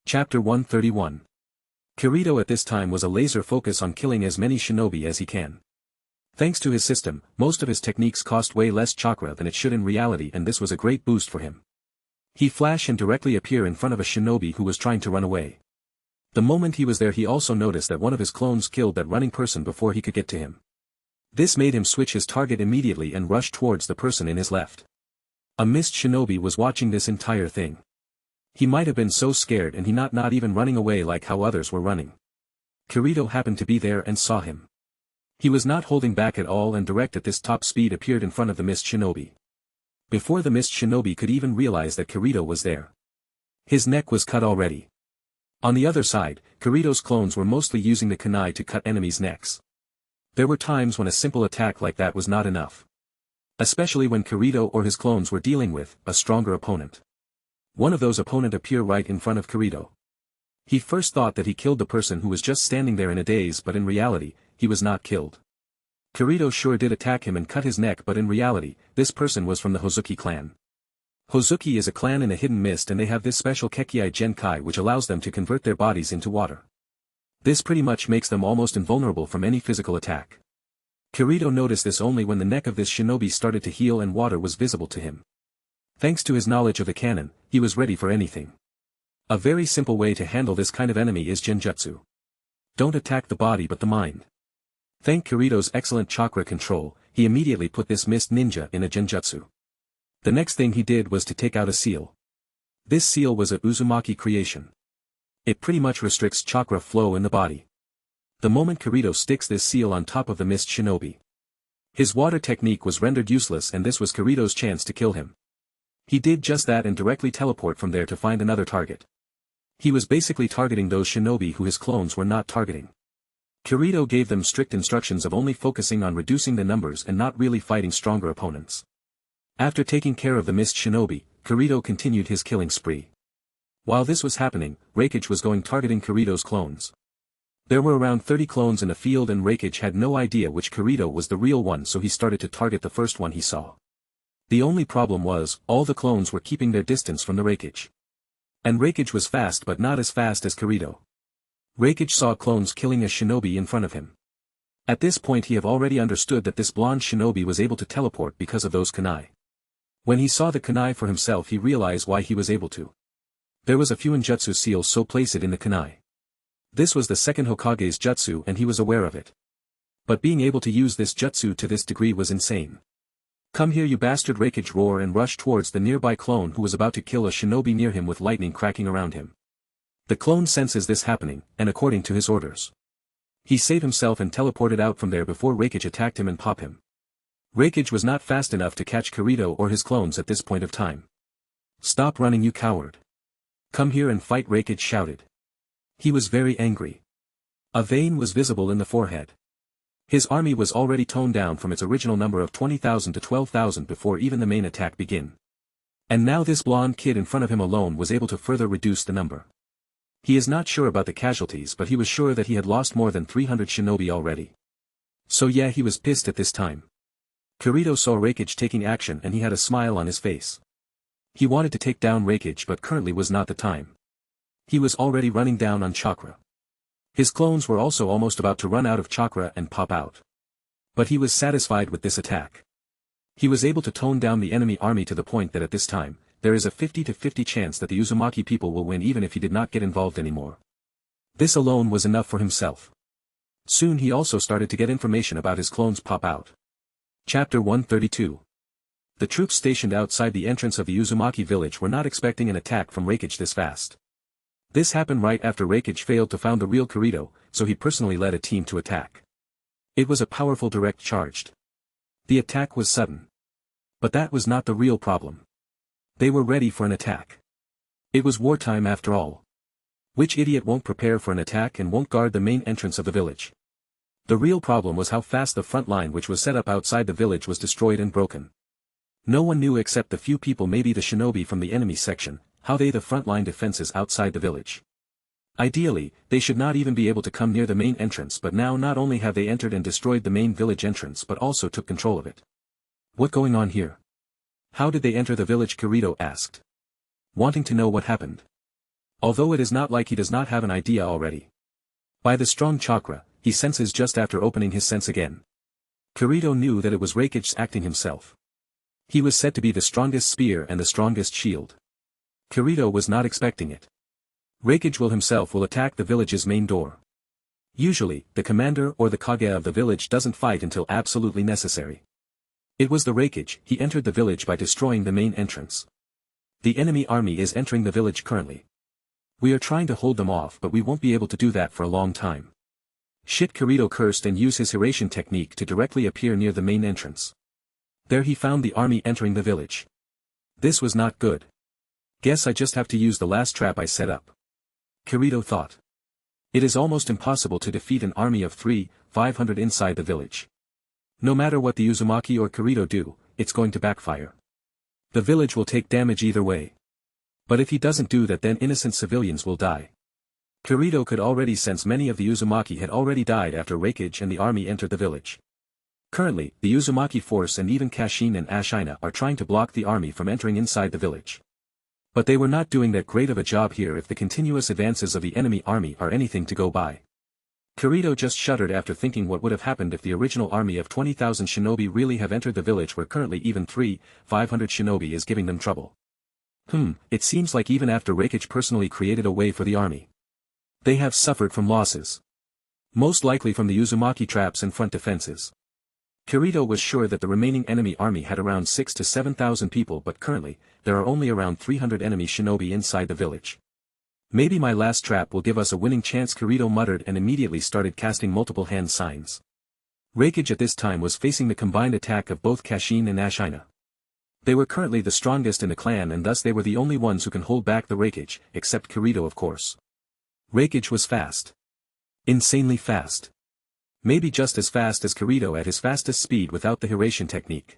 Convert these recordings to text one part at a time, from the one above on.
Chapter 131. Kirito at this time was a laser focus on killing as many shinobi as he can. Thanks to his system, most of his techniques cost way less chakra than it should in reality, and this was a great boost for him. He flash and directly appear in front of a shinobi who was trying to run away. The moment he was there, he also noticed that one of his clones killed that running person before he could get to him. This made him switch his target immediately and rush towards the person in his left. A missed shinobi was watching this entire thing. He might have been so scared and he not even running away like how others were running. Kirito happened to be there and saw him. He was not holding back at all and direct at this top speed appeared in front of the missed shinobi. Before the missed shinobi could even realize that Kirito was there, his neck was cut already. On the other side, Kirito's clones were mostly using the kunai to cut enemies' necks. There were times when a simple attack like that was not enough. Especially when Kirito or his clones were dealing with a stronger opponent. One of those opponents appeared right in front of Kirito. He first thought that he killed the person who was just standing there in a daze, but in reality, he was not killed. Kirito sure did attack him and cut his neck, but in reality, this person was from the Hozuki clan. Hozuki is a clan in the hidden mist and they have this special Kekkei Genkai which allows them to convert their bodies into water. This pretty much makes them almost invulnerable from any physical attack. Kirito noticed this only when the neck of this shinobi started to heal and water was visible to him. Thanks to his knowledge of the canon, he was ready for anything. A very simple way to handle this kind of enemy is genjutsu. Don't attack the body but the mind. Thanks Kirito's excellent chakra control, he immediately put this mist ninja in a genjutsu. The next thing he did was to take out a seal. This seal was a Uzumaki creation. It pretty much restricts chakra flow in the body. The moment Kirito sticks this seal on top of the mist shinobi, his water technique was rendered useless and this was Kirito's chance to kill him. He did just that and directly teleport from there to find another target. He was basically targeting those shinobi who his clones were not targeting. Kirito gave them strict instructions of only focusing on reducing the numbers and not really fighting stronger opponents. After taking care of the missed shinobi, Kirito continued his killing spree. While this was happening, Raikage was going targeting Kirito's clones. There were around 30 clones in the field and Raikage had no idea which Kirito was the real one, so he started to target the first one he saw. The only problem was, all the clones were keeping their distance from the Raikage. And Raikage was fast but not as fast as Kirito. Raikage saw clones killing a shinobi in front of him. At this point he have already understood that this blonde shinobi was able to teleport because of those kunai. When he saw the kunai for himself he realized why he was able to. There was a Fuinjutsu seal, so place it in the kunai. This was the second Hokage's jutsu and he was aware of it. But being able to use this jutsu to this degree was insane. Come here you bastard! Raikage roar and rush towards the nearby clone who was about to kill a shinobi near him with lightning cracking around him. The clone senses this happening, and according to his orders, he saved himself and teleported out from there before Raikage attacked him and popped him. Raikage was not fast enough to catch Kirito or his clones at this point of time. Stop running you coward! Come here and fight! Raikage shouted. He was very angry. A vein was visible in the forehead. His army was already toned down from its original number of 20,000 to 12,000 before even the main attack began. And now this blonde kid in front of him alone was able to further reduce the number. He is not sure about the casualties, but he was sure that he had lost more than 300 shinobi already. So yeah, he was pissed at this time. Kirito saw Raikage taking action and he had a smile on his face. He wanted to take down Raikage but currently was not the time. He was already running down on chakra. His clones were also almost about to run out of chakra and pop out. But he was satisfied with this attack. He was able to tone down the enemy army to the point that at this time, there is a 50-50 chance that the Uzumaki people will win even if he did not get involved anymore. This alone was enough for himself. Soon he also started to get information about his clones pop out. Chapter 132. The troops stationed outside the entrance of the Uzumaki village were not expecting an attack from Raikage this fast. This happened right after Raikage failed to find the real Kirito, so he personally led a team to attack. It was a powerful direct charged. The attack was sudden. But that was not the real problem. They were ready for an attack. It was wartime after all. Which idiot won't prepare for an attack and won't guard the main entrance of the village? The real problem was how fast the front line which was set up outside the village was destroyed and broken. No one knew except the few people, maybe the shinobi from the enemy section, how they the front line defenses outside the village. Ideally, they should not even be able to come near the main entrance, but now not only have they entered and destroyed the main village entrance but also took control of it. What going on here? How did they enter the village? Kirito asked. Wanting to know what happened. Although it is not like he does not have an idea already. By the strong chakra, he senses just after opening his sense again. Kirito knew that it was Raikage acting himself. He was said to be the strongest spear and the strongest shield. Kirito was not expecting it. Raikage himself will attack the village's main door. Usually, the commander or the Kage of the village doesn't fight until absolutely necessary. It was the Raikage. He entered the village by destroying the main entrance. The enemy army is entering the village currently. We are trying to hold them off, but we won't be able to do that for a long time. Shit, Kirito cursed and used his Hiraishin technique to directly appear near the main entrance. There he found the army entering the village. This was not good. Guess I just have to use the last trap I set up. Kirito thought. It is almost impossible to defeat an army of 500 inside the village. No matter what the Uzumaki or Kirito do, it's going to backfire. The village will take damage either way. But if he doesn't do that, then innocent civilians will die. Kirito could already sense many of the Uzumaki had already died after Raikage and the army entered the village. Currently, the Uzumaki force and even Kashin and Ashina are trying to block the army from entering inside the village. But they were not doing that great of a job here if the continuous advances of the enemy army are anything to go by. Kirito just shuddered after thinking what would have happened if the original army of 20,000 shinobi really have entered the village, where currently even 500 shinobi is giving them trouble. It seems like even after Raikage personally created a way for the army, they have suffered from losses. Most likely from the Uzumaki traps and front defenses. Kirito was sure that the remaining enemy army had around 6,000 to 7,000 people, but currently, there are only around 300 enemy shinobi inside the village. Maybe my last trap will give us a winning chance, Kirito muttered and immediately started casting multiple hand signs. Raikage at this time was facing the combined attack of both Kashin and Ashina. They were currently the strongest in the clan, and thus they were the only ones who can hold back the Raikage, except Kirito of course. Raikage was fast. Insanely fast. Maybe just as fast as Kirito at his fastest speed without the Hiraishin technique.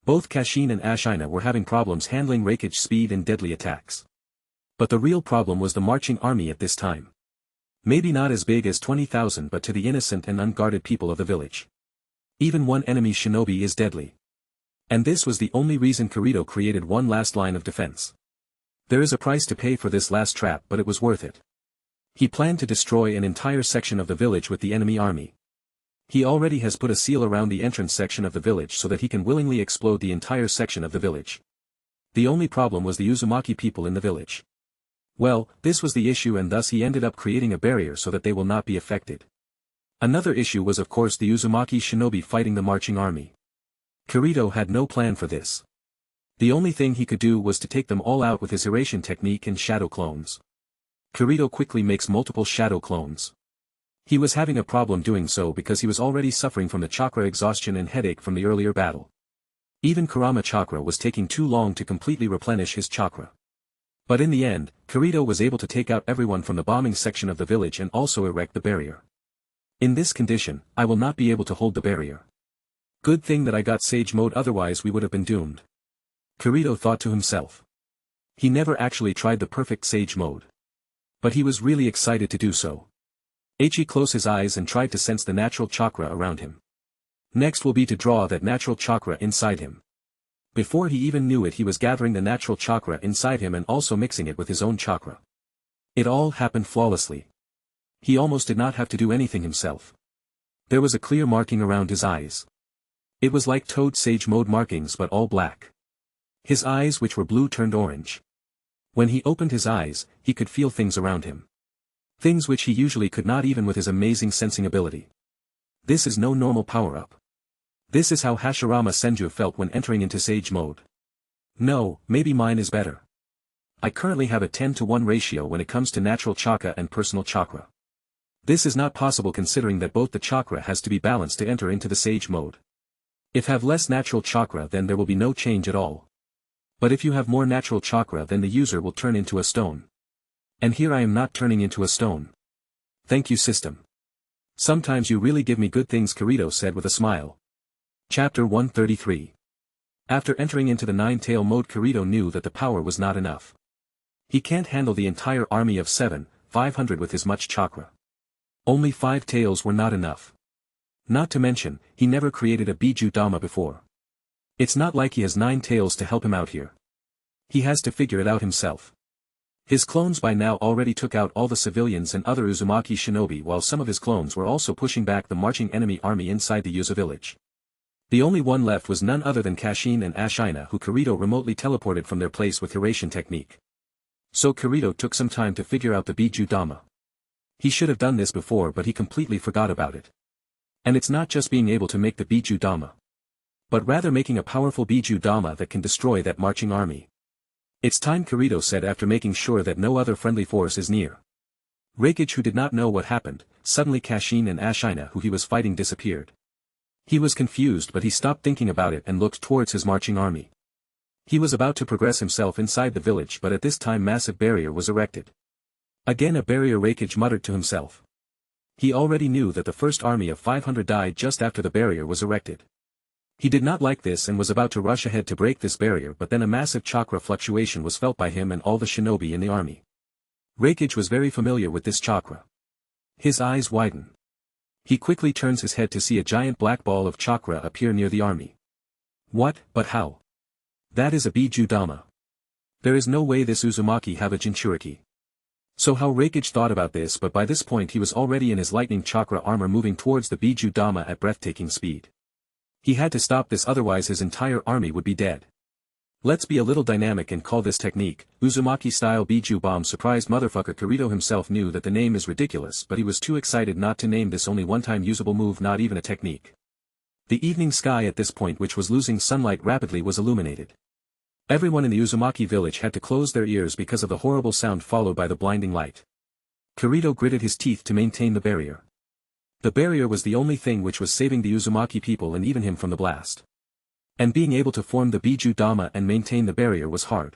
Both Kashin and Ashina were having problems handling Raikage's speed and deadly attacks. But the real problem was the marching army at this time. Maybe not as big as 20,000, but to the innocent and unguarded people of the village, even one enemy shinobi is deadly. And this was the only reason Kirito created one last line of defense. There is a price to pay for this last trap, but it was worth it. He planned to destroy an entire section of the village with the enemy army. He already has put a seal around the entrance section of the village so that he can willingly explode the entire section of the village. The only problem was the Uzumaki people in the village. Well, this was the issue, and thus he ended up creating a barrier so that they will not be affected. Another issue was of course the Uzumaki shinobi fighting the marching army. Kirito had no plan for this. The only thing he could do was to take them all out with his Hiraishin technique and shadow clones. Kirito quickly makes multiple shadow clones. He was having a problem doing so because he was already suffering from the chakra exhaustion and headache from the earlier battle. Even Kurama chakra was taking too long to completely replenish his chakra. But in the end, Kirito was able to take out everyone from the bombing section of the village and also erect the barrier. In this condition, I will not be able to hold the barrier. Good thing that I got Sage Mode, otherwise we would have been doomed. Kirito thought to himself. He never actually tried the perfect Sage Mode. But he was really excited to do so. HIATUS closed his eyes and tried to sense the natural chakra around him. Next will be to draw that natural chakra inside him. Before he even knew it, he was gathering the natural chakra inside him and also mixing it with his own chakra. It all happened flawlessly. He almost did not have to do anything himself. There was a clear marking around his eyes. It was like Toad Sage Mode markings, but all black. His eyes, which were blue, turned orange. When he opened his eyes, he could feel things around him. Things which he usually could not even with his amazing sensing ability. This is no normal power-up. This is how Hashirama Senju felt when entering into Sage Mode. No, maybe mine is better. I currently have a 10-to-1 ratio when it comes to natural chakra and personal chakra. This is not possible considering that both the chakra has to be balanced to enter into the Sage Mode. If have less natural chakra, then there will be no change at all. But if you have more natural chakra, then the user will turn into a stone. And here I am not turning into a stone. Thank you, system. Sometimes you really give me good things, Kirito said with a smile. Chapter 133. After entering into the nine-tail mode, Kirito knew that the power was not enough. He can't handle the entire army of 500 with his much chakra. Only 5 tails were not enough. Not to mention, he never created a Biju Dama before. It's not like he has 9 tails to help him out here. He has to figure it out himself. His clones by now already took out all the civilians and other Uzumaki shinobi, while some of his clones were also pushing back the marching enemy army inside the Yuzu village. The only one left was none other than Kashin and Ashina, who Kirito remotely teleported from their place with Hiraition technique. So Kirito took some time to figure out the Biju Dama. He should have done this before, but he completely forgot about it. And it's not just being able to make the Biju Dama, but rather making a powerful Biju Dama that can destroy that marching army. It's time, Kirito said after making sure that no other friendly force is near. Raikage, who did not know what happened, suddenly Kashin and Ashina, who he was fighting, disappeared. He was confused, but he stopped thinking about it and looked towards his marching army. He was about to progress himself inside the village, but at this time massive barrier was erected. Again a barrier, Raikage muttered to himself. He already knew that the first army of 500 died just after the barrier was erected. He did not like this and was about to rush ahead to break this barrier, but then a massive chakra fluctuation was felt by him and all the shinobi in the army. Raikage was very familiar with this chakra. His eyes widen. He quickly turns his head to see a giant black ball of chakra appear near the army. What, but how? That is a Biju Dama. There is no way this Uzumaki have a Jinchuriki. So how Raikage thought about this, but by this point he was already in his lightning chakra armor moving towards the Biju Dama at breathtaking speed. He had to stop this, otherwise his entire army would be dead. Let's be a little dynamic and call this technique Uzumaki style Biju Bomb. Surprised motherfucker. Kirito himself knew that the name is ridiculous, but he was too excited not to name this only one-time usable move, not even a technique. The evening sky at this point, which was losing sunlight rapidly, was illuminated. Everyone in the Uzumaki village had to close their ears because of the horrible sound followed by the blinding light. Kirito gritted his teeth to maintain the barrier. The barrier was the only thing which was saving the Uzumaki people and even him from the blast. And being able to form the Biju Dama and maintain the barrier was hard.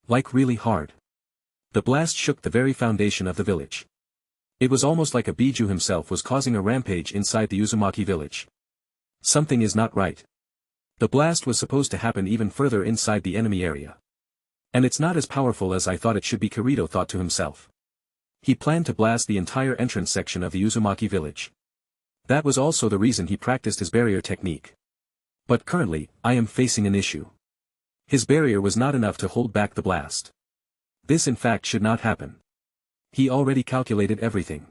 Like really hard. The blast shook the very foundation of the village. It was almost like a Biju himself was causing a rampage inside the Uzumaki village. Something is not right. The blast was supposed to happen even further inside the enemy area. And it's not as powerful as I thought it should be, Kirito thought to himself. He planned to blast the entire entrance section of the Uzumaki village. That was also the reason he practiced his barrier technique. But currently, I am facing an issue. His barrier was not enough to hold back the blast. This in fact should not happen. He already calculated everything.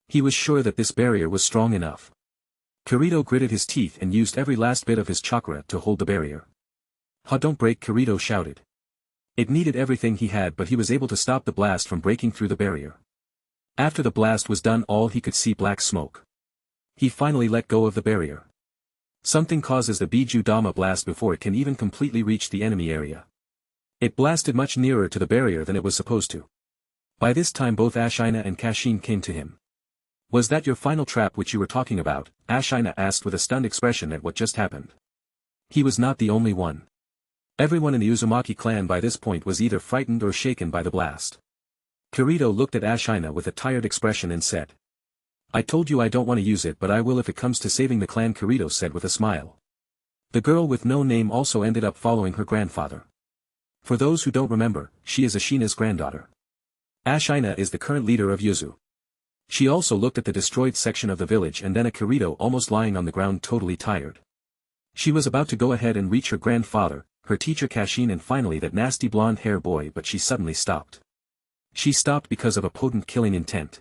He was sure that this barrier was strong enough. Kirito gritted his teeth and used every last bit of his chakra to hold the barrier. "Ha, don't break," Kirito shouted. It needed everything he had, but he was able to stop the blast from breaking through the barrier. After the blast was done, all he could see black smoke. He finally let go of the barrier. Something causes the Biju Dama blast before it can even completely reach the enemy area. It blasted much nearer to the barrier than it was supposed to. By this time both Ashina and Kashin came to him. "Was that your final trap which you were talking about?" Ashina asked with a stunned expression at what just happened. He was not the only one. Everyone in the Uzumaki clan by this point was either frightened or shaken by the blast. Kirito looked at Ashina with a tired expression and said, "I told you I don't want to use it, but I will if it comes to saving the clan," Kirito said with a smile. The girl with no name also ended up following her grandfather. For those who don't remember, she is Ashina's granddaughter. Ashina is the current leader of Yuzu. She also looked at the destroyed section of the village and then at Kirito almost lying on the ground totally tired. She was about to go ahead and reach her grandfather, her teacher Kashin, and finally that nasty blonde hair boy, but she suddenly stopped. She stopped because of a potent killing intent.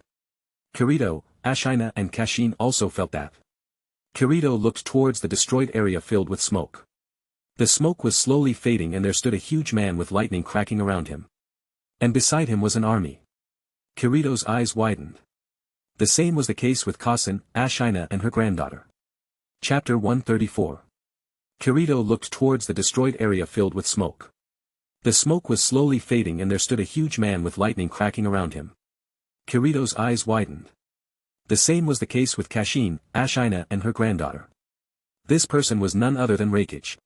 Kirito, Ashina and Kashin also felt that. Kirito looked towards the destroyed area filled with smoke. The smoke was slowly fading and there stood a huge man with lightning cracking around him. And beside him was an army. Kirito's eyes widened. The same was the case with Kashin, Ashina and her granddaughter. Chapter 134. Kirito looked towards the destroyed area filled with smoke. The smoke was slowly fading and there stood a huge man with lightning cracking around him. Kirito's eyes widened. The same was the case with Kashin, Ashina and her granddaughter. This person was none other than Raikage.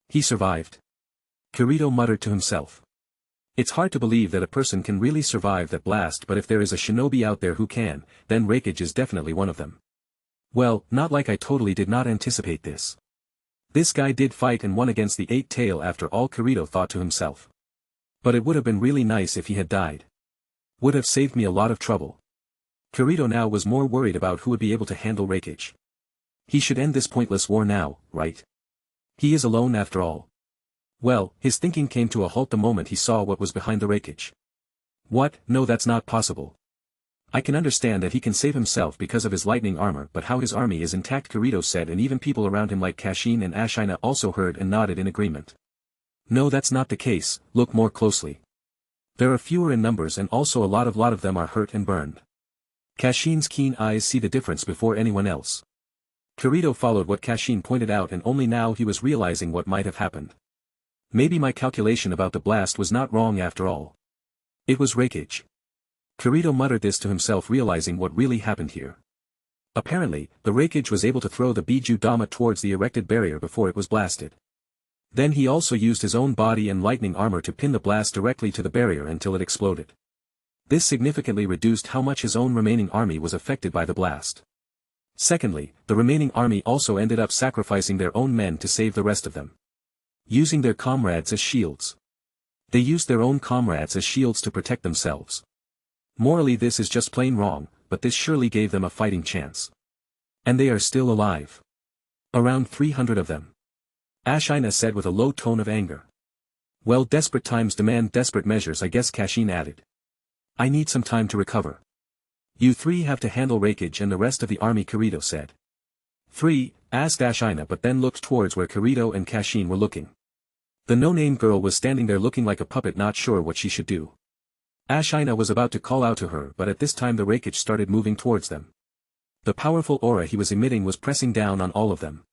He survived. Kirito muttered to himself. It's hard to believe that a person can really survive that blast, but if there is a shinobi out there who can, then Raikage is definitely one of them. Well, not like I totally did not anticipate this. This guy did fight and won against the eight-tail after all, Kirito thought to himself. But it would have been really nice if he had died. Would have saved me a lot of trouble. Kirito now was more worried about who would be able to handle Raikage. He should end this pointless war now, right? He is alone after all. Well, his thinking came to a halt the moment he saw what was behind the Raikage. What? No, that's not possible. I can understand that he can save himself because of his lightning armor, but how his army is intact, Kirito said, and even people around him like Kashin and Ashina also heard and nodded in agreement. No, that's not the case, look more closely. There are fewer in numbers and also a lot of them are hurt and burned. Kashin's keen eyes see the difference before anyone else. Kirito followed what Kashin pointed out, and only now he was realizing what might have happened. Maybe my calculation about the blast was not wrong after all. It was Raikage. Kirito muttered this to himself, realizing what really happened here. Apparently, the Raikage was able to throw the Biju Dama towards the erected barrier before it was blasted. Then he also used his own body and lightning armor to pin the blast directly to the barrier until it exploded. This significantly reduced how much his own remaining army was affected by the blast. Secondly, the remaining army also ended up sacrificing their own men to save the rest of them. Using their comrades as shields. They used their own comrades as shields to protect themselves. Morally, this is just plain wrong, but this surely gave them a fighting chance. And they are still alive. Around 300 of them. Ashina said with a low tone of anger. Well, desperate times demand desperate measures, I guess, Kashin added. I need some time to recover. You three have to handle Raikage and the rest of the army, Kirito said. Three? Asked Ashina, but then looked towards where Kirito and Kashin were looking. The no-name girl was standing there looking like a puppet, not sure what she should do. Ashina was about to call out to her, but at this time the Raikage started moving towards them. The powerful aura he was emitting was pressing down on all of them.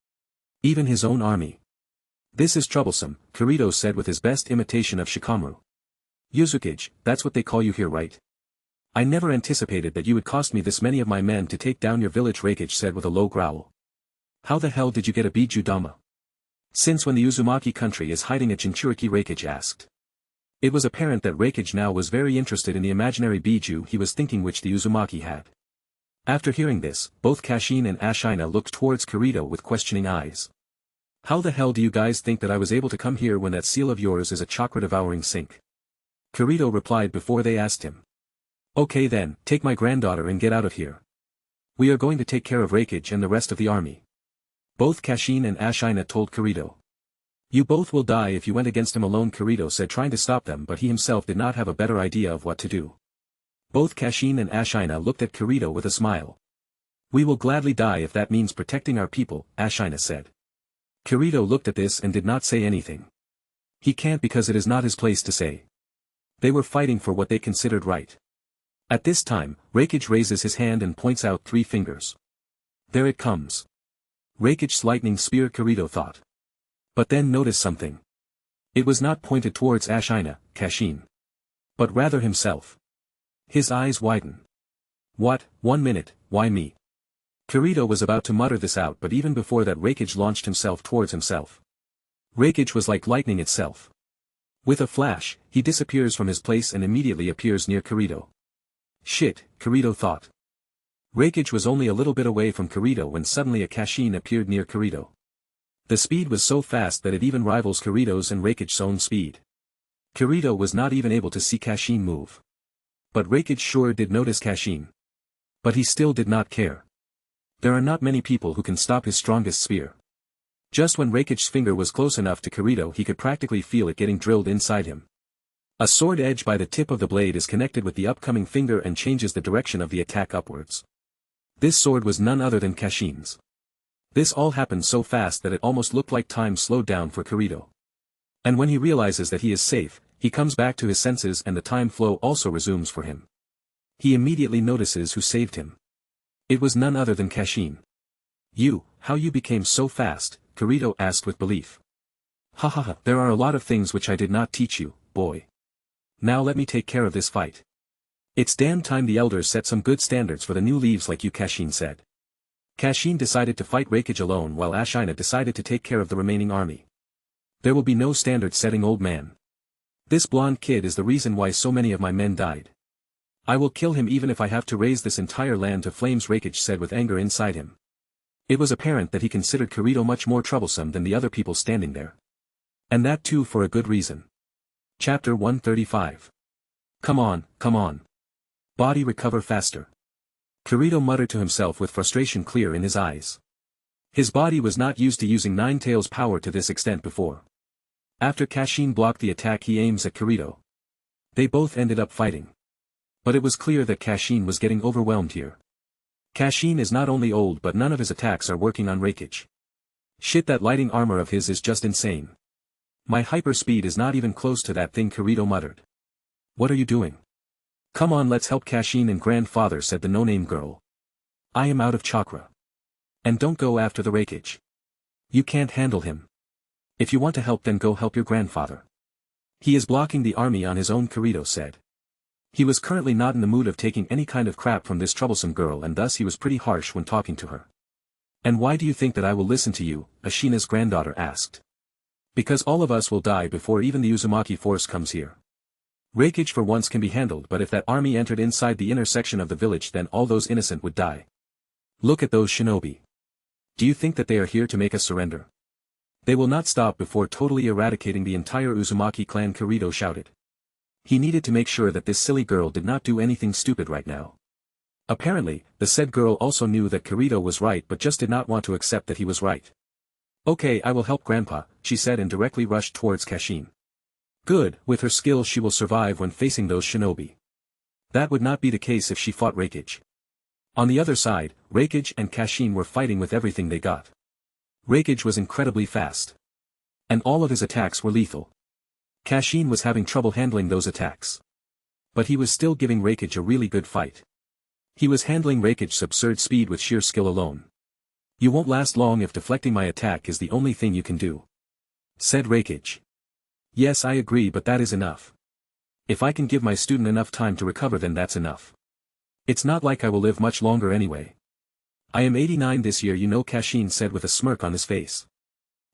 Even his own army. This is troublesome, Kirito said with his best imitation of Shikamaru. Uzumaki, that's what they call you here, right? I never anticipated that you would cost me this many of my men to take down your village, Raikage said with a low growl. How the hell did you get a Biju Dama? Since when the Uzumaki country is hiding a Jinchuriki, Raikage asked. It was apparent that Raikage now was very interested in the imaginary Biju he was thinking, which the Uzumaki had. After hearing this, both Kashin and Ashina looked towards Kirito with questioning eyes. How the hell do you guys think that I was able to come here when that seal of yours is a chakra-devouring sink? Kirito replied before they asked him. Okay then, take my granddaughter and get out of here. We are going to take care of Raikage and the rest of the army. Both Kashin and Ashina told Kirito. You both will die if you went against him alone, Kirito said, trying to stop them, but he himself did not have a better idea of what to do. Both Kashin and Ashina looked at Kirito with a smile. We will gladly die if that means protecting our people, Ashina said. Kirito looked at this and did not say anything. He can't, because it is not his place to say. They were fighting for what they considered right. At this time, Raikage raises his hand and points out 3 fingers. There it comes. Raikage's lightning spear, Kirito thought. But then noticed something. It was not pointed towards Ashina, Kashin. But rather himself. His eyes widen. What? 1 minute, why me? Kirito was about to mutter this out, but even before that Raikage launched himself towards himself. Raikage was like lightning itself. With a flash, he disappears from his place and immediately appears near Kirito. Shit, Kirito thought. Raikage was only a little bit away from Kirito when suddenly a Kashin appeared near Kirito. The speed was so fast that it even rivals Kirito's and Raikage's own speed. Kirito was not even able to see Kashin move. But Raikage sure did notice Kashin. But he still did not care. There are not many people who can stop his strongest spear. Just when Raikage's finger was close enough to Kirito, he could practically feel it getting drilled inside him. A sword edge by the tip of the blade is connected with the upcoming finger and changes the direction of the attack upwards. This sword was none other than Kashin's. This all happened so fast that it almost looked like time slowed down for Kirito. And when he realizes that he is safe, he comes back to his senses and the time flow also resumes for him. He immediately notices who saved him. It was none other than Kashin. How you became so fast? Kirito asked with belief. Ha, there are a lot of things which I did not teach you, boy. Now let me take care of this fight. It's damn time the elders set some good standards for the new leaves like you, Kashin said. Kashin decided to fight Raikage alone while Ashina decided to take care of the remaining army. There will be no standard setting, old man. This blonde kid is the reason why so many of my men died. I will kill him even if I have to raise this entire land to flames, Raikage said with anger inside him. It was apparent that he considered Kirito much more troublesome than the other people standing there. And that too for a good reason. Chapter 135. Come on. Body recover faster. Kirito muttered to himself with frustration clear in his eyes. His body was not used to using Nine Tails' power to this extent before. After Kashin blocked the attack, he aims at Kirito. They both ended up fighting. But it was clear that Kashin was getting overwhelmed here. Kashin is not only old but none of his attacks are working on Raikage. Shit, that lighting armor of his is just insane. My hyper speed is not even close to that thing, Kirito muttered. What are you doing? Come on, let's help Kashin and grandfather, said the no-name girl. I am out of chakra. And don't go after the Raikage. You can't handle him. If you want to help, then go help your grandfather. He is blocking the army on his own, Kirito said. He was currently not in the mood of taking any kind of crap from this troublesome girl, and thus he was pretty harsh when talking to her. And why do you think that I will listen to you? Ashina's granddaughter asked. Because all of us will die before even the Uzumaki force comes here. Raikage for once can be handled, but if that army entered inside the inner section of the village, then all those innocent would die. Look at those shinobi. Do you think that they are here to make us surrender? They will not stop before totally eradicating the entire Uzumaki clan, Kirito shouted. He needed to make sure that this silly girl did not do anything stupid right now. Apparently, the said girl also knew that Kirito was right but just did not want to accept that he was right. Okay, I will help Grandpa, she said, and directly rushed towards Kashin. Good, with her skills she will survive when facing those shinobi. That would not be the case if she fought Raikage. On the other side, Raikage and Kashin were fighting with everything they got. Raikage was incredibly fast. And all of his attacks were lethal. Kashin was having trouble handling those attacks. But he was still giving Raikage a really good fight. He was handling Raikage's absurd speed with sheer skill alone. You won't last long if deflecting my attack is the only thing you can do, said Raikage. Yes, I agree, but that is enough. If I can give my student enough time to recover, then that's enough. It's not like I will live much longer anyway. I am 89 this year, you know, Kashin said with a smirk on his face.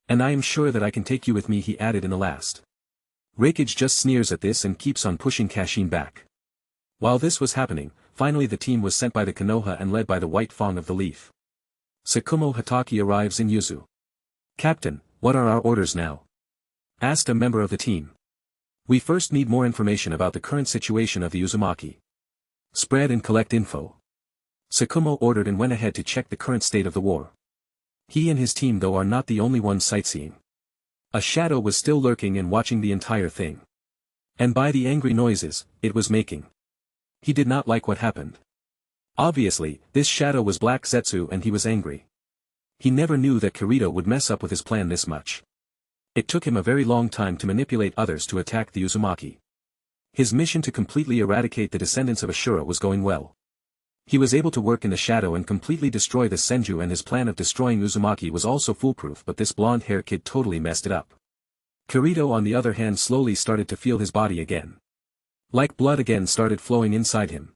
And I am sure that I can take you with me, he added in the last. Raikage just sneers at this and keeps on pushing Kashin back. While this was happening, finally the team was sent by the Konoha and led by the White Fang of the Leaf. Tsukumo Hatake arrives in Yuzu. Captain, what are our orders now? Asked a member of the team. We first need more information about the current situation of the Uzumaki. Spread and collect info. Tsukumo ordered and went ahead to check the current state of the war. He and his team, though, are not the only ones sightseeing. A shadow was still lurking and watching the entire thing. And by the angry noises it was making, he did not like what happened. Obviously, this shadow was Black Zetsu and he was angry. He never knew that Kirito would mess up with his plan this much. It took him a very long time to manipulate others to attack the Uzumaki. His mission to completely eradicate the descendants of Ashura was going well. He was able to work in the shadow and completely destroy the Senju, and his plan of destroying Uzumaki was also foolproof, but this blonde-haired kid totally messed it up. Kirito on the other hand slowly started to feel his body again. Like blood again started flowing inside him.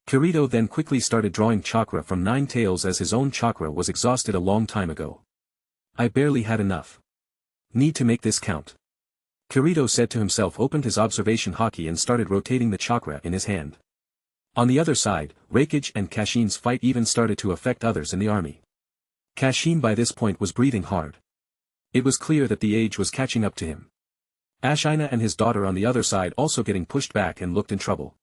Kirito then quickly started drawing chakra from Nine Tails as his own chakra was exhausted a long time ago. I barely had enough. Need to make this count. Kirito said to himself, opened his observation haki and started rotating the chakra in his hand. On the other side, Raikage and Kashin's fight even started to affect others in the army. Kashin by this point was breathing hard. It was clear that the age was catching up to him. Ashina and his daughter on the other side also getting pushed back and looked in trouble.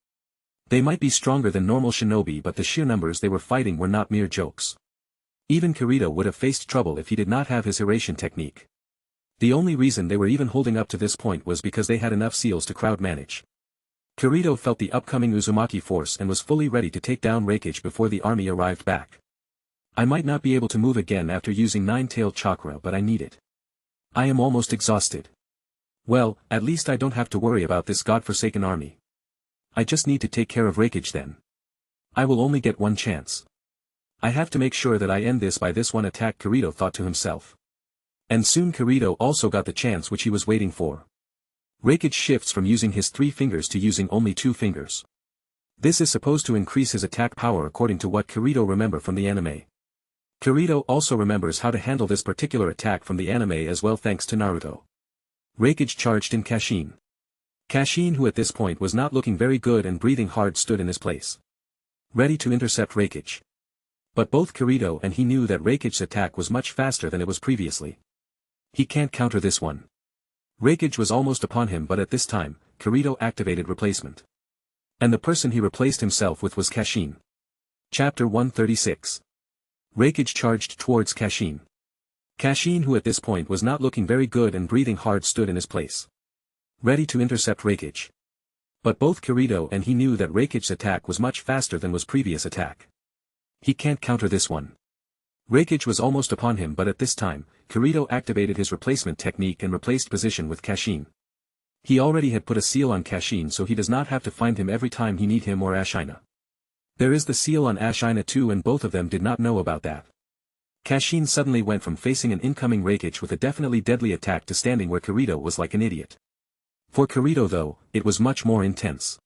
They might be stronger than normal shinobi, but the sheer numbers they were fighting were not mere jokes. Even Kirito would have faced trouble if he did not have his Hiraition technique. The only reason they were even holding up to this point was because they had enough seals to crowd manage. Kirito felt the upcoming Uzumaki force and was fully ready to take down Raikage before the army arrived back. I might not be able to move again after using Nine-Tailed Chakra, but I need it. I am almost exhausted. Well, at least I don't have to worry about this godforsaken army. I just need to take care of Raikage then. I will only get one chance. I have to make sure that I end this by this one attack, Kirito thought to himself. And soon Kirito also got the chance which he was waiting for. Raikage shifts from using his 3 fingers to using only 2 fingers. This is supposed to increase his attack power according to what Kirito remember from the anime. Kirito also remembers how to handle this particular attack from the anime as well thanks to Naruto. Raikage charged in Kashin. Kashin, who at this point was not looking very good and breathing hard, stood in his place, ready to intercept Raikage. But both Kirito and he knew that Raikage's attack was much faster than it was previously. He can't counter this one. Raikage was almost upon him, but at this time, Kirito activated replacement. And the person he replaced himself with was Kashin. Chapter 136. Raikage charged towards Kashin. Kashin, who at this point was not looking very good and breathing hard, stood in his place, ready to intercept Raikage. But both Kirito and he knew that Raikage's attack was much faster than was previous attack. He can't counter this one. Raikage was almost upon him, but at this time, Kirito activated his replacement technique and replaced position with Kashin. He already had put a seal on Kashin, so he does not have to find him every time he need him or Ashina. There is the seal on Ashina too, and both of them did not know about that. Kashin suddenly went from facing an incoming Raikage with a definitely deadly attack to standing where Kirito was like an idiot. For Kirito though, it was much more intense.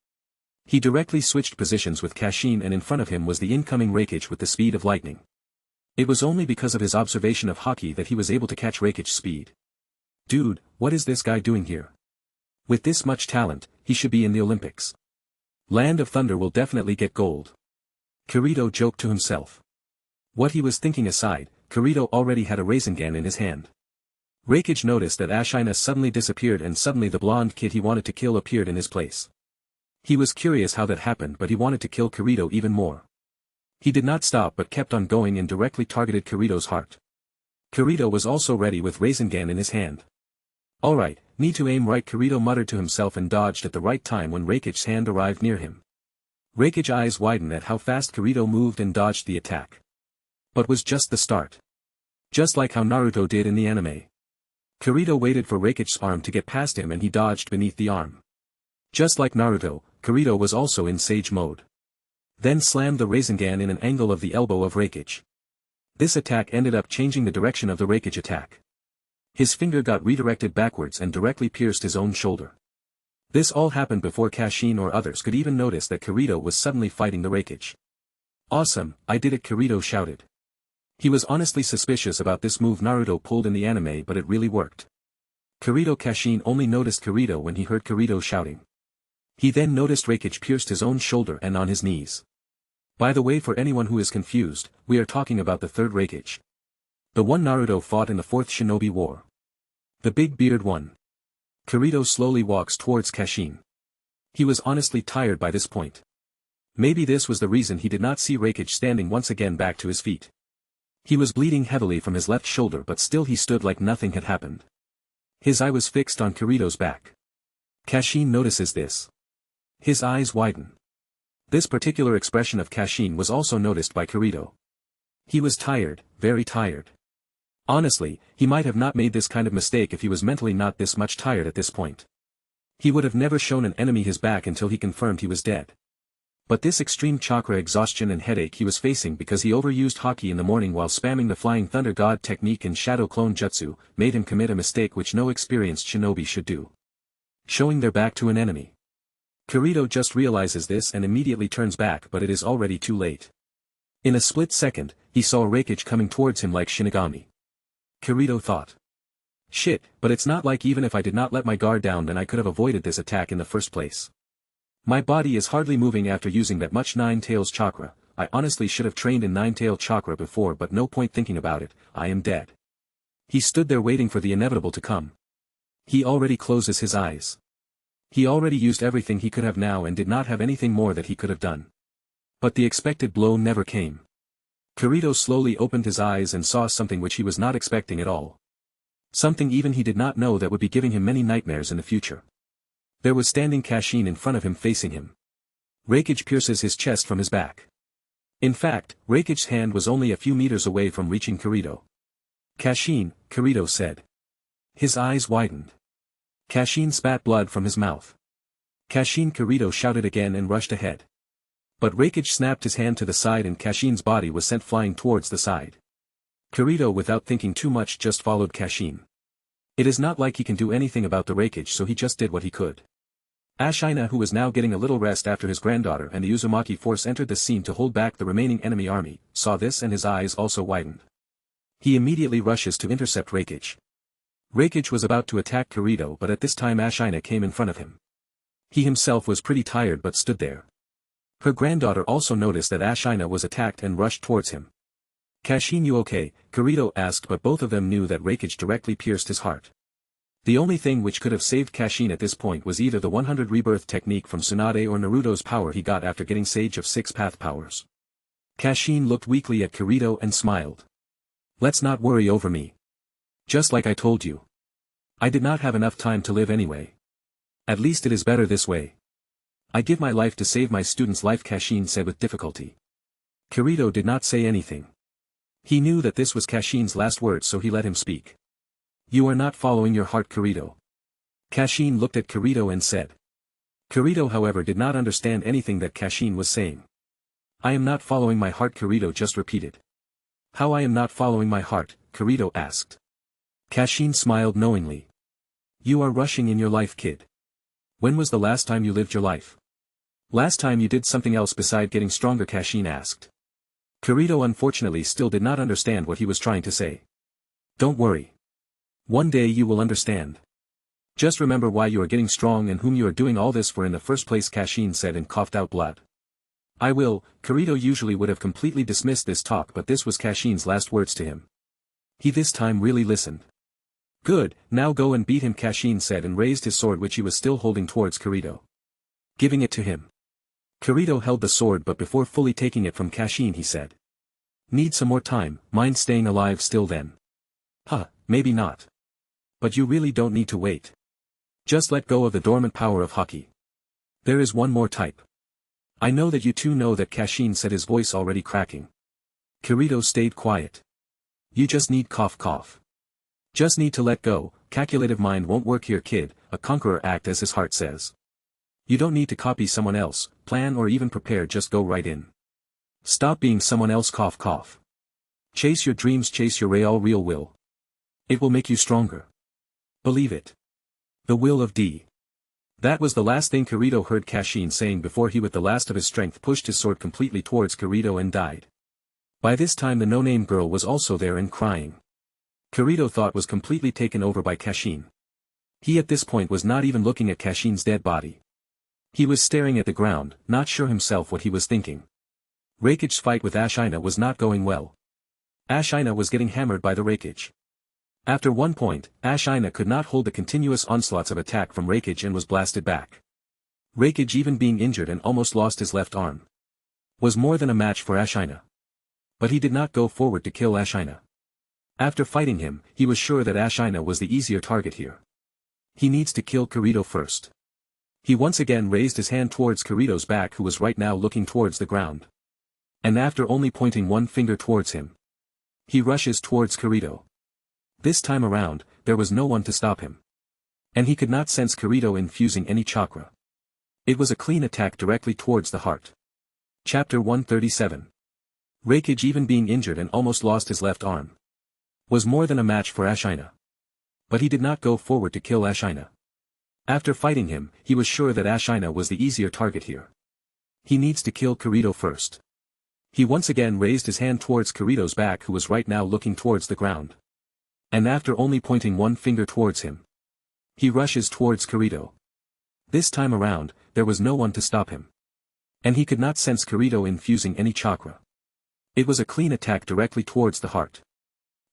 He directly switched positions with Kashin, and in front of him was the incoming Raikage with the speed of lightning. It was only because of his observation of Haki that he was able to catch Raikage's speed. Dude, what is this guy doing here? With this much talent, he should be in the Olympics. Land of Thunder will definitely get gold. Kirito joked to himself. What he was thinking aside, Kirito already had a Rasengan in his hand. Raikage noticed that Ashina suddenly disappeared, and suddenly the blonde kid he wanted to kill appeared in his place. He was curious how that happened, but he wanted to kill Kirito even more. He did not stop but kept on going and directly targeted Kirito's heart. Kirito was also ready with Rasengan in his hand. Alright, need to aim right, Kirito muttered to himself and dodged at the right time when Raikage's hand arrived near him. Raikage's eyes widened at how fast Kirito moved and dodged the attack. But was just the start. Just like how Naruto did in the anime. Kirito waited for Raikage's arm to get past him and he dodged beneath the arm. Just like Naruto, Kirito was also in Sage mode. Then slammed the Rasengan in an angle of the elbow of Raikage. This attack ended up changing the direction of the Raikage attack. His finger got redirected backwards and directly pierced his own shoulder. This all happened before Kashin or others could even notice that Kirito was suddenly fighting the Raikage. Awesome, I did it, Kirito shouted. He was honestly suspicious about this move Naruto pulled in the anime, but it really worked. Kashin only noticed Kirito when he heard Kirito shouting. He then noticed Raikage pierced his own shoulder and on his knees. By the way, for anyone who is confused, we are talking about the third Raikage. The one Naruto fought in the fourth Shinobi War. The big beard one. Kirito slowly walks towards Kashin. He was honestly tired by this point. Maybe this was the reason he did not see Raikage standing once again back to his feet. He was bleeding heavily from his left shoulder, but still he stood like nothing had happened. His eye was fixed on Kirito's back. Kashin notices this. His eyes widen. This particular expression of Kashin was also noticed by Kirito. He was tired, very tired. Honestly, he might have not made this kind of mistake if he was mentally not this much tired at this point. He would have never shown an enemy his back until he confirmed he was dead. But this extreme chakra exhaustion and headache he was facing because he overused Haki in the morning while spamming the Flying Thunder God technique and Shadow Clone Jutsu, made him commit a mistake which no experienced shinobi should do. Showing their back to an enemy. Kirito just realizes this and immediately turns back, but it is already too late. In a split second, he saw Raikage coming towards him like Shinigami. Kirito thought. Shit, but it's not like even if I did not let my guard down then I could have avoided this attack in the first place. My body is hardly moving after using that much Nine Tails chakra. I honestly should have trained in Nine Tail chakra before, but no point thinking about it, I am dead. He stood there waiting for the inevitable to come. He already closes his eyes. He already used everything he could have now and did not have anything more that he could have done. But the expected blow never came. Kirito slowly opened his eyes and saw something which he was not expecting at all. Something even he did not know that would be giving him many nightmares in the future. There was standing Kashin in front of him facing him. Raikage pierces his chest from his back. In fact, Raikage's hand was only a few meters away from reaching Kirito. Kashin, Kirito said. His eyes widened. Kashin spat blood from his mouth. Kashin, Kirito shouted again and rushed ahead. But Raikage snapped his hand to the side and Kashin's body was sent flying towards the side. Kirito without thinking too much just followed Kashin. It is not like he can do anything about the Raikage, so he just did what he could. Ashina, who was now getting a little rest after his granddaughter and the Uzumaki force entered the scene to hold back the remaining enemy army, saw this and his eyes also widened. He immediately rushes to intercept Raikage. Raikage was about to attack Kirito, but at this time Ashina came in front of him. He himself was pretty tired but stood there. Her granddaughter also noticed that Ashina was attacked and rushed towards him. Kashin, you okay? Kirito asked, but both of them knew that Raikage directly pierced his heart. The only thing which could have saved Kashin at this point was either the 100 rebirth technique from Tsunade or Naruto's power he got after getting Sage of 6 Path powers. Kashin looked weakly at Kirito and smiled. Let's not worry over me. Just like I told you. I did not have enough time to live anyway. At least it is better this way. I give my life to save my student's life, Kashin said with difficulty. Kirito did not say anything. He knew that this was Kashin's last words, so he let him speak. You are not following your heart, Kirito. Kashin looked at Kirito and said. Kirito, however, did not understand anything that Kashin was saying. I am not following my heart, Kirito just repeated. How I am not following my heart? Kirito asked. Kashin smiled knowingly. You are rushing in your life, kid. When was the last time you lived your life? Last time you did something else beside getting stronger, Kashin asked. Kirito unfortunately still did not understand what he was trying to say. Don't worry. One day you will understand. Just remember why you are getting strong and whom you are doing all this for in the first place, Kashin said and coughed out blood. I will. Kirito usually would have completely dismissed this talk, but this was Kashin's last words to him. He this time really listened. Good, now go and beat him, Kashin said and raised his sword which he was still holding towards Kirito. Giving it to him. Kirito held the sword, but before fully taking it from Kashin he said. Need some more time, mind staying alive still then? Huh, maybe not. But you really don't need to wait. Just let go of the dormant power of Haki. There is one more type. I know that you two know that, Kashin said, his voice already cracking. Kirito stayed quiet. You just need cough. Just need to let go. Calculative mind won't work here, kid. A conqueror act as his heart says. You don't need to copy someone else, plan or even prepare, just go right in. Stop being someone else, cough. Chase your dreams, chase your real will. It will make you stronger. Believe it. The will of D. That was the last thing Kirito heard Kashin saying before he with the last of his strength pushed his sword completely towards Kirito and died. By this time the no-name girl was also there and crying. Kirito thought was completely taken over by Kashin. He at this point was not even looking at Kashin's dead body. He was staring at the ground, not sure himself what he was thinking. Raikage's fight with Ashina was not going well. Ashina was getting hammered by the Raikage. After one point, Ashina could not hold the continuous onslaughts of attack from Raikage and was blasted back. Raikage, even being injured and almost lost his left arm, was more than a match for Ashina. But he did not go forward to kill Ashina. After fighting him, he was sure that Ashina was the easier target here. He needs to kill Kirito first. He once again raised his hand towards Kirito's back, who was right now looking towards the ground. And after only pointing one finger towards him, he rushes towards Kirito. This time around, there was no one to stop him. And he could not sense Kirito infusing any chakra. It was a clean attack directly towards the heart. Chapter 137. Raikage, even being injured and almost lost his left arm, was more than a match for Ashina. But he did not go forward to kill Ashina. After fighting him, he was sure that Ashina was the easier target here. He needs to kill Kirito first. He once again raised his hand towards Kirito's back, who was right now looking towards the ground. And after only pointing one finger towards him, he rushes towards Kirito. This time around, there was no one to stop him. And he could not sense Kirito infusing any chakra. It was a clean attack directly towards the heart.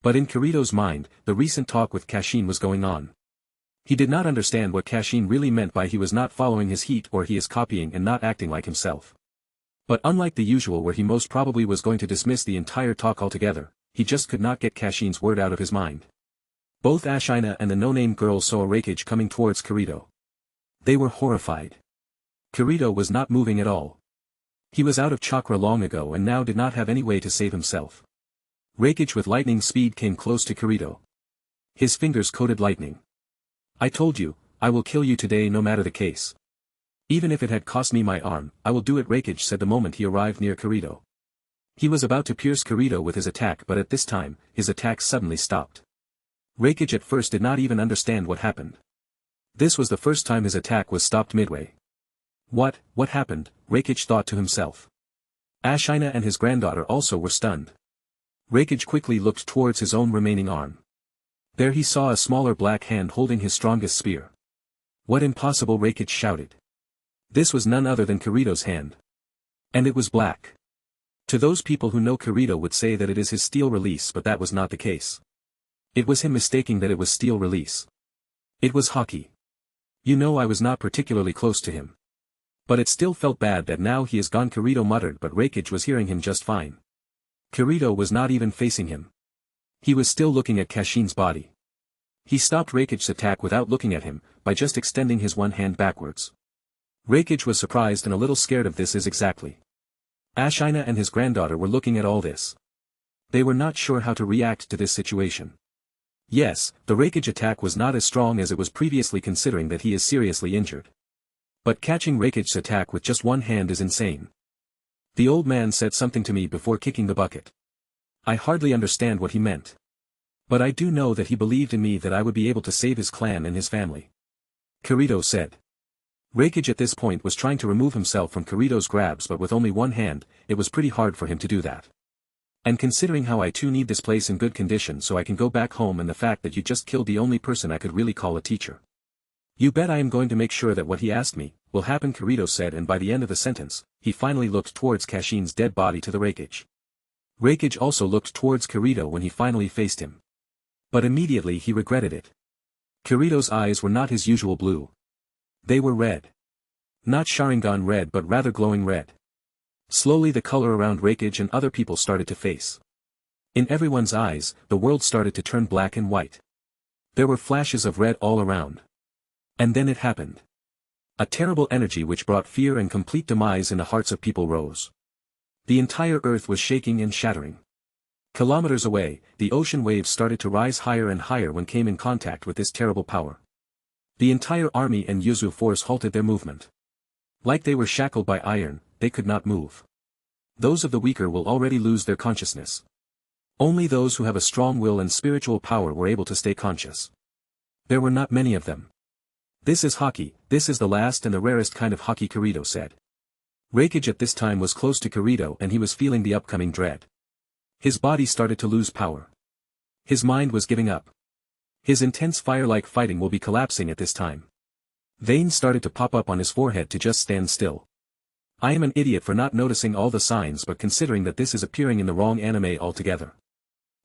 But in Kirito's mind, the recent talk with Kashin was going on. He did not understand what Kashin really meant by he was not following his heat or he is copying and not acting like himself. But unlike the usual where he most probably was going to dismiss the entire talk altogether, he just could not get Kashin's word out of his mind. Both Ashina and the no-name girl saw a Raikage coming towards Kirito. They were horrified. Kirito was not moving at all. He was out of chakra long ago and now did not have any way to save himself. Raikage with lightning speed came close to Kirito. His fingers coated lightning. I told you, I will kill you today no matter the case. Even if it had cost me my arm, I will do it, Raikage said the moment he arrived near Kirito. He was about to pierce Kirito with his attack, but at this time, his attack suddenly stopped. Raikage at first did not even understand what happened. This was the first time his attack was stopped midway. What happened? Raikage thought to himself. Ashina and his granddaughter also were stunned. Raikage quickly looked towards his own remaining arm. There he saw a smaller black hand holding his strongest spear. What impossible, Raikage shouted. This was none other than Kirito's hand. And it was black. To those people who know Kirito would say that it is his steel release, but that was not the case. It was him mistaking that it was steel release. It was Haki. You know, I was not particularly close to him. But it still felt bad that now he is gone, Kirito muttered, but Raikage was hearing him just fine. Kirito was not even facing him. He was still looking at Kashin's body. He stopped Raikage's attack without looking at him, by just extending his one hand backwards. Raikage was surprised and a little scared of this exactly. Ashina and his granddaughter were looking at all this. They were not sure how to react to this situation. Yes, the Raikage attack was not as strong as it was previously considering that he is seriously injured. But catching Raikage's attack with just one hand is insane. The old man said something to me before kicking the bucket. I hardly understand what he meant. But I do know that he believed in me that I would be able to save his clan and his family. Kirito said. Raikage at this point was trying to remove himself from Kirito's grabs, but with only one hand, it was pretty hard for him to do that. And considering how I too need this place in good condition so I can go back home, and the fact that you just killed the only person I could really call a teacher. You bet I am going to make sure that what he asked me will happen, Kirito said, and by the end of the sentence, he finally looked towards Kashin's dead body to the Raikage. Raikage also looked towards Kirito when he finally faced him. But immediately he regretted it. Kirito's eyes were not his usual blue. They were red. Not Sharingan red but rather glowing red. Slowly the color around Raikage and other people started to face. In everyone's eyes, the world started to turn black and white. There were flashes of red all around. And then it happened. A terrible energy which brought fear and complete demise in the hearts of people rose. The entire earth was shaking and shattering. Kilometers away, the ocean waves started to rise higher and higher when came in contact with this terrible power. The entire army and Yuzu force halted their movement. Like they were shackled by iron, they could not move. Those of the weaker will already lose their consciousness. Only those who have a strong will and spiritual power were able to stay conscious. There were not many of them. This is Haki, this is the last and the rarest kind of Haki, Kirito said. Raikage at this time was close to Kirito and he was feeling the upcoming dread. His body started to lose power. His mind was giving up. His intense fire-like fighting will be collapsing at this time. Veins started to pop up on his forehead to just stand still. I am an idiot for not noticing all the signs, but considering that this is appearing in the wrong anime altogether.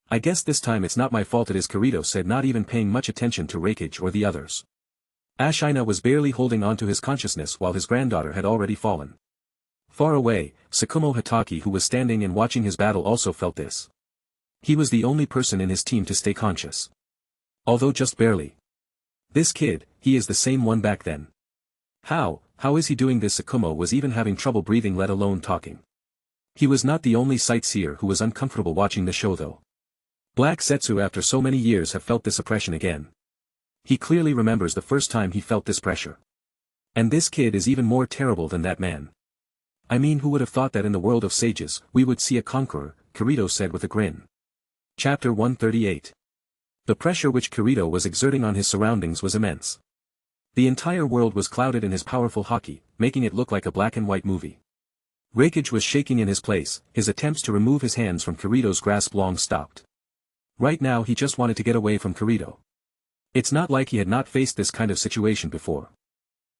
I guess this time it's not my fault, it is, Kirito said, not even paying much attention to Raikage or the others. Ashina was barely holding on to his consciousness while his granddaughter had already fallen. Far away, Tsukumo Hatake, who was standing and watching his battle, also felt this. He was the only person in his team to stay conscious. Although just barely. This kid, he is the same one back then. How is he doing this? Tsukumo was even having trouble breathing, let alone talking. He was not the only sightseer who was uncomfortable watching the show though. Black Setsu, after so many years, have felt this oppression again. He clearly remembers the first time he felt this pressure. And this kid is even more terrible than that man. I mean, who would have thought that in the world of sages, we would see a conqueror, Kirito said with a grin. Chapter 138. The pressure which Kirito was exerting on his surroundings was immense. The entire world was clouded in his powerful Haki, making it look like a black and white movie. Raikage was shaking in his place, his attempts to remove his hands from Kirito's grasp long stopped. Right now he just wanted to get away from Kirito. It's not like he had not faced this kind of situation before.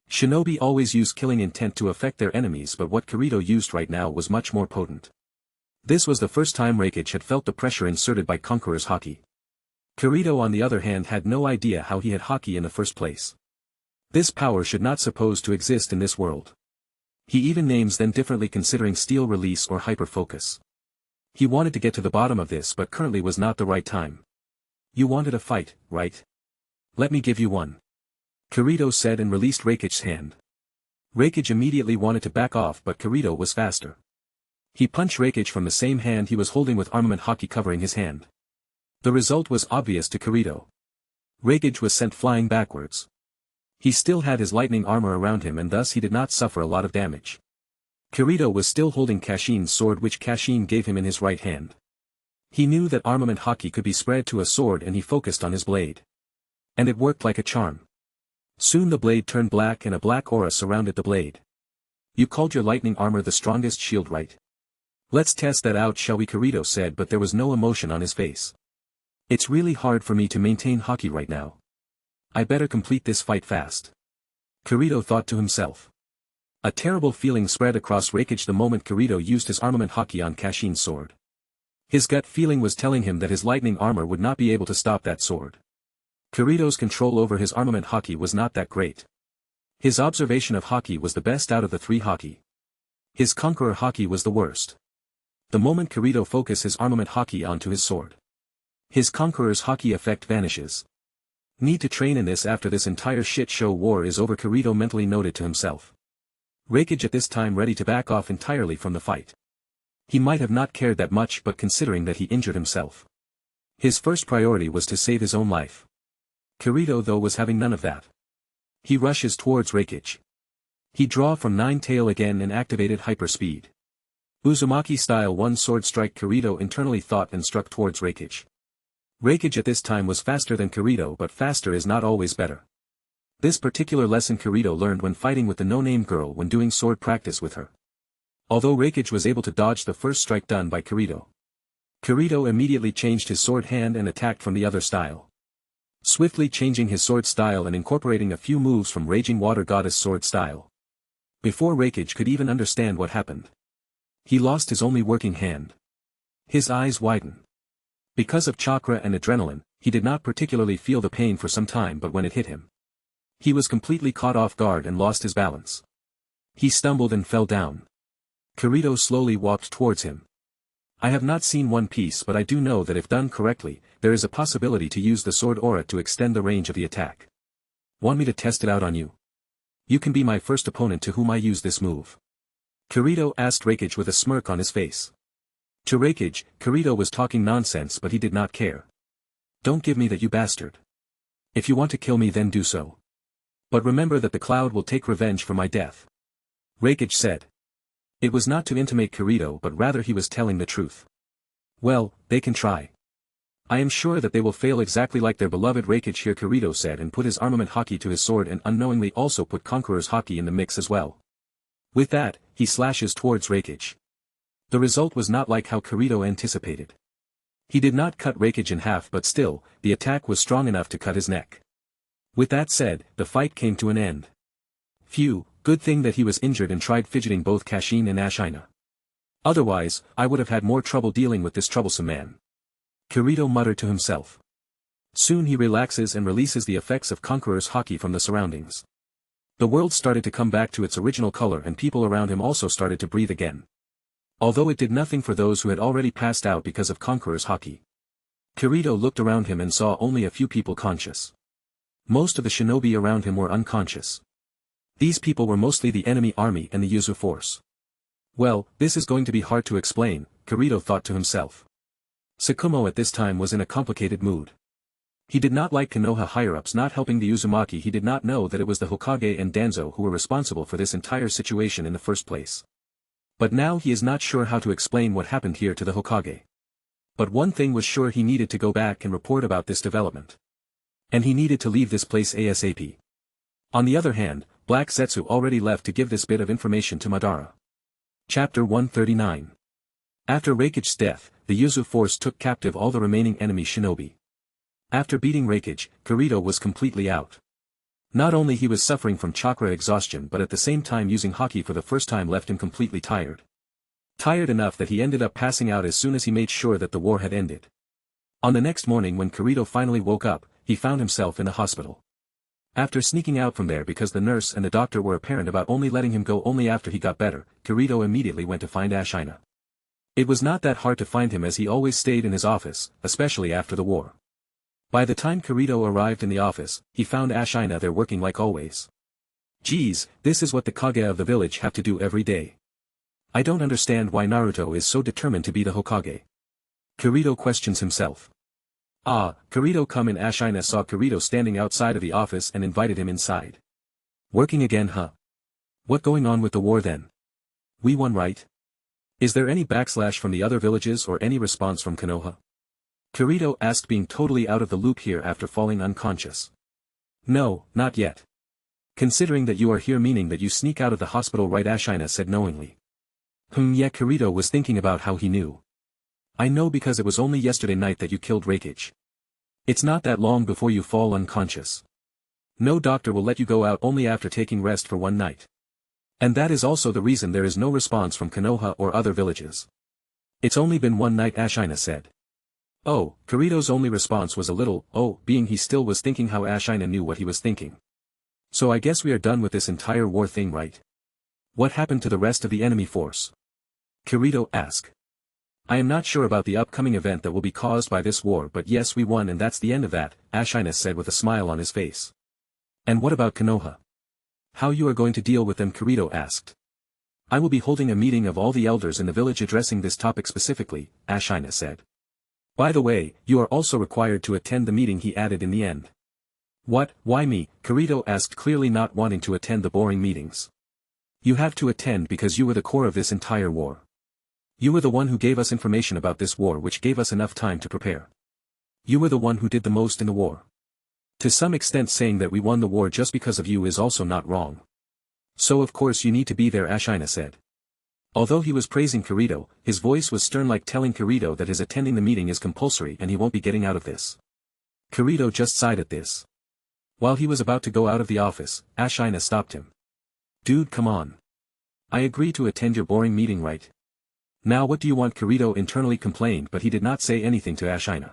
Shinobi always use killing intent to affect their enemies, but what Kirito used right now was much more potent. This was the first time Raikage had felt the pressure inserted by Conqueror's Haki. Kirito on the other hand had no idea how he had Haki in the first place. This power should not supposed to exist in this world. He even names them differently, considering steel release or hyper-focus. He wanted to get to the bottom of this, but currently was not the right time. You wanted a fight, right? Let me give you one. Kirito said and released Raikage's hand. Raikage immediately wanted to back off, but Kirito was faster. He punched Raikage from the same hand he was holding with armament Haki covering his hand. The result was obvious to Kirito. Raikage was sent flying backwards. He still had his lightning armor around him and thus he did not suffer a lot of damage. Kirito was still holding Kashin's sword, which Kashin gave him in his right hand. He knew that armament Haki could be spread to a sword and he focused on his blade. And it worked like a charm. Soon the blade turned black and a black aura surrounded the blade. You called your lightning armor the strongest shield, right? Let's test that out, shall we? Kirito said, but there was no emotion on his face. It's really hard for me to maintain Haki right now. I better complete this fight fast. Kirito thought to himself. A terrible feeling spread across Raikage the moment Kirito used his armament Haki on Kashin's sword. His gut feeling was telling him that his lightning armor would not be able to stop that sword. Kirito's control over his armament Haki was not that great. His observation of Haki was the best out of the three Haki. His Conqueror Haki was the worst. The moment Kirito focused his armament Haki onto his sword, his Conqueror's Haki effect vanishes. Need to train in this after this entire shit show war is over, Kirito mentally noted to himself. Raikage at this time ready to back off entirely from the fight. He might have not cared that much, but considering that he injured himself, his first priority was to save his own life. Kirito though was having none of that. He rushes towards Raikage. He draw from Nine Tail again and activated hyper speed. Uzumaki style one sword strike. Kirito internally thought and struck towards Raikage. Raikage at this time was faster than Kirito, but faster is not always better. This particular lesson Kirito learned when fighting with the no-name girl when doing sword practice with her. Although Raikage was able to dodge the first strike done by Kirito, Kirito immediately changed his sword hand and attacked from the other style. Swiftly changing his sword style and incorporating a few moves from Raging Water Goddess sword style. Before Raikage could even understand what happened, he lost his only working hand. His eyes widened. Because of chakra and adrenaline, he did not particularly feel the pain for some time, but when it hit him, he was completely caught off guard and lost his balance. He stumbled and fell down. Kirito slowly walked towards him. I have not seen One Piece, but I do know that if done correctly, there is a possibility to use the sword aura to extend the range of the attack. Want me to test it out on you? You can be my first opponent to whom I use this move. Kirito asked Raikage with a smirk on his face. To Raikage, Kirito was talking nonsense, but he did not care. Don't give me that, you bastard. If you want to kill me, then do so. But remember that the cloud will take revenge for my death. Raikage said. It was not to intimidate Kirito, but rather he was telling the truth. Well, they can try. I am sure that they will fail exactly like their beloved Raikage here, Kirito said, and put his armament Haki to his sword and unknowingly also put Conqueror's Haki in the mix as well. With that, he slashes towards Raikage. The result was not like how Kirito anticipated. He did not cut Raikage in half, but still, the attack was strong enough to cut his neck. With that said, the fight came to an end. Phew, good thing that he was injured and tried fidgeting both Kashin and Ashina. Otherwise, I would have had more trouble dealing with this troublesome man. Kirito muttered to himself. Soon he relaxes and releases the effects of Conqueror's Haki from the surroundings. The world started to come back to its original color and people around him also started to breathe again. Although it did nothing for those who had already passed out because of Conqueror's Haki. Kirito looked around him and saw only a few people conscious. Most of the shinobi around him were unconscious. These people were mostly the enemy army and the Yuzu force. Well, this is going to be hard to explain, Kirito thought to himself. Tsukumo at this time was in a complicated mood. He did not like Konoha higher-ups not helping the Uzumaki. He did not know that it was the Hokage and Danzo who were responsible for this entire situation in the first place. But now he is not sure how to explain what happened here to the Hokage. But one thing was sure, he needed to go back and report about this development. And he needed to leave this place ASAP. On the other hand, Black Zetsu already left to give this bit of information to Madara. Chapter 139. After Raikage's death, the Yuzu force took captive all the remaining enemy shinobi. After beating Raikage, Kirito was completely out. Not only he was suffering from chakra exhaustion, but at the same time using Haki for the first time left him completely tired. Tired enough that he ended up passing out as soon as he made sure that the war had ended. On the next morning when Kirito finally woke up, he found himself in the hospital. After sneaking out from there because the nurse and the doctor were apparent about only letting him go only after he got better, Kirito immediately went to find Ashina. It was not that hard to find him as he always stayed in his office, especially after the war. By the time Kirito arrived in the office, he found Ashina there working like always. Geez, this is what the Kage of the village have to do every day. I don't understand why Naruto is so determined to be the Hokage. Kirito questions himself. Ah, Kirito come in. Ashina saw Kirito standing outside of the office and invited him inside. Working again, huh? What going on with the war then? We won, right? Is there any backslash from the other villages or any response from Konoha? Kirito asked, being totally out of the loop here after falling unconscious. No, not yet. Considering that you are here, meaning that you sneak out of the hospital, right? Ashina said knowingly. Yeah, Kirito was thinking about how he knew. I know because it was only yesterday night that you killed Raikage. It's not that long before you fall unconscious. No doctor will let you go out only after taking rest for one night. And that is also the reason there is no response from Konoha or other villages. It's only been one night, Ashina said. Oh, Kirito's only response was a little, oh, being he still was thinking how Ashina knew what he was thinking. So I guess we are done with this entire war thing, right? What happened to the rest of the enemy force? Kirito asked. I am not sure about the upcoming event that will be caused by this war, but yes, we won and that's the end of that, Ashina said with a smile on his face. And what about Konoha? How you are going to deal with them? Kirito asked. I will be holding a meeting of all the elders in the village addressing this topic specifically, Ashina said. By the way, you are also required to attend the meeting, he added in the end. What, why me? Kirito asked, clearly not wanting to attend the boring meetings. You have to attend because you were the core of this entire war. You were the one who gave us information about this war, which gave us enough time to prepare. You were the one who did the most in the war. To some extent, saying that we won the war just because of you is also not wrong. So of course you need to be there, Ashina said. Although he was praising Kirito, his voice was stern, like telling Kirito that his attending the meeting is compulsory and he won't be getting out of this. Kirito just sighed at this. While he was about to go out of the office, Ashina stopped him. Dude, come on. I agree to attend your boring meeting, right? Now what do you want? Kirito internally complained, but he did not say anything to Ashina.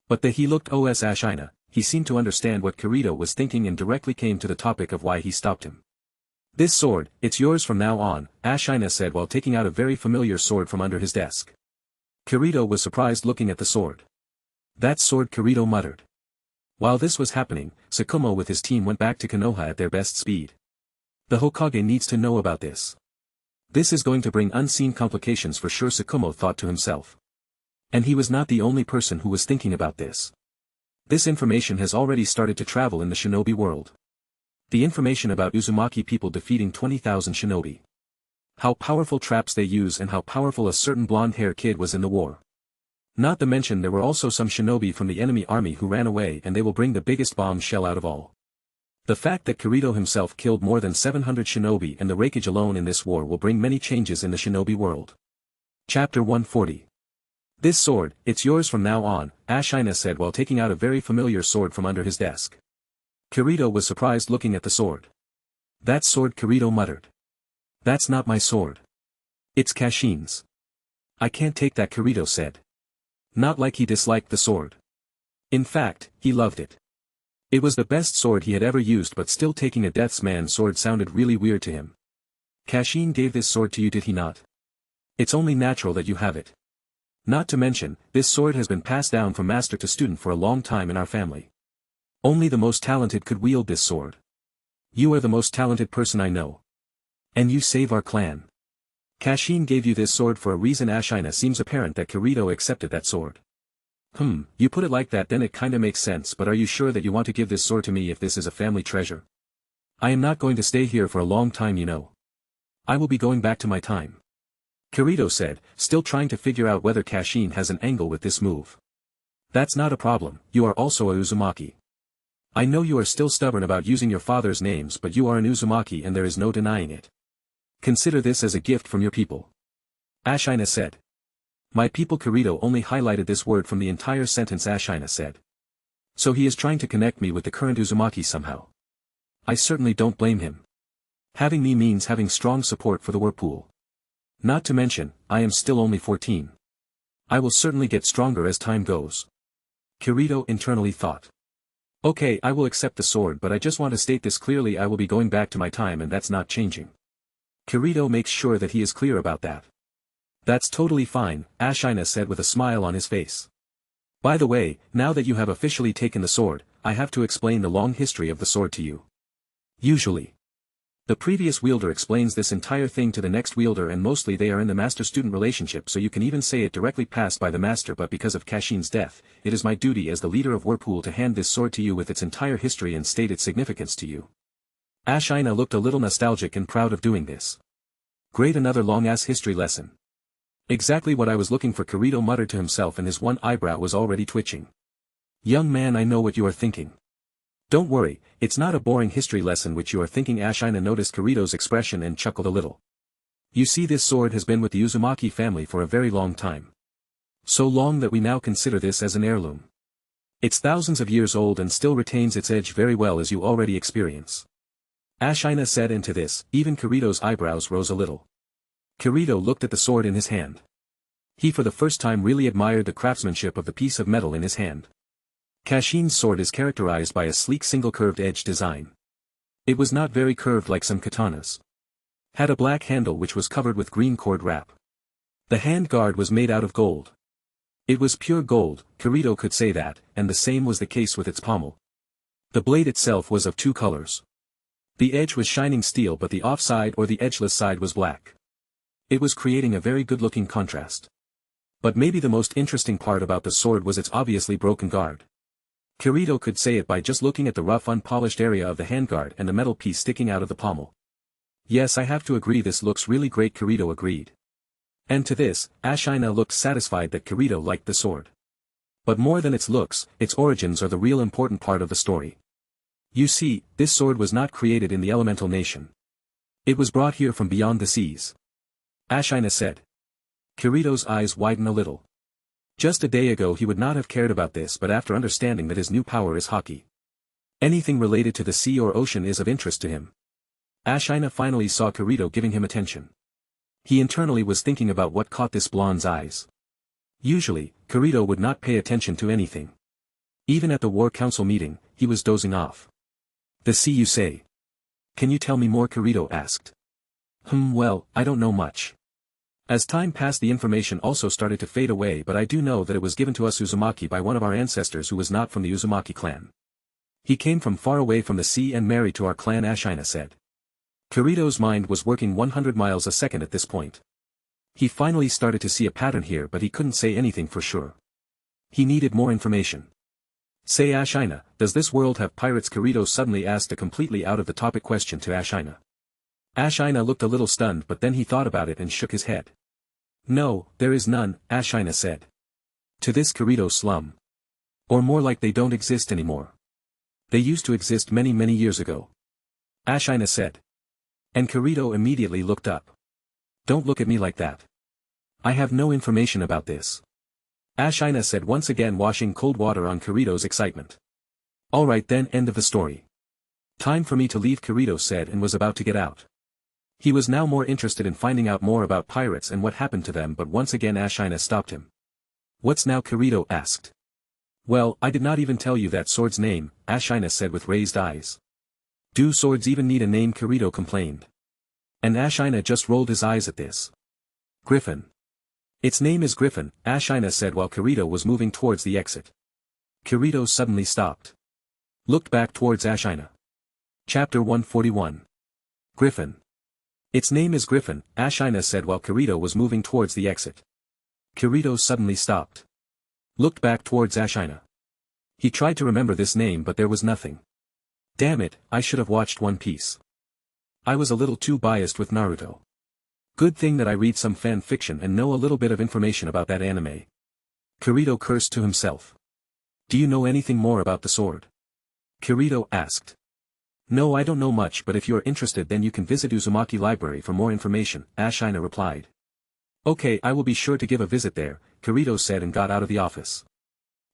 But he looked os Ashina, he seemed to understand what Kirito was thinking and directly came to the topic of why he stopped him. This sword, it's yours from now on, Ashina said while taking out a very familiar sword from under his desk. Kirito was surprised looking at the sword. That sword, Kirito muttered. While this was happening, Tsukumo with his team went back to Konoha at their best speed. The Hokage needs to know about this. This is going to bring unseen complications for sure, Tsukumo thought to himself. And he was not the only person who was thinking about this. This information has already started to travel in the shinobi world. The information about Uzumaki people defeating 20,000 shinobi. How powerful traps they use and how powerful a certain blonde-haired kid was in the war. Not to mention there were also some shinobi from the enemy army who ran away, and they will bring the biggest bombshell out of all. The fact that Kirito himself killed more than 700 shinobi and the Raikage alone in this war will bring many changes in the shinobi world. Chapter 140. This sword, it's yours from now on, Ashina said while taking out a very familiar sword from under his desk. Kirito was surprised looking at the sword. That sword, Kirito muttered. That's not my sword. It's Kashin's. I can't take that, Kirito said. Not like he disliked the sword. In fact, he loved it. It was the best sword he had ever used, but still taking a deathsman sword sounded really weird to him. Kashin gave this sword to you, did he not? It's only natural that you have it. Not to mention, this sword has been passed down from master to student for a long time in our family. Only the most talented could wield this sword. You are the most talented person I know. And you save our clan. Kashin gave you this sword for a reason. Ashina seems apparent that Kirito accepted that sword. You put it like that, then it kinda makes sense, but are you sure that you want to give this sword to me if this is a family treasure? I am not going to stay here for a long time, you know. I will be going back to my time. Kirito said, still trying to figure out whether Kashin has an angle with this move. That's not a problem, you are also a Uzumaki. I know you are still stubborn about using your father's names, but you are an Uzumaki and there is no denying it. Consider this as a gift from your people. Ashina said. My people. Kirito only highlighted this word from the entire sentence. Ashina said. So he is trying to connect me with the current Uzumaki somehow. I certainly don't blame him. Having me means having strong support for the whirlpool. Not to mention, I am still only 14. I will certainly get stronger as time goes. Kirito internally thought. Okay, I will accept the sword, but I just want to state this clearly, I will be going back to my time and that's not changing. Kirito makes sure that he is clear about that. That's totally fine, Ashina said with a smile on his face. By the way, now that you have officially taken the sword, I have to explain the long history of the sword to you. Usually, the previous wielder explains this entire thing to the next wielder, and mostly they are in the master-student relationship, so you can even say it directly passed by the master, but because of Kashin's death, it is my duty as the leader of Whirlpool to hand this sword to you with its entire history and state its significance to you. Ashina looked a little nostalgic and proud of doing this. Great, another long-ass history lesson. Exactly what I was looking for, Kirito muttered to himself, and his one eyebrow was already twitching. Young man, I know what you are thinking. Don't worry, it's not a boring history lesson which you are thinking. Ashina noticed Kirito's expression and chuckled a little. You see, this sword has been with the Uzumaki family for a very long time. So long that we now consider this as an heirloom. It's thousands of years old and still retains its edge very well, as you already experience. Ashina said, and to this, even Kirito's eyebrows rose a little. Kirito looked at the sword in his hand. He for the first time really admired the craftsmanship of the piece of metal in his hand. Kashin's sword is characterized by a sleek single curved edge design. It was not very curved like some katanas. Had a black handle which was covered with green cord wrap. The hand guard was made out of gold. It was pure gold, Kirito could say that, and the same was the case with its pommel. The blade itself was of two colors. The edge was shining steel but the offside or the edgeless side was black. It was creating a very good-looking contrast. But maybe the most interesting part about the sword was its obviously broken guard. Kirito could say it by just looking at the rough unpolished area of the handguard and the metal piece sticking out of the pommel. Yes, I have to agree, this looks really great, Kirito agreed. And to this, Ashina looked satisfied that Kirito liked the sword. But more than its looks, its origins are the real important part of the story. You see, this sword was not created in the elemental nation. It was brought here from beyond the seas. Ashina said. Kirito's eyes widened a little. Just a day ago he would not have cared about this, but after understanding that his new power is Haki, anything related to the sea or ocean is of interest to him. Ashina finally saw Kirito giving him attention. He internally was thinking about what caught this blonde's eyes. Usually, Kirito would not pay attention to anything. Even at the war council meeting, he was dozing off. The sea, you say? Can you tell me more? Kirito asked. Well, I don't know much. As time passed the information also started to fade away, but I do know that it was given to us Uzumaki by one of our ancestors who was not from the Uzumaki clan. He came from far away from the sea and married to our clan, Ashina said. Kirito's mind was working 100 miles a second at this point. He finally started to see a pattern here, but he couldn't say anything for sure. He needed more information. Say, Ashina, does this world have pirates? Kirito suddenly asked a completely out of the topic question to Ashina. Ashina looked a little stunned, but then he thought about it and shook his head. No, there is none, Ashina said. To this Kirito slum. Or more like they don't exist anymore. They used to exist many years ago. Ashina said. And Kirito immediately looked up. Don't look at me like that. I have no information about this. Ashina said, once again washing cold water on Kirito's excitement. Alright then, end of the story. Time for me to leave, Kirito said and was about to get out. He was now more interested in finding out more about pirates and what happened to them, but once again Ashina stopped him. What's now? Kirito asked. Well, I did not even tell you that sword's name, Ashina said with raised eyes. Do swords even need a name? Kirito complained. And Ashina just rolled his eyes at this. Gryphon. Its name is Gryphon, Ashina said while Kirito was moving towards the exit. Kirito suddenly stopped. Looked back towards Ashina. Chapter 141. Gryphon. Its name is Gryphon, Ashina said while Kirito was moving towards the exit. Kirito suddenly stopped. Looked back towards Ashina. He tried to remember this name but there was nothing. Damn it, I should have watched One Piece. I was a little too biased with Naruto. Good thing that I read some fan fiction and know a little bit of information about that anime. Kirito cursed to himself. Do you know anything more about the sword? Kirito asked. No, I don't know much, but if you're interested then you can visit Uzumaki Library for more information, Ashina replied. Okay, I will be sure to give a visit there, Kirito said and got out of the office.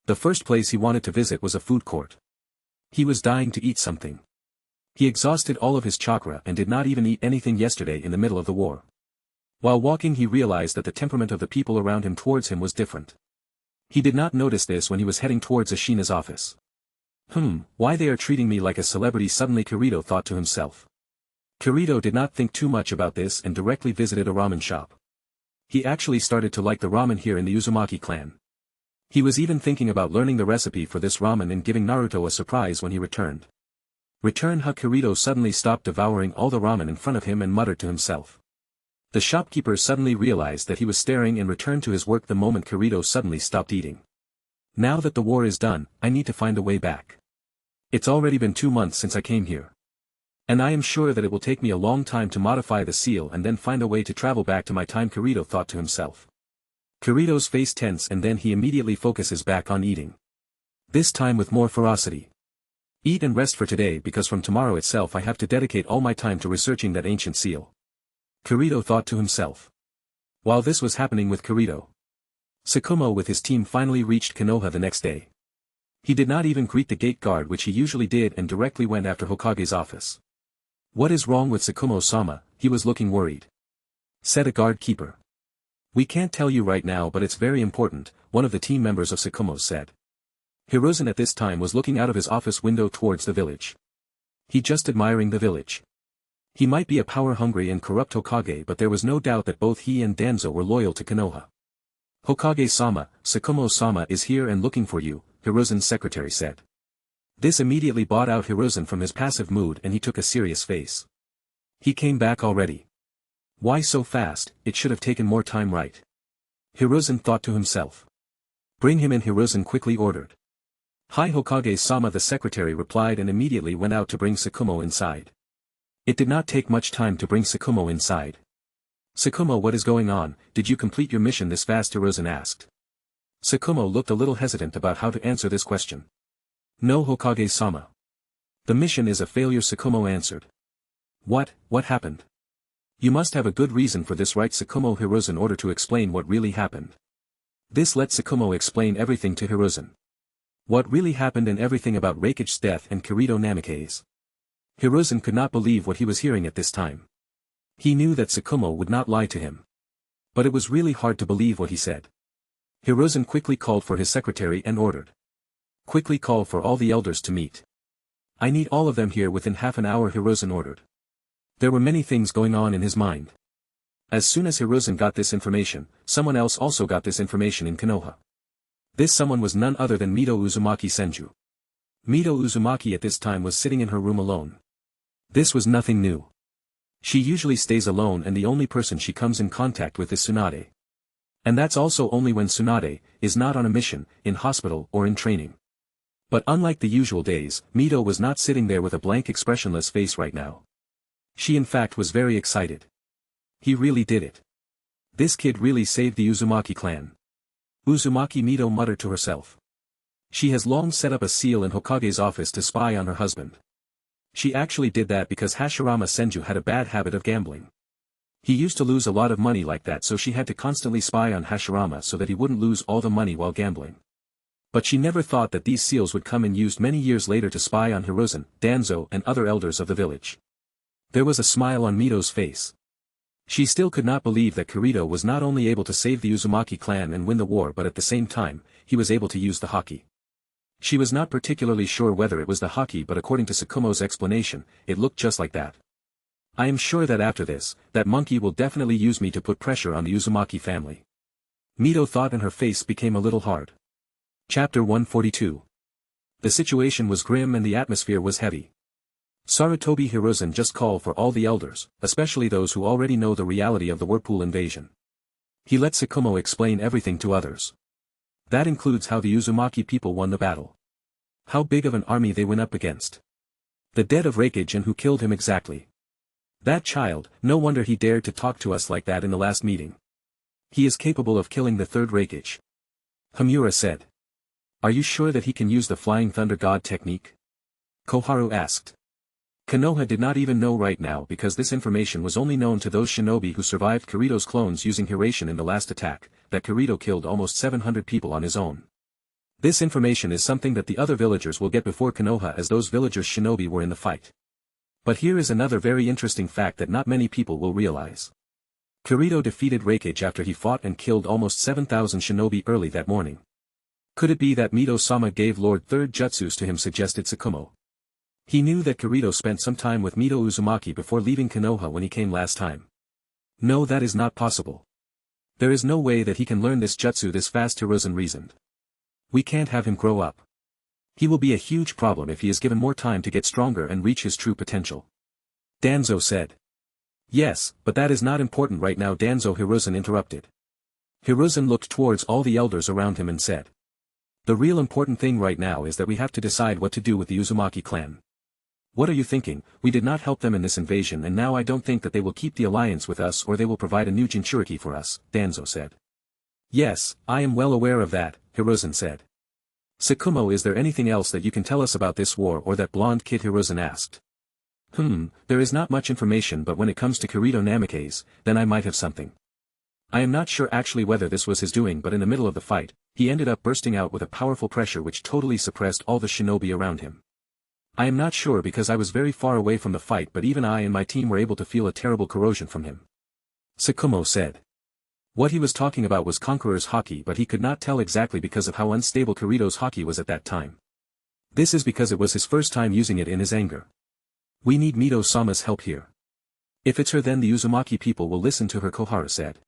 The first place he wanted to visit was a food court. He was dying to eat something. He exhausted all of his chakra and did not even eat anything yesterday in the middle of the war. While walking he realized that the temperament of the people around him towards him was different. He did not notice this when he was heading towards Ashina's office. Why they are treating me like a celebrity, suddenly Kirito thought to himself. Kirito did not think too much about this and directly visited a ramen shop. He actually started to like the ramen here in the Uzumaki clan. He was even thinking about learning the recipe for this ramen and giving Naruto a surprise when he returned. Kirito suddenly stopped devouring all the ramen in front of him and muttered to himself. The shopkeeper suddenly realized that he was staring and returned to his work the moment Kirito suddenly stopped eating. Now that the war is done, I need to find a way back. It's already been 2 months since I came here. And I am sure that it will take me a long time to modify the seal and then find a way to travel back to my time, Kirito thought to himself. Kirito's face tense and then he immediately focuses back on eating. This time with more ferocity. Eat and rest for today because from tomorrow itself I have to dedicate all my time to researching that ancient seal. Kirito thought to himself. While this was happening with Kirito, Tsukumo with his team finally reached Konoha the next day. He did not even greet the gate guard which he usually did and directly went after Hokage's office. What is wrong with Tsukumo-sama? He was looking worried. Said a guard keeper. We can't tell you right now but it's very important, one of the team members of Tsukumo said. Hiruzen at this time was looking out of his office window towards the village. He just admiring the village. He might be a power-hungry and corrupt Hokage but there was no doubt that both he and Danzo were loyal to Konoha. Hokage-sama, Tsukumo-sama is here and looking for you, Hiruzen's secretary said. This immediately brought out Hiruzen from his passive mood and he took a serious face. He came back already. Why so fast? It should have taken more time, right? Hiruzen thought to himself. Bring him in, Hiruzen quickly ordered. Hi Hokage-sama, the secretary replied and immediately went out to bring Tsukumo inside. It did not take much time to bring Tsukumo inside. Tsukumo, what is going on? Did you complete your mission this fast? Hiruzen asked. Tsukumo looked a little hesitant about how to answer this question. No, Hokage-sama. The mission is a failure, Tsukumo answered. What happened? You must have a good reason for this, right? Tsukumo Hiruzen ordered to explain what really happened. This let Tsukumo explain everything to Hiruzen. What really happened and everything about Raikage's death and Kirito Namikaze. Hiruzen could not believe what he was hearing at this time. He knew that Tsukumo would not lie to him. But it was really hard to believe what he said. Hiruzen quickly called for his secretary and ordered. Quickly call for all the elders to meet. I need all of them here within half an hour, Hiruzen ordered. There were many things going on in his mind. As soon as Hiruzen got this information, someone else also got this information in Konoha. This someone was none other than Mito Uzumaki Senju. Mito Uzumaki at this time was sitting in her room alone. This was nothing new. She usually stays alone and the only person she comes in contact with is Tsunade. And that's also only when Tsunade is not on a mission, in hospital or in training. But unlike the usual days, Mito was not sitting there with a blank expressionless face right now. She in fact was very excited. He really did it. This kid really saved the Uzumaki clan. Uzumaki, Mito muttered to herself. She has long set up a seal in Hokage's office to spy on her husband. She actually did that because Hashirama Senju had a bad habit of gambling. He used to lose a lot of money like that, so she had to constantly spy on Hashirama so that he wouldn't lose all the money while gambling. But she never thought that these seals would come in used many years later to spy on Hiruzen, Danzo and other elders of the village. There was a smile on Mito's face. She still could not believe that Kirito was not only able to save the Uzumaki clan and win the war, but at the same time, he was able to use the Haki. She was not particularly sure whether it was the Haki, but according to Tsukumo's explanation, it looked just like that. I am sure that after this, that monkey will definitely use me to put pressure on the Uzumaki family. Mito thought and her face became a little hard. Chapter 142. The situation was grim and the atmosphere was heavy. Sarutobi Hiruzen just called for all the elders, especially those who already know the reality of the Whirlpool invasion. He let Tsukumo explain everything to others. That includes how the Uzumaki people won the battle. How big of an army they went up against. The death of Raikage and who killed him exactly. That child, no wonder he dared to talk to us like that in the last meeting. He is capable of killing the third Raikage. Hamura said. Are you sure that he can use the Flying Thunder God technique? Koharu asked. Konoha did not even know right now because this information was only known to those shinobi who survived Kirito's clones using Hiration in the last attack, that Kirito killed almost 700 people on his own. This information is something that the other villagers will get before Konoha, as those villagers' shinobi were in the fight. But here is another very interesting fact that not many people will realize. Kirito defeated Raikage after he fought and killed almost 7,000 shinobi early that morning. Could it be that Mito-sama gave Lord Third Jutsus to him, suggested Tsukumo. He knew that Kirito spent some time with Mito Uzumaki before leaving Konoha when he came last time. No, that is not possible. There is no way that he can learn this jutsu this fast, Hiruzen reasoned. We can't have him grow up. He will be a huge problem if he is given more time to get stronger and reach his true potential. Danzo said. Yes, but that is not important right now, Danzo, Hiruzen interrupted. Hiruzen looked towards all the elders around him and said. The real important thing right now is that we have to decide what to do with the Uzumaki clan. What are you thinking? We did not help them in this invasion and now I don't think that they will keep the alliance with us or they will provide a new Jinchuriki for us, Danzo said. Yes, I am well aware of that, Hiruzen said. Tsukumo, is there anything else that you can tell us about this war or that blonde kid, Hiruzen asked. There is not much information, but when it comes to Kirito Namikaze, then I might have something. I am not sure actually whether this was his doing, but in the middle of the fight, he ended up bursting out with a powerful pressure which totally suppressed all the shinobi around him. I am not sure because I was very far away from the fight, but even I and my team were able to feel a terrible corrosion from him. Tsukumo said. What he was talking about was Conqueror's Haki, but he could not tell exactly because of how unstable Kirito's Haki was at that time. This is because it was his first time using it in his anger. We need Mito-sama's help here. If it's her, then the Uzumaki people will listen to her, Koharu said.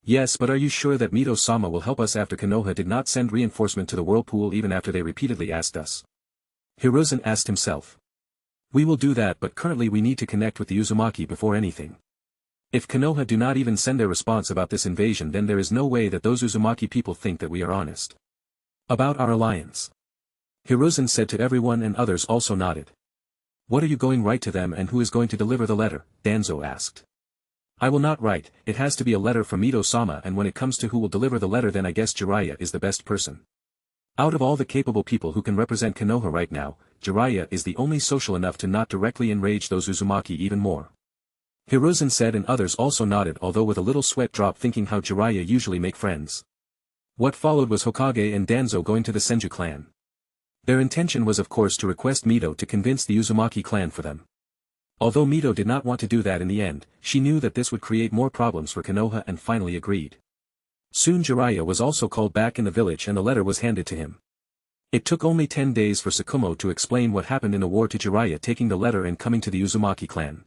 Yes, but are you sure that Mito-sama will help us after Konoha did not send reinforcement to the Whirlpool even after they repeatedly asked us? Hiruzen asked himself. We will do that, but currently we need to connect with the Uzumaki before anything. If Konoha do not even send their response about this invasion, then there is no way that those Uzumaki people think that we are honest about our alliance. Hiruzen said to everyone, and others also nodded. What are you going to write to them, and who is going to deliver the letter? Danzo asked. I will not write, it has to be a letter from Ito-sama, and when it comes to who will deliver the letter, then I guess Jiraiya is the best person. Out of all the capable people who can represent Konoha right now, Jiraiya is the only social enough to not directly enrage those Uzumaki even more. Hiruzen said, and others also nodded, although with a little sweat drop, thinking how Jiraiya usually make friends. What followed was Hokage and Danzo going to the Senju clan. Their intention was of course to request Mito to convince the Uzumaki clan for them. Although Mito did not want to do that in the end, she knew that this would create more problems for Konoha and finally agreed. Soon Jiraiya was also called back in the village and the letter was handed to him. It took only 10 days for Tsukumo to explain what happened in the war to Jiraiya taking the letter and coming to the Uzumaki clan.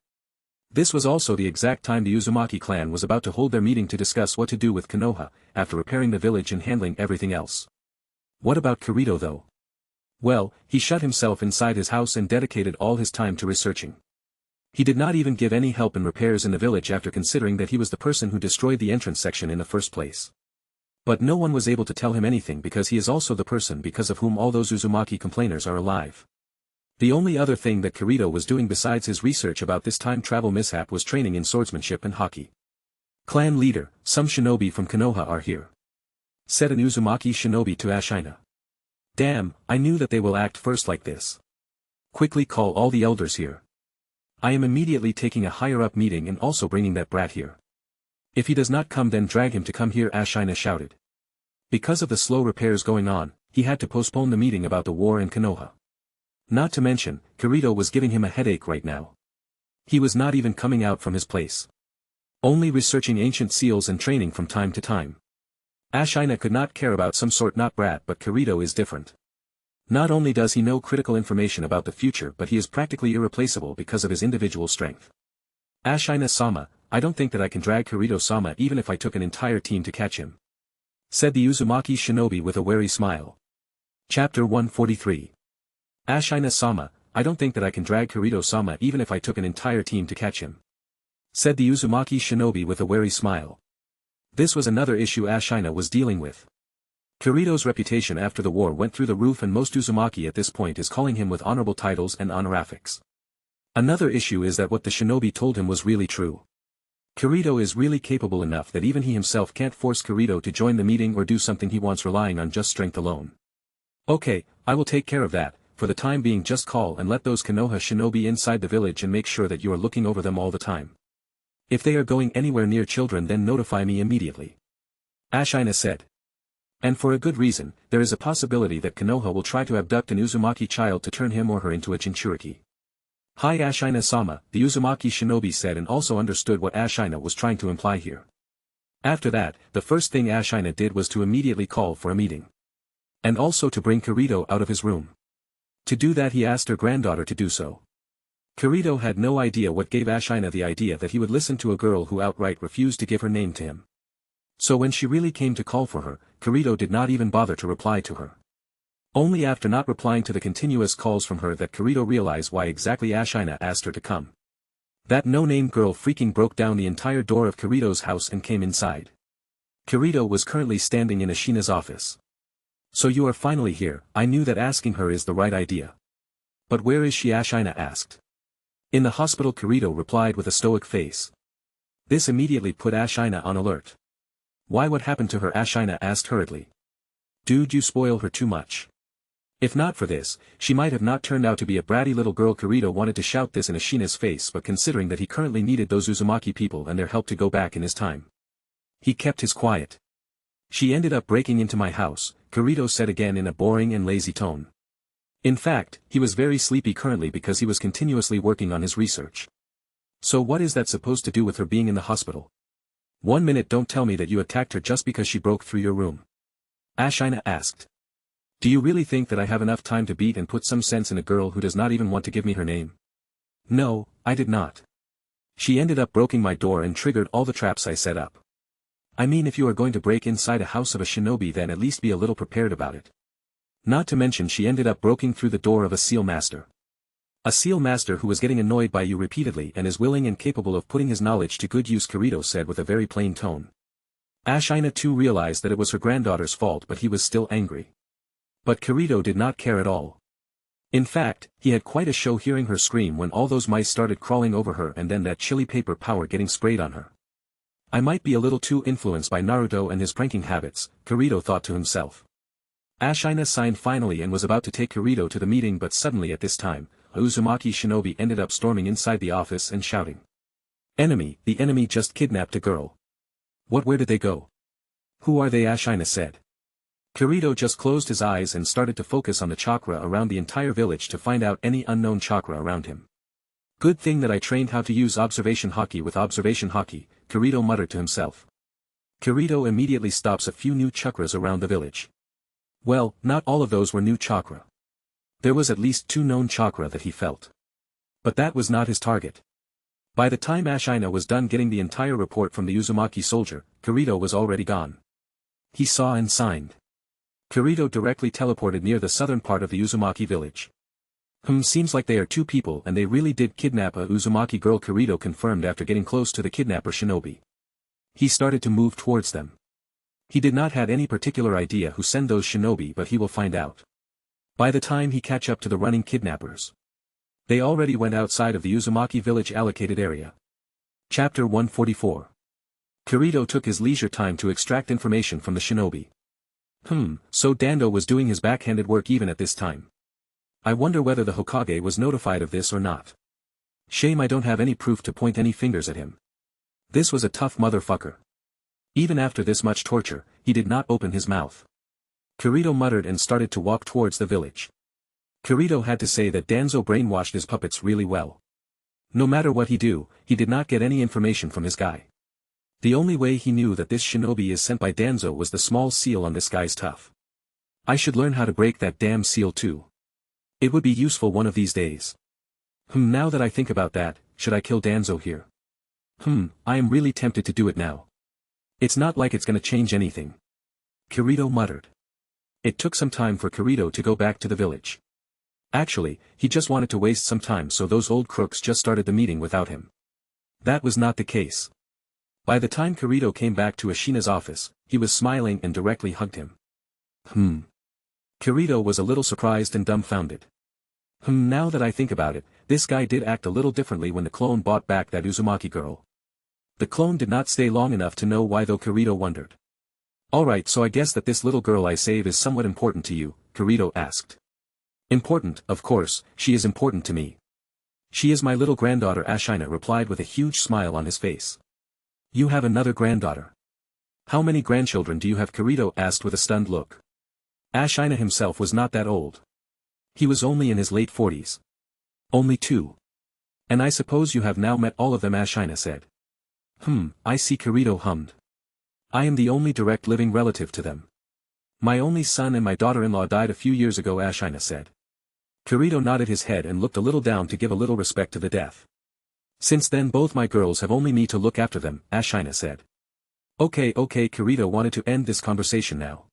This was also the exact time the Uzumaki clan was about to hold their meeting to discuss what to do with Konoha, after repairing the village and handling everything else. What about Kirito though? Well, he shut himself inside his house and dedicated all his time to researching. He did not even give any help in repairs in the village after considering that he was the person who destroyed the entrance section in the first place. But no one was able to tell him anything because he is also the person because of whom all those Uzumaki complainers are alive. The only other thing that Kirito was doing besides his research about this time travel mishap was training in swordsmanship and Haki. Clan leader, some shinobi from Konoha are here, said an Uzumaki shinobi to Ashina. Damn, I knew that they will act first like this. Quickly call all the elders here. I am immediately taking a higher-up meeting and also bringing that brat here. If he does not come, then drag him to come here, Ashina shouted. Because of the slow repairs going on, he had to postpone the meeting about the war in Konoha. Not to mention, Kirito was giving him a headache right now. He was not even coming out from his place. Only researching ancient seals and training from time to time. Ashina could not care about some sort not brat, but Kirito is different. Not only does he know critical information about the future, but he is practically irreplaceable because of his individual strength. Ashina-sama, I don't think that I can drag Kirito-sama even if I took an entire team to catch him, said the Uzumaki shinobi with a wary smile. Chapter 143. Ashina-sama, I don't think that I can drag Kirito-sama even if I took an entire team to catch him, said the Uzumaki shinobi with a wary smile. This was another issue Ashina was dealing with. Kirito's reputation after the war went through the roof, and most Uzumaki at this point is calling him with honorable titles and honorifics. Another issue is that what the shinobi told him was really true. Kirito is really capable enough that even he himself can't force Kirito to join the meeting or do something he wants relying on just strength alone. Okay, I will take care of that. For the time being, just call and let those Konoha shinobi inside the village and make sure that you are looking over them all the time. If they are going anywhere near children, then notify me immediately, Ashina said. And for a good reason, there is a possibility that Konoha will try to abduct an Uzumaki child to turn him or her into a Jinchuriki. Hi Ashina-sama, the Uzumaki shinobi said, and also understood what Ashina was trying to imply here. After that, the first thing Ashina did was to immediately call for a meeting. And also to bring Kirito out of his room. To do that, he asked her granddaughter to do so. Kirito had no idea what gave Ashina the idea that he would listen to a girl who outright refused to give her name to him. So when she really came to call for her, Kirito did not even bother to reply to her. Only after not replying to the continuous calls from her that Kirito realized why exactly Ashina asked her to come. That no-name girl freaking broke down the entire door of Kirito's house and came inside. Kirito was currently standing in Ashina's office. So you are finally here. I knew that asking her is the right idea. But where is she? Ashina asked. In the hospital, Kirito replied with a stoic face. This immediately put Ashina on alert. Why, what happened to her? Ashina asked hurriedly. Dude, you spoil her too much. If not for this, she might have not turned out to be a bratty little girl. Kirito wanted to shout this in Ashina's face, but considering that he currently needed those Uzumaki people and their help to go back in his time, he kept his quiet. She ended up breaking into my house, Kirito said again in a boring and lazy tone. In fact, he was very sleepy currently because he was continuously working on his research. So what is that supposed to do with her being in the hospital? 1 minute, don't tell me that you attacked her just because she broke through your room, Ashina asked. Do you really think that I have enough time to beat and put some sense in a girl who does not even want to give me her name? No, I did not. She ended up breaking my door and triggered all the traps I set up. I mean, if you are going to break inside a house of a shinobi, then at least be a little prepared about it. Not to mention she ended up breaking through the door of a seal master. A seal master who was getting annoyed by you repeatedly and is willing and capable of putting his knowledge to good use, Kirito said with a very plain tone. Ashina too realized that it was her granddaughter's fault, but he was still angry. But Kirito did not care at all. In fact, he had quite a show hearing her scream when all those mice started crawling over her and then that chili paper powder getting sprayed on her. I might be a little too influenced by Naruto and his pranking habits, Kirito thought to himself. Ashina signed finally and was about to take Kirito to the meeting, but suddenly at this time, a Uzumaki shinobi ended up storming inside the office and shouting. "Enemy, the enemy just kidnapped a girl." "What, where did they go?" "Who are they?" Ashina said. Kirito just closed his eyes and started to focus on the chakra around the entire village to find out any unknown chakra around him. "Good thing that I trained how to use observation Haki with observation Haki," Kirito muttered to himself. Kirito immediately stops a few new chakras around the village. Well, not all of those were new chakra. There was at least 2 known chakra that he felt. But that was not his target. By the time Ashina was done getting the entire report from the Uzumaki soldier, Kirito was already gone. He saw and signed. Kirito directly teleported near the southern part of the Uzumaki village. Seems like they are 2 people and they really did kidnap a Uzumaki girl, Kirito confirmed after getting close to the kidnapper shinobi. He started to move towards them. He did not have any particular idea who sent those shinobi, but he will find out. By the time he catch up to the running kidnappers, they already went outside of the Uzumaki village allocated area. Chapter 144. Kirito took his leisure time to extract information from the shinobi. So Danzo was doing his backhanded work even at this time. I wonder whether the Hokage was notified of this or not. Shame I don't have any proof to point any fingers at him. This was a tough motherfucker. Even after this much torture, he did not open his mouth. Kirito muttered and started to walk towards the village. Kirito had to say that Danzo brainwashed his puppets really well. No matter what he do, he did not get any information from his guy. The only way he knew that this shinobi is sent by Danzo was the small seal on this guy's tuff. I should learn how to break that damn seal too. It would be useful one of these days. Now that I think about that, should I kill Danzo here? I am really tempted to do it now. It's not like it's gonna change anything. Kirito muttered. It took some time for Kirito to go back to the village. Actually, he just wanted to waste some time, so those old crooks just started the meeting without him. That was not the case. By the time Kirito came back to Ashina's office, he was smiling and directly hugged him. Kirito was a little surprised and dumbfounded. Now that I think about it, this guy did act a little differently when the clone bought back that Uzumaki girl. The clone did not stay long enough to know why, though, Kirito wondered. Alright, so I guess that this little girl I save is somewhat important to you, Kirito asked. Important, of course, she is important to me. She is my little granddaughter, Ashina replied with a huge smile on his face. You have another granddaughter. How many grandchildren do you have? Kirito asked with a stunned look. Ashina himself was not that old. He was only in his late 40s. Only 2. And I suppose you have now met all of them, Ashina said. I see, Kirito hummed. I am the only direct living relative to them. My only son and my daughter-in-law died a few years ago, Ashina said. Kirito nodded his head and looked a little down to give a little respect to the death. Since then both my girls have only me to look after them, Ashina said. Okay, Kirito wanted to end this conversation now.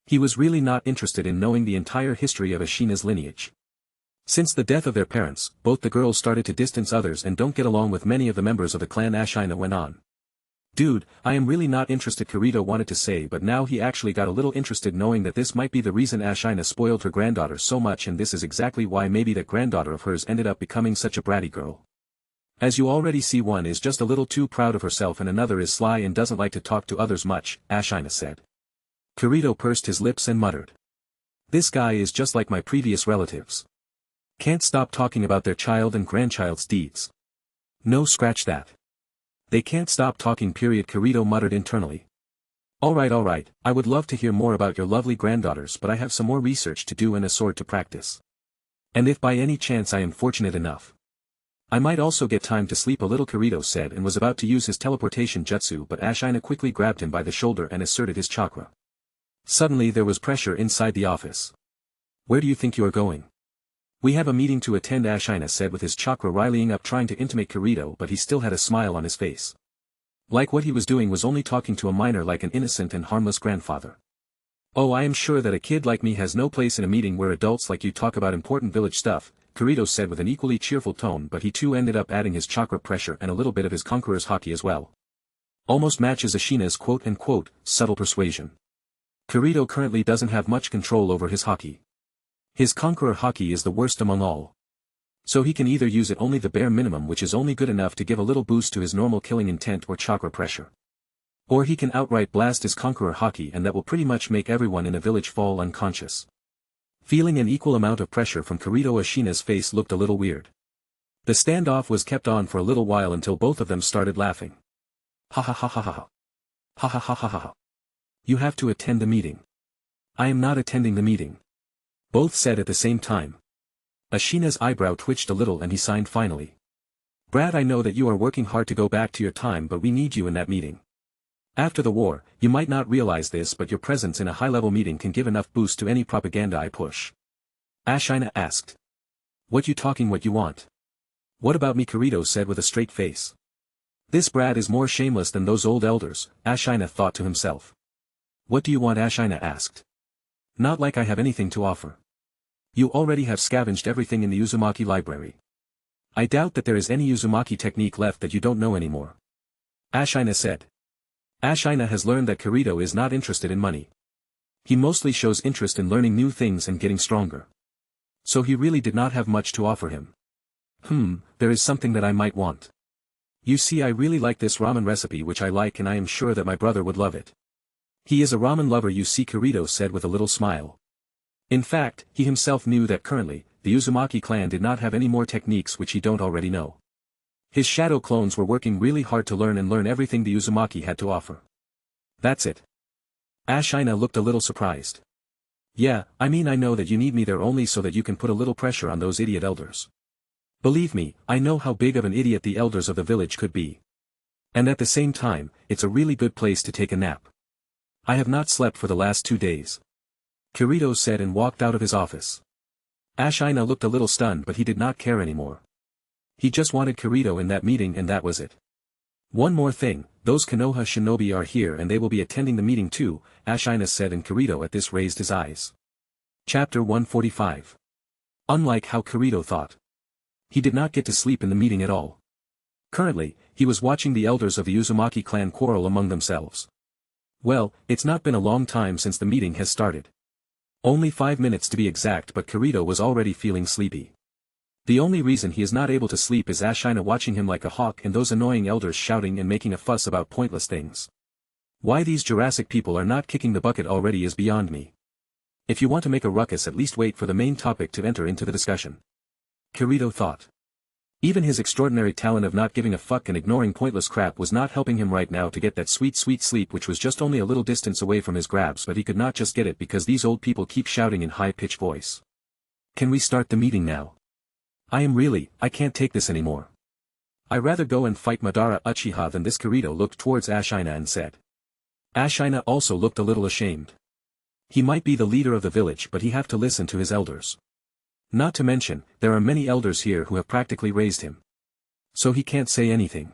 He was really not interested in knowing the entire history of Ashina's lineage. Since the death of their parents, both the girls started to distance others and don't get along with many of the members of the clan, Ashina went on. Dude, I am really not interested, Kirito wanted to say, but now he actually got a little interested, knowing that this might be the reason Ashina spoiled her granddaughter so much, and this is exactly why maybe that granddaughter of hers ended up becoming such a bratty girl. As you already see, one is just a little too proud of herself and another is sly and doesn't like to talk to others much, Ashina said. Kirito pursed his lips and muttered. This guy is just like my previous relatives. Can't stop talking about their child and grandchild's deeds. No, scratch that. They can't stop talking, period, Kirito muttered internally. Alright, I would love to hear more about your lovely granddaughters, but I have some more research to do and a sword to practice. And if by any chance I am fortunate enough, I might also get time to sleep a little, Kirito said, and was about to use his teleportation jutsu, but Ashina quickly grabbed him by the shoulder and asserted his chakra. Suddenly there was pressure inside the office. Where do you think you are going? We have a meeting to attend, Ashina said with his chakra riling up, trying to intimidate Kirito, but he still had a smile on his face. Like what he was doing was only talking to a minor like an innocent and harmless grandfather. "Oh, I am sure that a kid like me has no place in a meeting where adults like you talk about important village stuff," Kirito said with an equally cheerful tone, but he too ended up adding his chakra pressure and a little bit of his Conqueror's Haki as well. Almost matches Ashina's quote-unquote subtle persuasion. Kirito currently doesn't have much control over his Haki. His Conqueror Haki is the worst among all. So he can either use it only the bare minimum, which is only good enough to give a little boost to his normal killing intent or chakra pressure. Or he can outright blast his Conqueror Haki, and that will pretty much make everyone in a village fall unconscious. Feeling an equal amount of pressure from Kirito, Ashina's face looked a little weird. The standoff was kept on for a little while until both of them started laughing. "Ha ha ha ha ha. Ha ha ha ha ha. You have to attend the meeting." "I am not attending the meeting," both said at the same time. Ashina's eyebrow twitched a little and he signed finally. "Brad, I know that you are working hard to go back to your time, but we need you in that meeting. After the war, you might not realize this, but your presence in a high-level meeting can give enough boost to any propaganda I push." Ashina asked. "What you talking what you want?" "What about me?" Kirito said with a straight face. This Brad is more shameless than those old elders, Ashina thought to himself. "What do you want?" Ashina asked. "Not like I have anything to offer. You already have scavenged everything in the Uzumaki library. I doubt that there is any Uzumaki technique left that you don't know anymore," Ashina said. Ashina has learned that Kirito is not interested in money. He mostly shows interest in learning new things and getting stronger. So he really did not have much to offer him. There is something that I might want. You see, I really like this ramen recipe, which I like, and I am sure that my brother would love it." "He is a ramen lover, you see," Kirito said with a little smile. In fact, he himself knew that currently, the Uzumaki clan did not have any more techniques which he don't already know. His shadow clones were working really hard to learn everything the Uzumaki had to offer. "That's it." Ashina looked a little surprised. "Yeah, I mean, I know that you need me there only so that you can put a little pressure on those idiot elders. Believe me, I know how big of an idiot the elders of the village could be. And at the same time, it's a really good place to take a nap. I have not slept for the last 2 days." Kirito said and walked out of his office. Ashina looked a little stunned, but he did not care anymore. He just wanted Kirito in that meeting, and that was it. "One more thing, those Konoha shinobi are here and they will be attending the meeting too," Ashina said, and Kirito at this raised his eyes. Chapter 145. Unlike how Kirito thought. He did not get to sleep in the meeting at all. Currently, he was watching the elders of the Uzumaki clan quarrel among themselves. Well, it's not been a long time since the meeting has started. Only 5 minutes to be exact, but Kirito was already feeling sleepy. The only reason he is not able to sleep is Ashina watching him like a hawk and those annoying elders shouting and making a fuss about pointless things. Why these Jurassic people are not kicking the bucket already is beyond me. If you want to make a ruckus, at least wait for the main topic to enter into the discussion. Kirito thought. Even his extraordinary talent of not giving a fuck and ignoring pointless crap was not helping him right now to get that sweet sleep, which was just only a little distance away from his grabs, but he could not just get it because these old people keep shouting in high-pitched voice. "Can we start the meeting now? I can't take this anymore. I'd rather go and fight Madara Uchiha than this." Kirito looked towards Ashina and said. Ashina also looked a little ashamed. He might be the leader of the village, but he have to listen to his elders. Not to mention, there are many elders here who have practically raised him. So he can't say anything.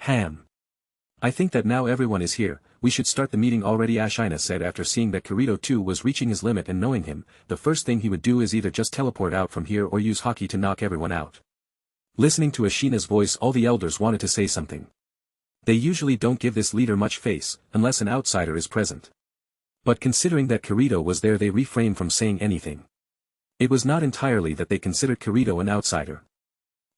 "I think that now everyone is here, we should start the meeting already," Ashina said after seeing that Kirito too was reaching his limit, and knowing him, the first thing he would do is either just teleport out from here or use Haki to knock everyone out. Listening to Ashina's voice, all the elders wanted to say something. They usually don't give this leader much face, unless an outsider is present. But considering that Kirito was there, they refrained from saying anything. It was not entirely that they considered Kirito an outsider.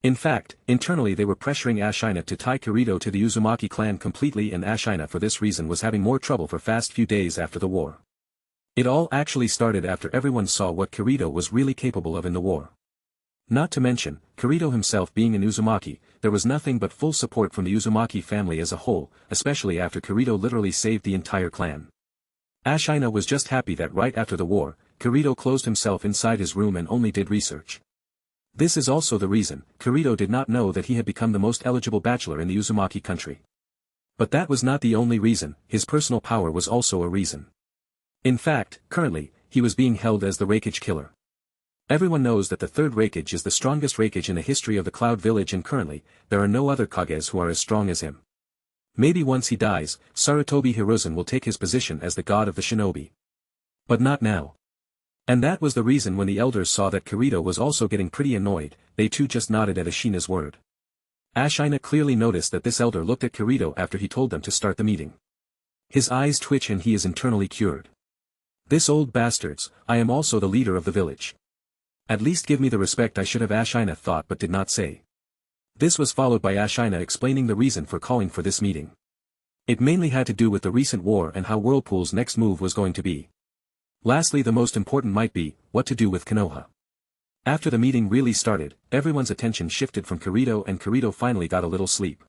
In fact, internally they were pressuring Ashina to tie Kirito to the Uzumaki clan completely, and Ashina for this reason was having more trouble for fast few days after the war. It all actually started after everyone saw what Kirito was really capable of in the war. Not to mention, Kirito himself being an Uzumaki, there was nothing but full support from the Uzumaki family as a whole, especially after Kirito literally saved the entire clan. Ashina was just happy that right after the war, Kirito closed himself inside his room and only did research. This is also the reason Kirito did not know that he had become the most eligible bachelor in the Uzumaki country. But that was not the only reason, his personal power was also a reason. In fact, currently, he was being held as the Raikage killer. Everyone knows that the third Raikage is the strongest Raikage in the history of the Cloud Village, and currently, there are no other Kages who are as strong as him. Maybe once he dies, Sarutobi Hiruzen will take his position as the god of the shinobi. But not now. And that was the reason when the elders saw that Kirito was also getting pretty annoyed, they too just nodded at Ashina's word. Ashina clearly noticed that this elder looked at Kirito after he told them to start the meeting. His eyes twitch and he is internally cured. This old bastards, I am also the leader of the village. At least give me the respect I should have, Ashina thought but did not say. This was followed by Ashina explaining the reason for calling for this meeting. It mainly had to do with the recent war and how Whirlpool's next move was going to be. Lastly, the most important might be, what to do with Konoha. After the meeting really started, everyone's attention shifted from Kirito and Kirito finally got a little sleep.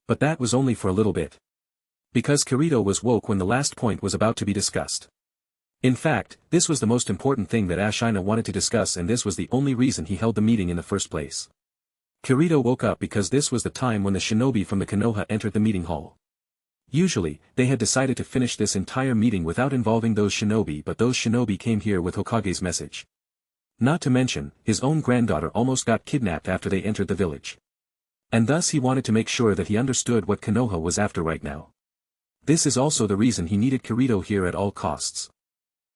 But that was only for a little bit. Because Kirito was woke when the last point was about to be discussed. In fact, this was the most important thing that Ashina wanted to discuss and this was the only reason he held the meeting in the first place. Kirito woke up because this was the time when the shinobi from the Konoha entered the meeting hall. Usually, they had decided to finish this entire meeting without involving those shinobi, but those shinobi came here with Hokage's message. Not to mention, his own granddaughter almost got kidnapped after they entered the village. And thus he wanted to make sure that he understood what Konoha was after right now. This is also the reason he needed Kirito here at all costs.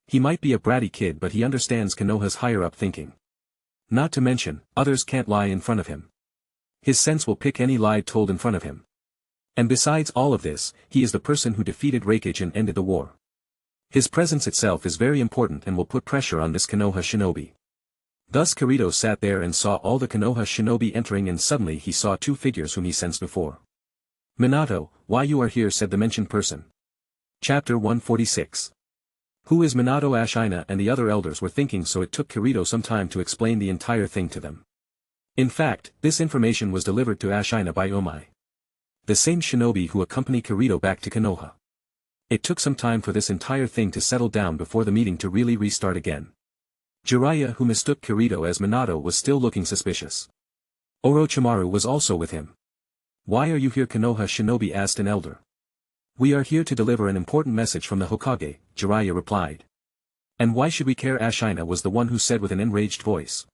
He might be a bratty kid but he understands Konoha's higher-up thinking. Not to mention, others can't lie in front of him. His sense will pick any lie told in front of him. And besides all of this, he is the person who defeated Raikage and ended the war. His presence itself is very important and will put pressure on this Konoha shinobi. Thus Kirito sat there and saw all the Konoha shinobi entering and suddenly he saw two figures whom he sensed before. Minato, why you are here, said the mentioned person. Chapter 146. Who is Minato? Ashina and the other elders were thinking, so it took Kirito some time to explain the entire thing to them. In fact, this information was delivered to Ashina by Omai, the same shinobi who accompanied Kirito back to Konoha. It took some time for this entire thing to settle down before the meeting to really restart again. Jiraiya, who mistook Kirito as Minato, was still looking suspicious. Orochimaru was also with him. Why are you here? Konoha shinobi asked an elder. We are here to deliver an important message from the Hokage, Jiraiya replied. And why should we care? Ashina was the one who said with an enraged voice.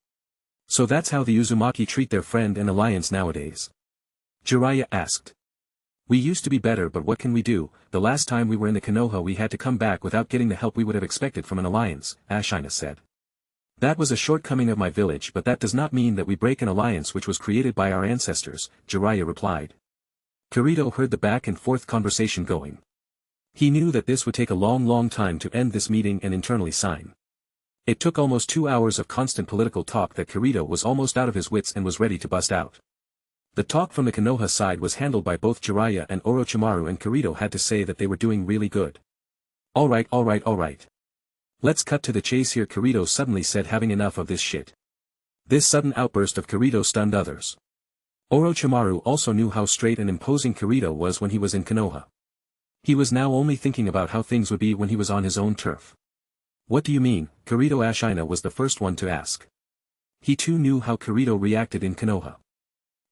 So that's how the Uzumaki treat their friend and alliance nowadays? Jiraiya asked. We used to be better, but what can we do? The last time we were in the Konoha we had to come back without getting the help we would have expected from an alliance, Ashina said. That was a shortcoming of my village, but that does not mean that we break an alliance which was created by our ancestors, Jiraiya replied. Kirito heard the back and forth conversation going. He knew that this would take a long time to end this meeting and internally sign. It took almost 2 hours of constant political talk that Kirito was almost out of his wits and was ready to bust out. The talk from the Konoha side was handled by both Jiraiya and Orochimaru, and Kirito had to say that they were doing really good. Alright. Let's cut to the chase here, Kirito suddenly said, having enough of this shit. This sudden outburst of Kirito stunned others. Orochimaru also knew how straight and imposing Kirito was when he was in Konoha. He was now only thinking about how things would be when he was on his own turf. What do you mean, Kirito? Ashina was the first one to ask. He too knew how Kirito reacted in Konoha.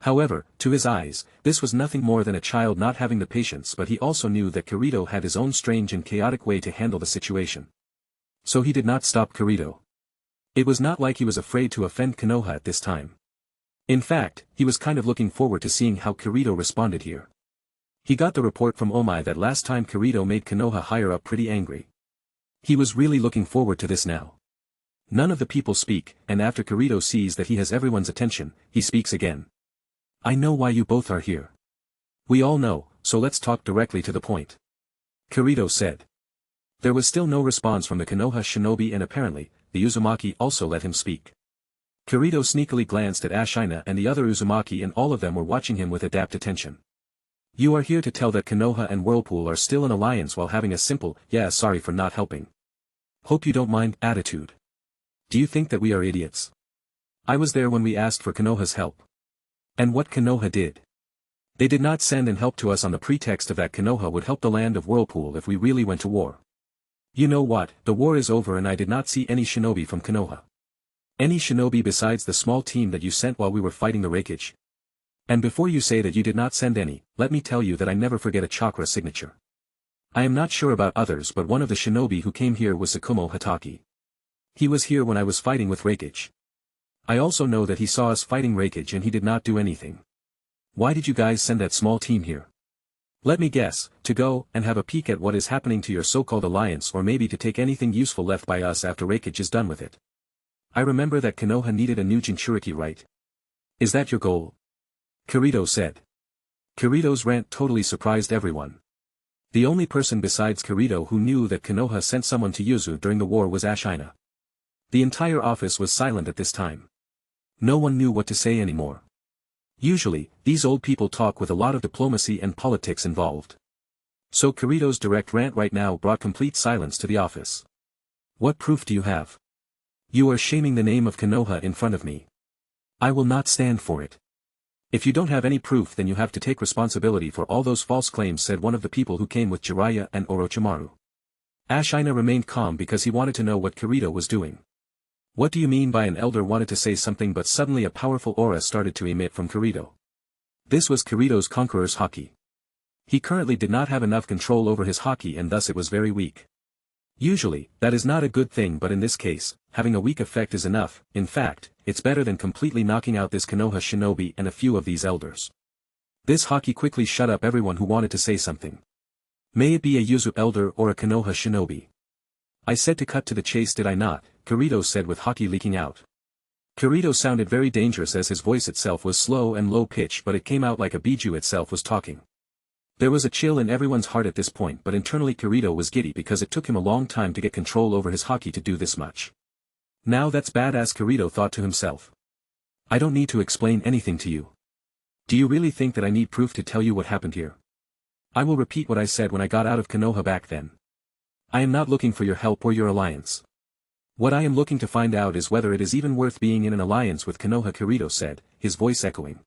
However, to his eyes, this was nothing more than a child not having the patience, but he also knew that Kirito had his own strange and chaotic way to handle the situation. So he did not stop Kirito. It was not like he was afraid to offend Konoha at this time. In fact, he was kind of looking forward to seeing how Kirito responded here. He got the report from Omai that last time Kirito made Konoha higher up pretty angry. He was really looking forward to this now. None of the people speak, and after Kirito sees that he has everyone's attention, he speaks again. I know why you both are here. We all know, so let's talk directly to the point. Kirito said. There was still no response from the Konoha shinobi, and apparently, the Uzumaki also let him speak. Kirito sneakily glanced at Ashina and the other Uzumaki, and all of them were watching him with rapt attention. You are here to tell that Konoha and Whirlpool are still in alliance while having a simple, yeah, sorry for not helping. Hope you don't mind, attitude. Do you think that we are idiots? I was there when we asked for Konoha's help. And what Konoha did? They did not send and help to us on the pretext of that Konoha would help the land of Whirlpool if we really went to war. You know what, the war is over and I did not see any shinobi from Konoha. Any shinobi besides the small team that you sent while we were fighting the Raikage. And before you say that you did not send any, let me tell you that I never forget a chakra signature. I am not sure about others, but one of the shinobi who came here was Tsukumo Hatake. He was here when I was fighting with Raikage. I also know that he saw us fighting Raikage and he did not do anything. Why did you guys send that small team here? Let me guess, to go and have a peek at what is happening to your so-called alliance, or maybe to take anything useful left by us after Raikage is done with it. I remember that Konoha needed a new Jinchuriki, right? Is that your goal? Kirito said. Kirito's rant totally surprised everyone. The only person besides Kirito who knew that Konoha sent someone to Yuzu during the war was Ashina. The entire office was silent at this time. No one knew what to say anymore. Usually, these old people talk with a lot of diplomacy and politics involved. So Kirito's direct rant right now brought complete silence to the office. What proof do you have? You are shaming the name of Konoha in front of me. I will not stand for it. If you don't have any proof, then you have to take responsibility for all those false claims, said one of the people who came with Jiraiya and Orochimaru. Ashina remained calm because he wanted to know what Kirito was doing. What do you mean by an elder wanted to say something, but suddenly a powerful aura started to emit from Kirito. This was Kirito's Conqueror's Haki. He currently did not have enough control over his Haki, and thus it was very weak. Usually, that is not a good thing, but in this case, having a weak effect is enough. In fact, it's better than completely knocking out this Konoha shinobi and a few of these elders. This Haki quickly shut up everyone who wanted to say something. May it be a Yuzu elder or a Konoha shinobi. I said to cut to the chase, did I not? Kirito said with Haki leaking out. Kirito sounded very dangerous as his voice itself was slow and low-pitched, but it came out like a Biju itself was talking. There was a chill in everyone's heart at this point, but internally Kirito was giddy because it took him a long time to get control over his Haki to do this much. Now that's badass, Kirito thought to himself. I don't need to explain anything to you. Do you really think that I need proof to tell you what happened here? I will repeat what I said when I got out of Konoha back then. I am not looking for your help or your alliance. What I am looking to find out is whether it is even worth being in an alliance with Konoha, Kirito said, his voice echoing.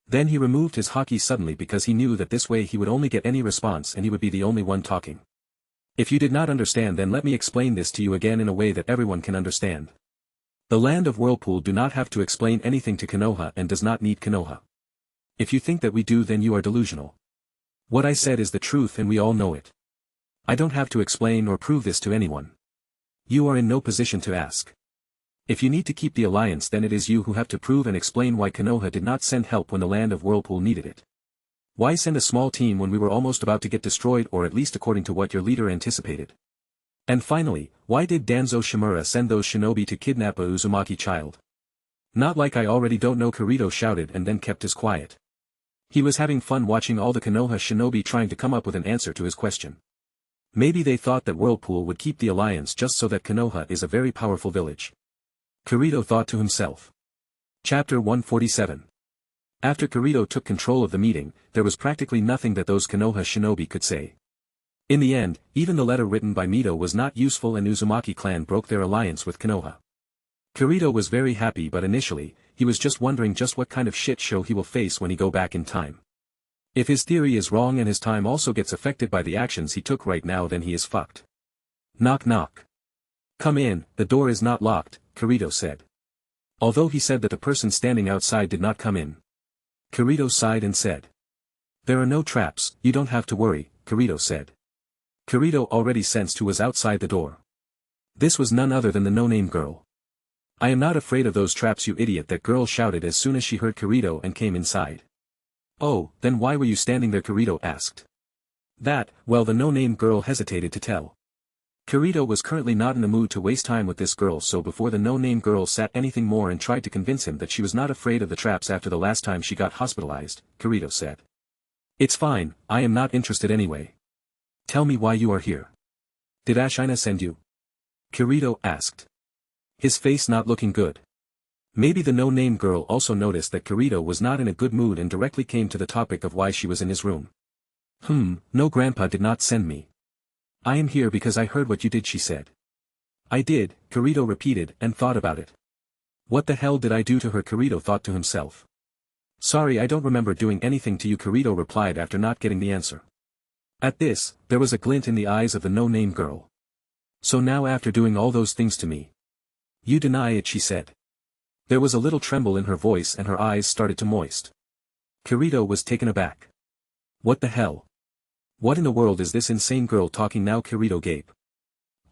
Then he removed his Haki suddenly because he knew that this way he would only get any response and he would be the only one talking. If you did not understand, then let me explain this to you again in a way that everyone can understand. The land of Whirlpool do not have to explain anything to Konoha and does not need Konoha. If you think that we do, then you are delusional. What I said is the truth and we all know it. I don't have to explain or prove this to anyone. You are in no position to ask. If you need to keep the alliance, then it is you who have to prove and explain why Konoha did not send help when the land of Whirlpool needed it. Why send a small team when we were almost about to get destroyed, or at least according to what your leader anticipated? And finally, why did Danzo Shimura send those shinobi to kidnap a Uzumaki child? Not like I already don't know, Kirito shouted and then kept his quiet. He was having fun watching all the Konoha shinobi trying to come up with an answer to his question. Maybe they thought that Whirlpool would keep the alliance just so that Konoha is a very powerful village. Kirito thought to himself. Chapter 147. After Kirito took control of the meeting, there was practically nothing that those Konoha shinobi could say. In the end, even the letter written by Mito was not useful and Uzumaki clan broke their alliance with Konoha. Kirito was very happy, but initially, he was just wondering just what kind of shit show he will face when he go back in time. If his theory is wrong and his time also gets affected by the actions he took right now, then he is fucked. Knock knock. Come in, the door is not locked, Kirito said. Although he said that the person standing outside did not come in. Kirito sighed and said. There are no traps, you don't have to worry, Kirito said. Kirito already sensed who was outside the door. This was none other than the no-name girl. I am not afraid of those traps, you idiot, that girl shouted as soon as she heard Kirito and came inside. Oh, then why were you standing there, Kirito asked. That, well, the no-name girl hesitated to tell. Kirito was currently not in the mood to waste time with this girl, so before the no-name girl said anything more and tried to convince him that she was not afraid of the traps after the last time she got hospitalized, Kirito said. It's fine, I am not interested anyway. Tell me why you are here. Did Ashina send you? Kirito asked. His face not looking good. Maybe the no-name girl also noticed that Kirito was not in a good mood and directly came to the topic of why she was in his room. No, Grandpa did not send me. I am here because I heard what you did, she said. I did, Kirito repeated and thought about it. What the hell did I do to her, Kirito thought to himself. Sorry, I don't remember doing anything to you, Kirito replied after not getting the answer. At this, there was a glint in the eyes of the no-name girl. So now after doing all those things to me. You deny it, she said. There was a little tremble in her voice and her eyes started to moist. Kirito was taken aback. What the hell? What in the world is this insane girl talking now, Kirito gaped.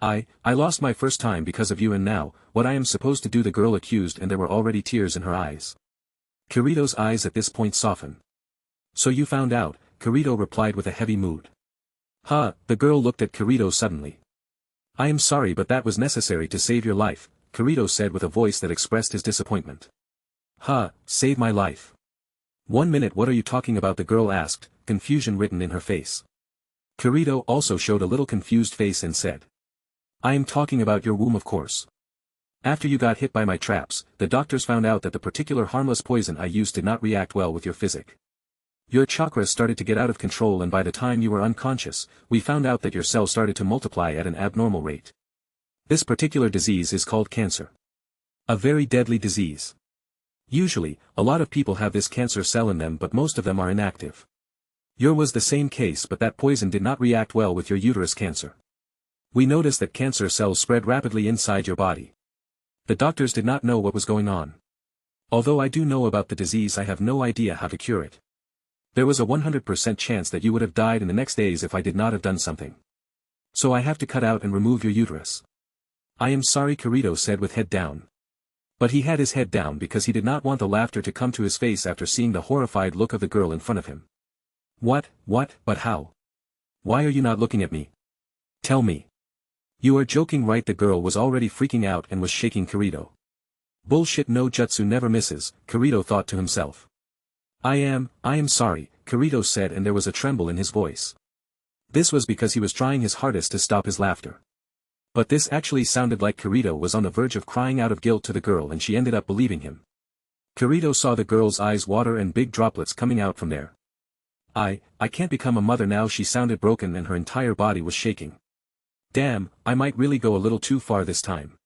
I lost my first time because of you, and now, what I am supposed to do, the girl accused, and there were already tears in her eyes. Kirito's eyes at this point softened. So you found out, Kirito replied with a heavy mood. The girl looked at Kirito suddenly. I am sorry but that was necessary to save your life, Kirito said with a voice that expressed his disappointment. Save my life. 1 minute, what are you talking about? The girl asked, confusion written in her face. Kirito also showed a little confused face and said. I am talking about your womb, of course. After you got hit by my traps, the doctors found out that the particular harmless poison I used did not react well with your physic. Your chakras started to get out of control, and by the time you were unconscious, we found out that your cells started to multiply at an abnormal rate. This particular disease is called cancer. A very deadly disease. Usually, a lot of people have this cancer cell in them, but most of them are inactive. Yours was the same case, but that poison did not react well with your uterus cancer. We noticed that cancer cells spread rapidly inside your body. The doctors did not know what was going on. Although I do know about the disease, I have no idea how to cure it. There was a 100% chance that you would have died in the next days if I did not have done something. So I have to cut out and remove your uterus. I am sorry, Kirito said with head down. But he had his head down because he did not want the laughter to come to his face after seeing the horrified look of the girl in front of him. What, but how? Why are you not looking at me? Tell me. You are joking, right? The girl was already freaking out and was shaking Kirito. Bullshit, no jutsu never misses, Kirito thought to himself. I am sorry, Kirito said, and there was a tremble in his voice. This was because he was trying his hardest to stop his laughter. But this actually sounded like Kirito was on the verge of crying out of guilt to the girl, and she ended up believing him. Kirito saw the girl's eyes water and big droplets coming out from there. I can't become a mother now, she sounded broken and her entire body was shaking. Damn, I might really go a little too far this time.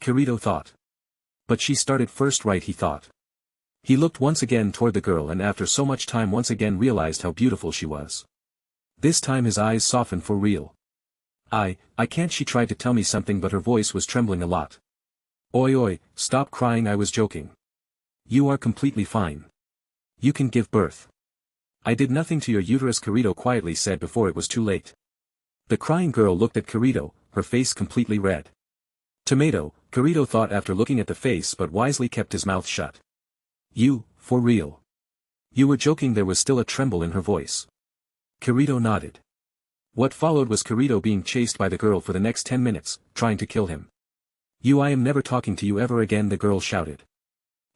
Kirito thought. But she started first, right, he thought. He looked once again toward the girl and after so much time once again realized how beautiful she was. This time his eyes softened for real. I can't, she tried to tell me something but her voice was trembling a lot. Oi, stop crying, I was joking. You are completely fine. You can give birth. I did nothing to your uterus, Kirito quietly said before it was too late. The crying girl looked at Kirito, her face completely red. Tomato, Kirito thought after looking at the face but wisely kept his mouth shut. You, for real? You were joking? There was still a tremble in her voice. Kirito nodded. What followed was Kirito being chased by the girl for the next 10 minutes, trying to kill him. I am never talking to you ever again, the girl shouted.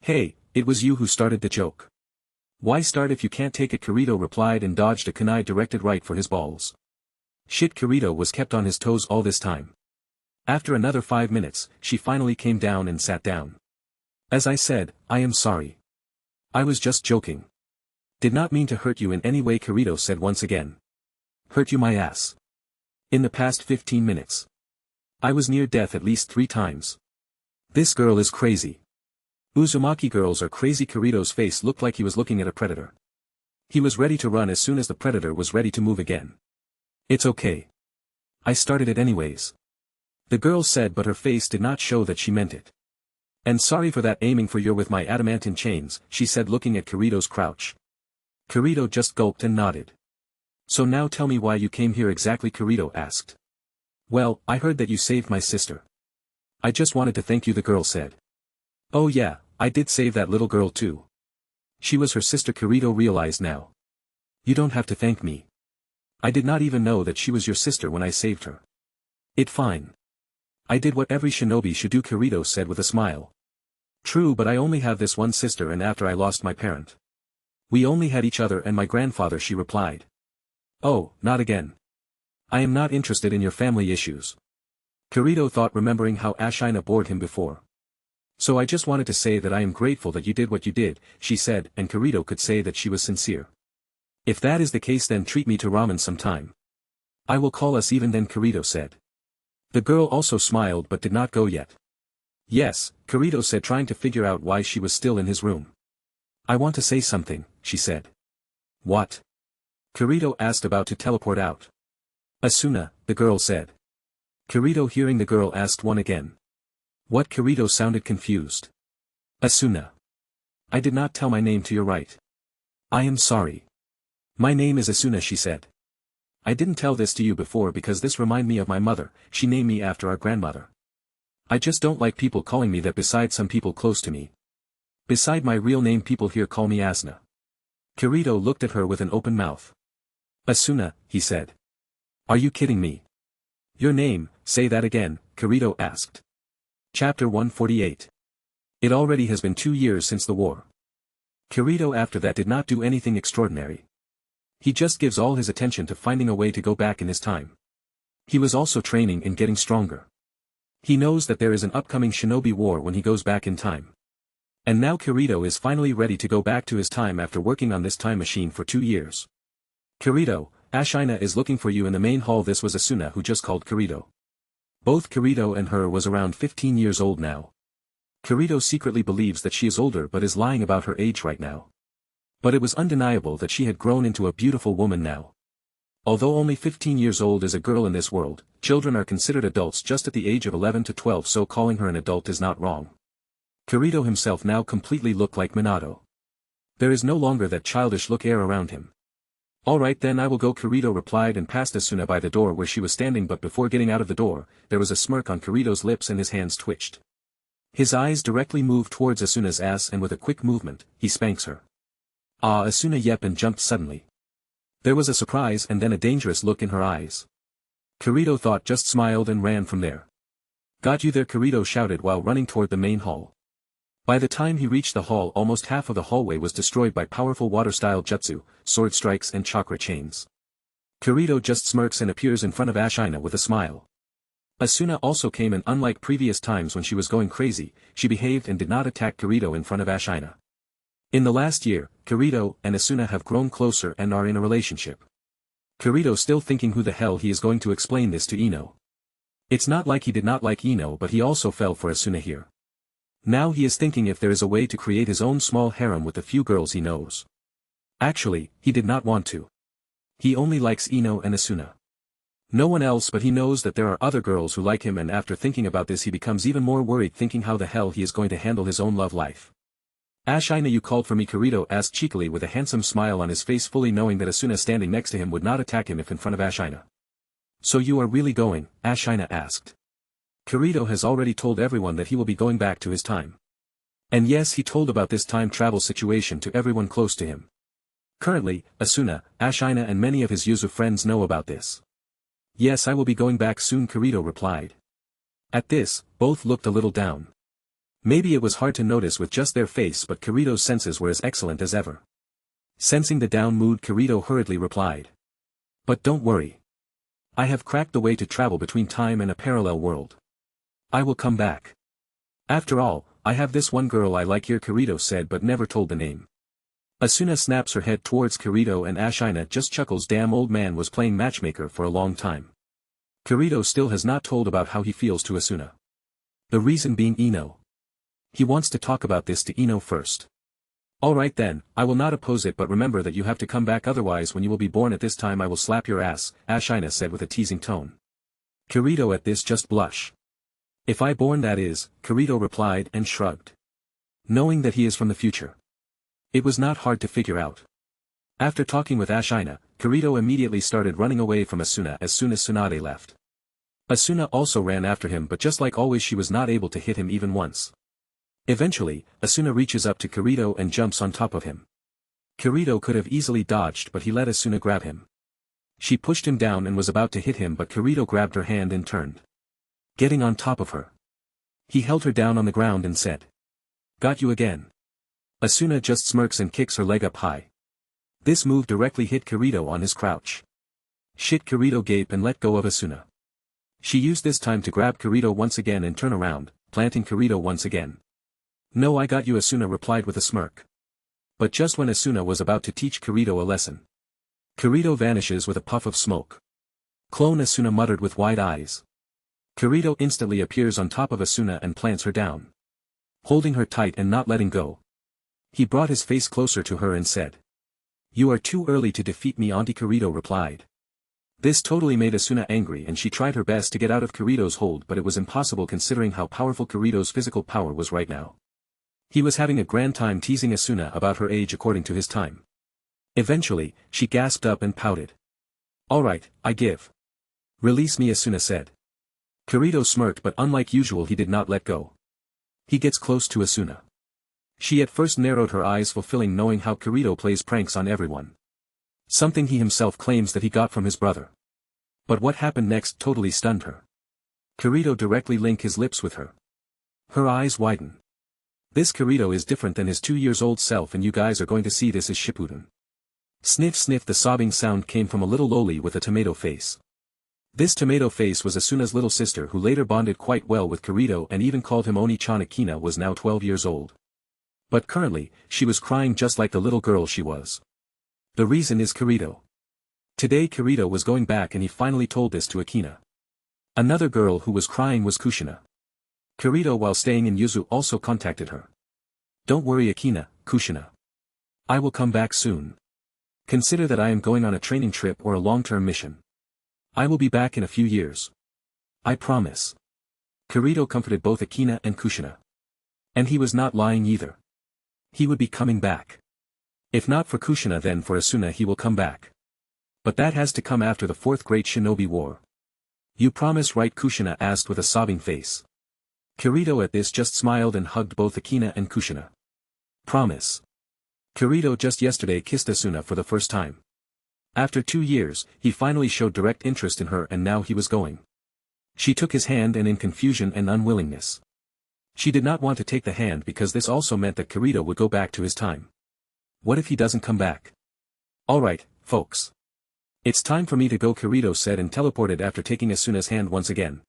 Hey, it was you who started the joke. Why start if you can't take it? Kirito replied and dodged a kunai directed right for his balls. Shit, Kirito was kept on his toes all this time. After another 5 minutes, she finally came down and sat down. As I said, I am sorry. I was just joking. Did not mean to hurt you in any way, Kirito said once again. Hurt you, my ass. In the past 15 minutes. I was near death at least 3 times. This girl is crazy. Uzumaki girls are crazy. Kirito's face looked like he was looking at a predator. He was ready to run as soon as the predator was ready to move again. It's okay. I started it anyways. The girl said, but her face did not show that she meant it. And sorry for that, aiming for you with my adamantine chains, she said looking at Kirito's crouch. Kirito just gulped and nodded. So now tell me why you came here exactly, Kirito asked. Well, I heard that you saved my sister. I just wanted to thank you, the girl said. Oh yeah, I did save that little girl too. She was her sister, Kirito realized now. You don't have to thank me. I did not even know that she was your sister when I saved her. It fine. I did what every shinobi should do, Kirito said with a smile. True, but I only have this one sister, and after I lost my parent. We only had each other and my grandfather, she replied. Oh, not again. I am not interested in your family issues. Kirito thought, remembering how Ashina bored him before. So I just wanted to say that I am grateful that you did what you did, she said, and Kirito could say that she was sincere. If that is the case, then treat me to ramen sometime. I will call us even then, Kirito said. The girl also smiled but did not go yet. Yes, Kirito said, trying to figure out why she was still in his room. I want to say something, she said. What? Kirito asked, about to teleport out. Asuna, the girl said. Kirito, hearing the girl asked one again. What? Kirito sounded confused. Asuna. I did not tell my name to your right. I am sorry. My name is Asuna, she said. I didn't tell this to you before because this reminded me of my mother, she named me after our grandmother. I just don't like people calling me that besides some people close to me. Beside my real name, people here call me Asuna. Kirito looked at her with an open mouth. Asuna, he said. Are you kidding me? Your name, say that again, Kirito asked. Chapter 148. It already has been 2 years since the war. Kirito after that did not do anything extraordinary. He just gives all his attention to finding a way to go back in his time. He was also training and getting stronger. He knows that there is an upcoming shinobi war when he goes back in time. And now Kirito is finally ready to go back to his time after working on this time machine for 2 years. Kirito, Ashina is looking for you in the main hall. This was Asuna who just called Kirito. Both Kirito and her was around 15 years old now. Kirito secretly believes that she is older but is lying about her age right now. But it was undeniable that she had grown into a beautiful woman now. Although only 15 years old is a girl in this world, children are considered adults just at the age of 11 to 12, so calling her an adult is not wrong. Kirito himself now completely looked like Minato. There is no longer that childish look air around him. Alright then, I will go, Kirito replied and passed Asuna by the door where she was standing, but before getting out of the door, there was a smirk on Kirito's lips and his hands twitched. His eyes directly moved towards Asuna's ass and with a quick movement, he spanks her. Ah, Asuna yep and jumped suddenly. There was a surprise and then a dangerous look in her eyes. Kirito thought, just smiled and ran from there. Got you there, Kirito shouted while running toward the main hall. By the time he reached the hall, almost half of the hallway was destroyed by powerful water-style jutsu, sword strikes and chakra chains. Kirito just smirks and appears in front of Ashina with a smile. Asuna also came, and unlike previous times when she was going crazy, she behaved and did not attack Kirito in front of Ashina. In the last year, Kirito and Asuna have grown closer and are in a relationship. Kirito still thinking who the hell he is going to explain this to Ino. It's not like he did not like Ino, but he also fell for Asuna here. Now he is thinking if there is a way to create his own small harem with the few girls he knows. Actually, he did not want to. He only likes Ino and Asuna. No one else, but he knows that there are other girls who like him, and after thinking about this he becomes even more worried, thinking how the hell he is going to handle his own love life. Ashina, you called for me, Kirito asked cheekily with a handsome smile on his face, fully knowing that Asuna standing next to him would not attack him if in front of Ashina. So you are really going? Ashina asked. Kirito has already told everyone that he will be going back to his time. And yes, he told about this time travel situation to everyone close to him. Currently, Asuna, Ashina and many of his Yuzu friends know about this. Yes, I will be going back soon, Kirito replied. At this, both looked a little down. Maybe it was hard to notice with just their face, but Kirito's senses were as excellent as ever. Sensing the down mood, Kirito hurriedly replied. But don't worry. I have cracked the way to travel between time and a parallel world. I will come back. After all, I have this one girl I like here, Kirito said, but never told the name. Asuna snaps her head towards Kirito and Ashina just chuckles. Damn, old man was playing matchmaker for a long time. Kirito still has not told about how he feels to Asuna. The reason being Ino. He wants to talk about this to Ino first. Alright then, I will not oppose it, but remember that you have to come back, otherwise when you will be born at this time I will slap your ass, Ashina said with a teasing tone. Kirito at this just blush. If I born, that is, Kirito replied and shrugged. Knowing that he is from the future. It was not hard to figure out. After talking with Ashina, Kirito immediately started running away from Asuna as soon as Tsunade left. Asuna also ran after him, but just like always she was not able to hit him even once. Eventually, Asuna reaches up to Kirito and jumps on top of him. Kirito could have easily dodged, but he let Asuna grab him. She pushed him down and was about to hit him, but Kirito grabbed her hand and turned. Getting on top of her. He held her down on the ground and said. Got you again. Asuna just smirks and kicks her leg up high. This move directly hit Kirito on his crouch. Shit, Kirito gaped and let go of Asuna. She used this time to grab Kirito once again and turn around, planting Kirito once again. No, I got you, Asuna replied with a smirk. But just when Asuna was about to teach Kirito a lesson. Kirito vanishes with a puff of smoke. Clone, Asuna muttered with wide eyes. Kirito instantly appears on top of Asuna and plants her down. Holding her tight and not letting go. He brought his face closer to her and said. You are too early to defeat me, Auntie, Kirito replied. This totally made Asuna angry and she tried her best to get out of Kirito's hold, but it was impossible considering how powerful Kirito's physical power was right now. He was having a grand time teasing Asuna about her age according to his time. Eventually, she gasped up and pouted. Alright, I give. Release me, Asuna said. Kirito smirked, but unlike usual he did not let go. He gets close to Asuna. She at first narrowed her eyes, fulfilling knowing how Kirito plays pranks on everyone. Something he himself claims that he got from his brother. But what happened next totally stunned her. Kirito directly linked his lips with her. Her eyes widen. This Kirito is different than his 2-year-old self, and you guys are going to see this as Shippuden. Sniff sniff. The sobbing sound came from a little loli with a tomato face. This tomato face was Asuna's little sister, who later bonded quite well with Kirito and even called him Oni-chan. Akina was now 12 years old. But currently, she was crying just like the little girl she was. The reason is Kirito. Today Kirito was going back and he finally told this to Akina. Another girl who was crying was Kushina. Kirito, while staying in Yuzu, also contacted her. Don't worry Akina, Kushina. I will come back soon. Consider that I am going on a training trip or a long-term mission. I will be back in a few years. I promise. Kirito comforted both Akina and Kushina. And he was not lying either. He would be coming back. If not for Kushina, then for Asuna he will come back. But that has to come after the 4th Great Shinobi War. You promise, right? Kushina asked with a sobbing face. Kirito at this just smiled and hugged both Akina and Kushina. Promise. Kirito just yesterday kissed Asuna for the first time. After 2 years, he finally showed direct interest in her, and now he was going. She took his hand, and in confusion and unwillingness. She did not want to take the hand because this also meant that Kirito would go back to his time. What if he doesn't come back? Alright, folks. It's time for me to go, Kirito said, and teleported after taking Asuna's hand once again.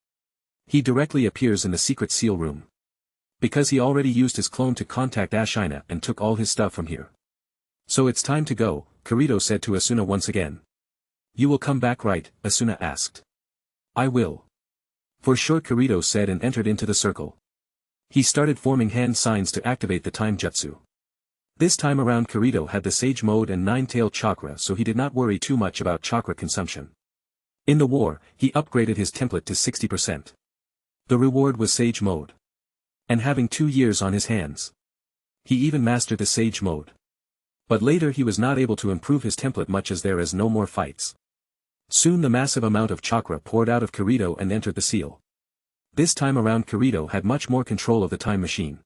He directly appears in the secret seal room. Because he already used his clone to contact Ashina and took all his stuff from here. So it's time to go, Kirito said to Asuna once again. You will come back, right? Asuna asked. I will. For sure, Kirito said, and entered into the circle. He started forming hand signs to activate the time jutsu. This time around Kirito had the Sage mode and 9-tailed chakra, so he did not worry too much about chakra consumption. In the war, he upgraded his template to 60%. The reward was Sage mode. And having 2 years on his hands. He even mastered the Sage mode. But later he was not able to improve his template much as there is no more fights. Soon the massive amount of chakra poured out of Kirito and entered the seal. This time around Kirito had much more control of the time machine.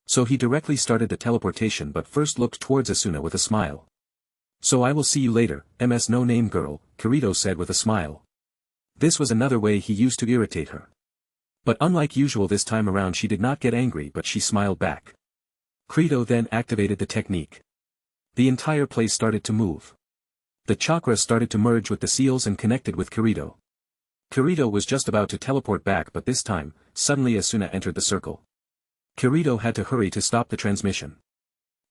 So he directly started the teleportation, but first looked towards Asuna with a smile. So I will see you later, MS no name girl, Kirito said with a smile. This was another way he used to irritate her. But unlike usual this time around she did not get angry, but she smiled back. Kirito then activated the technique. The entire place started to move. The chakra started to merge with the seals and connected with Kirito. Kirito was just about to teleport back, but this time, suddenly Asuna entered the circle. Kirito had to hurry to stop the transmission.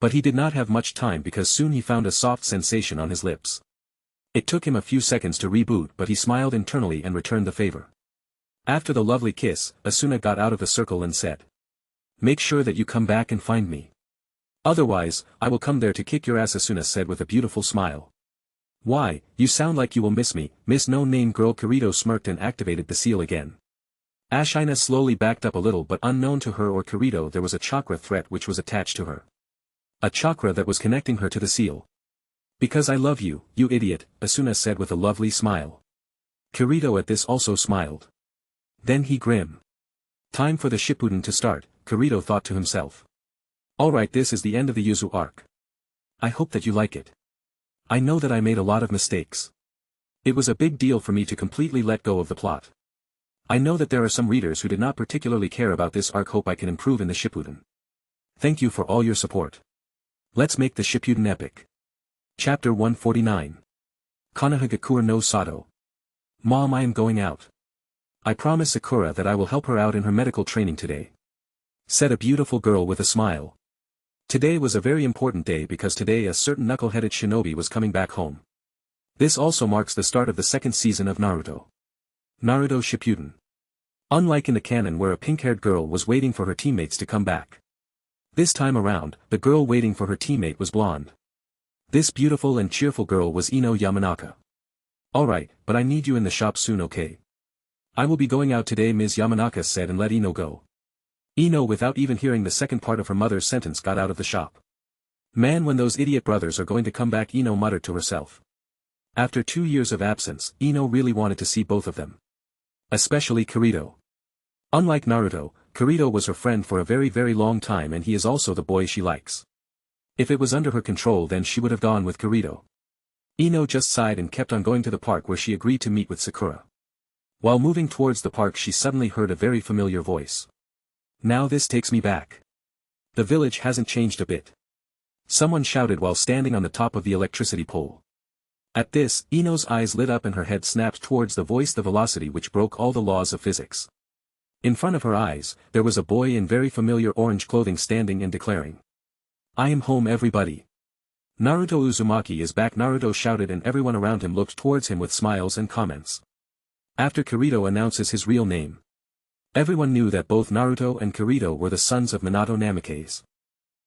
But he did not have much time because soon he found a soft sensation on his lips. It took him a few seconds to reboot, but he smiled internally and returned the favor. After the lovely kiss, Asuna got out of the circle and said. Make sure that you come back and find me. Otherwise, I will come there to kick your ass, Asuna said with a beautiful smile. Why, you sound like you will miss me, Miss No Name Girl. Kirito smirked and activated the seal again. Ashina slowly backed up a little, but unknown to her or Kirito there was a chakra threat which was attached to her. A chakra that was connecting her to the seal. Because I love you, you idiot, Asuna said with a lovely smile. Kirito at this also smiled. Then he grinned. Time for the Shippuden to start, Kirito thought to himself. Alright, this is the end of the Yuzu arc. I hope that you like it. I know that I made a lot of mistakes. It was a big deal for me to completely let go of the plot. I know that there are some readers who did not particularly care about this arc. Hope I can improve in the Shippuden. Thank you for all your support. Let's make the Shippuden epic. Chapter 149. Konoha Gakure no Sato. Mom, I am going out. I promise Sakura that I will help her out in her medical training today. Said a beautiful girl with a smile. Today was a very important day because today a certain knuckle-headed shinobi was coming back home. This also marks the start of the 2nd season of Naruto. Naruto Shippuden. Unlike in the canon where a pink-haired girl was waiting for her teammates to come back. This time around, the girl waiting for her teammate was blonde. This beautiful and cheerful girl was Ino Yamanaka. Alright, but I need you in the shop soon, okay? I will be going out today, Ms. Yamanaka said and let Ino go. Ino, without even hearing the second part of her mother's sentence, got out of the shop. Man, when those idiot brothers are going to come back, Ino muttered to herself. After 2 years of absence, Ino really wanted to see both of them. Especially Kirito. Unlike Naruto, Kirito was her friend for a very very long time, and he is also the boy she likes. If it was under her control, then she would have gone with Kirito. Ino just sighed and kept on going to the park where she agreed to meet with Sakura. While moving towards the park she suddenly heard a very familiar voice. Now this takes me back. The village hasn't changed a bit. Someone shouted while standing on the top of the electricity pole. At this, Ino's eyes lit up and her head snapped towards the voice, the velocity which broke all the laws of physics. In front of her eyes, there was a boy in very familiar orange clothing standing and declaring. I am home everybody. Naruto Uzumaki is back, Naruto shouted, and everyone around him looked towards him with smiles and comments. After Kirito announces his real name. Everyone knew that both Naruto and Kirito were the sons of Minato Namikaze.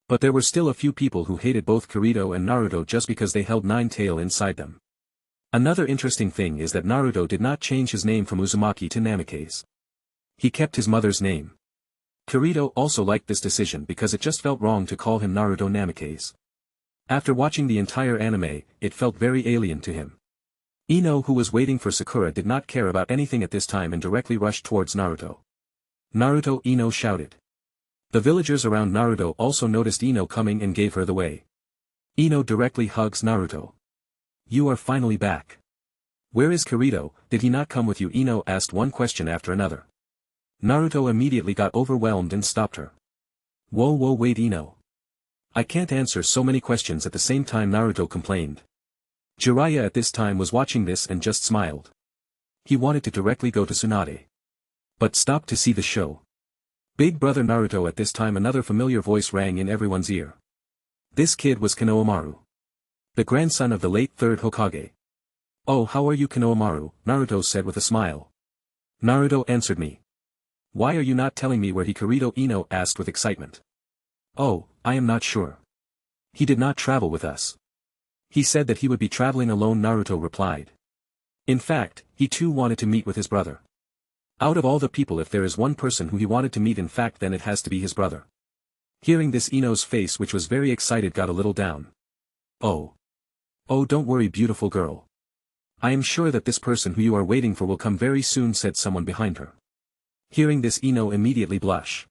But there were still a few people who hated both Kirito and Naruto just because they held Nine-Tail inside them. Another interesting thing is that Naruto did not change his name from Uzumaki to Namikaze. He kept his mother's name. Kirito also liked this decision because it just felt wrong to call him Naruto Namikaze. After watching the entire anime, it felt very alien to him. Ino, who was waiting for Sakura, did not care about anything at this time and directly rushed towards Naruto. Naruto, Ino shouted. The villagers around Naruto also noticed Ino coming and gave her the way. Ino directly hugs Naruto. You are finally back. Where is Kirito? Did he not come with you? Ino asked one question after another. Naruto immediately got overwhelmed and stopped her. Whoa wait Ino. I can't answer so many questions at the same time, Naruto complained. Jiraiya at this time was watching this and just smiled. He wanted to directly go to Tsunade. But stopped to see the show. Big brother Naruto. At this time another familiar voice rang in everyone's ear. This kid was Konohamaru. The grandson of the late Third Hokage. Oh, how are you, Konohamaru? Naruto said with a smile. Naruto answered me. Why are you not telling me where he? Kirito, Ino asked with excitement. Oh, I am not sure. He did not travel with us. He said that he would be traveling alone, Naruto replied. In fact, he too wanted to meet with his brother. Out of all the people, if there is one person who he wanted to meet, in fact then it has to be his brother. Hearing this, Ino's face, which was very excited, got a little down. Oh. Oh, don't worry, beautiful girl. I am sure that this person who you are waiting for will come very soon, said someone behind her. Hearing this, Ino immediately blushed.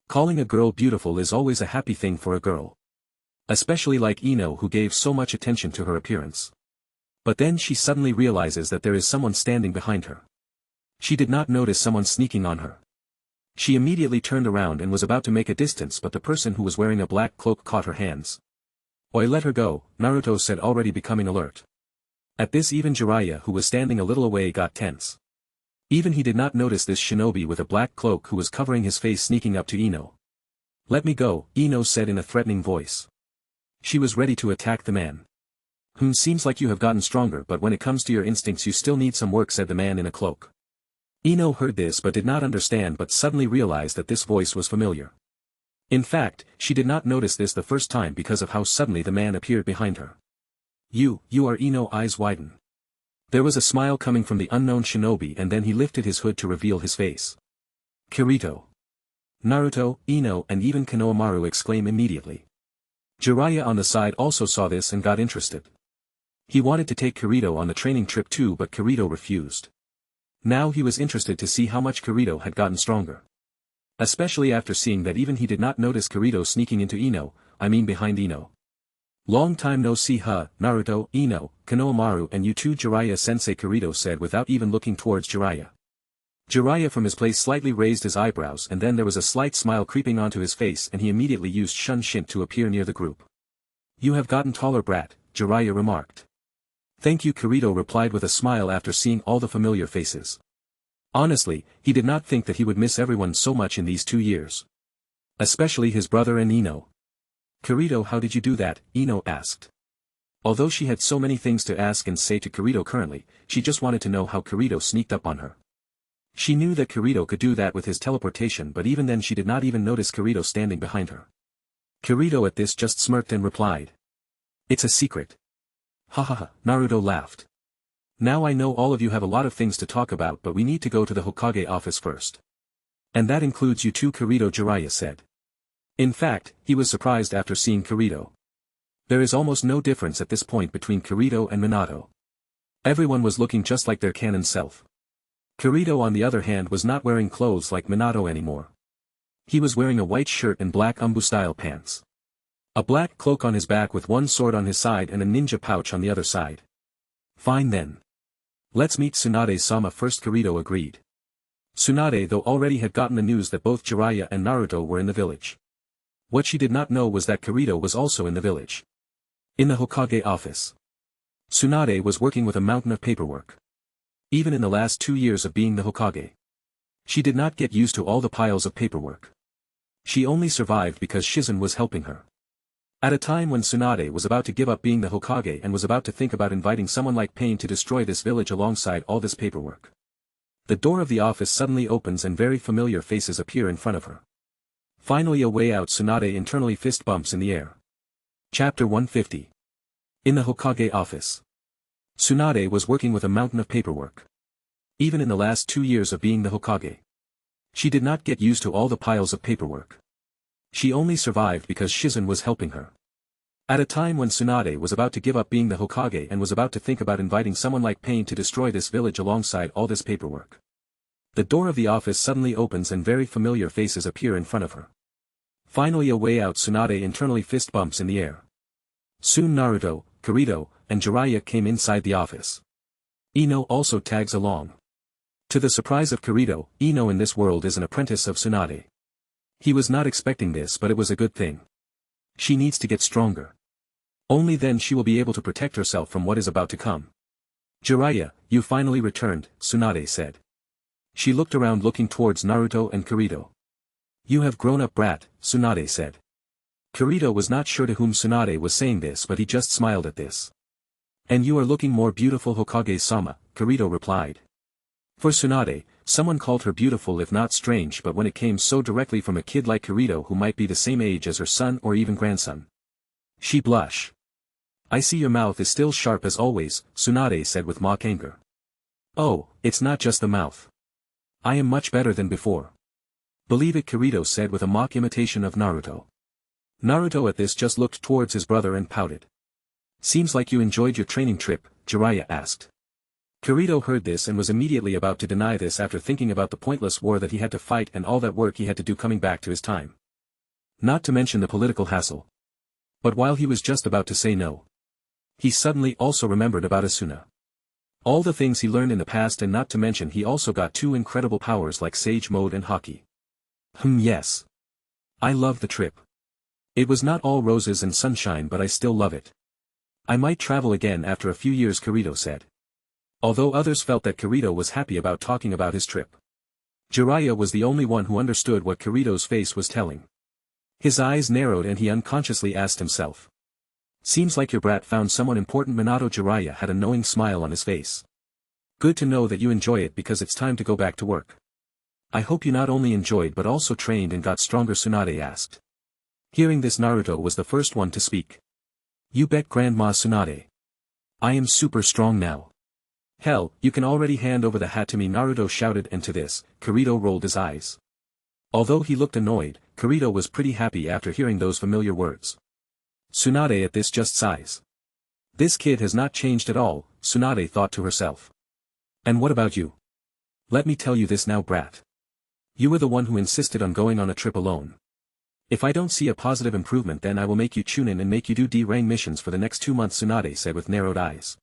Calling a girl beautiful is always a happy thing for a girl. Especially like Ino, who gave so much attention to her appearance. But then she suddenly realizes that there is someone standing behind her. She did not notice someone sneaking on her. She immediately turned around and was about to make a distance, but the person who was wearing a black cloak caught her hands. Oi, let her go, Naruto said, already becoming alert. At this, even Jiraiya, who was standing a little away, got tense. Even he did not notice this shinobi with a black cloak who was covering his face sneaking up to Ino. Let me go, Ino said in a threatening voice. She was ready to attack the man. Seems like you have gotten stronger, but when it comes to your instincts you still need some work, said the man in a cloak. Ino heard this but did not understand, but suddenly realized that this voice was familiar. In fact, she did not notice this the first time because of how suddenly the man appeared behind her. You are Ino, eyes widen. There was a smile coming from the unknown shinobi, and then he lifted his hood to reveal his face. Kirito. Naruto, Ino and even Konohamaru exclaim immediately. Jiraiya on the side also saw this and got interested. He wanted to take Kirito on the training trip too, but Kirito refused. Now he was interested to see how much Kirito had gotten stronger. Especially after seeing that even he did not notice Kirito sneaking into behind Ino. Long time no see, Naruto, Ino, Konohamaru and you too, Jiraiya-sensei, Kirito said without even looking towards Jiraiya. Jiraiya from his place slightly raised his eyebrows, and then there was a slight smile creeping onto his face, and he immediately used Shunshin to appear near the group. You have gotten taller, brat, Jiraiya remarked. Thank you, Kirito replied with a smile after seeing all the familiar faces. Honestly, he did not think that he would miss everyone so much in these 2 years. Especially his brother and Ino. Kirito, how did you do that? Ino asked. Although she had so many things to ask and say to Kirito currently, she just wanted to know how Kirito sneaked up on her. She knew that Kirito could do that with his teleportation, but even then she did not even notice Kirito standing behind her. Kirito at this just smirked and replied. It's a secret. Hahaha, Naruto laughed. Now I know all of you have a lot of things to talk about, but we need to go to the Hokage office first. And that includes you too, Kirito, Jiraiya said. In fact, he was surprised after seeing Kirito. There is almost no difference at this point between Kirito and Minato. Everyone was looking just like their canon self. Kirito on the other hand was not wearing clothes like Minato anymore. He was wearing a white shirt and black umbu-style pants. A black cloak on his back with one sword on his side and a ninja pouch on the other side. Fine then. Let's meet Tsunade-sama first, Kirito agreed. Tsunade though already had gotten the news that both Jiraiya and Naruto were in the village. What she did not know was that Kirito was also in the village. In the Hokage office. Tsunade was working with a mountain of paperwork. Even in the last 2 years of being the Hokage, she did not get used to all the piles of paperwork. She only survived because Shizen was helping her. At a time when Tsunade was about to give up being the Hokage and was about to think about inviting someone like Pain to destroy this village alongside all this paperwork. The door of the office suddenly opens and very familiar faces appear in front of her. Finally a way out, Tsunade internally fist bumps in the air. Chapter 150. In the Hokage office. Tsunade was working with a mountain of paperwork. Even in the last 2 years of being the Hokage, she did not get used to all the piles of paperwork. She only survived because Shizen was helping her. At a time when Tsunade was about to give up being the Hokage and was about to think about inviting someone like Pain to destroy this village alongside all this paperwork. The door of the office suddenly opens and very familiar faces appear in front of her. Finally a way out, Tsunade internally fist bumps in the air. Soon Naruto, Kirito, and Jiraiya came inside the office. Ino also tags along. To the surprise of Kirito, Ino in this world is an apprentice of Tsunade. He was not expecting this, but it was a good thing. She needs to get stronger. Only then she will be able to protect herself from what is about to come. Jiraiya, you finally returned, Tsunade said. She looked around looking towards Naruto and Kirito. You have grown up, brat, Tsunade said. Kirito was not sure to whom Tsunade was saying this, but he just smiled at this. And you are looking more beautiful, Hokage-sama, Kirito replied. For Tsunade, someone called her beautiful if not strange, but when it came so directly from a kid like Kirito who might be the same age as her son or even grandson. She blushed. I see your mouth is still sharp as always, Tsunade said with mock anger. Oh, it's not just the mouth. I am much better than before. Believe it, Kirito said with a mock imitation of Naruto. Naruto at this just looked towards his brother and pouted. Seems like you enjoyed your training trip, Jiraiya asked. Kirito heard this and was immediately about to deny this after thinking about the pointless war that he had to fight and all that work he had to do coming back to his time. Not to mention the political hassle. But while he was just about to say no, he suddenly also remembered about Asuna. All the things he learned in the past, and not to mention he also got 2 incredible powers like Sage Mode and Haki. Yes. I loved the trip. It was not all roses and sunshine, but I still love it. I might travel again after a few years, Kirito said. Although others felt that Kirito was happy about talking about his trip, Jiraiya was the only one who understood what Kirito's face was telling. His eyes narrowed and he unconsciously asked himself. Seems like your brat found someone important. Minato. Jiraiya had a knowing smile on his face. Good to know that you enjoy it, because it's time to go back to work. I hope you not only enjoyed but also trained and got stronger, Tsunade asked. Hearing this, Naruto was the first one to speak. You bet, Grandma Tsunade. I am super strong now. Hell, you can already hand over the hat to me, Naruto shouted, and to this, Kirito rolled his eyes. Although he looked annoyed, Kirito was pretty happy after hearing those familiar words. Tsunade at this just sighs. This kid has not changed at all, Tsunade thought to herself. And what about you? Let me tell you this now, brat. You were the one who insisted on going on a trip alone. If I don't see a positive improvement, then I will make you tune in and make you do D-rank missions for the next 2 months, Tsunade said with narrowed eyes.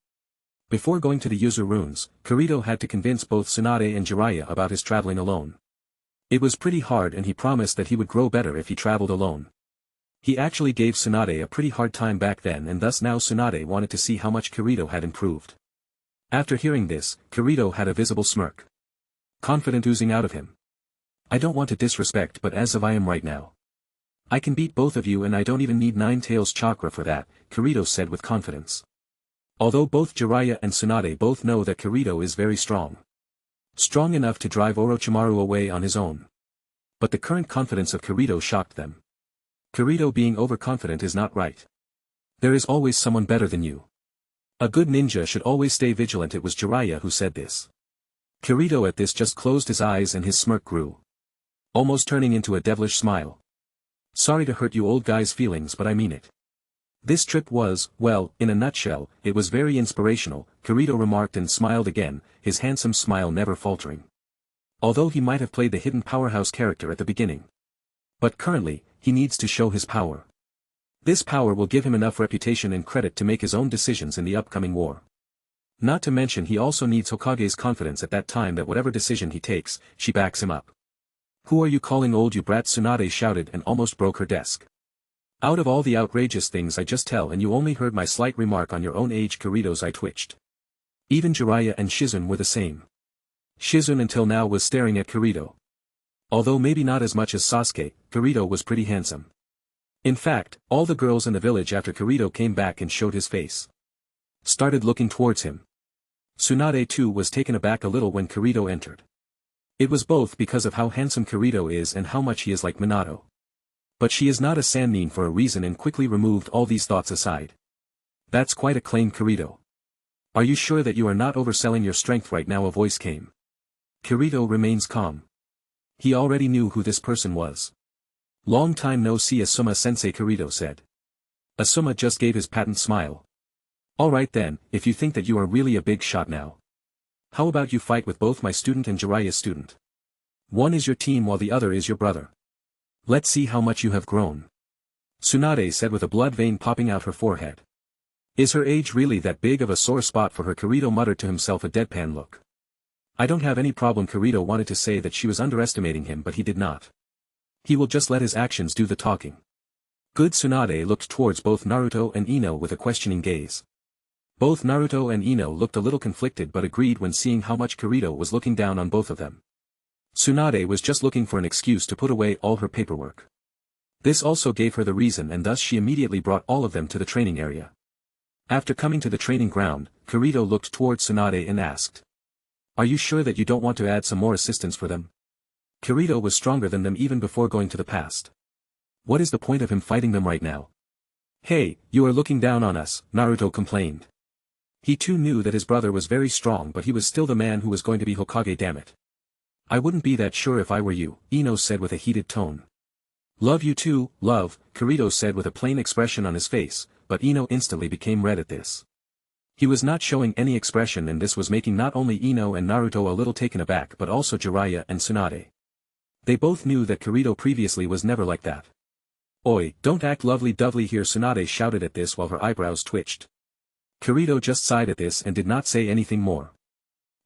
Before going to the user runes, Kirito had to convince both Tsunade and Jiraiya about his traveling alone. It was pretty hard, and he promised that he would grow better if he traveled alone. He actually gave Tsunade a pretty hard time back then, and thus now Tsunade wanted to see how much Kirito had improved. After hearing this, Kirito had a visible smirk. Confident oozing out of him. I don't want to disrespect, but as of I am right now, I can beat both of you, and I don't even need 9 tails chakra for that, Kirito said with confidence. Although both Jiraiya and Tsunade both know that Kirito is very strong. Strong enough to drive Orochimaru away on his own. But the current confidence of Kirito shocked them. Kirito being overconfident is not right. There is always someone better than you. A good ninja should always stay vigilant. It was Jiraiya who said this. Kirito at this just closed his eyes and his smirk grew, almost turning into a devilish smile. Sorry to hurt you old guy's feelings, but I mean it. This trip was, well, in a nutshell, it was very inspirational, Kirito remarked and smiled again, his handsome smile never faltering. Although he might have played the hidden powerhouse character at the beginning. But currently, he needs to show his power. This power will give him enough reputation and credit to make his own decisions in the upcoming war. Not to mention he also needs Hokage's confidence at that time that whatever decision he takes, she backs him up. Who are you calling old, you brat? Tsunade shouted and almost broke her desk. Out of all the outrageous things I just tell and you only heard my slight remark on your own age. Kirito's eye twitched. Even Jiraiya and Shizune were the same. Shizune until now was staring at Kirito. Although maybe not as much as Sasuke, Kirito was pretty handsome. In fact, all the girls in the village after Kirito came back and showed his face, started looking towards him. Tsunade too was taken aback a little when Kirito entered. It was both because of how handsome Kirito is and how much he is like Minato. But she is not a Sannin for a reason and quickly removed all these thoughts aside. That's quite a claim, Kirito. Are you sure that you are not overselling your strength right now? A voice came. Kirito remains calm. He already knew who this person was. Long time no see, Asuma-sensei, Kirito said. Asuma just gave his patent smile. Alright then, if you think that you are really a big shot now. How about you fight with both my student and Jiraiya's student? One is your team while the other is your brother. Let's see how much you have grown. Tsunade said with a blood vein popping out her forehead. Is her age really that big of a sore spot for her? Kirito muttered to himself, a deadpan look. I don't have any problem. Kirito wanted to say that she was underestimating him, but he did not. He will just let his actions do the talking. Good. Tsunade looked towards both Naruto and Ino with a questioning gaze. Both Naruto and Ino looked a little conflicted but agreed when seeing how much Kirito was looking down on both of them. Tsunade was just looking for an excuse to put away all her paperwork. This also gave her the reason, and thus she immediately brought all of them to the training area. After coming to the training ground, Kirito looked towards Tsunade and asked. Are you sure that you don't want to add some more assistance for them? Kirito was stronger than them even before going to the past. What is the point of him fighting them right now? Hey, you are looking down on us, Naruto complained. He too knew that his brother was very strong, but he was still the man who was going to be Hokage, damn it. I wouldn't be that sure if I were you, Ino said with a heated tone. Love you too, love, Kirito said with a plain expression on his face, but Ino instantly became red at this. He was not showing any expression, and this was making not only Ino and Naruto a little taken aback but also Jiraiya and Tsunade. They both knew that Kirito previously was never like that. Oi, don't act lovely-dovely here, Tsunade shouted at this while her eyebrows twitched. Kirito just sighed at this and did not say anything more.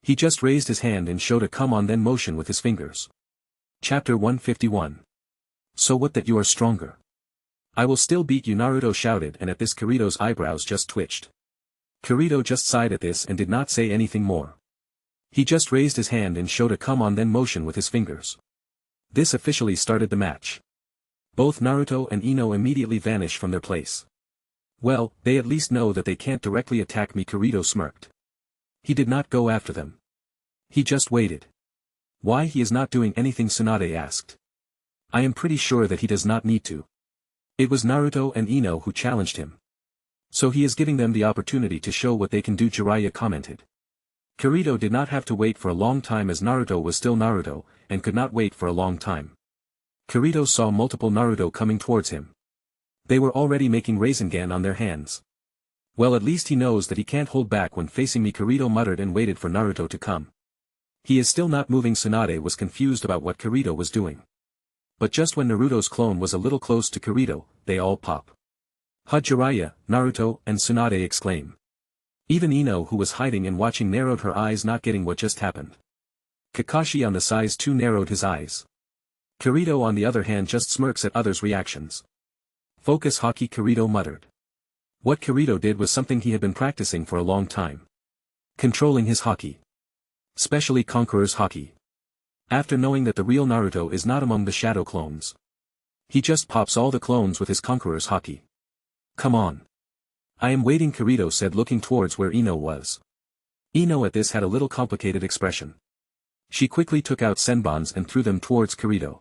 He just raised his hand and showed a come on then motion with his fingers. Chapter 151. So what that you are stronger? I will still beat you, Naruto shouted, and at this Kirito's eyebrows just twitched. Kirito just sighed at this and did not say anything more. He just raised his hand and showed a come on then motion with his fingers. This officially started the match. Both Naruto and Ino immediately vanished from their place. Well, they at least know that they can't directly attack me, Kirito smirked. He did not go after them. He just waited. Why he is not doing anything? Tsunade asked. I am pretty sure that he does not need to. It was Naruto and Ino who challenged him. So he is giving them the opportunity to show what they can do, Jiraiya commented. Kirito did not have to wait for a long time as Naruto was still Naruto, and could not wait for a long time. Kirito saw multiple Naruto coming towards him. They were already making Rasengan on their hands. Well, at least he knows that he can't hold back when facing me, Kirito muttered and waited for Naruto to come. He is still not moving. Tsunade was confused about what Kirito was doing. But just when Naruto's clone was a little close to Kirito, they all pop. Jiraiya, Naruto, and Tsunade exclaim. Even Ino, who was hiding and watching, narrowed her eyes, not getting what just happened. Kakashi on the sides too narrowed his eyes. Kirito on the other hand just smirks at others' reactions. Focus Haki, Kirito muttered. What Kirito did was something he had been practicing for a long time. Controlling his Haki. Especially Conqueror's Haki. After knowing that the real Naruto is not among the shadow clones. He just pops all the clones with his Conqueror's Haki. Come on. I am waiting, Kirito said, looking towards where Ino was. Ino at this had a little complicated expression. She quickly took out senbons and threw them towards Kirito.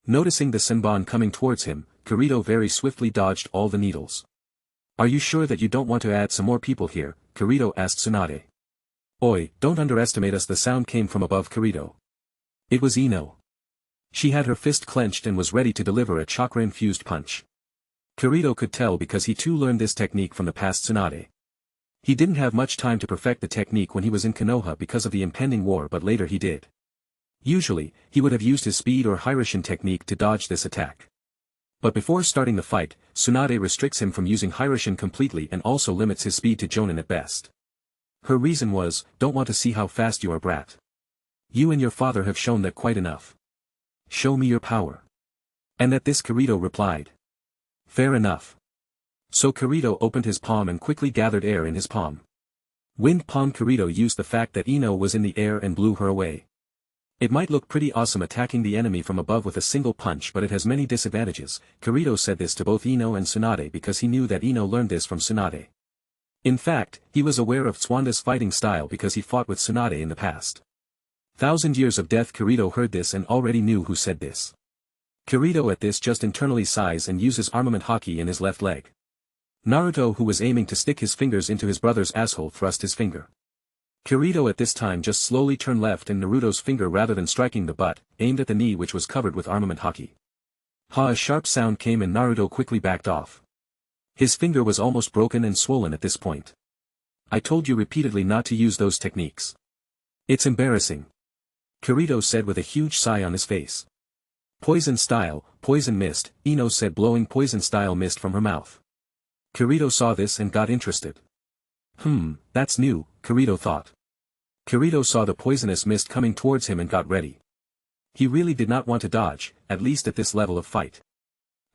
Noticing the senbon coming towards him, Kirito very swiftly dodged all the needles. Are you sure that you don't want to add some more people here? Kirito asked Tsunade. Oi, don't underestimate us. The sound came from above Kirito. It was Ino. She had her fist clenched and was ready to deliver a chakra-infused punch. Kirito could tell because he too learned this technique from the past Tsunade. He didn't have much time to perfect the technique when he was in Konoha because of the impending war, but later he did. Usually, he would have used his speed or Hiraishin technique to dodge this attack. But before starting the fight, Tsunade restricts him from using Hiraishin completely and also limits his speed to Jonin at best. Her reason was, don't want to see how fast you are, brat. You and your father have shown that quite enough. Show me your power. And at this Kirito replied. Fair enough. So Kirito opened his palm and quickly gathered air in his palm. Wind palm. Kirito used the fact that Ino was in the air and blew her away. It might look pretty awesome attacking the enemy from above with a single punch, but it has many disadvantages. Kirito said this to both Ino and Tsunade because he knew that Ino learned this from Tsunade. In fact, he was aware of Tsunade's fighting style because he fought with Tsunade in the past. 1,000 Years of Death. Kirito heard this and already knew who said this. Kirito at this just internally sighs and uses armament Haki in his left leg. Naruto, who was aiming to stick his fingers into his brother's asshole, thrust his finger. Kirito at this time just slowly turned left and Naruto's finger, rather than striking the butt, aimed at the knee which was covered with armament Haki. A sharp sound came and Naruto quickly backed off. His finger was almost broken and swollen at this point. I told you repeatedly not to use those techniques. It's embarrassing. Kirito said with a huge sigh on his face. Poison style, poison mist, Ino said, blowing poison style mist from her mouth. Kirito saw this and got interested. That's new, Kirito thought. Kirito saw the poisonous mist coming towards him and got ready. He really did not want to dodge, at least at this level of fight.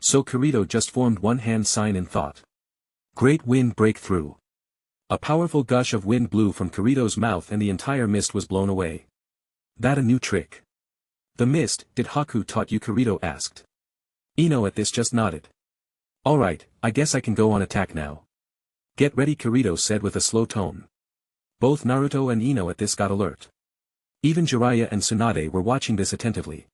So Kirito just formed one hand sign in thought. Great wind breakthrough. A powerful gush of wind blew from Kirito's mouth and the entire mist was blown away. That a new trick? The mist, did Haku taught you? Kirito asked. Ino at this just nodded. Alright, I guess I can go on attack now. Get ready, Kirito said with a slow tone. Both Naruto and Ino at this got alert. Even Jiraiya and Tsunade were watching this attentively.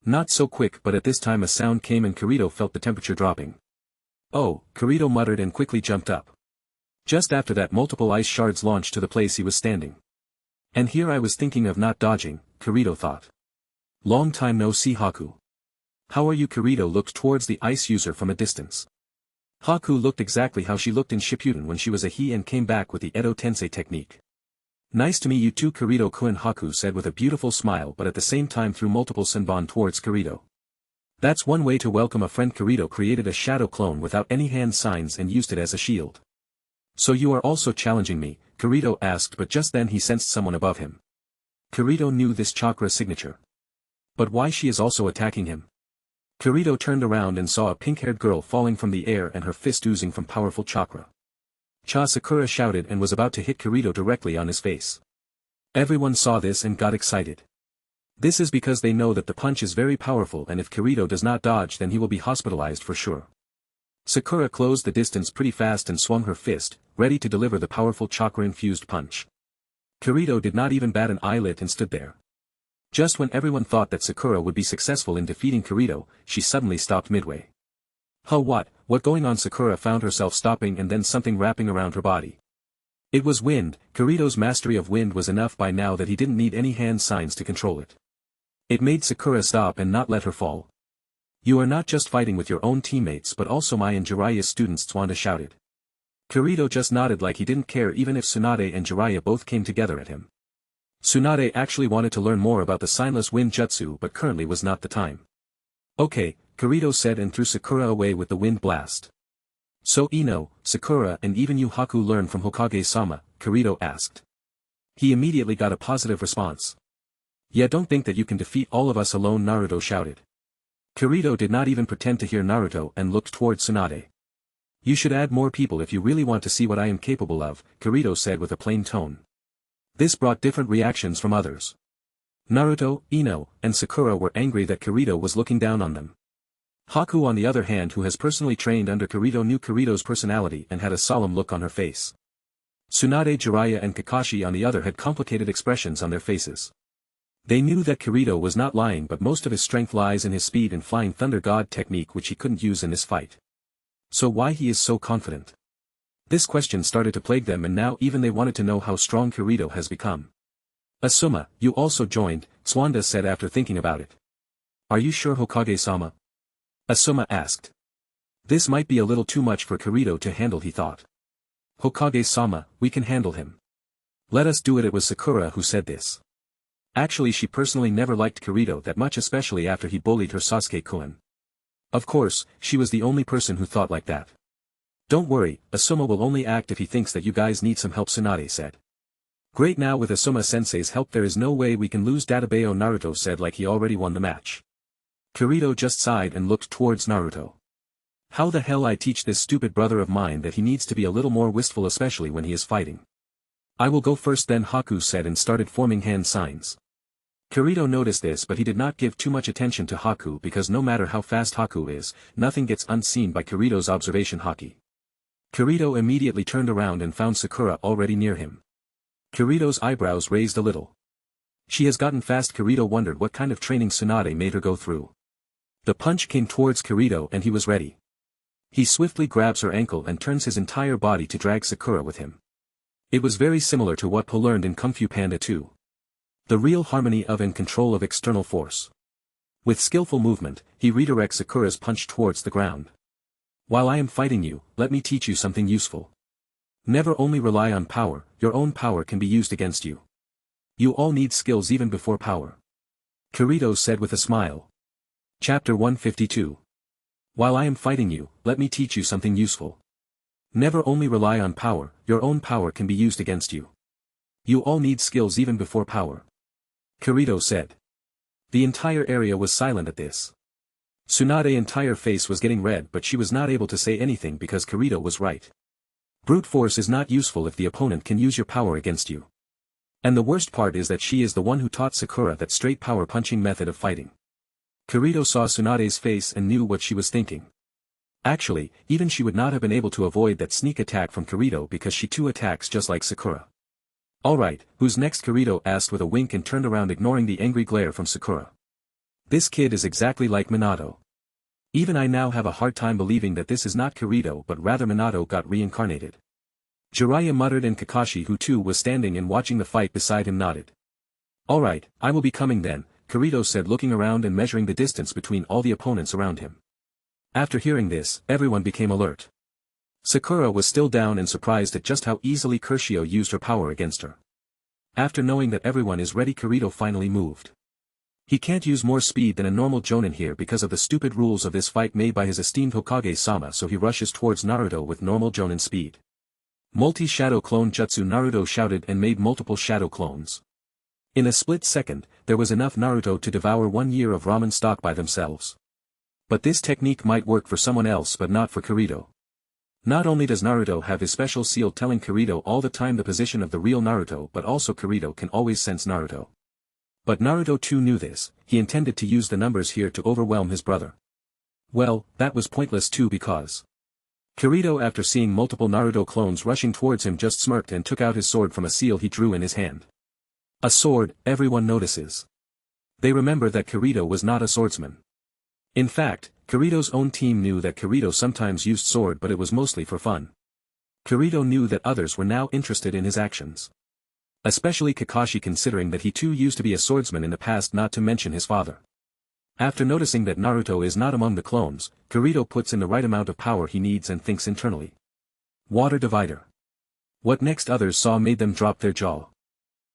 Not so quick, but at this time a sound came and Kirito felt the temperature dropping. Oh, Kirito muttered and quickly jumped up. Just after that, multiple ice shards launched to the place he was standing. And here I was thinking of not dodging, Kirito thought. Long time no see, Haku. How are you? Kirito looked towards the ice user from a distance. Haku looked exactly how she looked in Shippuden when she was a he and came back with the Edo Tensei technique. Nice to meet you too, Kirito-kun, Haku said with a beautiful smile, but at the same time threw multiple senbon towards Kirito. That's one way to welcome a friend. Kirito created a shadow clone without any hand signs and used it as a shield. So you are also challenging me? Kirito asked, but just then he sensed someone above him. Kirito knew this chakra signature. But why she is also attacking him? Kirito turned around and saw a pink-haired girl falling from the air and her fist oozing from powerful chakra. Sakura shouted and was about to hit Kirito directly on his face. Everyone saw this and got excited. This is because they know that the punch is very powerful and if Kirito does not dodge then he will be hospitalized for sure. Sakura closed the distance pretty fast and swung her fist, ready to deliver the powerful chakra-infused punch. Kirito did not even bat an eyelid and stood there. Just when everyone thought that Sakura would be successful in defeating Kirito, she suddenly stopped midway. What going on? Sakura found herself stopping and then something wrapping around her body. It was wind. Kirito's mastery of wind was enough by now that he didn't need any hand signs to control it. It made Sakura stop and not let her fall. You are not just fighting with your own teammates but also my and Jiraiya's students, Tsuwanda shouted. Kirito just nodded like he didn't care even if Tsunade and Jiraiya both came together at him. Tsunade actually wanted to learn more about the signless wind jutsu but currently was not the time. Okay, Kirito said and threw Sakura away with the wind blast. So Ino, Sakura and even you Haku learn from Hokage-sama, Kirito asked. He immediately got a positive response. Yeah, don't think that you can defeat all of us alone, Naruto shouted. Kirito did not even pretend to hear Naruto and looked toward Tsunade. You should add more people if you really want to see what I am capable of, Kirito said with a plain tone. This brought different reactions from others. Naruto, Ino, and Sakura were angry that Kirito was looking down on them. Haku on the other hand, who has personally trained under Kirito, knew Kirito's personality and had a solemn look on her face. Tsunade, Jiraiya and Kakashi on the other had complicated expressions on their faces. They knew that Kirito was not lying but most of his strength lies in his speed and flying thunder god technique which he couldn't use in this fight. So why he is so confident? This question started to plague them and now even they wanted to know how strong Kirito has become. Asuma, you also joined, Tsuwanda said after thinking about it. Are you sure, Hokage-sama? Asuma asked. This might be a little too much for Kirito to handle, he thought. Hokage-sama, we can handle him. Let us do it. It was Sakura who said this. Actually she personally never liked Kirito that much, especially after he bullied her Sasuke-kun. Of course, she was the only person who thought like that. Don't worry, Asuma will only act if he thinks that you guys need some help, Tsunade said. Great, now with Asuma-sensei's help there is no way we can lose Databeo, Naruto said like he already won the match. Kirito just sighed and looked towards Naruto. How the hell I teach this stupid brother of mine that he needs to be a little more wistful, especially when he is fighting. I will go first then, Haku said and started forming hand signs. Kirito noticed this, but he did not give too much attention to Haku because no matter how fast Haku is, nothing gets unseen by Kirito's observation Haki. Kirito immediately turned around and found Sakura already near him. Kirito's eyebrows raised a little. She has gotten fast. Kirito wondered what kind of training Tsunade made her go through. The punch came towards Kirito and he was ready. He swiftly grabs her ankle and turns his entire body to drag Sakura with him. It was very similar to what Po learned in Kung Fu Panda 2. The real harmony of and control of external force. With skillful movement, he redirects Sakura's punch towards the ground. While I am fighting you, let me teach you something useful. Never only rely on power, your own power can be used against you. You all need skills even before power. Kirito said with a smile. Chapter 152. While I am fighting you, let me teach you something useful. Never only rely on power, your own power can be used against you. You all need skills even before power. Kirito said. The entire area was silent at this. Tsunade's entire face was getting red, but she was not able to say anything because Kirito was right. Brute force is not useful if the opponent can use your power against you. And the worst part is that she is the one who taught Sakura that straight power punching method of fighting. Kirito saw Tsunade's face and knew what she was thinking. Actually, even she would not have been able to avoid that sneak attack from Kirito because she too attacks just like Sakura. Alright, who's next? Kirito asked with a wink and turned around, ignoring the angry glare from Sakura. This kid is exactly like Minato. Even I now have a hard time believing that this is not Kirito but rather Minato got reincarnated. Jiraiya muttered, and Kakashi, who too was standing and watching the fight beside him, nodded. Alright, I will be coming then, Kirito said, looking around and measuring the distance between all the opponents around him. After hearing this, everyone became alert. Sakura was still down and surprised at just how easily Kirito used her power against her. After knowing that everyone is ready, Kirito finally moved. He can't use more speed than a normal jonin here because of the stupid rules of this fight made by his esteemed Hokage-sama, so he rushes towards Naruto with normal jonin speed. Multi-shadow clone jutsu, Naruto shouted and made multiple shadow clones. In a split second, there was enough Naruto to devour 1 year of ramen stock by themselves. But this technique might work for someone else but not for Kirito. Not only does Naruto have his special seal telling Kirito all the time the position of the real Naruto, but also Kirito can always sense Naruto. But Naruto too knew this. He intended to use the numbers here to overwhelm his brother. Well, that was pointless too because Kirito, after seeing multiple Naruto clones rushing towards him, just smirked and took out his sword from a seal he drew in his hand. A sword, everyone notices. They remember that Kirito was not a swordsman. In fact, Kirito's own team knew that Kirito sometimes used sword, but it was mostly for fun. Kirito knew that others were now interested in his actions. Especially Kakashi, considering that he too used to be a swordsman in the past, not to mention his father. After noticing that Naruto is not among the clones, Kirito puts in the right amount of power he needs and thinks internally. Water divider. What next others saw made them drop their jaw.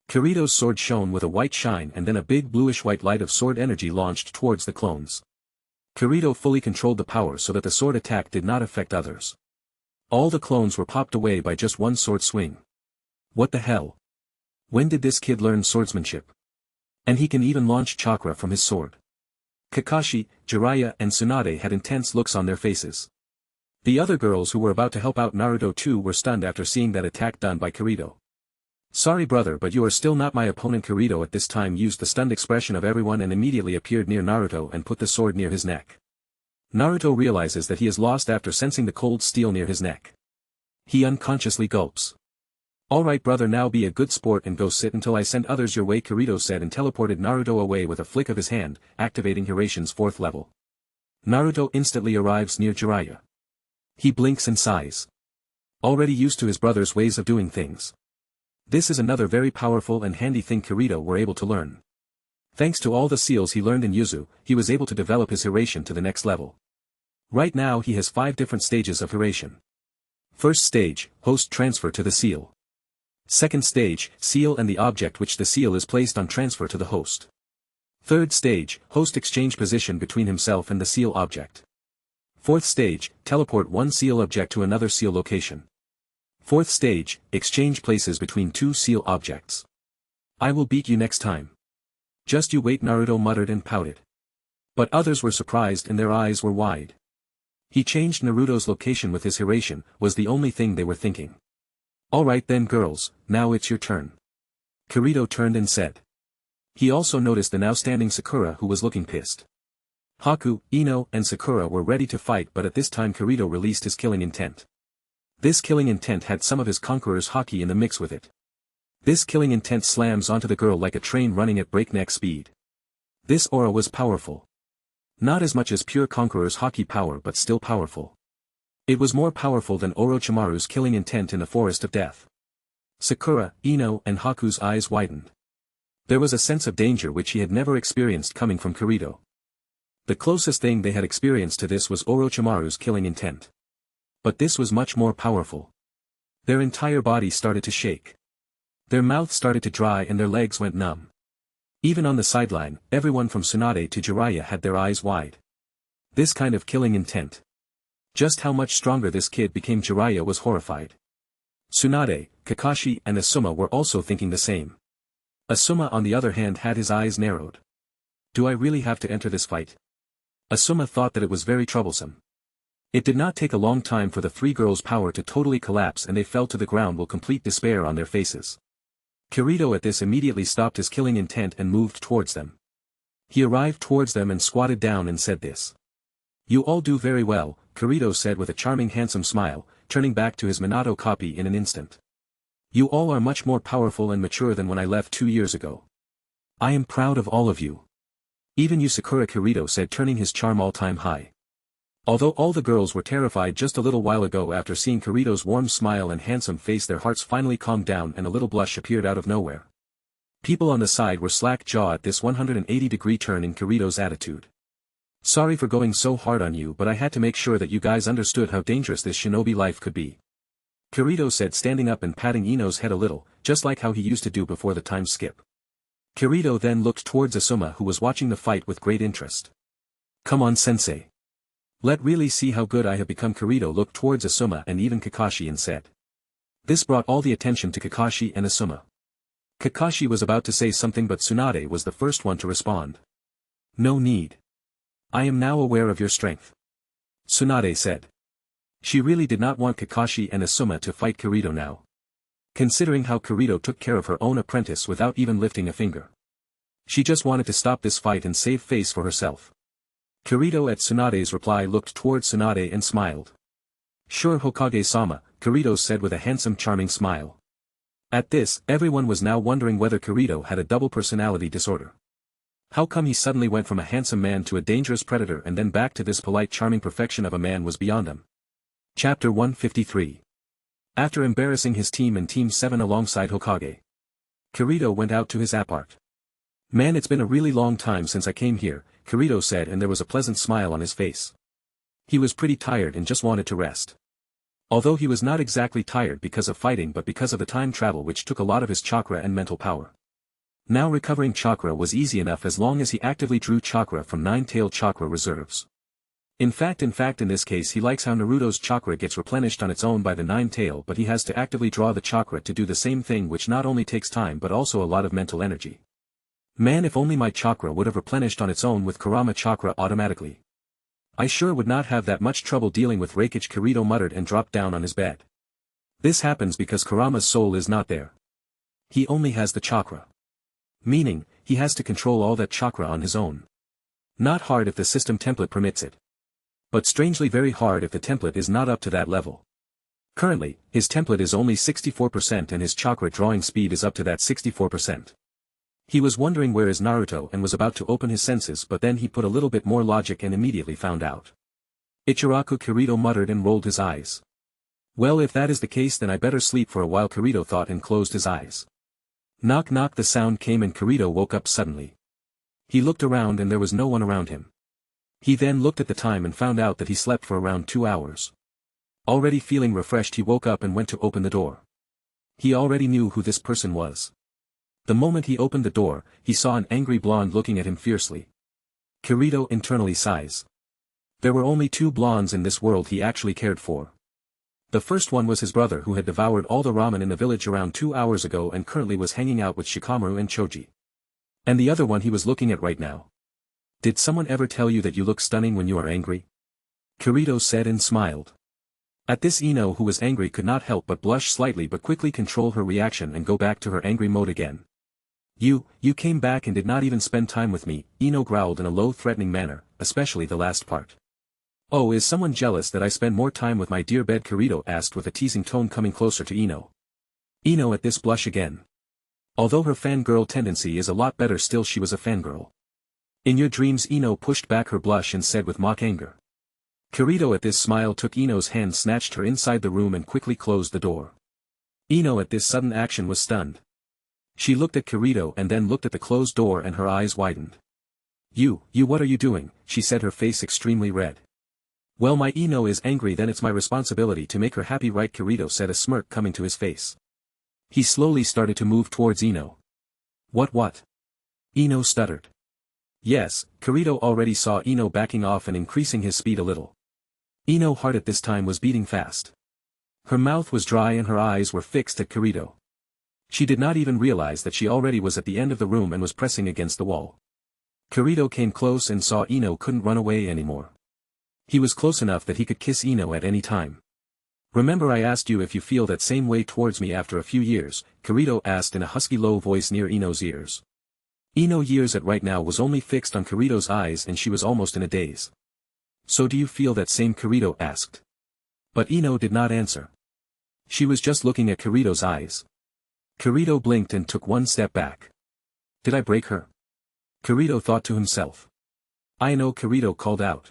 Kirito's sword shone with a white shine, and then a big bluish-white light of sword energy launched towards the clones. Kirito fully controlled the power so that the sword attack did not affect others. All the clones were popped away by just one sword swing. What the hell? When did this kid learn swordsmanship? And he can even launch chakra from his sword. Kakashi, Jiraiya and Tsunade had intense looks on their faces. The other girls who were about to help out Naruto too were stunned after seeing that attack done by Kirito. Sorry brother, but you are still not my opponent. Kirito at this time used the stunned expression of everyone and immediately appeared near Naruto and put the sword near his neck. Naruto realizes that he is lost after sensing the cold steel near his neck. He unconsciously gulps. Alright brother, now be a good sport and go sit until I send others your way, Kirito said and teleported Naruto away with a flick of his hand, activating Hiraishin's 4th level. Naruto instantly arrives near Jiraiya. He blinks and sighs. Already used to his brother's ways of doing things. This is another very powerful and handy thing Kirito were able to learn. Thanks to all the seals he learned in Yuzu, he was able to develop his Hiraishin to the next level. Right now he has 5 different stages of Hiraishin. First stage, host transfer to the seal. Second stage, seal and the object which the seal is placed on transfer to the host. Third stage, host exchange position between himself and the seal object. Fourth stage, teleport one seal object to another seal location. Fourth stage, exchange places between two seal objects. I will beat you next time. Just you wait, Naruto muttered and pouted. But others were surprised and their eyes were wide. He changed Naruto's location with his Hiraishin, was the only thing they were thinking. Alright then girls, now it's your turn. Kirito turned and said. He also noticed the now standing Sakura who was looking pissed. Haku, Ino, and Sakura were ready to fight, but at this time Kirito released his killing intent. This killing intent had some of his Conqueror's Haki in the mix with it. This killing intent slams onto the girl like a train running at breakneck speed. This aura was powerful. Not as much as pure Conqueror's Haki power, but still powerful. It was more powerful than Orochimaru's killing intent in the Forest of Death. Sakura, Ino, and Haku's eyes widened. There was a sense of danger which he had never experienced coming from Kirito. The closest thing they had experienced to this was Orochimaru's killing intent. But this was much more powerful. Their entire body started to shake. Their mouth started to dry and their legs went numb. Even on the sideline, everyone from Tsunade to Jiraiya had their eyes wide. This kind of killing intent. Just how much stronger this kid became, Jiraiya was horrified. Tsunade, Kakashi and Asuma were also thinking the same. Asuma on the other hand had his eyes narrowed. Do I really have to enter this fight? Asuma thought that it was very troublesome. It did not take a long time for the three girls' power to totally collapse and they fell to the ground with complete despair on their faces. Kirito at this immediately stopped his killing intent and moved towards them. He arrived towards them and squatted down and said this. You all do very well, Kirito said with a charming handsome smile, turning back to his Minato copy in an instant. You all are much more powerful and mature than when I left 2 years ago. I am proud of all of you. Even you, Sakura, Kirito said, turning his charm all-time high. Although all the girls were terrified just a little while ago, after seeing Kirito's warm smile and handsome face their hearts finally calmed down and a little blush appeared out of nowhere. People on the side were slack-jawed at this 180-degree turn in Kirito's attitude. Sorry for going so hard on you, but I had to make sure that you guys understood how dangerous this shinobi life could be. Kirito said, standing up and patting Ino's head a little, just like how he used to do before the time skip. Kirito then looked towards Asuma, who was watching the fight with great interest. Come on, sensei. Let really see how good I have become. Kirito looked towards Asuma and even Kakashi and said. This brought all the attention to Kakashi and Asuma. Kakashi was about to say something, but Tsunade was the first one to respond. No need. I am now aware of your strength. Tsunade said. She really did not want Kakashi and Asuma to fight Kirito now. Considering how Kirito took care of her own apprentice without even lifting a finger. She just wanted to stop this fight and save face for herself. Kirito at Tsunade's reply looked towards Tsunade and smiled. Sure, Hokage-sama, Kirito said with a handsome charming smile. At this, everyone was now wondering whether Kirito had a double personality disorder. How come he suddenly went from a handsome man to a dangerous predator and then back to this polite charming perfection of a man was beyond him. Chapter 153. After embarrassing his team and Team 7 alongside Hokage, Kirito went out to his apart. Man, it's been a really long time since I came here, Kirito said, and there was a pleasant smile on his face. He was pretty tired and just wanted to rest. Although he was not exactly tired because of fighting but because of the time travel which took a lot of his chakra and mental power. Now recovering chakra was easy enough as long as he actively drew chakra from nine-tailed chakra reserves. In fact in this case he likes how Naruto's chakra gets replenished on its own by the nine-tail, but he has to actively draw the chakra to do the same thing, which not only takes time but also a lot of mental energy. Man, if only my chakra would have replenished on its own with Kurama chakra automatically. I sure would not have that much trouble dealing with Raikage, Kirito muttered and dropped down on his bed. This happens because Kurama's soul is not there. He only has the chakra. Meaning, he has to control all that chakra on his own. Not hard if the system template permits it. But strangely very hard if the template is not up to that level. Currently, his template is only 64% and his chakra drawing speed is up to that 64%. He was wondering where is Naruto and was about to open his senses, but then he put a little bit more logic and immediately found out. Ichiraku, Kirito muttered and rolled his eyes. Well, if that is the case then I better sleep for a while, Kirito thought and closed his eyes. Knock knock, the sound came and Kirito woke up suddenly. He looked around and there was no one around him. He then looked at the time and found out that he slept for around 2 hours. Already feeling refreshed he woke up and went to open the door. He already knew who this person was. The moment he opened the door, he saw an angry blonde looking at him fiercely. Kirito internally sighs. There were only 2 blondes in this world he actually cared for. The first one was his brother who had devoured all the ramen in the village around 2 hours ago and currently was hanging out with Shikamaru and Choji. And the other one he was looking at right now. Did someone ever tell you that you look stunning when you are angry? Kirito said and smiled. At this Ino who was angry could not help but blush slightly but quickly control her reaction and go back to her angry mode again. You came back and did not even spend time with me, Ino growled in a low threatening manner, especially the last part. Oh, is someone jealous that I spend more time with my dear bed? Kirito asked with a teasing tone coming closer to Ino. Ino at this blush again. Although her fangirl tendency is a lot better still she was a fangirl. In your dreams Ino pushed back her blush and said with mock anger. Kirito at this smile took Ino's hand snatched her inside the room and quickly closed the door. Ino at this sudden action was stunned. She looked at Kirito and then looked at the closed door and her eyes widened. You what are you doing? She said her face extremely red. Well my Ino is angry then it's my responsibility to make her happy right Kirito said a smirk coming to his face. He slowly started to move towards Ino. What? Ino stuttered. Yes, Kirito already saw Ino backing off and increasing his speed a little. Ino's heart at this time was beating fast. Her mouth was dry and her eyes were fixed at Kirito. She did not even realize that she already was at the end of the room and was pressing against the wall. Kirito came close and saw Ino couldn't run away anymore. He was close enough that he could kiss Ino at any time. Remember I asked you if you feel that same way towards me after a few years, Kirito asked in a husky low voice near Ino's ears. Ino's ears at right now was only fixed on Kirito's eyes and she was almost in a daze. So do you feel that same? Kirito asked. But Ino did not answer. She was just looking at Kirito's eyes. Kirito blinked and took one step back. Did I break her? Kirito thought to himself. I know, Kirito called out.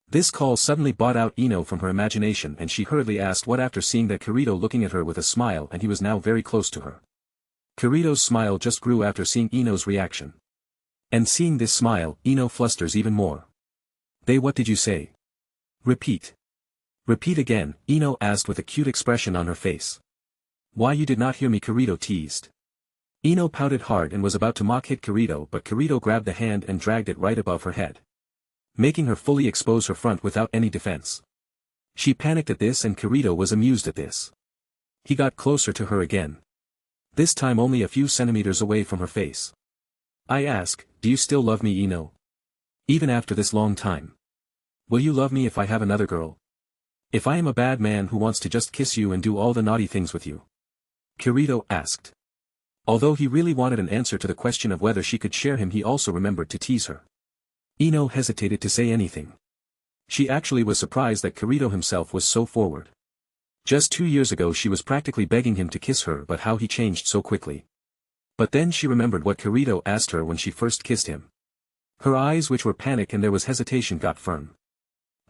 This call suddenly brought out Ino from her imagination and she hurriedly asked what after seeing that Kirito looking at her with a smile and he was now very close to her. Kirito's smile just grew after seeing Ino's reaction. And seeing this smile, Ino flusters even more. What did you say? Repeat. Repeat again, Ino asked with a cute expression on her face. Why you did not hear me? Kirito teased. Ino pouted hard and was about to mock hit Kirito but Kirito grabbed the hand and dragged it right above her head, making her fully expose her front without any defense. She panicked at this and Kirito was amused at this. He got closer to her again. This time only a few centimeters away from her face. I ask, do you still love me, Ino? Even after this long time. Will you love me if I have another girl? If I am a bad man who wants to just kiss you and do all the naughty things with you? Kirito asked. Although he really wanted an answer to the question of whether she could share him, he also remembered to tease her. Ino hesitated to say anything. She actually was surprised that Kirito himself was so forward. Just 2 years ago she was practically begging him to kiss her, but how he changed so quickly. But then she remembered what Kirito asked her when she first kissed him. Her eyes, which were panic and there was hesitation, got firm.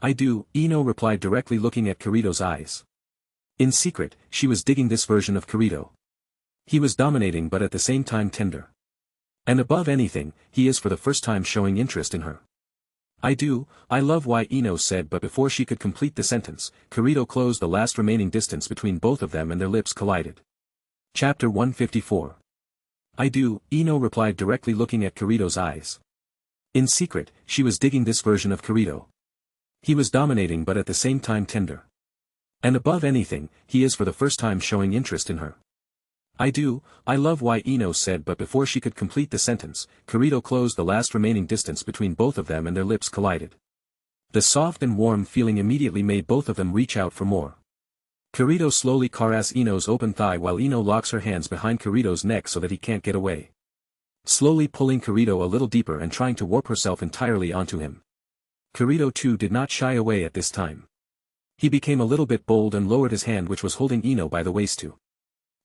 I do, Ino replied directly looking at Kirito's eyes. In secret, she was digging this version of Kirito. He was dominating but at the same time tender. And above anything, he is for the first time showing interest in her. I do, I love why Ino said, but before she could complete the sentence, Kirito closed the last remaining distance between both of them and their lips collided. Chapter 154. I do, Ino replied directly looking at Kirito's eyes. In secret, she was digging this version of Kirito. He was dominating but at the same time tender. And above anything, he is for the first time showing interest in her. I do, I love why Ino said, but before she could complete the sentence, Kirito closed the last remaining distance between both of them and their lips collided. The soft and warm feeling immediately made both of them reach out for more. Kirito slowly caresses Ino's open thigh while Ino locks her hands behind Kirito's neck so that he can't get away. Slowly pulling Kirito a little deeper and trying to warp herself entirely onto him. Kirito too did not shy away at this time. He became a little bit bold and lowered his hand which was holding Ino by the waist too.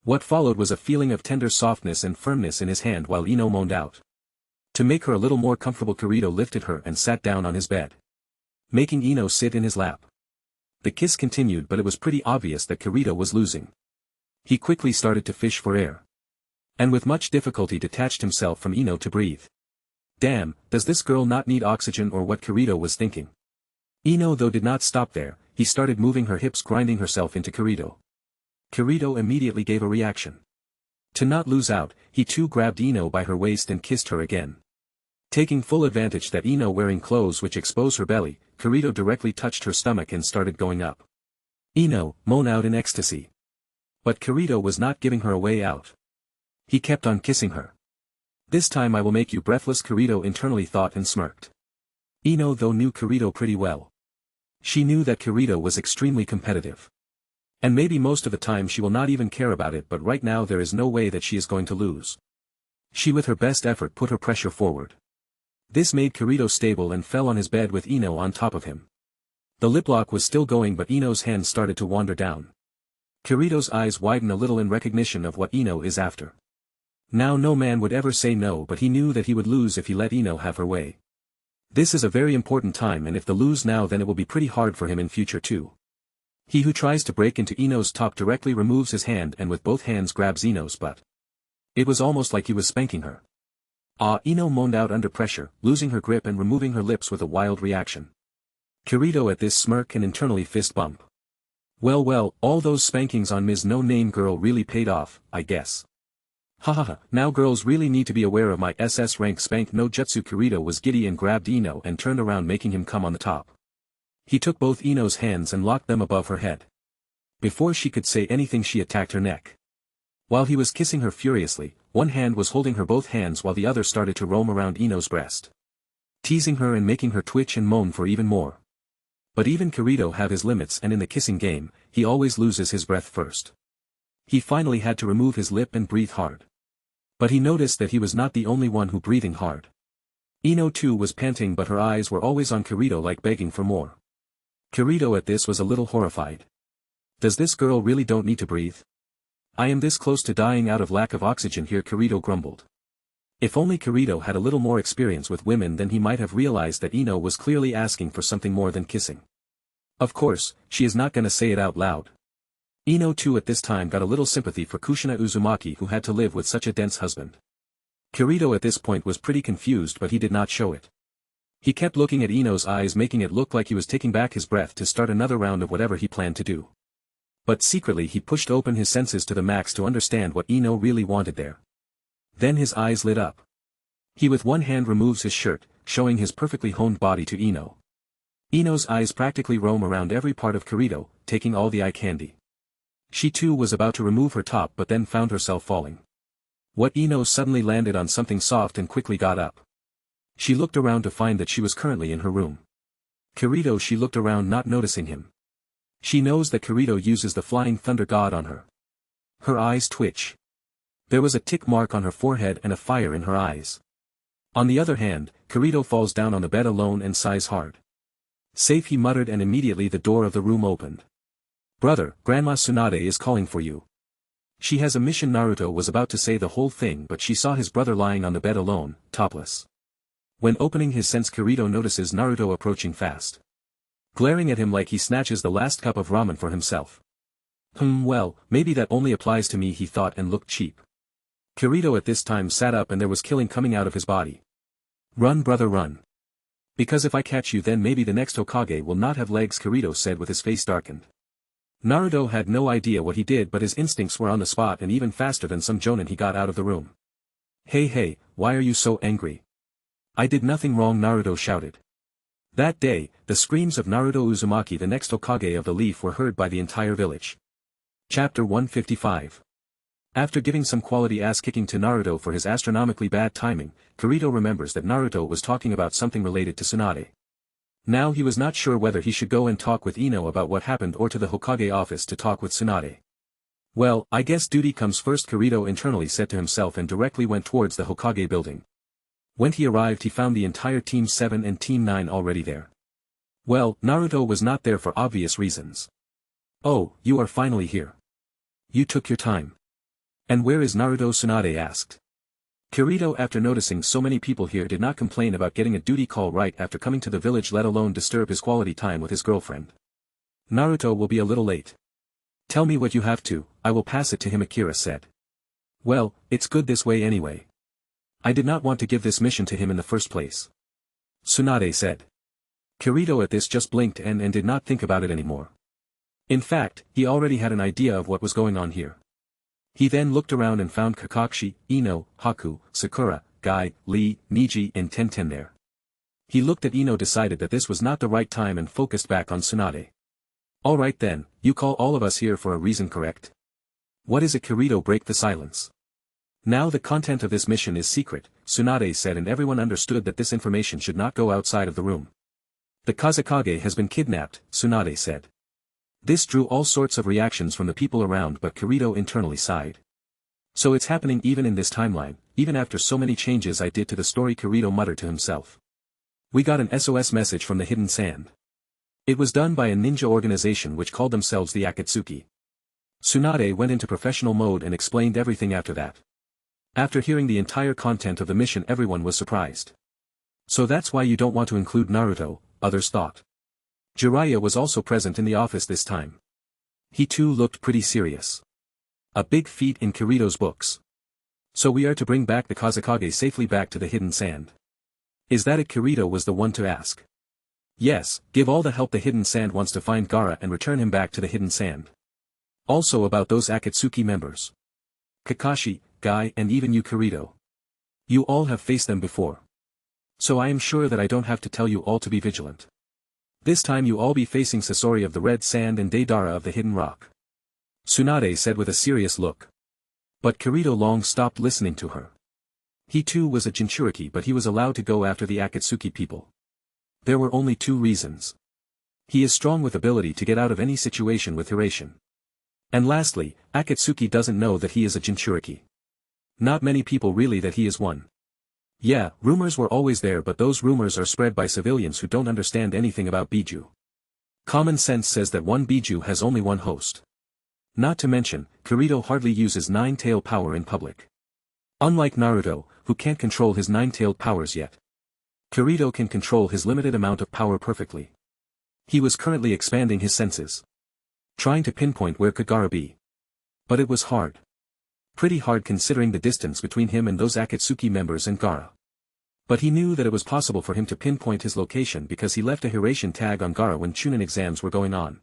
What followed was a feeling of tender softness and firmness in his hand while Ino moaned out. To make her a little more comfortable, Kirito lifted her and sat down on his bed, making Ino sit in his lap. The kiss continued, but it was pretty obvious that Kirito was losing. He quickly started to fish for air, and with much difficulty detached himself from Ino to breathe. Damn, does this girl not need oxygen or what? Kirito was thinking. Ino though did not stop there, he started moving her hips, grinding herself into Kirito. Kirito immediately gave a reaction. To not lose out, he too grabbed Ino by her waist and kissed her again. Taking full advantage that Ino wearing clothes which expose her belly, Kirito directly touched her stomach and started going up. Ino, moan out in ecstasy. But Kirito was not giving her a way out. He kept on kissing her. This time I will make you breathless, Kirito internally thought and smirked. Ino though knew Kirito pretty well. She knew that Kirito was extremely competitive. And maybe most of the time she will not even care about it, but right now there is no way that she is going to lose. She with her best effort put her pressure forward. This made Kirito stable and fell on his bed with Ino on top of him. The lip lock was still going, but Ino's hands started to wander down. Kirito's eyes widen a little in recognition of what Ino is after. Now no man would ever say no, but he knew that he would lose if he let Ino have her way. This is a very important time, and if they lose now then it will be pretty hard for him in future too. He who tries to break into Ino's top directly removes his hand and with both hands grabs Ino's butt. It was almost like he was spanking her. Ah, Ino moaned out under pressure, losing her grip and removing her lips with a wild reaction. Kirito at this smirk and internally fist bump. Well, all those spankings on Ms. No-Name Girl really paid off, I guess. Hahaha, now girls really need to be aware of my SS rank spank no jutsu. Kirito was giddy and grabbed Ino and turned around, making him come on the top. He took both Ino's hands and locked them above her head. Before she could say anything she attacked her neck. While he was kissing her furiously, one hand was holding her both hands while the other started to roam around Ino's breast. Teasing her and making her twitch and moan for even more. But even Kirito have his limits, and in the kissing game, he always loses his breath first. He finally had to remove his lip and breathe hard. But he noticed that he was not the only one who breathing hard. Ino too was panting, but her eyes were always on Kirito like begging for more. Kirito at this was a little horrified. Does this girl really don't need to breathe? I am this close to dying out of lack of oxygen here, Kirito grumbled. If only Kirito had a little more experience with women, then he might have realized that Ino was clearly asking for something more than kissing. Of course, she is not gonna say it out loud. Ino too at this time got a little sympathy for Kushina Uzumaki, who had to live with such a dense husband. Kirito at this point was pretty confused, but he did not show it. He kept looking at Ino's eyes, making it look like he was taking back his breath to start another round of whatever he planned to do. But secretly he pushed open his senses to the max to understand what Ino really wanted there. Then his eyes lit up. He with one hand removes his shirt, showing his perfectly honed body to Ino. Ino's eyes practically roam around every part of Kirito, taking all the eye candy. She too was about to remove her top, but then found herself falling. What Ino suddenly landed on something soft and quickly got up. She looked around to find that she was currently in her room. Kirito, she looked around not noticing him. She knows that Kirito uses the flying thunder god on her. Her eyes twitch. There was a tick mark on her forehead and a fire in her eyes. On the other hand, Kirito falls down on the bed alone and sighs hard. Safe, he muttered, and immediately the door of the room opened. Brother, Grandma Tsunade is calling for you. She has a mission. Naruto was about to say the whole thing, but she saw his brother lying on the bed alone, topless. When opening his sense, Kirito notices Naruto approaching fast. Glaring at him like he snatches the last cup of ramen for himself. Well, maybe that only applies to me, he thought, and looked cheap. Kirito at this time sat up and there was killing coming out of his body. Run, brother, run. Because if I catch you, then maybe the next Hokage will not have legs, Kirito said with his face darkened. Naruto had no idea what he did, but his instincts were on the spot, and even faster than some jonin he got out of the room. Hey, why are you so angry? I did nothing wrong, Naruto shouted. That day, the screams of Naruto Uzumaki, the next Hokage of the Leaf, were heard by the entire village. Chapter 155. After giving some quality ass kicking to Naruto for his astronomically bad timing, Kirito remembers that Naruto was talking about something related to Tsunade. Now he was not sure whether he should go and talk with Ino about what happened or to the Hokage office to talk with Tsunade. Well, I guess duty comes first, Kirito internally said to himself, and directly went towards the Hokage building. When he arrived, he found the entire Team 7 and Team 9 already there. Well, Naruto was not there for obvious reasons. Oh, you are finally here. You took your time. And where is Naruto? Tsunade asked. Kirito, after noticing so many people here, did not complain about getting a duty call right after coming to the village, let alone disturb his quality time with his girlfriend. Naruto will be a little late. Tell me what you have to, I will pass it to him, Akira said. Well, it's good this way anyway. I did not want to give this mission to him in the first place. Tsunade said. Kirito at this just blinked and did not think about it anymore. In fact, he already had an idea of what was going on here. He then looked around and found Kakashi, Ino, Haku, Sakura, Guy, Lee, Niji and Tenten there. He looked at Ino, decided that this was not the right time, and focused back on Tsunade. Alright then, you call all of us here for a reason, correct? What is it? Kirito break the silence. Now the content of this mission is secret, Tsunade said, and everyone understood that this information should not go outside of the room. The Kazekage has been kidnapped, Tsunade said. This drew all sorts of reactions from the people around, but Kirito internally sighed. So it's happening even in this timeline, even after so many changes I did to the story, Kirito muttered to himself. We got an SOS message from the hidden sand. It was done by a ninja organization which called themselves the Akatsuki. Tsunade went into professional mode and explained everything after that. After hearing the entire content of the mission, everyone was surprised. So that's why you don't want to include Naruto, others thought. Jiraiya was also present in the office this time. He too looked pretty serious. A big feat in Kirito's books. So we are to bring back the Kazekage safely back to the hidden sand. Is that it? Kirito was the one to ask. Yes, give all the help the hidden sand wants to find Gaara and return him back to the hidden sand. Also about those Akatsuki members. Kakashi, Guy, and even you, Kirito. You all have faced them before. So I am sure that I don't have to tell you all to be vigilant. This time you all be facing Sasori of the red sand and Deidara of the hidden rock. Tsunade said with a serious look. But Kirito long stopped listening to her. He too was a Jinchuriki, but he was allowed to go after the Akatsuki people. There were only two reasons. He is strong with ability to get out of any situation with Hiration. And lastly, Akatsuki doesn't know that he is a Jinchuriki. Not many people really that he is one. Yeah, rumors were always there, but those rumors are spread by civilians who don't understand anything about Biju. Common sense says that one Biju has only one host. Not to mention, Kirito hardly uses nine-tail power in public. Unlike Naruto, who can't control his nine-tailed powers yet. Kirito can control his limited amount of power perfectly. He was currently expanding his senses. Trying to pinpoint where could Gaara be. But it was hard. Pretty hard considering the distance between him and those Akatsuki members and Gaara. But he knew that it was possible for him to pinpoint his location because he left a Hiration tag on Gaara when Chunin exams were going on.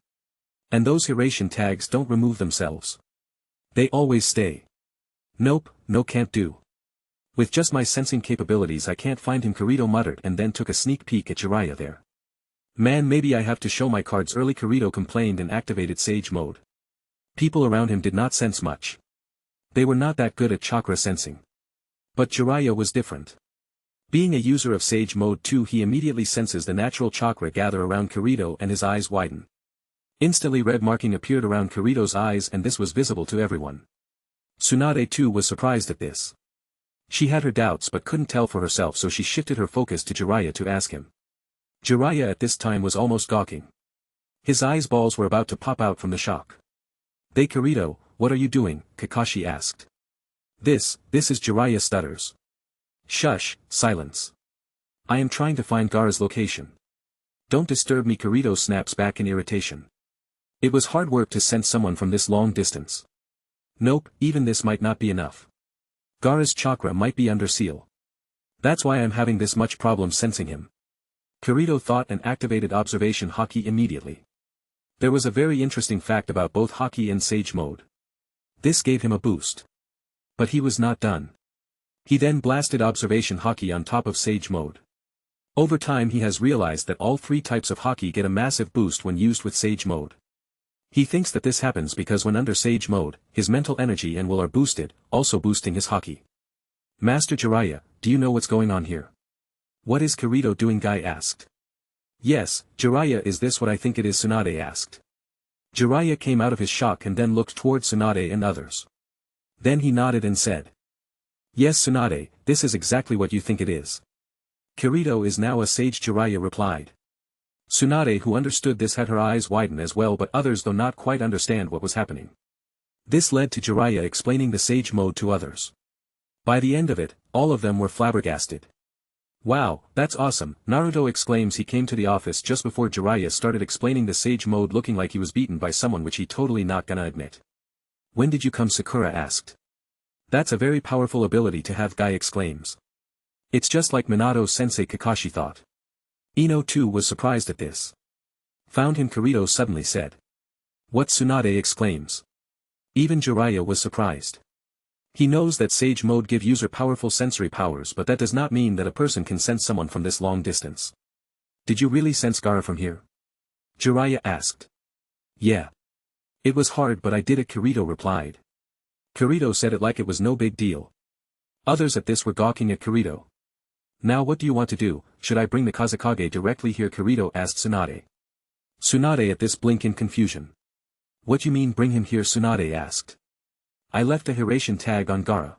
And those Hiration tags don't remove themselves. They always stay. Nope, no, can't do. With just my sensing capabilities I can't find him, Kirito muttered, and then took a sneak peek at Jiraiya there. Man, maybe I have to show my cards early, Kirito complained and activated Sage mode. People around him did not sense much. They were not that good at chakra sensing. But Jiraiya was different. Being a user of Sage mode too, he immediately senses the natural chakra gather around Kirito and his eyes widen. Instantly red marking appeared around Kirito's eyes, and this was visible to everyone. Tsunade too was surprised at this. She had her doubts but couldn't tell for herself, so she shifted her focus to Jiraiya to ask him. Jiraiya at this time was almost gawking. His eyes balls were about to pop out from the shock. They Kirito, what are you doing? Kakashi asked. This is Jiraiya stutters. Shush, silence. I am trying to find Gaara's location. Don't disturb me, Kirito snaps back in irritation. It was hard work to sense someone from this long distance. Nope, even this might not be enough. Gaara's chakra might be under seal. That's why I'm having this much problem sensing him. Kirito thought and activated observation Haki immediately. There was a very interesting fact about both Haki and Sage mode. This gave him a boost. But he was not done. He then blasted observation Haki on top of Sage mode. Over time he has realized that all three types of Haki get a massive boost when used with Sage mode. He thinks that this happens because when under Sage mode, his mental energy and will are boosted, also boosting his Haki. Master Jiraiya, do you know what's going on here? What is Kirito doing? Guy asked. Yes, Jiraiya, is this what I think it is? Tsunade asked. Jiraiya came out of his shock and then looked toward Tsunade and others. Then he nodded and said. Yes, Tsunade, this is exactly what you think it is. Kirito is now a sage, Jiraiya replied. Tsunade, who understood this, had her eyes widen as well, but others though not quite understand what was happening. This led to Jiraiya explaining the sage mode to others. By the end of it, all of them were flabbergasted. Wow, that's awesome, Naruto exclaims. He came to the office just before Jiraiya started explaining the sage mode, looking like he was beaten by someone, which he totally not gonna admit. When did you come? Sakura asked. That's a very powerful ability to have, Guy exclaims. It's just like Minato sensei, Kakashi thought. Ino too was surprised at this. Found him, Kirito suddenly said. What? Tsunade exclaims. Even Jiraiya was surprised. He knows that Sage mode give user powerful sensory powers, but that does not mean that a person can sense someone from this long distance. Did you really sense Gaara from here? Jiraiya asked. Yeah. It was hard but I did it, Kirito replied. Kirito said it like it was no big deal. Others at this were gawking at Kirito. Now what do you want to do, should I bring the Kazekage directly here, Kirito asked Tsunade. Tsunade at this blinked in confusion. What you mean bring him here, Tsunade asked. I left a Hiration tag on Gaara.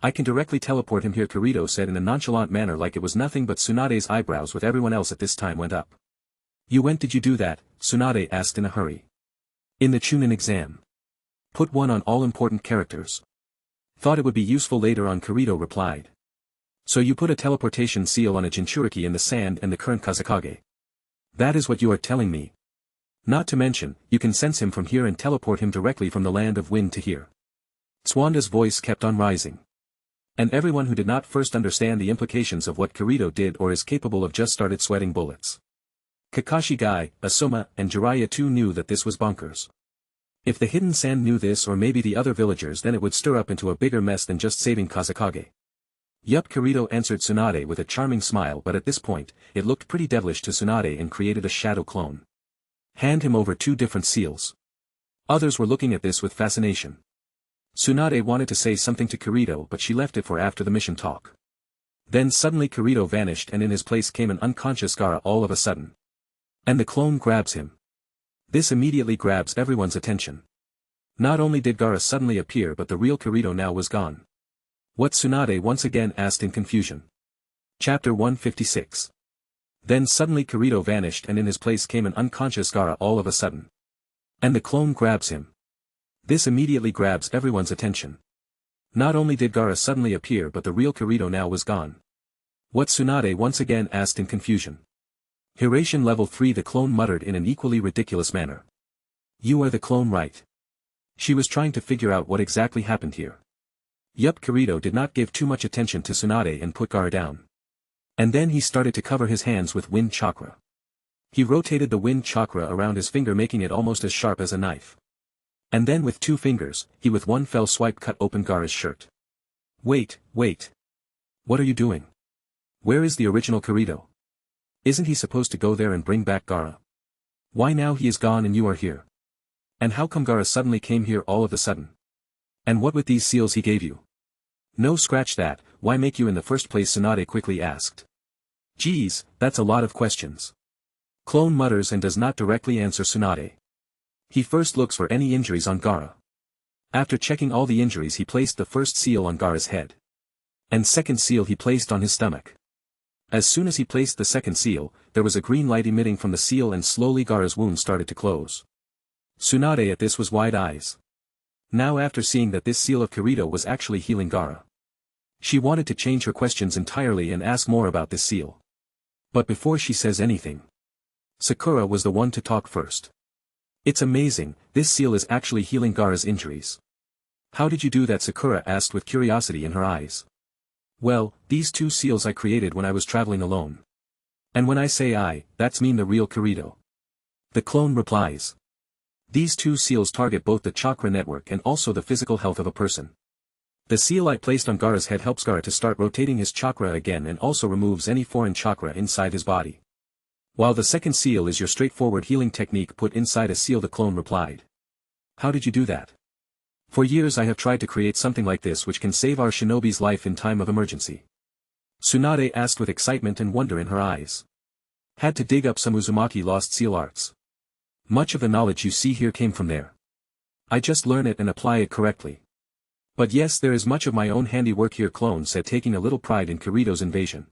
I can directly teleport him here, Kirito said in a nonchalant manner like it was nothing, but Tsunade's eyebrows with everyone else at this time went up. Did you do that? Tsunade asked in a hurry. In the Chunin exam. Put one on all important characters. Thought it would be useful later on, Kirito replied. So you put a teleportation seal on a Jinchuriki in the sand and the current Kazekage. That is what you are telling me. Not to mention, you can sense him from here and teleport him directly from the land of wind to here. Tsuanda's voice kept on rising. And everyone who did not first understand the implications of what Kirito did or is capable of just started sweating bullets. Kakashi Gai, Asoma, and Jiraiya too knew that this was bonkers. If the hidden sand knew this or maybe the other villagers, then it would stir up into a bigger mess than just saving Kazekage. Yup, Kirito answered Tsunade with a charming smile, but at this point, it looked pretty devilish to Tsunade and created a shadow clone. Hand him over 2 different seals. Others were looking at this with fascination. Tsunade wanted to say something to Kirito but she left it for after the mission talk. Then suddenly Kirito vanished and in his place came an unconscious Gaara all of a sudden. And the clone grabs him. This immediately grabs everyone's attention. Not only did Gaara suddenly appear but the real Kirito now was gone. What, Tsunade once again asked in confusion. Chapter 156. Then suddenly Kirito vanished and in his place came an unconscious Gaara all of a sudden. And the clone grabs him. This immediately grabs everyone's attention. Not only did Gaara suddenly appear but the real Kirito now was gone. What, Tsunade once again asked in confusion. Hiration level 3, the clone muttered in an equally ridiculous manner. You are the clone, right? She was trying to figure out what exactly happened here. Yup, Kirito did not give too much attention to Tsunade and put Gaara down. And then he started to cover his hands with wind chakra. He rotated the wind chakra around his finger making it almost as sharp as a knife. And then with 2 fingers, he with one fell swipe cut open Gaara's shirt. Wait. What are you doing? Where is the original Kirito? Isn't he supposed to go there and bring back Gaara? Why now he is gone and you are here? And how come Gaara suddenly came here all of a sudden? And what with these seals he gave you? No, scratch that, why make you in the first place? Tsunade quickly asked. Geez, that's a lot of questions. Clone mutters and does not directly answer Tsunade. He first looks for any injuries on Gaara. After checking all the injuries he placed the first seal on Gaara's head. And second seal he placed on his stomach. As soon as he placed the second seal, there was a green light emitting from the seal and slowly Gaara's wound started to close. Tsunade at this was wide eyes. Now after seeing that this seal of Kirito was actually healing Gaara. She wanted to change her questions entirely and ask more about this seal. But before she says anything, Sakura was the one to talk first. It's amazing, this seal is actually healing Gaara's injuries. How did you do that? Sakura asked with curiosity in her eyes. Well, these 2 seals I created when I was traveling alone. And when I say I, that's mean the real Kirito. The clone replies. These 2 seals target both the chakra network and also the physical health of a person. The seal I placed on Gaara's head helps Gaara to start rotating his chakra again and also removes any foreign chakra inside his body. While the second seal is your straightforward healing technique put inside a seal, the clone replied. How did you do that? For years I have tried to create something like this which can save our shinobi's life in time of emergency. Tsunade asked with excitement and wonder in her eyes. Had to dig up some Uzumaki lost seal arts. Much of the knowledge you see here came from there. I just learn it and apply it correctly. But yes, there is much of my own handiwork here, clone said, taking a little pride in Kirito's invasion.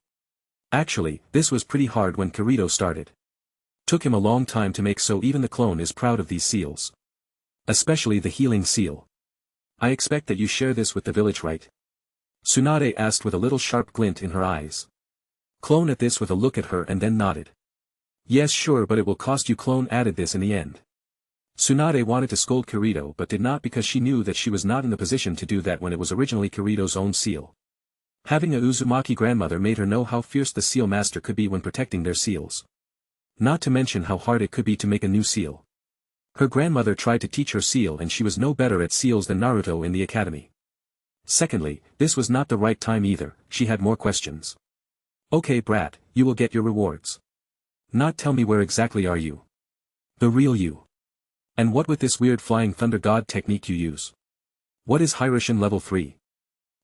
Actually, this was pretty hard when Kirito started. Took him a long time to make, so even the clone is proud of these seals. Especially the healing seal. I expect that you share this with the village, right? Tsunade asked with a little sharp glint in her eyes. Clone at this with a look at her and then nodded. Yes, sure, but it will cost you, clone added this in the end. Tsunade wanted to scold Kirito but did not because she knew that she was not in the position to do that when it was originally Kirito's own seal. Having a Uzumaki grandmother made her know how fierce the seal master could be when protecting their seals. Not to mention how hard it could be to make a new seal. Her grandmother tried to teach her seal and she was no better at seals than Naruto in the academy. Secondly, this was not the right time either, she had more questions. Okay, brat, you will get your rewards. Not tell me where exactly are you? The real you. And what with this weird flying thunder god technique you use? What is Hiraishin level 3?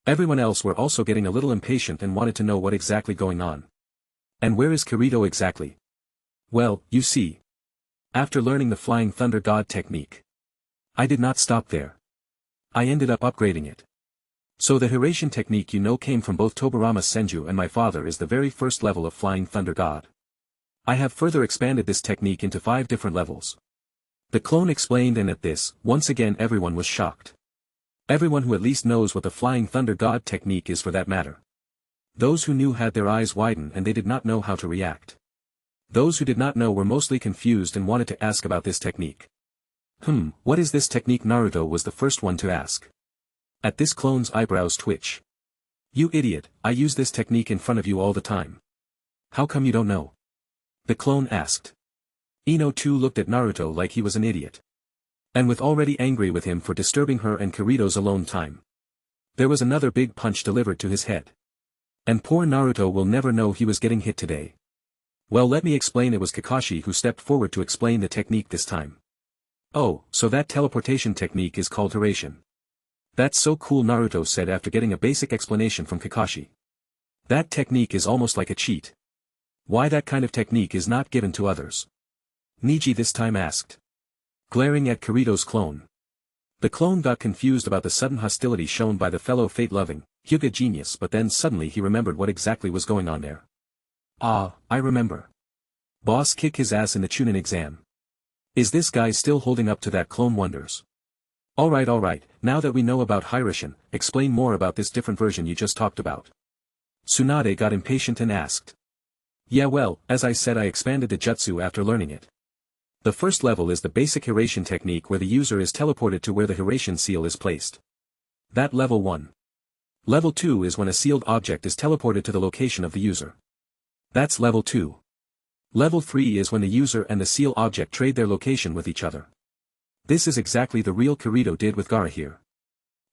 Everyone else were also getting a little impatient and wanted to know what exactly going on. And where is Kirito exactly? Well, you see. After learning the flying thunder god technique, I did not stop there. I ended up upgrading it. So the Hiraishin technique you know came from both Tobirama Senju and my father is the very first level of flying thunder god. I have further expanded this technique into 5 different levels. The clone explained, and at this, once again everyone was shocked. Everyone who at least knows what the flying thunder god technique is for that matter. Those who knew had their eyes widen and they did not know how to react. Those who did not know were mostly confused and wanted to ask about this technique. What is this technique? Naruto was the first one to ask. At this clone's eyebrows twitch. You idiot, I use this technique in front of you all the time. How come you don't know? The clone asked. Ino too looked at Naruto like he was an idiot. And with already angry with him for disturbing her and Kirito's alone time. There was another big punch delivered to his head. And poor Naruto will never know he was getting hit today. Well, let me explain. It was Kakashi who stepped forward to explain the technique this time. Oh, so that teleportation technique is called Hiraishin. That's so cool, Naruto said after getting a basic explanation from Kakashi. That technique is almost like a cheat. Why that kind of technique is not given to others? Niji this time asked. Glaring at Kirito's clone. The clone got confused about the sudden hostility shown by the fellow fate-loving, Hyuga genius, but then suddenly he remembered what exactly was going on there. Ah, I remember. Boss kick his ass in the Chunin exam. Is this guy still holding up to that? Clone wonders. Alright, now that we know about Hiraishin, explain more about this different version you just talked about. Tsunade got impatient and asked. Yeah, well, as I said, I expanded the jutsu after learning it. The first level is the basic Hiraishin technique where the user is teleported to where the Hiraishin seal is placed. That level 1. Level 2 is when a sealed object is teleported to the location of the user. That's level 2. Level 3 is when the user and the seal object trade their location with each other. This is exactly the real Kirito did with Gaara here.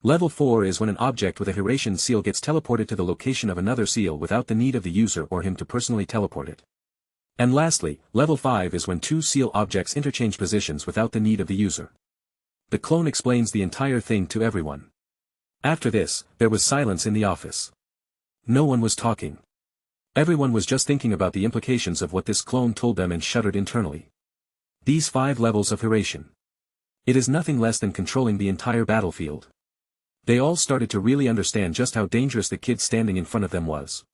Level 4 is when an object with a Hiraishin seal gets teleported to the location of another seal without the need of the user or him to personally teleport it. And lastly, level 5 is when 2 seal objects interchange positions without the need of the user. The clone explains the entire thing to everyone. After this, there was silence in the office. No one was talking. Everyone was just thinking about the implications of what this clone told them and shuddered internally. These 5 levels of Hiraishin. It is nothing less than controlling the entire battlefield. They all started to really understand just how dangerous the kid standing in front of them was.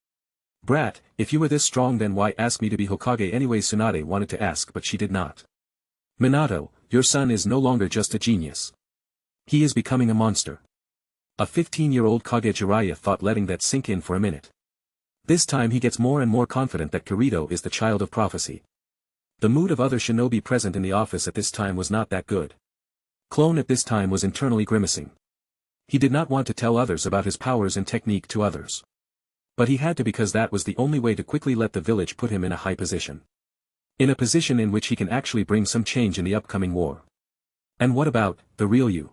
Brat, if you were this strong then why ask me to be Hokage anyway? Tsunade wanted to ask but she did not. Minato, your son is no longer just a genius. He is becoming a monster. A 15-year-old Kage Jiraiya thought, letting that sink in for a minute. This time he gets more and more confident that Kirito is the child of prophecy. The mood of other shinobi present in the office at this time was not that good. Clone at this time was internally grimacing. He did not want to tell others about his powers and technique to others. But he had to, because that was the only way to quickly let the village put him in a high position. In a position in which he can actually bring some change in the upcoming war. And what about the real you?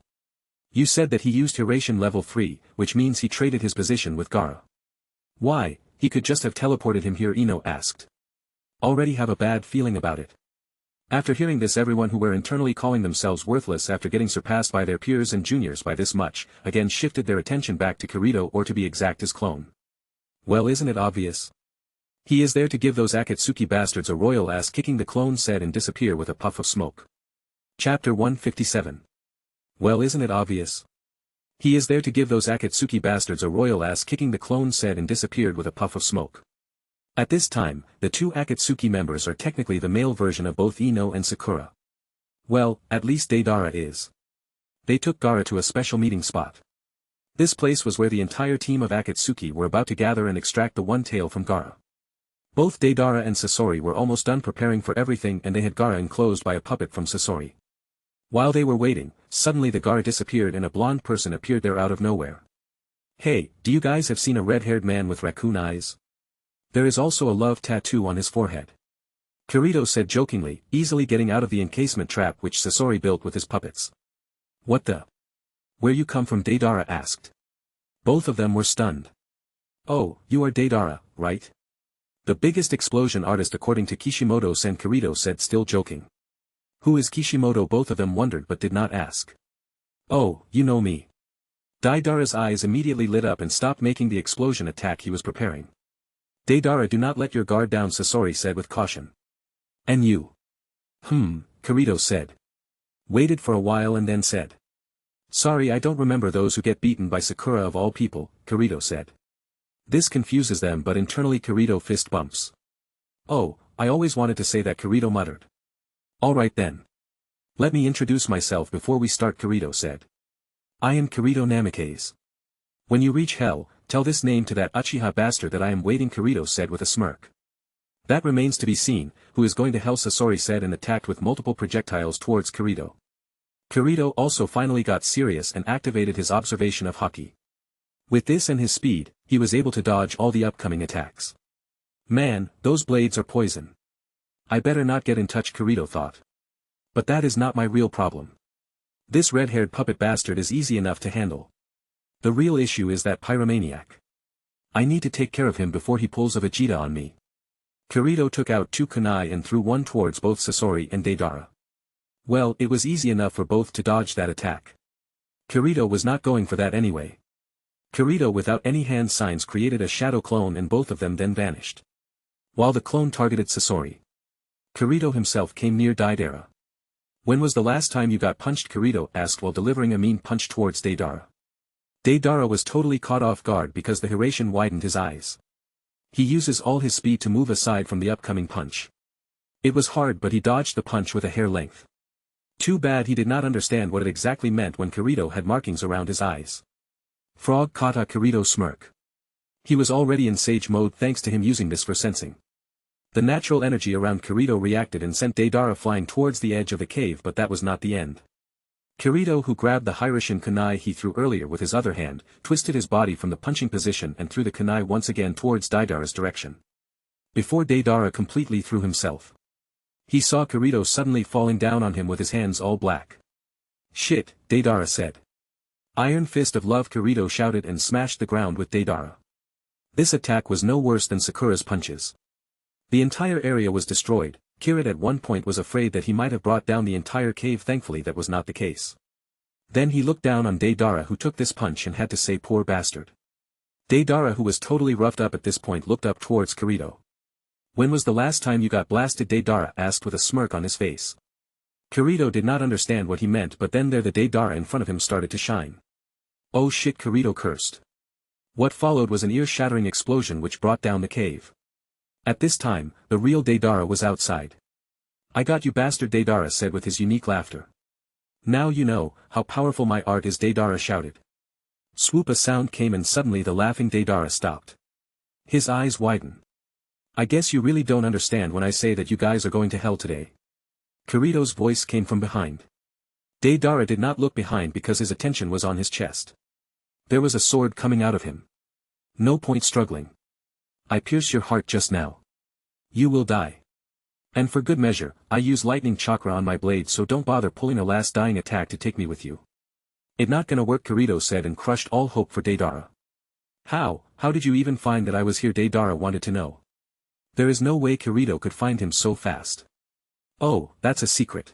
You said that he used Hiraishin level 3, which means he traded his position with Gaara. Why, he could just have teleported him here, Ino asked. Already have a bad feeling about it. After hearing this, everyone who were internally calling themselves worthless after getting surpassed by their peers and juniors by this much, again shifted their attention back to Kirito, or to be exact his clone. Well, isn't it obvious? He is there to give those Akatsuki bastards a royal ass kicking, the clone said and disappear with a puff of smoke. Chapter 157. Well, isn't it obvious? He is there to give those Akatsuki bastards a royal ass kicking, the clone said and disappeared with a puff of smoke. At this time, the 2 Akatsuki members are technically the male version of both Ino and Sakura. Well, at least Deidara is. They took Gaara to a special meeting spot. This place was where the entire team of Akatsuki were about to gather and extract the one tail from Gaara. Both Deidara and Sasori were almost done preparing for everything, and they had Gaara enclosed by a puppet from Sasori. While they were waiting, suddenly the Gaara disappeared and a blonde person appeared there out of nowhere. Hey, do you guys have seen a red-haired man with raccoon eyes? There is also a love tattoo on his forehead. Kirito said jokingly, easily getting out of the encasement trap which Sasori built with his puppets. What the? Where you come from? Deidara asked. Both of them were stunned. Oh, you are Deidara, right? The biggest explosion artist according to Kishimoto-san, Kirito said, still joking. Who is Kishimoto? Both of them wondered but did not ask. Oh, you know me. Deidara's eyes immediately lit up and stopped making the explosion attack he was preparing. Deidara, do not let your guard down, Sasori said with caution. And you? Kirito said. Waited for a while and then said. Sorry, I don't remember those who get beaten by Sakura of all people, Kirito said. This confuses them, but internally Kirito fist bumps. Oh, I always wanted to say that, Kirito muttered. Alright then. Let me introduce myself before we start, Kirito said. I am Kirito Namikaze. When you reach hell, tell this name to that Uchiha bastard that I am waiting, Kirito said with a smirk. That remains to be seen, who is going to hell, Sasori said and attacked with multiple projectiles towards Kirito. Kirito also finally got serious and activated his observation of Haki. With this and his speed, he was able to dodge all the upcoming attacks. Man, those blades are poison. I better not get in touch, Kirito thought. But that is not my real problem. This red-haired puppet bastard is easy enough to handle. The real issue is that pyromaniac. I need to take care of him before he pulls a Vegeta on me. Kirito took out 2 kunai and threw one towards both Sasori and Deidara. Well, it was easy enough for both to dodge that attack. Kirito was not going for that anyway. Kirito without any hand signs created a shadow clone and both of them then vanished. While the clone targeted Sasori, Kirito himself came near Deidara. When was the last time you got punched? Kirito asked while delivering a mean punch towards Deidara. Deidara was totally caught off guard because the Hiraishin widened his eyes. He uses all his speed to move aside from the upcoming punch. It was hard, but he dodged the punch with a hair length. Too bad he did not understand what it exactly meant when Kirito had markings around his eyes. Frog kata, Kirito smirk. He was already in sage mode thanks to him using this for sensing. The natural energy around Kirito reacted and sent Deidara flying towards the edge of the cave, but that was not the end. Kirito, who grabbed the Hiraishin kunai he threw earlier with his other hand, twisted his body from the punching position and threw the kunai once again towards Deidara's direction. Before Deidara completely threw himself, he saw Kirito suddenly falling down on him with his hands all black. Shit, Deidara said. Iron Fist of Love, Kirito shouted and smashed the ground with Deidara. This attack was no worse than Sakura's punches. The entire area was destroyed. Kirito at one point was afraid that he might have brought down the entire cave. Thankfully that was not the case. Then he looked down on Deidara, who took this punch, and had to say, poor bastard. Deidara, who was totally roughed up at this point, looked up towards Kirito. When was the last time you got blasted? Deidara asked with a smirk on his face. Kirito did not understand what he meant, but then there the Deidara in front of him started to shine. Oh shit, Kirito cursed. What followed was an ear-shattering explosion which brought down the cave. At this time, the real Deidara was outside. I got you, bastard, Deidara said with his unique laughter. Now you know how powerful my art is, Deidara shouted. Swoop, a sound came and suddenly the laughing Deidara stopped. His eyes widened. I guess you really don't understand when I say that you guys are going to hell today. Kirito's voice came from behind. Deidara did not look behind because his attention was on his chest. There was a sword coming out of him. No point struggling. I pierce your heart just now. You will die. And for good measure, I use lightning chakra on my blade, so don't bother pulling a last dying attack to take me with you. It not gonna work, Kirito said and crushed all hope for Deidara. How did you even find that I was here? Deidara wanted to know. There is no way Kirito could find him so fast. Oh, that's a secret.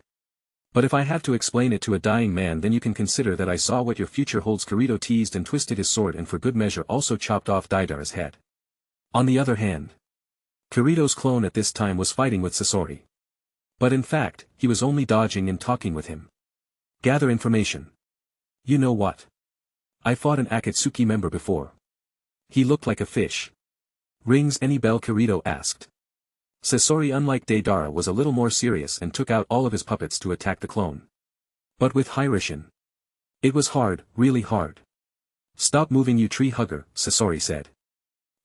But if I have to explain it to a dying man, then you can consider that I saw what your future holds. Kirito teased and twisted his sword and for good measure also chopped off Deidara's head. On the other hand, Kirito's clone at this time was fighting with Sasori. But in fact, he was only dodging and talking with him. Gather information. You know what? I fought an Akatsuki member before. He looked like a fish. Rings any bell? Kirito asked. Sasori, unlike Deidara, was a little more serious and took out all of his puppets to attack the clone. But with Hiraishin, it was hard, really hard. Stop moving, you tree hugger, Sasori said.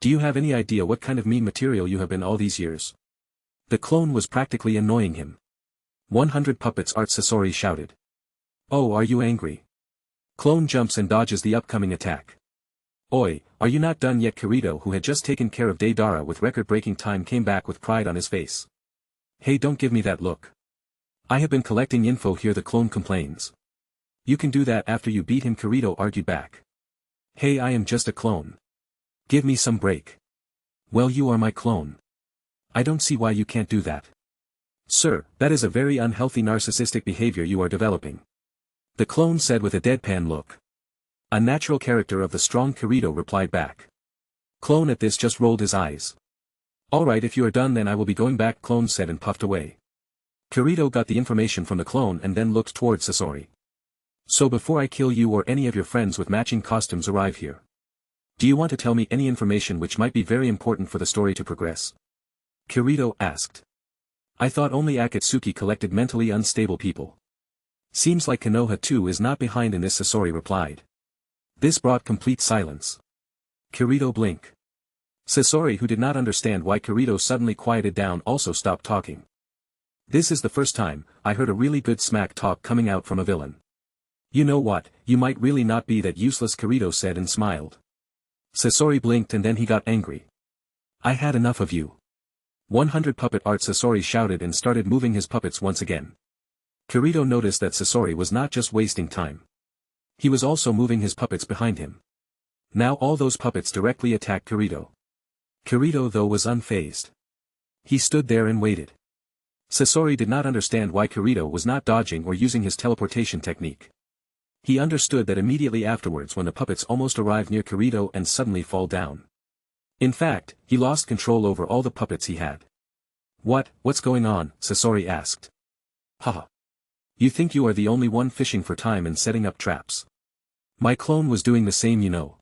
Do you have any idea what kind of mean material you have been all these years? The clone was practically annoying him. 100 puppets art, Sasori shouted. Oh, are you angry? Clone jumps and dodges the upcoming attack. Oi, are you not done yet? Kirito, who had just taken care of Deidara with record-breaking time, came back with pride on his face. Hey, don't give me that look. I have been collecting info here, the clone complains. You can do that after you beat him, Kirito argued back. Hey, I am just a clone. Give me some break. Well, you are my clone. I don't see why you can't do that. Sir, that is a very unhealthy narcissistic behavior you are developing. The clone said with a deadpan look. A natural character of the strong Kirito replied back. Clone at this just rolled his eyes. Alright, if you are done then I will be going back, clone said and puffed away. Kirito got the information from the clone and then looked towards Sasori. So before I kill you or any of your friends with matching costumes arrive here, do you want to tell me any information which might be very important for the story to progress? Kirito asked. I thought only Akatsuki collected mentally unstable people. Seems like Konoha too is not behind in this, Sasori replied. This brought complete silence. Kirito blinked. Sasori, who did not understand why Kirito suddenly quieted down, also stopped talking. This is the first time I heard a really good smack talk coming out from a villain. You know what, you might really not be that useless, Kirito said and smiled. Sasori blinked and then he got angry. I had enough of you. 100 puppet art, Sasori shouted and started moving his puppets once again. Kirito noticed that Sasori was not just wasting time. He was also moving his puppets behind him. Now all those puppets directly attacked Kirito. Kirito though was unfazed. He stood there and waited. Sasori did not understand why Kirito was not dodging or using his teleportation technique. He understood that immediately afterwards when the puppets almost arrive near Kirito and suddenly fall down. In fact, he lost control over all the puppets he had. What's going on? Sasori asked. Haha. You think you are the only one fishing for time and setting up traps. My clone was doing the same, you know.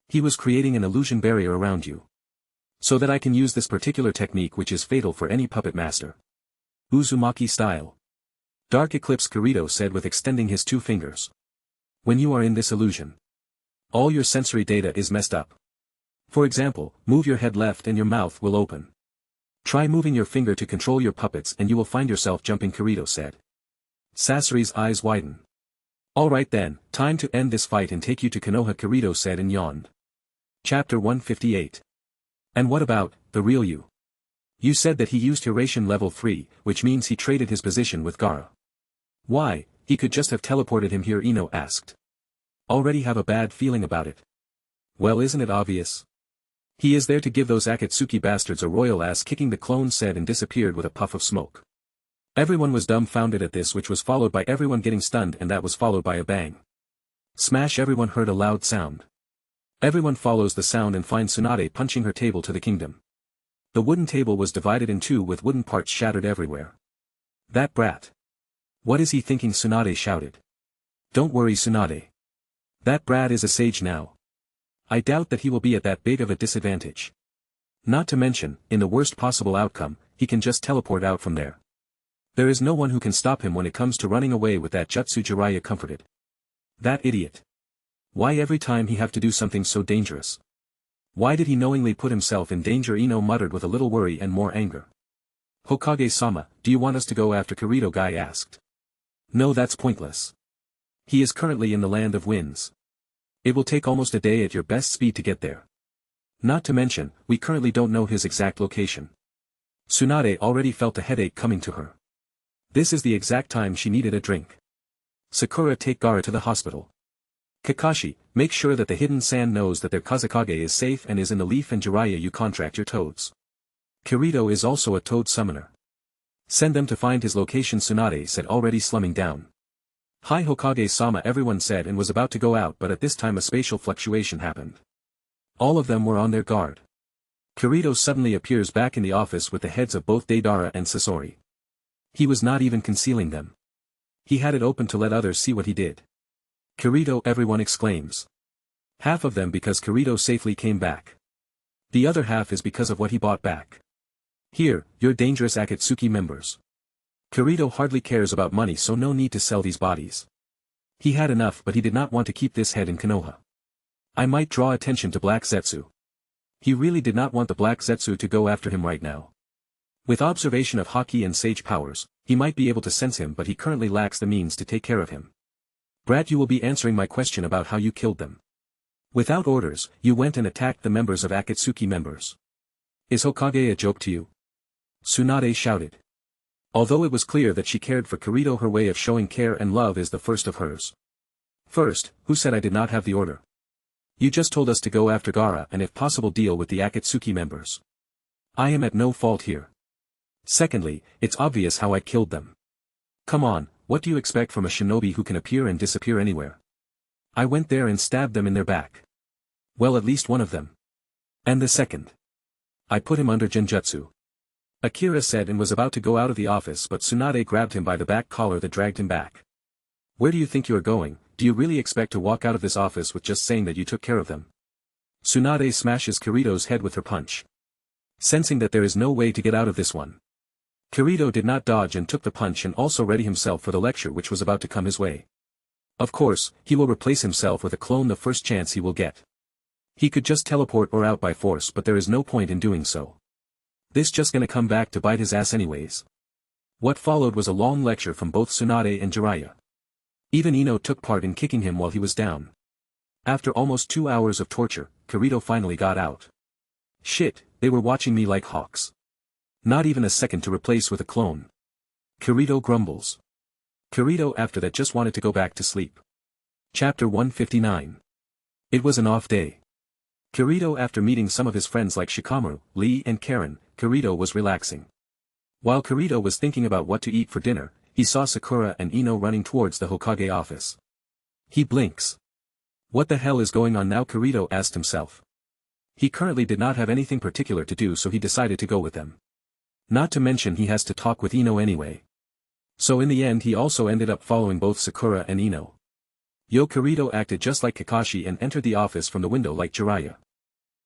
He was creating an illusion barrier around you. So that I can use this particular technique which is fatal for any puppet master. Uzumaki style. Dark Eclipse, Kirito said with extending his 2 fingers. When you are in this illusion, all your sensory data is messed up. For example, move your head left and your mouth will open. Try moving your finger to control your puppets and you will find yourself jumping, Kirito said. Sasori's eyes widened. Alright then, time to end this fight and take you to Konoha, Kirito said and yawned. Chapter 158. And what about the real you? You said that he used Hiraishin level 3, which means he traded his position with Gaara. Why, he could just have teleported him here, Ino asked. Already have a bad feeling about it. Well, isn't it obvious? He is there to give those Akatsuki bastards a royal ass kicking, the clone said and disappeared with a puff of smoke. Everyone was dumbfounded at this, which was followed by everyone getting stunned, and that was followed by a bang. Smash! Everyone heard a loud sound. Everyone follows the sound and finds Tsunade punching her table to the kingdom. The wooden table was divided in 2 with wooden parts shattered everywhere. That brat. What is he thinking? Tsunade shouted. Don't worry, Tsunade. That brat is a sage now. I doubt that he will be at that big of a disadvantage. Not to mention, in the worst possible outcome, he can just teleport out from there. There is no one who can stop him when it comes to running away with that jutsu. Jiraiya comforted. That idiot. Why every time he have to do something so dangerous? Why did he knowingly put himself in danger? Ino muttered with a little worry and more anger. Hokage-sama, do you want us to go after Kirito? Guy asked. No, that's pointless. He is currently in the land of winds. It will take almost a day at your best speed to get there. Not to mention, we currently don't know his exact location. Tsunade already felt a headache coming to her. This is the exact time she needed a drink. Sakura, take Gaara to the hospital. Kakashi, make sure that the hidden sand knows that their Kazekage is safe and is in the leaf, and Jiraiya, you contract your toads. Kirito is also a toad summoner. Send them to find his location, Tsunade said, already slumming down. Hi Hokage-sama, everyone said and was about to go out, but at this time a spatial fluctuation happened. All of them were on their guard. Kirito suddenly appears back in the office with the heads of both Deidara and Sasori. He was not even concealing them. He had it open to let others see what he did. Kirito, everyone exclaims. Half of them because Kirito safely came back. The other half is because of what he bought back. Here, you're dangerous Akatsuki members. Kirito hardly cares about money, so no need to sell these bodies. He had enough, but he did not want to keep this head in Konoha. I might draw attention to Black Zetsu. He really did not want the Black Zetsu to go after him right now. With observation of Haki and Sage powers, he might be able to sense him, but he currently lacks the means to take care of him. Brat, you will be answering my question about how you killed them. Without orders, you went and attacked the members of Akatsuki members. Is Hokage a joke to you? Tsunade shouted. Although it was clear that she cared for Kirito, her way of showing care and love is the first of hers. First, who said I did not have the order? You just told us to go after Gaara and if possible deal with the Akatsuki members. I am at no fault here. Secondly, it's obvious how I killed them. Come on, what do you expect from a shinobi who can appear and disappear anywhere? I went there and stabbed them in their back. Well, at least one of them. And the second? I put him under genjutsu. Akira said and was about to go out of the office, but Tsunade grabbed him by the back collar that dragged him back. Where do you think you are going? Do you really expect to walk out of this office with just saying that you took care of them? Tsunade smashes Kirito's head with her punch. Sensing that there is no way to get out of this one, Kirito did not dodge and took the punch and also ready himself for the lecture which was about to come his way. Of course, he will replace himself with a clone the first chance he will get. He could just teleport or out by force, but there is no point in doing so. This just gonna come back to bite his ass anyways. What followed was a long lecture from both Tsunade and Jiraiya. Even Ino took part in kicking him while he was down. After almost 2 hours of torture, Kirito finally got out. Shit, they were watching me like hawks. Not even a second to replace with a clone. Kirito grumbles. Kirito after that just wanted to go back to sleep. Chapter 159. It was an off day. Kirito after meeting some of his friends like Shikamaru, Lee and Karen, Kirito was relaxing. While Kirito was thinking about what to eat for dinner, he saw Sakura and Ino running towards the Hokage office. He blinks. What the hell is going on now? Kirito asked himself. He currently did not have anything particular to do, so he decided to go with them. Not to mention he has to talk with Ino anyway. So in the end he also ended up following both Sakura and Ino. Kirito acted just like Kakashi and entered the office from the window like Jiraiya.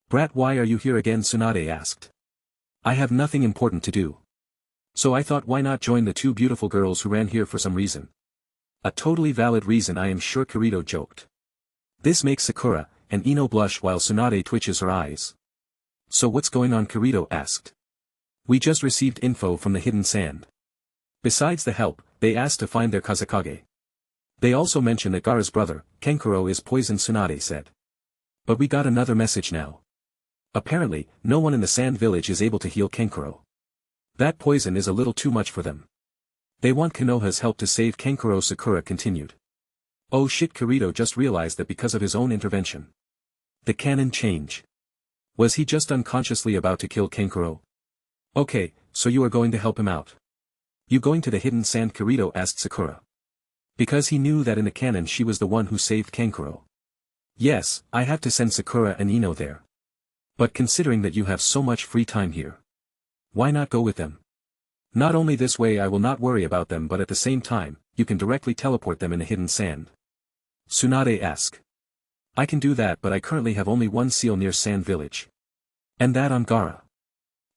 Brat, why are you here again? Tsunade asked. I have nothing important to do. So I thought, why not join the two beautiful girls who ran here for some reason. A totally valid reason, I am sure, Kirito joked. This makes Sakura and Ino blush while Tsunade twitches her eyes. So what's going on? Kirito asked. We just received info from the hidden sand. Besides the help, they asked to find their Kazekage. They also mentioned that Gaara's brother, Kenkuro, is poisoned, Tsunade said. But we got another message now. Apparently, no one in the sand village is able to heal Kenkuro. That poison is a little too much for them. They want Konoha's help to save Kenkuro, Sakura continued. Oh shit, Kirito just realized that because of his own intervention. The canon change. Was he just unconsciously about to kill Kenkuro? Okay, so you are going to help him out. You going to the hidden sand? Kirito asked Sakura. Because he knew that in the canon she was the one who saved Kenkuro. Yes, I have to send Sakura and Ino there. But considering that you have so much free time here, why not go with them? Not only this way I will not worry about them, but at the same time, you can directly teleport them in the hidden sand. Tsunade asked. I can do that, but I currently have only one seal near Sand Village. And that on Gaara.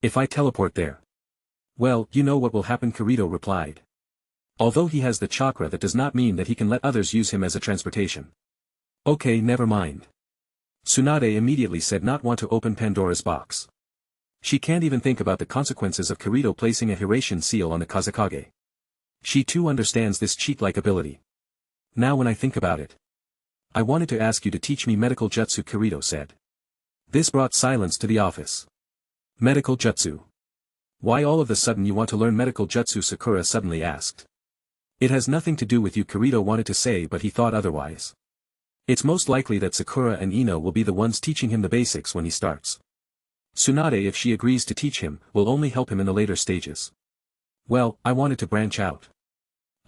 If I teleport there, well, you know what will happen, Kirito replied. Although he has the chakra, that does not mean that he can let others use him as a transportation. Okay, never mind. Tsunade immediately said not want to open Pandora's box. She can't even think about the consequences of Kirito placing a Hiratian seal on the Kazekage. She too understands this cheat-like ability. Now when I think about it, I wanted to ask you to teach me medical jutsu, Kirito said. This brought silence to the office. Medical jutsu. Why all of a sudden you want to learn medical jutsu? Sakura suddenly asked. It has nothing to do with you, Kirito wanted to say, but he thought otherwise. It's most likely that Sakura and Ino will be the ones teaching him the basics when he starts. Tsunade, if she agrees to teach him, will only help him in the later stages. Well, I wanted to branch out.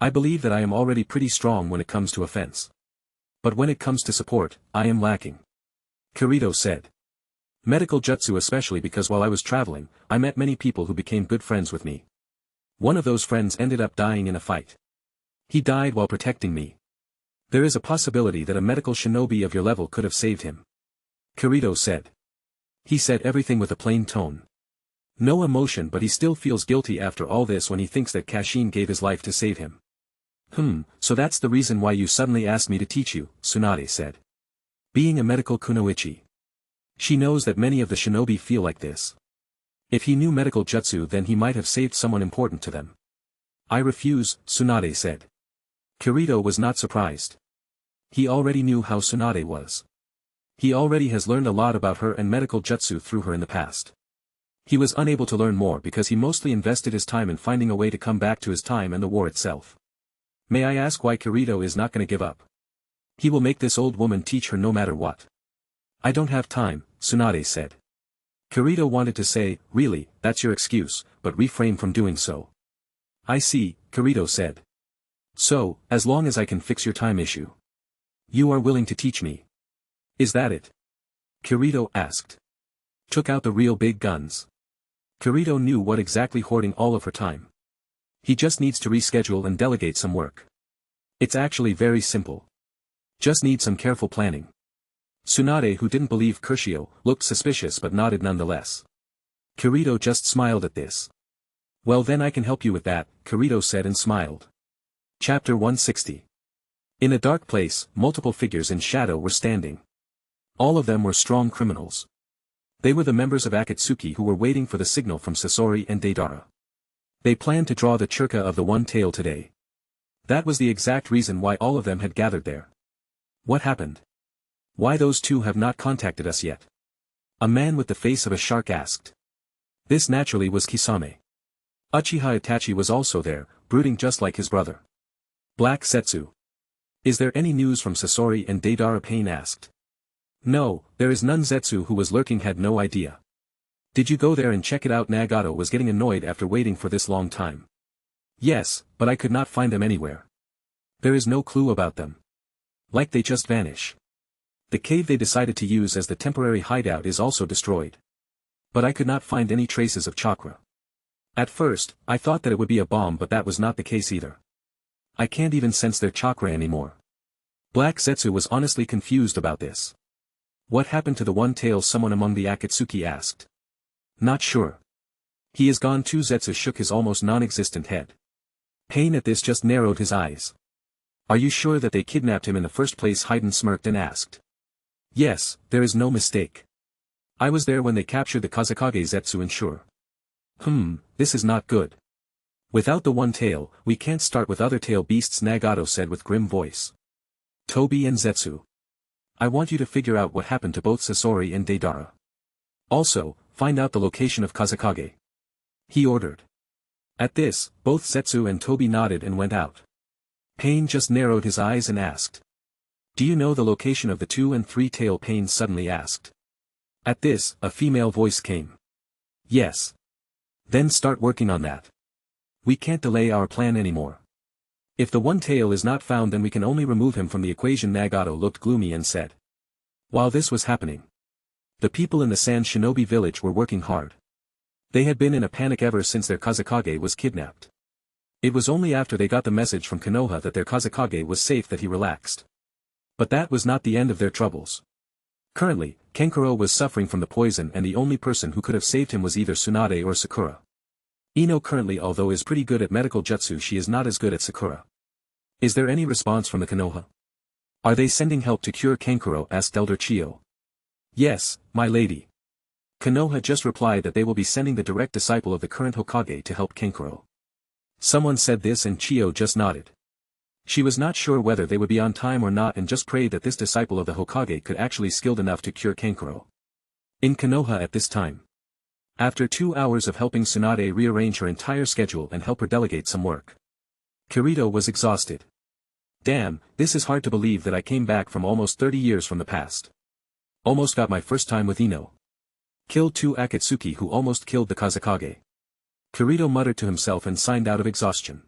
I believe that I am already pretty strong when it comes to offense. But when it comes to support, I am lacking. Kirito said. Medical jutsu, especially because while I was traveling, I met many people who became good friends with me. One of those friends ended up dying in a fight. He died while protecting me. There is a possibility that a medical shinobi of your level could have saved him. Kirito said. He said everything with a plain tone. No emotion, but he still feels guilty after all this when he thinks that Kashin gave his life to save him. So that's the reason why you suddenly asked me to teach you, Tsunade said. Being a medical kunoichi. She knows that many of the shinobi feel like this. If he knew medical jutsu, then he might have saved someone important to them. I refuse, Tsunade said. Kirito was not surprised. He already knew how Tsunade was. He already has learned a lot about her and medical jutsu through her in the past. He was unable to learn more because he mostly invested his time in finding a way to come back to his time and the war itself. May I ask why Kirito is not going to give up? He will make this old woman teach her no matter what. I don't have time, Tsunade said. Kirito wanted to say, really, that's your excuse, but refrained from doing so. I see, Kirito said. So, as long as I can fix your time issue. You are willing to teach me. Is that it? Kirito asked. Took out the real big guns. Kirito knew what exactly hoarding all of her time. He just needs to reschedule and delegate some work. It's actually very simple. Just need some careful planning. Tsunade, who didn't believe Curcio, looked suspicious but nodded nonetheless. Kirito just smiled at this. Well then I can help you with that, Kirito said and smiled. Chapter 160. In a dark place, multiple figures in shadow were standing. All of them were strong criminals. They were the members of Akatsuki who were waiting for the signal from Sasori and Deidara. They planned to draw the churka of the One Tail today. That was the exact reason why all of them had gathered there. What happened? Why those two have not contacted us yet? A man with the face of a shark asked. This naturally was Kisame. Uchiha Itachi was also there, brooding just like his brother. Black Setsu. Is there any news from Sasori and Deidara? Pain asked. No, there is none. Zetsu, who was lurking, had no idea. Did you go there and check it out? Nagato was getting annoyed after waiting for this long time. Yes, but I could not find them anywhere. There is no clue about them. Like they just vanish. The cave they decided to use as the temporary hideout is also destroyed. But I could not find any traces of chakra. At first, I thought that it would be a bomb, but that was not the case either. I can't even sense their chakra anymore. Black Zetsu was honestly confused about this. What happened to the One Tail? Someone among the Akatsuki asked. Not sure. He is gone too. Zetsu shook his almost non-existent head. Pain at this just narrowed his eyes. Are you sure that they kidnapped him in the first place? Haiden smirked and asked. Yes, there is no mistake. I was there when they captured the Kazekage. Zetsu ensured. This is not good. Without the One Tail, we can't start with other tail beasts, Nagato said with grim voice. Tobi and Zetsu. I want you to figure out what happened to both Sasori and Deidara. Also, find out the location of Kazekage. He ordered. At this, both Zetsu and Tobi nodded and went out. Pain just narrowed his eyes and asked. Do you know the location of the 2 and 3 tail? Pain suddenly asked. At this, a female voice came. Yes. Then start working on that. We can't delay our plan anymore. If the One Tail is not found, then we can only remove him from the equation. Nagato looked gloomy and said. While this was happening, the people in the Sand Shinobi village were working hard. They had been in a panic ever since their Kazekage was kidnapped. It was only after they got the message from Konoha that their Kazekage was safe that he relaxed. But that was not the end of their troubles. Currently, Conqueror was suffering from the poison, and the only person who could have saved him was either Tsunade or Sakura. Ino currently, although is pretty good at medical jutsu, she is not as good at Sakura. Is there any response from the Konoha? Are they sending help to cure Conqueror? Asked Elder Chiyo. Yes, my lady. Konoha just replied that they will be sending the direct disciple of the current Hokage to help Conqueror. Someone said this and Chiyo just nodded. She was not sure whether they would be on time or not and just prayed that this disciple of the Hokage could actually skilled enough to cure Conqueror. In Konoha at this time. After 2 hours of helping Tsunade rearrange her entire schedule and help her delegate some work, Kirito was exhausted. Damn, this is hard to believe that I came back from almost 30 years from the past. Almost got my first time with Ino. Killed 2 Akatsuki who almost killed the Kazekage. Kirito muttered to himself and signed out of exhaustion.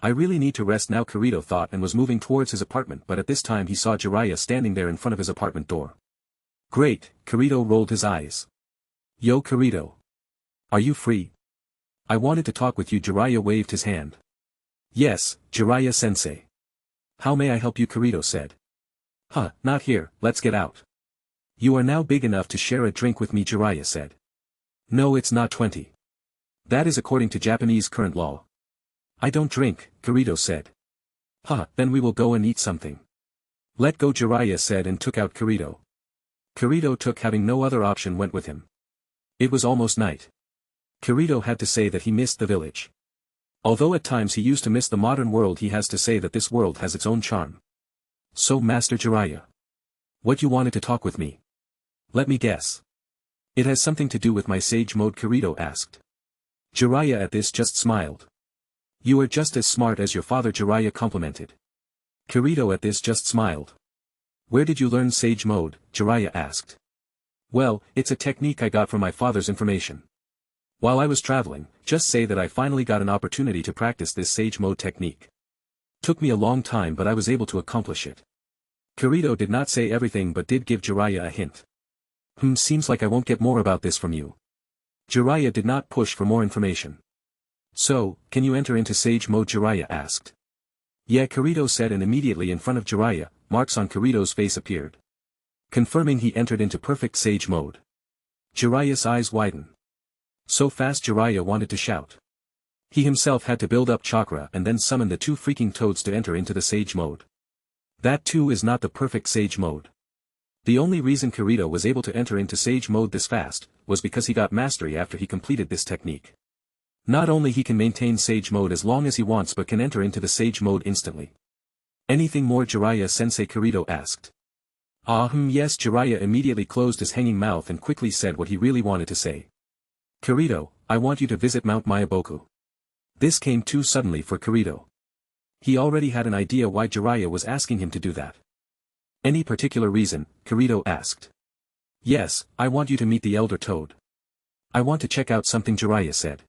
I really need to rest now, Kirito thought, and was moving towards his apartment, but at this time he saw Jiraiya standing there in front of his apartment door. Great, Kirito rolled his eyes. Yo Kirito. Are you free? I wanted to talk with you. Jiraiya waved his hand. Yes, Jiraiya-sensei. How may I help you? Kirito said. Not here, let's get out. You are now big enough to share a drink with me, Jiraiya said. No, it's not 20. That is according to Japanese current law. I don't drink, Kirito said. Then we will go and eat something. Let go, Jiraiya said and took out Kirito. Kirito took, having no other option, went with him. It was almost night. Kirito had to say that he missed the village. Although at times he used to miss the modern world, he has to say that this world has its own charm. So Master Jiraiya. What you wanted to talk with me? Let me guess. It has something to do with my sage mode, Kirito asked. Jiraiya at this just smiled. You are just as smart as your father, Jiraiya complimented. Kirito at this just smiled. Where did you learn sage mode? Jiraiya asked. Well, it's a technique I got from my father's information. While I was traveling, just say that I finally got an opportunity to practice this sage mode technique. Took me a long time but I was able to accomplish it. Kirito did not say everything but did give Jiraiya a hint. Seems like I won't get more about this from you. Jiraiya did not push for more information. So, can you enter into sage mode? Jiraiya asked. Yeah, Kirito said, and immediately in front of Jiraiya, marks on Kirito's face appeared, confirming he entered into perfect sage mode. Jiraiya's eyes widened. So fast Jiraiya wanted to shout. He himself had to build up chakra and then summon the two freaking toads to enter into the sage mode. That too is not the perfect sage mode. The only reason Kirito was able to enter into sage mode this fast, was because he got mastery after he completed this technique. Not only he can maintain sage mode as long as he wants but can enter into the sage mode instantly. Anything more, Jiraiya-sensei? Kirito asked. Yes. Jiraiya immediately closed his hanging mouth and quickly said what he really wanted to say. Kirito, I want you to visit Mount Mayaboku. This came too suddenly for Kirito. He already had an idea why Jiraiya was asking him to do that. Any particular reason? Kirito asked. Yes, I want you to meet the Elder Toad. I want to check out something, Jiraiya said.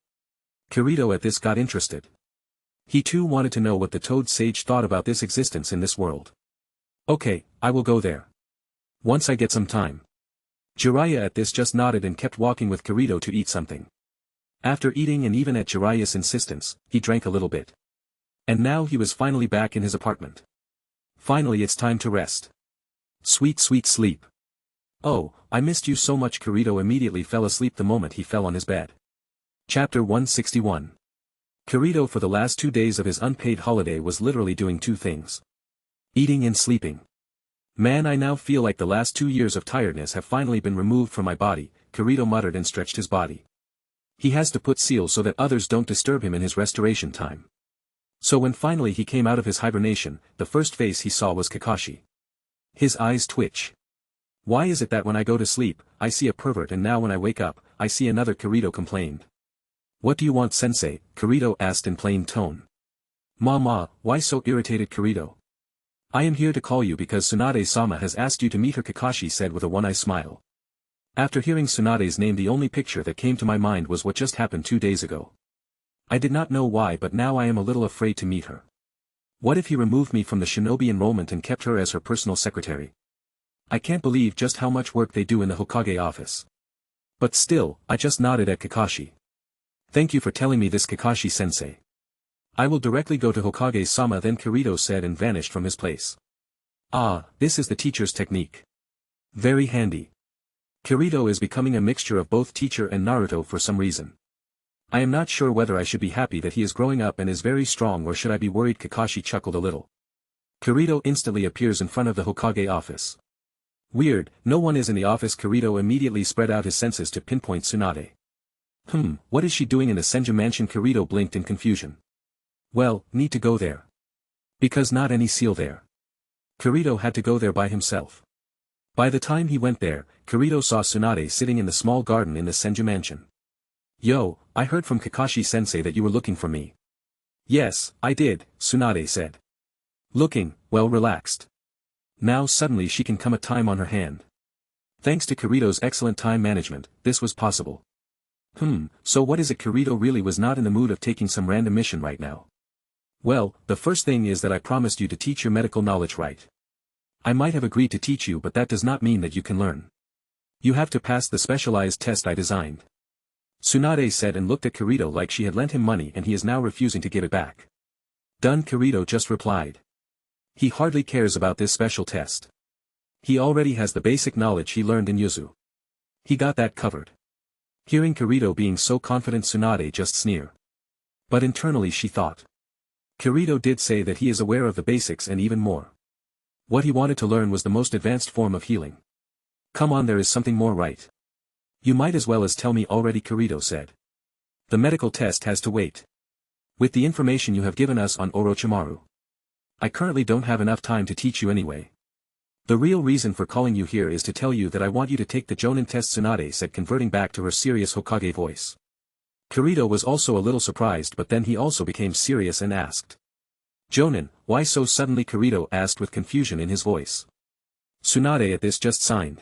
Kirito at this got interested. He too wanted to know what the Toad Sage thought about this existence in this world. Okay, I will go there. Once I get some time. Jiraiya at this just nodded and kept walking with Kirito to eat something. After eating and even at Jiraiya's insistence, he drank a little bit. And now he was finally back in his apartment. Finally it's time to rest. Sweet sleep. Oh, I missed you so much. Kirito immediately fell asleep the moment he fell on his bed. Chapter 161. Kirito for the last 2 days of his unpaid holiday was literally doing two things. Eating and sleeping. Man, I now feel like the last 2 years of tiredness have finally been removed from my body, Kirito muttered and stretched his body. He has to put seals so that others don't disturb him in his restoration time. So when finally he came out of his hibernation, the first face he saw was Kakashi. His eyes twitch. Why is it that when I go to sleep, I see a pervert and now when I wake up, I see another? Kirito complained. What do you want, sensei? Kirito asked in plain tone. Mama, why so irritated? Kirito. I am here to call you because Tsunade-sama has asked you to meet her, Kakashi said with a one-eye smile. After hearing Tsunade's name, the only picture that came to my mind was what just happened 2 days ago. I did not know why, but now I am a little afraid to meet her. What if he removed me from the shinobi enrollment and kept her as her personal secretary? I can't believe just how much work they do in the Hokage office. But still, I just nodded at Kakashi. Thank you for telling me this, Kakashi-sensei. I will directly go to Hokage-sama then, Kirito said and vanished from his place. This is the teacher's technique. Very handy. Kirito is becoming a mixture of both teacher and Naruto for some reason. I am not sure whether I should be happy that he is growing up and is very strong or should I be worried. Kakashi chuckled a little. Kirito instantly appears in front of the Hokage office. Weird, no one is in the office. Kirito immediately spread out his senses to pinpoint Tsunade. What is she doing in the Senju mansion? Kirito blinked in confusion. Well, need to go there. Because not any seal there. Kirito had to go there by himself. By the time he went there, Kirito saw Tsunade sitting in the small garden in the Senju mansion. Yo, I heard from Kakashi-sensei that you were looking for me. Yes, I did, Tsunade said. Looking, well, relaxed. Now suddenly she can come a time on her hand. Thanks to Kirito's excellent time management, this was possible. So what is it? Kirito really was not in the mood of taking some random mission right now. Well, the first thing is that I promised you to teach your medical knowledge right. I might have agreed to teach you, but that does not mean that you can learn. You have to pass the specialized test I designed. Tsunade said and looked at Kirito like she had lent him money and he is now refusing to give it back. Done, Kirito just replied. He hardly cares about this special test. He already has the basic knowledge he learned in Yuzu. He got that covered. Hearing Kirito being so confident, Tsunade just sneered. But internally she thought. Kirito did say that he is aware of the basics and even more. What he wanted to learn was the most advanced form of healing. Come on, there is something more, right? You might as well as tell me already, Kirito said. The medical test has to wait. With the information you have given us on Orochimaru. I currently don't have enough time to teach you anyway. The real reason for calling you here is to tell you that I want you to take the Jonin test, Tsunade said, converting back to her serious Hokage voice. Kirito was also a little surprised, but then he also became serious and asked. Jonin, why so suddenly? Kirito asked with confusion in his voice. Tsunade at this just signed.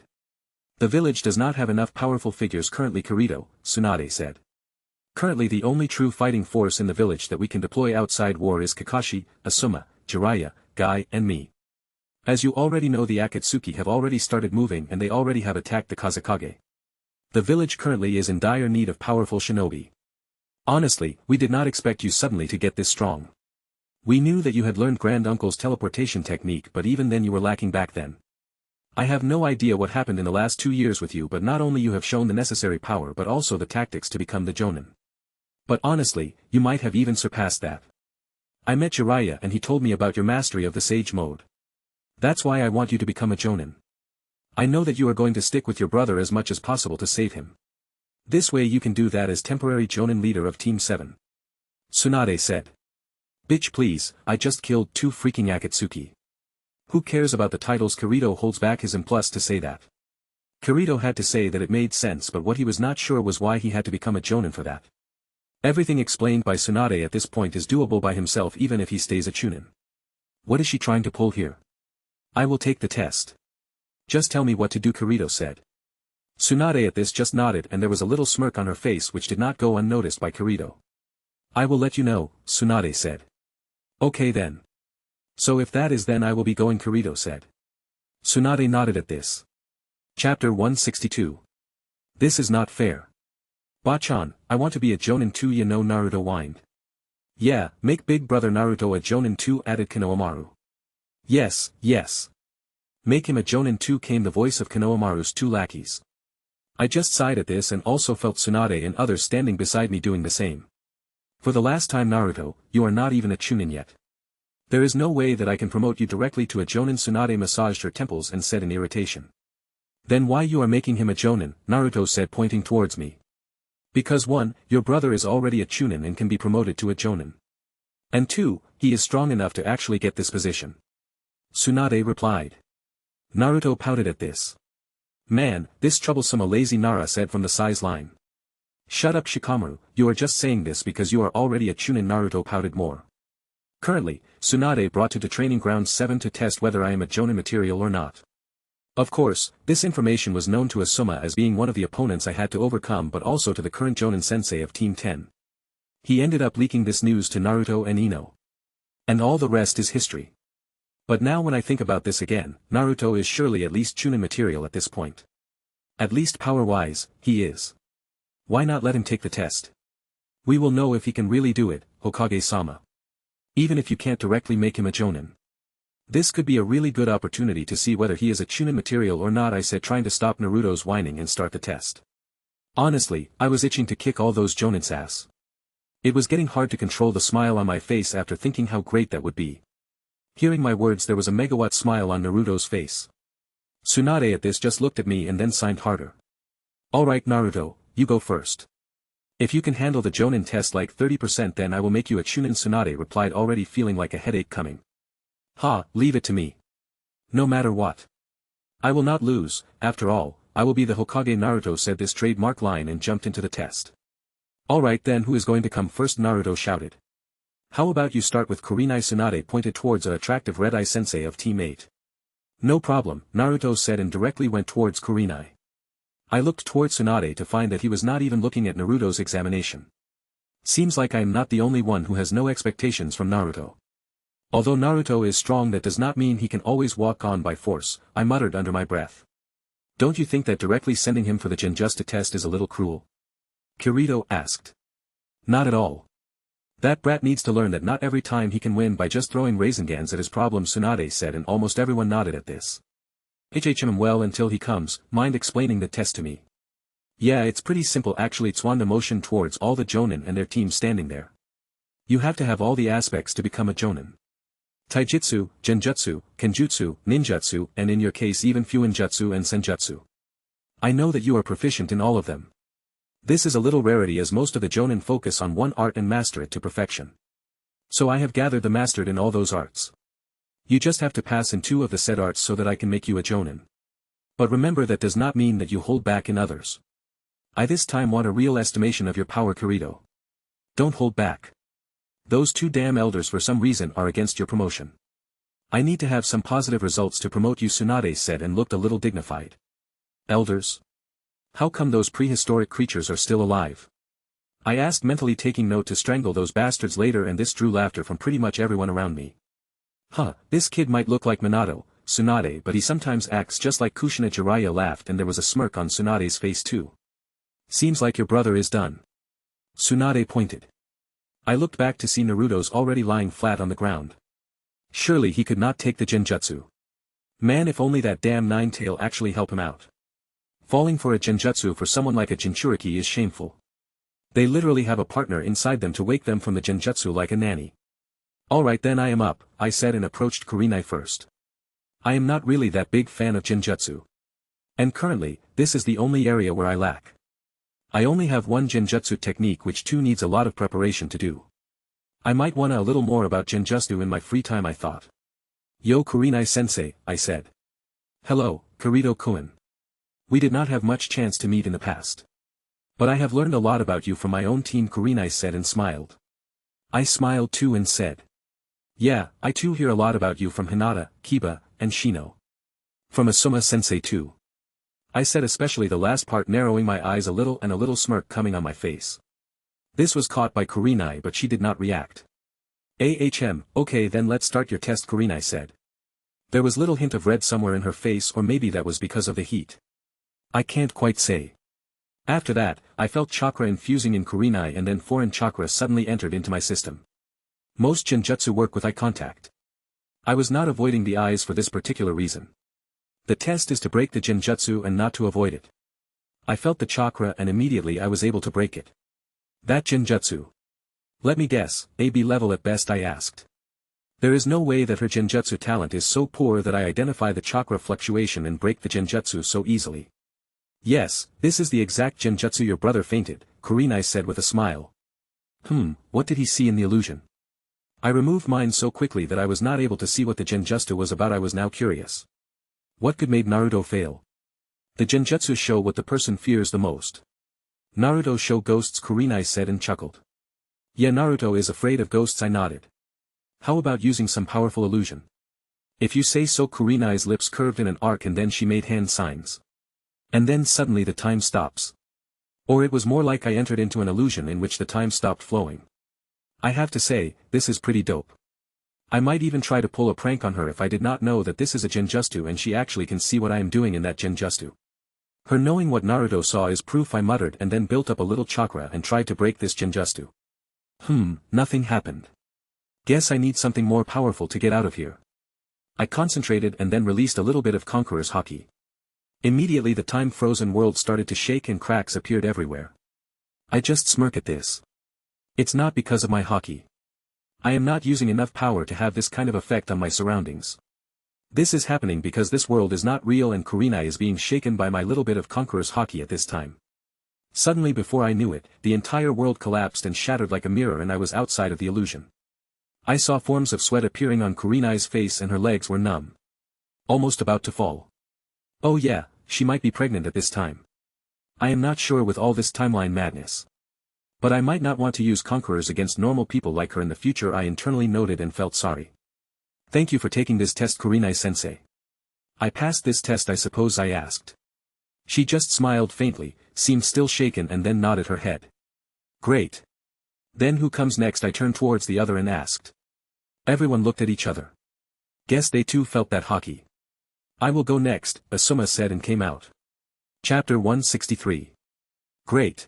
The village does not have enough powerful figures currently, Kirito, Tsunade said. Currently the only true fighting force in the village that we can deploy outside war is Kakashi, Asuma, Jiraiya, Guy and me. As you already know, the Akatsuki have already started moving and they already have attacked the Kazekage. The village currently is in dire need of powerful shinobi. Honestly, we did not expect you suddenly to get this strong. We knew that you had learned Grand Uncle's teleportation technique, but even then you were lacking back then. I have no idea what happened in the last 2 years with you, but not only you have shown the necessary power but also the tactics to become the Jonin. But honestly, you might have even surpassed that. I met Jiraiya and he told me about your mastery of the Sage Mode. That's why I want you to become a Jonin. I know that you are going to stick with your brother as much as possible to save him. This way you can do that as temporary Jonin leader of Team 7. Tsunade said. Bitch please, I just killed 2 freaking Akatsuki. Who cares about the titles? Kirito holds back his impulse to say that. Kirito had to say that it made sense, but what he was not sure was why he had to become a Jonin for that. Everything explained by Tsunade at this point is doable by himself even if he stays a Chunin. What is she trying to pull here? I will take the test. Just tell me what to do, Kirito said. Tsunade at this just nodded and there was a little smirk on her face which did not go unnoticed by Kirito. I will let you know, Tsunade said. Okay then. So if that is, then I will be going, Kirito said. Tsunade nodded at this. Chapter 162. This is not fair. Bachan, I want to be a Jonin too, you know, Naruto whined. Yeah, make big brother Naruto a Jonin too, added Konohamaru. Yes, yes. Make him a Jonin too, came the voice of Konohamaru's 2 lackeys. I just sighed at this and also felt Tsunade and others standing beside me doing the same. For the last time, Naruto, you are not even a Chunin yet. There is no way that I can promote you directly to a Jonin. Tsunade massaged her temples and said in irritation. Then why you are making him a Jonin, Naruto said pointing towards me. Because 1, your brother is already a Chunin and can be promoted to a Jonin. And 2, he is strong enough to actually get this position. Tsunade replied. Naruto pouted at this. Man, this troublesome, a lazy Nara said from the sideline. Shut up Shikamaru, you are just saying this because you are already a Chunin. Naruto pouted more. Currently, Tsunade brought to the training ground 7 to test whether I am a Jonin material or not. Of course, this information was known to Asuma as being one of the opponents I had to overcome, but also to the current Jonin sensei of Team 10. He ended up leaking this news to Naruto and Ino. And all the rest is history. But now when I think about this again, Naruto is surely at least Chunin material at this point. At least power-wise, he is. Why not let him take the test? We will know if he can really do it, Hokage-sama. Even if you can't directly make him a Jonin. This could be a really good opportunity to see whether he is a Chunin material or not, I said, trying to stop Naruto's whining and start the test. Honestly, I was itching to kick all those Jonin's ass. It was getting hard to control the smile on my face after thinking how great that would be. Hearing my words, there was a megawatt smile on Naruto's face. Tsunade at this just looked at me and then signed harder. Alright Naruto, you go first. If you can handle the Jonin test like 30%, then I will make you a Chunin, Tsunade replied, already feeling like a headache coming. Ha, leave it to me. No matter what. I will not lose, after all, I will be the Hokage. Naruto said this trademark line and jumped into the test. Alright then, who is going to come first? Naruto shouted. How about you start with Kurenai? Tsunade pointed towards an attractive red-eye sensei of Team 8. No problem, Naruto said and directly went towards Kurenai. I looked towards Tsunade to find that he was not even looking at Naruto's examination. Seems like I am not the only one who has no expectations from Naruto. Although Naruto is strong, that does not mean he can always walk on by force, I muttered under my breath. Don't you think that directly sending him for the Genjusta test is a little cruel? Kirito asked. Not at all. That brat needs to learn that not every time he can win by just throwing Raisingans at his problem, Tsunade said, and almost everyone nodded at this. Well, until he comes, mind explaining the test to me? Yeah, it's pretty simple actually. Tswanda motioned towards all the Jonin and their team standing there. You have to have all the aspects to become a Jonin. Taijutsu, Genjutsu, Kenjutsu, Ninjutsu, and in your case even Fuinjutsu and Senjutsu. I know that you are proficient in all of them. This is a little rarity as most of the Jonin focus on one art and master it to perfection. So I have gathered the mastered in all those arts. You just have to pass in 2 of the said arts so that I can make you a Jonin. But remember, that does not mean that you hold back in others. I this time want a real estimation of your power, Kirito. Don't hold back. Those 2 damn elders for some reason are against your promotion. I need to have some positive results to promote you, Tsunade said and looked a little dignified. Elders? How come those prehistoric creatures are still alive? I asked, mentally taking note to strangle those bastards later, and this drew laughter from pretty much everyone around me. Huh, this kid might look like Minato, Tsunade, but he sometimes acts just like Kushina. Jiraiya laughed, and there was a smirk on Tsunade's face too. Seems like your brother is done. Tsunade pointed. I looked back to see Naruto's already lying flat on the ground. Surely he could not take the genjutsu. Man, if only that damn Nine-Tail actually help him out. Falling for a genjutsu for someone like a Jinchuriki is shameful. They literally have a partner inside them to wake them from the genjutsu like a nanny. Alright then, I am up, I said, and approached Kurenai first. I am not really that big fan of genjutsu. And currently, this is the only area where I lack. I only have one genjutsu technique which too needs a lot of preparation to do. I might wanna a little more about genjutsu in my free time, I thought. Yo Kurenai-sensei, I said. Hello, Kirito-kun. We did not have much chance to meet in the past. But I have learned a lot about you from my own team, Kurenai said and smiled. I smiled too and said. Yeah, I too hear a lot about you from Hinata, Kiba, and Shino. From Asuma-sensei too. I said, especially the last part, narrowing my eyes a little and a little smirk coming on my face. This was caught by Kurenai, but she did not react. Okay then let's start your test, Kurenai said. There was little hint of red somewhere in her face, or maybe that was because of the heat. I can't quite say. After that, I felt chakra infusing in Kurenai, and then foreign chakra suddenly entered into my system. Most genjutsu work with eye contact. I was not avoiding the eyes for this particular reason. The test is to break the genjutsu and not to avoid it. I felt the chakra and immediately I was able to break it. That genjutsu. Let me guess, AB level at best, I asked. There is no way that her genjutsu talent is so poor that I identify the chakra fluctuation and break the genjutsu so easily. Yes, this is the exact genjutsu your brother fainted, Kurenai said with a smile. What did he see in the illusion? I removed mine so quickly that I was not able to see what the genjutsu was about. I was now curious. What could make Naruto fail? The genjutsu show what the person fears the most. Naruto show ghosts, Kurenai said and chuckled. Yeah, Naruto is afraid of ghosts, I nodded. How about using some powerful illusion? If you say so. Kurenai's lips curved in an arc and then she made hand signs. And then suddenly the time stops. Or it was more like I entered into an illusion in which the time stopped flowing. I have to say, this is pretty dope. I might even try to pull a prank on her if I did not know that this is a genjutsu and she actually can see what I am doing in that genjutsu. Her knowing what Naruto saw is proof, I muttered, and then built up a little chakra and tried to break this genjutsu. Nothing happened. Guess I need something more powerful to get out of here. I concentrated and then released a little bit of Conqueror's Haki. Immediately the time-frozen world started to shake and cracks appeared everywhere. I just smirk at this. It's not because of my Haki. I am not using enough power to have this kind of effect on my surroundings. This is happening because this world is not real and Kurenai is being shaken by my little bit of Conqueror's Haki at this time. Suddenly, before I knew it, the entire world collapsed and shattered like a mirror and I was outside of the illusion. I saw forms of sweat appearing on Kurenai's face and her legs were numb. Almost about to fall. Oh yeah, she might be pregnant at this time. I am not sure with all this timeline madness. But I might not want to use conquerors against normal people like her in the future, I internally noted and felt sorry. Thank you for taking this test, Kurenai-sensei. I passed this test, I suppose, I asked. She just smiled faintly, seemed still shaken and then nodded her head. Great. Then who comes next? I turned towards the other and asked. Everyone looked at each other. Guess they too felt that Haki. I will go next, Asuma said and came out. Chapter 163. Great.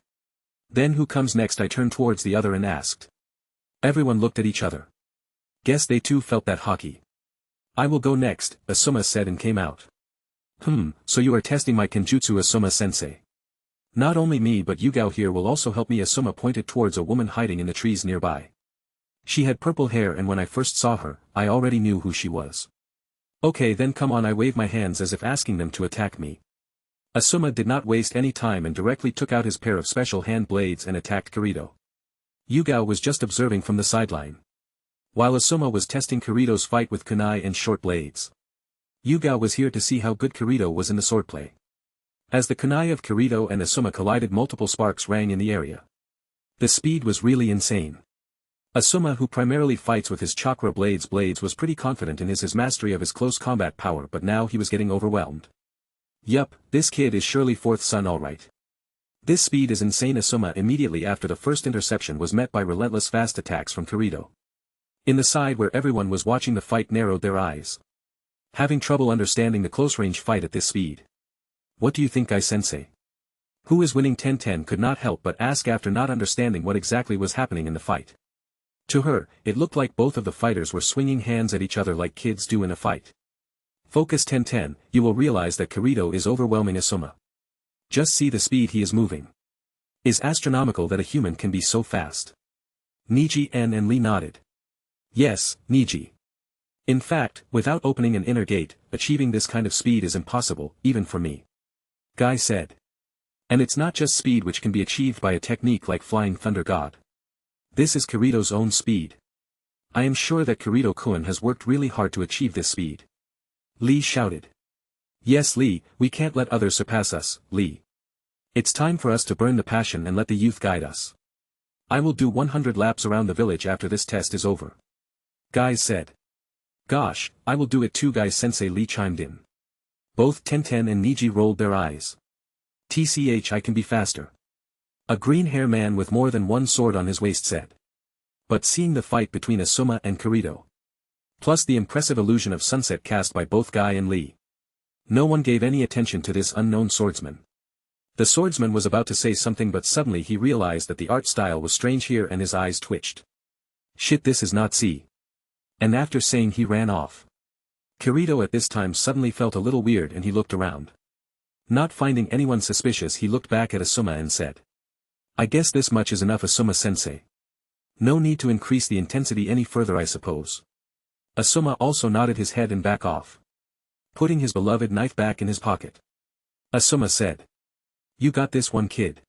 Then who comes next? I turned towards the other and asked. Everyone looked at each other. Guess they too felt that Haki. I will go next, Asuma said and came out. So you are testing my kenjutsu, Asuma-sensei. Not only me but Yugao here will also help me. Asuma pointed towards a woman hiding in the trees nearby. She had purple hair and when I first saw her, I already knew who she was. Okay then, come on, I waved my hands as if asking them to attack me. Asuma did not waste any time and directly took out his pair of special hand blades and attacked Kirito. Yugao was just observing from the sideline. While Asuma was testing Kirito's fight with kunai and short blades. Yugao was here to see how good Kirito was in the swordplay. As the kunai of Kirito and Asuma collided, multiple sparks rang in the area. The speed was really insane. Asuma, who primarily fights with his chakra blades, was pretty confident in his mastery of his close combat power, but now he was getting overwhelmed. Yup, this kid is surely fourth son alright. This speed is insane. Asuma immediately after the first interception was met by relentless fast attacks from Kirito. In the side where everyone was watching the fight narrowed their eyes. Having trouble understanding the close-range fight at this speed. What do you think, Guy-sensei? Who is winning? 1010 could not help but ask after not understanding what exactly was happening in the fight. To her, it looked like both of the fighters were swinging hands at each other like kids do in a fight. Focus 1010, you will realize that Kirito is overwhelming Asuma. Just see the speed he is moving. Is astronomical that a human can be so fast. Niji and Lee nodded. Yes, Niji. In fact, without opening an inner gate, achieving this kind of speed is impossible, even for me. Guy said. And it's not just speed which can be achieved by a technique like Flying Thunder God. This is Kirito's own speed. I am sure that Kirito-kun has worked really hard to achieve this speed. Lee shouted. Yes, Lee, we can't let others surpass us, Lee. It's time for us to burn the passion and let the youth guide us. I will do 100 laps around the village after this test is over. Guy said. Gosh, I will do it too, Guy-sensei, Lee chimed in. Both 1010 and Niji rolled their eyes. TCH, I can be faster. A green-hair man with more than one sword on his waist said. But seeing the fight between Asuma and Kirito, plus the impressive illusion of sunset cast by both Guy and Lee, no one gave any attention to this unknown swordsman. The swordsman was about to say something, but suddenly he realized that the art style was strange here and his eyes twitched. Shit, this is not C. And after saying he ran off. Kirito at this time suddenly felt a little weird and he looked around. Not finding anyone suspicious, he looked back at Asuma and said. I guess this much is enough, Asuma-sensei. No need to increase the intensity any further, I suppose. Asuma also nodded his head and back off, putting his beloved knife back in his pocket. Asuma said. You got this one, kid.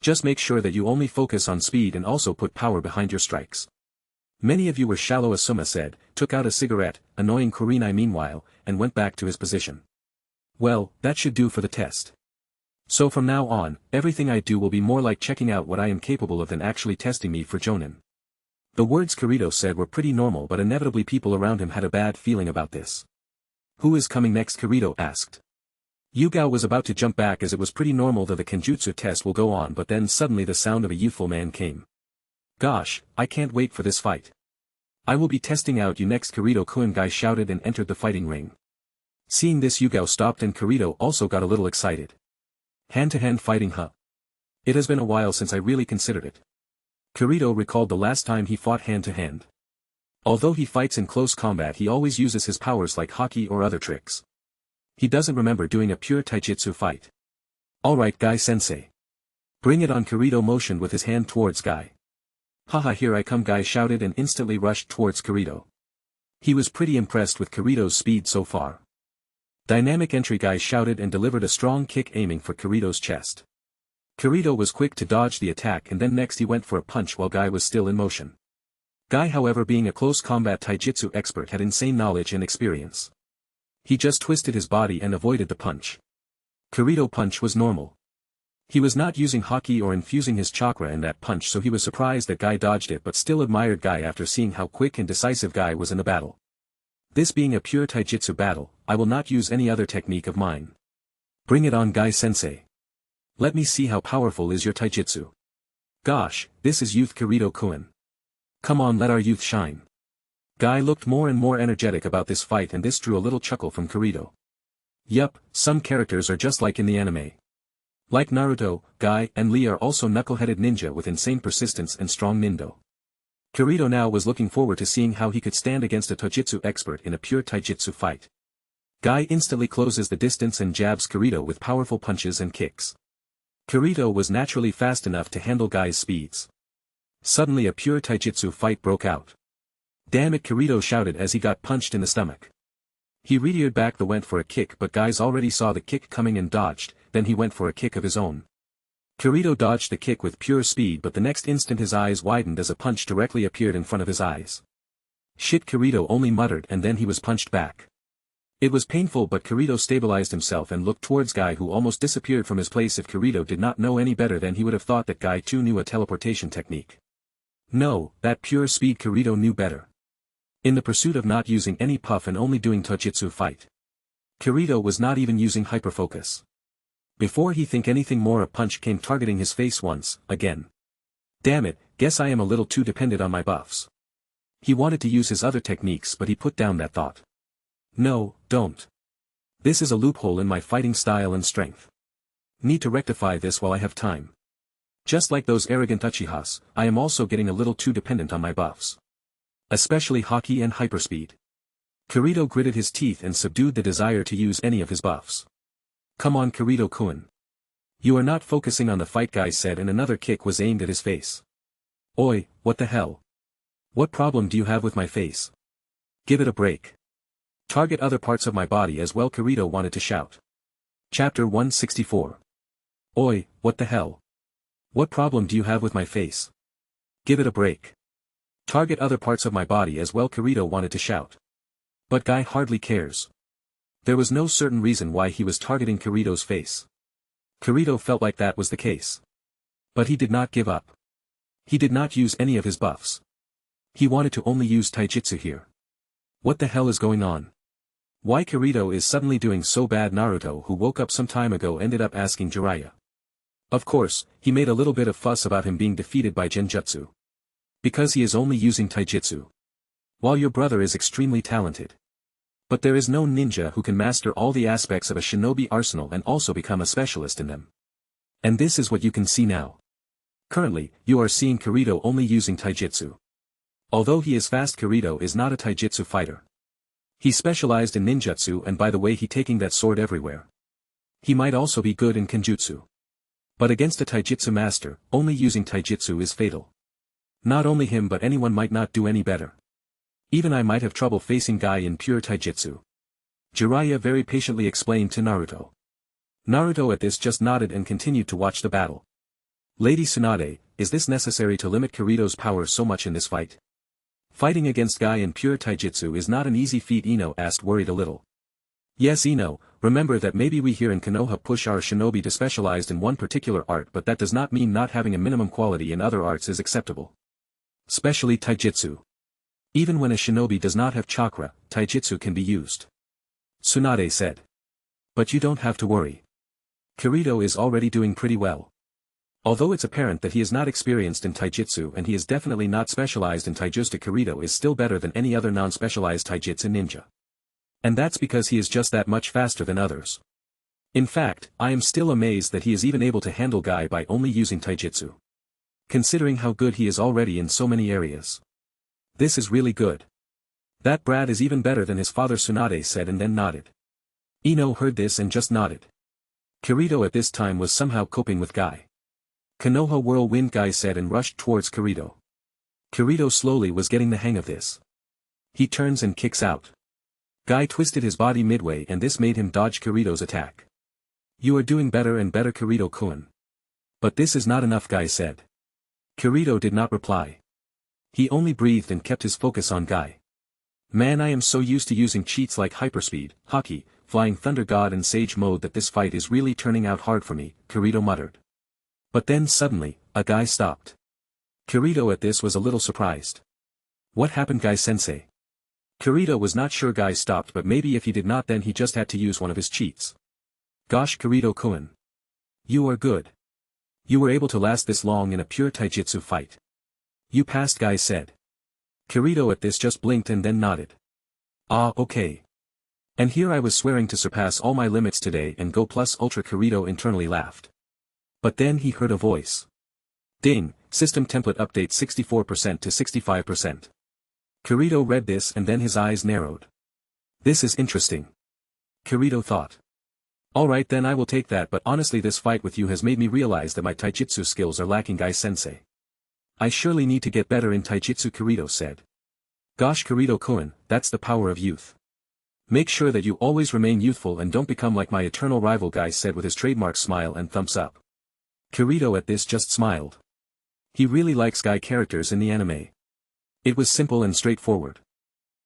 Just make sure that you only focus on speed and also put power behind your strikes. Many of you were shallow, Asuma said, took out a cigarette, annoying Kurenai meanwhile, and went back to his position. Well, that should do for the test. So from now on, everything I do will be more like checking out what I am capable of than actually testing me for Jonin. The words Kirito said were pretty normal, but inevitably people around him had a bad feeling about this. Who is coming next? Kirito asked. Yugao was about to jump back as it was pretty normal that the Kenjutsu test will go on, but then suddenly the sound of a youthful man came. Gosh, I can't wait for this fight. I will be testing out you next, Kirito-kun, Guy shouted and entered the fighting ring. Seeing this, Yugao stopped and Kirito also got a little excited. Hand-to-hand fighting, huh? It has been a while since I really considered it. Kirito recalled the last time he fought hand-to-hand. Although he fights in close combat, he always uses his powers like Haki or other tricks. He doesn't remember doing a pure taijutsu fight. Alright, Guy-sensei. Bring it on. Kirito motioned with his hand towards Guy. Haha, here I come, Guy shouted and instantly rushed towards Kirito. He was pretty impressed with Kirito's speed so far. Dynamic entry, Guy shouted and delivered a strong kick aiming for Kirito's chest. Kirito was quick to dodge the attack and then next he went for a punch while Guy was still in motion. Guy, however, being a close combat taijutsu expert, had insane knowledge and experience. He just twisted his body and avoided the punch. Kirito punch was normal. He was not using Haki or infusing his chakra in that punch, so he was surprised that Guy dodged it, but still admired Guy after seeing how quick and decisive Guy was in the battle. This being a pure taijutsu battle, I will not use any other technique of mine. Bring it on, Guy-sensei. Let me see how powerful is your taijutsu. Gosh, this is youth Kirito-kun. Come on, let our youth shine. Guy looked more and more energetic about this fight, and this drew a little chuckle from Kirito. Yup, some characters are just like in the anime. Like Naruto, Guy and Lee are also knuckle-headed ninja with insane persistence and strong nindo. Kirito now was looking forward to seeing how he could stand against a taijutsu expert in a pure taijutsu fight. Guy instantly closes the distance and jabs Kirito with powerful punches and kicks. Kirito was naturally fast enough to handle Guy's speeds. Suddenly a pure taijutsu fight broke out. Damn it, Kirito shouted as he got punched in the stomach. He reared back went for a kick, but Guy's already saw the kick coming and dodged, then he went for a kick of his own. Kirito dodged the kick with pure speed, but the next instant his eyes widened as a punch directly appeared in front of his eyes. Shit, Kirito only muttered, and then he was punched back. It was painful, but Kirito stabilized himself and looked towards Guy, who almost disappeared from his place. If Kirito did not know any better, then he would have thought that Guy too knew a teleportation technique. No, that pure speed Kirito knew better. In the pursuit of not using any puff and only doing taijutsu fight. Kirito was not even using hyperfocus. Before he think anything more, a punch came targeting his face once, again. Damn it, guess I am a little too dependent on my buffs. He wanted to use his other techniques, but he put down that thought. No, don't. This is a loophole in my fighting style and strength. Need to rectify this while I have time. Just like those arrogant Uchihas, I am also getting a little too dependent on my buffs. Especially Haki and hyperspeed. Kirito gritted his teeth and subdued the desire to use any of his buffs. Come on, Kirito-kun. You are not focusing on the fight, Guy said, and another kick was aimed at his face. Oi, what the hell? What problem do you have with my face? Give it a break. Target other parts of my body as well, Kirito wanted to shout. Chapter 164. Oi, what the hell? What problem do you have with my face? Give it a break. Target other parts of my body as well, Kirito wanted to shout. But Guy hardly cares. There was no certain reason why he was targeting Kirito's face. Kirito felt like that was the case. But he did not give up. He did not use any of his buffs. He wanted to only use taijutsu here. What the hell is going on? Why Kirito is suddenly doing so bad? Naruto, who woke up some time ago, ended up asking Jiraiya. Of course, he made a little bit of fuss about him being defeated by Genjutsu. Because he is only using taijutsu. While your brother is extremely talented. But there is no ninja who can master all the aspects of a shinobi arsenal and also become a specialist in them. And this is what you can see now. Currently, you are seeing Kirito only using taijutsu. Although he is fast, Kirito is not a taijutsu fighter. He specialized in ninjutsu, and by the way, he taking that sword everywhere. He might also be good in kenjutsu. But against a taijutsu master, only using taijutsu is fatal. Not only him, but anyone might not do any better. Even I might have trouble facing Guy in pure taijutsu. Jiraiya very patiently explained to Naruto. Naruto at this just nodded and continued to watch the battle. Lady Tsunade, is this necessary to limit Kirito's power so much in this fight? Fighting against Guy in pure taijutsu is not an easy feat, Ino asked, worried a little. Yes, Ino, remember that maybe we here in Konoha push our shinobi to specialized in one particular art, but that does not mean not having a minimum quality in other arts is acceptable. Especially taijutsu. Even when a shinobi does not have chakra, taijutsu can be used. Tsunade said. But you don't have to worry. Kirito is already doing pretty well. Although it's apparent that he is not experienced in taijutsu and he is definitely not specialized in taijutsu, Kirito is still better than any other non-specialized taijutsu ninja. And that's because he is just that much faster than others. In fact, I am still amazed that he is even able to handle Guy by only using taijutsu. Considering how good he is already in so many areas. This is really good. That brat is even better than his father, Tsunade said, and then nodded. Ino heard this and just nodded. Kirito at this time was somehow coping with Guy. Konoha whirlwind, Guy said, and rushed towards Kirito. Kirito slowly was getting the hang of this. He turns and kicks out. Guy twisted his body midway and this made him dodge Kirito's attack. You are doing better and better, Kirito-kun. But this is not enough, Guy said. Kirito did not reply. He only breathed and kept his focus on Guy. Man, I am so used to using cheats like hyperspeed, Haki, flying thunder god and sage mode that this fight is really turning out hard for me, Kirito muttered. But then suddenly, a Guy stopped. Kirito at this was a little surprised. What happened, Guy-sensei? Kirito was not sure Guy stopped, but maybe if he did not then he just had to use one of his cheats. Gosh, Kirito-kun. You are good. You were able to last this long in a pure taijutsu fight. You passed, Guy said. Kirito at this just blinked and then nodded. Ah, okay. And here I was swearing to surpass all my limits today and go plus ultra. Kirito internally laughed. But then he heard a voice. Ding, system template update 64% to 65%. Kirito read this and then his eyes narrowed. This is interesting. Kirito thought. Alright then, I will take that, but honestly this fight with you has made me realize that my taijutsu skills are lacking, Guy-sensei. I surely need to get better in taijutsu, Kirito said. Gosh, Kirito-kun, that's the power of youth. Make sure that you always remain youthful and don't become like my eternal rival, Guy said with his trademark smile and thumbs up. Kirito at this just smiled. He really likes Guy characters in the anime. It was simple and straightforward.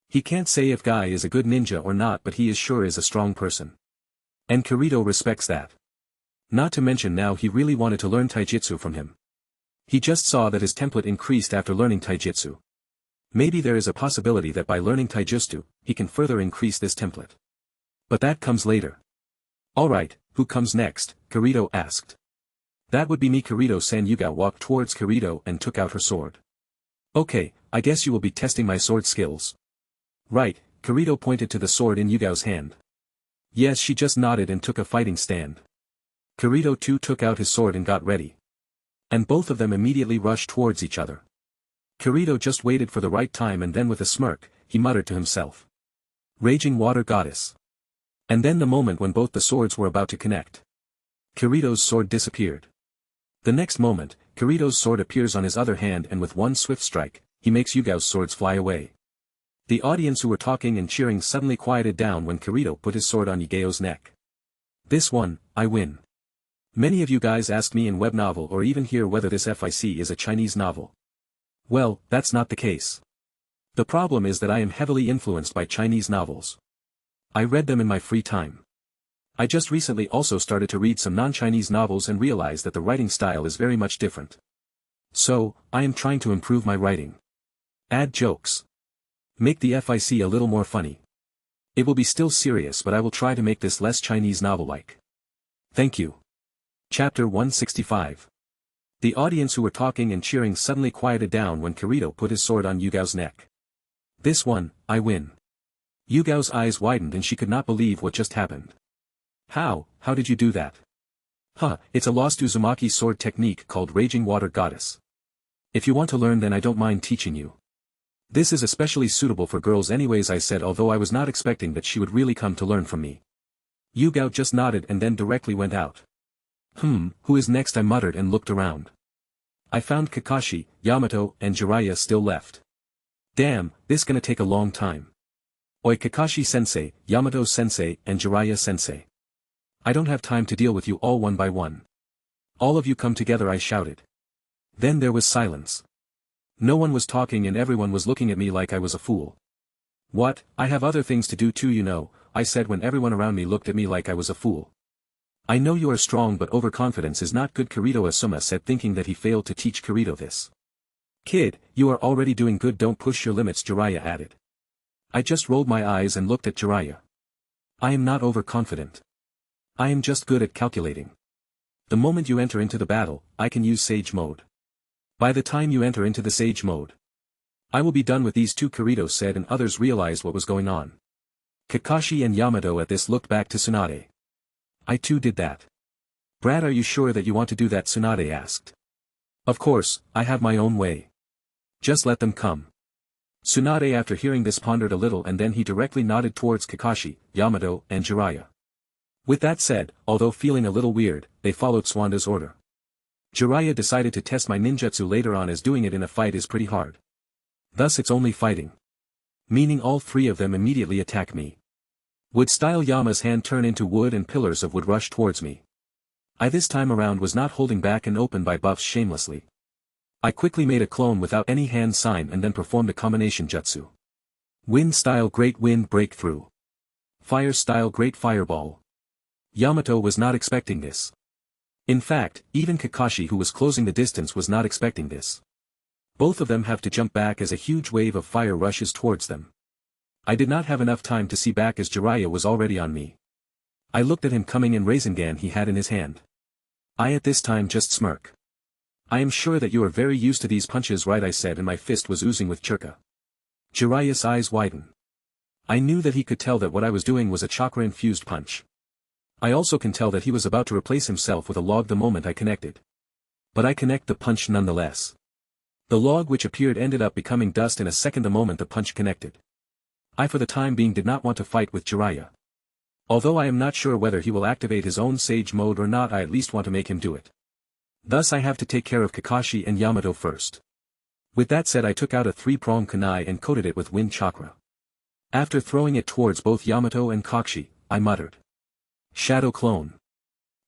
He can't say if Guy is a good ninja or not, but he is sure is a strong person. And Kirito respects that. Not to mention now he really wanted to learn taijutsu from him. He just saw that his template increased after learning taijutsu. Maybe there is a possibility that by learning taijutsu, he can further increase this template. But that comes later. Alright, who comes next? Kirito asked. That would be me. Kirito-san. Yuga walked towards Kirito and took out her sword. Okay, I guess you will be testing my sword skills. Right, Kirito pointed to the sword in Yugao's hand. Yes, she just nodded and took a fighting stand. Kirito too took out his sword and got ready. And both of them immediately rushed towards each other. Kirito just waited for the right time and then with a smirk, he muttered to himself. Raging Water Goddess. And then the moment when both the swords were about to connect. Kirito's sword disappeared. The next moment, Kirito's sword appears on his other hand and with one swift strike, he makes Yugao's swords fly away. The audience who were talking and cheering suddenly quieted down when Kirito put his sword on Yugao's neck. This one, I win. Many of you guys ask me in Webnovel or even here whether this FIC is a Chinese novel. Well, that's not the case. The problem is that I am heavily influenced by Chinese novels. I read them in my free time. I just recently also started to read some non-Chinese novels and realized that the writing style is very much different. So, I am trying to improve my writing. Add jokes. Make the FIC a little more funny. It will be still serious, but I will try to make this less Chinese novel-like. Thank you. Chapter 165. The audience who were talking and cheering suddenly quieted down when Kirito put his sword on Yugao's neck. This one, I win. Yugao's eyes widened and she could not believe what just happened. How did you do that? It's a lost Uzumaki sword technique called Raging Water Goddess. If you want to learn, then I don't mind teaching you. This is especially suitable for girls anyways, I said, although I was not expecting that she would really come to learn from me. Yugao just nodded and then directly went out. Who is next? I muttered and looked around. I found Kakashi, Yamato, and Jiraiya still left. Damn, this gonna take a long time. Oi, Kakashi-sensei, Yamato-sensei, and Jiraiya-sensei. I don't have time to deal with you all one by one. All of you come together, I shouted. Then there was silence. No one was talking and everyone was looking at me like I was a fool. What, I have other things to do too, you know, I said when everyone around me looked at me like I was a fool. I know you are strong, but overconfidence is not good, Kirito Asuma said, thinking that he failed to teach Kirito this. Kid, you are already doing good, don't push your limits, Jiraiya added. I just rolled my eyes and looked at Jiraiya. I am not overconfident. I am just good at calculating. The moment you enter into the battle, I can use Sage Mode. By the time you enter into the Sage Mode, I will be done with these two, Kirito said, and others realized what was going on. Kakashi and Yamato at this looked back to Tsunade. I too did that. Brad, are you sure that you want to do that? Tsunade asked. Of course, I have my own way. Just let them come. Tsunade after hearing this pondered a little and then he directly nodded towards Kakashi, Yamato, and Jiraiya. With that said, although feeling a little weird, they followed Swanda's order. Jiraiya decided to test my ninjutsu later on, as doing it in a fight is pretty hard. Thus it's only fighting. Meaning all three of them immediately attack me. Would style Yama's hand turn into wood and pillars of wood rush towards me. I this time around was not holding back and opened by buffs shamelessly. I quickly made a clone without any hand sign and then performed a combination jutsu. Wind style Great Wind Breakthrough. Fire style Great Fireball. Yamato was not expecting this. In fact, even Kakashi, who was closing the distance, was not expecting this. Both of them have to jump back as a huge wave of fire rushes towards them. I did not have enough time to see back as Jiraiya was already on me. I looked at him coming in Rasengan he had in his hand. I at this time just smirk. I am sure that you are very used to these punches, right? I said, and my fist was oozing with chakra. Jiraiya's eyes widen. I knew that he could tell that what I was doing was a chakra-infused punch. I also can tell that he was about to replace himself with a log the moment I connected. But I connect the punch nonetheless. The log which appeared ended up becoming dust in a second the moment the punch connected. I for the time being did not want to fight with Jiraiya. Although I am not sure whether he will activate his own Sage Mode or not, I at least want to make him do it. Thus I have to take care of Kakashi and Yamato first. With that said, I took out a 3-pronged kunai and coated it with wind chakra. After throwing it towards both Yamato and Kakashi, I muttered. Shadow Clone.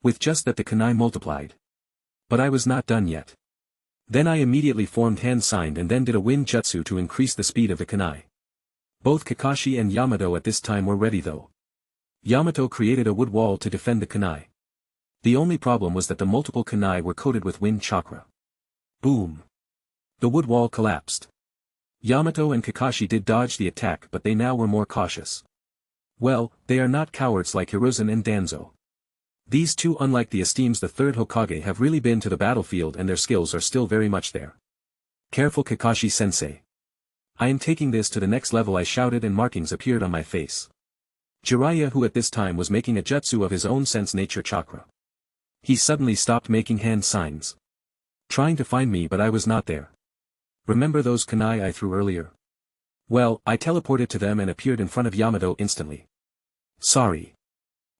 With just that the kunai multiplied. But I was not done yet. Then I immediately formed hand signed and then did a wind jutsu to increase the speed of the kunai. Both Kakashi and Yamato at this time were ready though. Yamato created a wood wall to defend the kunai. The only problem was that the multiple kunai were coated with wind chakra. Boom. The wood wall collapsed. Yamato and Kakashi did dodge the attack, but they now were more cautious. Well, they are not cowards like Hiruzen and Danzo. These two, unlike the esteems the third Hokage, have really been to the battlefield and their skills are still very much there. Careful Kakashi-sensei. I am taking this to the next level, I shouted, and markings appeared on my face. Jiraiya, who at this time was making a jutsu of his own sense nature chakra. He suddenly stopped making hand signs. Trying to find me, but I was not there. Remember those kunai I threw earlier? Well, I teleported to them and appeared in front of Yamato instantly. Sorry.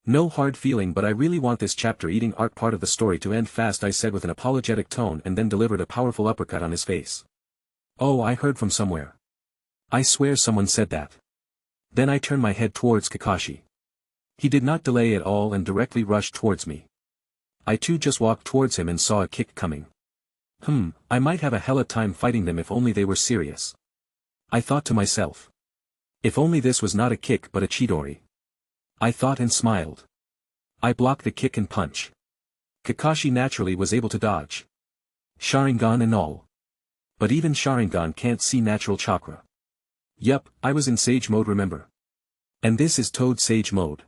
No hard feeling, but I really want this chapter eating art part of the story to end fast, I said with an apologetic tone, and then delivered a powerful uppercut on his face. Oh, I heard from somewhere. I swear someone said that. Then I turned my head towards Kakashi. He did not delay at all and directly rushed towards me. I too just walked towards him and saw a kick coming. I might have a hella time fighting them if only they were serious. I thought to myself. If only this was not a kick but a Chidori. I thought and smiled. I blocked the kick and punch. Kakashi naturally was able to dodge. Sharingan and all. But even Sharingan can't see natural chakra. Yup, I was in Sage mode, remember? And this is Toad Sage mode.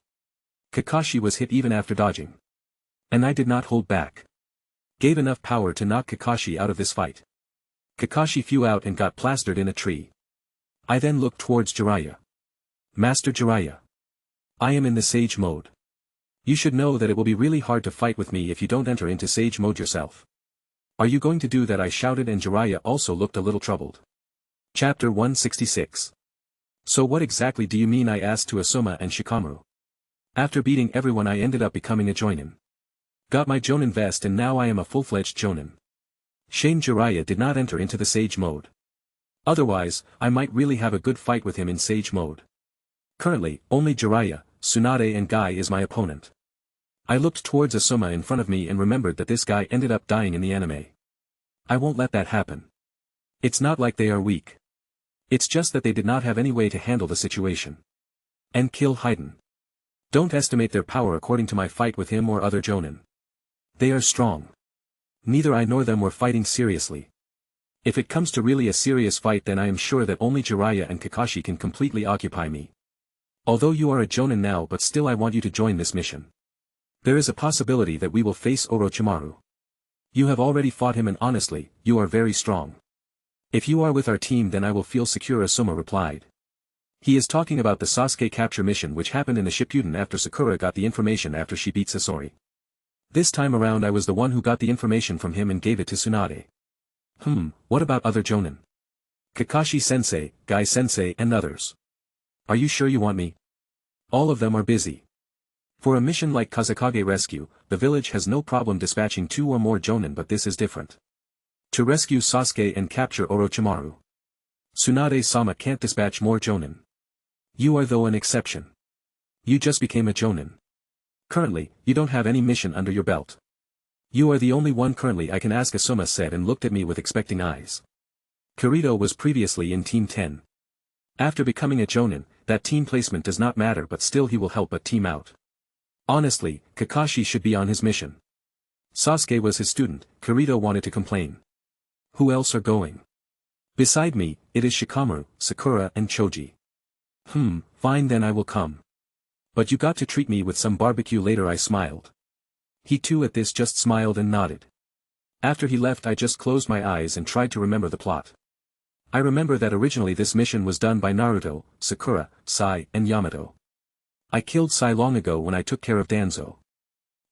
Kakashi was hit even after dodging. And I did not hold back. Gave enough power to knock Kakashi out of this fight. Kakashi flew out and got plastered in a tree. I then looked towards Jiraiya. Master Jiraiya. I am in the Sage mode. You should know that it will be really hard to fight with me if you don't enter into Sage mode yourself. Are you going to do that? I shouted, and Jiraiya also looked a little troubled. Chapter 166. So what exactly do you mean? I asked to Asuma and Shikamaru. After beating everyone I ended up becoming a jonin. Got my jonin vest and now I am a full-fledged jonin. Shame Jiraiya did not enter into the Sage mode. Otherwise, I might really have a good fight with him in Sage mode. Currently, only Jiraiya, Tsunade and Guy is my opponent. I looked towards Asuma in front of me and remembered that this guy ended up dying in the anime. I won't let that happen. It's not like they are weak. It's just that they did not have any way to handle the situation. And kill Haiden. Don't estimate their power according to my fight with him or other jonin. They are strong. Neither I nor them were fighting seriously. If it comes to really a serious fight, then I am sure that only Jiraiya and Kakashi can completely occupy me. Although you are a jonin now, but still I want you to join this mission. There is a possibility that we will face Orochimaru. You have already fought him and honestly, you are very strong. If you are with our team then I will feel secure, Asuma replied. He is talking about the Sasuke capture mission which happened in the Shippuden after Sakura got the information after she beat Sasori. This time around I was the one who got the information from him and gave it to Tsunade. What about other jonin? Kakashi-sensei, Guy-sensei and others. Are you sure you want me? All of them are busy. For a mission like Kazekage Rescue, the village has no problem dispatching 2 or more jonin, but this is different. To rescue Sasuke and capture Orochimaru. Tsunade-sama can't dispatch more jonin. You are though an exception. You just became a jonin. Currently, you don't have any mission under your belt. You are the only one currently I can ask, Asuma said and looked at me with expecting eyes. Kirito was previously in Team 10. After becoming a jonin, that team placement does not matter, but still he will help a team out. Honestly, Kakashi should be on his mission. Sasuke was his student, Kirito wanted to complain. Who else are going? Beside me, it is Shikamaru, Sakura and Choji. Fine then I will come. But you got to treat me with some barbecue later, I smiled. He too at this just smiled and nodded. After he left I just closed my eyes and tried to remember the plot. I remember that originally this mission was done by Naruto, Sakura, Sai and Yamato. I killed Sai long ago when I took care of Danzo.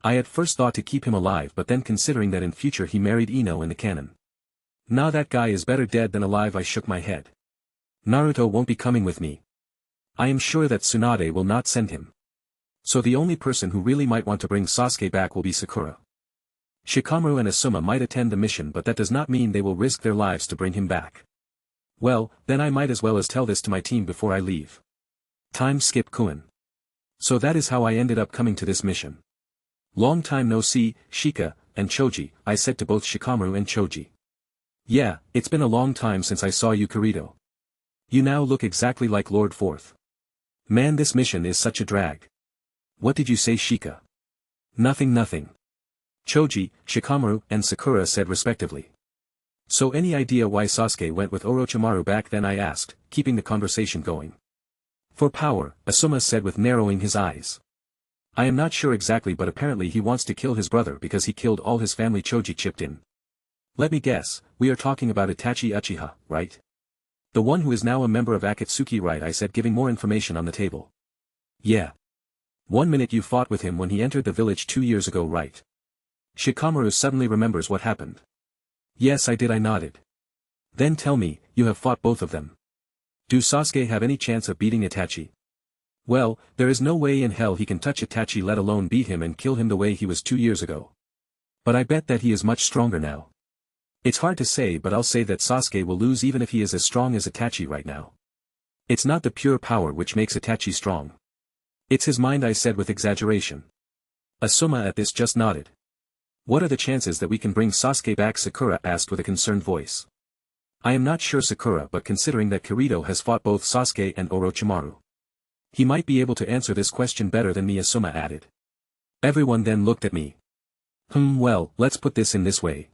I at first thought to keep him alive, but then considering that in future he married Ino in the canon. Now that guy is better dead than alive, I shook my head. Naruto won't be coming with me. I am sure that Tsunade will not send him. So the only person who really might want to bring Sasuke back will be Sakura. Shikamaru and Asuma might attend the mission, but that does not mean they will risk their lives to bring him back. Well, then I might as well tell this to my team before I leave. Time skip Kuin. So that is how I ended up coming to this mission. Long time no see, Shika, and Choji, I said to both Shikamaru and Choji. Yeah, it's been a long time since I saw you, Kirito. You now look exactly like Lord Fourth. Man, this mission is such a drag. What did you say, Shika? Nothing. Choji, Shikamaru, and Sakura said respectively. So any idea why Sasuke went with Orochimaru back then, I asked, keeping the conversation going. For power, Asuma said with narrowing his eyes. I am not sure exactly, but apparently he wants to kill his brother because he killed all his family. Choji chipped in. Let me guess, we are talking about Itachi Uchiha, right? The one who is now a member of Akatsuki, right? I said, giving more information on the table. Yeah. 1 minute you fought with him when he entered the village 2 years ago, right? Shikamaru suddenly remembers what happened. Yes, I did, I nodded. Then tell me, you have fought both of them. Do Sasuke have any chance of beating Itachi? Well, there is no way in hell he can touch Itachi, let alone beat him and kill him the way he was 2 years ago. But I bet that he is much stronger now. It's hard to say, but I'll say that Sasuke will lose even if he is as strong as Itachi right now. It's not the pure power which makes Itachi strong. It's his mind, I said with exaggeration. Asuma at this just nodded. What are the chances that we can bring Sasuke back? Sakura asked with a concerned voice. I am not sure, Sakura, but considering that Kirito has fought both Sasuke and Orochimaru, he might be able to answer this question better than me, Asuma added. Everyone then looked at me. Well, let's put this in this way.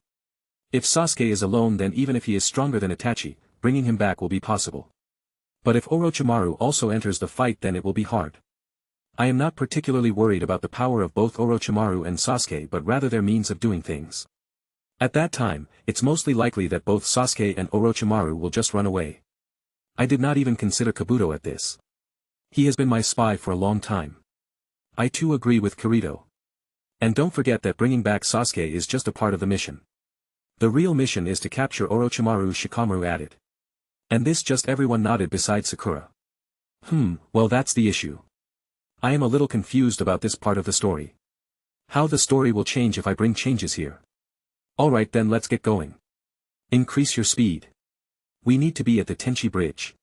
If Sasuke is alone, then even if he is stronger than Itachi, bringing him back will be possible. But if Orochimaru also enters the fight, then it will be hard. I am not particularly worried about the power of both Orochimaru and Sasuke, but rather their means of doing things. At that time, it's mostly likely that both Sasuke and Orochimaru will just run away. I did not even consider Kabuto at this. He has been my spy for a long time. I too agree with Kirito. And don't forget that bringing back Sasuke is just a part of the mission. The real mission is to capture Orochimaru, Shikamaru added. And this just everyone nodded besides Sakura. Well, that's the issue. I am a little confused about this part of the story. How the story will change if I bring changes here. Alright then, let's get going. Increase your speed. We need to be at the Tenchi Bridge.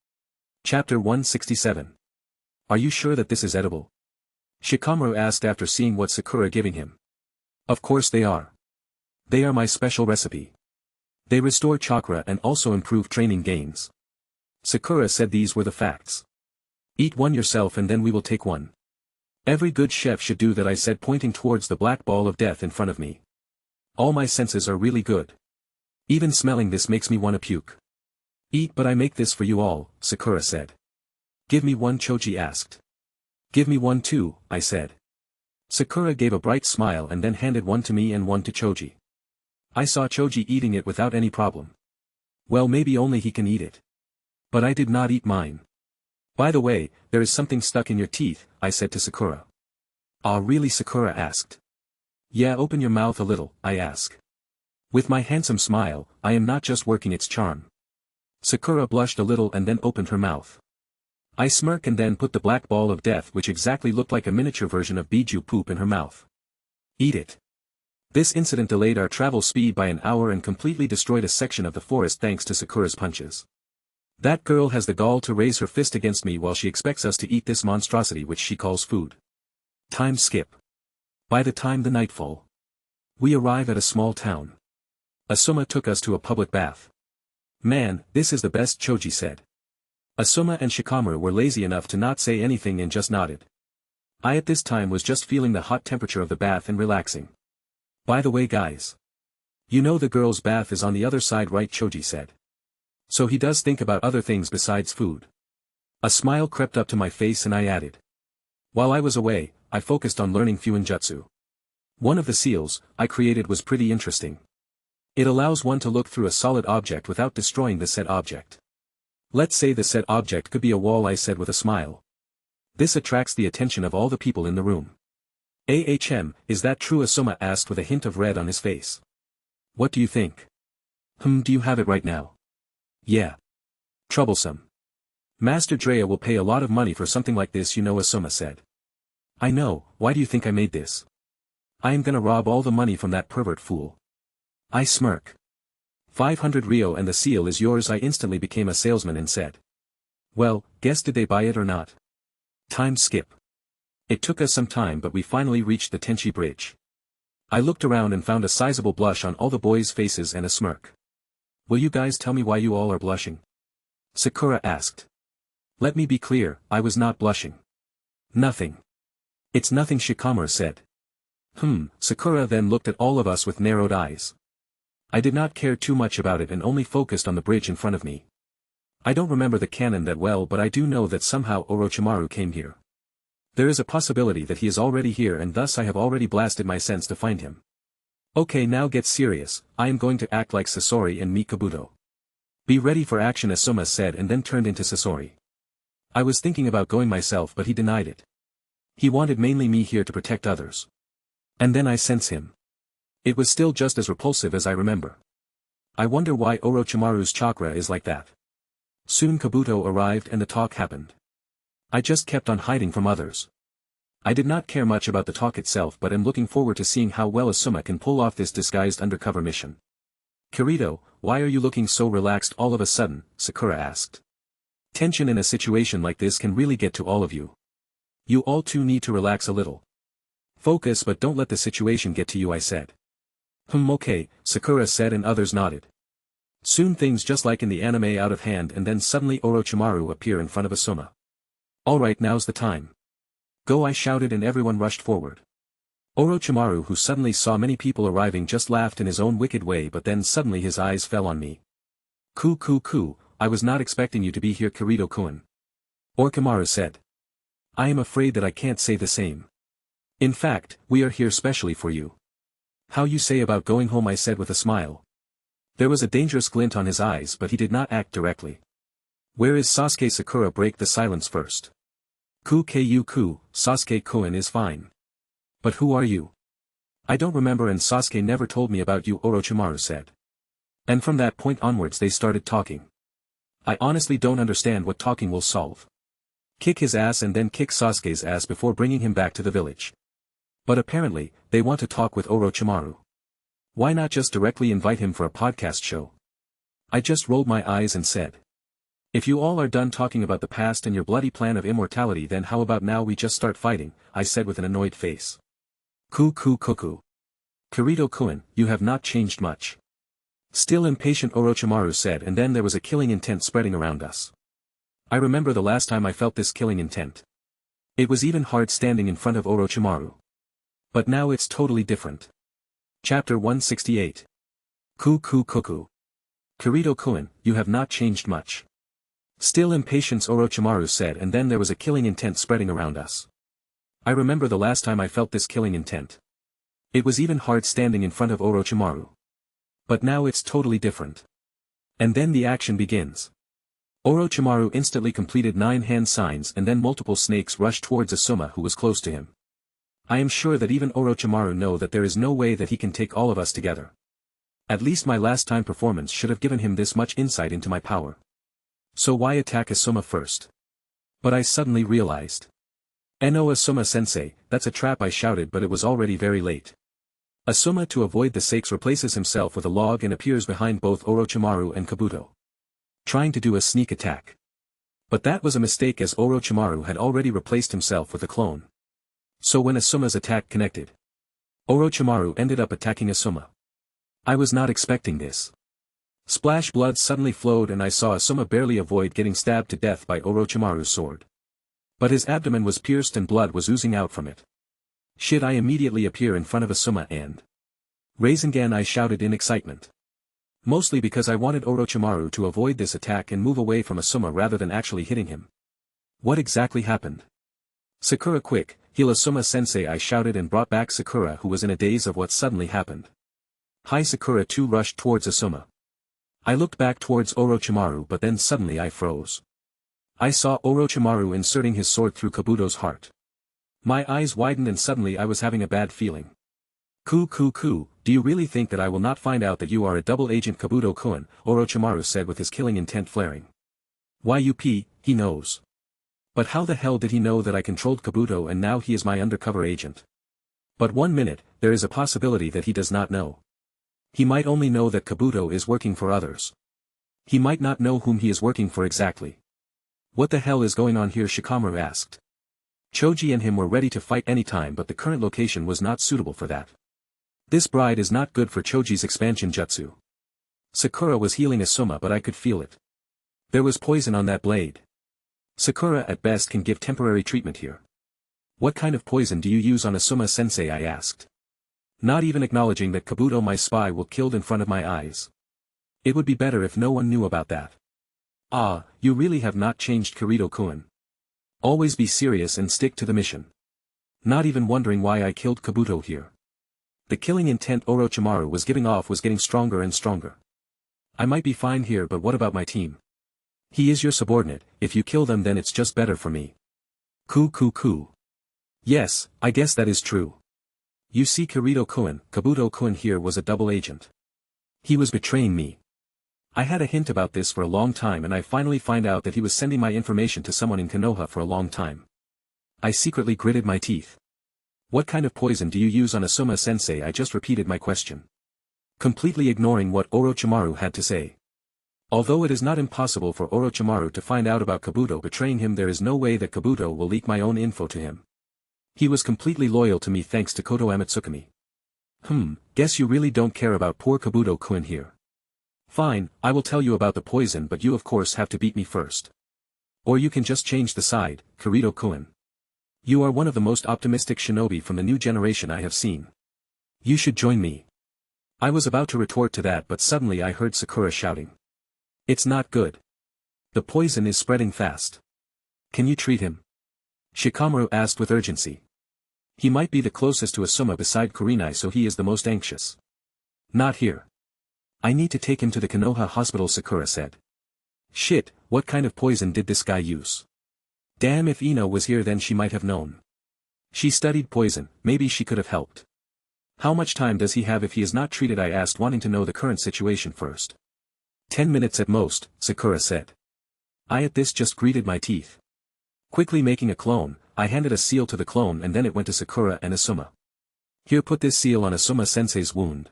Chapter 167. Are you sure that this is edible? Shikamaru asked after seeing what Sakura giving him. Of course they are. They are my special recipe. They restore chakra and also improve training gains. Sakura said these were the facts. Eat one yourself and then we will take one. Every good chef should do that, I said, pointing towards the black ball of death in front of me. All my senses are really good. Even smelling this makes me want to puke. Eat, but I make this for you all, Sakura said. Give me one, Choji asked. Give me one too, I said. Sakura gave a bright smile and then handed one to me and one to Choji. I saw Choji eating it without any problem. Well, maybe only he can eat it. But I did not eat mine. By the way, there is something stuck in your teeth, I said to Sakura. Ah, really? Sakura asked. Yeah, open your mouth a little, I ask. With my handsome smile, I am not just working its charm. Sakura blushed a little and then opened her mouth. I smirk and then put the black ball of death, which exactly looked like a miniature version of Biju poop, in her mouth. Eat it. This incident delayed our travel speed by an hour and completely destroyed a section of the forest thanks to Sakura's punches. That girl has the gall to raise her fist against me while she expects us to eat this monstrosity which she calls food. Time skip. By the time the nightfall, we arrive at a small town. Asuma took us to a public bath. Man, this is the best, Choji said. Asuma and Shikamaru were lazy enough to not say anything and just nodded. I at this time was just feeling the hot temperature of the bath and relaxing. By the way, guys. You know the girls' bath is on the other side, right? Choji said. So he does think about other things besides food. A smile crept up to my face and I added. While I was away, I focused on learning Fuinjutsu. One of the seals I created was pretty interesting. It allows one to look through a solid object without destroying the said object. Let's say the said object could be a wall, I said with a smile. This attracts the attention of all the people in the room. Is that true? Asuma asked with a hint of red on his face. What do you think? Do you have it right now? Yeah. Troublesome. Master Drea will pay a lot of money for something like this, you know, Asuma said. I know, why do you think I made this? I am gonna rob all the money from that pervert fool. I smirk. 500 Rio and the seal is yours. I instantly became a salesman and said. Well, guess did they buy it or not? Time skip. It took us some time but we finally reached the Tenchi Bridge. I looked around and found a sizable blush on all the boys' faces and a smirk. Will you guys tell me why you all are blushing? Sakura asked. Let me be clear, I was not blushing. Nothing. It's nothing, Shikamaru said. Sakura then looked at all of us with narrowed eyes. I did not care too much about it and only focused on the bridge in front of me. I don't remember the canon that well, but I do know that somehow Orochimaru came here. There is a possibility that he is already here, and thus I have already blasted my sense to find him. Okay, now get serious. I am going to act like Sasori and meet Kabuto. Be ready for action, Asuma said, and then turned into Sasori. I was thinking about going myself, but he denied it. He wanted mainly me here to protect others. And then I sense him. It was still just as repulsive as I remember. I wonder why Orochimaru's chakra is like that. Soon Kabuto arrived and the talk happened. I just kept on hiding from others. I did not care much about the talk itself, but am looking forward to seeing how well Asuma can pull off this disguised undercover mission. Kirito, why are you looking so relaxed all of a sudden? Sakura asked. Tension in a situation like this can really get to all of you. You all too need to relax a little. Focus, but don't let the situation get to you, I said. Okay, Sakura said, and others nodded. Soon things just like in the anime out of hand, and then suddenly Orochimaru appear in front of Asuma. Alright, now's the time. Go, I shouted, and everyone rushed forward. Orochimaru, who suddenly saw many people arriving, just laughed in his own wicked way, but then suddenly his eyes fell on me. Ku, I was not expecting you to be here, Kirito-kun. Orochimaru said. I am afraid that I can't say the same. In fact, we are here specially for you. How you say about going home, I said with a smile. There was a dangerous glint on his eyes, but he did not act directly. Where is Sasuke? Sakura break the silence first. Ku, Sasuke-kun is fine. But who are you? I don't remember, and Sasuke never told me about you, Orochimaru said. And from that point onwards they started talking. I honestly don't understand what talking will solve. Kick his ass and then kick Sasuke's ass before bringing him back to the village. But apparently, they want to talk with Orochimaru. Why not just directly invite him for a podcast show? I just rolled my eyes and said. If you all are done talking about the past and your bloody plan of immortality, then how about now we just start fighting, I said with an annoyed face. Ku. Kirito-kun, you have not changed much. Still impatient, Orochimaru said, and then there was a killing intent spreading around us. I remember the last time I felt this killing intent. It was even hard standing in front of Orochimaru. But now it's totally different. Chapter 168. Ku. Kirito-kun, you have not changed much. Still impatient, Orochimaru said, and then there was a killing intent spreading around us. I remember the last time I felt this killing intent. It was even hard standing in front of Orochimaru. But now it's totally different. And then the action begins. Orochimaru instantly completed 9 hand signs, and then multiple snakes rushed towards Asuma, who was close to him. I am sure that even Orochimaru knows that there is no way that he can take all of us together. At least my last time performance should have given him this much insight into my power. So why attack Asuma first? But I suddenly realized. No, Asuma-sensei, that's a trap, I shouted, but it was already very late. Asuma, to avoid the sakes, replaces himself with a log and appears behind both Orochimaru and Kabuto, trying to do a sneak attack. But that was a mistake, as Orochimaru had already replaced himself with a clone. So when Asuma's attack connected, Orochimaru ended up attacking Asuma. I was not expecting this. Splash, blood suddenly flowed, and I saw Asuma barely avoid getting stabbed to death by Orochimaru's sword. But his abdomen was pierced and blood was oozing out from it. Shit, I immediately appear in front of Asuma and Rasengan, I shouted in excitement. Mostly because I wanted Orochimaru to avoid this attack and move away from Asuma rather than actually hitting him. What exactly happened? Sakura, quick, heal Asuma-sensei, I shouted and brought back Sakura, who was in a daze of what suddenly happened. Hi, Sakura too rushed towards Asuma. I looked back towards Orochimaru, but then suddenly I froze. I saw Orochimaru inserting his sword through Kabuto's heart. My eyes widened and suddenly I was having a bad feeling. Ku, do you really think that I will not find out that you are a double agent, Kabuto-kun? Orochimaru said with his killing intent flaring. He knows. But how the hell did he know that I controlled Kabuto and now he is my undercover agent? But 1 minute, there is a possibility that he does not know. He might only know that Kabuto is working for others. He might not know whom he is working for exactly. What the hell is going on here? Shikamaru asked. Choji and him were ready to fight anytime, but the current location was not suitable for that. This bride is not good for Choji's expansion jutsu. Sakura was healing Asuma, but I could feel it. There was poison on that blade. Sakura at best can give temporary treatment here. What kind of poison do you use on Asuma-sensei? I asked. Not even acknowledging that Kabuto, my spy, will killed in front of my eyes. It would be better if no one knew about that. Ah, you really have not changed, Kirito-kun. Always be serious and stick to the mission. Not even wondering why I killed Kabuto here. The killing intent Orochimaru was giving off was getting stronger and stronger. I might be fine here, but what about my team? He is your subordinate. If you kill them, then it's just better for me. Coo. Yes, I guess that is true. You see, Kirito-kun, Kabuto-kun here was a double agent. He was betraying me. I had a hint about this for a long time, and I finally find out that he was sending my information to someone in Konoha for a long time. I secretly gritted my teeth. What kind of poison do you use on Asuma-sensei? I just repeated my question, completely ignoring what Orochimaru had to say. Although it is not impossible for Orochimaru to find out about Kabuto betraying him, there is no way that Kabuto will leak my own info to him. He was completely loyal to me thanks to Koto Amatsukami. Guess you really don't care about poor Kabuto-kun here. Fine, I will tell you about the poison, but you of course have to beat me first. Or you can just change the side, Kirito-kun. You are one of the most optimistic shinobi from the new generation I have seen. You should join me. I was about to retort to that, but suddenly I heard Sakura shouting. It's not good. The poison is spreading fast. Can you treat him? Shikamaru asked with urgency. He might be the closest to Asuma beside Kurenai, so he is the most anxious. Not here. I need to take him to the Konoha hospital, Sakura said. Shit, what kind of poison did this guy use? Damn, if Ino was here then she might have known. She studied poison, maybe she could have helped. How much time does he have if he is not treated? I asked, wanting to know the current situation first. 10 minutes at most, Sakura said. I at this just gritted my teeth. Quickly making a clone, I handed a seal to the clone and then it went to Sakura and Asuma. Here, put this seal on Asuma-sensei's wound.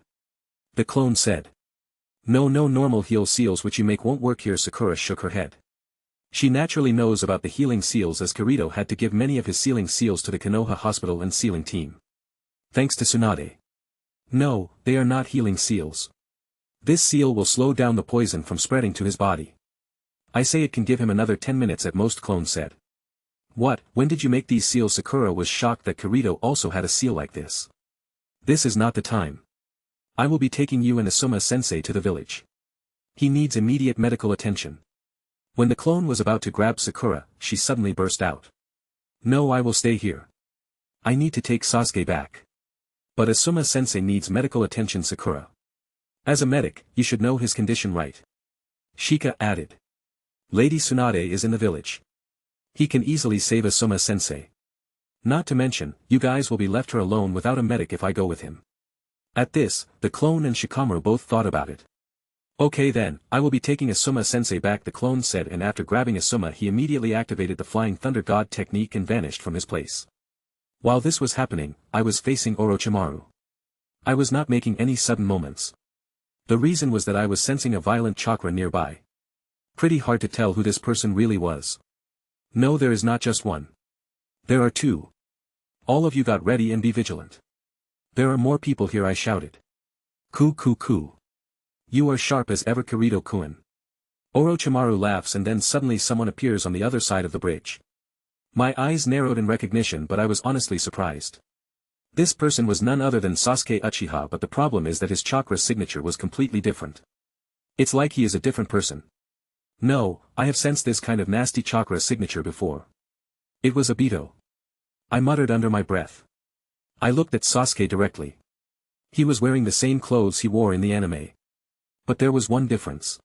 The clone said. No, normal heal seals which you make won't work here. Sakura shook her head. She naturally knows about the healing seals, as Kirito had to give many of his sealing seals to the Konoha hospital and sealing team. Thanks to Tsunade. No, they are not healing seals. This seal will slow down the poison from spreading to his body. I say it can give him another 10 minutes at most, clone said. What, when did you make these seals? Sakura was shocked that Kirito also had a seal like this. This is not the time. I will be taking you and Asuma-sensei to the village. He needs immediate medical attention. When the clone was about to grab Sakura, she suddenly burst out. No, I will stay here. I need to take Sasuke back. But Asuma-sensei needs medical attention, Sakura. As a medic, you should know his condition, right? Shika added. Lady Tsunade is in the village. He can easily save Asuma-sensei. Not to mention, you guys will be left her alone without a medic if I go with him. At this, the clone and Shikamaru both thought about it. Okay then, I will be taking Asuma-sensei back, the clone said, and after grabbing Asuma he immediately activated the Flying Thunder God technique and vanished from his place. While this was happening, I was facing Orochimaru. I was not making any sudden movements. The reason was that I was sensing a violent chakra nearby. Pretty hard to tell who this person really was. No, there is not just one. There are two. All of you got ready and be vigilant. There are more people here, I shouted. Coo. You are sharp as ever, Kirito-kun. Orochimaru laughs and then suddenly someone appears on the other side of the bridge. My eyes narrowed in recognition, but I was honestly surprised. This person was none other than Sasuke Uchiha, but the problem is that his chakra signature was completely different. It's like he is a different person. No, I have sensed this kind of nasty chakra signature before. It was Obito. I muttered under my breath. I looked at Sasuke directly. He was wearing the same clothes he wore in the anime. But there was one difference.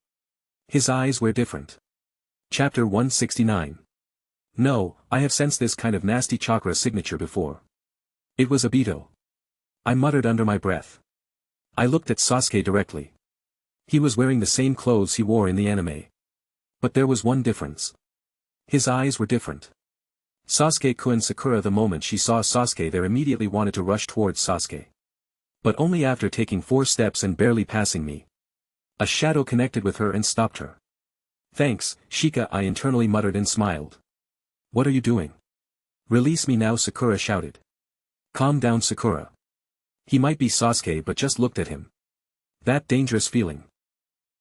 His eyes were different. Chapter 169. No, I have sensed this kind of nasty chakra signature before. It was Obito. I muttered under my breath. I looked at Sasuke directly. He was wearing the same clothes he wore in the anime. But there was one difference. His eyes were different. Sasuke-kun. Sakura, the moment she saw Sasuke there, immediately wanted to rush towards Sasuke. But only after taking 4 steps and barely passing me. A shadow connected with her and stopped her. Thanks, Shika, I internally muttered and smiled. What are you doing? Release me now, Sakura shouted. Calm down, Sakura. He might be Sasuke, but just looked at him. That dangerous feeling.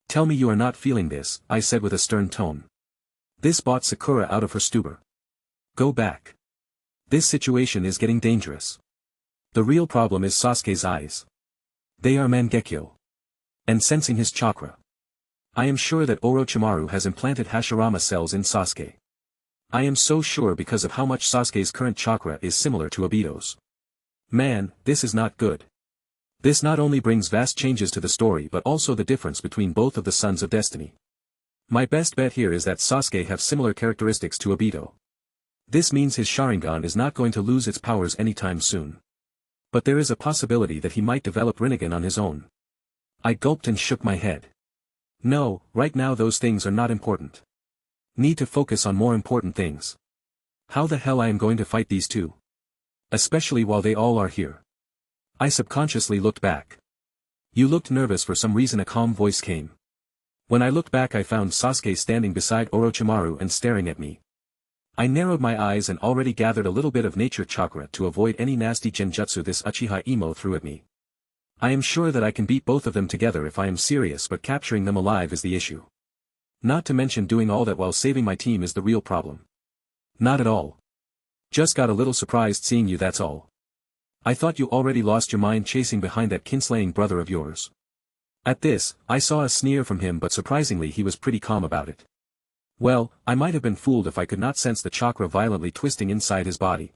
Tell me you are not feeling this, I said with a stern tone. This brought Sakura out of her stupor. Go back. This situation is getting dangerous. The real problem is Sasuke's eyes. They are Mangekyo. And sensing his chakra. I am sure that Orochimaru has implanted Hashirama cells in Sasuke. I am so sure because of how much Sasuke's current chakra is similar to Obito's. Man, this is not good. This not only brings vast changes to the story but also the difference between both of the Sons of Destiny. My best bet here is that Sasuke have similar characteristics to Obito. This means his Sharingan is not going to lose its powers anytime soon. But there is a possibility that he might develop Rinnegan on his own. I gulped and shook my head. No, right now those things are not important. Need to focus on more important things. How the hell I am going to fight these two? Especially while they all are here. I subconsciously looked back. You looked nervous for some reason, a calm voice came. When I looked back I found Sasuke standing beside Orochimaru and staring at me. I narrowed my eyes and already gathered a little bit of nature chakra to avoid any nasty genjutsu this Uchiha emo threw at me. I am sure that I can beat both of them together if I am serious, but capturing them alive is the issue. Not to mention doing all that while saving my team is the real problem. Not at all. Just got a little surprised seeing you, that's all. I thought you already lost your mind chasing behind that kinslaying brother of yours. At this, I saw a sneer from him, but surprisingly he was pretty calm about it. Well, I might have been fooled if I could not sense the chakra violently twisting inside his body.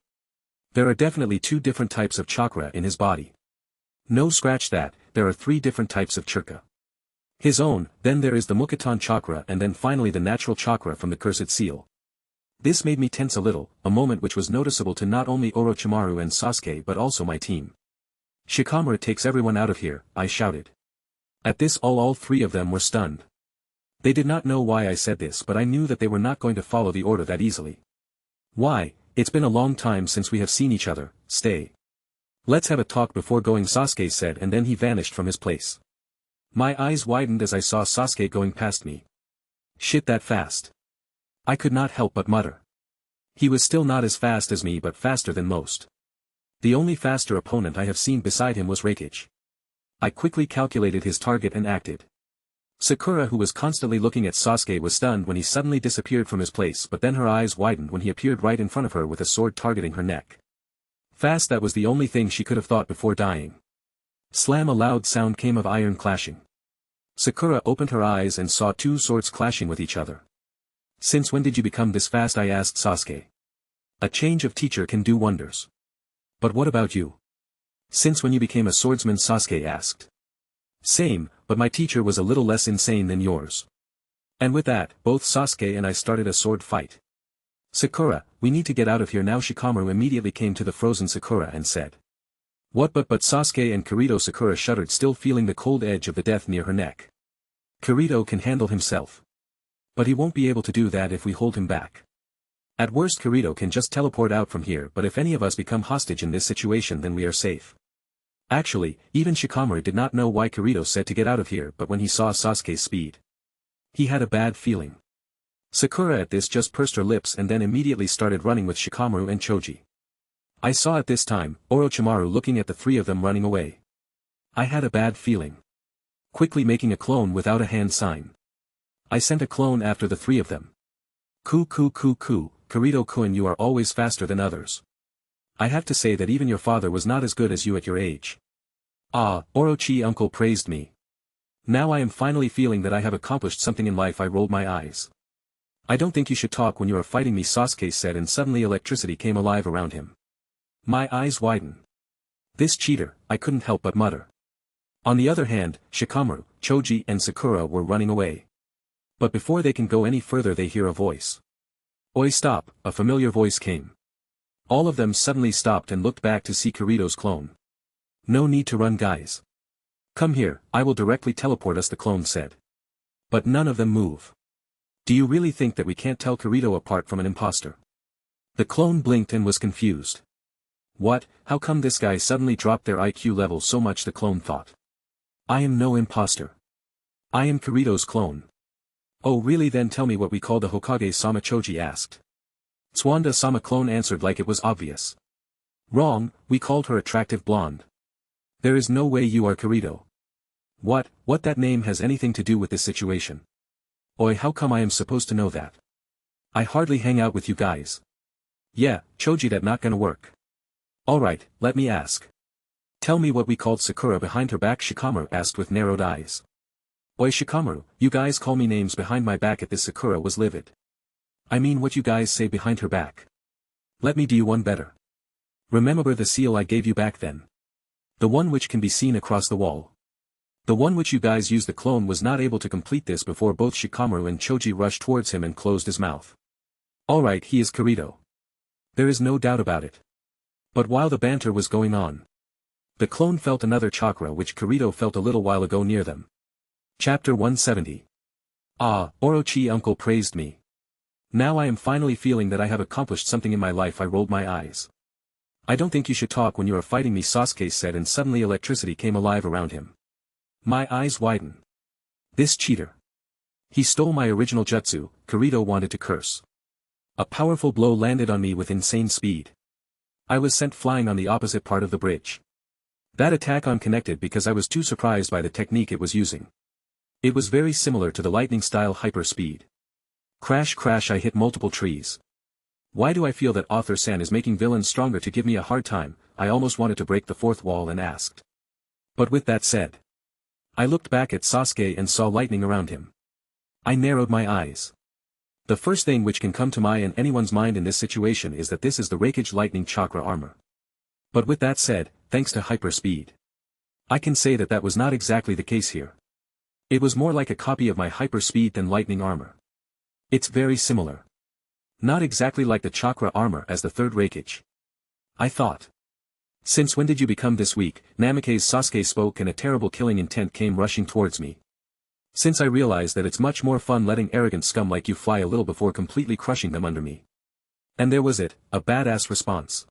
There are definitely two different types of chakra in his body. No, scratch that, there are 3 different types of chakra. His own, then there is the Mukatan chakra, and then finally the natural chakra from the Cursed Seal. This made me tense a little, a moment which was noticeable to not only Orochimaru and Sasuke but also my team. Shikamaru takes everyone out of here, I shouted. At this all 3 of them were stunned. They did not know why I said this, but I knew that they were not going to follow the order that easily. Why, it's been a long time since we have seen each other, stay. Let's have a talk before going, Sasuke said, and then he vanished from his place. My eyes widened as I saw Sasuke going past me. Shit, that fast. I could not help but mutter. He was still not as fast as me but faster than most. The only faster opponent I have seen beside him was Raikage. I quickly calculated his target and acted. Sakura, who was constantly looking at Sasuke, was stunned when he suddenly disappeared from his place, but then her eyes widened when he appeared right in front of her with a sword targeting her neck. Fast, that was the only thing she could have thought before dying. Slam, a loud sound came of iron clashing. Sakura opened her eyes and saw 2 swords clashing with each other. Since when did you become this fast? I asked Sasuke. A change of teacher can do wonders. But what about you? Since when you became a swordsman? Sasuke asked. Same, but my teacher was a little less insane than yours. And with that, both Sasuke and I started a sword fight. Sakura, we need to get out of here now. Shikamaru immediately came to the frozen Sakura and said. What but Sasuke and Kirito? Sakura shuddered, still feeling the cold edge of the death near her neck. Kirito can handle himself. But he won't be able to do that if we hold him back. At worst Kirito can just teleport out from here, but if any of us become hostage in this situation then we are safe. Actually, even Shikamaru did not know why Kirito said to get out of here, but when he saw Sasuke's speed, he had a bad feeling. Sakura at this just pursed her lips and then immediately started running with Shikamaru and Choji. I saw at this time, Orochimaru looking at the 3 of them running away. I had a bad feeling. Quickly making a clone without a hand sign. I sent a clone after the 3 of them. Kirito-kun, you are always faster than others. I have to say that even your father was not as good as you at your age. Ah, Orochi uncle praised me. Now I am finally feeling that I have accomplished something in life. I rolled my eyes. I don't think you should talk when you are fighting me, Sasuke said, and suddenly electricity came alive around him. My eyes widened. This cheater, I couldn't help but mutter. On the other hand, Shikamaru, Choji and Sakura were running away. But before they can go any further they hear a voice. Oi, stop, a familiar voice came. All of them suddenly stopped and looked back to see Kirito's clone. No need to run, guys. Come here, I will directly teleport us, the clone said. But none of them move. Do you really think that we can't tell Kirito apart from an imposter? The clone blinked and was confused. What, how come this guy suddenly dropped their IQ level so much? The clone thought. I am no imposter. I am Kirito's clone. Oh really, then tell me what we call the Hokage-sama, Choji asked. Tswanda-sama, clone answered like it was obvious. Wrong, we called her attractive blonde. There is no way you are Kirito. What that name has anything to do with this situation? Oi, how come I am supposed to know that? I hardly hang out with you guys. Yeah, Choji, that not gonna work. Alright, let me ask. Tell me what we called Sakura behind her back, Shikamaru asked with narrowed eyes. Oi Shikamaru, you guys call me names behind my back at this. Sakura was livid. I mean what you guys say behind her back. Let me do you one better. Remember the seal I gave you back then? The one which can be seen across the wall. The one which you guys used. The clone was not able to complete this before both Shikamaru and Choji rushed towards him and closed his mouth. Alright, he is Kirito. There is no doubt about it. But while the banter was going on, the clone felt another chakra which Kirito felt a little while ago near them. Chapter 170. Ah, Orochi uncle praised me. Now I am finally feeling that I have accomplished something in my life. I rolled my eyes. I don't think you should talk when you are fighting me, Sasuke said, and suddenly electricity came alive around him. My eyes widened. This cheater. He stole my original jutsu. Kirito wanted to curse. A powerful blow landed on me with insane speed. I was sent flying on the opposite part of the bridge. That attack unconnected because I was too surprised by the technique it was using. It was very similar to the lightning-style hyper speed. Crash crash, I hit multiple trees. Why do I feel that author-san is making villains stronger to give me a hard time? I almost wanted to break the fourth wall and asked. But with that said, I looked back at Sasuke and saw lightning around him. I narrowed my eyes. The first thing which can come to my and anyone's mind in this situation is that this is the Raikage lightning chakra armor. But with that said, thanks to hyper speed, I can say that that was not exactly the case here. It was more like a copy of my hyper speed than lightning armor. It's very similar. Not exactly like the chakra armor as the third Raikage. I thought. Since when did you become this weak? Namake's Sasuke spoke and a terrible killing intent came rushing towards me. Since I realized that it's much more fun letting arrogant scum like you fly a little before completely crushing them under me. And there was it, a badass response.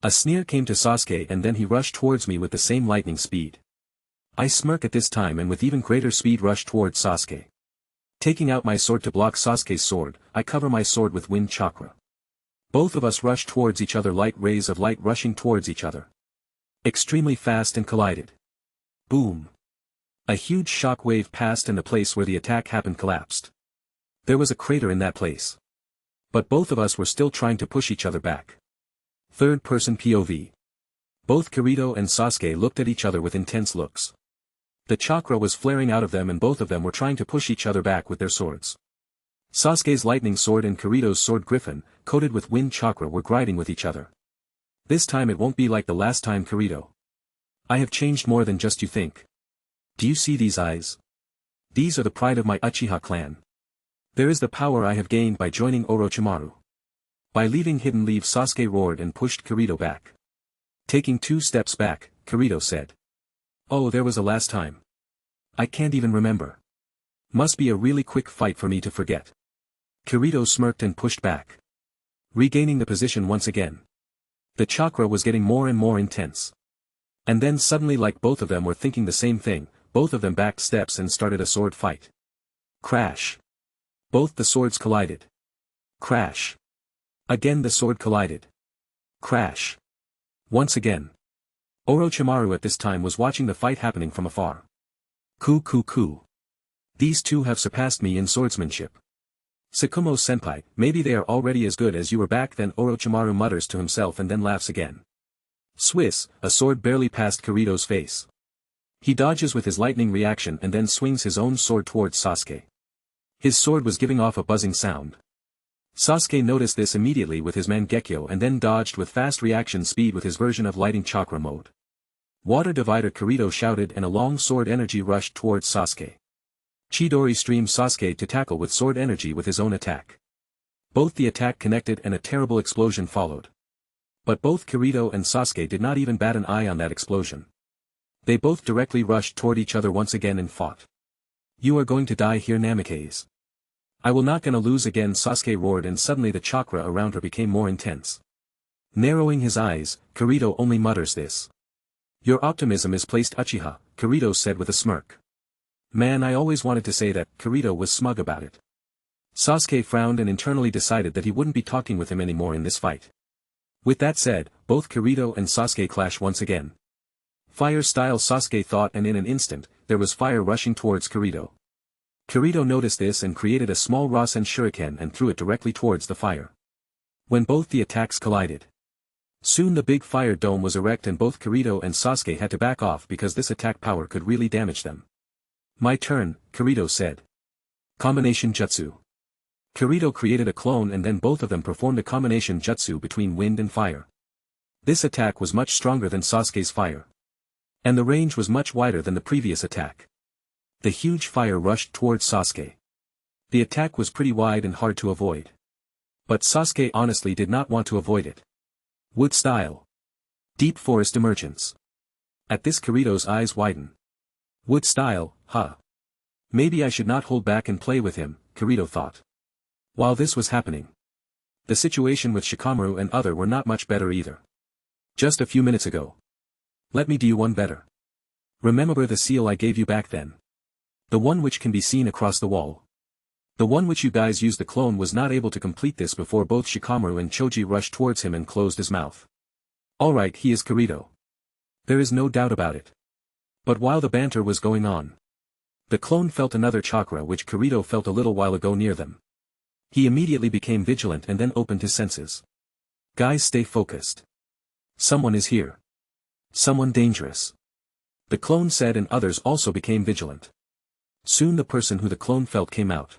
A sneer came to Sasuke and then he rushed towards me with the same lightning speed. I smirk at this time and with even greater speed rush towards Sasuke. Taking out my sword to block Sasuke's sword, I cover my sword with wind chakra. Both of us rush towards each other, light rays of light rushing towards each other. Extremely fast and collided. Boom. A huge shock wave passed and the place where the attack happened collapsed. There was a crater in that place. But both of us were still trying to push each other back. Third person POV. Both Kirito and Sasuke looked at each other with intense looks. The chakra was flaring out of them and both of them were trying to push each other back with their swords. Sasuke's lightning sword and Kirito's sword Gryphon, coated with wind chakra, were grinding with each other. This time it won't be like the last time, Kirito. I have changed more than just you think. Do you see these eyes? These are the pride of my Uchiha clan. There is the power I have gained by joining Orochimaru. By leaving Hidden Leave, Sasuke roared and pushed Kirito back. Taking 2 steps back, Kirito said. Oh, there was a last time. I can't even remember. Must be a really quick fight for me to forget. Kirito smirked and pushed back. Regaining the position once again. The chakra was getting more and more intense. And then suddenly, like both of them were thinking the same thing, both of them backed steps and started a sword fight. Crash. Both the swords collided. Crash. Again the sword collided. Crash. Once again. Orochimaru at this time was watching the fight happening from afar. Coo. These two have surpassed me in swordsmanship. Tsukumo-senpai, maybe they are already as good as you were back then, Orochimaru mutters to himself and then laughs again. Swiss, a sword barely passed Kirito's face. He dodges with his lightning reaction and then swings his own sword towards Sasuke. His sword was giving off a buzzing sound. Sasuke noticed this immediately with his Mangekyo and then dodged with fast reaction speed with his version of lighting chakra mode. Water divider, Kirito shouted, and a long sword energy rushed towards Sasuke. Chidori streamed Sasuke to tackle with sword energy with his own attack. Both the attack connected and a terrible explosion followed. But both Kirito and Sasuke did not even bat an eye on that explosion. They both directly rushed toward each other once again and fought. You are going to die here, Namikaze. I will not gonna lose again, Sasuke roared, and suddenly the chakra around her became more intense. Narrowing his eyes, Kirito only mutters this. Your optimism is placed, Uchiha, Kirito said with a smirk. Man, I always wanted to say that. Kirito was smug about it. Sasuke frowned and internally decided that he wouldn't be talking with him anymore in this fight. With that said, both Kirito and Sasuke clash once again. Fire style, Sasuke thought, and in an instant, there was fire rushing towards Kirito. Kirito noticed this and created a small Rasen shuriken and threw it directly towards the fire. When both the attacks collided. Soon the big fire dome was erect and both Kirito and Sasuke had to back off because this attack power could really damage them. My turn, Kirito said. Combination Jutsu. Kirito created a clone and then both of them performed a combination jutsu between wind and fire. This attack was much stronger than Sasuke's fire. And the range was much wider than the previous attack. The huge fire rushed towards Sasuke. The attack was pretty wide and hard to avoid. But Sasuke honestly did not want to avoid it. Wood style. Deep forest emergence. At this Kirito's eyes widen. Wood style, huh? Maybe I should not hold back and play with him, Kirito thought. While this was happening, the situation with Shikamaru and other were not much better either. Just a few minutes ago. Let me do you one better. Remember the seal I gave you back then? The one which can be seen across the wall. The one which you guys used the clone was not able to complete this before both Shikamaru and Choji rushed towards him and closed his mouth. Alright, he is Kirito. There is no doubt about it. But while the banter was going on, the clone felt another chakra which Kirito felt a little while ago near them. He immediately became vigilant and then opened his senses. Guys, stay focused. Someone is here. Someone dangerous. The clone said, and others also became vigilant. Soon the person who the clone felt came out.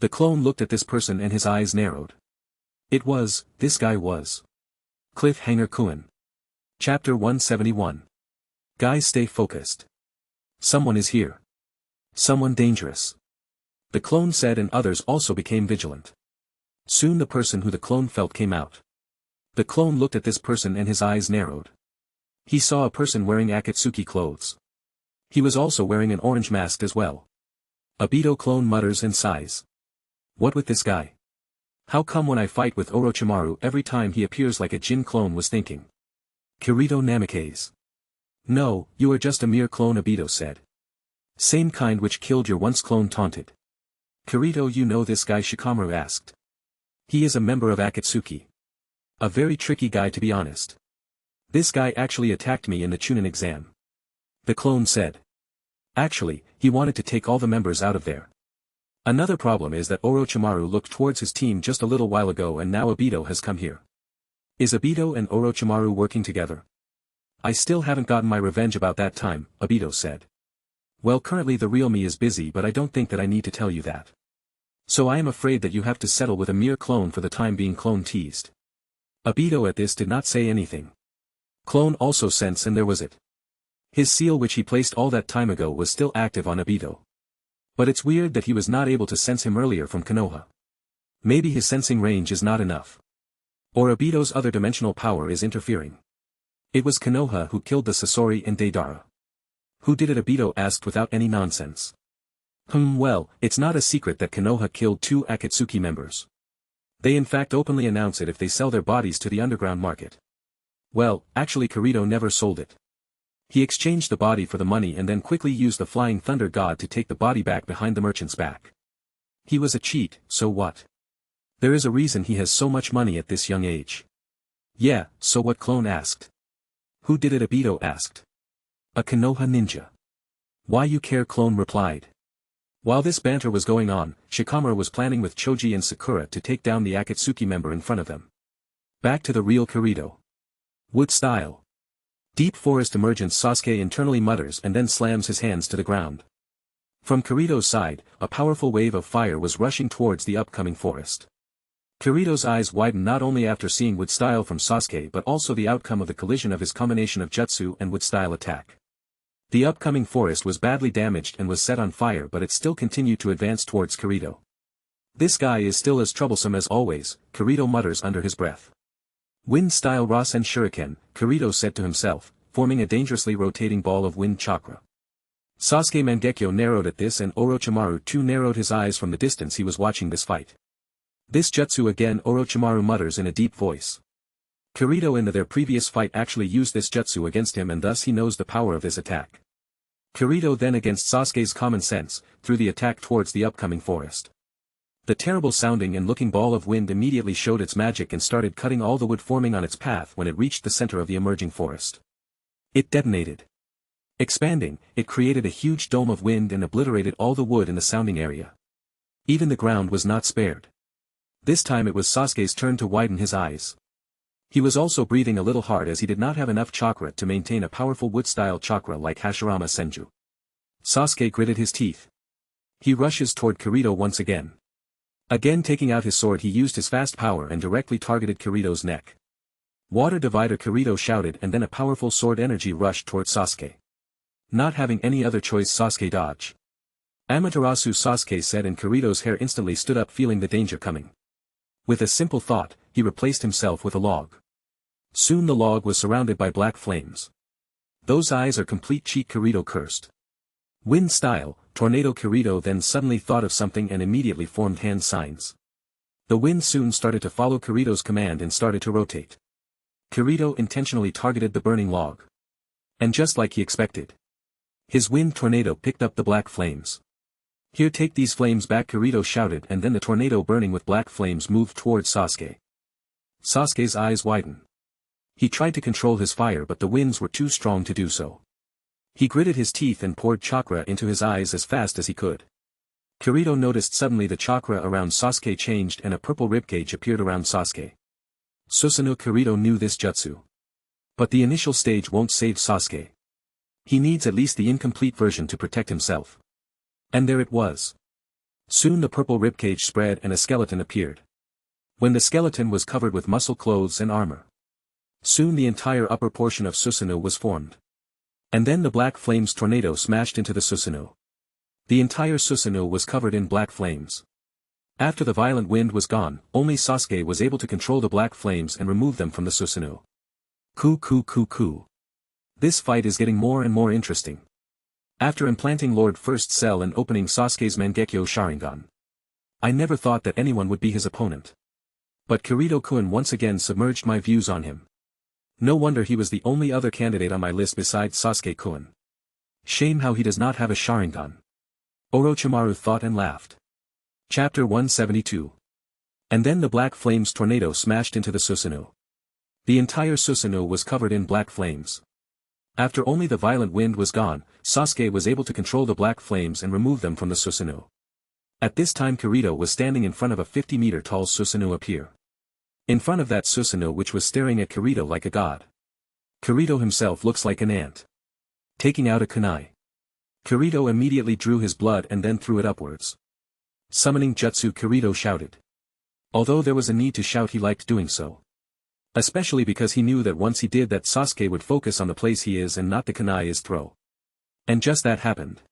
The clone looked at this person and his eyes narrowed. This guy was. Cliffhanger Kuin. Chapter 171. Guys, stay focused. Someone is here. Someone dangerous. The clone said, and others also became vigilant. Soon the person who the clone felt came out. The clone looked at this person and his eyes narrowed. He saw a person wearing Akatsuki clothes. He was also wearing an orange mask as well. Obito clone mutters and sighs. What with this guy? How come when I fight with Orochimaru every time he appears like a Jin clone, was thinking. Kirito Namikaze. No, you are just a mere clone, Obito said. Same kind which killed your once clone, taunted. Kirito, you know this guy, Shikamaru asked. He is a member of Akatsuki. A very tricky guy, to be honest. This guy actually attacked me in the Chunin exam. The clone said. Actually, he wanted to take all the members out of there. Another problem is that Orochimaru looked towards his team just a little while ago and now Obito has come here. Is Obito and Orochimaru working together? I still haven't gotten my revenge about that time, Obito said. Well, currently the real me is busy, but I don't think that I need to tell you that. So I am afraid that you have to settle with a mere clone for the time being, clone teased. Obito at this did not say anything. Clone also sensed, and there was it. His seal which he placed all that time ago was still active on Obito. But it's weird that he was not able to sense him earlier from Konoha. Maybe his sensing range is not enough. Or Obito's other dimensional power is interfering. It was Konoha who killed the Sasori and Deidara. Who did it? Obito asked without any nonsense. Well, it's not a secret that Konoha killed 2 Akatsuki members. They in fact openly announce it if they sell their bodies to the underground market. Well, actually Kirito never sold it. He exchanged the body for the money and then quickly used the Flying Thunder God to take the body back behind the merchant's back. He was a cheat, so what? There is a reason he has so much money at this young age. Yeah, so what? Clone asked. Who did it? Obito asked. A Konoha ninja. Why you care? Clone replied. While this banter was going on, Shikamaru was planning with Choji and Sakura to take down the Akatsuki member in front of them. Back to the real Kirito. Wood style. Deep forest emergence. Sasuke internally mutters and then slams his hands to the ground. From Kirito's side, a powerful wave of fire was rushing towards the upcoming forest. Kirito's eyes widened not only after seeing wood style from Sasuke but also the outcome of the collision of his combination of jutsu and wood style attack. The upcoming forest was badly damaged and was set on fire, but it still continued to advance towards Kirito. This guy is still as troublesome as always, Kirito mutters under his breath. Wind style Rasen Shuriken, Kirito said to himself, forming a dangerously rotating ball of wind chakra. Sasuke Mangekyo narrowed at this and Orochimaru too narrowed his eyes from the distance he was watching this fight. This jutsu again, Orochimaru mutters in a deep voice. Kirito in their previous fight actually used this jutsu against him and thus he knows the power of this attack. Kirito then against Sasuke's common sense, threw the attack towards the upcoming forest. The terrible sounding and looking ball of wind immediately showed its magic and started cutting all the wood forming on its path when it reached the center of the emerging forest. It detonated. Expanding, it created a huge dome of wind and obliterated all the wood in the sounding area. Even the ground was not spared. This time it was Sasuke's turn to widen his eyes. He was also breathing a little hard as he did not have enough chakra to maintain a powerful wood-style chakra like Hashirama Senju. Sasuke gritted his teeth. He rushes toward Kirito once again. Again taking out his sword, he used his fast power and directly targeted Kirito's neck. Water divider, Kirito shouted, and then a powerful sword energy rushed toward Sasuke. Not having any other choice, Sasuke dodged. Amaterasu, Sasuke said, and Kirito's hair instantly stood up, feeling the danger coming. With a simple thought, he replaced himself with a log. Soon the log was surrounded by black flames. Those eyes are complete cheat, Kirito cursed. Wind style, tornado. Kirito then suddenly thought of something and immediately formed hand signs. The wind soon started to follow Kirito's command and started to rotate. Kirito intentionally targeted the burning log. And just like he expected, his wind tornado picked up the black flames. Here, take these flames back, Kirito shouted, and then the tornado burning with black flames moved towards Sasuke. Sasuke's eyes widened. He tried to control his fire, but the winds were too strong to do so. He gritted his teeth and poured chakra into his eyes as fast as he could. Kirito noticed suddenly the chakra around Sasuke changed and a purple ribcage appeared around Sasuke. Susanoo, Kirito knew this jutsu. But the initial stage won't save Sasuke. He needs at least the incomplete version to protect himself. And there it was. Soon the purple ribcage spread and a skeleton appeared. When the skeleton was covered with muscle, clothes and armor. Soon the entire upper portion of Susanoo was formed. And then the black flames tornado smashed into the Susanoo. The entire Susanoo was covered in black flames. After the violent wind was gone, only Sasuke was able to control the black flames and remove them from the Susanoo. Coo. This fight is getting more and more interesting. After implanting Lord First Cell and opening Sasuke's Mangekyo Sharingan, I never thought that anyone would be his opponent. But Kirito-kun once again submerged my views on him. No wonder he was the only other candidate on my list besides Sasuke-kun. Shame how he does not have a Sharingan. Orochimaru thought and laughed. Chapter 172. And then the black flames tornado smashed into the Susanoo. The entire Susanoo was covered in black flames. After only the violent wind was gone, Sasuke was able to control the black flames and remove them from the Susanoo. At this time Kirito was standing in front of a 50-meter tall Susanoo appear. In front of that Susanoo, which was staring at Kirito like a god. Kirito himself looks like an ant. Taking out a kunai. Kirito immediately drew his blood and then threw it upwards. Summoning jutsu, Kirito shouted. Although there was a need to shout, he liked doing so. Especially because he knew that once he did that, Sasuke would focus on the place he is and not the kunai's throw. And just that happened.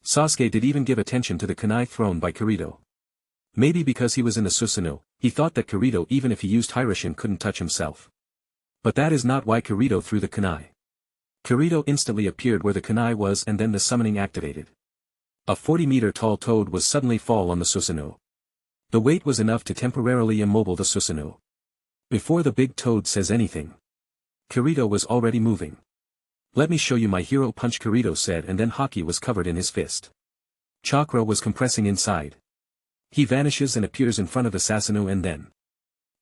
Sasuke did even give attention to the kunai thrown by Kirito. Maybe because he was in the Susanoo, he thought that Kirito, even if he used Hiraishin, couldn't touch himself. But that is not why Kirito threw the kunai. Kirito instantly appeared where the kunai was and then the summoning activated. A 40-meter tall toad was suddenly fall on the Susanoo. The weight was enough to temporarily immobile the Susanoo. Before the big toad says anything, Kirito was already moving. Let me show you my hero punch, Kirito said, and then Haki was covered in his fist. Chakra was compressing inside. He vanishes and appears in front of the Susanoo and then.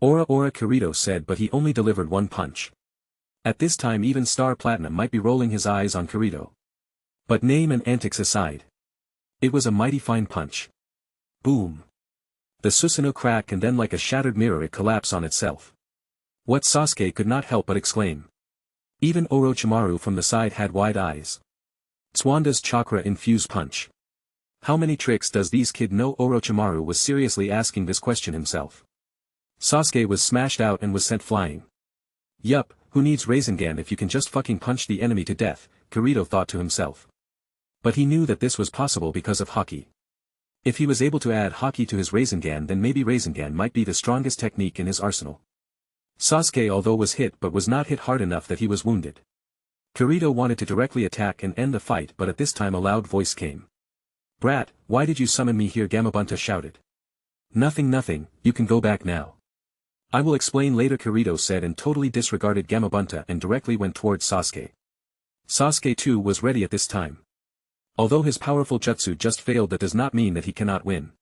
Aura, Kirito said, but he only delivered one punch. At this time even Star Platinum might be rolling his eyes on Kirito. But name and antics aside, it was a mighty fine punch. Boom. The Susanoo cracked and then like a shattered mirror it collapsed on itself. What Sasuke could not help but exclaim. Even Orochimaru from the side had wide eyes. Tsuanda's chakra-infused punch. How many tricks does these kid know? Orochimaru was seriously asking this question himself. Sasuke was smashed out and was sent flying. Yup, who needs Rasengan if you can just fucking punch the enemy to death, Kirito thought to himself. But he knew that this was possible because of Haki. If he was able to add Haki to his Rasengan, then maybe Rasengan might be the strongest technique in his arsenal. Sasuke although was hit but was not hit hard enough that he was wounded. Kirito wanted to directly attack and end the fight, but at this time a loud voice came. Brat, why did you summon me here? Gamabunta shouted. Nothing, you can go back now. I will explain later, Kirito said, and totally disregarded Gamabunta and directly went towards Sasuke. Sasuke too was ready at this time. Although his powerful jutsu just failed, that does not mean that he cannot win.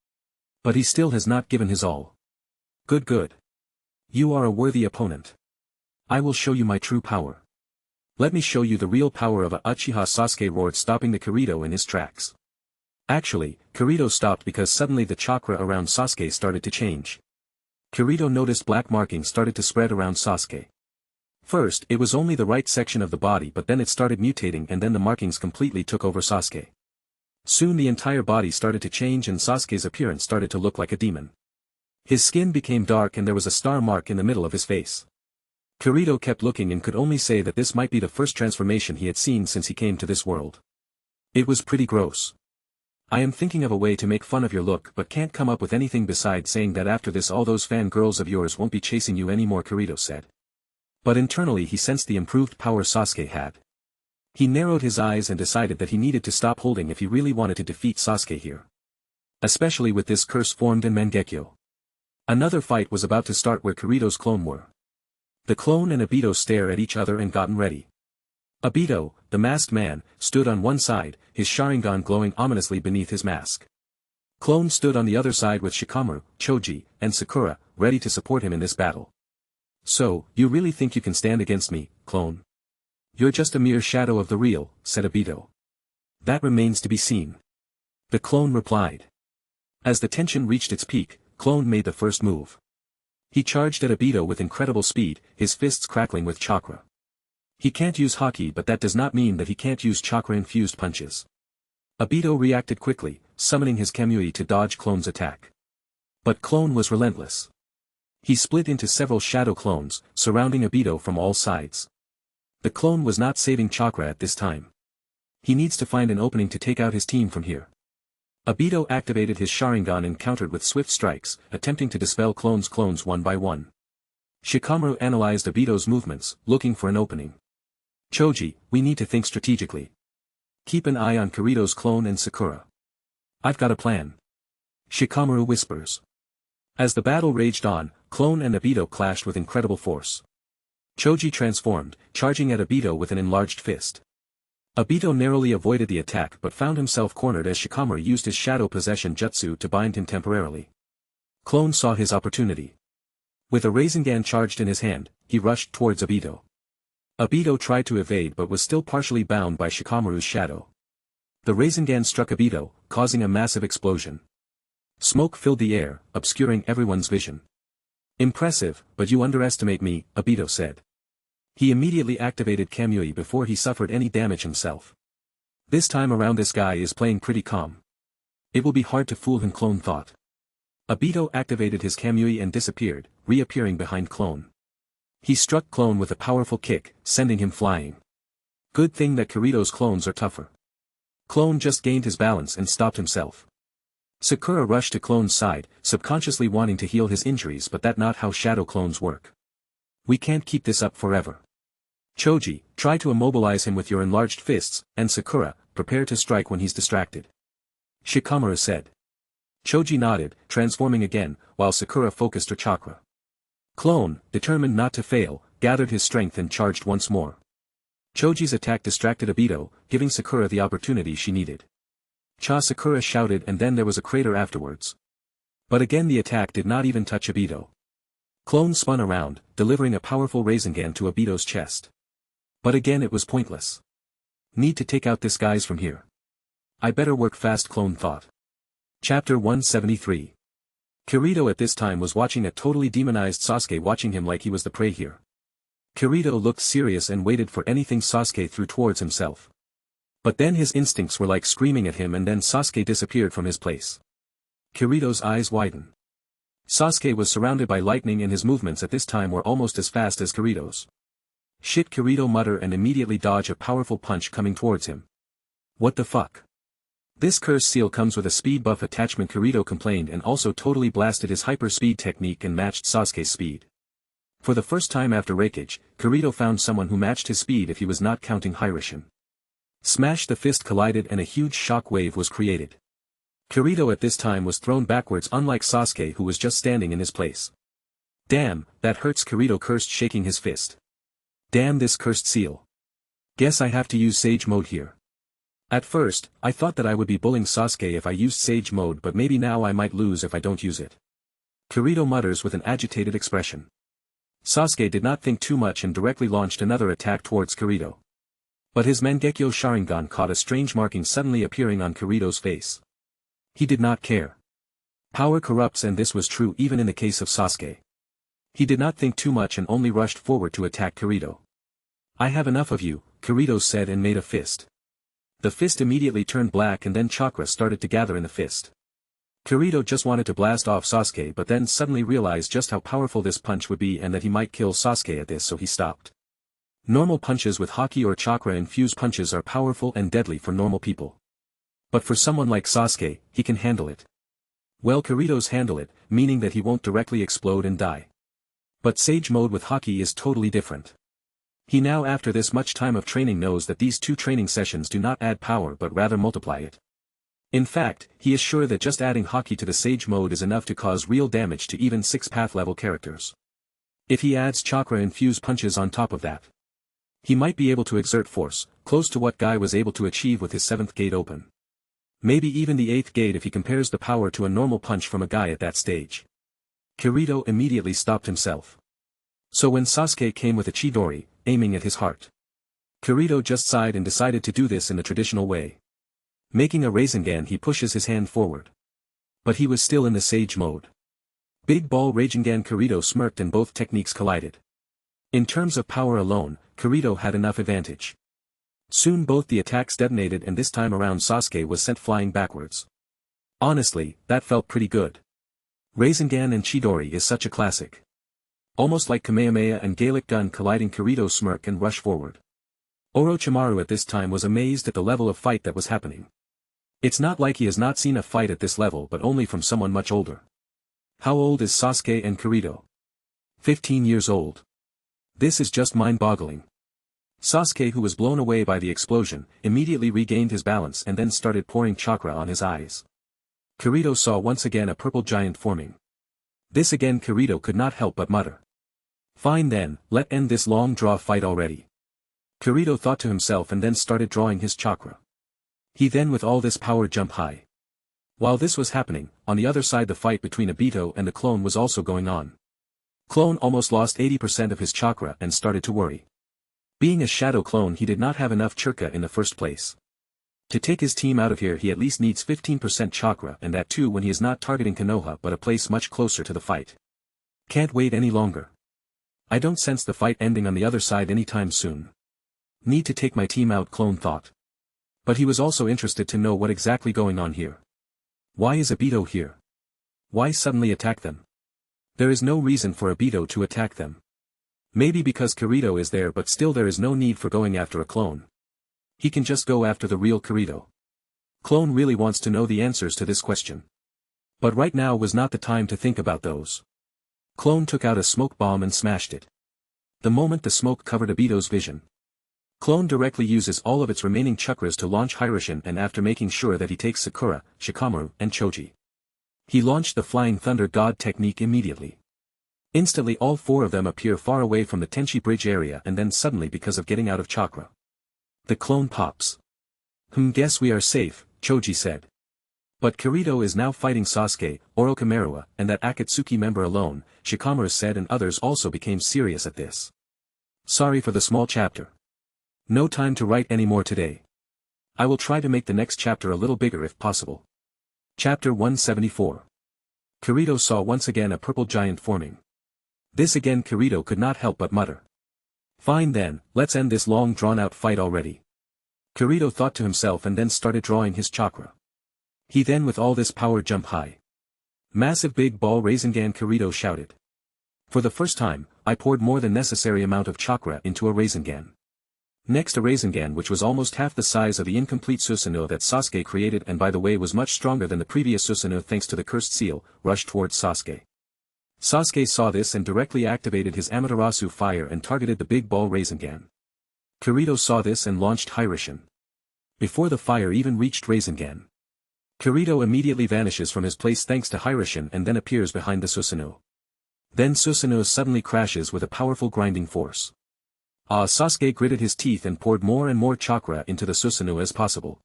But he still has not given his all. Good. You are a worthy opponent. I will show you my true power. Let me show you the real power of a Uchiha. Sasuke roared, stopping the Kirito in his tracks. Actually, Kirito stopped because suddenly the chakra around Sasuke started to change. Kirito noticed black markings started to spread around Sasuke. First, it was only the right section of the body, but then it started mutating and then the markings completely took over Sasuke. Soon the entire body started to change and Sasuke's appearance started to look like a demon. His skin became dark and there was a star mark in the middle of his face. Kirito kept looking and could only say that this might be the first transformation he had seen since he came to this world. It was pretty gross. I am thinking of a way to make fun of your look but can't come up with anything besides saying that after this all those fangirls of yours won't be chasing you anymore, Kirito said. But internally he sensed the improved power Sasuke had. He narrowed his eyes and decided that he needed to stop holding if he really wanted to defeat Sasuke here. Especially with this curse formed in Mangekyo. Another fight was about to start where Kirito's clone were. The clone and Obito stare at each other and gotten ready. Obito, the masked man, stood on one side, his Sharingan glowing ominously beneath his mask. Clone stood on the other side with Shikamaru, Choji, and Sakura, ready to support him in this battle. So, you really think you can stand against me, clone? You're just a mere shadow of the real, said Obito. That remains to be seen. The clone replied. As the tension reached its peak, Clone made the first move. He charged at Obito with incredible speed, his fists crackling with chakra. He can't use Haki, but that does not mean that he can't use chakra-infused punches. Obito reacted quickly, summoning his Kamui to dodge Clone's attack. But Clone was relentless. He split into several shadow clones, surrounding Obito from all sides. The clone was not saving chakra at this time. He needs to find an opening to take out his team from here. Obito activated his Sharingan and countered with swift strikes, attempting to dispel Clone's clones one by one. Shikamaru analyzed Obito's movements, looking for an opening. Choji, we need to think strategically. Keep an eye on Kirito's clone and Sakura. I've got a plan. Shikamaru whispers. As the battle raged on, Clone and Obito clashed with incredible force. Choji transformed, charging at Obito with an enlarged fist. Obito narrowly avoided the attack but found himself cornered as Shikamaru used his shadow possession jutsu to bind him temporarily. Clone saw his opportunity. With a Rasengan charged in his hand, he rushed towards Obito. Obito tried to evade but was still partially bound by Shikamaru's shadow. The Rasengan struck Obito, causing a massive explosion. Smoke filled the air, obscuring everyone's vision. Impressive, but you underestimate me, Obito said. He immediately activated Kamui before he suffered any damage himself. This time around this guy is playing pretty calm. It will be hard to fool him, Clone thought. Obito activated his Kamui and disappeared, reappearing behind Clone. He struck Clone with a powerful kick, sending him flying. Good thing that Kirito's clones are tougher. Clone just gained his balance and stopped himself. Sakura rushed to Clone's side, subconsciously wanting to heal his injuries, but that's not how shadow clones work. We can't keep this up forever. Choji, try to immobilize him with your enlarged fists, and Sakura, prepare to strike when he's distracted. Shikamaru said. Choji nodded, transforming again, while Sakura focused her chakra. Clone, determined not to fail, gathered his strength and charged once more. Choji's attack distracted Obito, giving Sakura the opportunity she needed. Cha, Sakura shouted, and then there was a crater afterwards. But again the attack did not even touch Obito. Clone spun around, delivering a powerful Rasengan to Obito's chest. But again it was pointless. Need to take out this guys from here. I better work fast, Clone thought. Chapter 173. Kirito at this time was watching a totally demonized Sasuke, watching him like he was the prey here. Kirito looked serious and waited for anything Sasuke threw towards himself. But then his instincts were like screaming at him, and then Sasuke disappeared from his place. Kirito's eyes widened. Sasuke was surrounded by lightning and his movements at this time were almost as fast as Kirito's. Shit, Kirito muttered and immediately dodged a powerful punch coming towards him. What the fuck? This curse seal comes with a speed buff attachment, Kirito complained, and also totally blasted his hyper speed technique and matched Sasuke's speed. For the first time after Raikage, Kirito found someone who matched his speed if he was not counting Hirashin. Smash! The fist collided and a huge shock wave was created. Kirito at this time was thrown backwards, unlike Sasuke who was just standing in his place. Damn, that hurts, Kirito cursed, shaking his fist. Damn this cursed seal. Guess I have to use Sage mode here. At first, I thought that I would be bullying Sasuke if I used Sage mode, but maybe now I might lose if I don't use it. Kirito mutters with an agitated expression. Sasuke did not think too much and directly launched another attack towards Kirito. But his Mangekyo Sharingan caught a strange marking suddenly appearing on Kirito's face. He did not care. Power corrupts, and this was true even in the case of Sasuke. He did not think too much and only rushed forward to attack Kirito. I have enough of you, Kirito said and made a fist. The fist immediately turned black and then chakra started to gather in the fist. Kirito just wanted to blast off Sasuke but then suddenly realized just how powerful this punch would be and that he might kill Sasuke at this, so he stopped. Normal punches with Haki or chakra-infused punches are powerful and deadly for normal people. But for someone like Sasuke, he can handle it. Well, Kirito's handle it, meaning that he won't directly explode and die. But Sage mode with Haki is totally different. He now after this much time of training knows that these 2 training sessions do not add power but rather multiply it. In fact, he is sure that just adding Haki to the Sage mode is enough to cause real damage to even 6th level characters. If he adds chakra-infused punches on top of that, he might be able to exert force, close to what Guy was able to achieve with his 7th gate open. Maybe even the 8th gate if he compares the power to a normal punch from a guy at that stage. Kirito immediately stopped himself. So when Sasuke came with a Chidori, aiming at his heart, Kirito just sighed and decided to do this in the traditional way. Making a Rasengan, he pushes his hand forward. But he was still in the Sage mode. Big Ball Rasengan. Kirito smirked and both techniques collided. In terms of power alone, Kirito had enough advantage. Soon both the attacks detonated and this time around Sasuke was sent flying backwards. Honestly, that felt pretty good. Rasengan and Chidori is such a classic. Almost like Kamehameha and Gaelic Gun colliding. Kirito smirked and rushed forward. Orochimaru at this time was amazed at the level of fight that was happening. It's not like he has not seen a fight at this level but only from someone much older. How old is Sasuke and Kirito? 15 years old. This is just mind-boggling. Sasuke, who was blown away by the explosion, immediately regained his balance and then started pouring chakra on his eyes. Kirito saw once again a purple giant forming. This again Kirito could not help but mutter. Fine then, let end this long draw fight already. Kirito thought to himself and then started drawing his chakra. He then with all this power jump high. While this was happening, on the other side the fight between Obito and the clone was also going on. Clone almost lost 80% of his chakra and started to worry. Being a shadow clone, he did not have enough chakra in the first place. To take his team out of here he at least needs 15% chakra, and that too when he is not targeting Konoha but a place much closer to the fight. Can't wait any longer. I don't sense the fight ending on the other side anytime soon. Need to take my team out, clone thought. But he was also interested to know what exactly going on here. Why is Obito here? Why suddenly attack them? There is no reason for Obito to attack them. Maybe because Kirito is there, but still there is no need for going after a clone. He can just go after the real Kirito. Clone really wants to know the answers to this question. But right now was not the time to think about those. Clone took out a smoke bomb and smashed it. The moment the smoke covered Obito's vision, Clone directly uses all of its remaining chakras to launch Hiraishin, and after making sure that he takes Sakura, Shikamaru, and Choji, he launched the Flying Thunder God technique immediately. Instantly all 4 of them appear far away from the Tenchi Bridge area, and then suddenly because of getting out of chakra, the clone pops. Guess we are safe, Choji said. But Kirito is now fighting Sasuke, Orochimaru, and that Akatsuki member alone, Shikamaru said, and others also became serious at this. Sorry for the small chapter. No time to write any more today. I will try to make the next chapter a little bigger if possible. Chapter 174. Kirito saw once again a purple giant forming. This again Kirito could not help but mutter. Fine then, let's end this long drawn-out fight already. Kirito thought to himself and then started drawing his chakra. He then with all this power jump high. Massive big ball Rasengan, Kirito shouted. For the first time, I poured more than necessary amount of chakra into a Rasengan. Next a Rasengan which was almost half the size of the incomplete Susanoo that Sasuke created, and by the way was much stronger than the previous Susanoo thanks to the cursed seal, rushed towards Sasuke. Sasuke saw this and directly activated his Amaterasu fire and targeted the big ball Rasengan. Kirito saw this and launched Hiraishin. Before the fire even reached Rasengan, Kirito immediately vanishes from his place thanks to Hiraishin and then appears behind the Susanoo. Then Susanoo suddenly crashes with a powerful grinding force. Sasuke gritted his teeth and poured more and more chakra into the Susanoo as possible.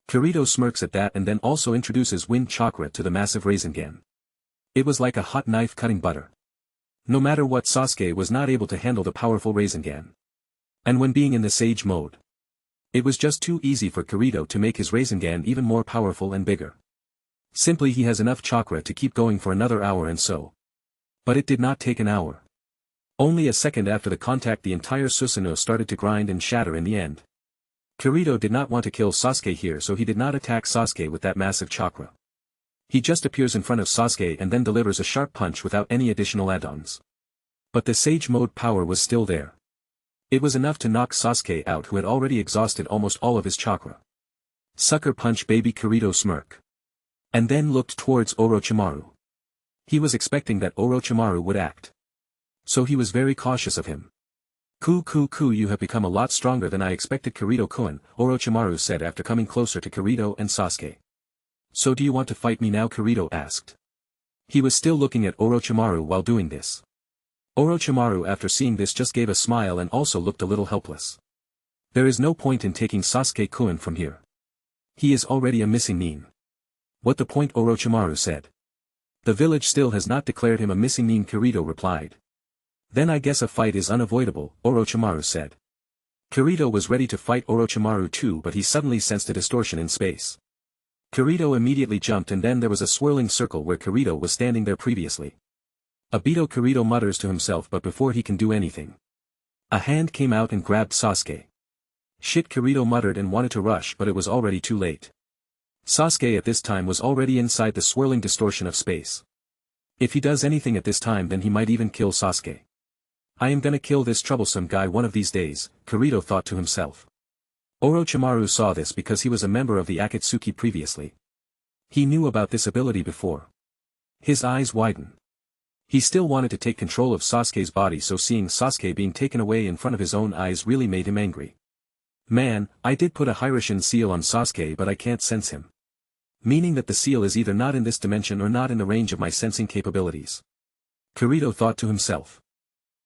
Kirito smirks at that and then also introduces wind chakra to the massive Rasengan. It was like a hot knife cutting butter. No matter what, Sasuke was not able to handle the powerful Rasengan. And when being in the Sage mode, it was just too easy for Kirito to make his Rasengan even more powerful and bigger. Simply he has enough chakra to keep going for another hour and so. But it did not take an hour. Only a second after the contact the entire Susanoo started to grind and shatter in the end. Kirito did not want to kill Sasuke here, so he did not attack Sasuke with that massive chakra. He just appears in front of Sasuke and then delivers a sharp punch without any additional add-ons. But the Sage Mode power was still there. It was enough to knock Sasuke out, who had already exhausted almost all of his chakra. Sucker punch, baby, Kirito smirk. And then looked towards Orochimaru. He was expecting that Orochimaru would act. So he was very cautious of him. "Ku, you have become a lot stronger than I expected, Kirito-kun," Orochimaru said after coming closer to Kirito and Sasuke. "So do you want to fight me now?" Kirito asked. He was still looking at Orochimaru while doing this. Orochimaru, after seeing this, just gave a smile and also looked a little helpless. There is no point in taking Sasuke-kun from here. He is already a missing nin. What the point? Orochimaru said. The village still has not declared him a missing nin, Kirito replied. Then I guess a fight is unavoidable, Orochimaru said. Kirito was ready to fight Orochimaru too, but he suddenly sensed a distortion in space. Kirito immediately jumped, and then there was a swirling circle where Kirito was standing there previously. Abito, Kirito mutters to himself, but before he can do anything, a hand came out and grabbed Sasuke. Shit, Kirito muttered and wanted to rush, but it was already too late. Sasuke at this time was already inside the swirling distortion of space. If he does anything at this time, then he might even kill Sasuke. I am gonna kill this troublesome guy one of these days, Kirito thought to himself. Orochimaru saw this because he was a member of the Akatsuki previously. He knew about this ability before. His eyes widened. He still wanted to take control of Sasuke's body, so seeing Sasuke being taken away in front of his own eyes really made him angry. Man, I did put a Hiraishin seal on Sasuke, but I can't sense him. Meaning that the seal is either not in this dimension or not in the range of my sensing capabilities. Kirito thought to himself.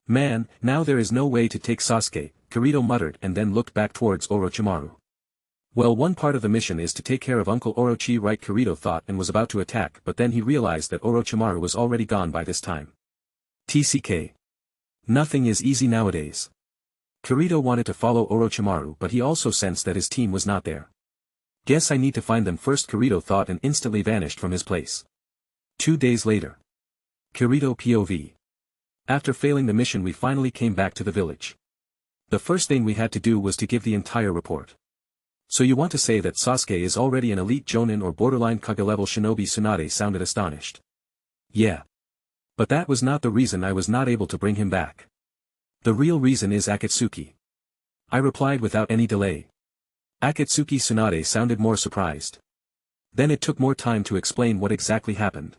Man, now there is no way to take Sasuke, Kirito muttered and then looked back towards Orochimaru. Well, one part of the mission is to take care of Uncle Orochi, right? Kirito thought and was about to attack, but then he realized that Orochimaru was already gone by this time. TCK. Nothing is easy nowadays. Kirito wanted to follow Orochimaru, but he also sensed that his team was not there. Guess I need to find them first, Kirito thought and instantly vanished from his place. 2 days later. Kirito POV. After failing the mission, we finally came back to the village. The first thing we had to do was to give the entire report. So you want to say that Sasuke is already an elite Jonin or borderline Kage level shinobi? Tsunade sounded astonished. Yeah. But that was not the reason I was not able to bring him back. The real reason is Akatsuki. I replied without any delay. Akatsuki? Tsunade sounded more surprised. Then it took more time to explain what exactly happened.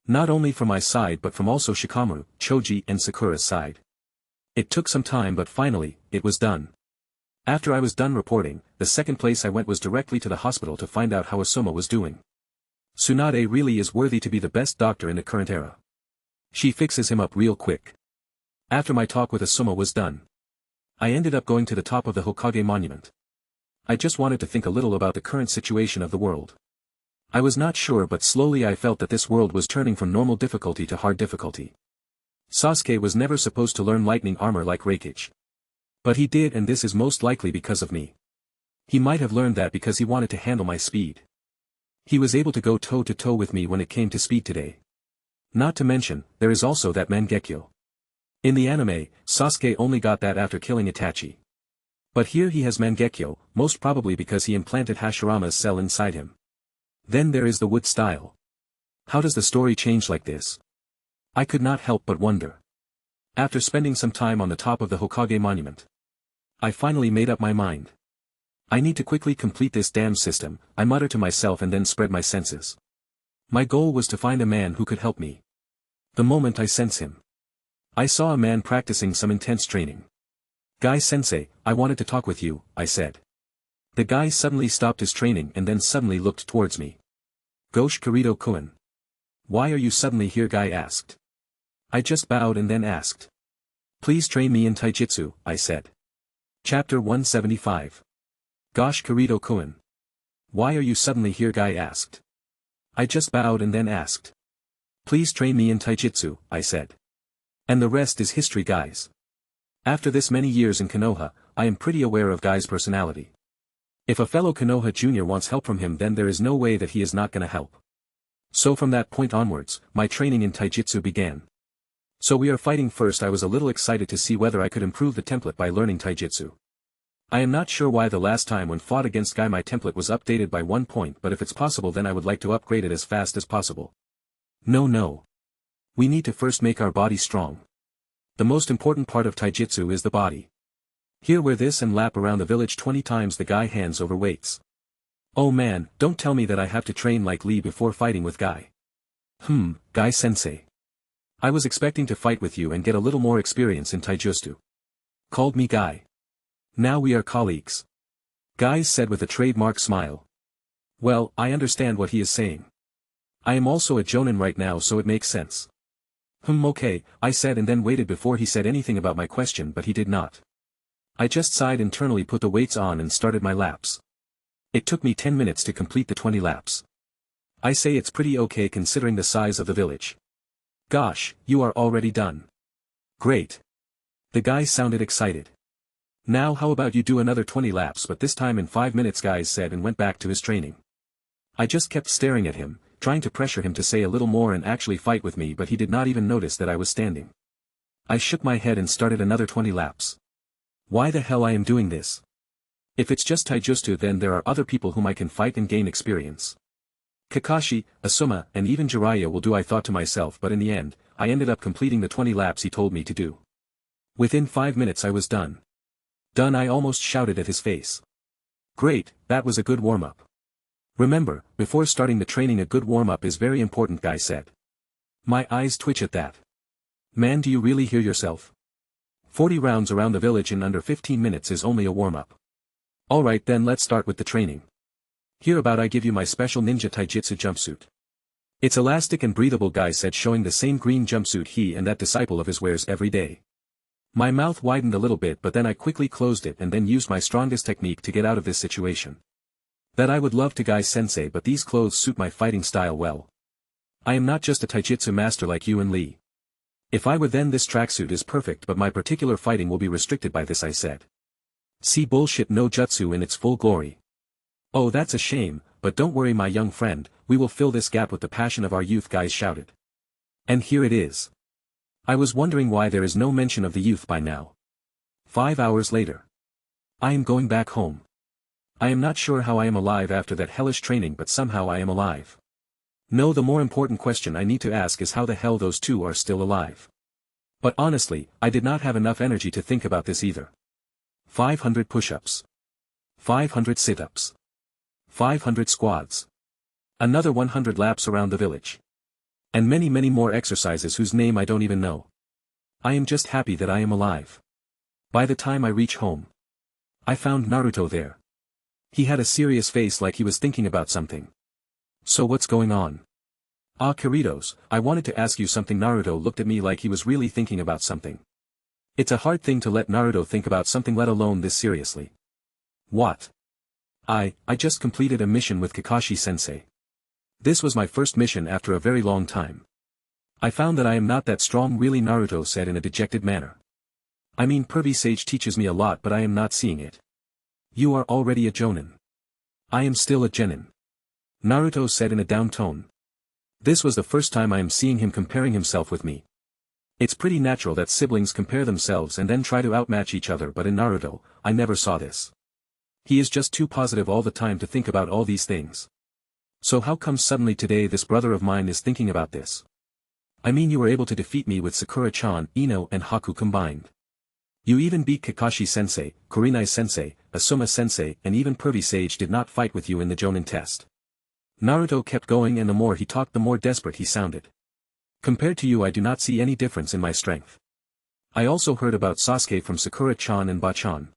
Not only from my side but from also Shikamaru, Choji and Sakura's side. It took some time, but finally, it was done. After I was done reporting, the second place I went was directly to the hospital to find out how Asuma was doing. Tsunade really is worthy to be the best doctor in the current era. She fixes him up real quick. After my talk with Asuma was done, I ended up going to the top of the Hokage monument. I just wanted to think a little about the current situation of the world. I was not sure, but slowly I felt that this world was turning from normal difficulty to hard difficulty. Sasuke was never supposed to learn lightning armor like Raikage. But he did, and this is most likely because of me. He might have learned that because he wanted to handle my speed. He was able to go toe-to-toe with me when it came to speed today. Not to mention, there is also that Mangekyo. In the anime, Sasuke only got that after killing Itachi. But here he has Mangekyo, most probably because he implanted Hashirama's cell inside him. Then there is the wood style. How does the story change like this? I could not help but wonder. After spending some time on the top of the Hokage monument, I finally made up my mind. I need to quickly complete this damn system, I muttered to myself and then spread my senses. My goal was to find a man who could help me. The moment I sense him, I saw a man practicing some intense training. Guy-sensei, I wanted to talk with you, I said. The guy suddenly stopped his training and then suddenly looked towards me. Gosh, Kirito-kun. Why are you suddenly here? Guy asked. I just bowed and then asked. Please train me in taijutsu, I said. Chapter 175. Gosh, Kirito-kun. Why are you suddenly here? Guy asked. I just bowed and then asked. Please train me in taijutsu, I said. And the rest is history, guys. After this many years in Konoha, I am pretty aware of Guy's personality. If a fellow Konoha Jr. wants help from him, then there is no way that he is not gonna help. So from that point onwards, my training in taijutsu began. So we are fighting first. I was a little excited to see whether I could improve the template by learning taijutsu. I am not sure why the last time when fought against Guy my template was updated by 1 point, but if it's possible then I would like to upgrade it as fast as possible. No. We need to first make our body strong. The most important part of taijutsu is the body. Here wear this and lap around the village 20 times the Guy hands over weights. Oh man, don't tell me that I have to train like Lee before fighting with Guy. Guy sensei. I was expecting to fight with you and get a little more experience in taijutsu. Called me Guy. Now we are colleagues. Guy said with a trademark smile. Well, I understand what he is saying. I am also a jonin right now so it makes sense. Okay, I said and then waited before he said anything about my question but he did not. I just sighed internally, put the weights on and started my laps. It took me 10 minutes to complete the 20 laps. I say it's pretty okay considering the size of the village. Gosh, you are already done. Great. The guy sounded excited. Now how about you do another 20 laps but this time in 5 minutes, Guy said and went back to his training. I just kept staring at him, trying to pressure him to say a little more and actually fight with me, but he did not even notice that I was standing. I shook my head and started another 20 laps. Why the hell I am doing this? If it's just taijutsu then there are other people whom I can fight and gain experience. Kakashi, Asuma, and even Jiraiya will do, I thought to myself, but in the end, I ended up completing the 20 laps he told me to do. Within 5 minutes I was done. Done, I almost shouted at his face. Great, that was a good warm-up. Remember, before starting the training a good warm-up is very important, Guy said. My eyes twitch at that. Man, do you really hear yourself? 40 rounds around the village in under 15 minutes is only a warm-up. Alright then, let's start with the training. Here about I give you my special ninja taijutsu jumpsuit. It's elastic and breathable, Guy said, showing the same green jumpsuit he and that disciple of his wears every day. My mouth widened a little bit but then I quickly closed it and then used my strongest technique to get out of this situation. That I would love to, Guy sensei, but these clothes suit my fighting style well. I am not just a taijutsu master like you and Lee. If I were then this tracksuit is perfect but my particular fighting will be restricted by this, I said. See bullshit no jutsu in its full glory. Oh, that's a shame, but don't worry my young friend, we will fill this gap with the passion of our youth, Guy shouted. And here it is. I was wondering why there is no mention of the youth by now. 5 hours later. I am going back home. I am not sure how I am alive after that hellish training, but somehow I am alive. No, the more important question I need to ask is how the hell those two are still alive. But honestly, I did not have enough energy to think about this either. 500 push-ups. 500 sit-ups. 500 squats. Another 100 laps around the village. And many more exercises whose name I don't even know. I am just happy that I am alive. By the time I reach home, I found Naruto there. He had a serious face like he was thinking about something. So what's going on? Ah, Kiritos, I wanted to ask you something. Naruto looked at me like he was really thinking about something. It's a hard thing to let Naruto think about something, let alone this seriously. What? I just completed a mission with Kakashi-sensei. This was my first mission after a very long time. I found that I am not that strong really, Naruto said in a dejected manner. I mean, Pervy Sage teaches me a lot but I am not seeing it. You are already a jonin. I am still a genin. Naruto said in a down tone. This was the first time I am seeing him comparing himself with me. It's pretty natural that siblings compare themselves and then try to outmatch each other, but in Naruto, I never saw this. He is just too positive all the time to think about all these things. So how come suddenly today this brother of mine is thinking about this? I mean, you were able to defeat me with Sakura-chan, Ino and Haku combined. You even beat Kakashi-sensei, Kurenai-sensei, Asuma-sensei, and even Pervy Sage did not fight with you in the Jonin test. Naruto kept going, and the more he talked the more desperate he sounded. Compared to you I do not see any difference in my strength. I also heard about Sasuke from Sakura-chan and Ba-chan.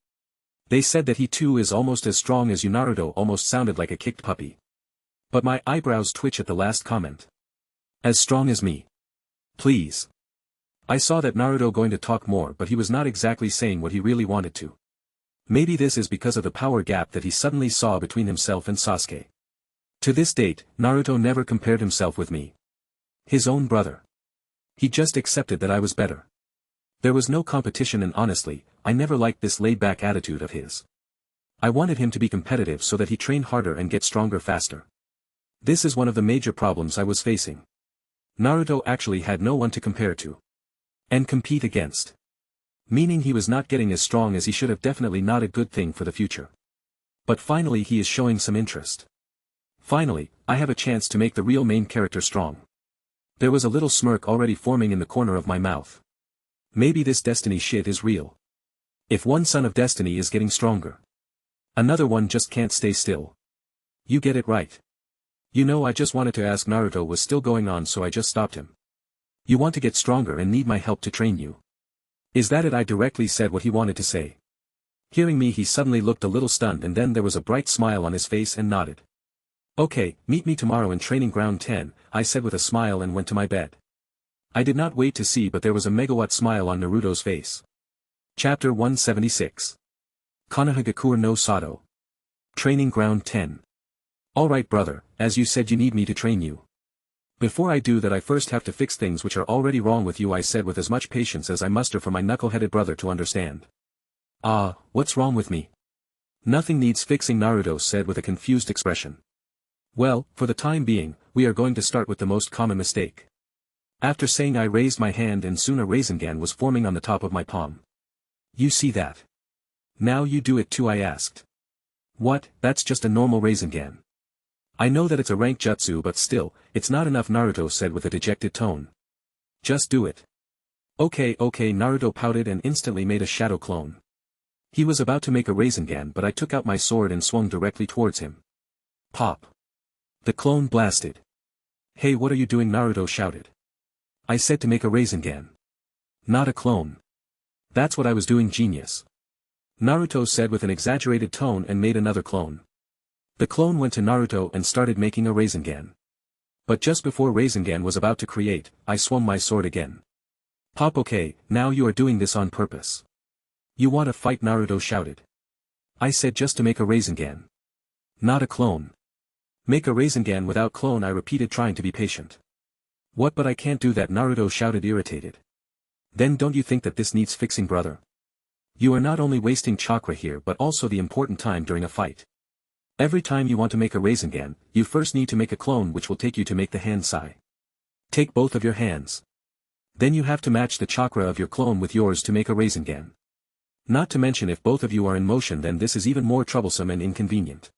They said that he too is almost as strong as you. Naruto almost sounded like a kicked puppy. But my eyebrows twitch at the last comment. As strong as me? Please. I saw that Naruto going to talk more, but he was not exactly saying what he really wanted to. Maybe this is because of the power gap that he suddenly saw between himself and Sasuke. To this date, Naruto never compared himself with me. His own brother. He just accepted that I was better. There was no competition, and honestly, I never liked this laid-back attitude of his. I wanted him to be competitive so that he train harder and get stronger faster. This is one of the major problems I was facing. Naruto actually had no one to compare to. And compete against. Meaning he was not getting as strong as he should have, definitely not a good thing for the future. But finally he is showing some interest. Finally, I have a chance to make the real main character strong. There was a little smirk already forming in the corner of my mouth. Maybe this destiny shit is real. If one son of destiny is getting stronger, another one just can't stay still. You get it right. You know, I just wanted to ask. Naruto was still going on, so I just stopped him. You want to get stronger and need my help to train you. Is that it? I directly said what he wanted to say. Hearing me, he suddenly looked a little stunned, and then there was a bright smile on his face and nodded. Okay, meet me tomorrow in training ground 10, I said with a smile and went to my bed. I did not wait to see, but there was a megawatt smile on Naruto's face. Chapter 176. Konoha Gakur no Sato. Training ground 10. Alright brother, as you said you need me to train you. Before I do that, I first have to fix things which are already wrong with you, I said with as much patience as I muster for my knuckle-headed brother to understand. Ah, what's wrong with me? Nothing needs fixing, Naruto said with a confused expression. Well, for the time being, we are going to start with the most common mistake. After saying, I raised my hand and soon a Rasengan was forming on the top of my palm. You see that? Now you do it too, I asked. What, that's just a normal Rasengan. I know that it's a rank jutsu, but still, it's not enough, Naruto said with a dejected tone. Just do it. Okay, Naruto pouted and instantly made a shadow clone. He was about to make a Rasengan, but I took out my sword and swung directly towards him. Pop. The clone blasted. Hey, what are you doing? Naruto shouted. I said to make a Rasengan. Not a clone. That's what I was doing, genius. Naruto said with an exaggerated tone and made another clone. The clone went to Naruto and started making a Rasengan. But just before Rasengan was about to create, I swung my sword again. Pop. Okay, now you are doing this on purpose. You want to fight? Naruto shouted. I said just to make a Rasengan. Not a clone. Make a Rasengan without clone, I repeated, trying to be patient. What? But I can't do that, Naruto shouted, irritated. Then don't you think that this needs fixing, brother? You are not only wasting chakra here but also the important time during a fight. Every time you want to make a Rasengan, you first need to make a clone, which will take you to make the hand sai. Take both of your hands. Then you have to match the chakra of your clone with yours to make a Rasengan. Not to mention, if both of you are in motion, then this is even more troublesome and inconvenient.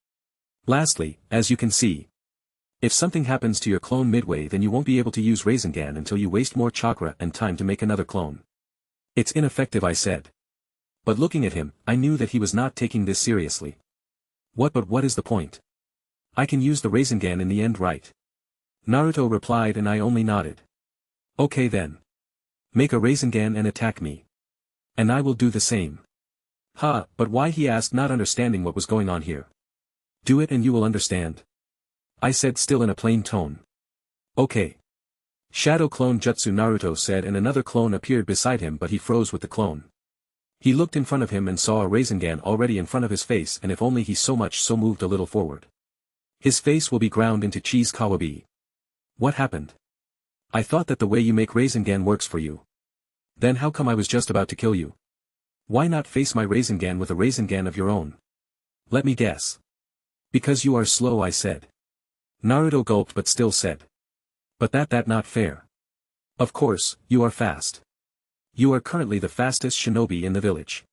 Lastly, as you can see, if something happens to your clone midway, then you won't be able to use Rasengan until you waste more chakra and time to make another clone. It's ineffective, I said. But looking at him, I knew that he was not taking this seriously. What? But what is the point? I can use the Rasengan in the end, right? Naruto replied, and I only nodded. Okay then. Make a Rasengan and attack me. And I will do the same. Ha, but why? He asked, not understanding what was going on here. Do it and you will understand. I said, still in a plain tone. Okay. Shadow clone jutsu, Naruto said, and another clone appeared beside him, but he froze with the clone. He looked in front of him and saw a Rasengan already in front of his face, and if only he so moved a little forward, his face will be ground into cheese. Kawaii. What happened? I thought that the way you make Rasengan works for you. Then how come I was just about to kill you? Why not face my Rasengan with a Rasengan of your own? Let me guess. Because you are slow, I said. Naruto gulped but still said. But that not fair. Of course, you are fast. You are currently the fastest shinobi in the village.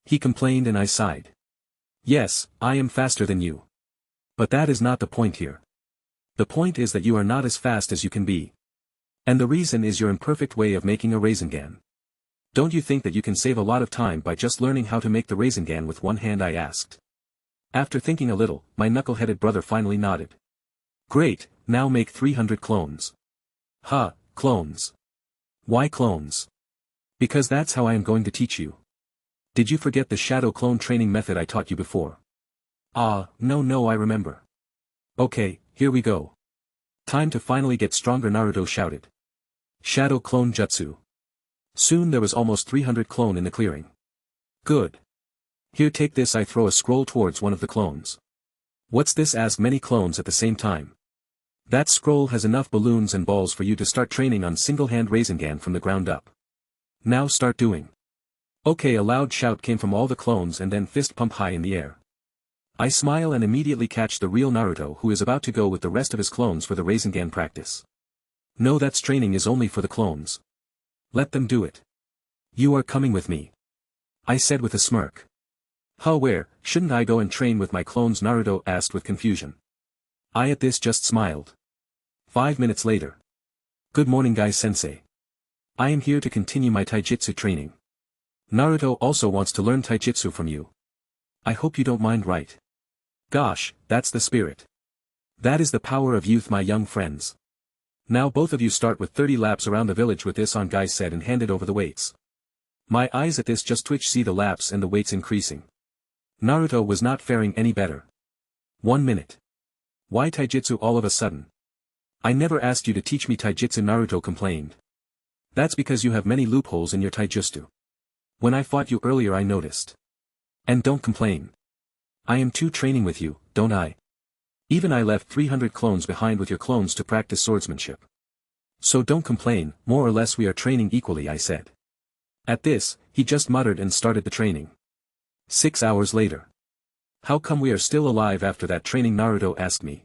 He complained, and I sighed. Yes, I am faster than you. But that is not the point here. The point is that you are not as fast as you can be. And the reason is your imperfect way of making a Rasengan. Don't you think that you can save a lot of time by just learning how to make the Rasengan with one hand? I asked. After thinking a little, my knuckle-headed brother finally nodded. Great, now make 300 clones. Ha, clones. Why clones? Because that's how I am going to teach you. Did you forget the shadow clone training method I taught you before? Ah, no, I remember. Okay, here we go. Time to finally get stronger, Naruto shouted. Shadow clone jutsu. Soon there was almost 300 clone in the clearing. Good. Here, take this. I throw a scroll towards one of the clones. What's this? Asked many clones at the same time. That scroll has enough balloons and balls for you to start training on single-hand Rasengan from the ground up. Now start doing. Okay, a loud shout came from all the clones and then fist pump high in the air. I smile and immediately catch the real Naruto, who is about to go with the rest of his clones for the Rasengan practice. No, that's training is only for the clones. Let them do it. You are coming with me, I said with a smirk. Huh, where? Shouldn't I go and train with my clones? Naruto asked with confusion. I at this just smiled. 5 minutes later. Good morning Guy-sensei. I am here to continue my taijutsu training. Naruto also wants to learn taijutsu from you. I hope you don't mind, right? Gosh, that's the spirit. That is the power of youth, my young friends. Now both of you start with 30 laps around the village with this on, Guy said and handed over the weights. My eyes at this just twitched, see the laps and the weights increasing. Naruto was not faring any better. 1 minute. Why taijutsu all of a sudden? I never asked you to teach me taijutsu, Naruto complained. That's because you have many loopholes in your taijutsu. When I fought you earlier I noticed. And don't complain. I am too training with you, don't I? Even I left 300 clones behind with your clones to practice swordsmanship. So don't complain, more or less we are training equally, I said. At this, he just muttered and started the training. 6 hours later. How come we are still alive after that training? Naruto asked me.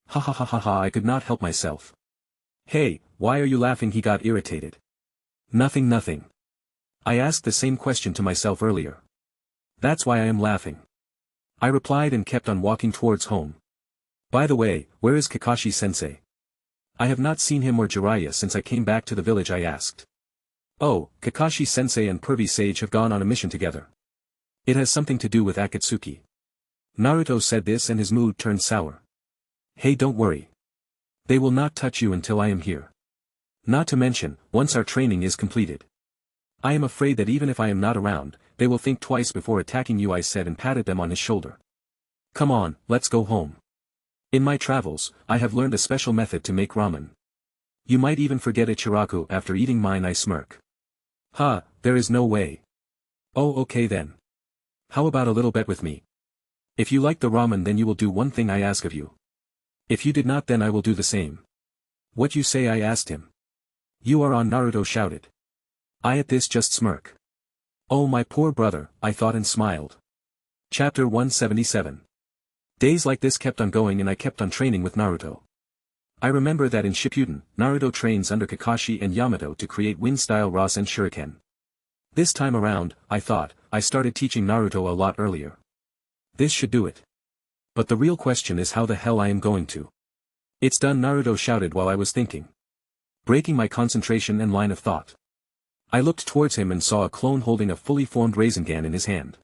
Ha ha ha ha ha, I could not help myself. Hey, why are you laughing? He got irritated. Nothing nothing. I asked the same question to myself earlier. That's why I am laughing. I replied and kept on walking towards home. By the way, where is Kakashi-sensei? I have not seen him or Jiraiya since I came back to the village, I asked. Oh, Kakashi-sensei and Pervy Sage have gone on a mission together. It has something to do with Akatsuki. Naruto said this and his mood turned sour. Hey, don't worry. They will not touch you until I am here. Not to mention, once our training is completed. I am afraid that even if I am not around, they will think twice before attacking you, I said and patted them on his shoulder. Come on, let's go home. In my travels, I have learned a special method to make ramen. You might even forget Ichiraku after eating mine, I smirk. Ha, there is no way. Oh, okay then. How about a little bet with me? If you like the ramen then you will do one thing I ask of you. If you did not then I will do the same. What you say? I asked him. You are on, Naruto shouted. I at this just smirk. Oh my poor brother, I thought and smiled. Chapter 177. Days like this kept on going and I kept on training with Naruto. I remember that in Shippuden, Naruto trains under Kakashi and Yamato to create wind-style Rasen Shuriken. This time around, I thought, I started teaching Naruto a lot earlier. This should do it. But the real question is how the hell I am going to. It's done, Naruto shouted while I was thinking. Breaking my concentration and line of thought. I looked towards him and saw a clone holding a fully formed Rasengan in his hand.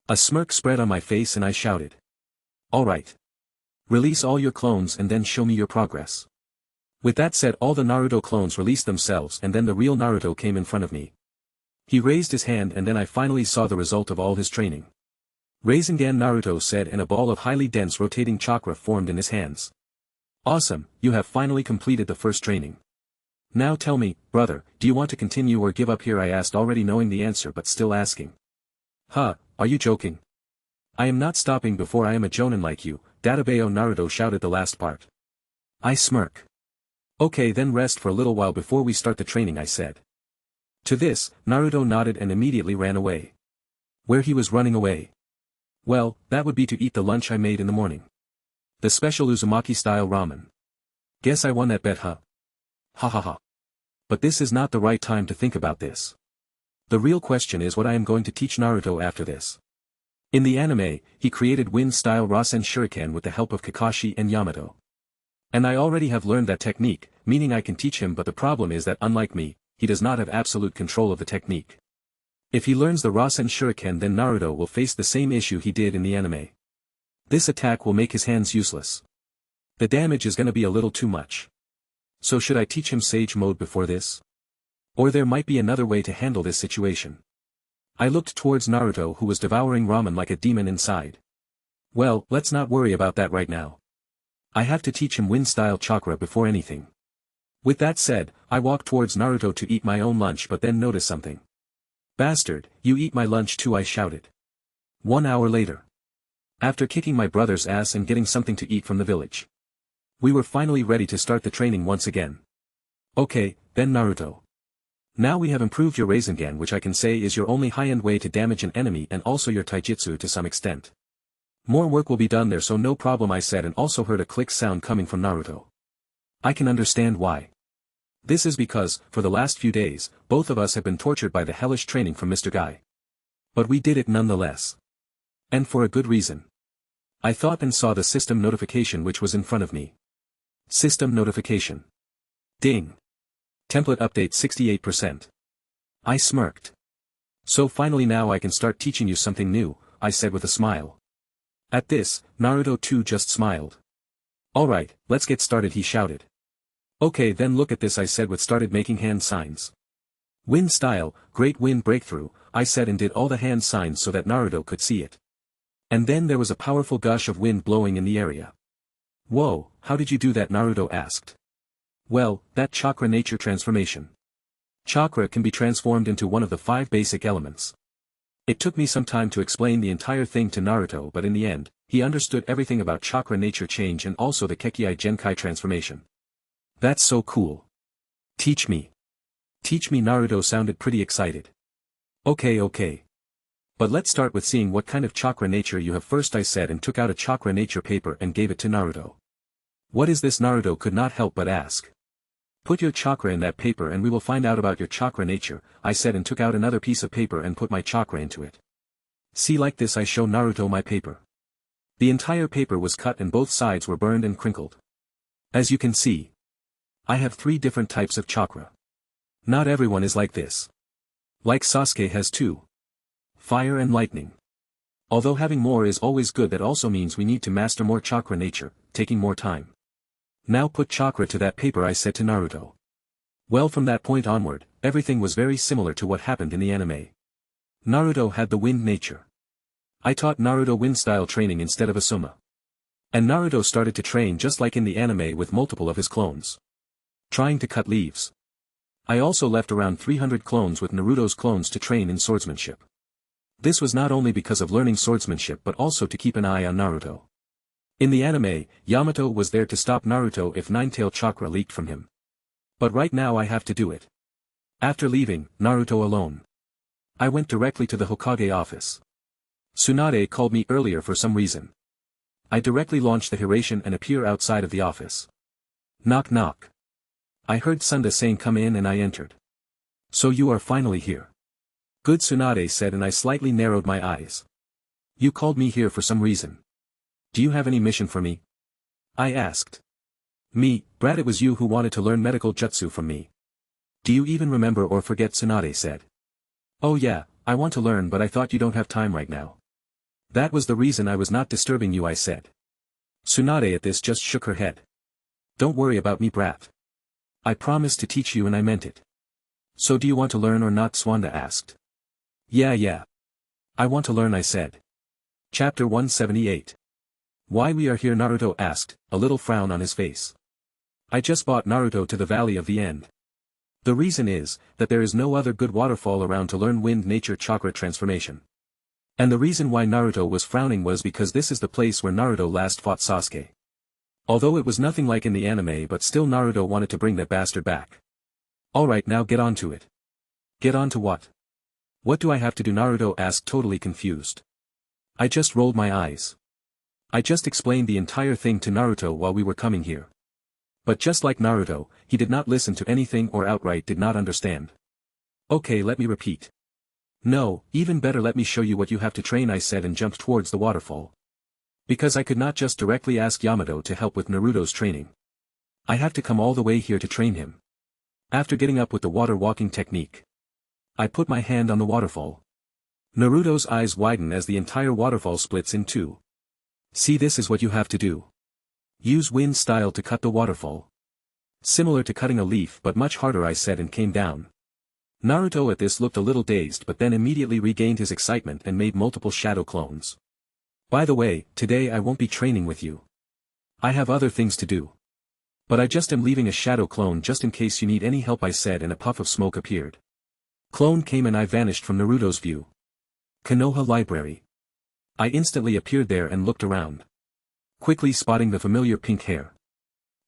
A smirk spread on my face and I shouted. Alright. Release all your clones and then show me your progress. With that said, all the Naruto clones released themselves and then the real Naruto came in front of me. He raised his hand and then I finally saw the result of all his training. Rasengan, Naruto said, and a ball of highly dense rotating chakra formed in his hands. Awesome, you have finally completed the first training. Now tell me, brother, do you want to continue or give up here? I asked, already knowing the answer but still asking. Huh, are you joking? I am not stopping before I am a jonin like you, Databeo, Naruto shouted the last part. I smirk. Okay then rest for a little while before we start the training, I said. To this, Naruto nodded and immediately ran away. Where he was running away? Well, that would be to eat the lunch I made in the morning. The special Uzumaki-style ramen. Guess I won that bet, huh? Ha ha ha. But this is not the right time to think about this. The real question is what I am going to teach Naruto after this. In the anime, he created wind-style Rasen Shuriken with the help of Kakashi and Yamato. And I already have learned that technique, meaning I can teach him, but the problem is that unlike me, he does not have absolute control of the technique. If he learns the Rasen Shuriken then Naruto will face the same issue he did in the anime. This attack will make his hands useless. The damage is gonna be a little too much. So should I teach him Sage Mode before this? Or there might be another way to handle this situation. I looked towards Naruto who was devouring ramen like a demon inside. Well, let's not worry about that right now. I have to teach him wind-style chakra before anything. With that said, I walked towards Naruto to eat my own lunch but then noticed something. Bastard, you eat my lunch too, I shouted. 1 hour later. After kicking my brother's ass and getting something to eat from the village. We were finally ready to start the training once again. Okay, then Naruto. Now we have improved your Rasengan, which I can say is your only high-end way to damage an enemy, and also your taijutsu to some extent. More work will be done there, so no problem, I said, and also heard a click sound coming from Naruto. I can understand why. This is because, for the last few days, both of us have been tortured by the hellish training from Mr. Guy. But we did it nonetheless. And for a good reason. I thought and saw the system notification which was in front of me. System notification. Ding. Template update 68%. I smirked. So finally now I can start teaching you something new, I said with a smile. At this, Naruto too just smiled. Alright, let's get started, he shouted. Okay then look at this, I said with started making hand signs. Wind style, great wind breakthrough, I said and did all the hand signs so that Naruto could see it. And then there was a powerful gush of wind blowing in the area. Whoa, how did you do that, Naruto asked. Well, that chakra nature transformation. Chakra can be transformed into one of the 5 basic elements. It took me some time to explain the entire thing to Naruto, but in the end, he understood everything about chakra nature change and also the Kekkai Genkai transformation. That's so cool. Teach me. Teach me, Naruto sounded pretty excited. Okay. But let's start with seeing what kind of chakra nature you have first, I said and took out a chakra nature paper and gave it to Naruto. What is this, Naruto could not help but ask. Put your chakra in that paper and we will find out about your chakra nature, I said and took out another piece of paper and put my chakra into it. See, like this I show Naruto my paper. The entire paper was cut and both sides were burned and crinkled. As you can see, I have 3 different types of chakra. Not everyone is like this. Like Sasuke has 2. Fire and lightning. Although having more is always good, that also means we need to master more chakra nature, taking more time. Now put chakra to that paper, I said to Naruto. Well, from that point onward, everything was very similar to what happened in the anime. Naruto had the wind nature. I taught Naruto wind style training instead of Asuma. And Naruto started to train just like in the anime with multiple of his clones. Trying to cut leaves. I also left around 300 clones with Naruto's clones to train in swordsmanship. This was not only because of learning swordsmanship but also to keep an eye on Naruto. In the anime, Yamato was there to stop Naruto if nine-tail chakra leaked from him. But right now I have to do it. After leaving Naruto alone, I went directly to the Hokage office. Tsunade called me earlier for some reason. I directly launched the Hiraishin and appear outside of the office. Knock knock. I heard Sunda saying come in and I entered. So you are finally here. Good, Tsunade said and I slightly narrowed my eyes. You called me here for some reason. Do you have any mission for me? I asked. Me, Brad, it was you who wanted to learn medical jutsu from me. Do you even remember or forget, Tsunade said. Oh yeah, I want to learn but I thought you don't have time right now. That was the reason I was not disturbing you, I said. Tsunade at this just shook her head. Don't worry about me, brat. I promised to teach you and I meant it. So do you want to learn or not, Swanda asked. Yeah. I want to learn, I said. Chapter 178. Why we are here, Naruto asked, a little frown on his face. I just brought Naruto to the Valley of the End. The reason is, that there is no other good waterfall around to learn wind nature chakra transformation. And the reason why Naruto was frowning was because this is the place where Naruto last fought Sasuke. Although it was nothing like in the anime, but still Naruto wanted to bring that bastard back. Alright, now get on to it. Get on to what? What do I have to do, Naruto asked, totally confused. I just rolled my eyes. I just explained the entire thing to Naruto while we were coming here. But just like Naruto, he did not listen to anything or outright did not understand. Okay, let me repeat. No, even better, let me show you what you have to train, I said and jumped towards the waterfall. Because I could not just directly ask Yamato to help with Naruto's training. I have to come all the way here to train him. After getting up with the water walking technique, I put my hand on the waterfall. Naruto's eyes widen as the entire waterfall splits in 2. See, this is what you have to do. Use wind style to cut the waterfall. Similar to cutting a leaf but much harder, I said and came down. Naruto at this looked a little dazed but then immediately regained his excitement and made multiple shadow clones. By the way, today I won't be training with you. I have other things to do. But I just am leaving a shadow clone just in case you need any help, I said and a puff of smoke appeared. Clone came and I vanished from Naruto's view. Konoha Library. I instantly appeared there and looked around. Quickly spotting the familiar pink hair.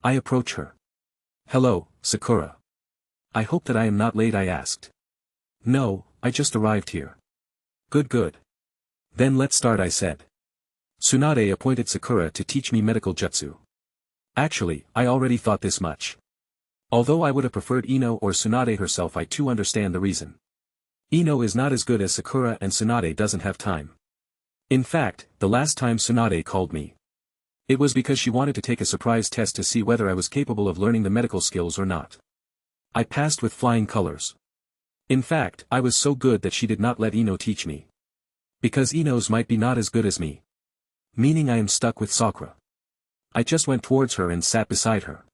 I approach her. Hello, Sakura. I hope that I am not late, I asked. No, I just arrived here. Good. Then let's start, I said. Tsunade appointed Sakura to teach me medical jutsu. Actually, I already thought this much. Although I would have preferred Ino or Tsunade herself, I too understand the reason. Ino is not as good as Sakura and Tsunade doesn't have time. In fact, the last time Tsunade called me, it was because she wanted to take a surprise test to see whether I was capable of learning the medical skills or not. I passed with flying colors. In fact, I was so good that she did not let Ino teach me. Because Ino's might be not as good as me. Meaning I am stuck with Sakura. I just went towards her and sat beside her.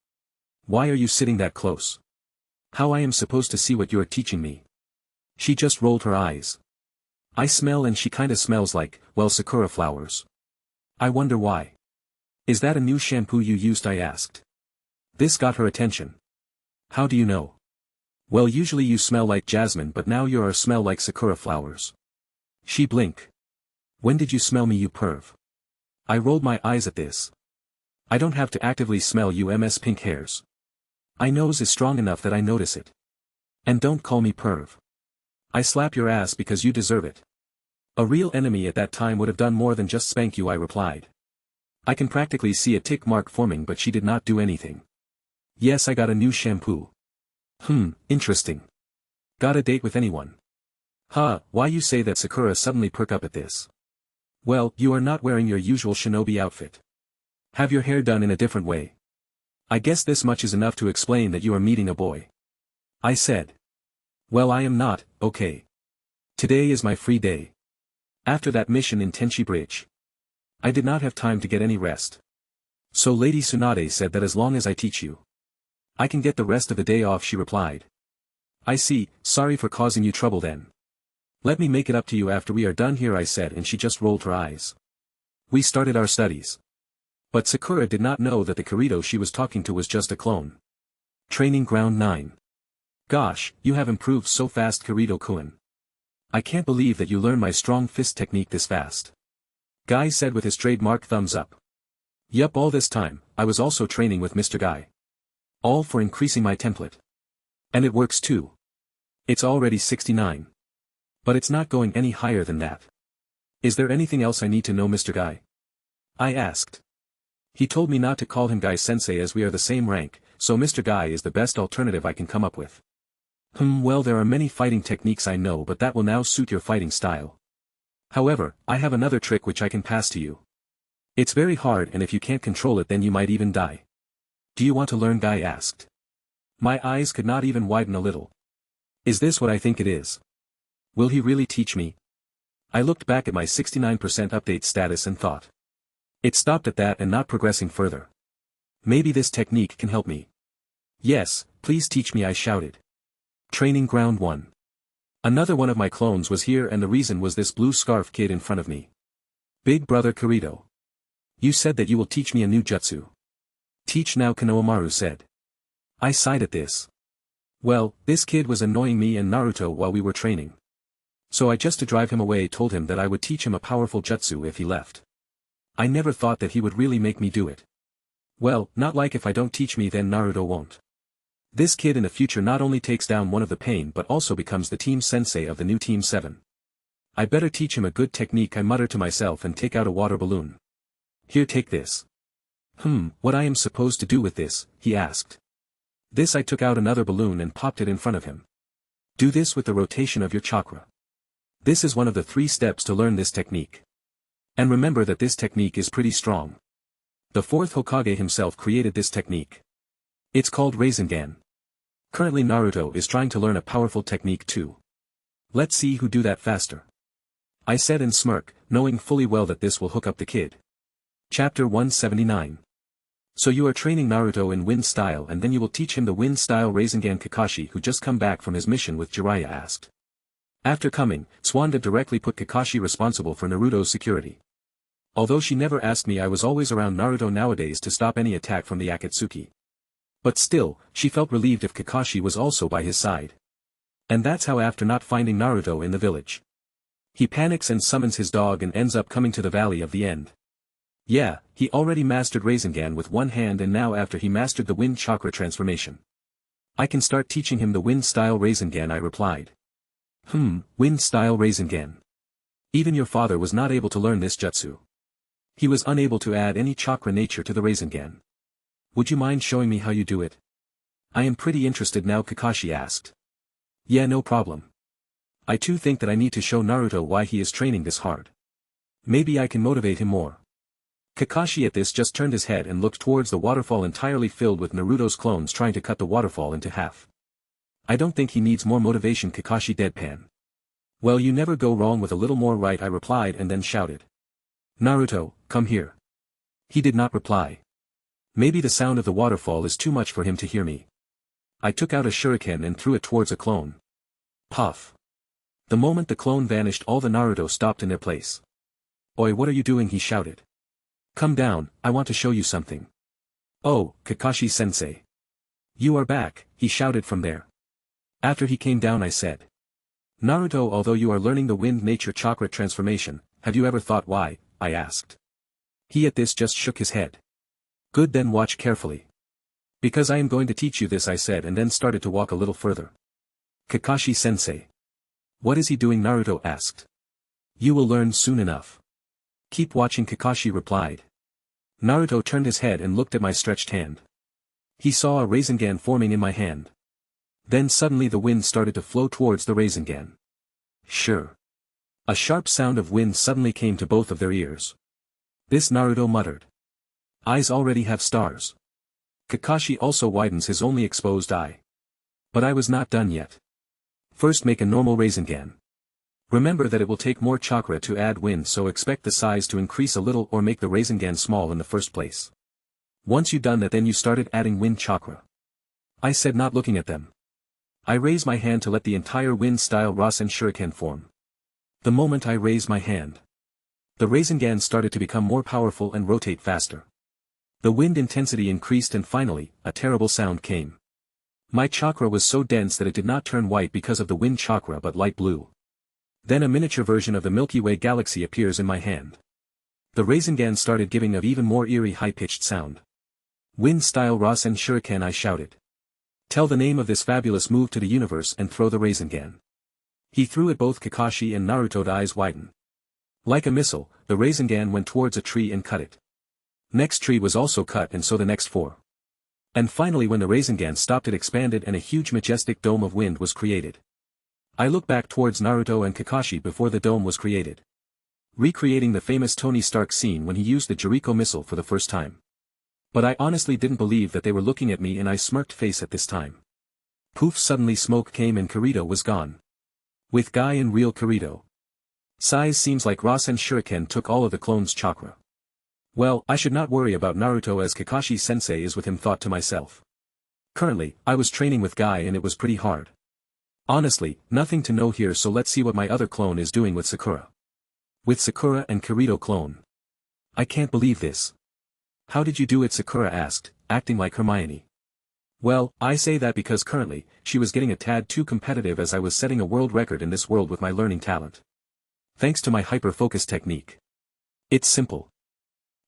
Why are you sitting that close? How I am supposed to see what you are teaching me? She just rolled her eyes. I smell and she kinda smells like, well, sakura flowers. I wonder why. Is that a new shampoo you used? I asked. This got her attention. How do you know? Well, usually you smell like jasmine, but now you smell like sakura flowers. She blinked. When did you smell me, you perv? I rolled my eyes at this. I don't have to actively smell you ms pink hairs. My nose is strong enough that I notice it. And don't call me perv. I slap your ass because you deserve it. A real enemy at that time would have done more than just spank you, I replied. I can practically see a tick mark forming, but she did not do anything. Yes, I got a new shampoo. Interesting. Got a date with anyone? Huh, why you say that? Sakura suddenly perk up at this. Well, you are not wearing your usual shinobi outfit. Have your hair done in a different way. I guess this much is enough to explain that you are meeting a boy. I said. Well, I am not, okay. Today is my free day. After that mission in Tenchi Bridge, I did not have time to get any rest. So Lady Tsunade said that as long as I teach you, I can get the rest of the day off, she replied. I see, sorry for causing you trouble then. Let me make it up to you after we are done here, I said, and she just rolled her eyes. We started our studies. But Sakura did not know that the Kirito she was talking to was just a clone. Training Ground 9. Gosh, you have improved so fast, Kirito-kun. I can't believe that you learned my strong fist technique this fast. Guy said with his trademark thumbs up. Yup, all this time, I was also training with Mr. Guy. All for increasing my template. And it works too. It's already 69. But it's not going any higher than that. Is there anything else I need to know, Mr. Guy? I asked. He told me not to call him Guy-sensei as we are the same rank, so Mr. Guy is the best alternative I can come up with. Well, there are many fighting techniques I know, but that will now suit your fighting style. However, I have another trick which I can pass to you. It's very hard, and if you can't control it then you might even die. Do you want to learn? Guy asked. My eyes could not even widen a little. Is this what I think it is? Will he really teach me? I looked back at my 69% update status and thought. It stopped at that and not progressing further. Maybe this technique can help me. Yes, please teach me, I shouted. Training Ground 1. Another one of my clones was here, and the reason was this blue scarf kid in front of me. Big brother Kirito. You said that you will teach me a new jutsu. Teach now, Konohamaru said. I sighed at this. Well, this kid was annoying me and Naruto while we were training. So I just to drive him away told him that I would teach him a powerful jutsu if he left. I never thought that he would really make me do it. Well, not like if I don't teach me then Naruto won't. This kid in the future not only takes down one of the pain but also becomes the team sensei of the new Team 7. I better teach him a good technique, I muttered to myself and take out a water balloon. Here, take this. What I am supposed to do with this, he asked. This, I took out another balloon and popped it in front of him. Do this with the rotation of your chakra. This is one of the 3 steps to learn this technique. And remember that this technique is pretty strong. The 4th Hokage himself created this technique. It's called Rasengan. Currently Naruto is trying to learn a powerful technique too. Let's see who do that faster. I said and smirk, knowing fully well that this will hook up the kid. Chapter 179. So you are training Naruto in wind style and then you will teach him the wind style Rasengan. Kakashi, who just come back from his mission with Jiraiya, asked. After coming, Swanda directly put Kakashi responsible for Naruto's security. Although she never asked me, I was always around Naruto nowadays to stop any attack from the Akatsuki. But still, she felt relieved if Kakashi was also by his side. And that's how, after not finding Naruto in the village, he panics and summons his dog and ends up coming to the Valley of the End. Yeah, he already mastered Rasengan with one hand, and now after he mastered the wind chakra transformation, I can start teaching him the wind style Rasengan, I replied. Wind style Rasengan. Even your father was not able to learn this jutsu. He was unable to add any chakra nature to the Rasengan. Would you mind showing me how you do it? I am pretty interested now, Kakashi asked. Yeah, no problem. I too think that I need to show Naruto why he is training this hard. Maybe I can motivate him more. Kakashi at this just turned his head and looked towards the waterfall entirely filled with Naruto's clones trying to cut the waterfall into half. I don't think he needs more motivation, Kakashi deadpan. Well, you never go wrong with a little more, right? I replied and then shouted. Naruto, come here. He did not reply. Maybe the sound of the waterfall is too much for him to hear me. I took out a shuriken and threw it towards a clone. Puff. The moment the clone vanished, all the Naruto stopped in their place. Oi, what are you doing? He shouted. Come down, I want to show you something. Oh, Kakashi-sensei. You are back, he shouted from there. After he came down, I said. Naruto, although you are learning the wind nature chakra transformation, have you ever thought why? I asked. He at this just shook his head. Good, then watch carefully. Because I am going to teach you this, I said, and then started to walk a little further. Kakashi-sensei. What is he doing? Naruto asked. You will learn soon enough. Keep watching, Kakashi replied. Naruto turned his head and looked at my stretched hand. He saw a Rasengan forming in my hand. Then suddenly the wind started to flow towards the Rasengan. Sure. A sharp sound of wind suddenly came to both of their ears. This, Naruto muttered. Eyes already have stars. Kakashi also widens his only exposed eye. But I was not done yet. First, make a normal Rasengan. Remember that it will take more chakra to add wind, so expect the size to increase a little or make the Rasengan small in the first place. Once you done that, then you started adding wind chakra. I said, not looking at them. I raised my hand to let the entire wind-style Rasen Shuriken form. The moment I raised my hand, the Rasengan started to become more powerful and rotate faster. The wind intensity increased and finally, a terrible sound came. My chakra was so dense that it did not turn white because of the wind chakra but light blue. Then a miniature version of the Milky Way galaxy appears in my hand. The Rasengan started giving an even more eerie high-pitched sound. Wind-style Rasen Shuriken, I shouted. Tell the name of this fabulous move to the universe and throw the Rasengan. He threw at both Kakashi and Naruto's eyes widen. Like a missile, the Rasengan went towards a tree and cut it. Next tree was also cut, and so the next 4. And finally, when the Rasengan stopped, it expanded and a huge majestic dome of wind was created. I looked back towards Naruto and Kakashi before the dome was created. Recreating the famous Tony Stark scene when he used the Jericho missile for the first time. But I honestly didn't believe that they were looking at me, and I smirked face at this time. Poof, suddenly smoke came and Kirito was gone. With Guy and real Kirito. Size seems like Rasen Shuriken took all of the clone's chakra. Well, I should not worry about Naruto as Kakashi-sensei is with him, thought to myself. Currently, I was training with Guy and it was pretty hard. Honestly, nothing to know here, so let's see what my other clone is doing with Sakura. With Sakura and Kirito clone. I can't believe this. How did you do it? Sakura asked, acting like Hermione. Well, I say that because currently, she was getting a tad too competitive as I was setting a world record in this world with my learning talent. Thanks to my hyper-focus technique. It's simple.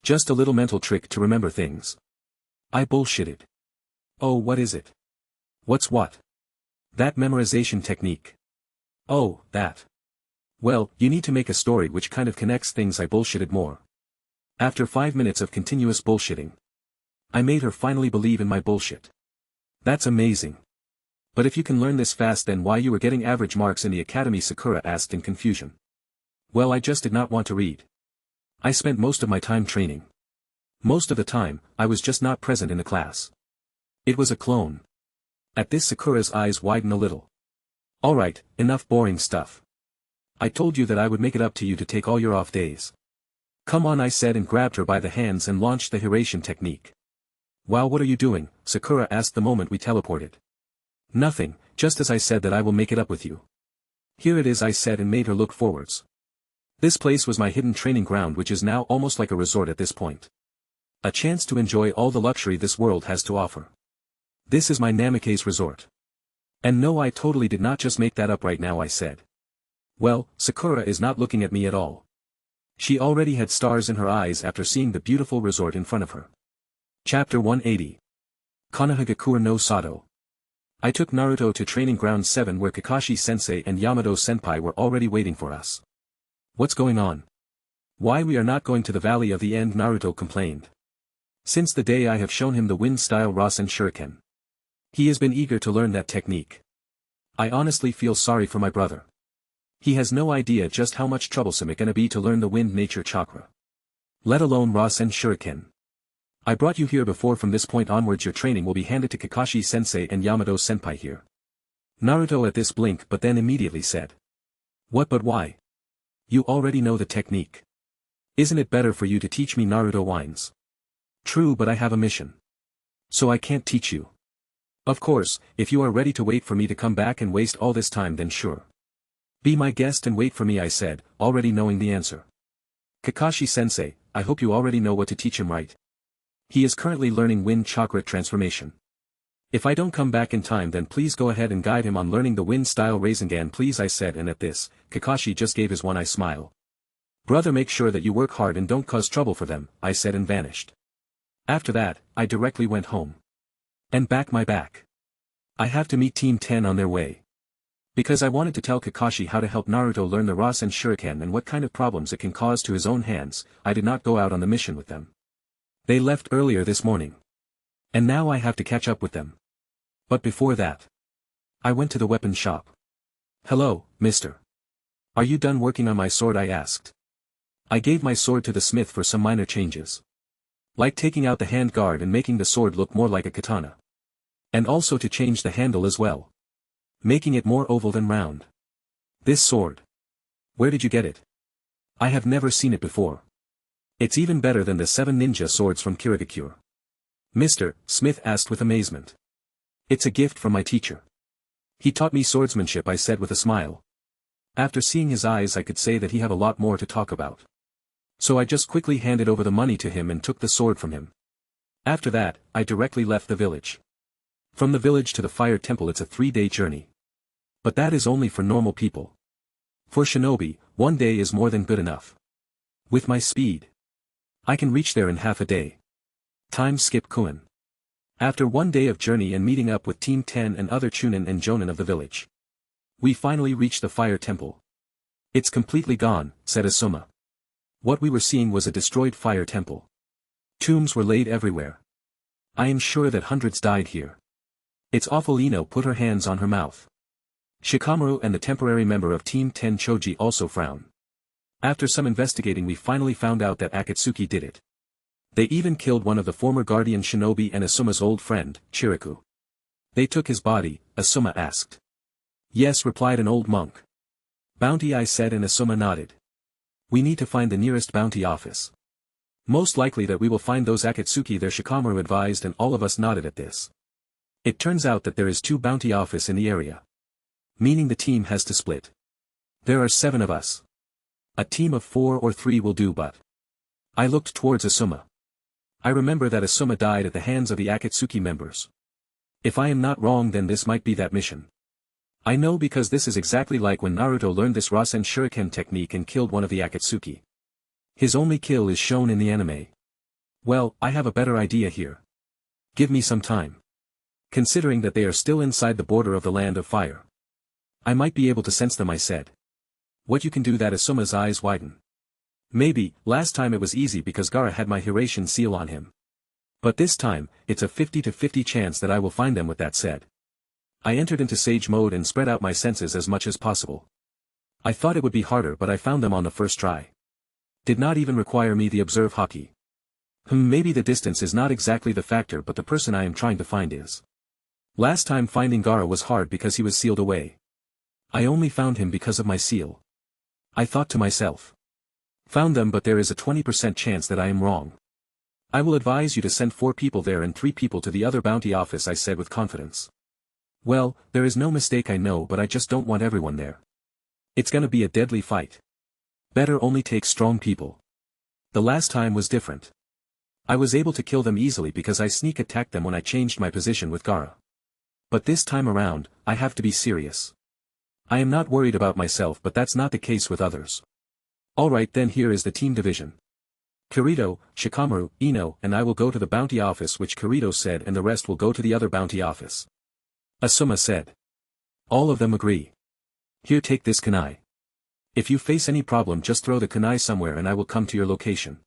Just a little mental trick to remember things. I bullshitted. Oh, what is it? What's what? That memorization technique. Oh, that. Well, you need to make a story which kind of connects things. I bullshitted more. After 5 minutes of continuous bullshitting, I made her finally believe in my bullshit. That's amazing. But if you can learn this fast, then why you were getting average marks in the academy? Sakura asked in confusion. Well, I just did not want to read. I spent most of my time training. Most of the time, I was just not present in the class. It was a clone. At this, Sakura's eyes widened a little. Alright, enough boring stuff. I told you that I would make it up to you to take all your off days. Come on, I said, and grabbed her by the hands and launched the Hiraition technique. Wow, what are you doing? Sakura asked the moment we teleported. Nothing, just as I said that I will make it up with you. Here it is, I said, and made her look forwards. This place was my hidden training ground, which is now almost like a resort at this point. A chance to enjoy all the luxury this world has to offer. This is my Namikaze resort. And no, I totally did not just make that up right now, I said. Well, Sakura is not looking at me at all. She already had stars in her eyes after seeing the beautiful resort in front of her. Chapter 180. Konoha Gakure no Sato. I took Naruto to Training Ground 7 where Kakashi-sensei and Yamato-senpai were already waiting for us. What's going on? Why we are not going to the Valley of the End? Naruto complained. Since the day I have shown him the wind-style Rasen Shuriken. He has been eager to learn that technique. I honestly feel sorry for my brother. He has no idea just how much troublesome it's gonna be to learn the wind nature chakra. Let alone Rasen Shuriken. I brought you here before. From this point onwards your training will be handed to Kakashi-sensei and Yamato-senpai here. Naruto at this blinked but then immediately said. What but why? You already know the technique. Isn't it better for you to teach me? Naruto whines. True, but I have a mission. So I can't teach you. Of course, if you are ready to wait for me to come back and waste all this time then sure. Be my guest and wait for me, I said, already knowing the answer. Kakashi-sensei, I hope you already know what to teach him, right? He is currently learning wind chakra transformation. If I don't come back in time then please go ahead and guide him on learning the wind style Rasengan please, I said, and at this, Kakashi just gave his one-eye smile. Brother, make sure that you work hard and don't cause trouble for them, I said and vanished. After that, I directly went home. And back my back. I have to meet Team 10 on their way. Because I wanted to tell Kakashi how to help Naruto learn the Rasen Shuriken and what kind of problems it can cause to his own hands, I did not go out on the mission with them. They left earlier this morning. And now I have to catch up with them. But before that, I went to the weapon shop. Hello, mister. Are you done working on my sword? I asked. I gave my sword to the smith for some minor changes. Like taking out the hand guard and making the sword look more like a katana. And also to change the handle as well. Making it more oval than round. This sword. Where did you get it? I have never seen it before. It's even better than the 7 ninja swords from Kirigakure. Mr. Smith asked with amazement. It's a gift from my teacher. He taught me swordsmanship, I said with a smile. After seeing his eyes I could say that he have a lot more to talk about. So I just quickly handed over the money to him and took the sword from him. After that, I directly left the village. From the village to the fire temple it's a 3-day journey. But that is only for normal people. For shinobi, 1 day is more than good enough. With my speed, I can reach there in half a day. Time skip Kuin. After 1 day of journey and meeting up with Team 10 and other Chunin and Jonin of the village, we finally reached the fire temple. It's completely gone, said Asuma. What we were seeing was a destroyed fire temple. Tombs were laid everywhere. I am sure that hundreds died here. It's awful. Ino put her hands on her mouth. Shikamaru and the temporary member of Team 10 Choji also frowned. After some investigating we finally found out that Akatsuki did it. They even killed one of the former guardian shinobi and Asuma's old friend, Chiriku. They took his body, Asuma asked. Yes, replied an old monk. Bounty, I said, and Asuma nodded. We need to find the nearest bounty office. Most likely that we will find those Akatsuki there, Shikamaru advised, and all of us nodded at this. It turns out that there is 2 bounty office in the area. Meaning the team has to split. There are 7 of us. A team of 4 or 3 will do, but... I looked towards Asuma. I remember that Asuma died at the hands of the Akatsuki members. If I am not wrong then this might be that mission. I know because this is exactly like when Naruto learned this Rasen Shuriken technique and killed one of the Akatsuki. His only kill is shown in the anime. Well, I have a better idea here. Give me some time. Considering that they are still inside the border of the land of fire. I might be able to sense them, I said. What you can do that? Asuma's eyes widen. Maybe, last time it was easy because Gaara had my Hiraition seal on him. But this time, it's a 50-50 chance that I will find them. With that said, I entered into sage mode and spread out my senses as much as possible. I thought it would be harder but I found them on the first try. Did not even require me the observe Haki. Maybe the distance is not exactly the factor but the person I am trying to find is. Last time finding Gaara was hard because he was sealed away. I only found him because of my seal. I thought to myself. Found them but there is a 20% chance that I am wrong. I will advise you to send 4 people there and 3 people to the other bounty office, I said with confidence. Well, there is no mistake, I know, but I just don't want everyone there. It's gonna be a deadly fight. Better only take strong people. The last time was different. I was able to kill them easily because I sneak attacked them when I changed my position with Gaara. But this time around, I have to be serious. I am not worried about myself but that's not the case with others. Alright then, here is the team division. Kirito, Shikamaru, Ino, and I will go to the bounty office, which Kirito said, and the rest will go to the other bounty office. Asuma said. All of them agree. Here, take this kunai. If you face any problem just throw the kunai somewhere and I will come to your location.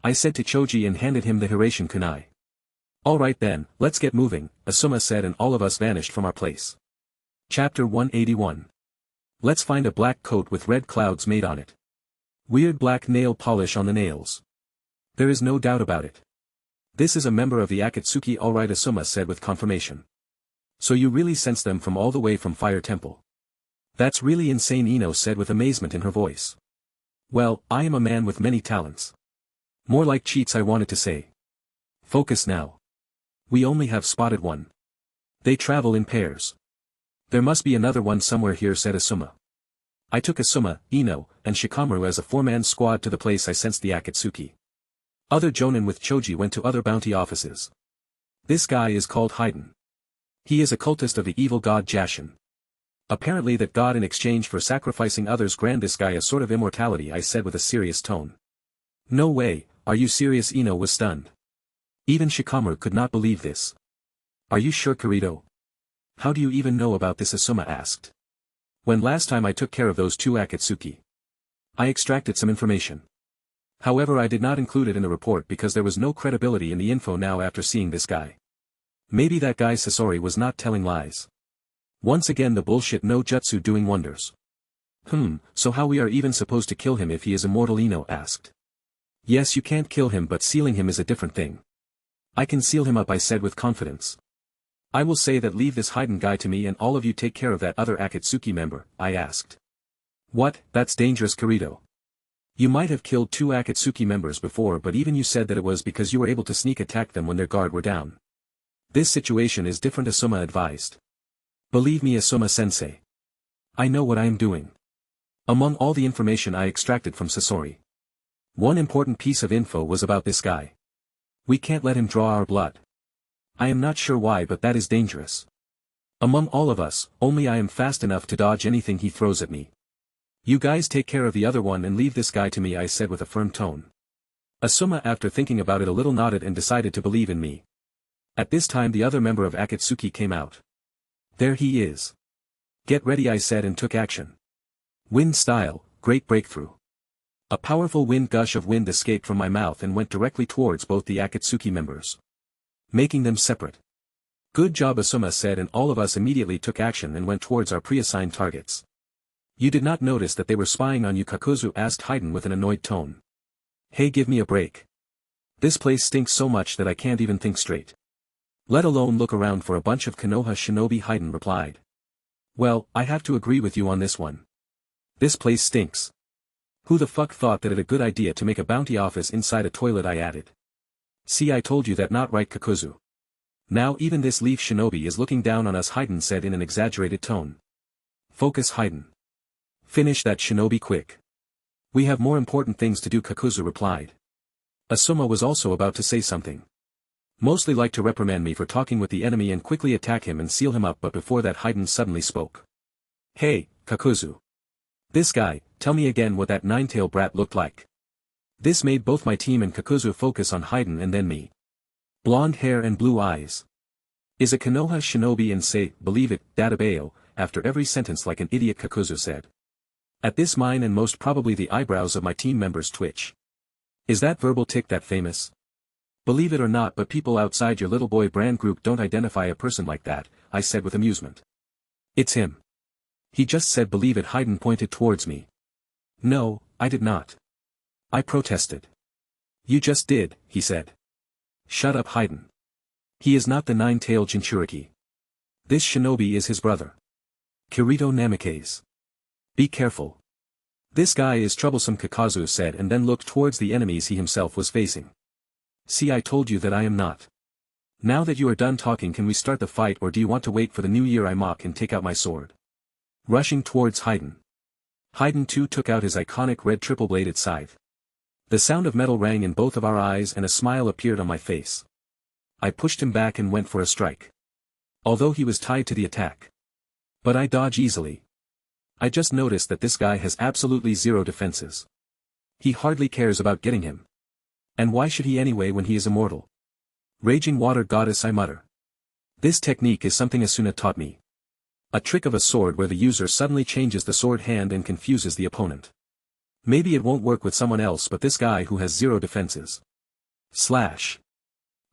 I said to Choji and handed him the Hiraition kunai. Alright then, let's get moving, Asuma said, and all of us vanished from our place. Chapter 181. Let's find a black coat with red clouds made on it. Weird black nail polish on the nails. There is no doubt about it. This is a member of the Akatsuki, alright, Asuma said with confirmation. So you really sense them from all the way from Fire Temple. That's really insane, Ino said with amazement in her voice. Well, I am a man with many talents. More like cheats, I wanted to say. Focus now. We only have spotted one. They travel in pairs. There must be another one somewhere here, said Asuma. I took Asuma, Ino, and Shikamaru as a four-man squad to the place I sensed the Akatsuki. Other jonin with Choji went to other bounty offices. This guy is called Haiden. He is a cultist of the evil god Jashin. Apparently that god in exchange for sacrificing others grant this guy a sort of immortality, I said with a serious tone. No way, are you serious? Ino was stunned. Even Shikamaru could not believe this. Are you sure, Kirito? How do you even know about this? Asuma asked. When last time I took care of those two Akatsuki, I extracted some information. However, I did not include it in the report because there was no credibility in the info now after seeing this guy. Maybe that guy Sasori was not telling lies. Once again the bullshit no jutsu doing wonders. So how we are even supposed to kill him if he is immortal? Ino asked. Yes, you can't kill him, but sealing him is a different thing. I can seal him up, I said with confidence. I will say that leave this Haiden guy to me and all of you take care of that other Akatsuki member, I asked. What, that's dangerous, Kirito. You might have killed two Akatsuki members before, but even you said that it was because you were able to sneak attack them when their guard were down. This situation is different, Asuma advised. Believe me, Asuma-sensei. I know what I am doing. Among all the information I extracted from Sasori, one important piece of info was about this guy. We can't let him draw our blood. I am not sure why, but that is dangerous. Among all of us, only I am fast enough to dodge anything he throws at me. You guys take care of the other one and leave this guy to me, I said with a firm tone. Asuma, after thinking about it a little, nodded and decided to believe in me. At this time the other member of Akatsuki came out. There he is. Get ready, I said, and took action. Wind style, great breakthrough. A powerful wind gush of wind escaped from my mouth and went directly towards both the Akatsuki members, making them separate. Good job, Asuma said, and all of us immediately took action and went towards our pre-assigned targets. You did not notice that they were spying on you, Kakuzu asked Haiden with an annoyed tone. Hey, give me a break. This place stinks so much that I can't even think straight. Let alone look around for a bunch of Konoha shinobi, Haiden replied. Well, I have to agree with you on this one. This place stinks. Who the fuck thought that it a good idea to make a bounty office inside a toilet, I added. See, I told you that, not right, Kakuzu. Now even this leaf shinobi is looking down on us, Haiden said in an exaggerated tone. Focus, Haiden. Finish that shinobi quick. We have more important things to do, Kakuzu replied. Asuma was also about to say something. Mostly like to reprimand me for talking with the enemy and quickly attack him and seal him up, but before that Haiden suddenly spoke. Hey, Kakuzu. This guy, tell me again what that nine-tail brat looked like. This made both my team and Kakuzu focus on Haiden and then me. Blonde hair and blue eyes. Is a Konoha shinobi and say, believe it, Databeo, after every sentence like an idiot, Kakuzu said. At this mine and most probably the eyebrows of my team members twitch. Is that verbal tick that famous? Believe it or not, but people outside your little boy brand group don't identify a person like that, I said with amusement. It's him. He just said believe it. Haiden pointed towards me. No, I did not. I protested. You just did, he said. Shut up, Haiden. He is not the nine-tailed Jinchuriki. This shinobi is his brother. Kirito Namikaze. Be careful. This guy is troublesome, Kakazu said, and then looked towards the enemies he himself was facing. See, I told you that I am not. Now that you are done talking, can we start the fight, or do you want to wait for the new year? I mock and take out my sword. Rushing towards Haiden. Haiden too took out his iconic red triple-bladed scythe. The sound of metal rang in both of our eyes and a smile appeared on my face. I pushed him back and went for a strike. Although he was tied to the attack. But I dodge easily. I just noticed that this guy has absolutely zero defenses. He hardly cares about getting him. And why should he anyway when he is immortal? Raging water goddess, I mutter. This technique is something Asuna taught me. A trick of a sword where the user suddenly changes the sword hand and confuses the opponent. Maybe it won't work with someone else, but this guy who has zero defenses. Slash.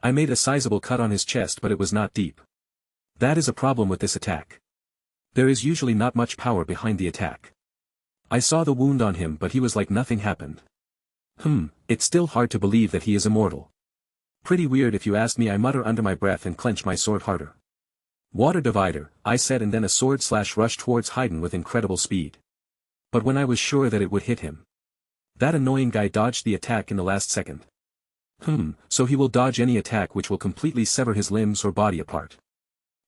I made a sizable cut on his chest but it was not deep. That is a problem with this attack. There is usually not much power behind the attack. I saw the wound on him but he was like nothing happened. It's still hard to believe that he is immortal. Pretty weird if you ask me, I mutter under my breath and clench my sword harder. Water divider, I said, and then a sword slash rushed towards Haydn with incredible speed. But when I was sure that it would hit him. That annoying guy dodged the attack in the last second. So he will dodge any attack which will completely sever his limbs or body apart.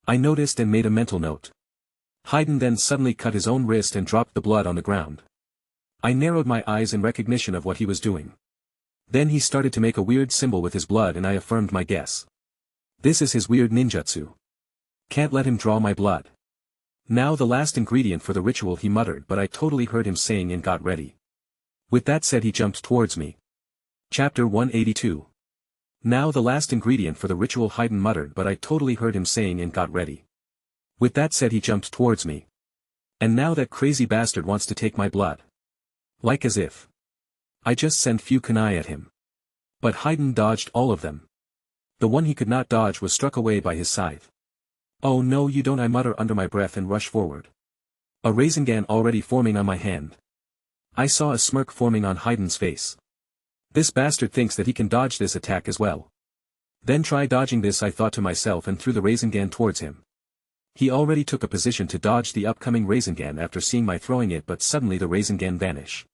I noticed and made a mental note. Haydn then suddenly cut his own wrist and dropped the blood on the ground. I narrowed my eyes in recognition of what he was doing. Then he started to make a weird symbol with his blood and I affirmed my guess. This is his weird ninjutsu. Can't let him draw my blood. Now the last ingredient for the ritual, he muttered, but I totally heard him saying and got ready. With that said, he jumped towards me. Chapter 182. Now the last ingredient for the ritual, Haydn muttered, but I totally heard him saying and got ready. With that said, he jumped towards me. And now that crazy bastard wants to take my blood. Like as if I just sent few kunai at him. But Haydn dodged all of them. The one he could not dodge was struck away by his scythe. Oh no, you don't, I mutter under my breath and rush forward. A Rasengan already forming on my hand. I saw a smirk forming on Haydn's face. This bastard thinks that he can dodge this attack as well. Then try dodging this, I thought to myself, and threw the Rasengan towards him. He already took a position to dodge the upcoming Rasengan after seeing my throwing it, but suddenly the Rasengan vanished.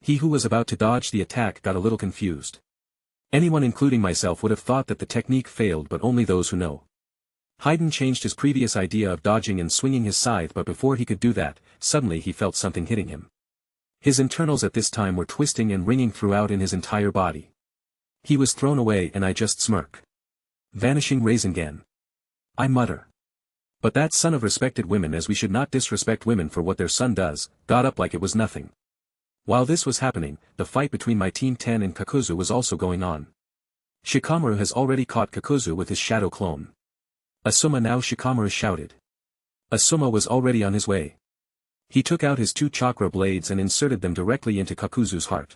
He who was about to dodge the attack got a little confused. Anyone including myself would have thought that the technique failed, but only those who know. Haydn changed his previous idea of dodging and swinging his scythe, but before he could do that, suddenly he felt something hitting him. His internals at this time were twisting and ringing throughout in his entire body. He was thrown away and I just smirk. Vanishing Rasengan. I mutter. But that son of respected women, as we should not disrespect women for what their son does, got up like it was nothing. While this was happening, the fight between my Team 10 and Kakuzu was also going on. Shikamaru has already caught Kakuzu with his shadow clone. Asuma, now Shikamaru shouted. Asuma was already on his way. He took out his 2 chakra blades and inserted them directly into Kakuzu's heart.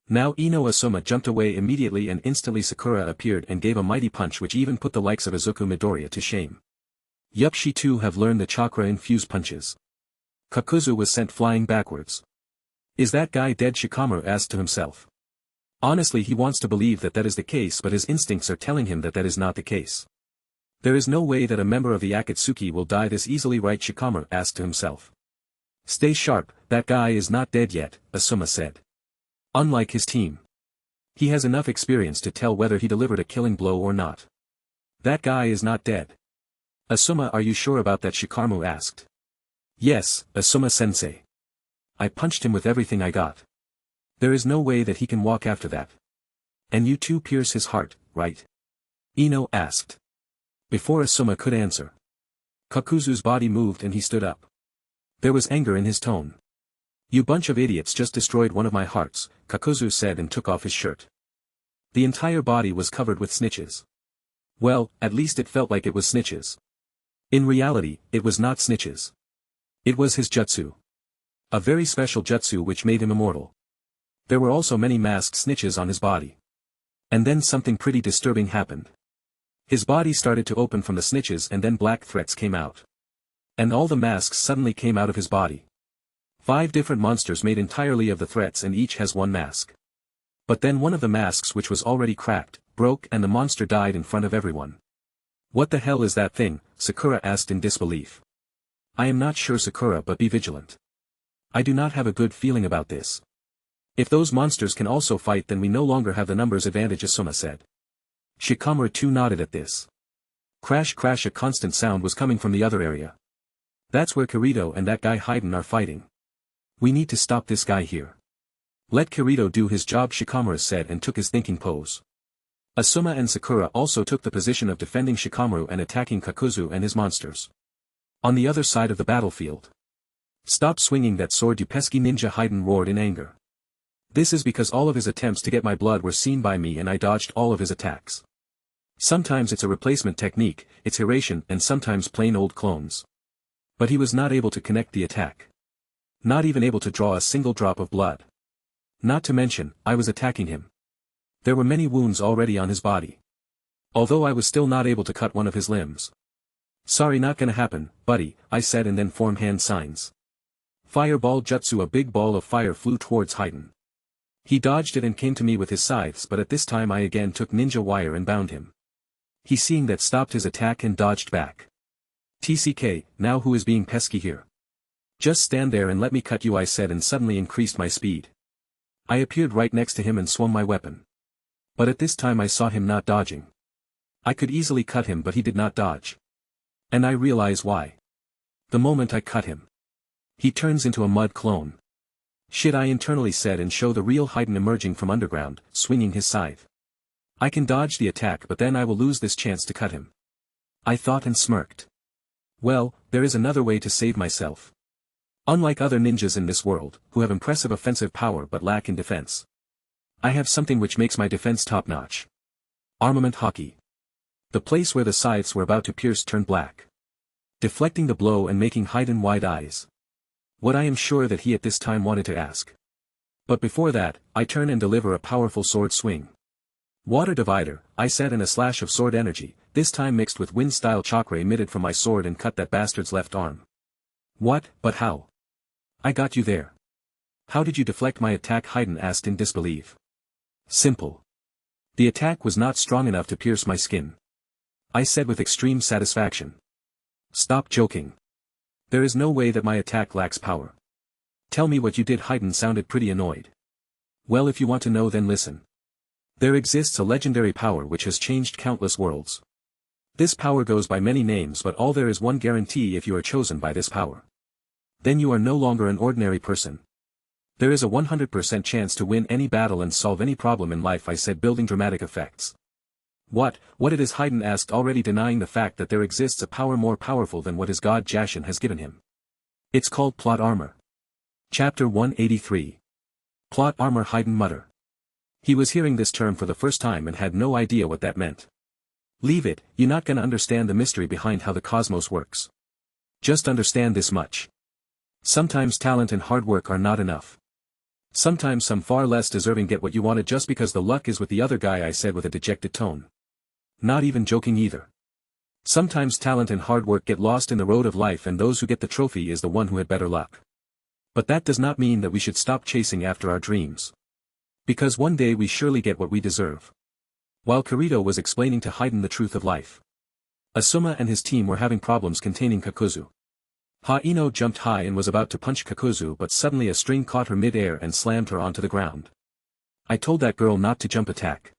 Now Ino Asuma jumped away immediately and instantly Sakura appeared and gave a mighty punch which even put the likes of Izuku Midoriya to shame. Yup, she too have learned the chakra-infused punches. Kakuzu was sent flying backwards. Is that guy dead? Shikamaru asked to himself. Honestly, he wants to believe that that is the case, but his instincts are telling him that that is not the case. There is no way that a member of the Akatsuki will die this easily, right? Shikamaru asked to himself. Stay sharp, that guy is not dead yet, Asuma said. Unlike his team. He has enough experience to tell whether he delivered a killing blow or not. That guy is not dead. Asuma, are you sure about that? Shikamaru asked. Yes, Asuma-sensei. I punched him with everything I got. There is no way that he can walk after that. And you too pierce his heart, right? Ino asked. Before Asuma could answer, Kakuzu's body moved and he stood up. There was anger in his tone. You bunch of idiots just destroyed one of my hearts, Kakuzu said and took off his shirt. The entire body was covered with snitches. Well, at least it felt like it was snitches. In reality, it was not snitches. It was his jutsu. A very special jutsu which made him immortal. There were also many masked snitches on his body. And then something pretty disturbing happened. His body started to open from the snitches and then black threats came out. And all the masks suddenly came out of his body. 5 different monsters made entirely of the threats and each has 1 mask. But then one of the masks, which was already cracked, broke and the monster died in front of everyone. What the hell is that thing? Sakura asked in disbelief. I am not sure, Sakura, but be vigilant. I do not have a good feeling about this. If those monsters can also fight, then we no longer have the numbers advantage, Asuma said. Shikamaru too nodded at this. Crash crash, a constant sound was coming from the other area. That's where Kirito and that guy Haydn are fighting. We need to stop this guy here. Let Kirito do his job, Shikamaru said and took his thinking pose. Asuma and Sakura also took the position of defending Shikamaru and attacking Kakuzu and his monsters. On the other side of the battlefield. Stop swinging that sword, you pesky ninja, Haydn roared in anger. This is because all of his attempts to get my blood were seen by me and I dodged all of his attacks. Sometimes it's a replacement technique, it's iteration, and sometimes plain old clones. But he was not able to connect the attack. Not even able to draw a single drop of blood. Not to mention, I was attacking him. There were many wounds already on his body. although I was still not able to cut one of his limbs. "Sorry, not gonna happen, buddy," I said and then formed hand signs. Fireball jutsu. A big ball of fire flew towards Haiden. He dodged it and came to me with his scythes, but at this time I again took ninja wire and bound him. He, seeing that, stopped his attack and dodged back. "TCK, now who is being pesky here? Just stand there and let me cut you," I said and suddenly increased my speed. I appeared right next to him and swung my weapon. But at this time I saw him not dodging. I could easily cut him, but he did not dodge. And I realize why. The moment I cut him, he turns into a mud clone. "Shit," I internally said, and show the real Haiden emerging from underground, swinging his scythe. I can dodge the attack, but then I will lose this chance to cut him, I thought and smirked. Well, there is another way to save myself. Unlike other ninjas in this world, who have impressive offensive power but lack in defense, I have something which makes my defense top-notch. Armament Haki. The place where the scythes were about to pierce turned black, deflecting the blow and making Haiden wide eyes. What I am sure that he at this time wanted to ask. But before that, I turn and deliver a powerful sword swing. "Water divider," I said, and a slash of sword energy, this time mixed with wind-style chakra, emitted from my sword and cut that bastard's left arm. "What, but how? I got you there. How did you deflect my attack?" Haiden asked in disbelief. "Simple. The attack was not strong enough to pierce my skin," I said with extreme satisfaction. "Stop joking. There is no way that my attack lacks power. Tell me what you did." Haiden sounded pretty annoyed. "Well, if you want to know, then listen. There exists a legendary power which has changed countless worlds. This power goes by many names, but all there is one guarantee: if you are chosen by this power, then you are no longer an ordinary person. There is a 100% chance to win any battle and solve any problem in life," I said, building dramatic effects. What it is?" Haiden asked, already denying the fact that there exists a power more powerful than what his god Jashin has given him. "It's called plot armor." Chapter 183. Plot armor. Haiden muttered. He was hearing this term for the first time and had no idea what that meant. "Leave it, you're not gonna understand the mystery behind how the cosmos works. Just understand this much. Sometimes talent and hard work are not enough. Sometimes some far less deserving get what you wanted just because the luck is with the other guy," I said with a dejected tone. Not even joking either. Sometimes talent and hard work get lost in the road of life, and those who get the trophy is the one who had better luck. But that does not mean that we should stop chasing after our dreams. Because one day we surely get what we deserve. While Kirito was explaining to Haiden the truth of life, Asuma and his team were having problems containing Kakuzu. Ino jumped high and was about to punch Kakuzu, but suddenly a string caught her mid-air and slammed her onto the ground. "I told that girl not to jump attack."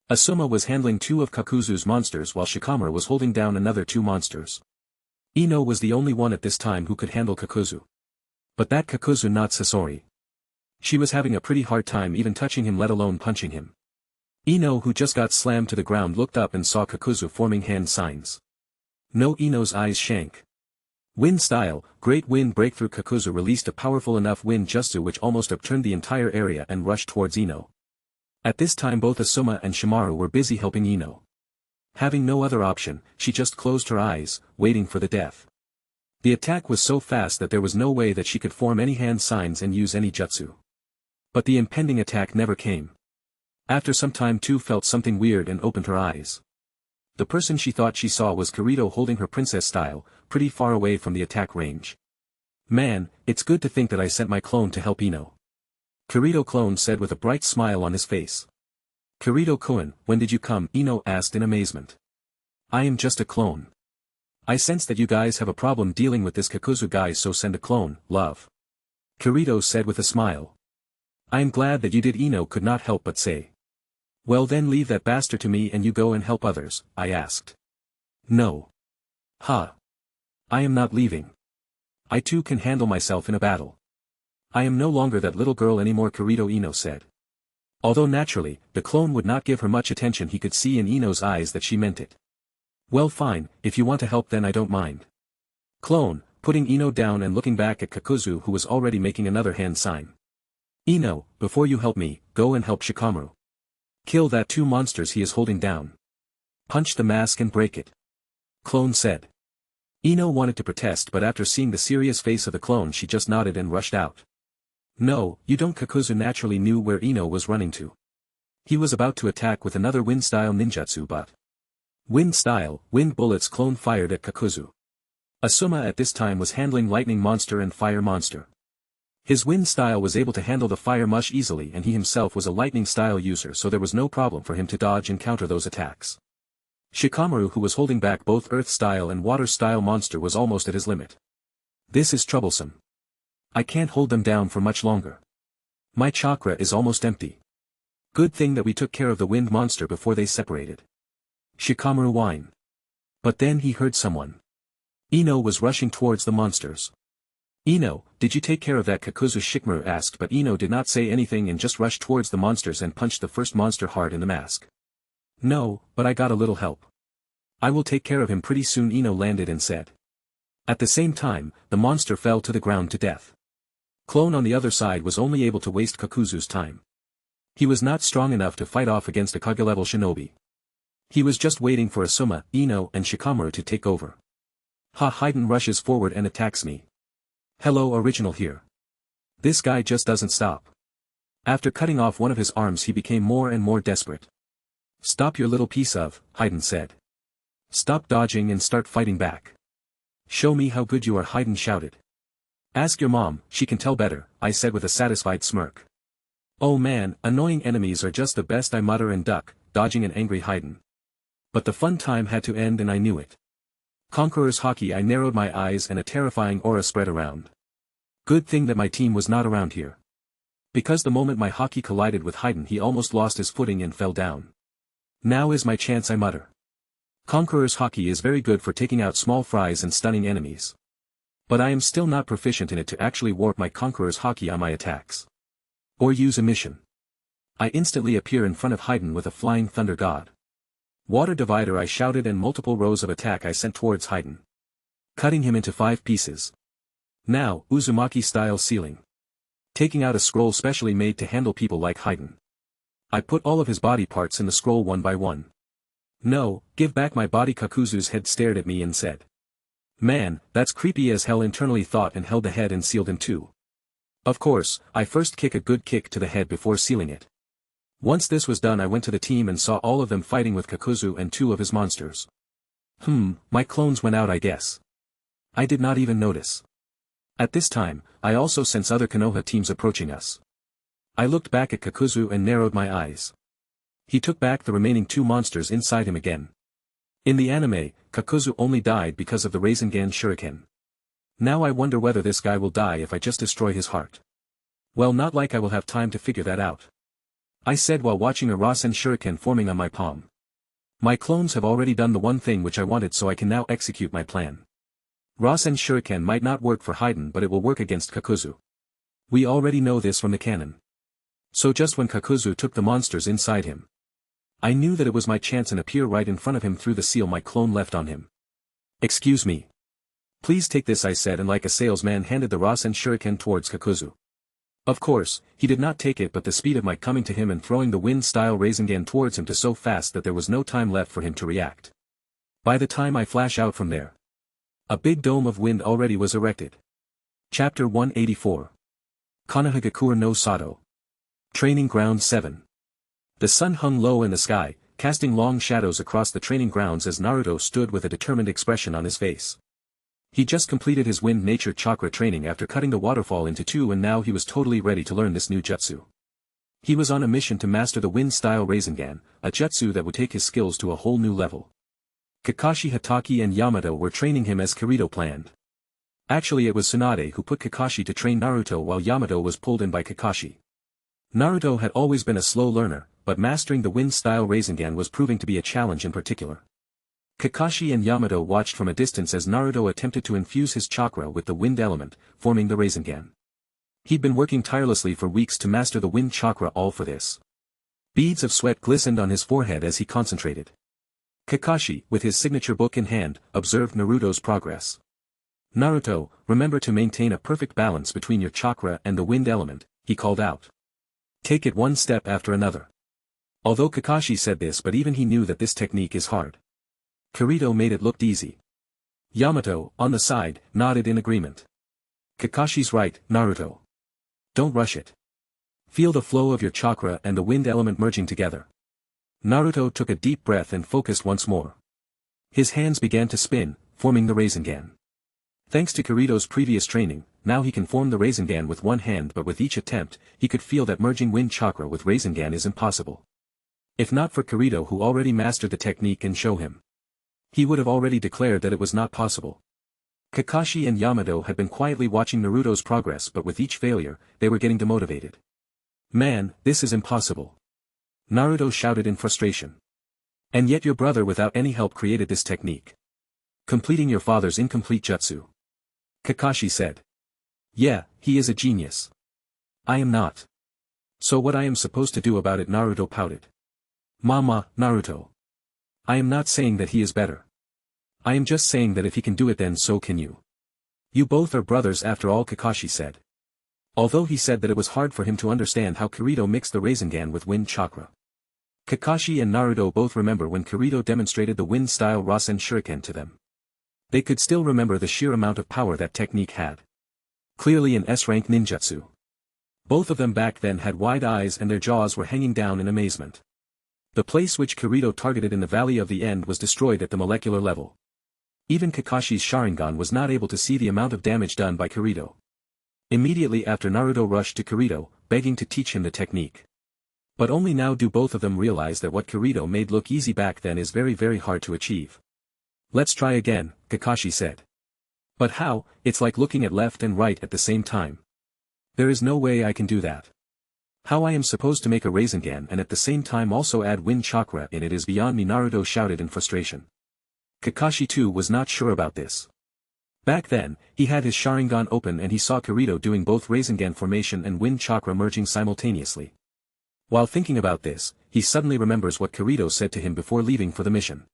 Asuma was handling 2 of Kakuzu's monsters while Shikamaru was holding down another 2 monsters. Ino was the only one at this time who could handle Kakuzu. But that Kakuzu, not Sasori. She was having a pretty hard time even touching him, let alone punching him. Ino, who just got slammed to the ground, looked up and saw Kakuzu forming hand signs. No, Ino's eyes shank. Wind style, great wind breakthrough. Kakuzu released a powerful enough wind jutsu which almost upturned the entire area and rushed towards Ino. At this time both Asuma and Shimaru were busy helping Ino. Having no other option, she just closed her eyes, waiting for the death. The attack was so fast that there was no way that she could form any hand signs and use any jutsu. But the impending attack never came. After some time Tu felt something weird and opened her eyes. The person she thought she saw was Kirito, holding her princess style, pretty far away from the attack range. "Man, it's good to think that I sent my clone to help Ino," Kirito clone said with a bright smile on his face. "Kirito-kun, when did you come?" Ino asked in amazement. "I am just a clone. I sense that you guys have a problem dealing with this Kakuzu guy, so send a clone, love," Kirito said with a smile. "I am glad that you did." Ino could not help but say. "Well then leave that bastard to me and you go and help others," I asked. "No. Ha. I am not leaving. I too can handle myself in a battle. I am no longer that little girl anymore," Kirito Ino said. Although naturally, the clone would not give her much attention, he could see in Ino's eyes that she meant it. "Well fine, if you want to help then I don't mind." Clone, putting Ino down and looking back at Kakuzu, who was already making another hand sign. "Ino, before you help me, go and help Shikamaru. Kill that 2 monsters he is holding down. Punch the mask and break it," Clone said. Ino wanted to protest, but after seeing the serious face of the clone she just nodded and rushed out. "No, you don't." Kakuzu naturally knew where Ino was running to. He was about to attack with another wind-style ninjutsu, but Wind style, wind bullets clone fired at Kakuzu. Asuma at this time was handling lightning monster and fire monster. His wind style was able to handle the fire much easily and he himself was a lightning style user so there was no problem for him to dodge and counter those attacks. Shikamaru who was holding back both earth style and water style monster was almost at his limit. This is troublesome. I can't hold them down for much longer. My chakra is almost empty. Good thing that we took care of the wind monster before they separated. Shikamaru whined. But then he heard someone. Ino was rushing towards the monsters. Ino, did you take care of that? Kakuzu? Shikamaru asked, but Ino did not say anything and just rushed towards the monsters and punched the first monster hard in the mask. No, but I got a little help. I will take care of him pretty soon, Ino landed and said. At the same time, the monster fell to the ground to death. Clone on the other side was only able to waste Kakuzu's time. He was not strong enough to fight off against a Kage-level shinobi. He was just waiting for Asuma, Ino and Shikamaru to take over. Haiden rushes forward and attacks me. Hello, original here. This guy just doesn't stop. After cutting off one of his arms he became more and more desperate. Stop your little piece of, Haiden said. Stop dodging and start fighting back. Show me how good you are, Haiden shouted. Ask your mom, she can tell better, I said with a satisfied smirk. Oh man, annoying enemies are just the best, I mutter and duck, dodging an angry Haiden. But the fun time had to end and I knew it. Conqueror's Haki, I narrowed my eyes and a terrifying aura spread around. Good thing that my team was not around here. Because the moment my Haki collided with Haiden he almost lost his footing and fell down. Now is my chance, I mutter. Conqueror's Haki is very good for taking out small fries and stunning enemies. But I am still not proficient in it to actually warp my Conqueror's Haki on my attacks. Or use emission. I instantly appear in front of Haiden with a flying thunder god. Water divider, I shouted, and multiple rows of attack I sent towards Haiden. Cutting him into 5 pieces. Now, Uzumaki style sealing. Taking out a scroll specially made to handle people like Haiden. I put all of his body parts in the scroll one by one. No, give back my body. Kakuzu's head stared at me and said. Man, that's creepy as hell, internally thought, and held the head and sealed him too. Of course, I first kick a good kick to the head before sealing it. Once this was done I went to the team and saw all of them fighting with Kakuzu and 2 of his monsters. My clones went out, I guess. I did not even notice. At this time, I also sense other Konoha teams approaching us. I looked back at Kakuzu and narrowed my eyes. He took back the remaining 2 monsters inside him again. In the anime, Kakuzu only died because of the Rasengan Shuriken. Now I wonder whether this guy will die if I just destroy his heart. Well, not like I will have time to figure that out. I said while watching a Rasen Shuriken forming on my palm. My clones have already done the one thing which I wanted, so I can now execute my plan. Rasen Shuriken might not work for Haiden, but it will work against Kakuzu. We already know this from the canon. So just when Kakuzu took the monsters inside him, I knew that it was my chance and appear right in front of him through the seal my clone left on him. Excuse me. Please take this, I said, and like a salesman handed the Rasen Shuriken towards Kakuzu. Of course, he did not take it, but the speed of my coming to him and throwing the wind-style Rasengan towards him so fast that there was no time left for him to react. By the time I flash out from there, a big dome of wind already was erected. Chapter 184. Konoha no Sato. Training Ground 7. The sun hung low in the sky, casting long shadows across the training grounds as Naruto stood with a determined expression on his face. He just completed his wind nature chakra training after cutting the waterfall into 2 and now he was totally ready to learn this new jutsu. He was on a mission to master the wind-style Rasengan, a jutsu that would take his skills to a whole new level. Kakashi Hatake and Yamato were training him as Kirito planned. Actually it was Tsunade who put Kakashi to train Naruto while Yamato was pulled in by Kakashi. Naruto had always been a slow learner, but mastering the wind-style Rasengan was proving to be a challenge in particular. Kakashi and Yamato watched from a distance as Naruto attempted to infuse his chakra with the wind element, forming the Rasengan. He'd been working tirelessly for weeks to master the wind chakra, all for this. Beads of sweat glistened on his forehead as he concentrated. Kakashi, with his signature book in hand, observed Naruto's progress. Naruto, remember to maintain a perfect balance between your chakra and the wind element, he called out. Take it one step after another. Although Kakashi said this, but even he knew that this technique is hard. Kirito made it look easy. Yamato, on the side, nodded in agreement. Kakashi's right, Naruto. Don't rush it. Feel the flow of your chakra and the wind element merging together. Naruto took a deep breath and focused once more. His hands began to spin, forming the Rasengan. Thanks to Kirito's previous training, now he can form the Rasengan with one hand, but with each attempt, he could feel that merging wind chakra with Rasengan is impossible. If not for Kirito, who already mastered the technique and show him, he would have already declared that it was not possible. Kakashi and Yamato had been quietly watching Naruto's progress, but with each failure, they were getting demotivated. Man, this is impossible. Naruto shouted in frustration. And yet your brother without any help created this technique, completing your father's incomplete jutsu. Kakashi said. Yeah, he is a genius. I am not. So what I am supposed to do about it? Naruto pouted. Mama, Naruto. I am not saying that he is better. I am just saying that if he can do it, then so can you. You both are brothers after all, Kakashi said. Although he said that it was hard for him to understand how Kirito mixed the Rasengan with wind chakra. Kakashi and Naruto both remember when Kirito demonstrated the wind-style Rasen Shuriken to them. They could still remember the sheer amount of power that technique had. Clearly an S-rank ninjutsu. Both of them back then had wide eyes and their jaws were hanging down in amazement. The place which Kirito targeted in the Valley of the End was destroyed at the molecular level. Even Kakashi's Sharingan was not able to see the amount of damage done by Kirito. Immediately after, Naruto rushed to Kirito, begging to teach him the technique. But only now do both of them realize that what Kirito made look easy back then is very, very hard to achieve. Let's try again, Kakashi said. But how? It's like looking at left and right at the same time. There is no way I can do that. How I am supposed to make a Rasengan and at the same time also add wind chakra in it is beyond me, Naruto shouted in frustration. Kakashi too was not sure about this. Back then, he had his Sharingan open and he saw Kirito doing both Rasengan formation and wind chakra merging simultaneously. While thinking about this, he suddenly remembers what Kirito said to him before leaving for the mission.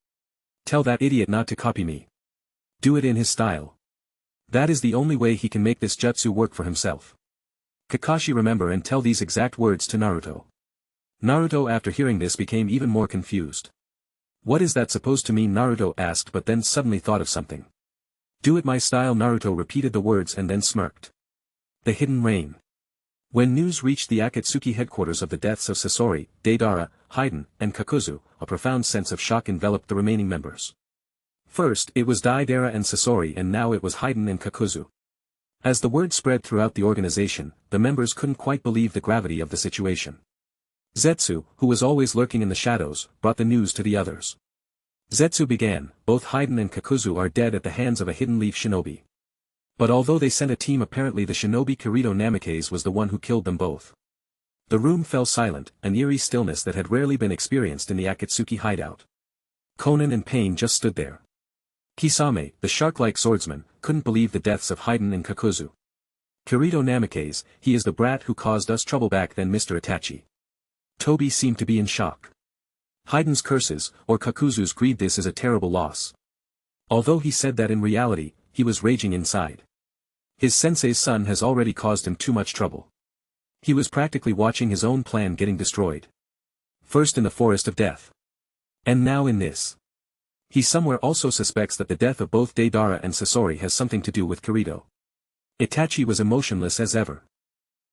Tell that idiot not to copy me. Do it in his style. That is the only way he can make this jutsu work for himself. Kakashi remember and tell these exact words to Naruto. Naruto after hearing this became even more confused. What is that supposed to mean? Naruto asked, but then suddenly thought of something. Do it my style. Naruto repeated the words and then smirked. The Hidden Rain. When news reached the Akatsuki headquarters of the deaths of Sasori, Deidara, Haiden, and Kakuzu, a profound sense of shock enveloped the remaining members. First it was Deidara and Sasori and now it was Haiden and Kakuzu. As the word spread throughout the organization, the members couldn't quite believe the gravity of the situation. Zetsu, who was always lurking in the shadows, brought the news to the others. Zetsu began, both Haiden and Kakuzu are dead at the hands of a hidden leaf shinobi. But although they sent a team, apparently the shinobi Kirito Namikaze was the one who killed them both. The room fell silent, an eerie stillness that had rarely been experienced in the Akatsuki hideout. Konan and Pain just stood there. Kisame, the shark-like swordsman, couldn't believe the deaths of Haiden and Kakuzu. Kirito Namikaze, he is the brat who caused us trouble back then, Mr. Itachi. Toby seemed to be in shock. Haiden's curses, or Kakuzu's greed, this is a terrible loss. Although he said that in reality, he was raging inside. His sensei's son has already caused him too much trouble. He was practically watching his own plan getting destroyed. First in the forest of death. And now in this. He somewhere also suspects that the death of both Deidara and Sasori has something to do with Kirito. Itachi was emotionless as ever.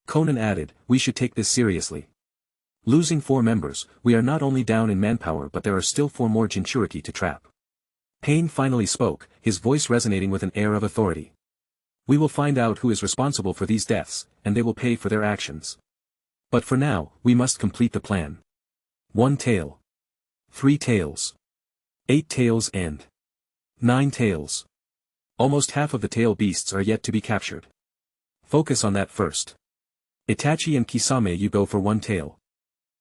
Konan added, we should take this seriously. Losing 4 members, we are not only down in manpower but there are still 4 more Jinchuriki to trap. Pain finally spoke, his voice resonating with an air of authority. We will find out who is responsible for these deaths, and they will pay for their actions. But for now, we must complete the plan. 1 tail. 3 tails. 8 tails and 9 tails. Almost half of the tail beasts are yet to be captured. Focus on that first. Itachi and Kisame, you go for 1 tail.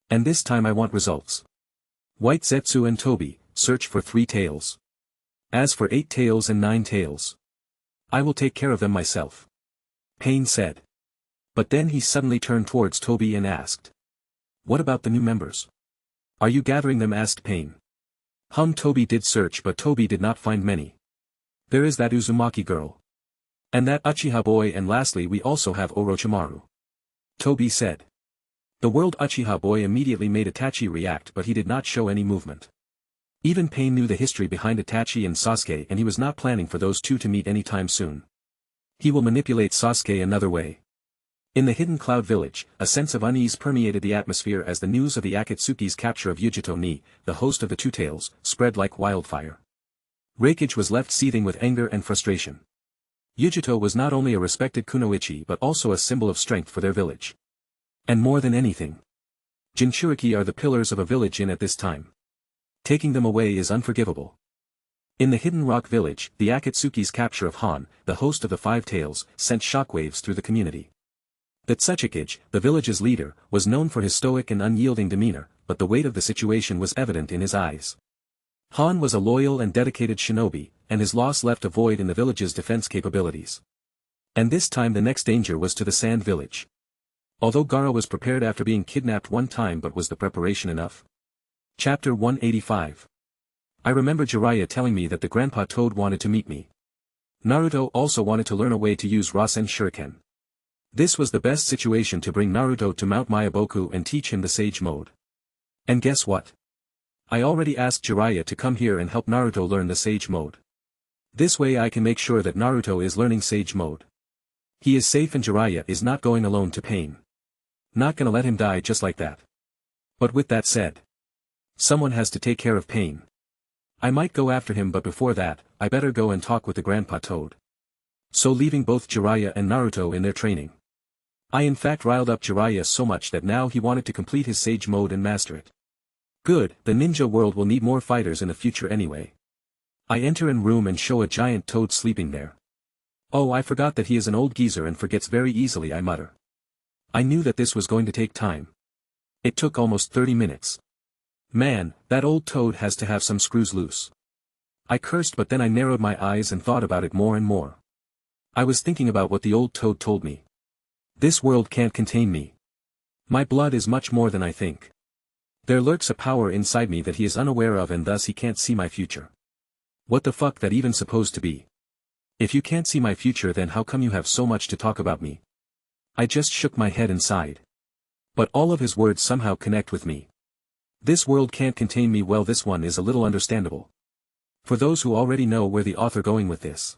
And this time I want results. White Zetsu and Toby, search for 3 tails. As for 8 tails and 9 tails, I will take care of them myself. Pain said. But then he suddenly turned towards Toby and asked. What about the new members? Are you gathering them? Asked Pain. Toby did search but Toby did not find many. There is that Uzumaki girl. And that Uchiha boy, and lastly we also have Orochimaru. Toby said. The world Uchiha boy immediately made Itachi react, but he did not show any movement. Even Pain knew the history behind Itachi and Sasuke and he was not planning for those two to meet anytime soon. He will manipulate Sasuke another way. In the hidden cloud village, a sense of unease permeated the atmosphere as the news of the Akatsuki's capture of Yujito Ni, the host of the 2 tails, spread like wildfire. Raikage was left seething with anger and frustration. Yujito was not only a respected kunoichi but also a symbol of strength for their village. And more than anything, Jinchuriki are the pillars of a village at this time. Taking them away is unforgivable. In the Hidden Rock village, the Akatsuki's capture of Han, the host of the Five Tails, sent shockwaves through the community. The Tsuchikage, the village's leader, was known for his stoic and unyielding demeanor, but the weight of the situation was evident in his eyes. Han was a loyal and dedicated shinobi, and his loss left a void in the village's defense capabilities. And this time the next danger was to the Sand Village. Although Gaara was prepared after being kidnapped one time, but was the preparation enough? Chapter 185. I remember Jiraiya telling me that the Grandpa Toad wanted to meet me. Naruto also wanted to learn a way to use Rasen Shuriken. This was the best situation to bring Naruto to Mount Myaboku and teach him the Sage Mode. And guess what? I already asked Jiraiya to come here and help Naruto learn the Sage Mode. This way I can make sure that Naruto is learning Sage Mode. He is safe and Jiraiya is not going alone to pain. Not gonna let him die just like that. But with that said, someone has to take care of pain. I might go after him, but before that, I better go and talk with the Grandpa Toad. So leaving both Jiraiya and Naruto in their training, I in fact riled up Jiraiya so much that now he wanted to complete his Sage Mode and master it. Good, the ninja world will need more fighters in the future anyway. I enter in room and show a giant toad sleeping there. Oh, I forgot that he is an old geezer and forgets very easily, I mutter. I knew that this was going to take time. It took almost 30 minutes. Man, that old toad has to have some screws loose. I cursed, but then I narrowed my eyes and thought about it more and more. I was thinking about what the old toad told me. This world can't contain me. My blood is much more than I think. There lurks a power inside me that he is unaware of, and thus he can't see my future. What the fuck that even supposed to be? If you can't see my future, then how come you have so much to talk about me? I just shook my head and sighed. But all of his words somehow connect with me. This world can't contain me. Well, this one is a little understandable. For those who already know where the author going with this.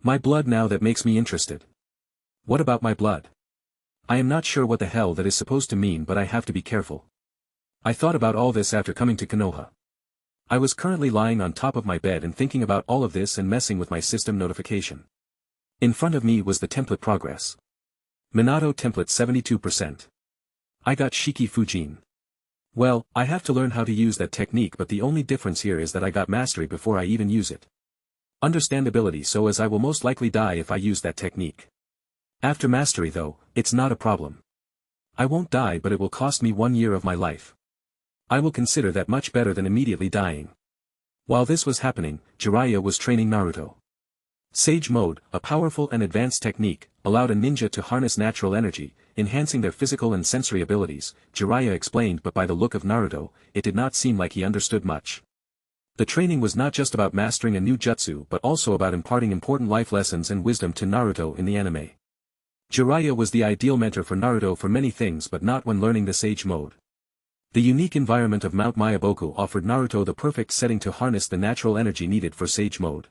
My blood now, that makes me interested. What about my blood? I am not sure what the hell that is supposed to mean, but I have to be careful. I thought about all this after coming to Konoha. I was currently lying on top of my bed and thinking about all of this and messing with my system notification. In front of me was the template progress. Minato template 72%. I got Shiki Fujin. Well, I have to learn how to use that technique, but the only difference here is that I got mastery before I even use it. Understandability, so as I will most likely die if I use that technique. After mastery though, it's not a problem. I won't die, but it will cost me 1 year of my life. I will consider that much better than immediately dying. While this was happening, Jiraiya was training Naruto. Sage Mode, a powerful and advanced technique, allowed a ninja to harness natural energy, enhancing their physical and sensory abilities, Jiraiya explained, but by the look of Naruto, it did not seem like he understood much. The training was not just about mastering a new jutsu but also about imparting important life lessons and wisdom to Naruto in the anime. Jiraiya was the ideal mentor for Naruto for many things, but not when learning the Sage Mode. The unique environment of Mount Myaboku offered Naruto the perfect setting to harness the natural energy needed for Sage Mode.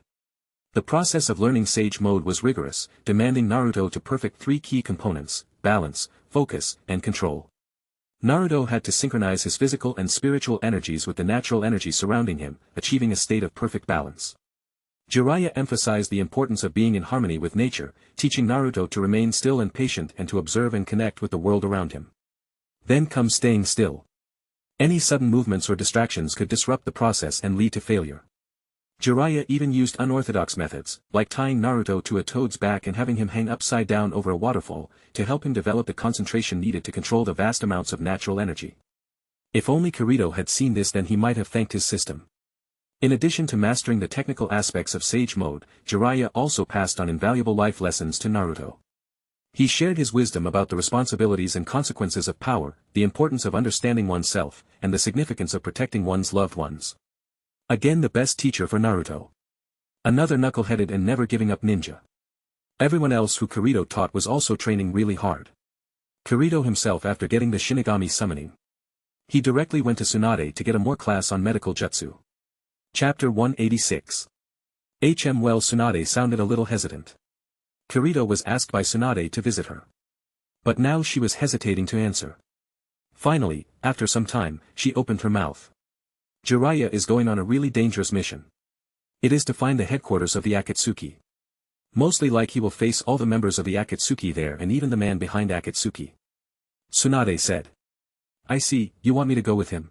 The process of learning Sage Mode was rigorous, demanding Naruto to perfect 3 key components: balance, focus, and control. Naruto had to synchronize his physical and spiritual energies with the natural energy surrounding him, achieving a state of perfect balance. Jiraiya emphasized the importance of being in harmony with nature, teaching Naruto to remain still and patient and to observe and connect with the world around him. Then comes staying still. Any sudden movements or distractions could disrupt the process and lead to failure. Jiraiya even used unorthodox methods, like tying Naruto to a toad's back and having him hang upside down over a waterfall, to help him develop the concentration needed to control the vast amounts of natural energy. If only Kirito had seen this, then he might have thanked his system. In addition to mastering the technical aspects of Sage Mode, Jiraiya also passed on invaluable life lessons to Naruto. He shared his wisdom about the responsibilities and consequences of power, the importance of understanding oneself, and the significance of protecting one's loved ones. Again, the best teacher for Naruto. Another knuckle-headed and never-giving-up ninja. Everyone else who Kirito taught was also training really hard. Kirito himself, after getting the Shinigami summoning, he directly went to Tsunade to get a more class on medical jutsu. Chapter 186. Well, Tsunade sounded a little hesitant. Kirito was asked by Tsunade to visit her. But now she was hesitating to answer. Finally, after some time, she opened her mouth. Jiraiya is going on a really dangerous mission. It is to find the headquarters of the Akatsuki. Mostly like he will face all the members of the Akatsuki there and even the man behind Akatsuki. Tsunade said. I see, you want me to go with him.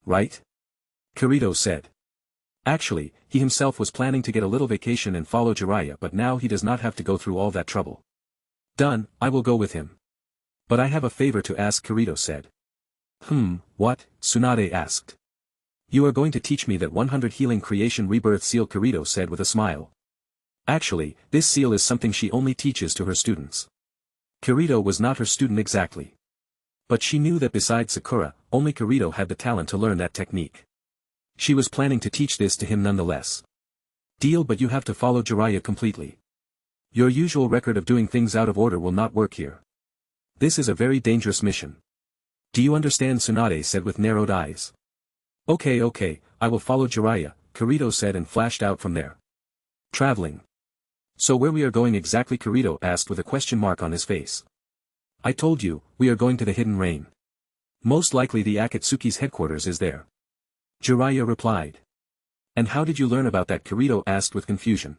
Right? Kirito said. Actually, he himself was planning to get a little vacation and follow Jiraiya, but now he does not have to go through all that trouble. Done, I will go with him. But I have a favor to ask, Kirito said. What? Tsunade asked. You are going to teach me that 100 healing creation rebirth seal, Kirito said with a smile. Actually, this seal is something she only teaches to her students. Kirito was not her student exactly. But she knew that besides Sakura, only Kirito had the talent to learn that technique. She was planning to teach this to him nonetheless. Deal, but you have to follow Jiraiya completely. Your usual record of doing things out of order will not work here. This is a very dangerous mission. Do you understand? Tsunade said with narrowed eyes. Okay, I will follow Jiraiya, Kirito said and flashed out from there. Traveling. So where we are going exactly? Kirito asked with a question mark on his face. I told you, we are going to the Hidden Rain. Most likely the Akatsuki's headquarters is there. Jiraiya replied. And how did you learn about that? Kirito asked with confusion.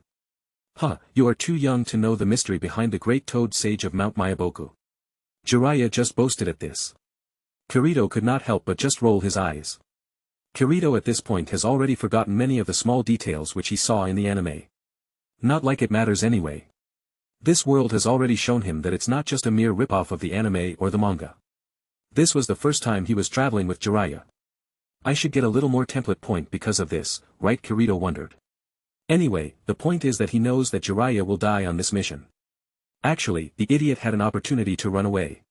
You are too young to know the mystery behind the great toad sage of Mount Myaboku. Jiraiya just boasted at this. Kirito could not help but just roll his eyes. Kirito at this point has already forgotten many of the small details which he saw in the anime. Not like it matters anyway. This world has already shown him that it's not just a mere rip-off of the anime or the manga. This was the first time he was traveling with Jiraiya. I should get a little more template point because of this, right? Kirito wondered. Anyway, the point is that he knows that Jiraiya will die on this mission. Actually, the idiot had an opportunity to run away.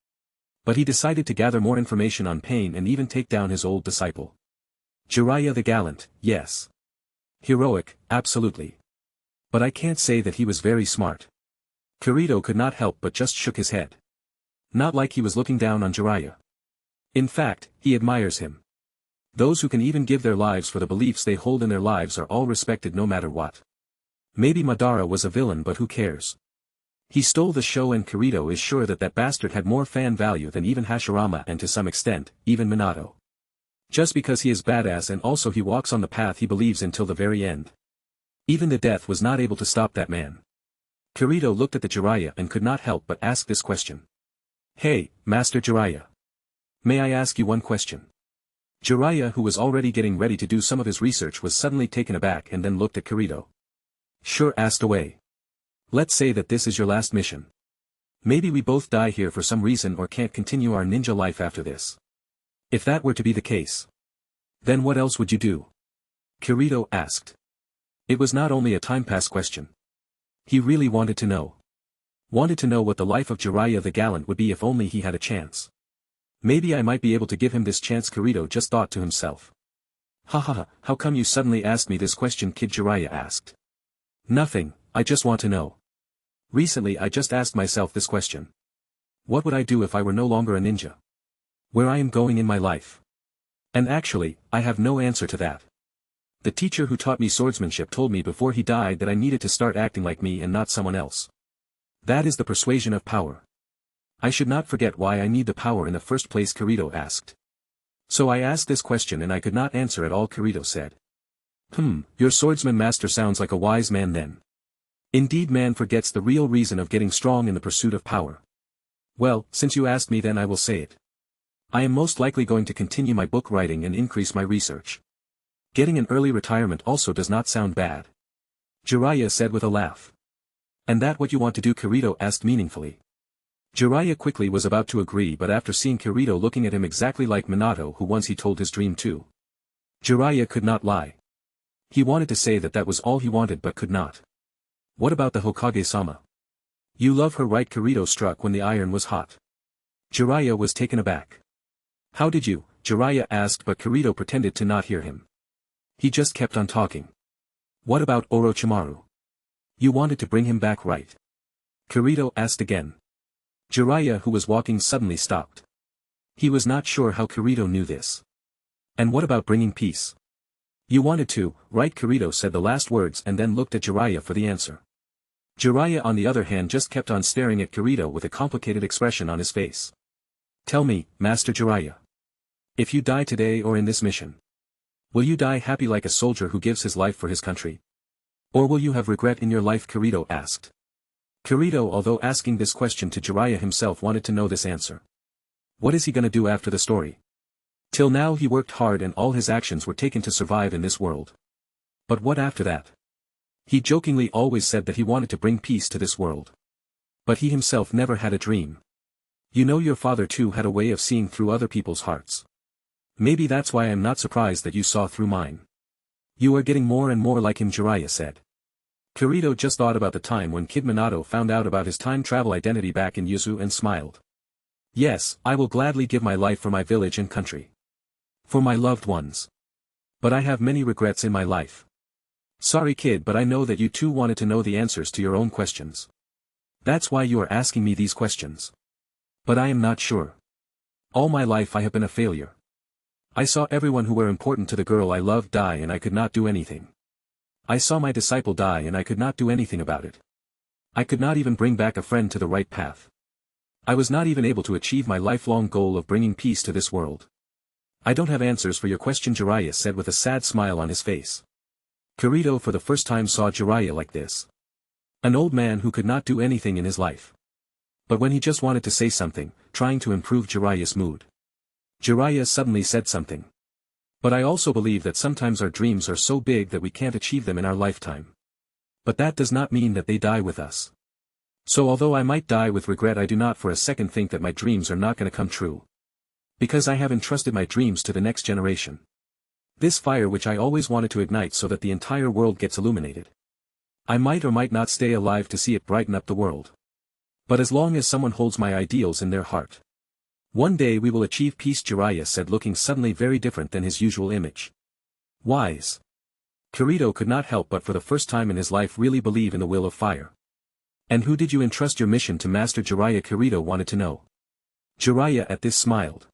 But he decided to gather more information on Pain and even take down his old disciple. Jiraiya the gallant, yes. Heroic, absolutely. But I can't say that he was very smart. Kirito could not help but just shook his head. Not like he was looking down on Jiraiya. In fact, he admires him. Those who can even give their lives for the beliefs they hold in their lives are all respected no matter what. Maybe Madara was a villain, but who cares? He stole the show and Kirito is sure that that bastard had more fan value than even Hashirama and to some extent, even Minato. Just because he is badass and also he walks on the path he believes in till the very end. Even the death was not able to stop that man. Kirito looked at the Jiraiya and could not help but ask this question. Hey, Master Jiraiya. May I ask you one question? Jiraiya, who was already getting ready to do some of his research, was suddenly taken aback and then looked at Kirito. Sure, asked away. Let's say that this is your last mission. Maybe we both die here for some reason or can't continue our ninja life after this. If that were to be the case, then what else would you do? Kirito asked. It was not only a time pass question. He really wanted to know. Wanted to know what the life of Jiraiya the gallant would be if only he had a chance. Maybe I might be able to give him this chance, Kirito just thought to himself. How come you suddenly asked me this question, kid? Jiraiya asked. Nothing, I just want to know. Recently I just asked myself this question. What would I do if I were no longer a ninja? Where I am going in my life? And actually, I have no answer to that. The teacher who taught me swordsmanship told me before he died that I needed to start acting like me and not someone else. That is the persuasion of power. I should not forget why I need the power in the first place, Kirito asked. So I asked this question and I could not answer at all, Kirito said. Your swordsman master sounds like a wise man then. Indeed, man forgets the real reason of getting strong in the pursuit of power. Well, since you asked me, then I will say it. I am most likely going to continue my book writing and increase my research. Getting an early retirement also does not sound bad. Jiraiya said with a laugh. And that what you want to do? Kirito asked meaningfully. Jiraiya quickly was about to agree, but after seeing Kirito looking at him exactly like Minato, who once he told his dream to, Jiraiya could not lie. He wanted to say that that was all he wanted but could not. What about the Hokage-sama? You love her, right? Kirito struck when the iron was hot. Jiraiya was taken aback. How did you? Jiraiya asked, but Kirito pretended to not hear him. He just kept on talking. What about Orochimaru? You wanted to bring him back, right? Kirito asked again. Jiraiya, who was walking, suddenly stopped. He was not sure how Kirito knew this. And what about bringing peace? You wanted to, right? Kirito said the last words and then looked at Jiraiya for the answer. Jiraiya on the other hand just kept on staring at Kirito with a complicated expression on his face. Tell me, Master Jiraiya. If you die today or in this mission, will you die happy like a soldier who gives his life for his country? Or will you have regret in your life? Kirito asked. Kirito, although asking this question to Jiraiya himself, wanted to know this answer. What is he gonna do after the story? Till now he worked hard and all his actions were taken to survive in this world. But what after that? He jokingly always said that he wanted to bring peace to this world. But he himself never had a dream. You know, your father too had a way of seeing through other people's hearts. Maybe that's why I'm not surprised that you saw through mine. You are getting more and more like him, Jiraiya said. Kirito just thought about the time when Kid Minato found out about his time travel identity back in Yuzu and smiled. Yes, I will gladly give my life for my village and country. For my loved ones. But I have many regrets in my life. Sorry kid, but I know that you too wanted to know the answers to your own questions. That's why you are asking me these questions. But I am not sure. All my life I have been a failure. I saw everyone who were important to the girl I loved die and I could not do anything. I saw my disciple die and I could not do anything about it. I could not even bring back a friend to the right path. I was not even able to achieve my lifelong goal of bringing peace to this world. I don't have answers for your question, Jiraiya said with a sad smile on his face. Kirito for the first time saw Jiraiya like this. An old man who could not do anything in his life. But when he just wanted to say something, trying to improve Jiraiya's mood. Jiraiya suddenly said something. But I also believe that sometimes our dreams are so big that we can't achieve them in our lifetime. But that does not mean that they die with us. So although I might die with regret, I do not for a second think that my dreams are not going to come true. Because I have entrusted my dreams to the next generation. This fire which I always wanted to ignite so that the entire world gets illuminated. I might or might not stay alive to see it brighten up the world. But as long as someone holds my ideals in their heart. One day we will achieve peace, Jiraiya said, looking suddenly very different than his usual image. Wise. Kirito could not help but for the first time in his life really believe in the will of fire. And who did you entrust your mission to, Master Jiraiya? Kirito wanted to know. Jiraiya at this smiled.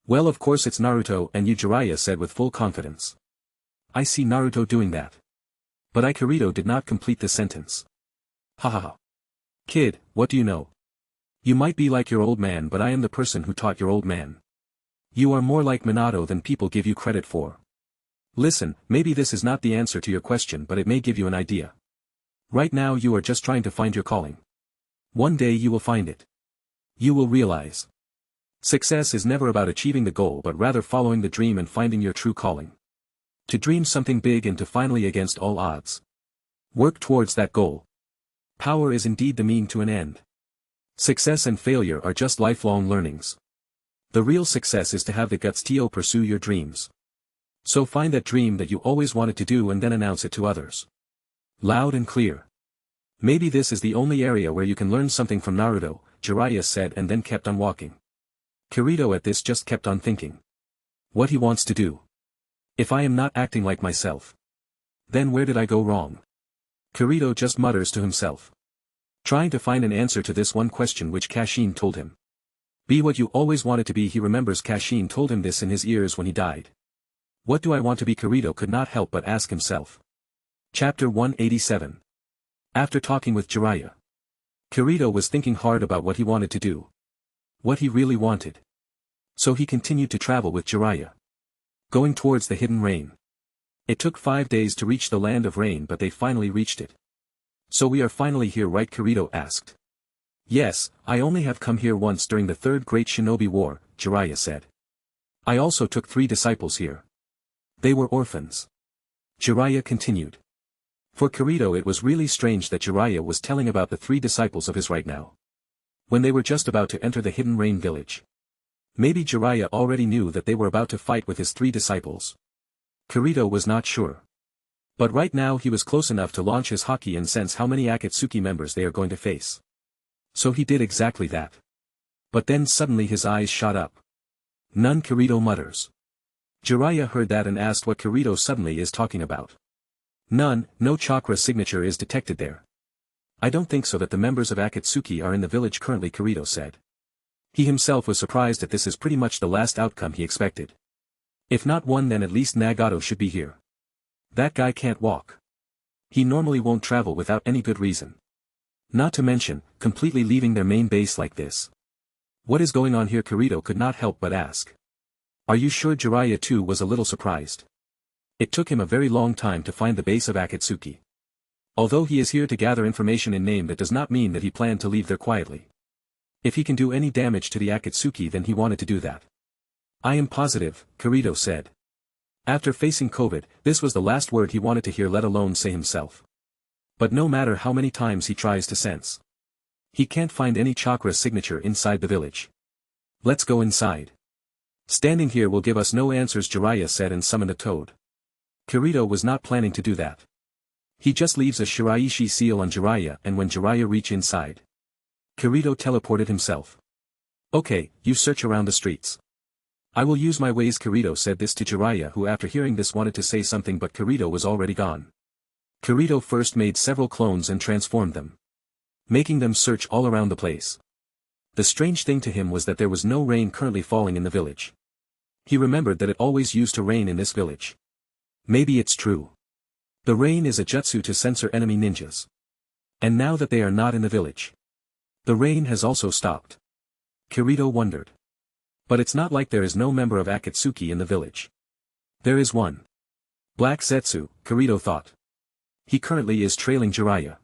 Well, of course it's Naruto and you, Jiraiya said with full confidence. I see Naruto doing that. But Kirito did not complete the sentence. Hahaha. Kid, what do you know? You might be like your old man, but I am the person who taught your old man. You are more like Minato than people give you credit for. Listen, maybe this is not the answer to your question, but it may give you an idea. Right now you are just trying to find your calling. One day you will find it. You will realize. Success is never about achieving the goal but rather following the dream and finding your true calling. To dream something big and to finally, against all odds, work towards that goal. Power is indeed the mean to an end. Success and failure are just lifelong learnings. The real success is to have the guts to pursue your dreams. So find that dream that you always wanted to do and then announce it to others. Loud and clear. Maybe this is the only area where you can learn something from Naruto, Jiraiya said, and then kept on walking. Kirito at this just kept on thinking. What he wants to do. If I am not acting like myself. Then where did I go wrong? Kirito just mutters to himself. Trying to find an answer to this one question which Kashin told him. Be what you always wanted to be. He remembers Kashin told him this in his ears when he died. What do I want to be? Kirito could not help but ask himself. Chapter 187. After talking with Jiraiya. Kirito was thinking hard about what he wanted to do. What he really wanted. So he continued to travel with Jiraiya. Going towards the hidden rain. It took 5 days to reach the land of rain, but they finally reached it. So we are finally here, right? Kirito asked. Yes, I only have come here once during the Third Great Shinobi War, Jiraiya said. I also took 3 disciples here. They were orphans. Jiraiya continued. For Kirito it was really strange that Jiraiya was telling about the 3 disciples of his right now. When they were just about to enter the hidden rain village. Maybe Jiraiya already knew that they were about to fight with his 3 disciples. Kirito was not sure. But right now he was close enough to launch his Haki and sense how many Akatsuki members they are going to face. So he did exactly that. But then suddenly his eyes shot up. None, Kirito mutters. Jiraiya heard that and asked what Kirito suddenly is talking about. None, no chakra signature is detected there. I don't think so that the members of Akatsuki are in the village currently, Kirito said. He himself was surprised that this is pretty much the last outcome he expected. If not one, then at least Nagato should be here. That guy can't walk. He normally won't travel without any good reason. Not to mention, completely leaving their main base like this. What is going on here? Kirito could not help but ask. Are you sure? Jiraiya too was a little surprised. It took him a very long time to find the base of Akatsuki. Although he is here to gather information in name, that does not mean that he planned to leave there quietly. If he can do any damage to the Akatsuki, then he wanted to do that. I am positive, Kirito said. After facing COVID, this was the last word he wanted to hear, let alone say himself. But no matter how many times he tries to sense, he can't find any chakra signature inside the village. Let's go inside. Standing here will give us no answers, Jiraiya said, and summoned a toad. Kirito was not planning to do that. He just leaves a Shiraishi seal on Jiraiya, and when Jiraiya reach inside, Kirito teleported himself. Okay, you search around the streets. I will use my ways. Kirito said this to Jiraiya, who after hearing this wanted to say something, but Kirito was already gone. Kirito first made several clones and transformed them, making them search all around the place. The strange thing to him was that there was no rain currently falling in the village. He remembered that it always used to rain in this village. Maybe it's true. The rain is a jutsu to censor enemy ninjas. And now that they are not in the village, the rain has also stopped. Kirito wondered. But it's not like there is no member of Akatsuki in the village. There is one. Black Zetsu, Kirito thought. He currently is trailing Jiraiya.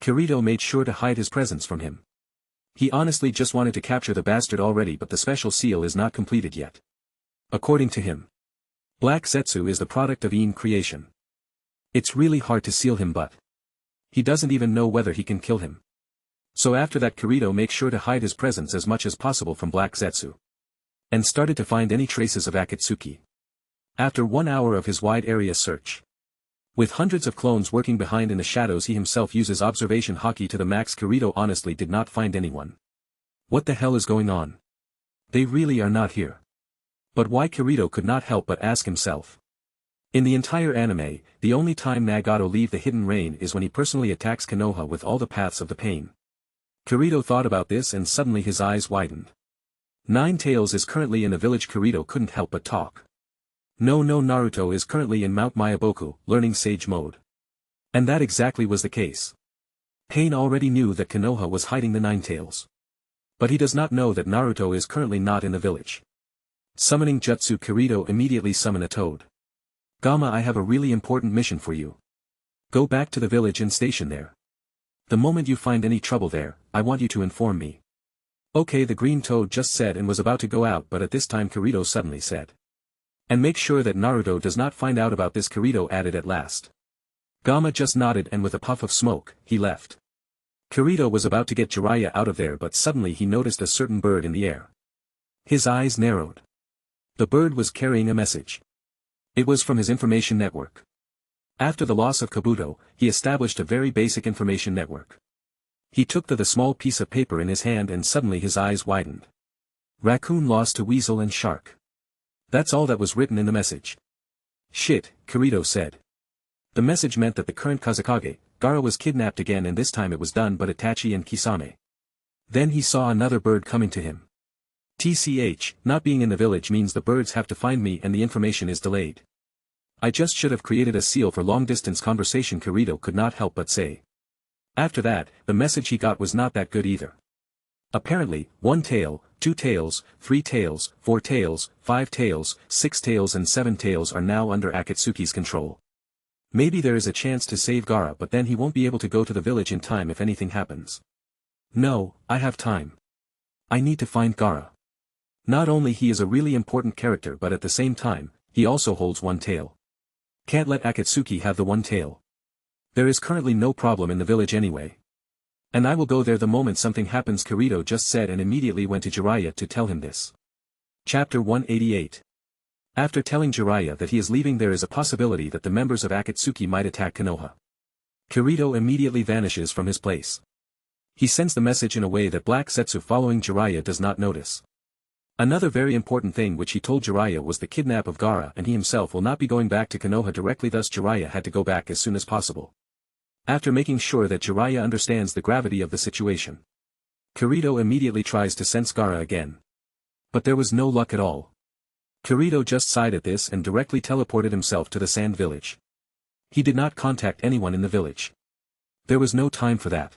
Kirito made sure to hide his presence from him. He honestly just wanted to capture the bastard already, but the special seal is not completed yet. According to him, Black Zetsu is the product of ECCHI creation. It's really hard to seal him, but he doesn't even know whether he can kill him. So after that, Kirito makes sure to hide his presence as much as possible from Black Zetsu, and started to find any traces of Akatsuki. After 1 hour of his wide area search, with hundreds of clones working behind in the shadows, he himself uses observation Haki to the max. Kirito honestly did not find anyone. What the hell is going on? They really are not here. But why? Kirito could not help but ask himself. In the entire anime, the only time Nagato leave the hidden rain is when he personally attacks Konoha with all the paths of the pain. Kirito thought about this and suddenly his eyes widened. Nine Tails is currently in the village. Kirito couldn't help but talk. No, Naruto is currently in Mount Mayaboku, learning sage mode. And that exactly was the case. Pain already knew that Konoha was hiding the Nine Tails. But he does not know that Naruto is currently not in the village. Summoning Jutsu, Kirito immediately summoned a toad. Gamma, I have a really important mission for you. Go back to the village and station there. The moment you find any trouble there, I want you to inform me. Okay, the green toad just said and was about to go out, but at this time Kirito suddenly said. And make sure that Naruto does not find out about this, Kirito added at last. Gamma just nodded, and with a puff of smoke, he left. Kirito was about to get Jiraiya out of there, but suddenly he noticed a certain bird in the air. His eyes narrowed. The bird was carrying a message. It was from his information network. After the loss of Kabuto, he established a very basic information network. He took the small piece of paper in his hand and suddenly his eyes widened. Raccoon lost to weasel and shark. That's all that was written in the message. Shit, Kirito said. The message meant that the current Kazekage, Gaara, was kidnapped again, and this time it was done by Itachi and Kisame. Then he saw another bird coming to him. TCH, not being in the village means the birds have to find me and the information is delayed. I just should have created a seal for long-distance conversation, Kirito could not help but say. After that, the message he got was not that good either. Apparently, 1 tail, 2 tails, 3 tails, 4 tails, 5 tails, 6 tails and 7 tails are now under Akatsuki's control. Maybe there is a chance to save Gaara, but then he won't be able to go to the village in time if anything happens. No, I have time. I need to find Gaara. Not only he is a really important character, but at the same time, he also holds 1 tail. Can't let Akatsuki have the 1 tail. There is currently no problem in the village anyway. And I will go there the moment something happens, Kirito just said, and immediately went to Jiraiya to tell him this. Chapter 188. After telling Jiraiya that he is leaving, there is a possibility that the members of Akatsuki might attack Konoha. Kirito immediately vanishes from his place. He sends the message in a way that Black Zetsu following Jiraiya does not notice. Another very important thing which he told Jiraiya was the kidnap of Gaara, and he himself will not be going back to Konoha directly, thus Jiraiya had to go back as soon as possible. After making sure that Jiraiya understands the gravity of the situation, Kirito immediately tries to sense Gaara again. But there was no luck at all. Kirito just sighed at this and directly teleported himself to the sand village. He did not contact anyone in the village. There was no time for that.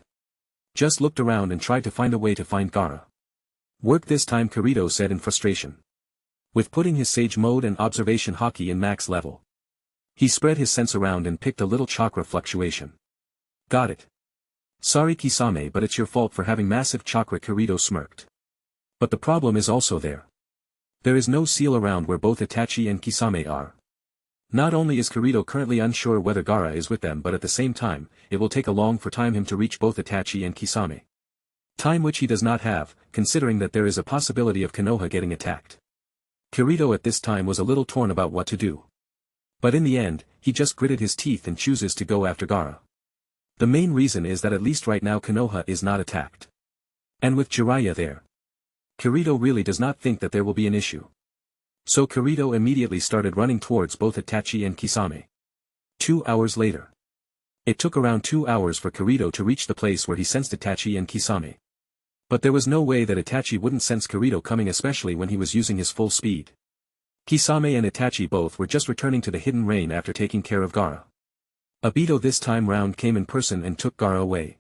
Just looked around and tried to find a way to find Gaara. Work this time, Kirito said in frustration. With putting his sage mode and observation Haki in max level, he spread his sense around and picked a little chakra fluctuation. Got it. Sorry Kisame, but it's your fault for having massive chakra. Kirito smirked. But the problem is also there. There is no seal around where both Itachi and Kisame are. Not only is Kirito currently unsure whether Gaara is with them, but at the same time, it will take a long time for him to reach both Itachi and Kisame. Time which he does not have, considering that there is a possibility of Konoha getting attacked. Kirito at this time was a little torn about what to do. But in the end, he just gritted his teeth and chooses to go after Gaara. The main reason is that at least right now Konoha is not attacked. And with Jiraiya there, Kirito really does not think that there will be an issue. So Kirito immediately started running towards both Itachi and Kisame. 2 hours later. It took around 2 hours for Kirito to reach the place where he sensed Itachi and Kisame. But there was no way that Itachi wouldn't sense Kirito coming, especially when he was using his full speed. Kisame and Itachi both were just returning to the hidden rain after taking care of Gaara. Obito this time round came in person and took Gaara away.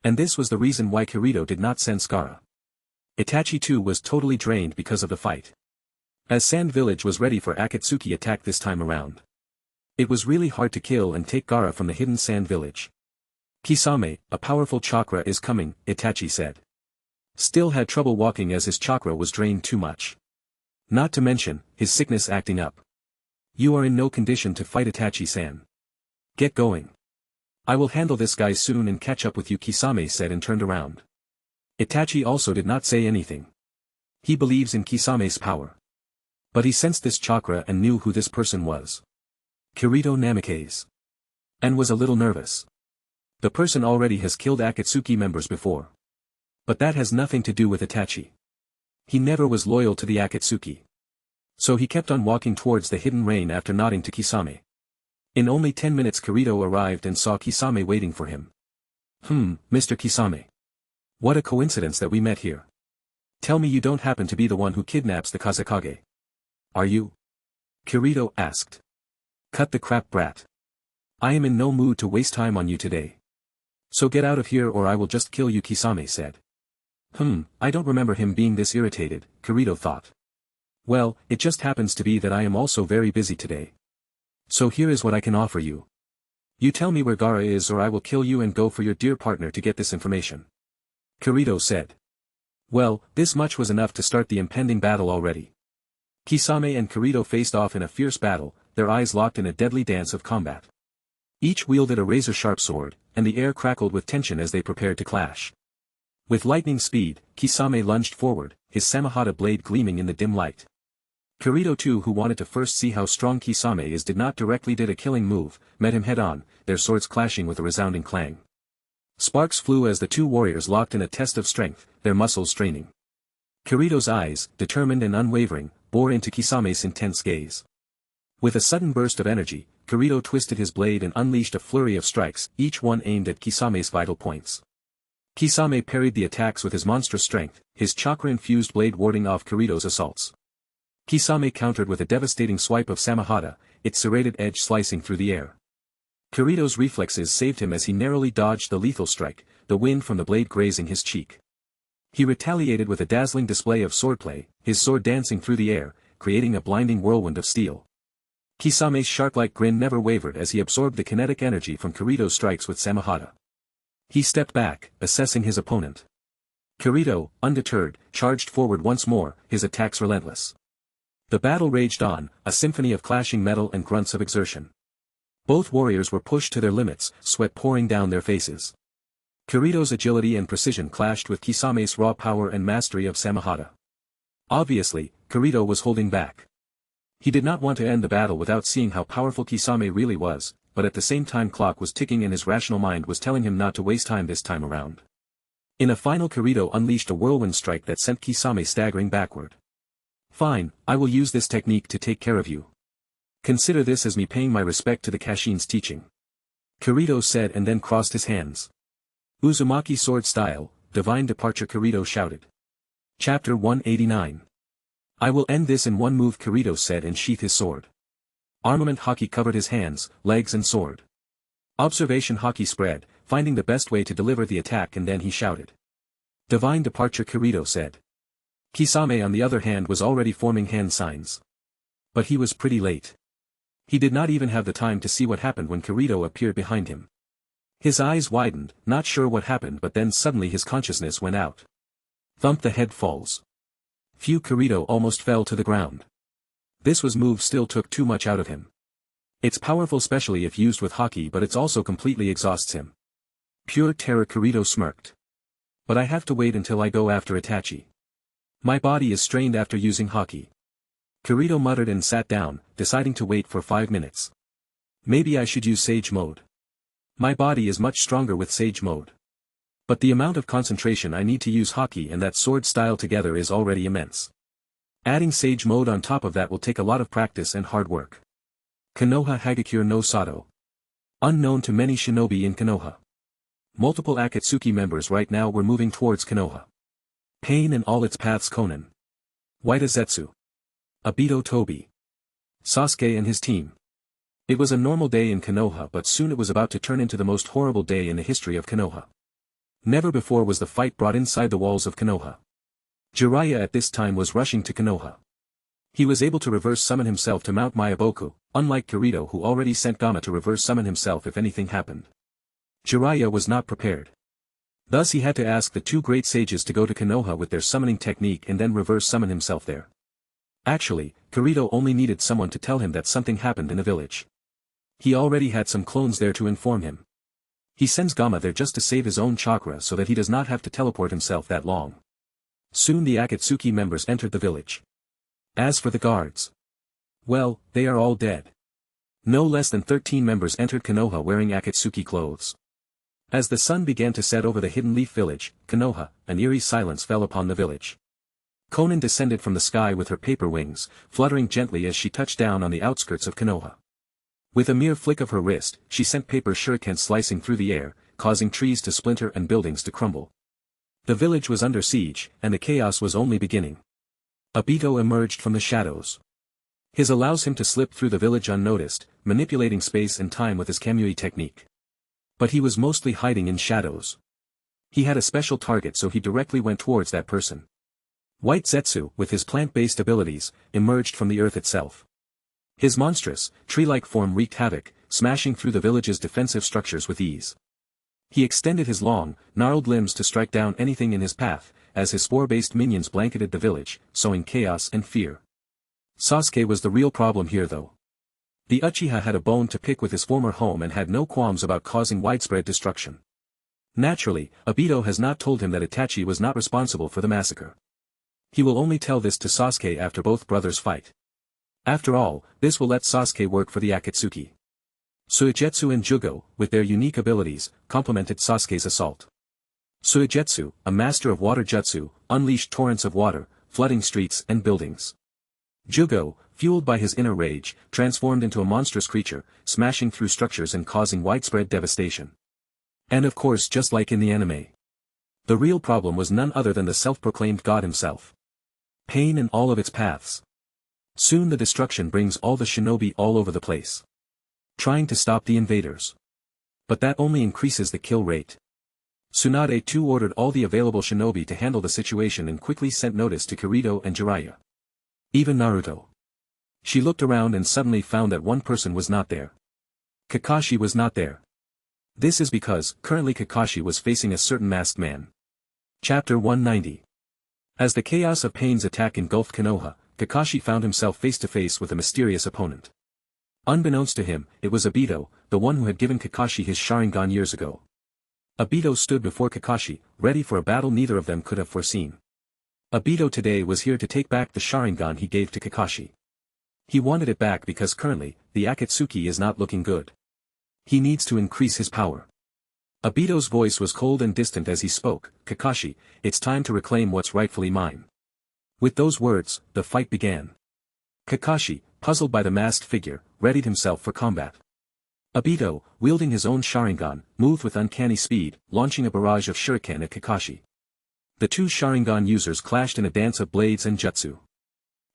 And this was the reason why Kirito did not sense Gaara. Itachi too was totally drained because of the fight. As Sand Village was ready for Akatsuki attack this time around. It was really hard to kill and take Gaara from the hidden Sand Village. Kisame, a powerful chakra is coming, Itachi said. Still had trouble walking as his chakra was drained too much. Not to mention, his sickness acting up. You are in no condition to fight Itachi-san. Get going. I will handle this guy soon and catch up with you, Kisame said and turned around. Itachi also did not say anything. He believes in Kisame's power. But he sensed this chakra and knew who this person was. Kirito Namikaze. And was a little nervous. The person already has killed Akatsuki members before. But that has nothing to do with Itachi. He never was loyal to the Akatsuki. So he kept on walking towards the hidden rain after nodding to Kisame. In only 10 minutes Kirito arrived and saw Kisame waiting for him. Mr. Kisame. What a coincidence that we met here. Tell me you don't happen to be the one who kidnaps the Kazekage. Are you? Kirito asked. Cut the crap, brat. I am in no mood to waste time on you today. So get out of here or I will just kill you, Kisame said. I don't remember him being this irritated, Kirito thought. Well, it just happens to be that I am also very busy today. So here is what I can offer you. You tell me where Gaara is or I will kill you and go for your dear partner to get this information. Kirito said. Well, this much was enough to start the impending battle already. Kisame and Kirito faced off in a fierce battle, their eyes locked in a deadly dance of combat. Each wielded a razor-sharp sword, and the air crackled with tension as they prepared to clash. With lightning speed, Kisame lunged forward, his Samahata blade gleaming in the dim light. Kirito too, who wanted to first see how strong Kisame is, did a killing move, met him head-on, their swords clashing with a resounding clang. Sparks flew as the two warriors locked in a test of strength, their muscles straining. Kirito's eyes, determined and unwavering, bore into Kisame's intense gaze. With a sudden burst of energy, Kirito twisted his blade and unleashed a flurry of strikes, each one aimed at Kisame's vital points. Kisame parried the attacks with his monstrous strength, his chakra-infused blade warding off Kirito's assaults. Kisame countered with a devastating swipe of Samahata, its serrated edge slicing through the air. Kirito's reflexes saved him as he narrowly dodged the lethal strike, the wind from the blade grazing his cheek. He retaliated with a dazzling display of swordplay, his sword dancing through the air, creating a blinding whirlwind of steel. Kisame's shark-like grin never wavered as he absorbed the kinetic energy from Kirito's strikes with Samahata. He stepped back, assessing his opponent. Kirito, undeterred, charged forward once more, his attacks relentless. The battle raged on, a symphony of clashing metal and grunts of exertion. Both warriors were pushed to their limits, sweat pouring down their faces. Kirito's agility and precision clashed with Kisame's raw power and mastery of Samahata. Obviously, Kirito was holding back. He did not want to end the battle without seeing how powerful Kisame really was, but at the same time clock was ticking and his rational mind was telling him not to waste time this time around. In a final, Kirito unleashed a whirlwind strike that sent Kisame staggering backward. Fine, I will use this technique to take care of you. Consider this as me paying my respect to the Kashin's teaching. Kirito said and then crossed his hands. Uzumaki sword style, divine departure, Kirito shouted. Chapter 189. I will end this in one move, Kirito said and sheathed his sword. Armament Haki covered his hands, legs and sword. Observation Haki spread, finding the best way to deliver the attack, and then he shouted. Divine departure, Kirito said. Kisame on the other hand was already forming hand signs. But he was pretty late. He did not even have the time to see what happened when Kirito appeared behind him. His eyes widened, not sure what happened, but then suddenly his consciousness went out. Thump, the head falls. Phew, Kirito almost fell to the ground. This move still took too much out of him. It's powerful especially if used with Haki, but it's also completely exhausts him. Pure terror, Kirito smirked. But I have to wait until I go after Itachi. My body is strained after using Haki. Kirito muttered and sat down, deciding to wait for 5 minutes. Maybe I should use Sage Mode. My body is much stronger with Sage Mode. But the amount of concentration I need to use Haki and that sword style together is already immense. Adding Sage Mode on top of that will take a lot of practice and hard work. Konoha Hagakure no Sato. Unknown to many shinobi in Konoha. Multiple Akatsuki members right now were moving towards Konoha. Pain in all its paths, Konan. White Azetsu. Obito Tobi. Sasuke and his team. It was a normal day in Konoha, but soon it was about to turn into the most horrible day in the history of Konoha. Never before was the fight brought inside the walls of Konoha. Jiraiya at this time was rushing to Konoha. He was able to reverse summon himself to Mount Myaboku, unlike Kirito who already sent Gamma to reverse summon himself if anything happened. Jiraiya was not prepared. Thus he had to ask the two great sages to go to Konoha with their summoning technique and then reverse summon himself there. Actually, Kirito only needed someone to tell him that something happened in the village. He already had some clones there to inform him. He sends Gamma there just to save his own chakra so that he does not have to teleport himself that long. Soon the Akatsuki members entered the village. As for the guards, well, they are all dead. No less than 13 members entered Konoha wearing Akatsuki clothes. As the sun began to set over the Hidden Leaf village, Konoha, an eerie silence fell upon the village. Konan descended from the sky with her paper wings, fluttering gently as she touched down on the outskirts of Konoha. With a mere flick of her wrist, she sent paper shurikens slicing through the air, causing trees to splinter and buildings to crumble. The village was under siege, and the chaos was only beginning. Obito emerged from the shadows. His allows him to slip through the village unnoticed, manipulating space and time with his Kamui technique. But he was mostly hiding in shadows. He had a special target, so he directly went towards that person. White Zetsu, with his plant-based abilities, emerged from the earth itself. His monstrous, tree-like form wreaked havoc, smashing through the village's defensive structures with ease. He extended his long, gnarled limbs to strike down anything in his path, as his spore-based minions blanketed the village, sowing chaos and fear. Sasuke was the real problem here though. The Uchiha had a bone to pick with his former home and had no qualms about causing widespread destruction. Naturally, Obito has not told him that Itachi was not responsible for the massacre. He will only tell this to Sasuke after both brothers fight. After all, this will let Sasuke work for the Akatsuki. Suigetsu and Jugo, with their unique abilities, complemented Sasuke's assault. Suigetsu, a master of water jutsu, unleashed torrents of water, flooding streets and buildings. Jugo, fueled by his inner rage, transformed into a monstrous creature, smashing through structures and causing widespread devastation. And of course, just like in the anime, the real problem was none other than the self-proclaimed god himself. Pain in all of its paths. Soon the destruction brings all the shinobi all over the place, trying to stop the invaders. But that only increases the kill rate. Tsunade too ordered all the available shinobi to handle the situation and quickly sent notice to Kirito and Jiraiya. Even Naruto. She looked around and suddenly found that one person was not there. Kakashi was not there. This is because, currently Kakashi was facing a certain masked man. Chapter 190. As the chaos of Pain's attack engulfed Konoha, Kakashi found himself face to face with a mysterious opponent. Unbeknownst to him, it was Obito, the one who had given Kakashi his Sharingan years ago. Obito stood before Kakashi, ready for a battle neither of them could have foreseen. Obito today was here to take back the Sharingan he gave to Kakashi. He wanted it back because currently, the Akatsuki is not looking good. He needs to increase his power. Obito's voice was cold and distant as he spoke, "Kakashi, it's time to reclaim what's rightfully mine." With those words, the fight began. Kakashi, puzzled by the masked figure, readied himself for combat. Obito, wielding his own Sharingan, moved with uncanny speed, launching a barrage of shuriken at Kakashi. The two Sharingan users clashed in a dance of blades and jutsu.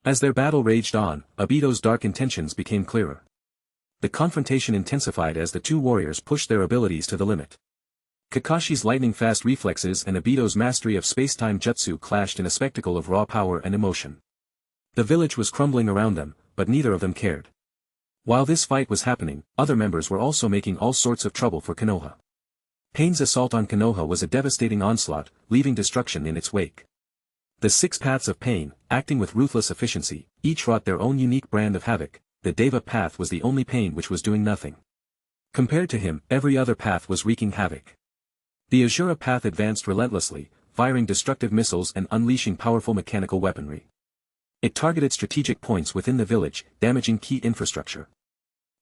As their battle raged on, Obito's dark intentions became clearer. The confrontation intensified as the two warriors pushed their abilities to the limit. Kakashi's lightning-fast reflexes and Obito's mastery of space-time jutsu clashed in a spectacle of raw power and emotion. The village was crumbling around them, but neither of them cared. While this fight was happening, other members were also making all sorts of trouble for Konoha. Pain's assault on Konoha was a devastating onslaught, leaving destruction in its wake. The 6 paths of Pain, acting with ruthless efficiency, each wrought their own unique brand of havoc. The Deva path was the only Pain which was doing nothing. Compared to him, every other path was wreaking havoc. The Azura path advanced relentlessly, firing destructive missiles and unleashing powerful mechanical weaponry. It targeted strategic points within the village, damaging key infrastructure.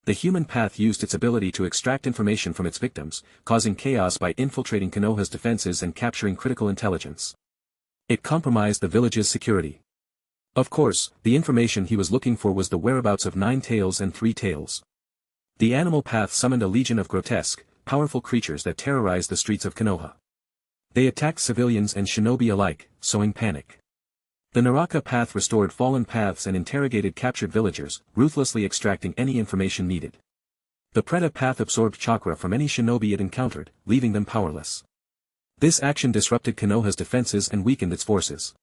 The human path used its ability to extract information from its victims, causing chaos by infiltrating Konoha's defenses and capturing critical intelligence. It compromised the village's security. Of course, the information he was looking for was the whereabouts of 9 tails and 3 tails. The animal path summoned a legion of grotesque, powerful creatures that terrorized the streets of Konoha. They attacked civilians and shinobi alike, sowing panic. The Naraka path restored fallen paths and interrogated captured villagers, ruthlessly extracting any information needed. The Preta path absorbed chakra from any shinobi it encountered, leaving them powerless. This action disrupted Konoha's defenses and weakened its forces.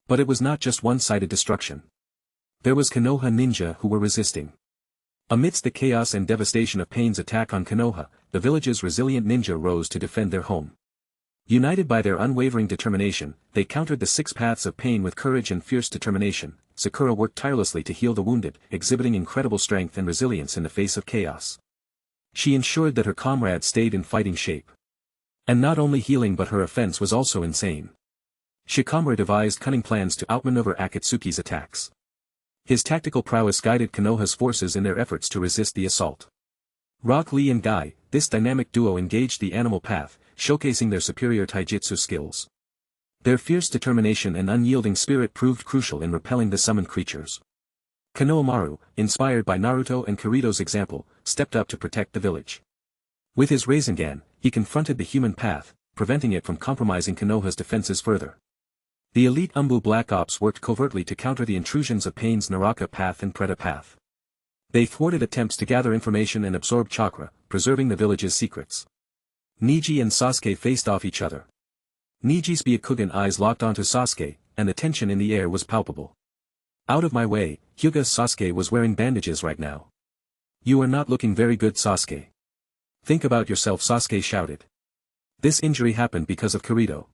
But it was not just one-sided destruction. There was Konoha ninja who were resisting. Amidst the chaos and devastation of Pain's attack on Konoha, the village's resilient ninja rose to defend their home. United by their unwavering determination, they countered the 6 paths of Pain with courage and fierce determination. Sakura worked tirelessly to heal the wounded, exhibiting incredible strength and resilience in the face of chaos. She ensured that her comrades stayed in fighting shape. And not only healing but her offense was also insane. Shikamaru devised cunning plans to outmaneuver Akatsuki's attacks. His tactical prowess guided Konoha's forces in their efforts to resist the assault. Rock Lee and Guy, this dynamic duo engaged the animal path, showcasing their superior taijutsu skills. Their fierce determination and unyielding spirit proved crucial in repelling the summoned creatures. Konohamaru, inspired by Naruto and Kirito's example, stepped up to protect the village. With his Rasengan, he confronted the human path, preventing it from compromising Konoha's defenses further. The elite Umbu Black Ops worked covertly to counter the intrusions of Pain's Naraka path and Preta path. They thwarted attempts to gather information and absorb chakra, preserving the village's secrets. Niji and Sasuke faced off each other. Niji's Byakugan eyes locked onto Sasuke, and the tension in the air was palpable. Out of my way, Hyuga's Sasuke was wearing bandages right now. You are not looking very good, Sasuke. Think about yourself, Sasuke shouted. This injury happened because of Kirito.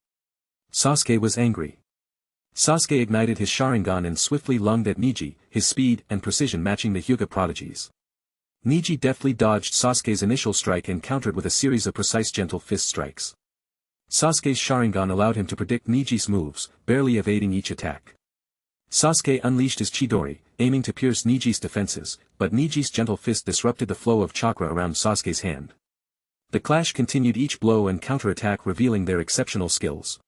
Sasuke was angry. Sasuke ignited his Sharingan and swiftly lunged at Niji, his speed and precision matching the Hyuga prodigies. Niji deftly dodged Sasuke's initial strike and countered with a series of precise gentle fist strikes. Sasuke's Sharingan allowed him to predict Niji's moves, barely evading each attack. Sasuke unleashed his Chidori, aiming to pierce Niji's defenses, but Niji's gentle fist disrupted the flow of chakra around Sasuke's hand. The clash continued, each blow and counterattack revealing their exceptional skills.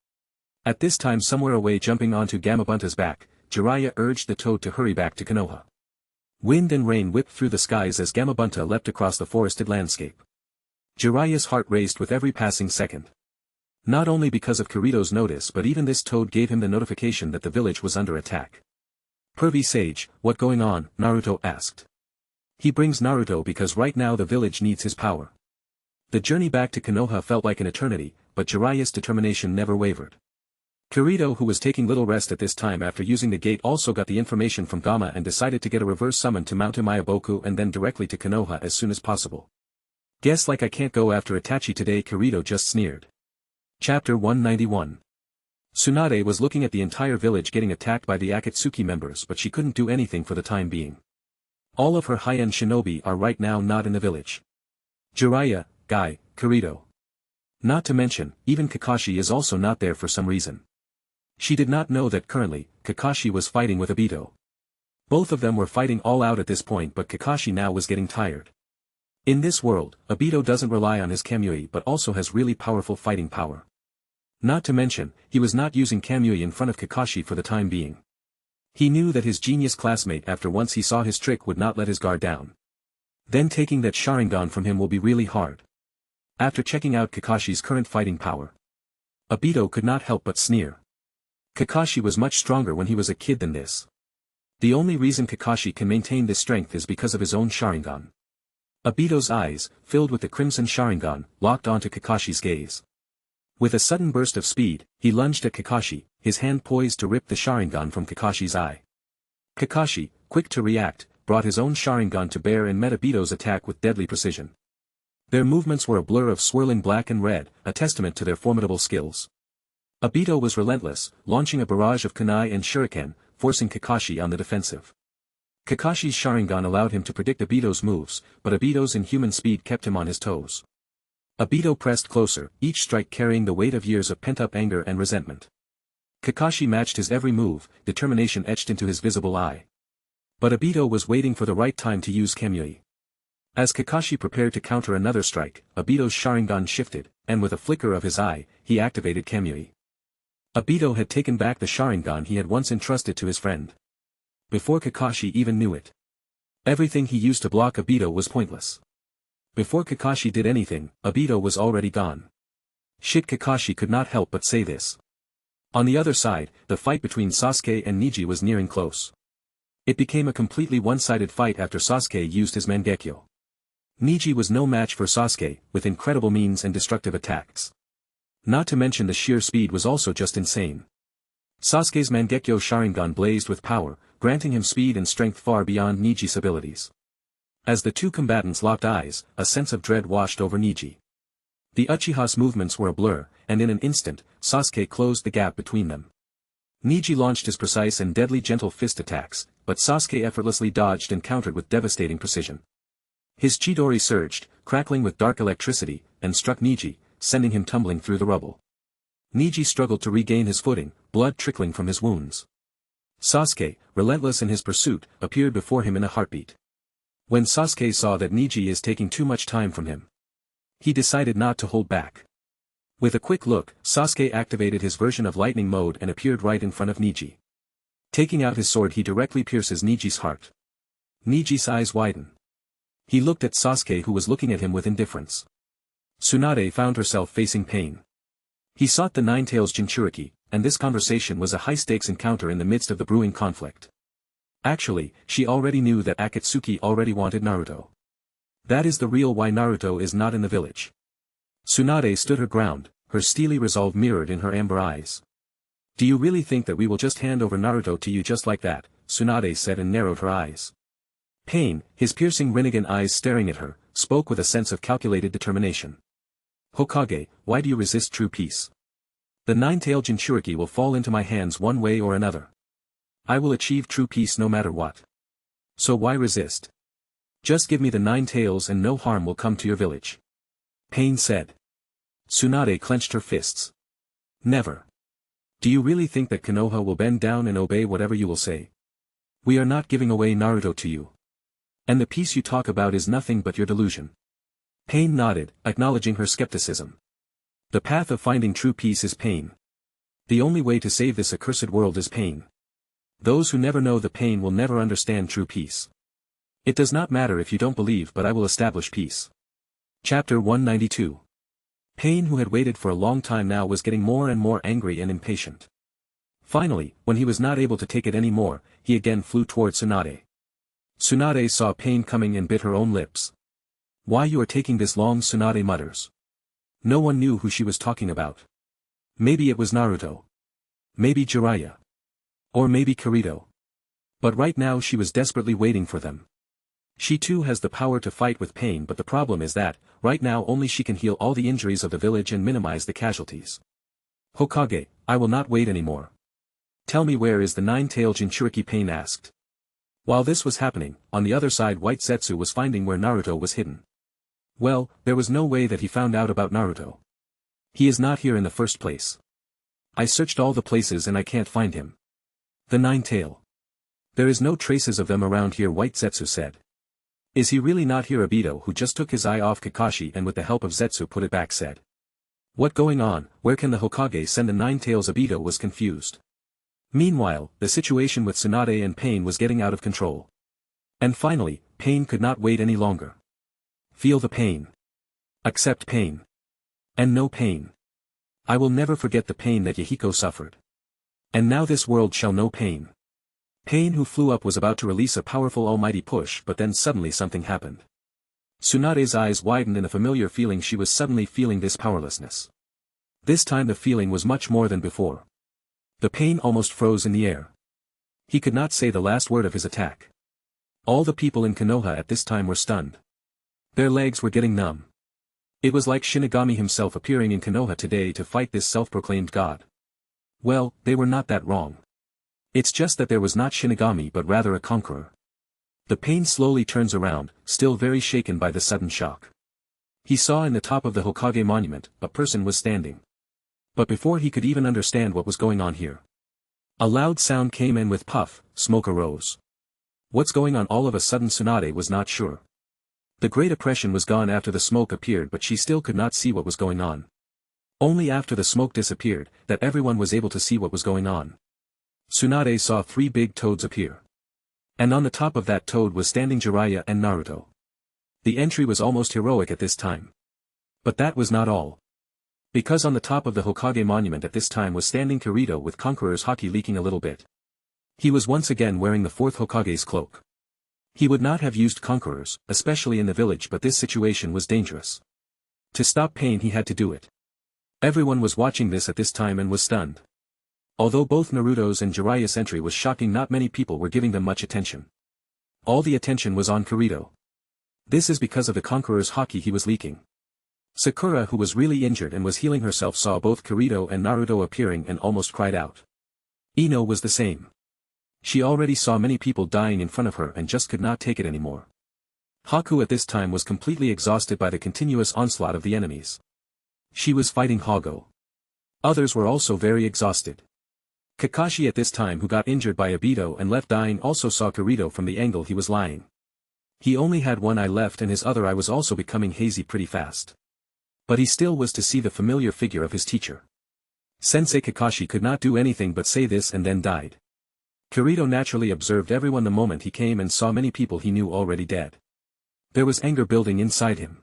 At this time, somewhere away, jumping onto Gamabunta's back, Jiraiya urged the toad to hurry back to Konoha. Wind and rain whipped through the skies as Gamabunta leapt across the forested landscape. Jiraiya's heart raced with every passing second. Not only because of Kirito's notice, but even this toad gave him the notification that the village was under attack. Pervy Sage, what going on? Naruto asked. He brings Naruto because right now the village needs his power. The journey back to Konoha felt like an eternity, but Jiraiya's determination never wavered. Kirito, who was taking little rest at this time after using the gate, also got the information from Gama and decided to get a reverse summon to Mount Umayaboku and then directly to Konoha as soon as possible. Guess like I can't go after Itachi today, Kirito just sneered. Chapter 191. Tsunade was looking at the entire village getting attacked by the Akatsuki members, but she couldn't do anything for the time being. All of her high-end shinobi are right now not in the village. Jiraiya, Guy, Kirito. Not to mention, even Kakashi is also not there for some reason. She did not know that currently, Kakashi was fighting with Obito. Both of them were fighting all out at this point, but Kakashi now was getting tired. In this world, Obito doesn't rely on his Kamui but also has really powerful fighting power. Not to mention, he was not using Kamui in front of Kakashi for the time being. He knew that his genius classmate, after once he saw his trick, would not let his guard down. Then taking that Sharingan from him will be really hard. After checking out Kakashi's current fighting power, Obito could not help but sneer. Kakashi was much stronger when he was a kid than this. The only reason Kakashi can maintain this strength is because of his own Sharingan. Obito's eyes, filled with the crimson Sharingan, locked onto Kakashi's gaze. With a sudden burst of speed, he lunged at Kakashi, his hand poised to rip the Sharingan from Kakashi's eye. Kakashi, quick to react, brought his own Sharingan to bear and met Obito's attack with deadly precision. Their movements were a blur of swirling black and red, a testament to their formidable skills. Obito was relentless, launching a barrage of kunai and shuriken, forcing Kakashi on the defensive. Kakashi's Sharingan allowed him to predict Obito's moves, but Obito's inhuman speed kept him on his toes. Obito pressed closer, each strike carrying the weight of years of pent-up anger and resentment. Kakashi matched his every move, determination etched into his visible eye. But Obito was waiting for the right time to use Kamui. As Kakashi prepared to counter another strike, Obito's Sharingan shifted, and with a flicker of his eye, he activated Kamui. Obito had taken back the Sharingan he had once entrusted to his friend. Before Kakashi even knew it. Everything he used to block Obito was pointless. Before Kakashi did anything, Obito was already gone. Shit, Kakashi could not help but say this. On the other side, the fight between Sasuke and Neji was nearing close. It became a completely one-sided fight after Sasuke used his Mangekyo. Neji was no match for Sasuke, with incredible means and destructive attacks. Not to mention the sheer speed was also just insane. Sasuke's Mangekyo Sharingan blazed with power, granting him speed and strength far beyond Neji's abilities. As the two combatants locked eyes, a sense of dread washed over Neji. The Uchiha's movements were a blur, and in an instant, Sasuke closed the gap between them. Neji launched his precise and deadly gentle fist attacks, but Sasuke effortlessly dodged and countered with devastating precision. His Chidori surged, crackling with dark electricity, and struck Neji, sending him tumbling through the rubble. Neji struggled to regain his footing, blood trickling from his wounds. Sasuke, relentless in his pursuit, appeared before him in a heartbeat. When Sasuke saw that Neji is taking too much time from him, he decided not to hold back. With a quick look, Sasuke activated his version of lightning mode and appeared right in front of Neji. Taking out his sword, he directly pierces Neji's heart. Neji's eyes widen. He looked at Sasuke, who was looking at him with indifference. Tsunade found herself facing pain. He sought the Nine-Tails Jinchuriki, and this conversation was a high-stakes encounter in the midst of the brewing conflict. Actually, she already knew that Akatsuki already wanted Naruto. That is the real why Naruto is not in the village. Tsunade stood her ground, her steely resolve mirrored in her amber eyes. Do you really think that we will just hand over Naruto to you just like that? Tsunade said and narrowed her eyes. Pain, his piercing Rinnegan eyes staring at her, spoke with a sense of calculated determination. Hokage, why do you resist true peace? The Nine-Tailed Jinchuriki will fall into my hands one way or another. I will achieve true peace no matter what. So why resist? Just give me the Nine Tails and no harm will come to your village. Pain said. Tsunade clenched her fists. Never. Do you really think that Konoha will bend down and obey whatever you will say? We are not giving away Naruto to you. And the peace you talk about is nothing but your delusion. Pain nodded, acknowledging her skepticism. The path of finding true peace is pain. The only way to save this accursed world is pain. Those who never know the pain will never understand true peace. It does not matter if you don't believe, but I will establish peace. Chapter 192. Pain, who had waited for a long time now, was getting more and more angry and impatient. Finally, when he was not able to take it any more, he again flew toward Tsunade. Tsunade saw Pain coming and bit her own lips. Why you are taking this long? Tsunade mutters. No one knew who she was talking about. Maybe it was Naruto. Maybe Jiraiya. Or maybe Kirito. But right now she was desperately waiting for them. She too has the power to fight with Pain, but the problem is that, right now only she can heal all the injuries of the village and minimize the casualties. Hokage, I will not wait anymore. Tell me, where is the Nine-Tailed Jinchuriki? Pain asked. While this was happening, on the other side White Zetsu was finding where Naruto was hidden. Well, there was no way that he found out about Naruto. He is not here in the first place. I searched all the places and I can't find him. The Nine-Tail. There is no traces of them around here, White Zetsu said. Is he really not here? Obito, who just took his eye off Kakashi and with the help of Zetsu put it back, said. What going on? Where can the Hokage send the Nine-Tails? Obito was confused. Meanwhile, the situation with Tsunade and Pain was getting out of control. And finally, Pain could not wait any longer. Feel the pain. Accept pain. And no pain. I will never forget the pain that Yahiko suffered. And now this world shall know pain. Pain, who flew up, was about to release a powerful almighty push, but then suddenly something happened. Tsunade's eyes widened in a familiar feeling. She was suddenly feeling this powerlessness. This time the feeling was much more than before. The pain almost froze in the air. He could not say the last word of his attack. All the people in Konoha at this time were stunned. Their legs were getting numb. It was like Shinigami himself appearing in Konoha today to fight this self-proclaimed god. Well, they were not that wrong. It's just that there was not Shinigami but rather a conqueror. The pain slowly turns around, still very shaken by the sudden shock. He saw in the top of the Hokage monument, a person was standing. But before he could even understand what was going on here, a loud sound came and with puff, smoke arose. What's going on? All of a sudden Tsunade was not sure. The great oppression was gone after the smoke appeared, but she still could not see what was going on. Only after the smoke disappeared, that everyone was able to see what was going on. Tsunade saw 3 big toads appear. And on the top of that toad was standing Jiraiya and Naruto. The entry was almost heroic at this time. But that was not all. Because on the top of the Hokage monument at this time was standing Kirito with Conqueror's Haki leaking a little bit. He was once again wearing the 4th Hokage's cloak. He would not have used Conquerors, especially in the village, but this situation was dangerous. To stop pain he had to do it. Everyone was watching this at this time and was stunned. Although both Naruto's and Jiraiya's entry was shocking, not many people were giving them much attention. All the attention was on Kirito. This is because of the Conqueror's Haki he was leaking. Sakura, who was really injured and was healing herself, saw both Kirito and Naruto appearing and almost cried out. Ino was the same. She already saw many people dying in front of her and just could not take it anymore. Haku at this time was completely exhausted by the continuous onslaught of the enemies. She was fighting Hago. Others were also very exhausted. Kakashi at this time, who got injured by Obito and left dying, also saw Kirito from the angle he was lying. He only had one eye left and his other eye was also becoming hazy pretty fast. But he still was to see the familiar figure of his teacher. Sensei Kakashi could not do anything but say this and then died. Kirito naturally observed everyone the moment he came and saw many people he knew already dead. There was anger building inside him.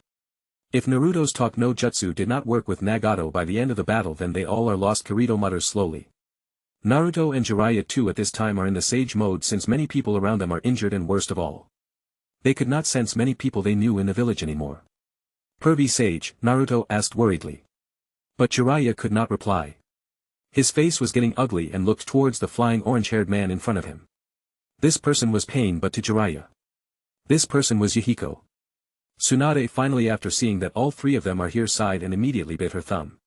If Naruto's talk no jutsu did not work with Nagato by the end of the battle, then they all are lost, Kirito mutters slowly. Naruto and Jiraiya too at this time are in the sage mode, since many people around them are injured, and worst of all, they could not sense many people they knew in the village anymore. Pervy Sage, Naruto asked worriedly. But Jiraiya could not reply. His face was getting ugly and looked towards the flying orange-haired man in front of him. This person was Pain, but to Jiraiya, this person was Yahiko. Tsunade finally, after seeing that all 3 of them are here, sighed and immediately bit her thumb.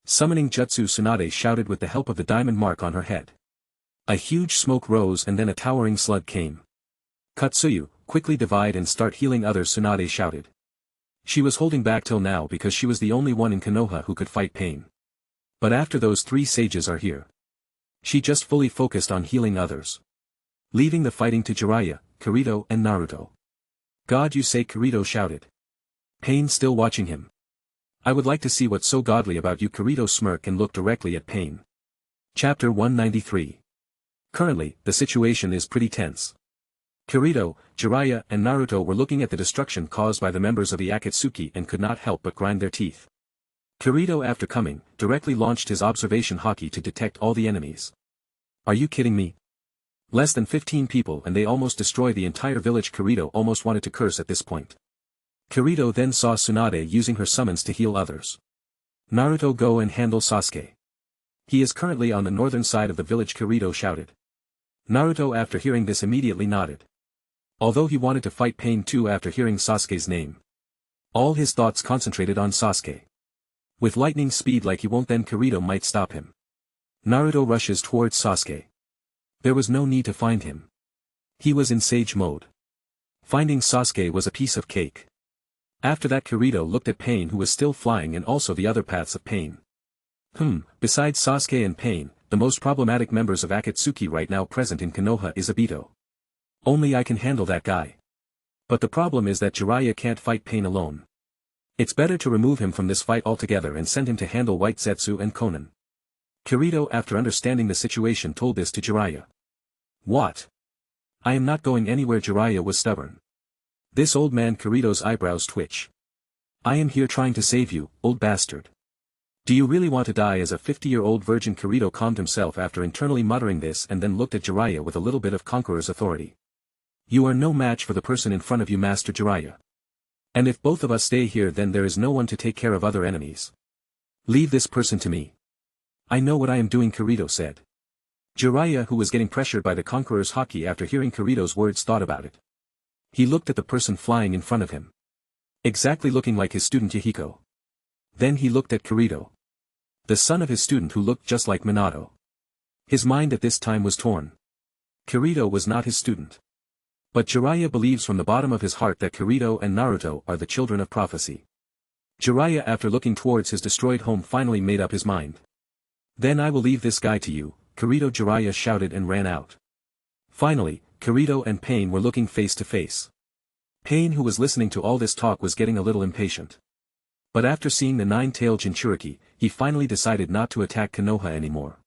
Summoning jutsu, Tsunade shouted with the help of the diamond mark on her head. A huge smoke rose and then a towering slug came. Katsuyu, quickly divide and start healing others, Tsunade shouted. She was holding back till now because she was the only one in Konoha who could fight Pain. But after those 3 sages are here, she just fully focused on healing others, leaving the fighting to Jiraiya, Kirito and Naruto. God, you say, Kirito shouted. Pain still watching him. I would like to see what's so godly about you. Kirito smirked and looked directly at Pain. Chapter 193. Currently, the situation is pretty tense. Kirito, Jiraiya and Naruto were looking at the destruction caused by the members of the Akatsuki and could not help but grind their teeth. Kirito, after coming, directly launched his observation Haki to detect all the enemies. Are you kidding me? Less than 15 people and they almost destroy the entire village. Kirito almost wanted to curse at this point. Kirito then saw Tsunade using her summons to heal others. Naruto, go and handle Sasuke. He is currently on the northern side of the village, Kirito shouted. Naruto, after hearing this, immediately nodded. Although he wanted to fight Pain too after hearing Sasuke's name, all his thoughts concentrated on Sasuke. With lightning speed, like he won't then Kirito might stop him. Naruto rushes towards Sasuke. There was no need to find him. He was in sage mode. Finding Sasuke was a piece of cake. After that, Kirito looked at Pain, who was still flying, and also the other paths of Pain. Besides Sasuke and Pain, the most problematic members of Akatsuki right now present in Konoha is Obito. Only I can handle that guy. But the problem is that Jiraiya can't fight Pain alone. It's better to remove him from this fight altogether and send him to handle White Zetsu and Konan. Kirito, after understanding the situation, told this to Jiraiya. What? I am not going anywhere. Jiraiya was stubborn. This old man, Kirito's eyebrows twitch. I am here trying to save you, old bastard. Do you really want to die as a 50-year-old virgin? Kirito calmed himself after internally muttering this and then looked at Jiraiya with a little bit of Conqueror's authority. You are no match for the person in front of you, Master Jiraiya. And if both of us stay here, then there is no one to take care of other enemies. Leave this person to me. I know what I am doing, Kirito said. Jiraiya, who was getting pressured by the Conqueror's Haki after hearing Kirito's words, thought about it. He looked at the person flying in front of him. Exactly looking like his student Yahiko. Then he looked at Kirito, the son of his student who looked just like Minato. His mind at this time was torn. Kirito was not his student. But Jiraiya believes from the bottom of his heart that Kirito and Naruto are the children of prophecy. Jiraiya, after looking towards his destroyed home, finally made up his mind. Then I will leave this guy to you, Kirito, Jiraiya shouted and ran out. Finally, Kirito and Pain were looking face to face. Pain, who was listening to all this talk, was getting a little impatient. But after seeing the nine-tailed Jinchuriki, he finally decided not to attack Konoha anymore.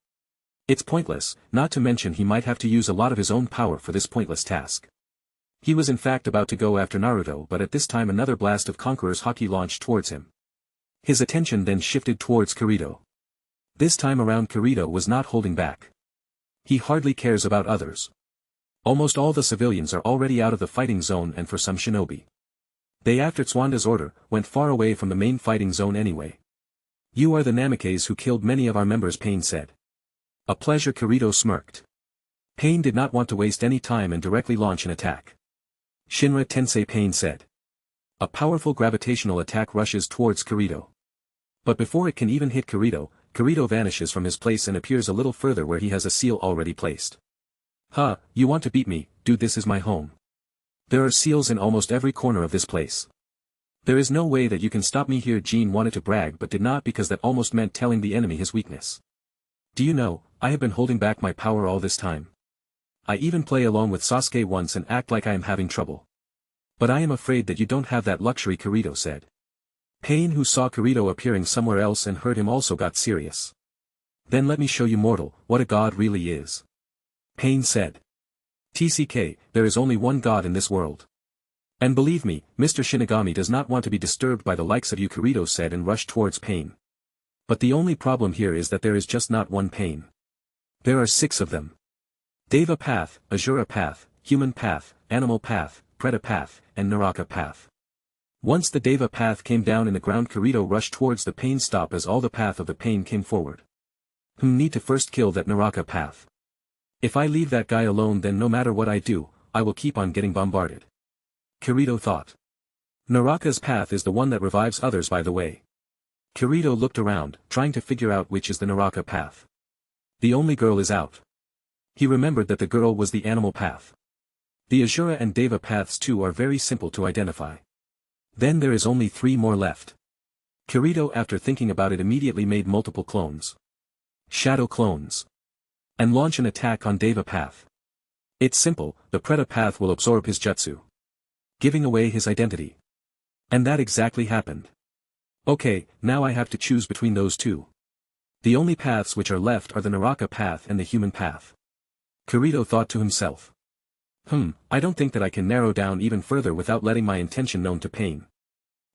It's pointless, not to mention he might have to use a lot of his own power for this pointless task. He was in fact about to go after Naruto, but at this time another blast of Conqueror's Haki launched towards him. His attention then shifted towards Kirito. This time around Kirito was not holding back. He hardly cares about others. Almost all the civilians are already out of the fighting zone, and for some shinobi, they, after Tsuanda's order, went far away from the main fighting zone anyway. You are the Namikes who killed many of our members, Pain said. A pleasure, Kirito smirked. Pain did not want to waste any time and directly launch an attack. Shinra Tensei, Pain said. A powerful gravitational attack rushes towards Kirito. But before it can even hit Kirito, Kirito vanishes from his place and appears a little further where he has a seal already placed. Huh, you want to beat me, dude? This is my home. There are seals in almost every corner of this place. There is no way that you can stop me here. Jean wanted to brag but did not, because that almost meant telling the enemy his weakness. Do you know, I have been holding back my power all this time. I even play along with Sasuke once and act like I am having trouble. But I am afraid that you don't have that luxury, Kirito said. Pain, who saw Kirito appearing somewhere else and heard him, also got serious. Then let me show you, mortal, what a god really is. Pain said. TCK, there is only one god in this world. And believe me, Mr. Shinigami does not want to be disturbed by the likes of you, Kirito said and rushed towards Pain. But the only problem here is that there is just not one Pain. There are 6 of them. Deva path, Asura path, human path, animal path, Preta path, and Naraka path. Once the Deva path came down in the ground, Kirito rushed towards the Pain stop as all the path of the Pain came forward. Need to first kill that Naraka path. If I leave that guy alone, then no matter what I do, I will keep on getting bombarded. Kirito thought. Naraka's path is the one that revives others, by the way. Kirito looked around, trying to figure out which is the Naraka path. The only girl is out. He remembered that the girl was the animal path. The Asura and Deva paths too are very simple to identify. Then there is only 3 more left. Kirito, after thinking about it, immediately made multiple clones. Shadow clones. And launch an attack on Deva path. It's simple, the Preta path will absorb his jutsu, giving away his identity. And that exactly happened. Okay, now I have to choose between those 2. The only paths which are left are the Naraka path and the human path. Kirito thought to himself. I don't think that I can narrow down even further without letting my intention known to Pain.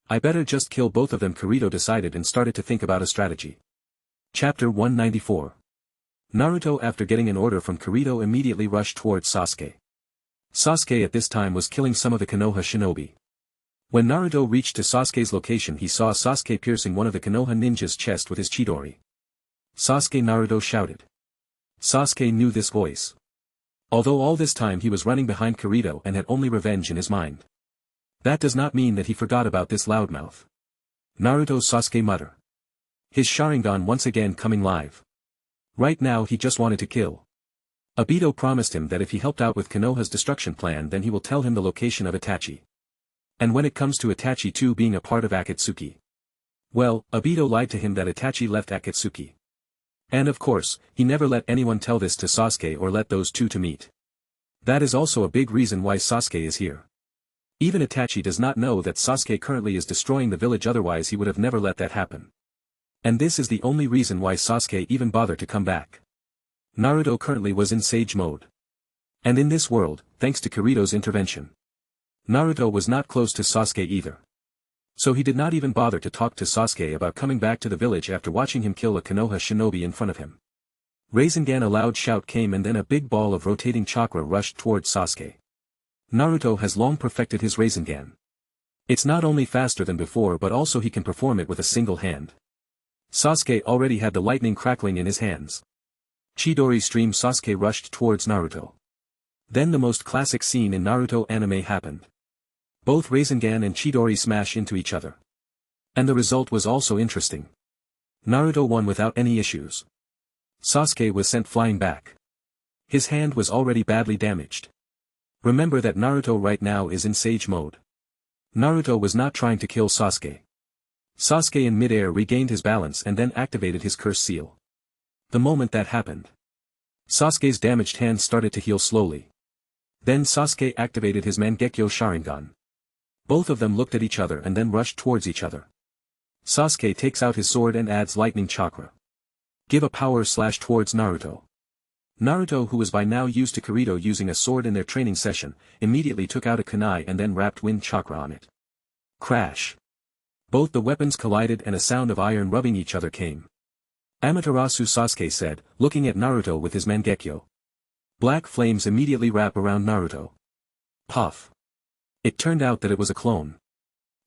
I better just kill both of them, Kirito decided and started to think about a strategy. Chapter 194. Naruto, after getting an order from Kirito, immediately rushed towards Sasuke. Sasuke at this time was killing some of the Konoha shinobi. When Naruto reached to Sasuke's location, he saw Sasuke piercing one of the Konoha ninja's chest with his Chidori. Sasuke, Naruto shouted. Sasuke knew this voice. Although all this time he was running behind Kirito and had only revenge in his mind. That does not mean that he forgot about this loudmouth. Naruto, Sasuke mutter. His Sharingan once again coming live. Right now he just wanted to kill. Obito promised him that if he helped out with Konoha's destruction plan, then he will tell him the location of Itachi. And when it comes to Itachi too being a part of Akatsuki. Well, Obito lied to him that Itachi left Akatsuki. And of course, he never let anyone tell this to Sasuke or let those 2 to meet. That is also a big reason why Sasuke is here. Even Itachi does not know that Sasuke currently is destroying the village, otherwise he would have never let that happen. And this is the only reason why Sasuke even bothered to come back. Naruto currently was in sage mode. And in this world, thanks to Kirito's intervention, Naruto was not close to Sasuke either. So he did not even bother to talk to Sasuke about coming back to the village after watching him kill a Konoha shinobi in front of him. Rasengan, a loud shout came and then a big ball of rotating chakra rushed towards Sasuke. Naruto has long perfected his Rasengan. It's not only faster than before, but also he can perform it with a single hand. Sasuke already had the lightning crackling in his hands. Chidori stream. Sasuke rushed towards Naruto. Then the most classic scene in Naruto anime happened. Both Rasengan and Chidori smash into each other. And the result was also interesting. Naruto won without any issues. Sasuke was sent flying back. His hand was already badly damaged. Remember that Naruto right now is in Sage mode. Naruto was not trying to kill Sasuke. Sasuke in midair regained his balance and then activated his curse seal. The moment that happened, Sasuke's damaged hand started to heal slowly. Then Sasuke activated his Mangekyo Sharingan. Both of them looked at each other and then rushed towards each other. Sasuke takes out his sword and adds lightning chakra. Give a power slash towards Naruto. Naruto, who was by now used to Kirito using a sword in their training session, immediately took out a kunai and then wrapped wind chakra on it. Crash. Both the weapons collided and a sound of iron rubbing each other came. Amaterasu, Sasuke said, looking at Naruto with his Mangekyo. Black flames immediately wrap around Naruto. Puff. It turned out that it was a clone.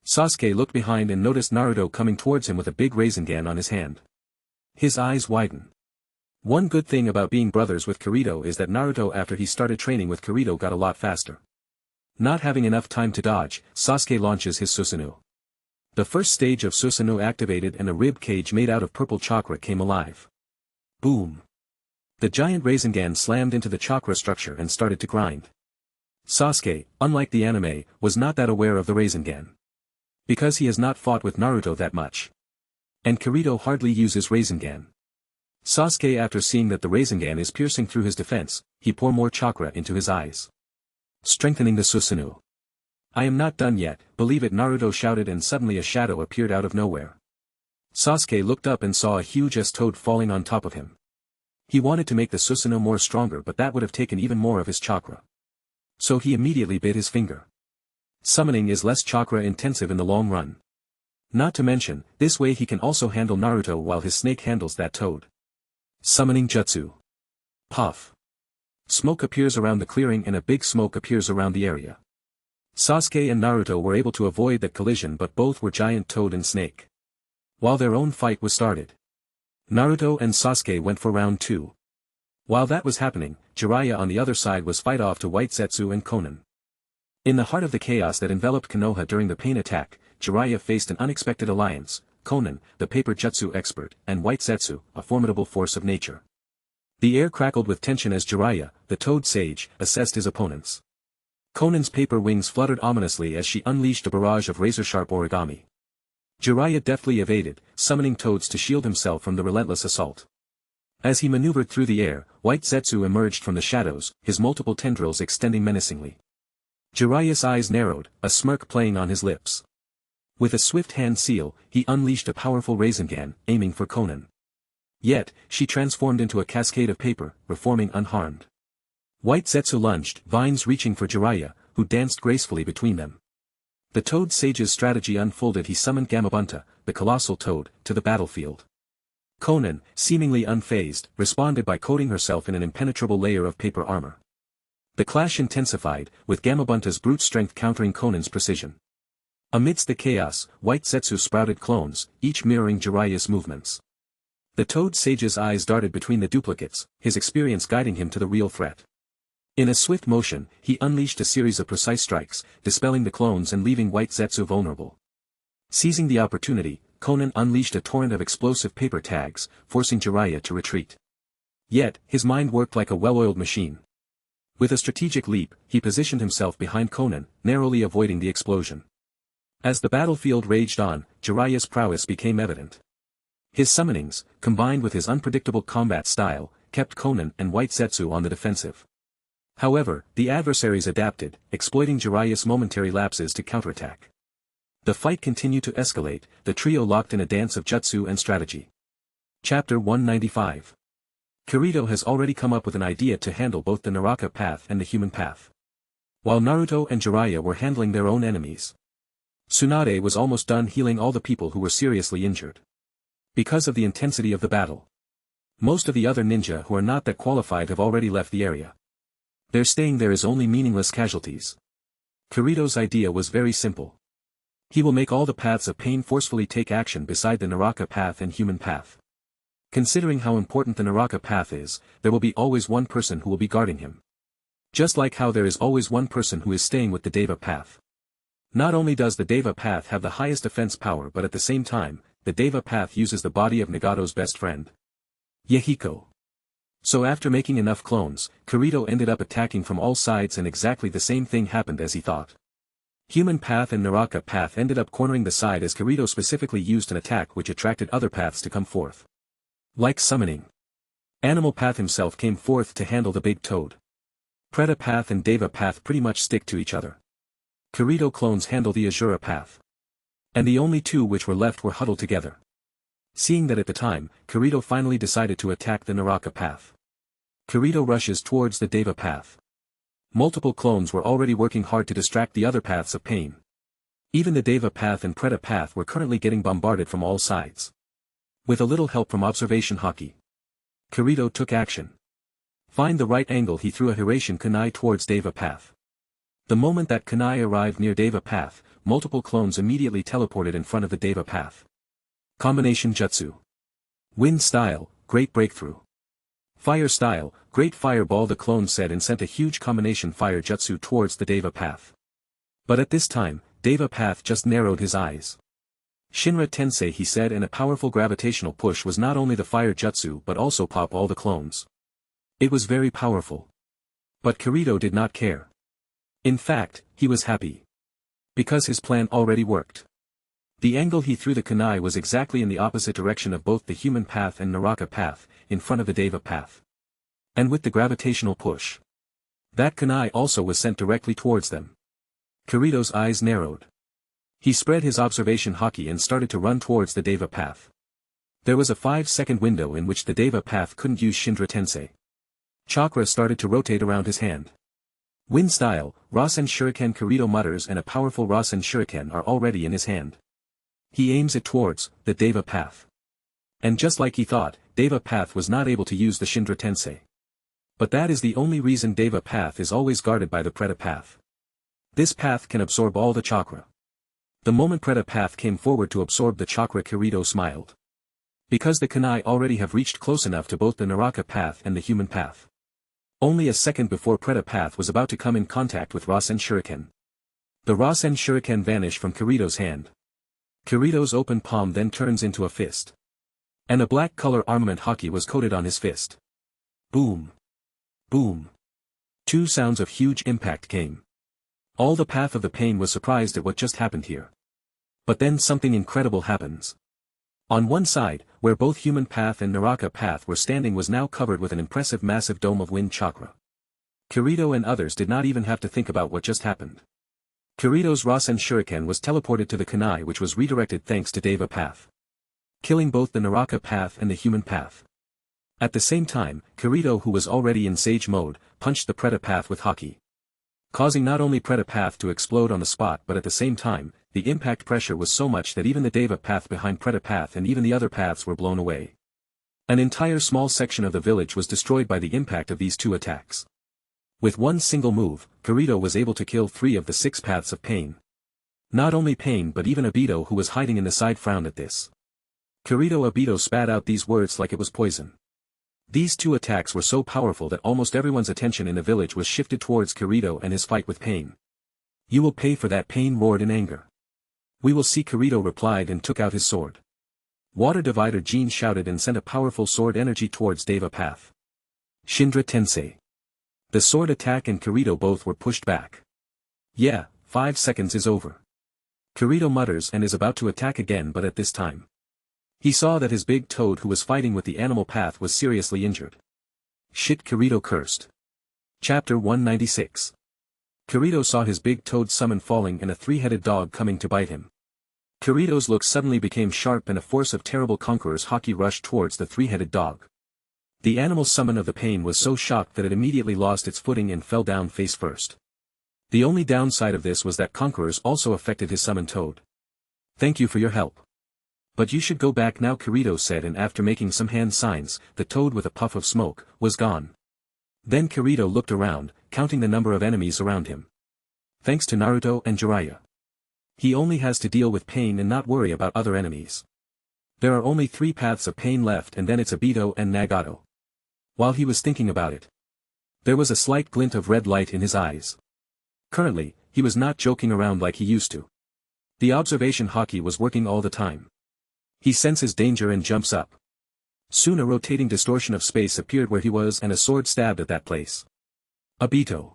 Sasuke looked behind and noticed Naruto coming towards him with a big Rasengan on his hand. His eyes widen. One good thing about being brothers with Kirito is that Naruto, after he started training with Kirito, got a lot faster. Not having enough time to dodge, Sasuke launches his Susanoo. The first stage of Susanoo activated and a rib cage made out of purple chakra came alive. Boom. The giant Rasengan slammed into the chakra structure and started to grind. Sasuke, unlike the anime, was not that aware of the Rasengan. Because he has not fought with Naruto that much. And Kirito hardly uses Rasengan. Sasuke, after seeing that the Rasengan is piercing through his defense, he pour more chakra into his eyes. Strengthening the Susanoo. I am not done yet, believe it, Naruto shouted, and suddenly a shadow appeared out of nowhere. Sasuke looked up and saw a huge S-toad falling on top of him. He wanted to make the Susanoo more stronger, but that would have taken even more of his chakra. So he immediately bit his finger. Summoning is less chakra intensive in the long run. Not to mention, this way he can also handle Naruto while his snake handles that toad. Summoning Jutsu. Puff. Smoke appears around the clearing and a big smoke appears around the area. Sasuke and Naruto were able to avoid that collision, but both were giant toad and snake. While their own fight was started, Naruto and Sasuke went for round 2. While that was happening, Jiraiya on the other side was fight off to White Zetsu and Konan. In the heart of the chaos that enveloped Konoha during the pain attack, Jiraiya faced an unexpected alliance, Konan, the paper jutsu expert, and White Zetsu, a formidable force of nature. The air crackled with tension as Jiraiya, the Toad Sage, assessed his opponents. Konan's paper wings fluttered ominously as she unleashed a barrage of razor-sharp origami. Jiraiya deftly evaded, summoning toads to shield himself from the relentless assault. As he maneuvered through the air, White Zetsu emerged from the shadows, his multiple tendrils extending menacingly. Jiraiya's eyes narrowed, a smirk playing on his lips. With a swift hand seal, he unleashed a powerful Rasengan, aiming for Konan. Yet, she transformed into a cascade of paper, reforming unharmed. White Zetsu lunged, vines reaching for Jiraiya, who danced gracefully between them. The Toad Sage's strategy unfolded. He summoned Gamabunta, the colossal toad, to the battlefield. Konan, seemingly unfazed, responded by coating herself in an impenetrable layer of paper armor. The clash intensified, with Gamabunta's brute strength countering Konan's precision. Amidst the chaos, White Zetsu sprouted clones, each mirroring Jiraiya's movements. The Toad Sage's eyes darted between the duplicates, his experience guiding him to the real threat. In a swift motion, he unleashed a series of precise strikes, dispelling the clones and leaving White Zetsu vulnerable. Seizing the opportunity, Konan unleashed a torrent of explosive paper tags, forcing Jiraiya to retreat. Yet, his mind worked like a well-oiled machine. With a strategic leap, he positioned himself behind Konan, narrowly avoiding the explosion. As the battlefield raged on, Jiraiya's prowess became evident. His summonings, combined with his unpredictable combat style, kept Konan and White Zetsu on the defensive. However, the adversaries adapted, exploiting Jiraiya's momentary lapses to counterattack. The fight continued to escalate, the trio locked in a dance of jutsu and strategy. Chapter 195. Kirito has already come up with an idea to handle both the Naraka path and the human path. While Naruto and Jiraiya were handling their own enemies, Tsunade was almost done healing all the people who were seriously injured. Because of the intensity of the battle, most of the other ninja who are not that qualified have already left the area. Their staying there is only meaningless casualties. Kirito's idea was very simple. He will make all the paths of pain forcefully take action beside the Naraka path and human path. Considering how important the Naraka path is, there will be always one person who will be guarding him. Just like how there is always one person who is staying with the Deva path. Not only does the Deva Path have the highest defense power but at the same time, the Deva Path uses the body of Nagato's best friend, Yahiko. So after making enough clones, Kirito ended up attacking from all sides and exactly the same thing happened as he thought. Human Path and Naraka Path ended up cornering the side as Kirito specifically used an attack which attracted other paths to come forth. Like summoning. Animal Path himself came forth to handle the big toad. Preta Path and Deva Path pretty much stick to each other. Kirito clones handle the Azura Path. And the only two which were left were huddled together. Seeing that at the time, Kirito finally decided to attack the Naraka Path. Kirito rushes towards the Deva Path. Multiple clones were already working hard to distract the other paths of pain. Even the Deva Path and Preta Path were currently getting bombarded from all sides. With a little help from observation Haki, Kirito took action. Find the right angle, he threw a Hirashin kunai towards Deva Path. The moment that kunai arrived near Deva Path, multiple clones immediately teleported in front of the Deva Path. Combination Jutsu. Wind style, great breakthrough. Fire style, great fireball, the clone said and sent a huge combination fire jutsu towards the Deva Path. But at this time, Deva Path just narrowed his eyes. Shinra Tensei, he said, and a powerful gravitational push was not only the fire jutsu but also pop all the clones. It was very powerful. But Kirito did not care. In fact, he was happy. Because his plan already worked. The angle he threw the kunai was exactly in the opposite direction of both the Human Path and Naraka Path, in front of the Deva Path. And with the gravitational push, that kunai also was sent directly towards them. Kirito's eyes narrowed. He spread his observation Haki and started to run towards the Deva Path. There was a 5-second window in which the Deva Path couldn't use Shinra Tensei. Chakra started to rotate around his hand. Wind style, Rasen Shuriken, Kirito mutters, and a powerful Rasen Shuriken are already in his hand. He aims it towards the Deva Path. And just like he thought, Deva Path was not able to use the Shinra Tensei. But that is the only reason Deva Path is always guarded by the Preta Path. This path can absorb all the chakra. The moment Preta Path came forward to absorb the chakra, Kirito smiled. Because the kunai already have reached close enough to both the Naraka Path and the Human Path. Only a second before Preta Path was about to come in contact with Rasen Shuriken. The Rasen Shuriken vanished from Kirito's hand. Kirito's open palm then turns into a fist. And a black color armament Haki was coated on his fist. Boom. Boom. Two sounds of huge impact came. All the Path of the Pain was surprised at what just happened here. But then something incredible happens. On one side, where both Human Path and Naraka Path were standing, was now covered with an impressive massive dome of wind chakra. Kirito and others did not even have to think about what just happened. Kirito's Rasen Shuriken was teleported to the kunai, which was redirected thanks to Deva Path, killing both the Naraka Path and the Human Path. At the same time, Kirito, who was already in Sage mode, punched the Preta Path with Haki, causing not only Preta Path to explode on the spot but at the same time, the impact pressure was so much that even the Deva Path behind Preta Path and even the other paths were blown away. An entire small section of the village was destroyed by the impact of these two attacks. With one single move, Kirito was able to kill 3 of the 6 paths of pain. Not only pain but even Obito, who was hiding in the side, frowned at this. Kirito Obito spat out these words like it was poison. These 2 attacks were so powerful that almost everyone's attention in the village was shifted towards Kirito and his fight with pain. You will pay for that, Pain roared in anger. We will see, Kirito replied and took out his sword. Water Divider Jean shouted and sent a powerful sword energy towards Deva Path. Shinra Tensei. The sword attack and Kirito both were pushed back. Yeah, 5 seconds is over. Kirito mutters and is about to attack again, but at this time, he saw that his big toad, who was fighting with the animal path, was seriously injured. Shit, Kirito cursed. Chapter 196. Kirito saw his big toad summon falling and a 3-headed dog coming to bite him. Kirito's look suddenly became sharp and a force of terrible Conqueror's Haki rushed towards the 3-headed dog. The animal summon of the pain was so shocked that it immediately lost its footing and fell down face first. The only downside of this was that Conquerors also affected his summoned toad. Thank you for your help. But you should go back now, Kirito said, and after making some hand signs, the toad with a puff of smoke was gone. Then Kirito looked around, counting the number of enemies around him. Thanks to Naruto and Jiraiya, he only has to deal with pain and not worry about other enemies. There are only 3 paths of pain left, and then it's Obito and Nagato. While he was thinking about it, there was a slight glint of red light in his eyes. Currently, he was not joking around like he used to. The observation Haki was working all the time. He senses danger and jumps up. Soon a rotating distortion of space appeared where he was and a sword stabbed at that place. Obito.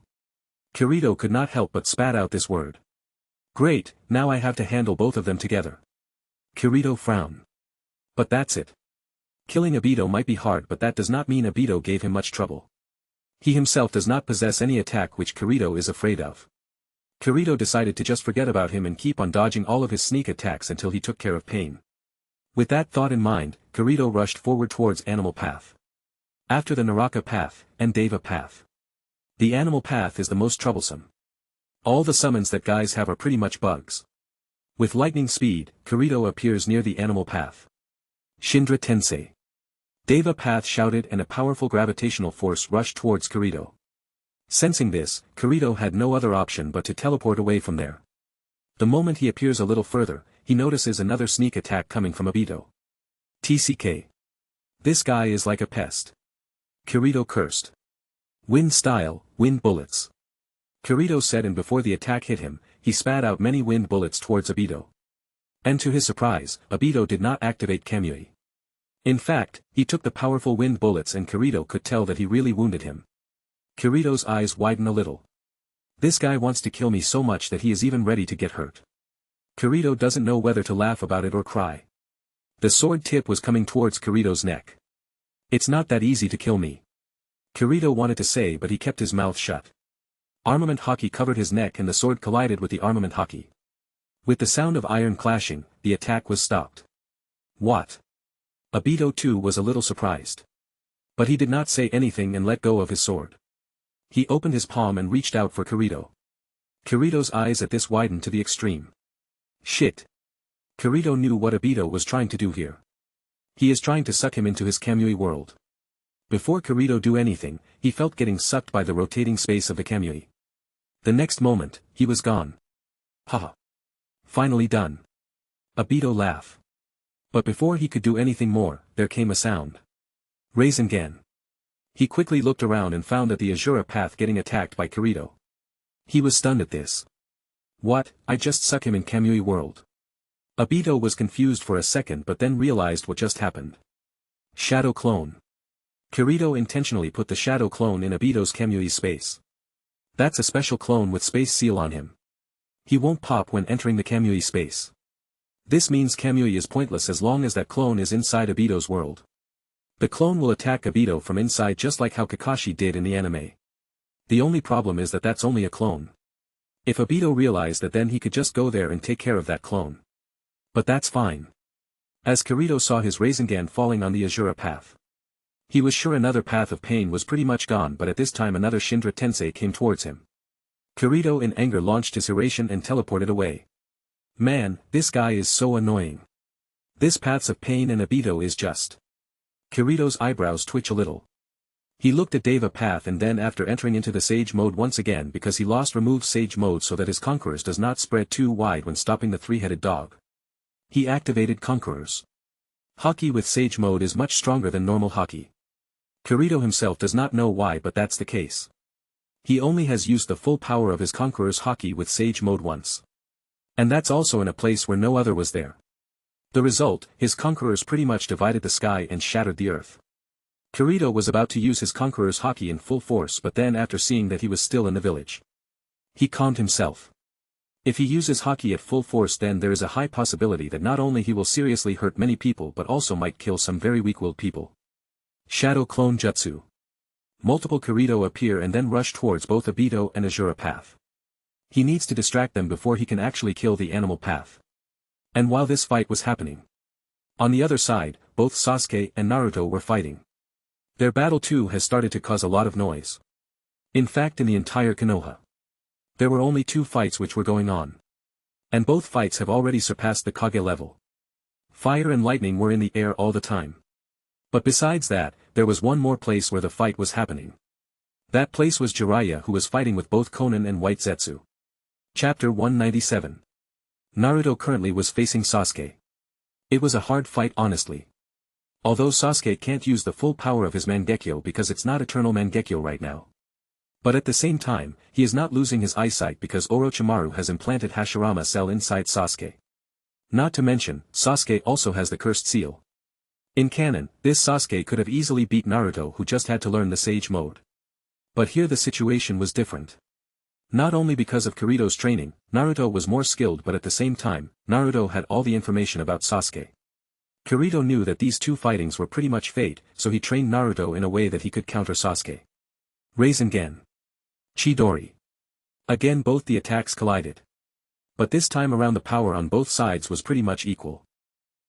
Kirito could not help but spat out this word. Great, now I have to handle both of them together. Kirito frowned. But that's it. Killing Obito might be hard, but that does not mean Obito gave him much trouble. He himself does not possess any attack which Kirito is afraid of. Kirito decided to just forget about him and keep on dodging all of his sneak attacks until he took care of pain. With that thought in mind, Kirito rushed forward towards Animal Path. After the Naraka Path, and Deva Path. The Animal Path is the most troublesome. All the summons that guys have are pretty much bugs. With lightning speed, Kirito appears near the Animal Path. Shindra Tensei. Deva Path shouted and a powerful gravitational force rushed towards Kirito. Sensing this, Kirito had no other option but to teleport away from there. The moment he appears a little further, he notices another sneak attack coming from Obito. TCK. This guy is like a pest. Kirito cursed. Wind style, wind bullets. Kirito said, and before the attack hit him, he spat out many wind bullets towards Obito. And to his surprise, Obito did not activate Kamui. In fact, he took the powerful wind bullets and Kirito could tell that he really wounded him. Kirito's eyes widen a little. This guy wants to kill me so much that he is even ready to get hurt. Kirito doesn't know whether to laugh about it or cry. The sword tip was coming towards Kirito's neck. It's not that easy to kill me. Kirito wanted to say, but he kept his mouth shut. Armament Haki covered his neck and the sword collided with the armament Haki. With the sound of iron clashing, the attack was stopped. What? Obito too was a little surprised. But he did not say anything and let go of his sword. He opened his palm and reached out for Kirito. Kirito's eyes at this widened to the extreme. Shit. Kirito knew what Obito was trying to do here. He is trying to suck him into his Kamui world. Before Kirito do anything, he felt getting sucked by the rotating space of the Kamui. The next moment, he was gone. Haha. Finally done. Obito laughed. But before he could do anything more, there came a sound. Rasengan. He quickly looked around and found that the Azura Path getting attacked by Kirito. He was stunned at this. What, I just suck him in Kamui world. Obito was confused for a second but then realized what just happened. Shadow Clone. Kirito intentionally put the Shadow Clone in Obito's Kamui space. That's a special clone with space seal on him. He won't pop when entering the Kamui space. This means Kamui is pointless as long as that clone is inside Obito's world. The clone will attack Obito from inside just like how Kakashi did in the anime. The only problem is that that's only a clone. If Obito realized that, then he could just go there and take care of that clone. But that's fine. As Kirito saw his Rasengan falling on the Azura Path. He was sure another path of pain was pretty much gone, but at this time another Shindra Tensei came towards him. Kirito in anger launched his Hiraishin and teleported away. Man, this guy is so annoying. This paths of pain and Obito is just. Kirito's eyebrows twitch a little. He looked at Deva Path and then after entering into the Sage mode once again because he lost removed Sage mode so that his Conquerors does not spread too wide when stopping the three-headed dog. He activated Conquerors. Haki with Sage mode is much stronger than normal Haki. Kirito himself does not know why, but that's the case. He only has used the full power of his Conqueror's Haki with Sage mode once. And that's also in a place where no other was there. The result, his Conquerors pretty much divided the sky and shattered the earth. Kirito was about to use his Conqueror's Haki in full force, but then after seeing that he was still in the village, he calmed himself. If he uses Haki at full force, then there is a high possibility that not only he will seriously hurt many people but also might kill some very weak-willed people. Shadow Clone Jutsu. Multiple Kirito appear and then rush towards both Obito and Azura Path. He needs to distract them before he can actually kill the Animal Path. And while this fight was happening, on the other side, both Sasuke and Naruto were fighting. Their battle too has started to cause a lot of noise. In fact, in the entire Konoha, there were only 2 fights which were going on. And both fights have already surpassed the Kage level. Fire and lightning were in the air all the time. But besides that, there was one more place where the fight was happening. That place was Jiraiya, who was fighting with both Konan and White Zetsu. Chapter 197. Naruto currently was facing Sasuke. It was a hard fight, honestly. Although Sasuke can't use the full power of his Mangekyo because it's not eternal Mangekyo right now. But at the same time, he is not losing his eyesight because Orochimaru has implanted Hashirama cell inside Sasuke. Not to mention, Sasuke also has the cursed seal. In canon, this Sasuke could have easily beat Naruto who just had to learn the Sage Mode. But here the situation was different. Not only because of Kirito's training, Naruto was more skilled, but at the same time, Naruto had all the information about Sasuke. Kirito knew that these two fightings were pretty much fate, so he trained Naruto in a way that he could counter Sasuke. Rasengan. Chidori. Again both the attacks collided. But this time around the power on both sides was pretty much equal.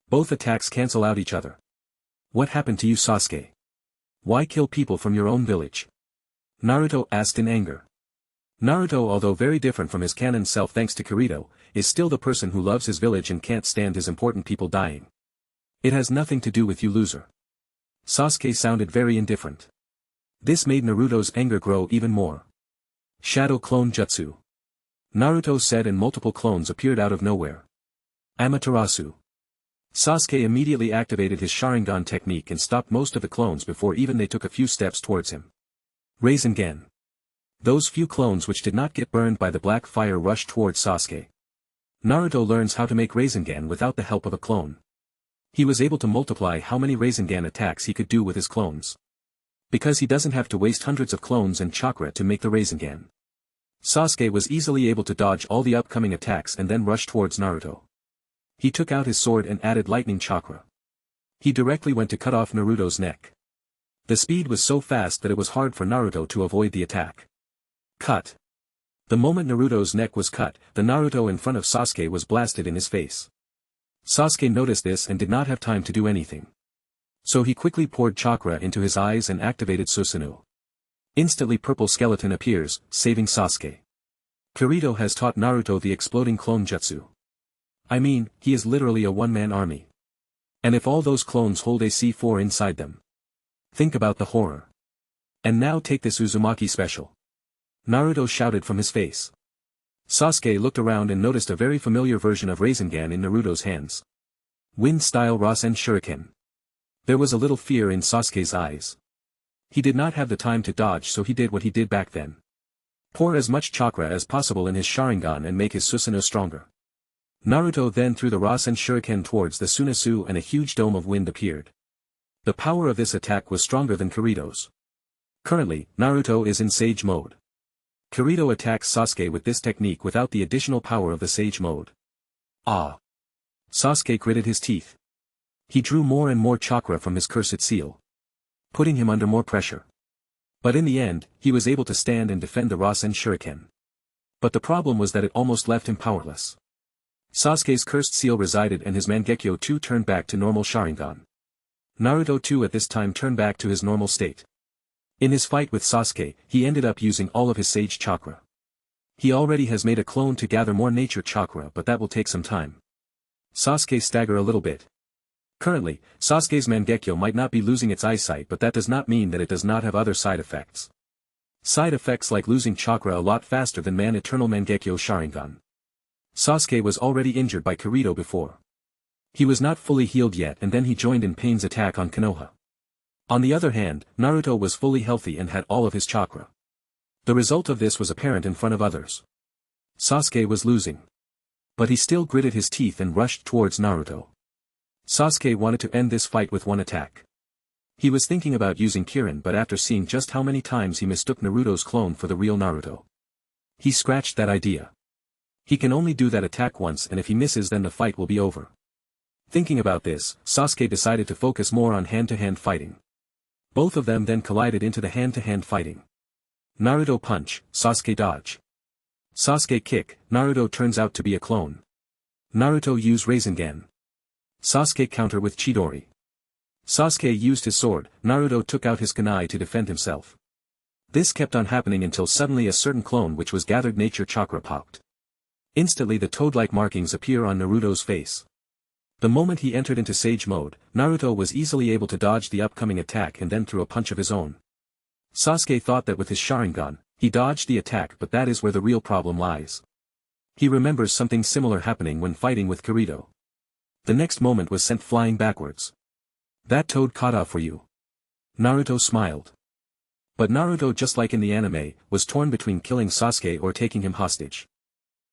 Both attacks cancel out each other. What happened to you, Sasuke? Why kill people from your own village? Naruto asked in anger. Naruto, although very different from his canon self thanks to Kirito, is still the person who loves his village and can't stand his important people dying. It has nothing to do with you, loser. Sasuke sounded very indifferent. This made Naruto's anger grow even more. Shadow Clone Jutsu. Naruto said, and multiple clones appeared out of nowhere. Amaterasu. Sasuke immediately activated his Sharingan technique and stopped most of the clones before even they took a few steps towards him. Rasengan. Those few clones which did not get burned by the black fire rushed towards Sasuke. Naruto learns how to make Rasengan without the help of a clone. He was able to multiply how many Rasengan attacks he could do with his clones. Because he doesn't have to waste hundreds of clones and chakra to make the Rasengan. Sasuke was easily able to dodge all the upcoming attacks and then rush towards Naruto. He took out his sword and added lightning chakra. He directly went to cut off Naruto's neck. The speed was so fast that it was hard for Naruto to avoid the attack. Cut. The moment Naruto's neck was cut, the Naruto in front of Sasuke was blasted in his face. Sasuke noticed this and did not have time to do anything. So he quickly poured chakra into his eyes and activated Susanoo. Instantly purple skeleton appears, saving Sasuke. Kirito has taught Naruto the exploding clone jutsu. I mean, he is literally a one-man army. And if all those clones hold a C4 inside them. Think about the horror. And now take this Uzumaki special. Naruto shouted from his face. Sasuke looked around and noticed a very familiar version of Rasengan in Naruto's hands. Wind-style Rasen Shuriken. There was a little fear in Sasuke's eyes. He did not have the time to dodge, so he did what he did back then. Pour as much chakra as possible in his Sharingan and make his Susanoo stronger. Naruto then threw the Rasen Shuriken towards the Sunasu and a huge dome of wind appeared. The power of this attack was stronger than Kirito's. Currently, Naruto is in Sage Mode. Kirito attacks Sasuke with this technique without the additional power of the Sage Mode. Ah! Sasuke gritted his teeth. He drew more and more chakra from his cursed seal, putting him under more pressure. But in the end, he was able to stand and defend the Rasen Shuriken. But the problem was that it almost left him powerless. Sasuke's cursed seal resided and his Mangekyo too turned back to normal Sharingan. Naruto too at this time turned back to his normal state. In his fight with Sasuke, he ended up using all of his Sage Chakra. He already has made a clone to gather more Nature Chakra, but that will take some time. Sasuke staggered a little bit. Currently, Sasuke's Mangekyo might not be losing its eyesight, but that does not mean that it does not have other side effects. Side effects like losing chakra a lot faster than Eternal Mangekyo Sharingan. Sasuke was already injured by Kirito before. He was not fully healed yet, and then he joined in Pain's attack on Konoha. On the other hand, Naruto was fully healthy and had all of his chakra. The result of this was apparent in front of others. Sasuke was losing. But he still gritted his teeth and rushed towards Naruto. Sasuke wanted to end this fight with one attack. He was thinking about using Kirin, but after seeing just how many times he mistook Naruto's clone for the real Naruto, he scratched that idea. He can only do that attack once, and if he misses then the fight will be over. Thinking about this, Sasuke decided to focus more on hand-to-hand fighting. Both of them then collided into the hand-to-hand fighting. Naruto punch, Sasuke dodge. Sasuke kick, Naruto turns out to be a clone. Naruto use Rasengan. Sasuke counter with Chidori. Sasuke used his sword, Naruto took out his kunai to defend himself. This kept on happening until suddenly a certain clone which was gathered nature chakra popped. Instantly the toad-like markings appear on Naruto's face. The moment he entered into Sage Mode, Naruto was easily able to dodge the upcoming attack and then threw a punch of his own. Sasuke thought that with his Sharingan, he dodged the attack, but that is where the real problem lies. He remembers something similar happening when fighting with Kirito. The next moment was sent flying backwards. That toad caught up for you. Naruto smiled. But Naruto, just like in the anime, was torn between killing Sasuke or taking him hostage.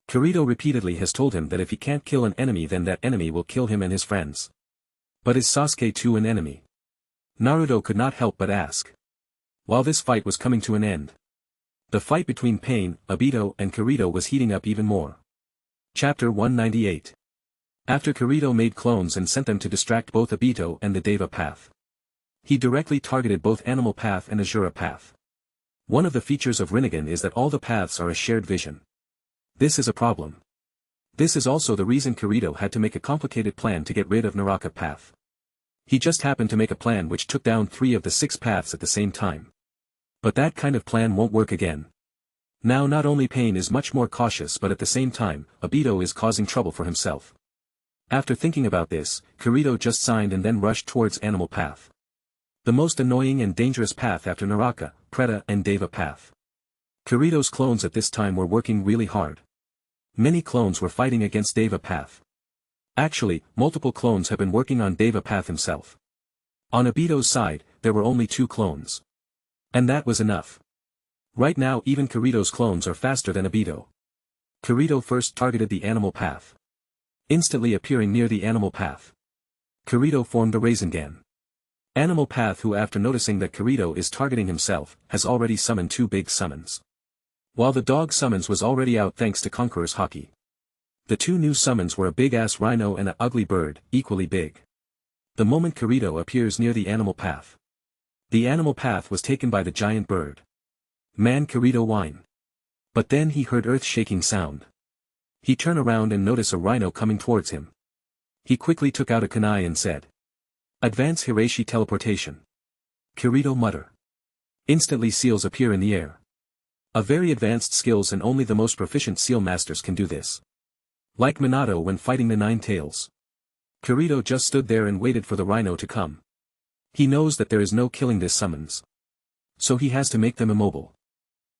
Kirito repeatedly has told him that if he can't kill an enemy, then that enemy will kill him and his friends. But is Sasuke too an enemy? Naruto could not help but ask. While this fight was coming to an end, the fight between Pain, Obito and Kirito was heating up even more. Chapter 198. After Kirito made clones and sent them to distract both Obito and the Deva Path, he directly targeted both Animal Path and Asura Path. One of the features of Rinnegan is that all the paths are a shared vision. This is a problem. This is also the reason Kirito had to make a complicated plan to get rid of Naraka Path. He just happened to make a plan which took down 3 of the 6 paths at the same time. But that kind of plan won't work again. Now not only Pain is much more cautious, but at the same time, Obito is causing trouble for himself. After thinking about this, Kirito just signed and then rushed towards Animal Path. The most annoying and dangerous path after Naraka, Preta and Deva Path. Kirito's clones at this time were working really hard. Many clones were fighting against Deva Path. Actually, multiple clones have been working on Deva Path himself. On Obito's side, there were only 2 clones. And that was enough. Right now even Kirito's clones are faster than Obito. Kirito first targeted the Animal Path. Instantly appearing near the Animal Path, Kirito formed a Rasengan. Animal Path, who after noticing that Kirito is targeting himself, has already summoned 2 big summons. While the dog summons was already out thanks to Conqueror's Haki. The 2 new summons were a big-ass rhino and an ugly bird, equally big. The moment Kirito appears near the Animal Path, the Animal Path was taken by the giant bird. Man, Kirito whine. But then he heard earth-shaking sound. He turned around and noticed a rhino coming towards him. He quickly took out a kunai and said, "Advance Hiraishi teleportation." Kirito mutter. Instantly seals appear in the air. A very advanced skills, and only the most proficient seal masters can do this. Like Minato when fighting the 9 tails. Kirito just stood there and waited for the rhino to come. He knows that there is no killing this summons. So he has to make them immobile.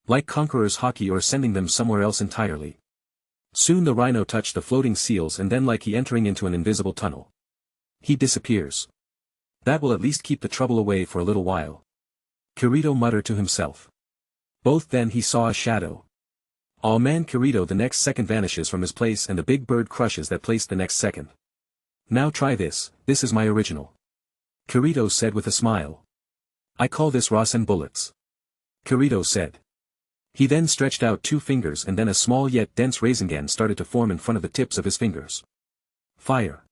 Like Conqueror's Haki or sending them somewhere else entirely. Soon the rhino touched the floating seals, and then like he entering into an invisible tunnel, he disappears. That will at least keep the trouble away for a little while. Kirito muttered to himself. Both then he saw a shadow. Oh man, Kirito the next second vanishes from his place and the big bird crushes that place the next second. Now try this is my original. Kirito said with a smile. I call this Rasen bullets. Kirito said. He then stretched out 2 fingers, and then a small yet dense Rasengan started to form in front of the tips of his fingers. Fire.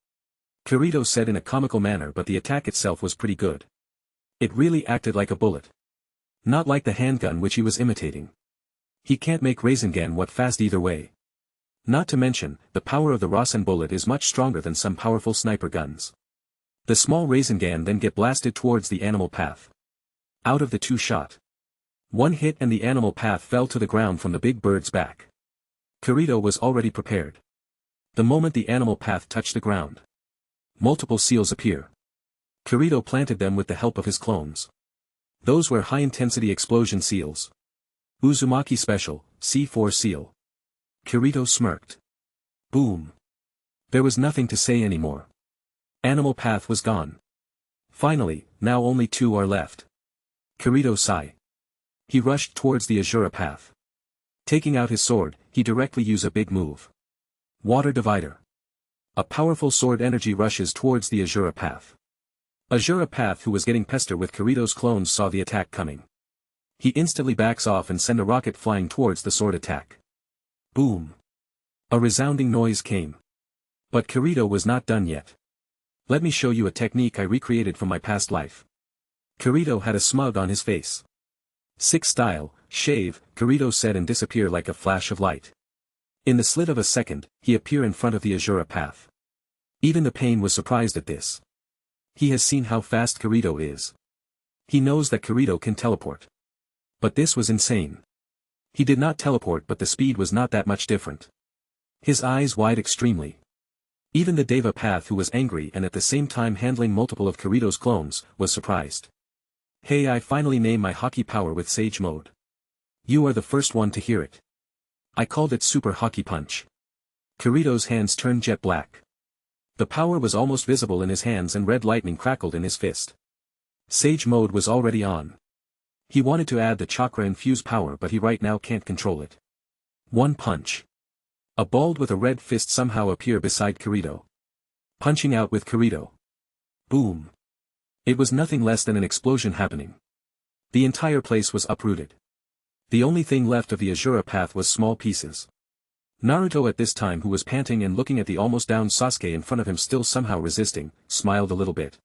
Kirito said in a comical manner, but the attack itself was pretty good. It really acted like a bullet. Not like the handgun which he was imitating. He can't make Rasengan what fast either way. Not to mention, the power of the Rasen bullet is much stronger than some powerful sniper guns. The small Rasengan then get blasted towards the Animal Path. Out of the 2 shot, 1 hit and the Animal Path fell to the ground from the big bird's back. Kirito was already prepared. The moment the Animal Path touched the ground, multiple seals appear. Kirito planted them with the help of his clones. Those were high-intensity explosion seals. Uzumaki Special, C4 seal. Kirito smirked. Boom. There was nothing to say anymore. Animal Path was gone. Finally, now only 2 are left. Kirito sighed. He rushed towards the Asura Path. Taking out his sword, he directly used a big move. Water Divider. A powerful sword energy rushes towards the Asura Path. Asura Path, who was getting pestered with Kirito's clones, saw the attack coming. He instantly backs off and sent a rocket flying towards the sword attack. Boom. A resounding noise came. But Kirito was not done yet. Let me show you a technique I recreated from my past life. Kirito had a smug on his face. 6 style, shave, Kirito said, and disappear like a flash of light. In the slit of a second, he appeared in front of the Asura Path. Even the Pain was surprised at this. He has seen how fast Kirito is. He knows that Kirito can teleport. But this was insane. He did not teleport, but the speed was not that much different. His eyes wide extremely. Even the Deva Path, who was angry and at the same time handling multiple of Kirito's clones, was surprised. Hey, I finally named my Haki power with Sage Mode. You are the first one to hear it. I called it Super Haki Punch. Kirito's hands turned jet black. The power was almost visible in his hands and red lightning crackled in his fist. Sage Mode was already on. He wanted to add the chakra-infused power but he right now can't control it. One punch. A bald with a red fist somehow appear beside Kirito. Punching out with Kirito. Boom. It was nothing less than an explosion happening. The entire place was uprooted. The only thing left of the Azura path was small pieces. Naruto at this time, who was panting and looking at the almost downed Sasuke in front of him still somehow resisting, smiled a little bit.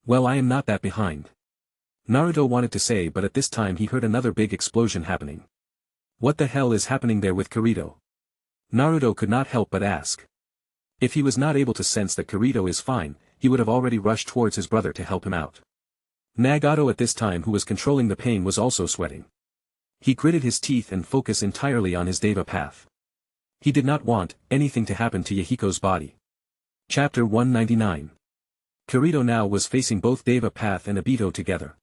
Well, I am not that behind. Naruto wanted to say, but at this time he heard another big explosion happening. What the hell is happening there with Kirito? Naruto could not help but ask. If he was not able to sense that Kirito is fine, he would have already rushed towards his brother to help him out. Nagato at this time, who was controlling the pain, was also sweating. He gritted his teeth and focused entirely on his Deva path. He did not want anything to happen to Yahiko's body. Chapter 199. Kirito now was facing both Deva path and Obito together.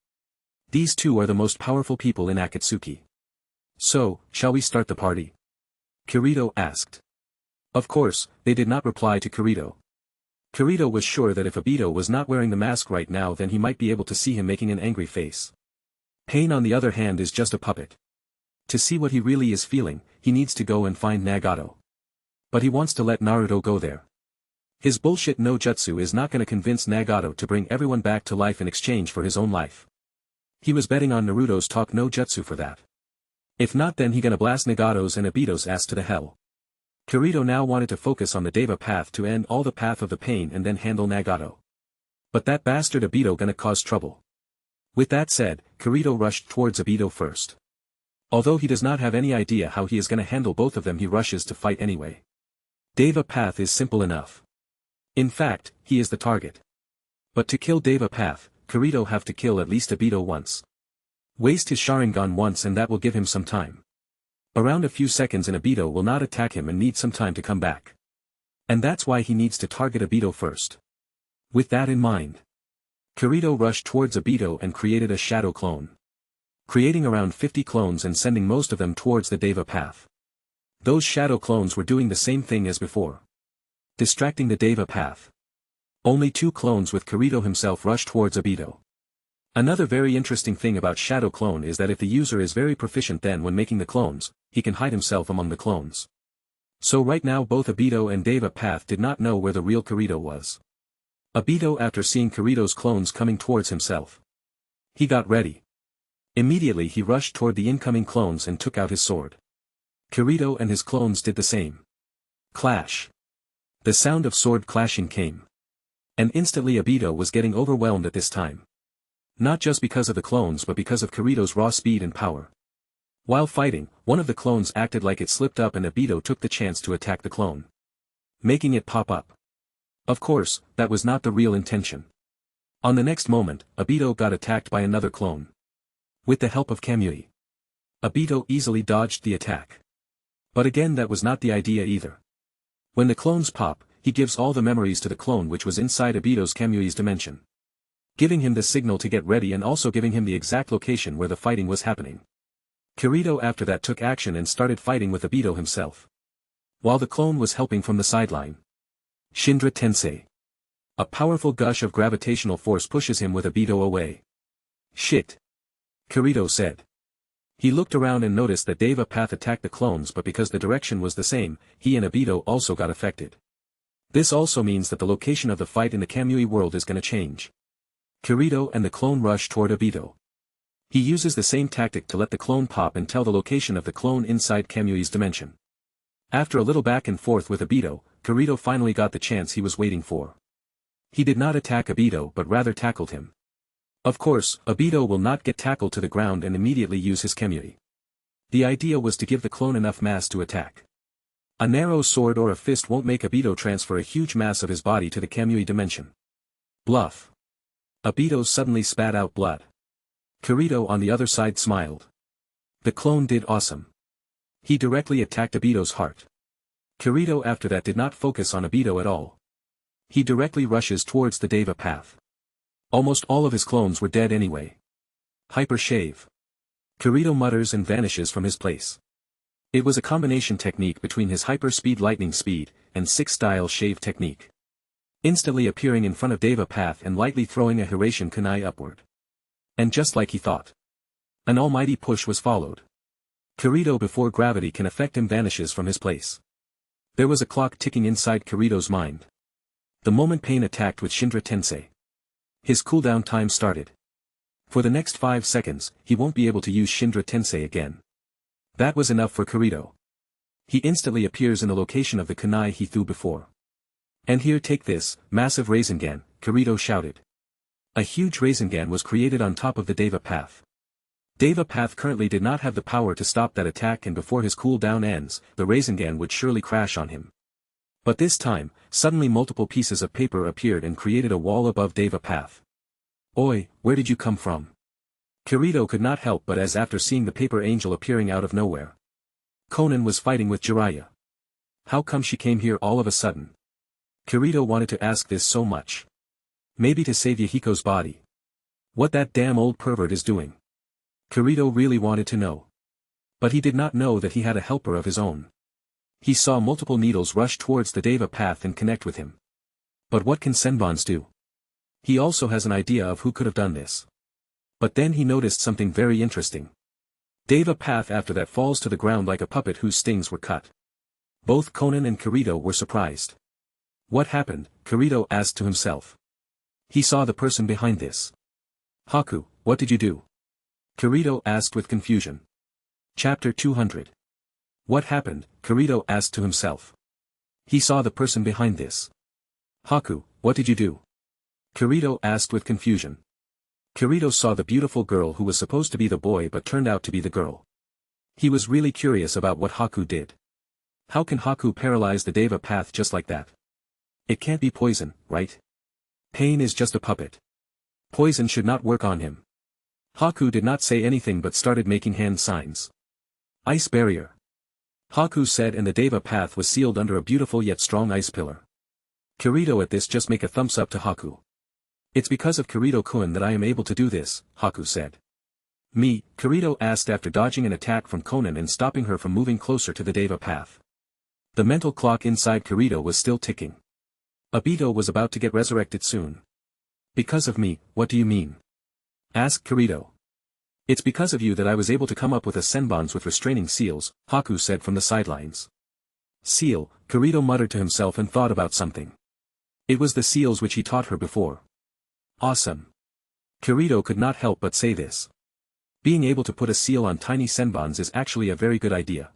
These two are the most powerful people in Akatsuki. So, shall we start the party? Kirito asked. Of course, they did not reply to Kirito. Kirito was sure that if Obito was not wearing the mask right now, then he might be able to see him making an angry face. Pain, on the other hand, is just a puppet. To see what he really is feeling, he needs to go and find Nagato. But he wants to let Naruto go there. His bullshit no jutsu is not going to convince Nagato to bring everyone back to life in exchange for his own life. He was betting on Naruto's talk no jutsu for that. If not, then he gonna blast Nagato's and Obito's ass to the hell. Kirito now wanted to focus on the Deva path to end all the path of the pain and then handle Nagato. But that bastard Obito gonna cause trouble. With that said, Kirito rushed towards Obito first. Although he does not have any idea how he is gonna handle both of them, he rushes to fight anyway. Deva path is simple enough. In fact, he is the target. But to kill Deva path, Kirito have to kill at least Obito once. Waste his Sharingan once and that will give him some time. Around a few seconds and Obito will not attack him and need some time to come back. And that's why he needs to target Obito first. With that in mind, Kirito rushed towards Obito and created a shadow clone. Creating around 50 clones and sending most of them towards the Deva path. Those shadow clones were doing the same thing as before. Distracting the Deva path. Only 2 clones with Kirito himself rushed towards Obito. Another very interesting thing about Shadow Clone is that if the user is very proficient, then when making the clones, he can hide himself among the clones. So right now both Obito and Deva path did not know where the real Kirito was. Obito, after seeing Kirito's clones coming towards himself, he got ready. Immediately he rushed toward the incoming clones and took out his sword. Kirito and his clones did the same. Clash. The sound of sword clashing came. And instantly Obito was getting overwhelmed at this time. Not just because of the clones but because of Kirito's raw speed and power. While fighting, one of the clones acted like it slipped up and Obito took the chance to attack the clone, making it pop up. Of course, that was not the real intention. On the next moment, Obito got attacked by another clone. With the help of Kamui, Obito easily dodged the attack. But again, that was not the idea either. When the clones pop, he gives all the memories to the clone which was inside Obito's Kamui's dimension, giving him the signal to get ready and also giving him the exact location where the fighting was happening. Kirito after that took action and started fighting with Obito himself, while the clone was helping from the sideline. Shindra Tensei. A powerful gush of gravitational force pushes him with Obito away. Shit. Kirito said. He looked around and noticed that Deva path attacked the clones, but because the direction was the same, he and Obito also got affected. This also means that the location of the fight in the Kamui world is gonna change. Kirito and the clone rush toward Obito. He uses the same tactic to let the clone pop and tell the location of the clone inside Kamui's dimension. After a little back and forth with Obito, Kirito finally got the chance he was waiting for. He did not attack Obito but rather tackled him. Of course, Obito will not get tackled to the ground and immediately use his Kamui. The idea was to give the clone enough mass to attack. A narrow sword or a fist won't make Obito transfer a huge mass of his body to the Kamui dimension. Bluff. Obito suddenly spat out blood. Kirito on the other side smiled. The clone did awesome. He directly attacked Obito's heart. Kirito after that did not focus on Obito at all. He directly rushes towards the Deva path. Almost all of his clones were dead anyway. Hyper shave. Kirito mutters and vanishes from his place. It was a combination technique between his hyper speed lightning speed and 6-style shave technique. Instantly appearing in front of Deva path and lightly throwing a Hiraition kunai upward. And just like he thought, An almighty push was followed. Kirito before gravity can affect him vanishes from his place. There was a clock ticking inside Kirito's mind. The moment Pain attacked with Shindra Tensei. His cooldown time started. For the next 5 seconds, he won't be able to use Shindra Tensei again. That was enough for Kirito. He instantly appears in the location of the kunai he threw before. And here, take this, massive Rasengan, Kirito shouted. A huge Rasengan was created on top of the Deva Path. Deva Path currently did not have the power to stop that attack, and before his cooldown ends, the Rasengan would surely crash on him. But this time, suddenly multiple pieces of paper appeared and created a wall above Deva Path. Oi, where did you come from? Kirito could not help but after seeing the paper angel appearing out of nowhere. Conan was fighting with Jiraiya. How come she came here all of a sudden? Kirito wanted to ask this so much. Maybe to save Yahiko's body. What that damn old pervert is doing. Kirito really wanted to know. But he did not know that he had a helper of his own. He saw multiple needles rush towards the Deva Path and connect with him. But what can Senbons do? He also has an idea of who could have done this. But then he noticed something very interesting. Deva Path after that falls to the ground like a puppet whose stings were cut. Both Conan and Kirito were surprised. What happened? Kirito asked to himself. He saw the person behind this. Haku, what did you do? Kirito asked with confusion. Chapter 200. What happened? Kirito asked to himself. He saw the person behind this. Haku, what did you do? Kirito asked with confusion. Kirito saw the beautiful girl who was supposed to be the boy but turned out to be the girl. He was really curious about what Haku did. How can Haku paralyze the Deva Path just like that? It can't be poison, right? Pain is just a puppet. Poison should not work on him. Haku did not say anything but started making hand signs. Ice barrier. Haku said, and the Deva Path was sealed under a beautiful yet strong ice pillar. Kirito at this just make a thumbs up to Haku. It's because of Kirito-kun that I am able to do this, Haku said. Me, Kirito asked after dodging an attack from Conan and stopping her from moving closer to the Deva Path. The mental clock inside Kirito was still ticking. Obito was about to get resurrected soon. Because of me, what do you mean? Asked Kirito. It's because of you that I was able to come up with a senbons with restraining seals, Haku said from the sidelines. Seal, Kirito muttered to himself and thought about something. It was the seals which he taught her before. Awesome. Kirito could not help but say this. Being able to put a seal on tiny senbons is actually a very good idea.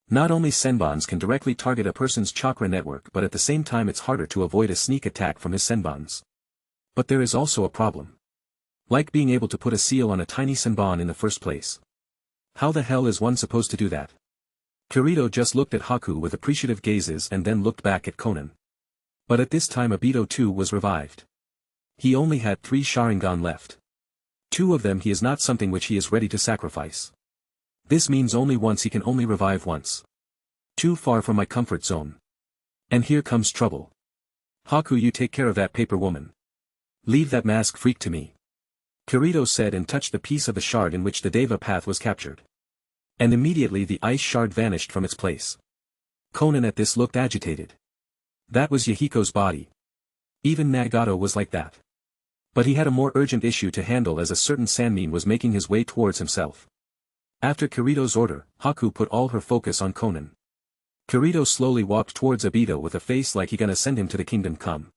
Not only senbons can directly target a person's chakra network, but at the same time it's harder to avoid a sneak attack from his senbons. But there is also a problem. Like being able to put a seal on a tiny senbon in the first place. How the hell is one supposed to do that? Kirito just looked at Haku with appreciative gazes and then looked back at Conan. But at this time Obito too was revived. He only had 3 Sharingan left. 2 of them he is not something which he is ready to sacrifice. This means only once he can only revive once. Too far from my comfort zone. And here comes trouble. Haku, you take care of that paper woman. Leave that mask freak to me. Kirito said and touched the piece of the shard in which the Deva Path was captured. And immediately the ice shard vanished from its place. Conan at this looked agitated. That was Yahiko's body. Even Nagato was like that. But he had a more urgent issue to handle as a certain Sanmin was making his way towards himself. After Kirito's order, Haku put all her focus on Conan. Kirito slowly walked towards Obito with a face like he gonna send him to the kingdom come.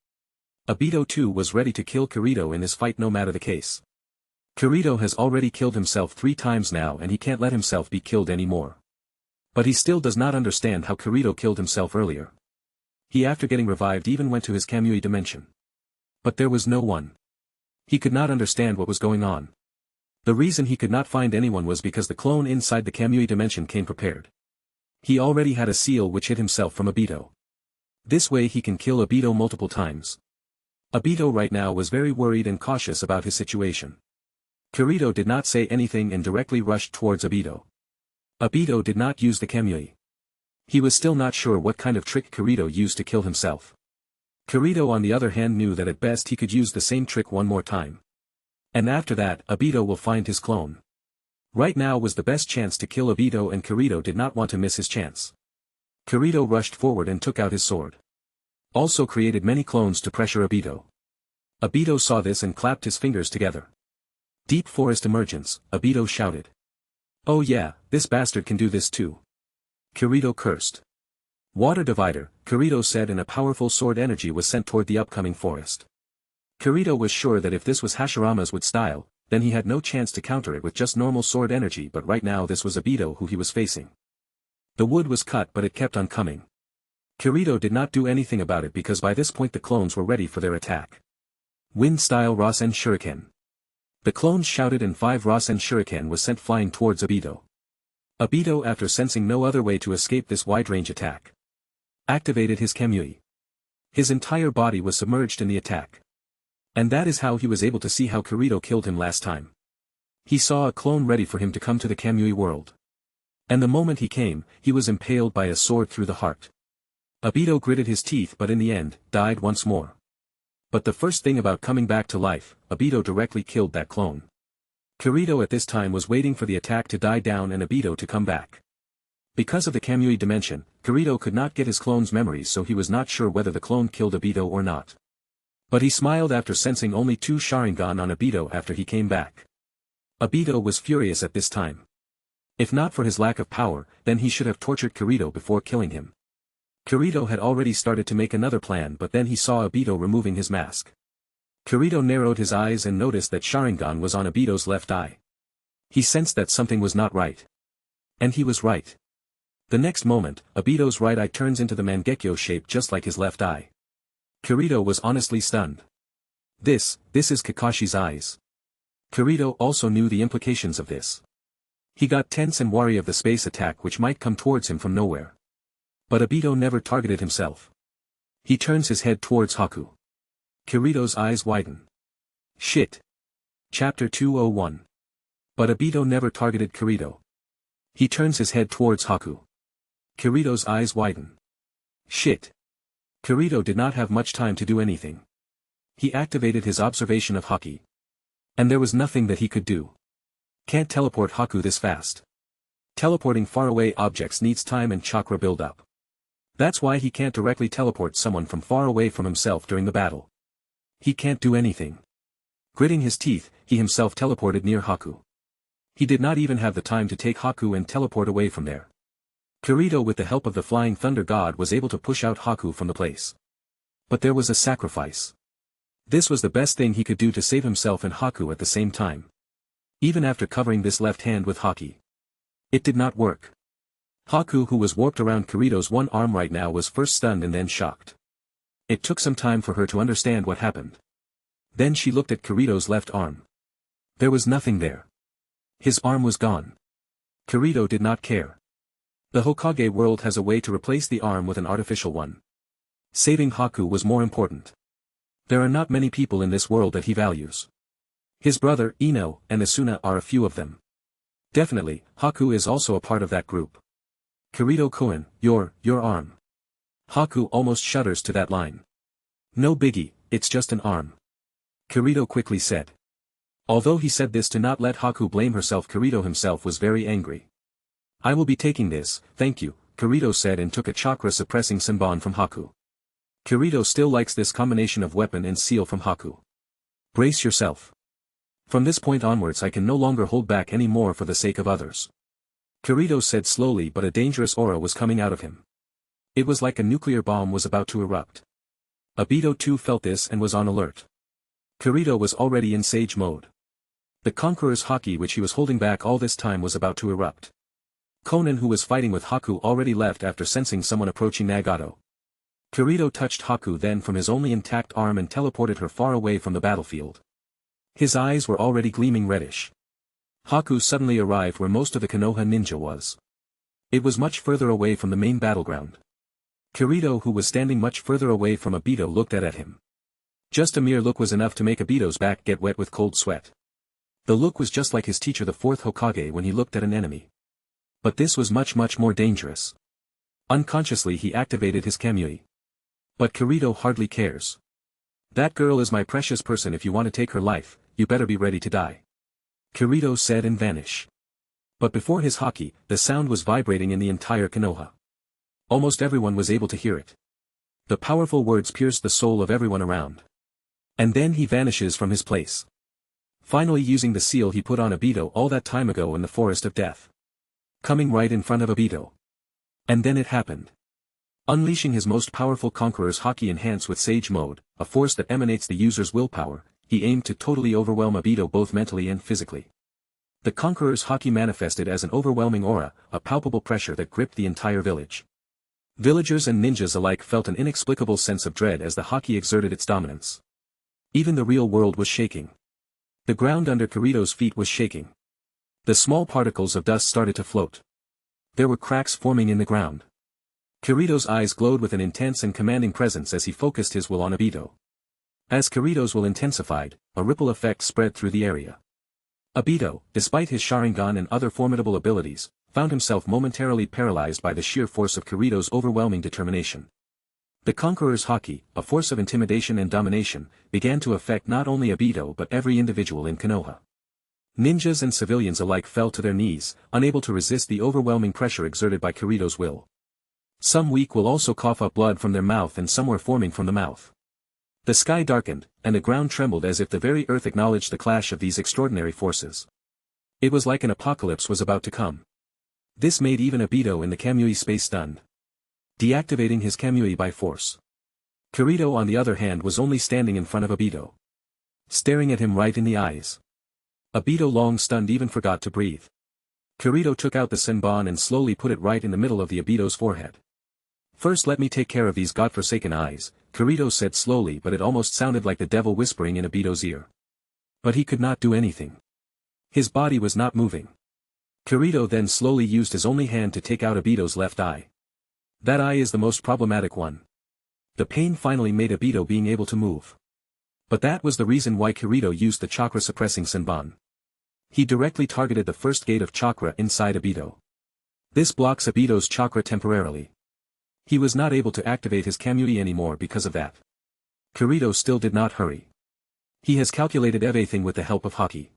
Obito too was ready to kill Kirito in his fight no matter the case. Kirito has already killed himself 3 times now and he can't let himself be killed anymore. But he still does not understand how Kirito killed himself earlier. He after getting revived even went to his Kamui dimension. But there was no one. He could not understand what was going on. The reason he could not find anyone was because the clone inside the Kamui dimension came prepared. He already had a seal which hid himself from Obito. This way he can kill Obito multiple times. Obito right now was very worried and cautious about his situation. Kirito did not say anything and directly rushed towards Obito. Obito did not use the Kamui. He was still not sure what kind of trick Kirito used to kill himself. Kirito on the other hand knew that at best he could use the same trick one more time. And after that, Obito will find his clone. Right now was the best chance to kill Obito and Kirito did not want to miss his chance. Kirito rushed forward and took out his sword. Also created many clones to pressure Obito. Obito saw this and clapped his fingers together. Deep forest emergence, Obito shouted. Oh yeah, this bastard can do this too. Kirito cursed. Water divider, Kirito said, and a powerful sword energy was sent toward the upcoming forest. Kirito was sure that if this was Hashirama's wood style, then he had no chance to counter it with just normal sword energy, but right now this was Obito who he was facing. The wood was cut, but it kept on coming. Kirito did not do anything about it because by this point the clones were ready for their attack. Wind-style Rasen Shuriken. The clones shouted and 5 Rasen Shuriken was sent flying towards Obito. Obito, after sensing no other way to escape this wide-range attack, activated his Kamui. His entire body was submerged in the attack. And that is how he was able to see how Kirito killed him last time. He saw a clone ready for him to come to the Kamui world. And the moment he came, he was impaled by a sword through the heart. Obito gritted his teeth but in the end, died once more. But the first thing about coming back to life, Obito directly killed that clone. Kirito at this time was waiting for the attack to die down and Obito to come back. Because of the Kamui dimension, Kirito could not get his clone's memories, so he was not sure whether the clone killed Obito or not. But he smiled after sensing only 2 Sharingan on Obito after he came back. Obito was furious at this time. If not for his lack of power, then he should have tortured Kirito before killing him. Kirito had already started to make another plan, but then he saw Obito removing his mask. Kirito narrowed his eyes and noticed that Sharingan was on Obito's left eye. He sensed that something was not right. And he was right. The next moment, Obito's right eye turns into the Mangekyo shape just like his left eye. Kirito was honestly stunned. This is Kakashi's eyes. Kirito also knew the implications of this. He got tense and wary of the space attack which might come towards him from nowhere. But Obito never targeted himself. He turns his head towards Haku. Kirito's eyes widen. Shit. Chapter 201. But Obito never targeted Kirito. He turns his head towards Haku. Kirito's eyes widen. Shit. Kirito did not have much time to do anything. He activated his observation of Haki. And there was nothing that he could do. Can't teleport Haku this fast. Teleporting faraway objects needs time and chakra build-up. That's why he can't directly teleport someone from far away from himself during the battle. He can't do anything. Gritting his teeth, he himself teleported near Haku. He did not even have the time to take Haku and teleport away from there. Kirito, with the help of the Flying Thunder God, was able to push out Haku from the place. But there was a sacrifice. This was the best thing he could do to save himself and Haku at the same time. Even after covering this left hand with Haki, it did not work. Haku, who was warped around Kirito's one arm right now, was first stunned and then shocked. It took some time for her to understand what happened. Then she looked at Kirito's left arm. There was nothing there. His arm was gone. Kirito did not care. The Hokage world has a way to replace the arm with an artificial one. Saving Haku was more important. There are not many people in this world that he values. His brother, Ino, and Asuna are a few of them. Definitely, Haku is also a part of that group. Kirito-kun, your arm. Haku almost shudders to that line. No biggie, it's just an arm. Kirito quickly said. Although he said this to not let Haku blame herself, Kirito himself was very angry. I will be taking this, thank you, Kirito said and took a chakra-suppressing Senbon from Haku. Kirito still likes this combination of weapon and seal from Haku. Brace yourself. From this point onwards I can no longer hold back any more for the sake of others. Kirito said slowly, but a dangerous aura was coming out of him. It was like a nuclear bomb was about to erupt. Obito too felt this and was on alert. Kirito was already in sage mode. The Conqueror's Haki, which he was holding back all this time, was about to erupt. Konan, who was fighting with Haku, already left after sensing someone approaching Nagato. Kirito touched Haku then from his only intact arm and teleported her far away from the battlefield. His eyes were already gleaming reddish. Haku suddenly arrived where most of the Konoha ninja was. It was much further away from the main battleground. Kirito, who was standing much further away from Obito, looked at him. Just a mere look was enough to make Obito's back get wet with cold sweat. The look was just like his teacher, the fourth Hokage, when he looked at an enemy. But this was much more dangerous. Unconsciously he activated his Kamui. But Kirito hardly cares. That girl is my precious person. If you want to take her life, you better be ready to die. Kirito said and vanished. But before his Haki, the sound was vibrating in the entire Konoha. Almost everyone was able to hear it. The powerful words pierced the soul of everyone around. And then he vanishes from his place. Finally using the seal he put on Obito all that time ago in the Forest of Death. Coming right in front of Obito. And then it happened. Unleashing his most powerful Conqueror's Haki enhanced with Sage Mode, a force that emanates the user's willpower, he aimed to totally overwhelm Obito both mentally and physically. The Conqueror's Haki manifested as an overwhelming aura, a palpable pressure that gripped the entire village. Villagers and ninjas alike felt an inexplicable sense of dread as the Haki exerted its dominance. Even the real world was shaking. The ground under Kirito's feet was shaking. The small particles of dust started to float. There were cracks forming in the ground. Kirito's eyes glowed with an intense and commanding presence as he focused his will on Obito. As Kirito's will intensified, a ripple effect spread through the area. Obito, despite his Sharingan and other formidable abilities, found himself momentarily paralyzed by the sheer force of Kirito's overwhelming determination. The Conqueror's Haki, a force of intimidation and domination, began to affect not only Obito but every individual in Konoha. Ninjas and civilians alike fell to their knees, unable to resist the overwhelming pressure exerted by Kirito's will. Some weak will also cough up blood from their mouth and some were forming from the mouth. The sky darkened, and the ground trembled as if the very earth acknowledged the clash of these extraordinary forces. It was like an apocalypse was about to come. This made even Obito in the Kamui space stunned. Deactivating his Kamui by force. Kirito on the other hand was only standing in front of Obito. Staring at him right in the eyes. Obito long stunned even forgot to breathe. Kirito took out the Senbon and slowly put it right in the middle of the Obito's forehead. First let me take care of these godforsaken eyes, Kirito said slowly, but it almost sounded like the devil whispering in Obito's ear. But he could not do anything. His body was not moving. Kirito then slowly used his only hand to take out Obito's left eye. That eye is the most problematic one. The pain finally made Obito being able to move. But that was the reason why Kirito used the chakra-suppressing Senbon. He directly targeted the first gate of chakra inside Obito. This blocks Obito's chakra temporarily. He was not able to activate his Kamui anymore because of that. Kirito still did not hurry. He has calculated everything with the help of Haki.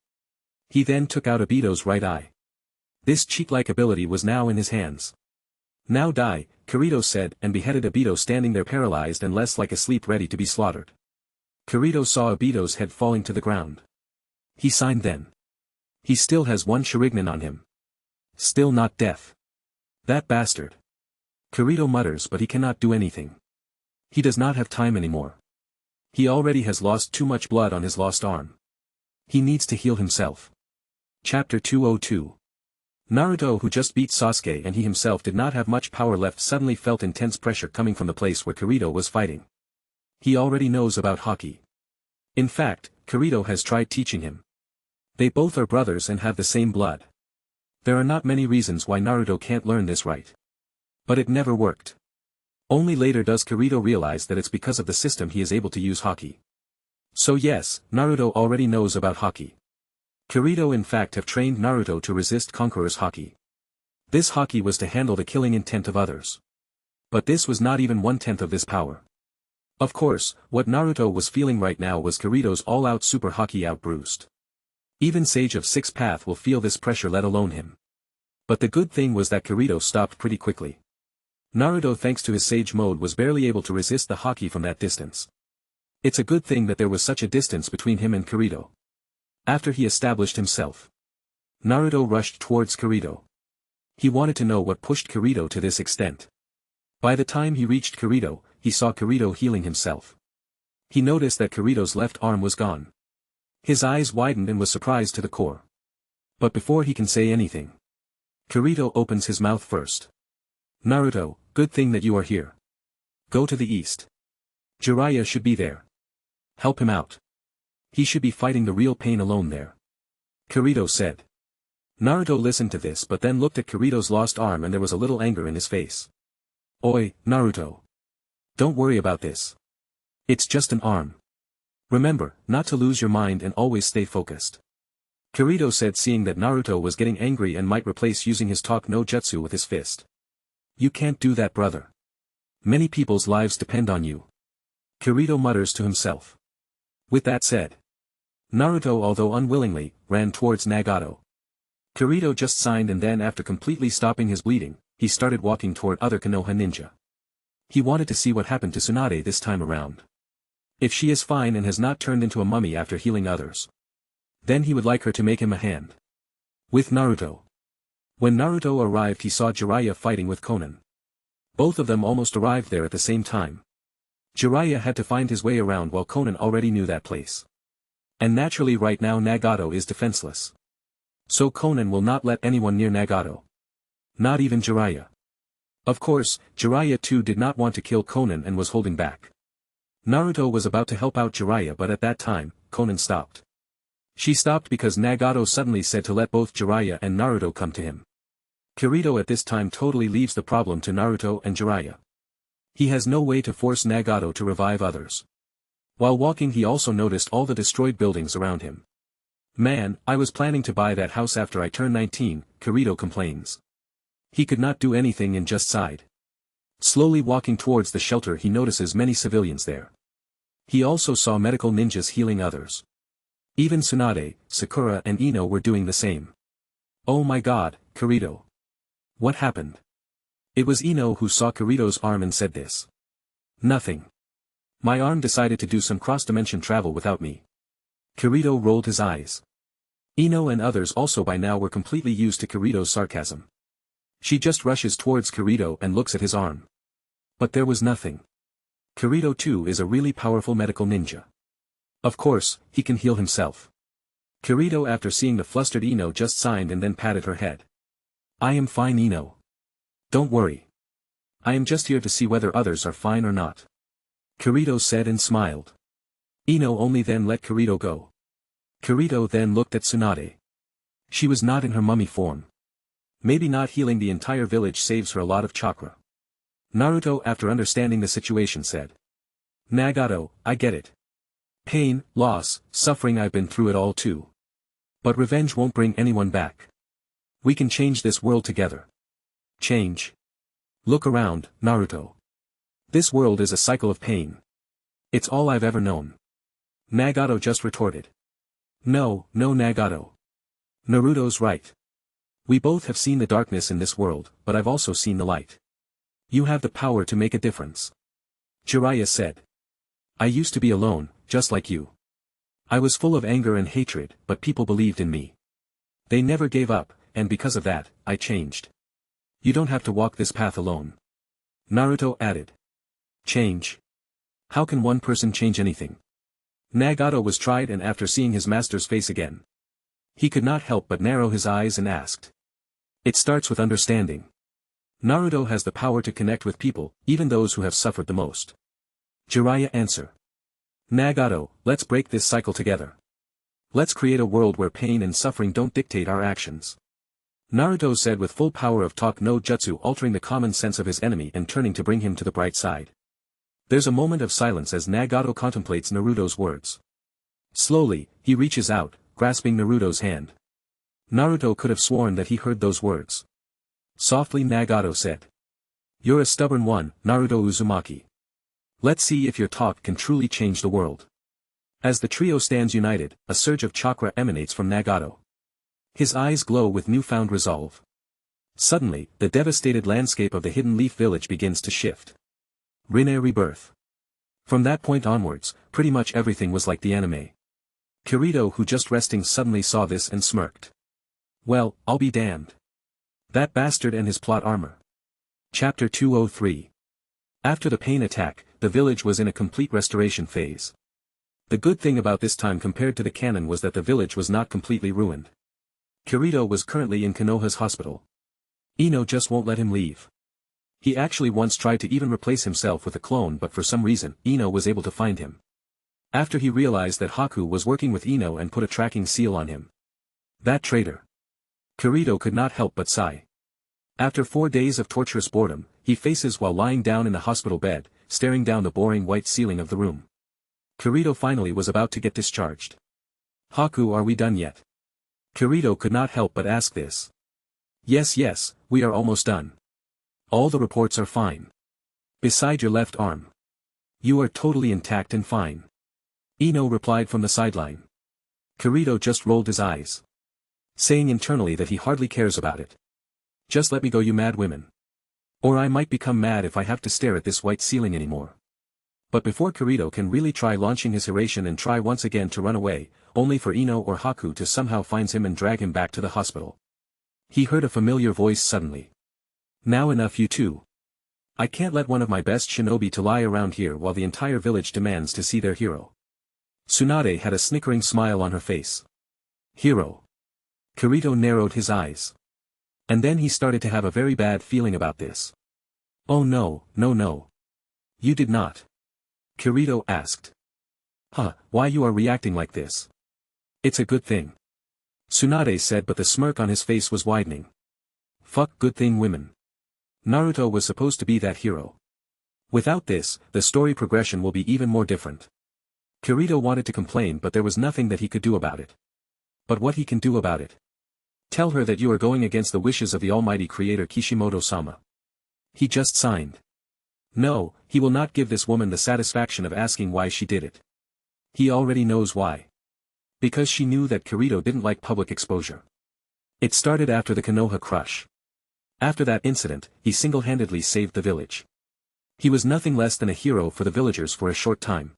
He then took out Obito's right eye. This cheat-like ability was now in his hands. Now die, Kirito said, and beheaded Obito standing there paralyzed and less like asleep ready to be slaughtered. Kirito saw Obito's head falling to the ground. He signed then. He still has one Sharingan on him. Still not death. That bastard. Kirito mutters, but he cannot do anything. He does not have time anymore. He already has lost too much blood on his lost arm. He needs to heal himself. Chapter 202. Naruto, who just beat Sasuke and he himself did not have much power left, suddenly felt intense pressure coming from the place where Kirito was fighting. He already knows about Haki. In fact, Kirito has tried teaching him. They both are brothers and have the same blood. There are not many reasons why Naruto can't learn this right. But it never worked. Only later does Kirito realize that it's because of the system he is able to use Haki. So yes, Naruto already knows about Haki. Kirito in fact have trained Naruto to resist Conqueror's Haki. This Haki was to handle the killing intent of others. But this was not even 1/10 of this power. Of course, what Naruto was feeling right now was Kirito's all-out super Haki outburst. Even Sage of Sixth Path will feel this pressure, let alone him. But the good thing was that Kirito stopped pretty quickly. Naruto, thanks to his Sage mode, was barely able to resist the Haki from that distance. It's a good thing that there was such a distance between him and Kirito. After he established himself, Naruto rushed towards Kirito. He wanted to know what pushed Kirito to this extent. By the time he reached Kirito, he saw Kirito healing himself. He noticed that Kirito's left arm was gone. His eyes widened and was surprised to the core. But before he can say anything, Kirito opens his mouth first. Naruto, good thing that you are here. Go to the east. Jiraiya should be there. Help him out. He should be fighting the real pain alone there. Kirito said. Naruto listened to this but then looked at Kirito's lost arm and there was a little anger in his face. Oi, Naruto. Don't worry about this. It's just an arm. Remember, not to lose your mind and always stay focused. Kirito said, seeing that Naruto was getting angry and might replace using his talk no jutsu with his fist. You can't do that, brother. Many people's lives depend on you. Kirito mutters to himself. With that said, Naruto, although unwillingly, ran towards Nagato. Kirito just signed and then after completely stopping his bleeding, he started walking toward other Konoha ninja. He wanted to see what happened to Tsunade this time around. If she is fine and has not turned into a mummy after healing others. Then he would like her to make him a hand. With Naruto. When Naruto arrived he saw Jiraiya fighting with Konan. Both of them almost arrived there at the same time. Jiraiya had to find his way around while Konan already knew that place. And naturally right now Nagato is defenseless. So Konan will not let anyone near Nagato. Not even Jiraiya. Of course, Jiraiya too did not want to kill Konan and was holding back. Naruto was about to help out Jiraiya but at that time, Konan stopped. She stopped because Nagato suddenly said to let both Jiraiya and Naruto come to him. Kirito at this time totally leaves the problem to Naruto and Jiraiya. He has no way to force Nagato to revive others. While walking he also noticed all the destroyed buildings around him. Man, I was planning to buy that house after I turned 19, Kirito complains. He could not do anything and just sighed. Slowly walking towards the shelter he notices many civilians there. He also saw medical ninjas healing others. Even Tsunade, Sakura and Ino were doing the same. Oh my god, Kirito. What happened? It was Ino who saw Kirito's arm and said this. Nothing. My arm decided to do some cross-dimension travel without me. Kirito rolled his eyes. Ino and others also by now were completely used to Kirito's sarcasm. She just rushes towards Kirito and looks at his arm. But there was nothing. Kirito too is a really powerful medical ninja. Of course, he can heal himself. Kirito after seeing the flustered Ino just signed and then patted her head. I am fine Ino. Don't worry. I am just here to see whether others are fine or not. Kirito said and smiled. Ino only then let Kirito go. Kirito then looked at Tsunade. She was not in her mummy form. Maybe not healing the entire village saves her a lot of chakra. Naruto after understanding the situation said. Nagato, I get it. Pain, loss, suffering I've been through it all too. But revenge won't bring anyone back. We can change this world together. Change. Look around, Naruto. This world is a cycle of pain. It's all I've ever known. Nagato just retorted. No, Nagato. Naruto's right. We both have seen the darkness in this world, but I've also seen the light. You have the power to make a difference. Jiraiya said. I used to be alone, just like you. I was full of anger and hatred, but people believed in me. They never gave up, and because of that, I changed. You don't have to walk this path alone. Naruto added. Change. How can one person change anything? Nagato was tried and after seeing his master's face again. He could not help but narrow his eyes and asked. It starts with understanding. Naruto has the power to connect with people, even those who have suffered the most. Jiraiya answer. Nagato, let's break this cycle together. Let's create a world where pain and suffering don't dictate our actions. Naruto said with full power of talk no jutsu altering the common sense of his enemy and turning to bring him to the bright side. There's a moment of silence as Nagato contemplates Naruto's words. Slowly, he reaches out, grasping Naruto's hand. Naruto could have sworn that he heard those words. Softly Nagato said. You're a stubborn one, Naruto Uzumaki. Let's see if your talk can truly change the world. As the trio stands united, a surge of chakra emanates from Nagato. His eyes glow with newfound resolve. Suddenly, the devastated landscape of the Hidden Leaf Village begins to shift. Rinne rebirth. From that point onwards, pretty much everything was like the anime. Kirito who just resting suddenly saw this and smirked. Well, I'll be damned. That bastard and his plot armor. Chapter 203. After the pain attack, the village was in a complete restoration phase. The good thing about this time compared to the canon was that the village was not completely ruined. Kirito was currently in Konoha's hospital. Ino just won't let him leave. He actually once tried to even replace himself with a clone but for some reason, Ino was able to find him. After he realized that Haku was working with Ino and put a tracking seal on him. That traitor. Kirito could not help but sigh. After 4 days of torturous boredom, he faces while lying down in the hospital bed, staring down the boring white ceiling of the room. Kirito finally was about to get discharged. Haku, are we done yet? Kirito could not help but ask this. Yes, we are almost done. All the reports are fine. Beside your left arm. You are totally intact and fine. Ino replied from the sideline. Kirito just rolled his eyes. Saying internally that he hardly cares about it. Just let me go, you mad women. Or I might become mad if I have to stare at this white ceiling anymore. But before Kirito can really try launching his Hiraishin and try once again to run away, only for Ino or Haku to somehow find him and drag him back to the hospital. He heard a familiar voice suddenly. Now enough you two. I can't let one of my best shinobi to lie around here while the entire village demands to see their hero. Tsunade had a snickering smile on her face. Hero. Kirito narrowed his eyes. And then he started to have a very bad feeling about this. Oh no, no no. You did not. Kirito asked. Huh, why you are reacting like this? It's a good thing. Tsunade said, but the smirk on his face was widening. Fuck good thing women. Naruto was supposed to be that hero. Without this, the story progression will be even more different. Kirito wanted to complain, but there was nothing that he could do about it. But what he can do about it? Tell her that you are going against the wishes of the almighty creator Kishimoto-sama. He just signed. No, he will not give this woman the satisfaction of asking why she did it. He already knows why. Because she knew that Kirito didn't like public exposure. It started after the Konoha crush. After that incident, he single-handedly saved the village. He was nothing less than a hero for the villagers for a short time.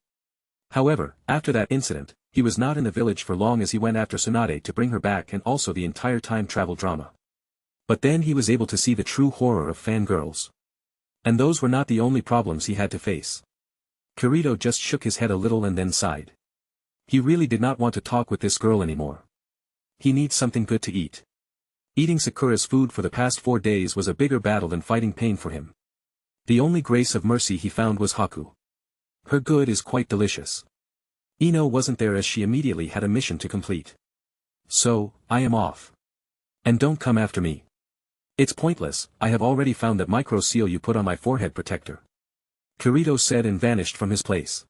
However, after that incident, he was not in the village for long as he went after Tsunade to bring her back and also the entire time travel drama. But then he was able to see the true horror of fangirls. And those were not the only problems he had to face. Kirito just shook his head a little and then sighed. He really did not want to talk with this girl anymore. He needs something good to eat. Eating Sakura's food for the past 4 days was a bigger battle than fighting pain for him. The only grace of mercy he found was Haku. Her good is quite delicious. Ino wasn't there as she immediately had a mission to complete. So, I am off. And don't come after me. It's pointless, I have already found that micro seal you put on my forehead protector. Kirito said and vanished from his place.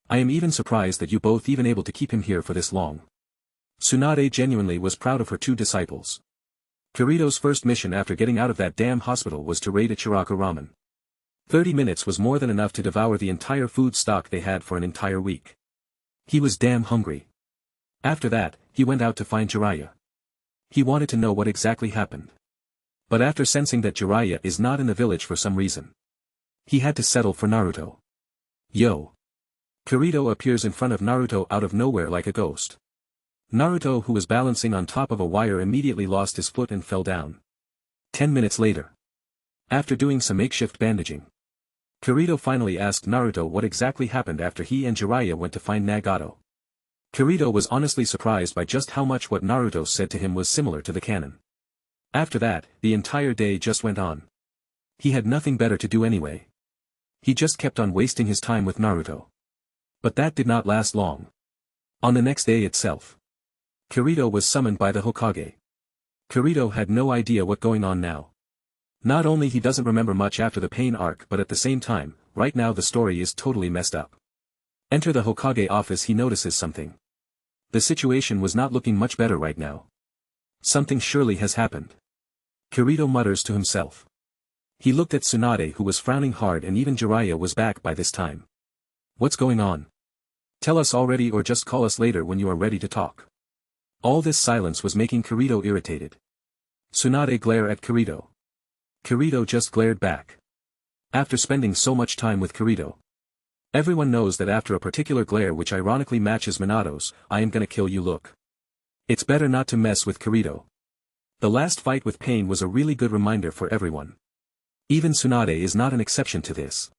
I am even surprised that you both even able to keep him here for this long. Tsunade genuinely was proud of her 2 disciples. Kirito's first mission after getting out of that damn hospital was to raid Ichiraku ramen. 30 minutes was more than enough to devour the entire food stock they had for an entire week. He was damn hungry. After that, he went out to find Jiraiya. He wanted to know what exactly happened. But after sensing that Jiraiya is not in the village for some reason, he had to settle for Naruto. Yo! Kirito appears in front of Naruto out of nowhere like a ghost. Naruto, who was balancing on top of a wire, immediately lost his foot and fell down. 10 minutes later. After doing some makeshift bandaging, Kirito finally asked Naruto what exactly happened after he and Jiraiya went to find Nagato. Kirito was honestly surprised by just how much what Naruto said to him was similar to the canon. After that, the entire day just went on. He had nothing better to do anyway. He just kept on wasting his time with Naruto. But that did not last long. On the next day itself, Kirito was summoned by the Hokage. Kirito had no idea what's going on now. Not only he doesn't remember much after the pain arc, but at the same time, right now the story is totally messed up. Enter the Hokage office. He notices something. The situation was not looking much better right now. Something surely has happened. Kirito mutters to himself. He looked at Tsunade, who was frowning hard, and even Jiraiya was back by this time. What's going on? Tell us already, or just call us later when you are ready to talk. All this silence was making Kirito irritated. Tsunade glared at Kirito. Kirito just glared back. After spending so much time with Kirito, everyone knows that after a particular glare which ironically matches Minato's, I am gonna kill you look. It's better not to mess with Kirito. The last fight with Pain was a really good reminder for everyone. Even Tsunade is not an exception to this.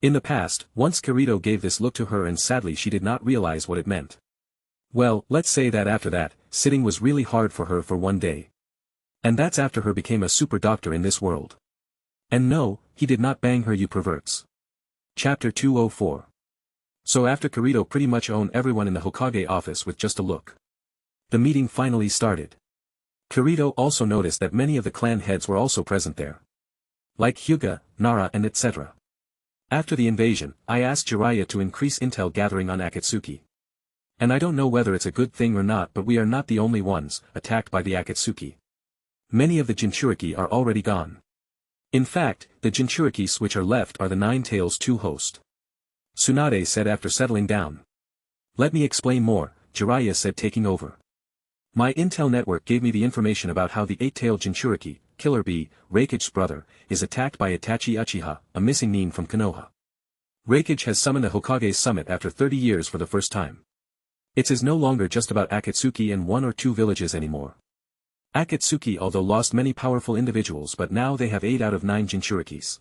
In the past, once Kirito gave this look to her and sadly she did not realize what it meant. Well, let's say that after that, sitting was really hard for her for 1 day. And that's after her became a super doctor in this world. And no, he did not bang her, you perverts. Chapter 204. So after Kirito pretty much owned everyone in the Hokage office with just a look, the meeting finally started. Kirito also noticed that many of the clan heads were also present there. Like Hyuga, Nara and etc. After the invasion, I asked Jiraiya to increase intel gathering on Akatsuki. And I don't know whether it's a good thing or not, but we are not the only ones attacked by the Akatsuki. Many of the Jinchuriki are already gone. In fact, the Jinchurikis which are left are the Nine Tails 2 host. Tsunade said after settling down. Let me explain more, Jiraiya said, taking over. My intel network gave me the information about how the 8-tailed Jinchuriki, Killer Bee, Raikage's brother, is attacked by Itachi Uchiha, a missing nin from Konoha. Raikage has summoned the Hokage's summit after 30 years for the first time. It's no longer just about Akatsuki and 1 or 2 villages anymore. Akatsuki although lost many powerful individuals but now they have 8 out of 9 Jinchurikis.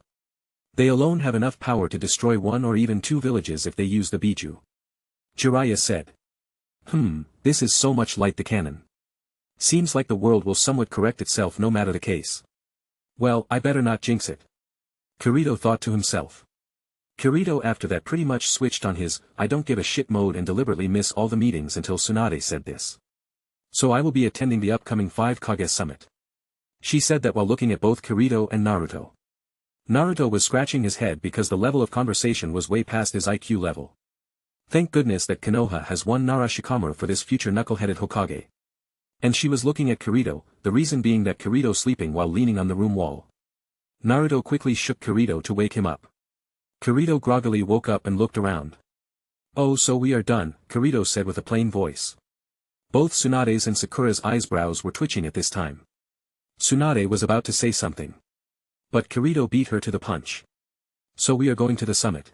They alone have enough power to destroy 1 or even 2 villages if they use the Biju. Jiraiya said. This is so much like the canon. Seems like the world will somewhat correct itself no matter the case. Well, I better not jinx it. Kirito thought to himself. Kirito after that pretty much switched on his I don't give a shit mode and deliberately miss all the meetings until Tsunade said this. So I will be attending the upcoming 5 Kage summit. She said that while looking at both Kirito and Naruto. Naruto was scratching his head because the level of conversation was way past his IQ level. Thank goodness that Konoha has one Nara Shikamaru for this future knuckle-headed Hokage. And she was looking at Kirito, the reason being that Kirito sleeping while leaning on the room wall. Naruto quickly shook Kirito to wake him up. Kirito groggily woke up and looked around. Oh, so we are done, Kirito said with a plain voice. Both Tsunade's and Sakura's eyebrows were twitching at this time. Tsunade was about to say something. But Kirito beat her to the punch. So we are going to the summit.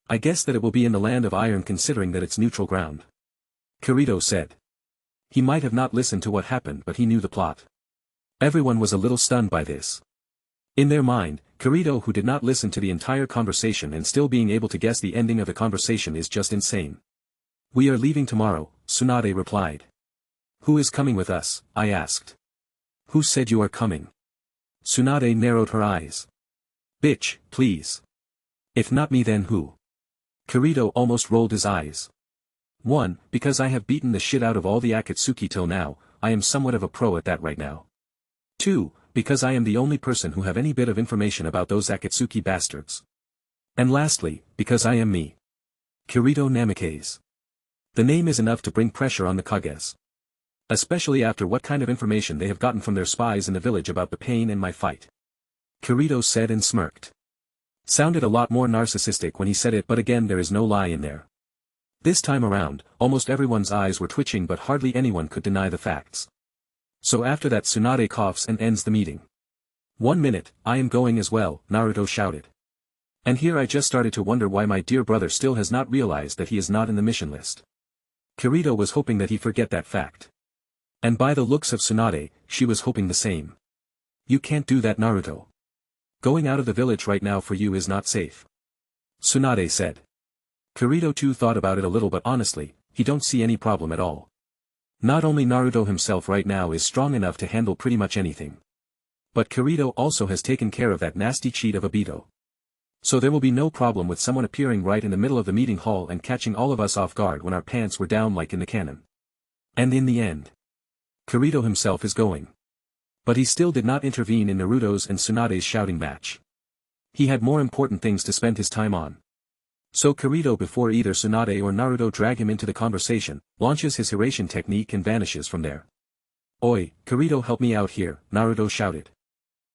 I guess that it will be in the land of iron considering that it's neutral ground. Kirito said. He might have not listened to what happened but he knew the plot. Everyone was a little stunned by this. In their mind, Kirito who did not listen to the entire conversation and still being able to guess the ending of the conversation is just insane. We are leaving tomorrow, Tsunade replied. Who is coming with us, I asked. Who said you are coming? Tsunade narrowed her eyes. Bitch, please. If not me then who? Kirito almost rolled his eyes. 1. Because I have beaten the shit out of all the Akatsuki till now, I am somewhat of a pro at that right now. 2. Because I am the only person who have any bit of information about those Akatsuki bastards. And lastly, because I am me. Kirito Namikaze. The name is enough to bring pressure on the Kages. Especially after what kind of information they have gotten from their spies in the village about the pain and my fight. Kirito said and smirked. Sounded a lot more narcissistic when he said it but again there is no lie in there. This time around, almost everyone's eyes were twitching but hardly anyone could deny the facts. So after that Tsunade coughs and ends the meeting. 1 minute, I am going as well, Naruto shouted. And here I just started to wonder why my dear brother still has not realized that he is not in the mission list. Kirito was hoping that he forget that fact. And by the looks of Tsunade, she was hoping the same. You can't do that Naruto. Going out of the village right now for you is not safe. Tsunade said. Kirito too thought about it a little but honestly, he don't see any problem at all. Not only Naruto himself right now is strong enough to handle pretty much anything. But Kirito also has taken care of that nasty cheat of Obito. So there will be no problem with someone appearing right in the middle of the meeting hall and catching all of us off guard when our pants were down like in the canon. And in the end, Kirito himself is going. But he still did not intervene in Naruto's and Tsunade's shouting match. He had more important things to spend his time on. So Kirito before either Tsunade or Naruto drag him into the conversation, launches his Hiraishin technique and vanishes from there. Oi, Kirito help me out here, Naruto shouted.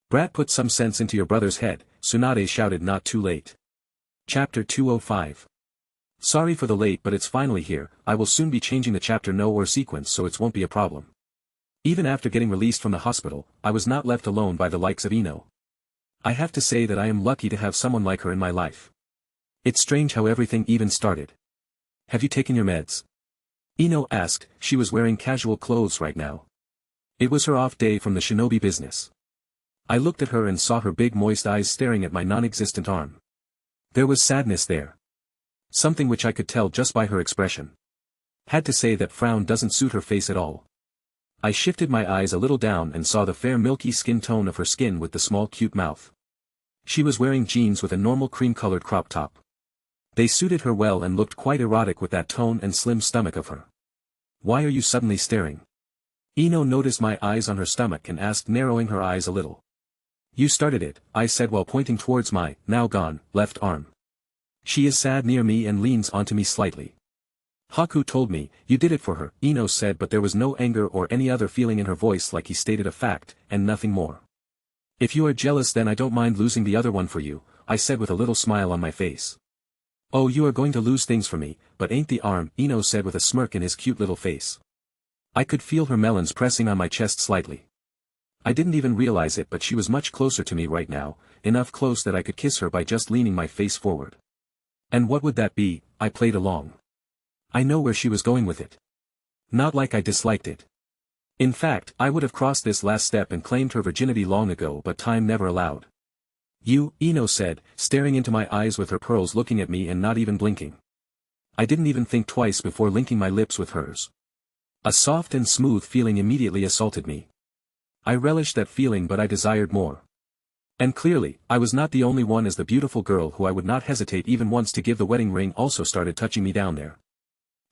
Brat put some sense into your brother's head, Tsunade shouted not too late. Chapter 205. Sorry for the late but it's finally here, I will soon be changing the chapter no or sequence so it won't be a problem. Even after getting released from the hospital, I was not left alone by the likes of Ino. I have to say that I am lucky to have someone like her in my life. It's strange how everything even started. Have you taken your meds? Ino asked, she was wearing casual clothes right now. It was her off day from the shinobi business. I looked at her and saw her big moist eyes staring at my non-existent arm. There was sadness there. Something which I could tell just by her expression. Had to say that frown doesn't suit her face at all. I shifted my eyes a little down and saw the fair milky skin tone of her skin with the small cute mouth. She was wearing jeans with a normal cream-colored crop top. They suited her well and looked quite erotic with that tone and slim stomach of her. Why are you suddenly staring? Ino noticed my eyes on her stomach and asked narrowing her eyes a little. You started it, I said while pointing towards my, now gone, left arm. She is sad near me and leans onto me slightly. Haku told me, you did it for her, Ino said but there was no anger or any other feeling in her voice like he stated a fact, and nothing more. If you are jealous then I don't mind losing the other one for you, I said with a little smile on my face. Oh you are going to lose things for me, but ain't the arm, Ino said with a smirk in his cute little face. I could feel her melons pressing on my chest slightly. I didn't even realize it but she was much closer to me right now, enough close that I could kiss her by just leaning my face forward. And what would that be? I played along. I know where she was going with it. Not like I disliked it. In fact, I would have crossed this last step and claimed her virginity long ago, but time never allowed. You, Ino said, staring into my eyes with her pearls looking at me and not even blinking. I didn't even think twice before linking my lips with hers. A soft and smooth feeling immediately assaulted me. I relished that feeling, but I desired more. And clearly, I was not the only one, as the beautiful girl who I would not hesitate even once to give the wedding ring also started touching me down there.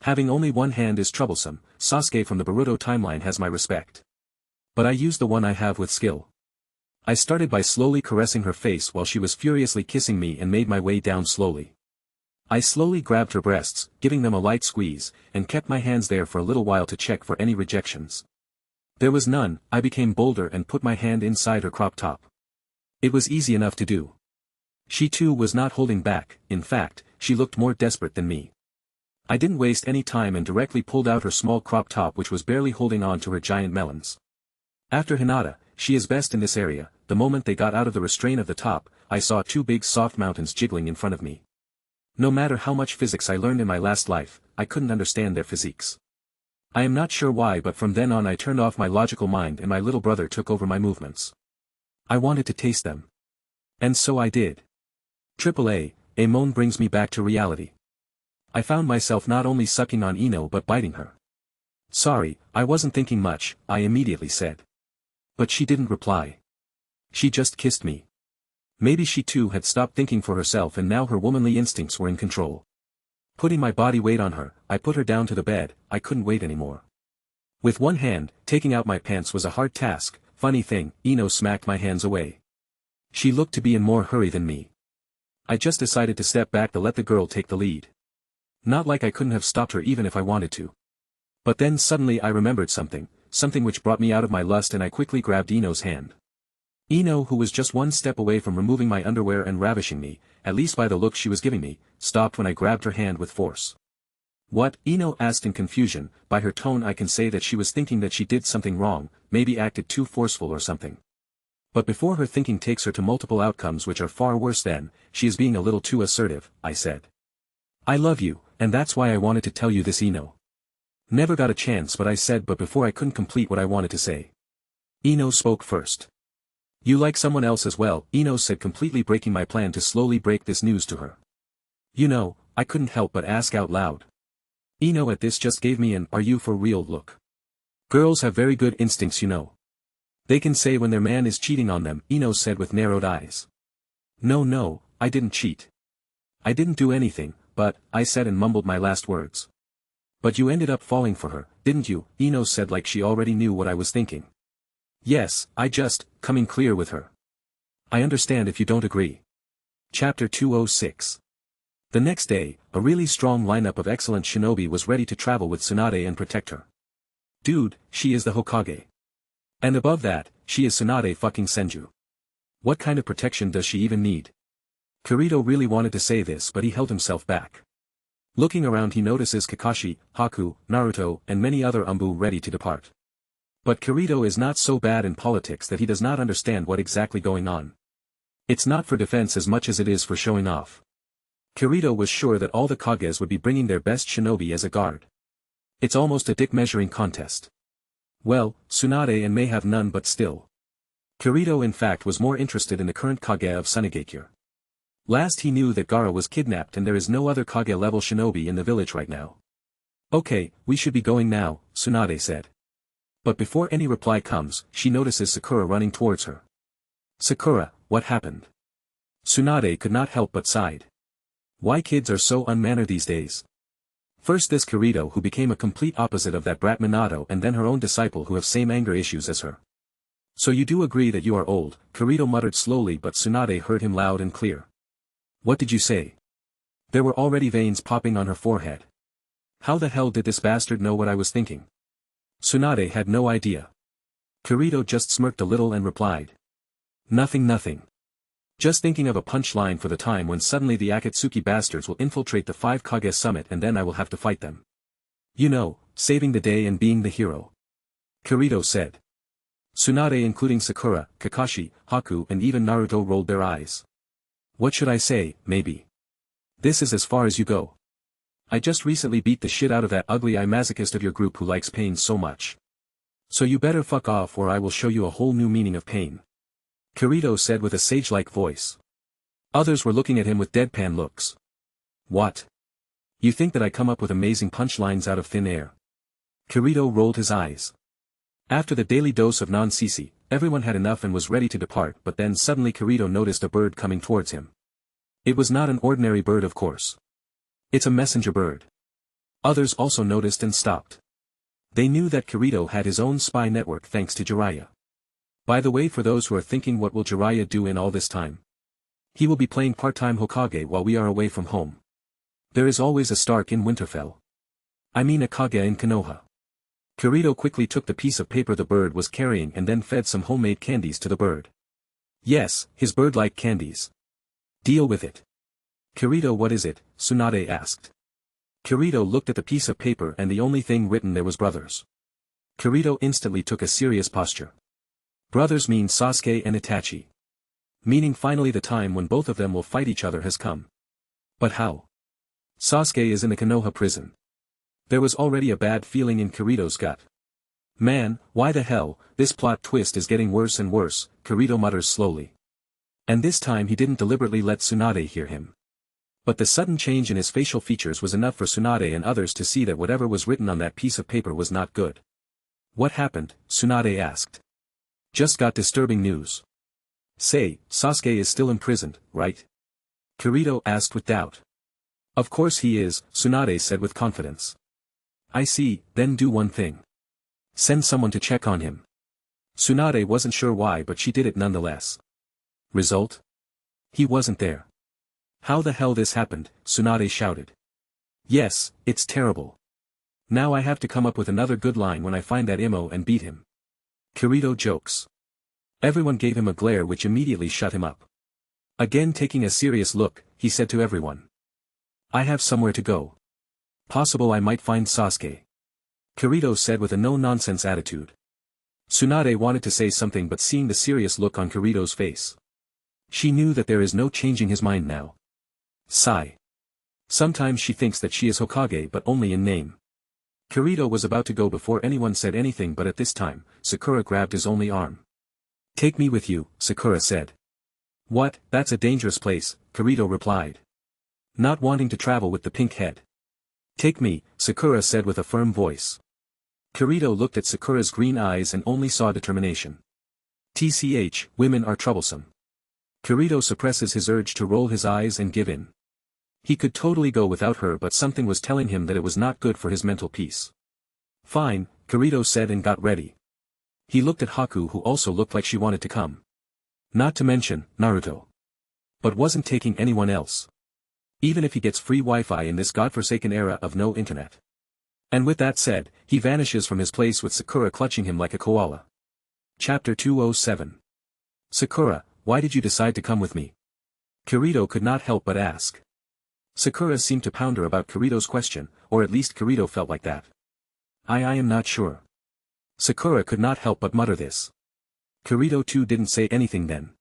Having only one hand is troublesome. Sasuke from the Boruto timeline has my respect. But I used the one I have with skill. I started by slowly caressing her face while she was furiously kissing me and made my way down slowly. I slowly grabbed her breasts, giving them a light squeeze, and kept my hands there for a little while to check for any rejections. There was none. I became bolder and put my hand inside her crop top. It was easy enough to do. She too was not holding back. In fact, she looked more desperate than me. I didn't waste any time and directly pulled out her small crop top, which was barely holding on to her giant melons. After Hinata, she is best in this area. The moment they got out of the restraint of the top, I saw two big soft mountains jiggling in front of me. No matter how much physics I learned in my last life, I couldn't understand their physiques. I am not sure why, but from then on I turned off my logical mind and my little brother took over my movements. I wanted to taste them. And so I did. A moan brings me back to reality. I found myself not only sucking on Ino but biting her. Sorry, I wasn't thinking much, I immediately said. But she didn't reply. She just kissed me. Maybe she too had stopped thinking for herself and now her womanly instincts were in control. Putting my body weight on her, I put her down to the bed. I couldn't wait anymore. With one hand, taking out my pants was a hard task. Funny thing, Ino smacked my hands away. She looked to be in more hurry than me. I just decided to step back to let the girl take the lead. Not like I couldn't have stopped her even if I wanted to. But then suddenly I remembered something which brought me out of my lust, and I quickly grabbed Ino's hand. Ino, who was just one step away from removing my underwear and ravishing me, at least by the look she was giving me, stopped when I grabbed her hand with force. What? Ino asked in confusion. By her tone I can say that she was thinking that she did something wrong, maybe acted too forceful or something. But before her thinking takes her to multiple outcomes which are far worse than, she is being a little too assertive, I said. I love you, and that's why I wanted to tell you this, Ino. Never got a chance, but I said, but before I couldn't complete what I wanted to say. Ino spoke first. You like someone else as well, Ino said, completely breaking my plan to slowly break this news to her. You know, I couldn't help but ask out loud. Ino at this just gave me an "are you for real" look. Girls have very good instincts, you know. They can say when their man is cheating on them, Ino said with narrowed eyes. No, I didn't cheat. I didn't do anything, but, I said and mumbled my last words. But you ended up falling for her, didn't you? Ino said like she already knew what I was thinking. Yes, coming clear with her. I understand if you don't agree. Chapter 206. The next day, a really strong lineup of excellent shinobi was ready to travel with Tsunade and protect her. Dude, she is the Hokage. And above that, she is Tsunade fucking Senju. What kind of protection does she even need? Kirito really wanted to say this, but he held himself back. Looking around, he notices Kakashi, Haku, Naruto, and many other Umbu ready to depart. But Kirito is not so bad in politics that he does not understand what exactly going on. It's not for defense as much as it is for showing off. Kirito was sure that all the Kages would be bringing their best shinobi as a guard. It's almost a dick measuring contest. Well, Tsunade and may have none, but still. Kirito in fact was more interested in the current Kage of Sunigakure. Last he knew that Gaara was kidnapped and there is no other Kage level shinobi in the village right now. Okay, we should be going now, Tsunade said. But before any reply comes, she notices Sakura running towards her. Sakura, what happened? Tsunade could not help but sighed. Why kids are so unmannered these days. First this Kirito, who became a complete opposite of that brat Minato, and then her own disciple who have same anger issues as her. So you do agree that you are old, Kirito muttered slowly, but Tsunade heard him loud and clear. What did you say? There were already veins popping on her forehead. How the hell did this bastard know what I was thinking? Tsunade had no idea. Kirito just smirked a little and replied. Nothing. Just thinking of a punchline for the time when suddenly the Akatsuki bastards will infiltrate the 5 Kage summit and then I will have to fight them. You know, saving the day and being the hero. Kirito said. Tsunade, including Sakura, Kakashi, Haku, and even Naruto rolled their eyes. What should I say? Maybe. This is as far as you go. I just recently beat the shit out of that ugly eye masochist of your group who likes pain so much. So you better fuck off or I will show you a whole new meaning of pain. Kirito said with a sage-like voice. Others were looking at him with deadpan looks. What? You think that I come up with amazing punchlines out of thin air? Kirito rolled his eyes. After the daily dose of non-CC, everyone had enough and was ready to depart, but then suddenly Kirito noticed a bird coming towards him. It was not an ordinary bird, of course. It's a messenger bird. Others also noticed and stopped. They knew that Kirito had his own spy network thanks to Jiraiya. By the way, for those who are thinking what will Jiraiya do in all this time? He will be playing part-time Hokage while we are away from home. There is always a Stark in Winterfell. I mean a Kage in Konoha. Kirito quickly took the piece of paper the bird was carrying and then fed some homemade candies to the bird. Yes, his bird-like candies. Deal with it. Kirito, what is it? Tsunade asked. Kirito looked at the piece of paper and the only thing written there was brothers. Kirito instantly took a serious posture. Brothers mean Sasuke and Itachi. Meaning finally the time when both of them will fight each other has come. But how? Sasuke is in a Konoha prison. There was already a bad feeling in Kirito's gut. Man, why the hell, this plot twist is getting worse and worse, Kirito mutters slowly. And this time he didn't deliberately let Tsunade hear him. But the sudden change in his facial features was enough for Tsunade and others to see that whatever was written on that piece of paper was not good. What happened? Tsunade asked. Just got disturbing news. Say, Sasuke is still imprisoned, right? Kirito asked with doubt. Of course he is, Tsunade said with confidence. I see, then do one thing. Send someone to check on him. Tsunade wasn't sure why, but she did it nonetheless. Result? He wasn't there. How the hell this happened? Tsunade shouted. Yes, it's terrible. Now I have to come up with another good line when I find that Imo and beat him. Kirito jokes. Everyone gave him a glare which immediately shut him up. Again taking a serious look, he said to everyone. I have somewhere to go. Possible I might find Sasuke. Kirito said with a no-nonsense attitude. Tsunade wanted to say something but seeing the serious look on Kirito's face. She knew that there is no changing his mind now. Sigh. Sometimes she thinks that she is Hokage but only in name. Kirito was about to go before anyone said anything, but at this time, Sakura grabbed his only arm. Take me with you, Sakura said. What, that's a dangerous place, Kirito replied. Not wanting to travel with the pink head. Take me, Sakura said with a firm voice. Kirito looked at Sakura's green eyes and only saw determination. TCH, women are troublesome. Kirito suppresses his urge to roll his eyes and give in. He could totally go without her, but something was telling him that it was not good for his mental peace. Fine, Kirito said and got ready. He looked at Haku, who also looked like she wanted to come. Not to mention, Naruto. But wasn't taking anyone else. Even if he gets free Wi-Fi in this godforsaken era of no internet. And with that said, he vanishes from his place with Sakura clutching him like a koala. Chapter 207. Sakura, why did you decide to come with me? Kirito could not help but ask. Sakura seemed to ponder about Kirito's question, or at least Kirito felt like that. I am not sure. Sakura could not help but mutter this. Kirito too didn't say anything then.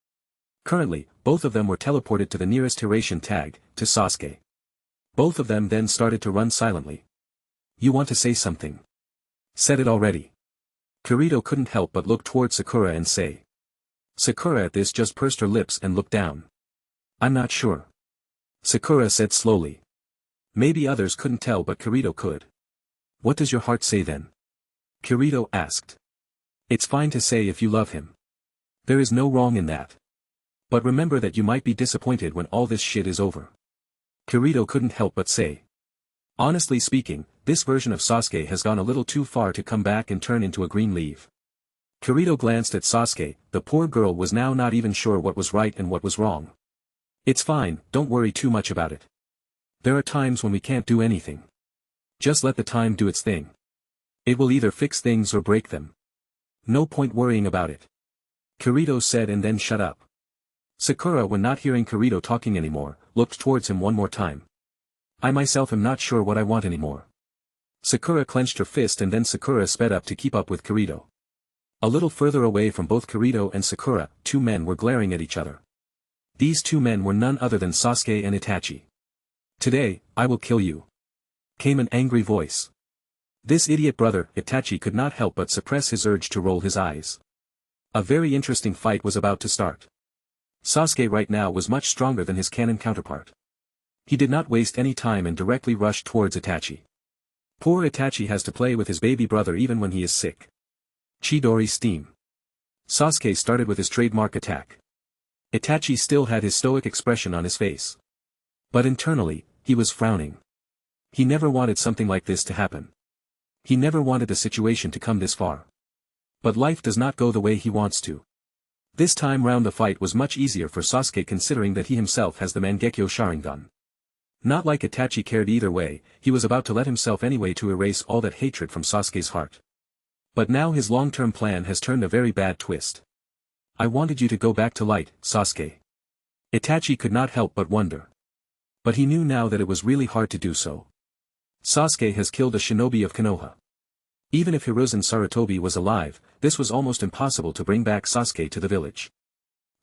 Currently, both of them were teleported to the nearest Hiratian tag, to Sasuke. Both of them then started to run silently. You want to say something? Said it already. Kirito couldn't help but look toward Sakura and say. Sakura at this just pursed her lips and looked down. I'm not sure. Sakura said slowly. Maybe others couldn't tell but Kirito could. What does your heart say then? Kirito asked. It's fine to say if you love him. There is no wrong in that. But remember that you might be disappointed when all this shit is over. Kirito couldn't help but say. Honestly speaking, this version of Sasuke has gone a little too far to come back and turn into a green leaf. Kirito glanced at Sasuke, the poor girl was now not even sure what was right and what was wrong. It's fine, don't worry too much about it. There are times when we can't do anything. Just let the time do its thing. It will either fix things or break them. No point worrying about it. Kirito said and then shut up. Sakura, when not hearing Kirito talking anymore, looked towards him one more time. I myself am not sure what I want anymore. Sakura clenched her fist and then Sakura sped up to keep up with Kirito. A little further away from both Kirito and Sakura, two men were glaring at each other. These two men were none other than Sasuke and Itachi. Today, I will kill you. came an angry voice. This idiot brother, Itachi could not help but suppress his urge to roll his eyes. A very interesting fight was about to start. Sasuke right now was much stronger than his canon counterpart. He did not waste any time and directly rushed towards Itachi. Poor Itachi has to play with his baby brother even when he is sick. Chidori steam. Sasuke started with his trademark attack. Itachi still had his stoic expression on his face. But internally, he was frowning. He never wanted something like this to happen. He never wanted the situation to come this far. But life does not go the way he wants to. This time round the fight was much easier for Sasuke considering that he himself has the Mangekyo Sharingan. Not like Itachi cared either way, he was about to let himself anyway to erase all that hatred from Sasuke's heart. But now his long-term plan has turned a very bad twist. I wanted you to go back to light, Sasuke. Itachi could not help but wonder. But he knew now that it was really hard to do so. Sasuke has killed a shinobi of Konoha. Even if Hiruzen Sarutobi was alive, this was almost impossible to bring back Sasuke to the village.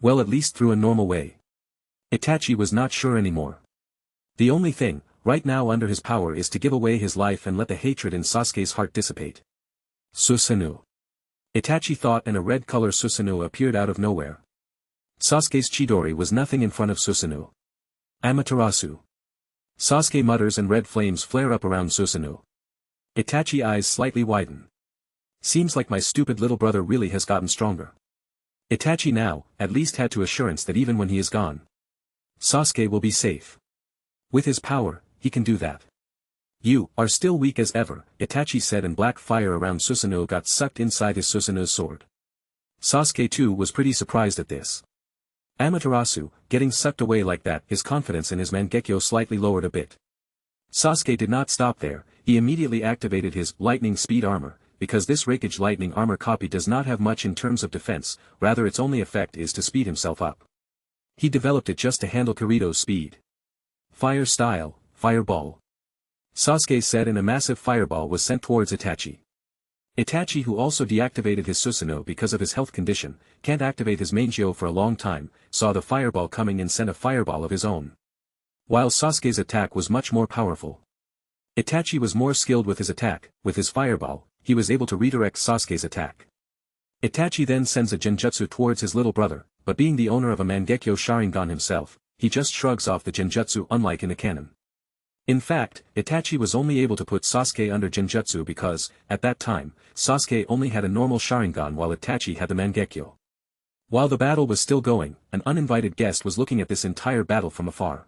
Well, at least through a normal way. Itachi was not sure anymore. The only thing, right now under his power is to give away his life and let the hatred in Sasuke's heart dissipate. Susanoo. Itachi thought, and a red color Susanoo appeared out of nowhere. Sasuke's Chidori was nothing in front of Susanoo. Amaterasu. Sasuke mutters and red flames flare up around Susanoo. Itachi eyes slightly widen. Seems like my stupid little brother really has gotten stronger. Itachi now, at least had to assurance that even when he is gone, Sasuke will be safe. With his power, he can do that. You are still weak as ever, Itachi said, and black fire around Susanoo got sucked inside his Susanoo's sword. Sasuke too was pretty surprised at this. Amaterasu, getting sucked away like that, his confidence in his Mangekyo slightly lowered a bit. Sasuke did not stop there, he immediately activated his lightning speed armor, because this Raikage lightning armor copy does not have much in terms of defense, rather its only effect is to speed himself up. He developed it just to handle Kirito's speed. Fire style, fireball. Sasuke said, and a massive fireball was sent towards Itachi. Itachi, who also deactivated his Susanoo because of his health condition, can't activate his Mangekyo for a long time, saw the fireball coming and sent a fireball of his own. While Sasuke's attack was much more powerful, Itachi was more skilled with his attack. With his fireball, he was able to redirect Sasuke's attack. Itachi then sends a genjutsu towards his little brother, but being the owner of a Mangekyo Sharingan himself, he just shrugs off the genjutsu, unlike in the canon. In fact, Itachi was only able to put Sasuke under genjutsu because, at that time, Sasuke only had a normal Sharingan while Itachi had the Mangekyo. While the battle was still going, an uninvited guest was looking at this entire battle from afar.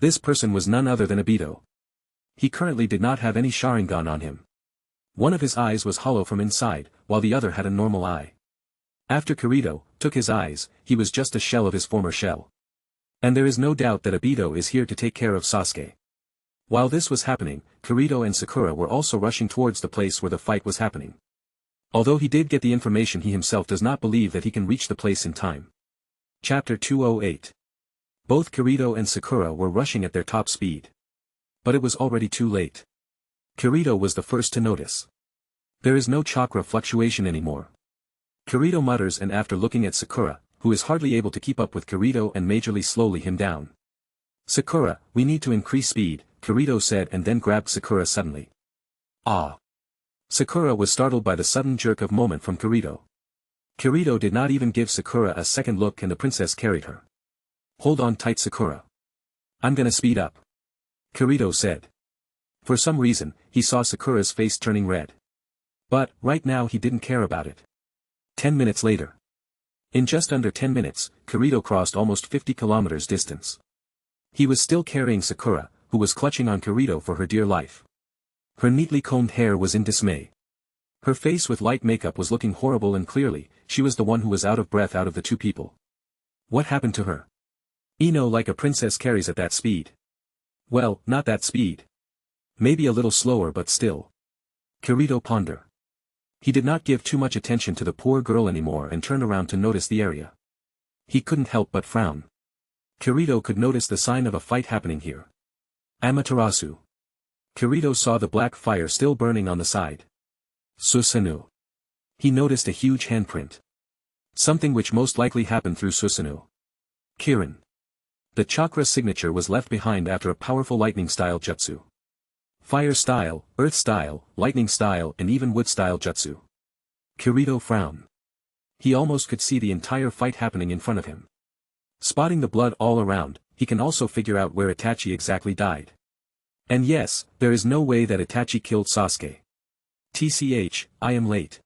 This person was none other than Obito. He currently did not have any Sharingan on him. One of his eyes was hollow from inside, while the other had a normal eye. After Kirito took his eyes, he was just a shell of his former shell. And there is no doubt that Obito is here to take care of Sasuke. While this was happening, Kirito and Sakura were also rushing towards the place where the fight was happening. Although he did get the information, he himself does not believe that he can reach the place in time. Chapter 208. Both Kirito and Sakura were rushing at their top speed. But it was already too late. Kirito was the first to notice. There is no chakra fluctuation anymore. Kirito mutters, and after looking at Sakura, who is hardly able to keep up with Kirito and majorly slowly him down. Sakura, we need to increase speed, Kirito said, and then grabbed Sakura suddenly. Ah! Sakura was startled by the sudden jerk of moment from Kirito. Kirito did not even give Sakura a second look, and the princess carried her. Hold on tight, Sakura. I'm gonna speed up. Kirito said. For some reason, he saw Sakura's face turning red. But, right now he didn't care about it. 10 minutes later. In just under 10 minutes, Kirito crossed almost 50 kilometers distance. He was still carrying Sakura, who was clutching on Kirito for her dear life. Her neatly combed hair was in dismay. Her face with light makeup was looking horrible, and clearly, she was the one who was out of breath out of the two people. What happened to her? Like a princess carries at that speed. Well, not that speed. Maybe a little slower, but still. Kirito pondered. He did not give too much attention to the poor girl anymore and turned around to notice the area. He couldn't help but frown. Kirito could notice the sign of a fight happening here. Amaterasu. Kirito saw the black fire still burning on the side. Susanoo. He noticed a huge handprint. Something which most likely happened through Susanoo. Kirin. The chakra signature was left behind after a powerful lightning-style jutsu. Fire style, earth style, lightning style and even wood style jutsu. Kirito frowned. He almost could see the entire fight happening in front of him. Spotting the blood all around, he can also figure out where Itachi exactly died. And yes, there is no way that Itachi killed Sasuke. TCH, I am late.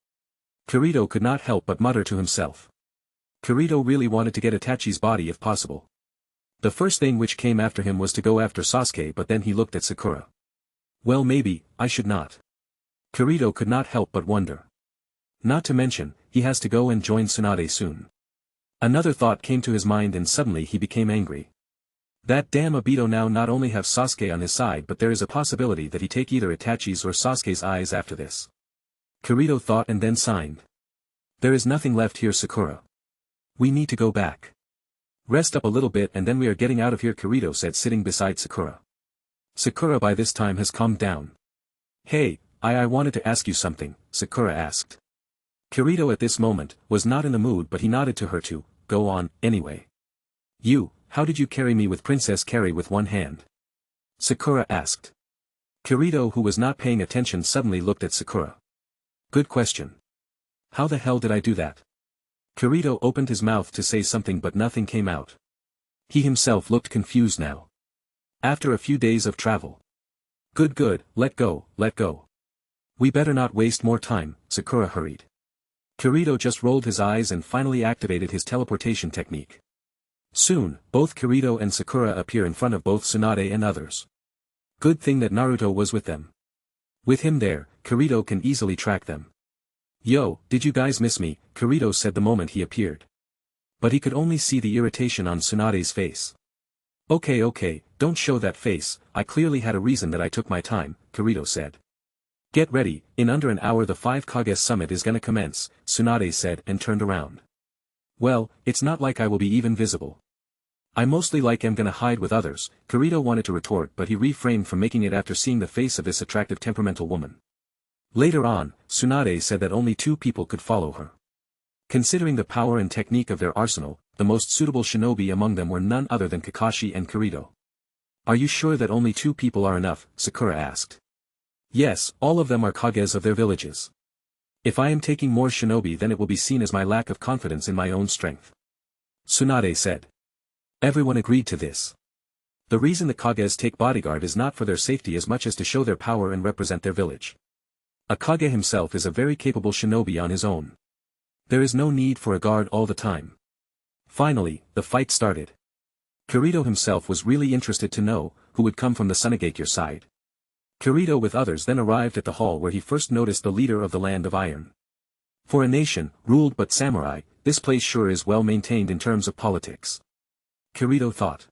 Kirito could not help but mutter to himself. Kirito really wanted to get Itachi's body if possible. The first thing which came after him was to go after Sasuke, but then he looked at Sakura. Well, maybe, I should not. Kirito could not help but wonder. Not to mention, he has to go and join Tsunade soon. Another thought came to his mind and suddenly he became angry. That damn Obito now not only have Sasuke on his side, but there is a possibility that he take either Itachi's or Sasuke's eyes after this. Kirito thought and then signed. There is nothing left here, Sakura. We need to go back. Rest up a little bit and then we are getting out of here, Kirito said, sitting beside Sakura. Sakura by this time has calmed down. Hey, I wanted to ask you something, Sakura asked. Kirito at this moment was not in the mood, but he nodded to her to go on, anyway. How did you carry me with Princess Carry with one hand? Sakura asked. Kirito, who was not paying attention, suddenly looked at Sakura. Good question. How the hell did I do that? Kirito opened his mouth to say something but nothing came out. He himself looked confused now. After a few days of travel. Good, let go. We better not waste more time, Sakura hurried. Kirito just rolled his eyes and finally activated his teleportation technique. Soon, both Kirito and Sakura appear in front of both Tsunade and others. Good thing that Naruto was with them. With him there, Kirito can easily track them. Yo, did you guys miss me? Kirito said the moment he appeared. But he could only see the irritation on Tsunade's face. Okay, don't show that face, I clearly had a reason that I took my time, Kirito said. Get ready, in under an hour the 5 Kage summit is gonna commence, Tsunade said and turned around. Well, it's not like I will be even visible. I mostly am gonna hide with others, Kirito wanted to retort, but he refrained from making it after seeing the face of this attractive temperamental woman. Later on, Tsunade said that only 2 people could follow her. Considering the power and technique of their arsenal, the most suitable shinobi among them were none other than Kakashi and Kirito. Are you sure that only 2 people are enough? Sakura asked. Yes, all of them are Kages of their villages. If I am taking more shinobi, then it will be seen as my lack of confidence in my own strength. Tsunade said. Everyone agreed to this. The reason the Kages take bodyguard is not for their safety as much as to show their power and represent their village. A Kage himself is a very capable shinobi on his own. There is no need for a guard all the time. Finally, the fight started. Kirito himself was really interested to know who would come from the Sunagakure side. Kirito with others then arrived at the hall where he first noticed the leader of the Land of Iron. For a nation ruled by samurai, this place sure is well maintained in terms of politics. Kirito thought.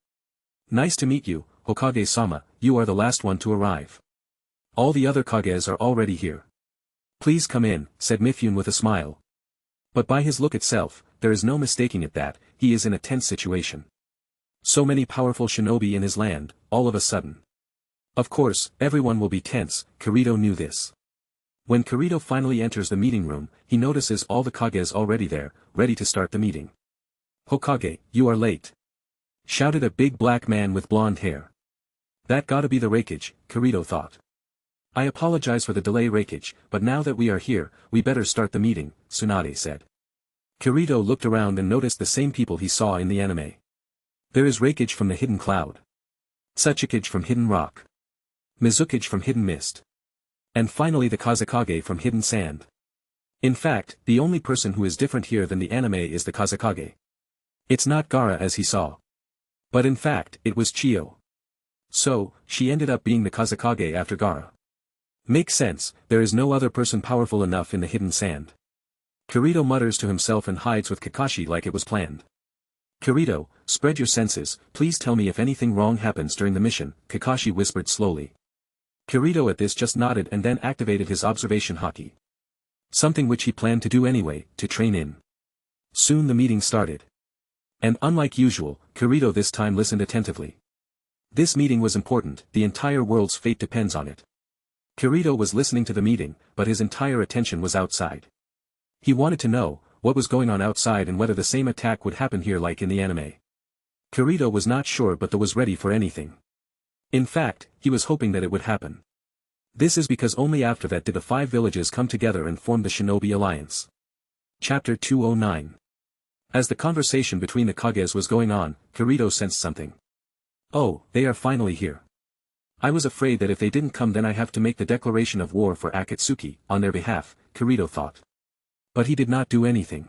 Nice to meet you, Hokage-sama, you are the last one to arrive. All the other Kages are already here. Please come in, said Mifune with a smile. But by his look itself, there is no mistaking it that he is in a tense situation. So many powerful shinobi in his land, all of a sudden. Of course, everyone will be tense, Kirito knew this. When Kirito finally enters the meeting room, he notices all the Kages already there, ready to start the meeting. Hokage, you are late. Shouted a big black man with blonde hair. That gotta be the Raikage, Kirito thought. I apologize for the delay, Raikage, but now that we are here, we better start the meeting, Tsunade said. Kirito looked around and noticed the same people he saw in the anime. There is Raikage from the Hidden Cloud. Tsuchikage from Hidden Rock. Mizukage from Hidden Mist. And finally the Kazekage from Hidden Sand. In fact, the only person who is different here than the anime is the Kazekage. It's not Gaara as he saw. But in fact, it was Chiyo. So, she ended up being the Kazekage after Gaara. Makes sense, there is no other person powerful enough in the Hidden Sand. Kirito mutters to himself and hides with Kakashi like it was planned. Kirito, spread your senses, please tell me if anything wrong happens during the mission, Kakashi whispered slowly. Kirito at this just nodded and then activated his observation haki. Something which he planned to do anyway, to train in. Soon the meeting started. And unlike usual, Kirito this time listened attentively. This meeting was important, the entire world's fate depends on it. Kirito was listening to the meeting, but his entire attention was outside. He wanted to know what was going on outside and whether the same attack would happen here like in the anime. Kirito was not sure but was ready for anything. In fact, he was hoping that it would happen. This is because only after that did the 5 villages come together and form the Shinobi Alliance. Chapter 209. As the conversation between the Kages was going on, Kirito sensed something. Oh, they are finally here. I was afraid that if they didn't come then I have to make the declaration of war for Akatsuki, on their behalf, Kirito thought. But he did not do anything.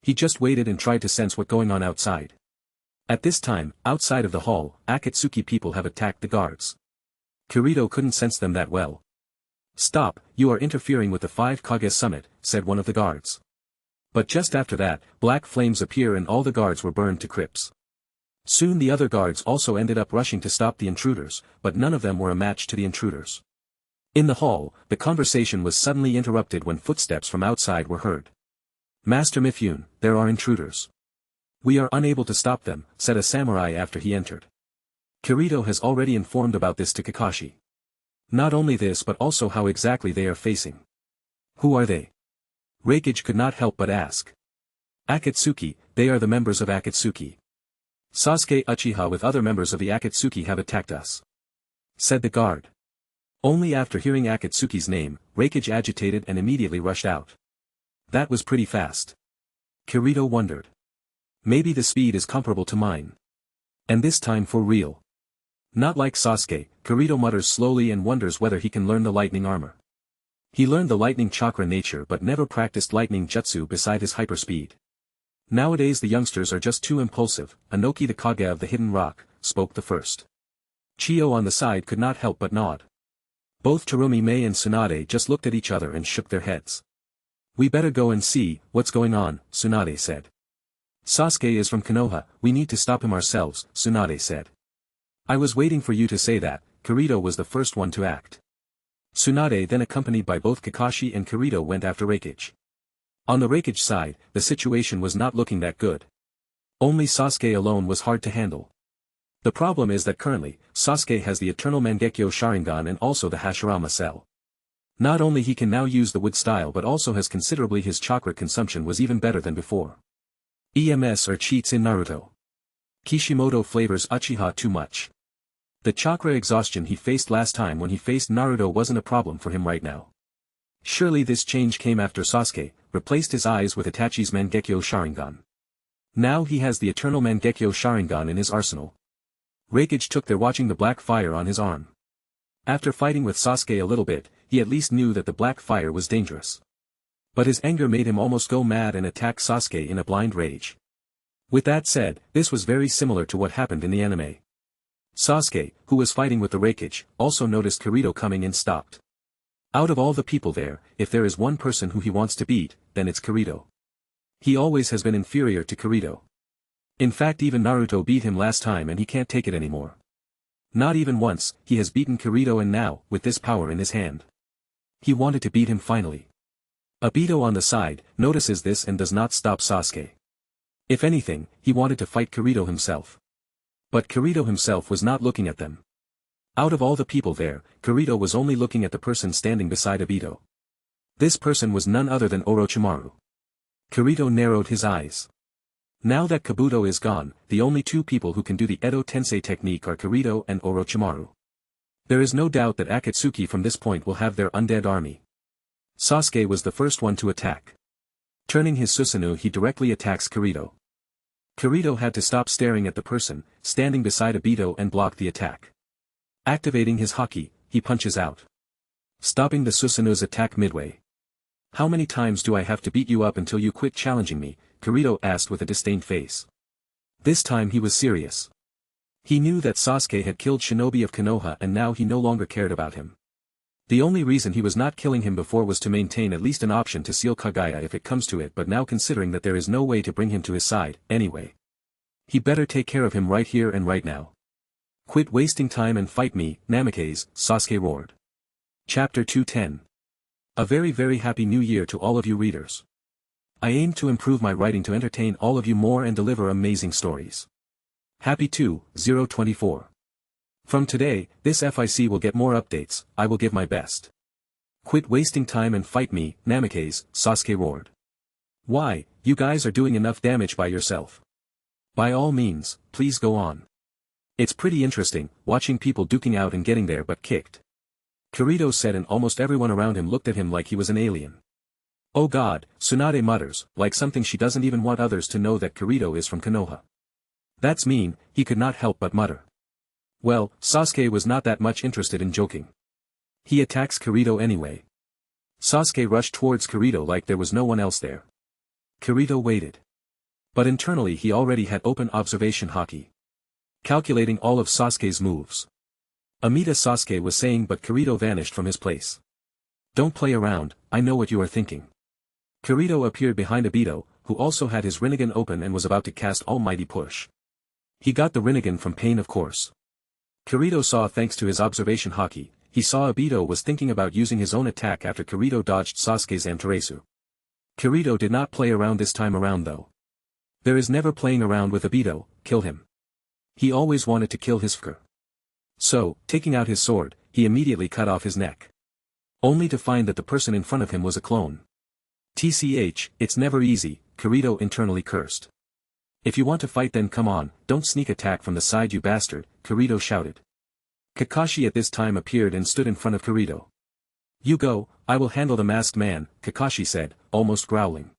He just waited and tried to sense what's going on outside. At this time, outside of the hall, Akatsuki people have attacked the guards. Kirito couldn't sense them that well. Stop, you are interfering with the 5 Kage summit, said one of the guards. But just after that, black flames appear and all the guards were burned to crisp. Soon the other guards also ended up rushing to stop the intruders, but none of them were a match to the intruders. In the hall, the conversation was suddenly interrupted when footsteps from outside were heard. Master Mifune, there are intruders. We are unable to stop them, said a samurai after he entered. Kirito has already informed about this to Kakashi. Not only this but also how exactly they are facing. Who are they? Raikage could not help but ask. Akatsuki, they are the members of Akatsuki. Sasuke Uchiha with other members of the Akatsuki have attacked us, said the guard. Only after hearing Akatsuki's name, Raikage agitated and immediately rushed out. That was pretty fast. Kirito wondered. Maybe the speed is comparable to mine. And this time for real. Not like Sasuke, Kirito mutters slowly and wonders whether he can learn the lightning armor. He learned the lightning chakra nature but never practiced lightning jutsu beside his hyperspeed. Nowadays the youngsters are just too impulsive. Anoki the Kage of the Hidden Rock, spoke the first. Chiyo on the side could not help but nod. Both Terumi Mei and Tsunade just looked at each other and shook their heads. We better go and see what's going on, Tsunade said. Sasuke is from Konoha, we need to stop him ourselves, Tsunade said. I was waiting for you to say that. Kirito was the first one to act. Tsunade then accompanied by both Kakashi and Kirito went after Raikage. On the Raikage side, the situation was not looking that good. Only Sasuke alone was hard to handle. The problem is that currently, Sasuke has the Eternal Mangekyo Sharingan and also the Hashirama Cell. Not only he can now use the wood style but also has considerably his chakra consumption was even better than before. EMS are cheats in Naruto. Kishimoto flavors Uchiha too much. The chakra exhaustion he faced last time when he faced Naruto wasn't a problem for him right now. Surely this change came after Sasuke replaced his eyes with Itachi's Mangekyo Sharingan. Now he has the Eternal Mangekyo Sharingan in his arsenal. Raikage took there watching the black fire on his arm. After fighting with Sasuke a little bit, he at least knew that the black fire was dangerous. But his anger made him almost go mad and attack Sasuke in a blind rage. With that said, this was very similar to what happened in the anime. Sasuke, who was fighting with the Raikage, also noticed Kirito coming and stopped. Out of all the people there, if there is one person who he wants to beat, then it's Kirito. He always has been inferior to Kirito. In fact even Naruto beat him last time and he can't take it anymore. Not even once, he has beaten Kirito and now, with this power in his hand. He wanted to beat him finally. Obito on the side, notices this and does not stop Sasuke. If anything, he wanted to fight Kirito himself. But Kirito himself was not looking at them. Out of all the people there, Kirito was only looking at the person standing beside Obito. This person was none other than Orochimaru. Kirito narrowed his eyes. Now that Kabuto is gone, the only two people who can do the Edo Tensei technique are Kirito and Orochimaru. There is no doubt that Akatsuki from this point will have their undead army. Sasuke was the first one to attack. Turning his Susanoo he directly attacks Kirito. Kirito had to stop staring at the person, standing beside Obito and block the attack. Activating his Haki, he punches out. Stopping the Susanoo's attack midway. How many times do I have to beat you up until you quit challenging me? Kirito asked with a disdained face. This time he was serious. He knew that Sasuke had killed Shinobi of Konoha and now he no longer cared about him. The only reason he was not killing him before was to maintain at least an option to seal Kagaya if it comes to it, but now considering that there is no way to bring him to his side, anyway. He better take care of him right here and right now. Quit wasting time and fight me, Namikaze, Sasuke roared. Chapter 210. A very very happy new year to all of you readers. I aim to improve my writing to entertain all of you more and deliver amazing stories. Happy 2024. From today, this FIC will get more updates, I will give my best. Quit wasting time and fight me, Namikaze, Sasuke roared. Why, you guys are doing enough damage by yourself. By all means, please go on. It's pretty interesting, watching people duking out and getting their butt kicked. Kirito said, and almost everyone around him looked at him like he was an alien. Oh God, Tsunade mutters, like something she doesn't even want others to know that Kirito is from Konoha. That's mean, he could not help but mutter. Well, Sasuke was not that much interested in joking. He attacks Kirito anyway. Sasuke rushed towards Kirito like there was no one else there. Kirito waited. But internally he already had open observation Haki, calculating all of Sasuke's moves. Amida Sasuke was saying, but Kirito vanished from his place. Don't play around, I know what you are thinking. Kirito appeared behind Obito, who also had his Rinnegan open and was about to cast Almighty Push. He got the Rinnegan from Pain, of course. Kirito saw, thanks to his observation Haki, he saw Obito was thinking about using his own attack after Kirito dodged Sasuke's Amaterasu. Kirito did not play around this time around though. There is never playing around with Obito, kill him. He always wanted to kill his fucker. So, taking out his sword, he immediately cut off his neck. Only to find that the person in front of him was a clone. TCH, it's never easy, Kirito internally cursed. If you want to fight then come on, don't sneak attack from the side you bastard, Kirito shouted. Kakashi at this time appeared and stood in front of Kirito. You go, I will handle the masked man, Kakashi said, almost growling.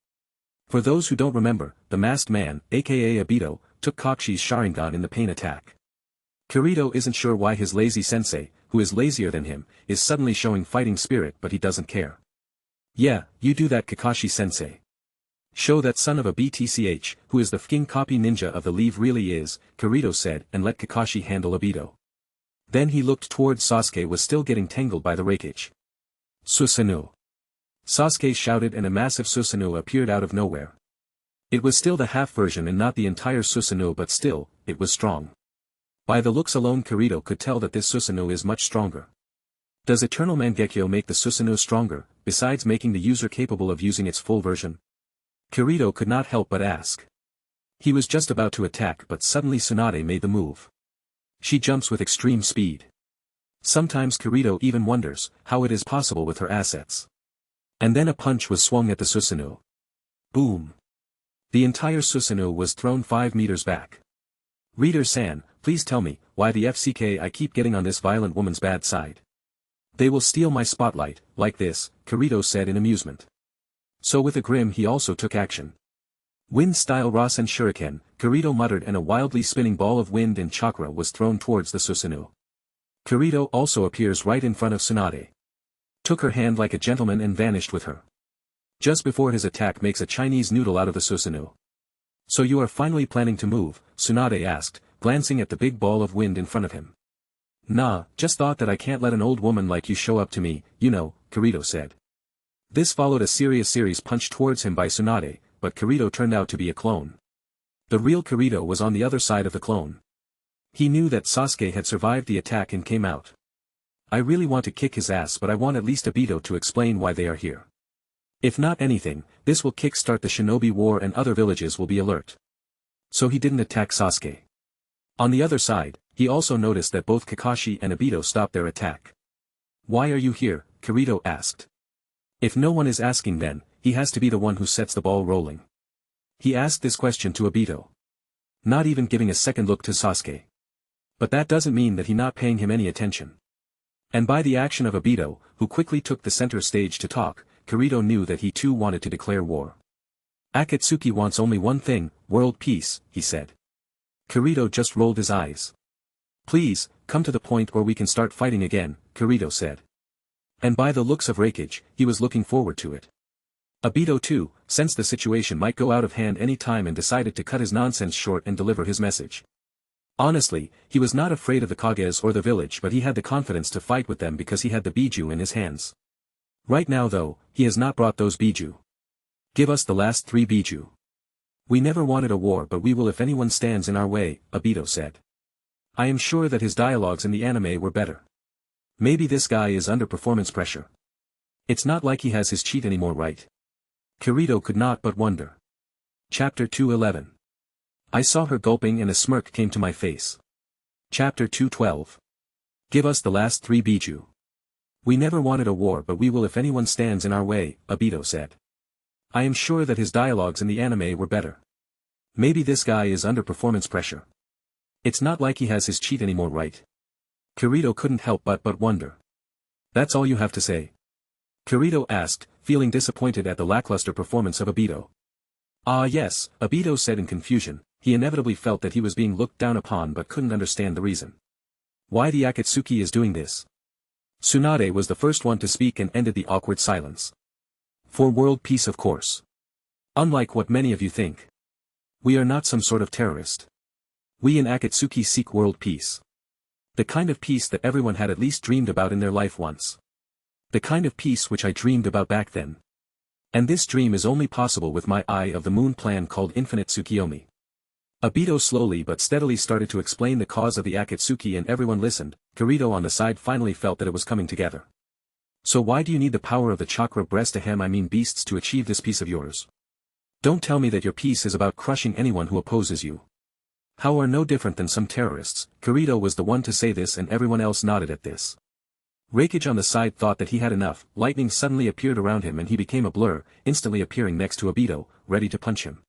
For those who don't remember, the masked man, aka Obito, took Kakashi's Sharingan in the pain attack. Kirito isn't sure why his lazy sensei, who is lazier than him, is suddenly showing fighting spirit, but he doesn't care. Yeah, you do that, Kakashi sensei. Show that son of a BTCH, who is the f***ing copy ninja of the leave really is, Kirito said, and let Kakashi handle Obito. Then he looked towards Sasuke, was still getting tangled by the Raikage. Susanoo. Sasuke shouted and a massive Susanoo appeared out of nowhere. It was still the half version and not the entire Susanoo, but still, it was strong. By the looks alone Kirito could tell that this Susanoo is much stronger. Does Eternal Mangekyo make the Susanoo stronger, besides making the user capable of using its full version? Kirito could not help but ask. He was just about to attack, but suddenly Tsunade made the move. She jumps with extreme speed. Sometimes Kirito even wonders how it is possible with her assets. And then a punch was swung at the Susanoo. Boom. The entire Susanoo was thrown 5 meters back. Reader-san, please tell me, why the FCK I keep getting on this violent woman's bad side. They will steal my spotlight, like this, Kirito said in amusement. So with a grim he also took action. Wind-style Rasen Shuriken, Kirito muttered, and a wildly spinning ball of wind and chakra was thrown towards the Susanoo. Kirito also appears right in front of Tsunade. Took her hand like a gentleman and vanished with her. Just before his attack makes a Chinese noodle out of the Susanoo. So you are finally planning to move, Tsunade asked, glancing at the big ball of wind in front of him. Nah, just thought that I can't let an old woman like you show up to me, you know, Kirito said. This followed a series punch towards him by Tsunade, but Kirito turned out to be a clone. The real Kirito was on the other side of the clone. He knew that Sasuke had survived the attack and came out. I really want to kick his ass, but I want at least Obito to explain why they are here. If not anything, this will kick-start the Shinobi War and other villages will be alert. So he didn't attack Sasuke. On the other side, he also noticed that both Kakashi and Obito stopped their attack. Why are you here? Kirito asked. If no one is asking, then he has to be the one who sets the ball rolling. He asked this question to Obito. Not even giving a second look to Sasuke. But that doesn't mean that he not paying him any attention. And by the action of Obito, who quickly took the center stage to talk, Kirito knew that he too wanted to declare war. Akatsuki wants only one thing, world peace, he said. Kirito just rolled his eyes. Please, come to the point or we can start fighting again, Kirito said. And by the looks of Raikage, he was looking forward to it. Obito too, sensed the situation might go out of hand any time and decided to cut his nonsense short and deliver his message. Honestly, he was not afraid of the Kages or the village, but he had the confidence to fight with them because he had the Biju in his hands. Right now though, he has not brought those Biju. Give us the last 3 Biju. We never wanted a war, but we will if anyone stands in our way, Obito said. I am sure that his dialogues in the anime were better. Maybe this guy is under performance pressure. It's not like he has his cheat anymore, right? Kirito could not but wonder. Chapter 211. I saw her gulping and a smirk came to my face. Chapter 212. Give us the last 3 Biju. We never wanted a war, but we will if anyone stands in our way, Obito said. I am sure that his dialogues in the anime were better. Maybe this guy is under performance pressure. It's not like he has his cheat anymore, right? Kirito couldn't help but wonder. That's all you have to say? Kirito asked, feeling disappointed at the lackluster performance of Obito. Ah yes, Obito said in confusion. He inevitably felt that he was being looked down upon but couldn't understand the reason. Why the Akatsuki is doing this? Tsunade was the first one to speak and ended the awkward silence. For world peace, of course. Unlike what many of you think. We are not some sort of terrorist. We in Akatsuki seek world peace. The kind of peace that everyone had at least dreamed about in their life once. The kind of peace which I dreamed about back then. And this dream is only possible with my Eye of the Moon plan called Infinite Tsukiyomi. Obito slowly but steadily started to explain the cause of the Akatsuki and everyone listened. Kirito on the side finally felt that it was coming together. So why do you need the power of the chakra breast beasts to achieve this peace of yours? Don't tell me that your peace is about crushing anyone who opposes you. How are no different than some terrorists? Kirito was the one to say this and everyone else nodded at this. Raikage on the side thought that he had enough. Lightning suddenly appeared around him and he became a blur, instantly appearing next to Obito, ready to punch him.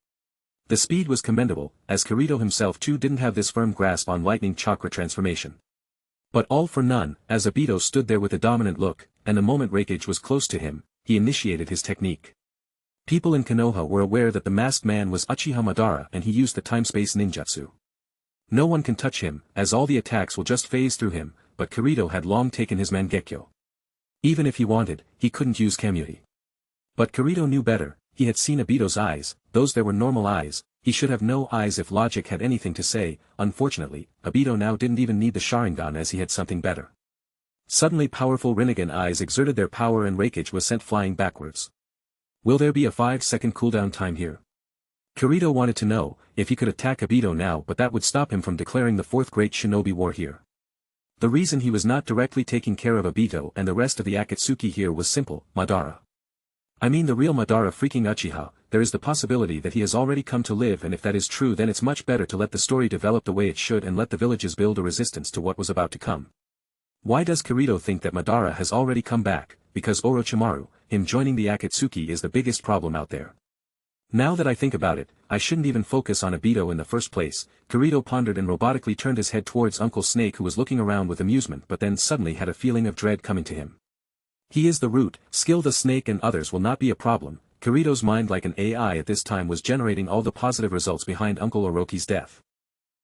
The speed was commendable, as Kirito himself too didn't have this firm grasp on lightning chakra transformation. But all for none, as Obito stood there with a dominant look, and the moment Raikage was close to him, he initiated his technique. People in Konoha were aware that the masked man was Uchiha Madara and he used the time-space ninjutsu. No one can touch him, as all the attacks will just phase through him, but Kirito had long taken his Mangekyo. Even if he wanted, he couldn't use Kamui. But Kirito knew better. He had seen Obito's eyes, those there were normal eyes. He should have no eyes if logic had anything to say. Unfortunately, Obito now didn't even need the Sharingan as he had something better. Suddenly powerful Rinnegan eyes exerted their power and Raikage was sent flying backwards. Will there be a 5-second cooldown time here? Kirito wanted to know if he could attack Obito now, but that would stop him from declaring the fourth great shinobi war here. The reason he was not directly taking care of Obito and the rest of the Akatsuki here was simple. Madara. I mean the real Madara freaking Uchiha. There is the possibility that he has already come to live, and if that is true then it's much better to let the story develop the way it should and let the villages build a resistance to what was about to come. Why does Kirito think that Madara has already come back? Because Orochimaru, him joining the Akatsuki is the biggest problem out there. Now that I think about it, I shouldn't even focus on Obito in the first place. Kirito pondered and robotically turned his head towards Uncle Snake, who was looking around with amusement but then suddenly had a feeling of dread coming to him. He is the root, skill the snake and others will not be a problem. Kirito's mind like an AI at this time was generating all the positive results behind Uncle Orochi's death.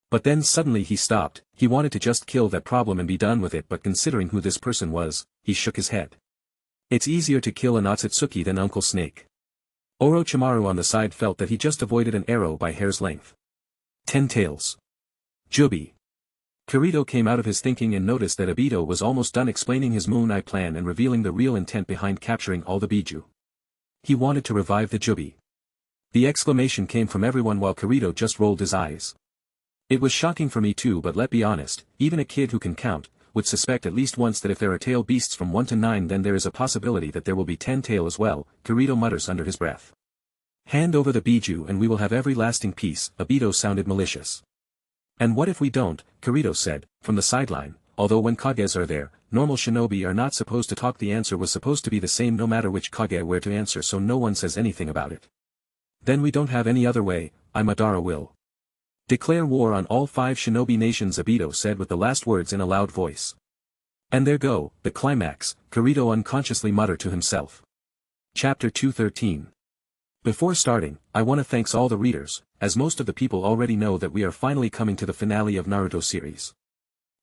But then suddenly he stopped. He wanted to just kill that problem and be done with it, but considering who this person was, he shook his head. It's easier to kill an Otsutsuki than Uncle Snake. Orochimaru on the side felt that he just avoided an arrow by hair's length. 10 tails. Jubi. Kirito came out of his thinking and noticed that Obito was almost done explaining his Moon Eye plan and revealing the real intent behind capturing all the Biju. He wanted to revive the Jubi. The exclamation came from everyone while Kirito just rolled his eyes. It was shocking for me too, but let's be honest, even a kid who can count would suspect at least once that if there are tail beasts from 1 to 9 then there is a possibility that there will be 10 tail as well, Kirito mutters under his breath. Hand over the Biju and we will have everlasting peace. Obito sounded malicious. And what if we don't? Kirito said, from the sideline. Although when Kages are there, normal shinobi are not supposed to talk. The answer was supposed to be the same no matter which Kage were to answer, so no one says anything about it. Then we don't have any other way. I Madara will declare war on all 5 shinobi nations, Obito said with the last words in a loud voice. And there go, the climax, Kirito unconsciously muttered to himself. Chapter 213. Before starting, I want to thank all the readers, as most of the people already know that we are finally coming to the finale of Naruto series.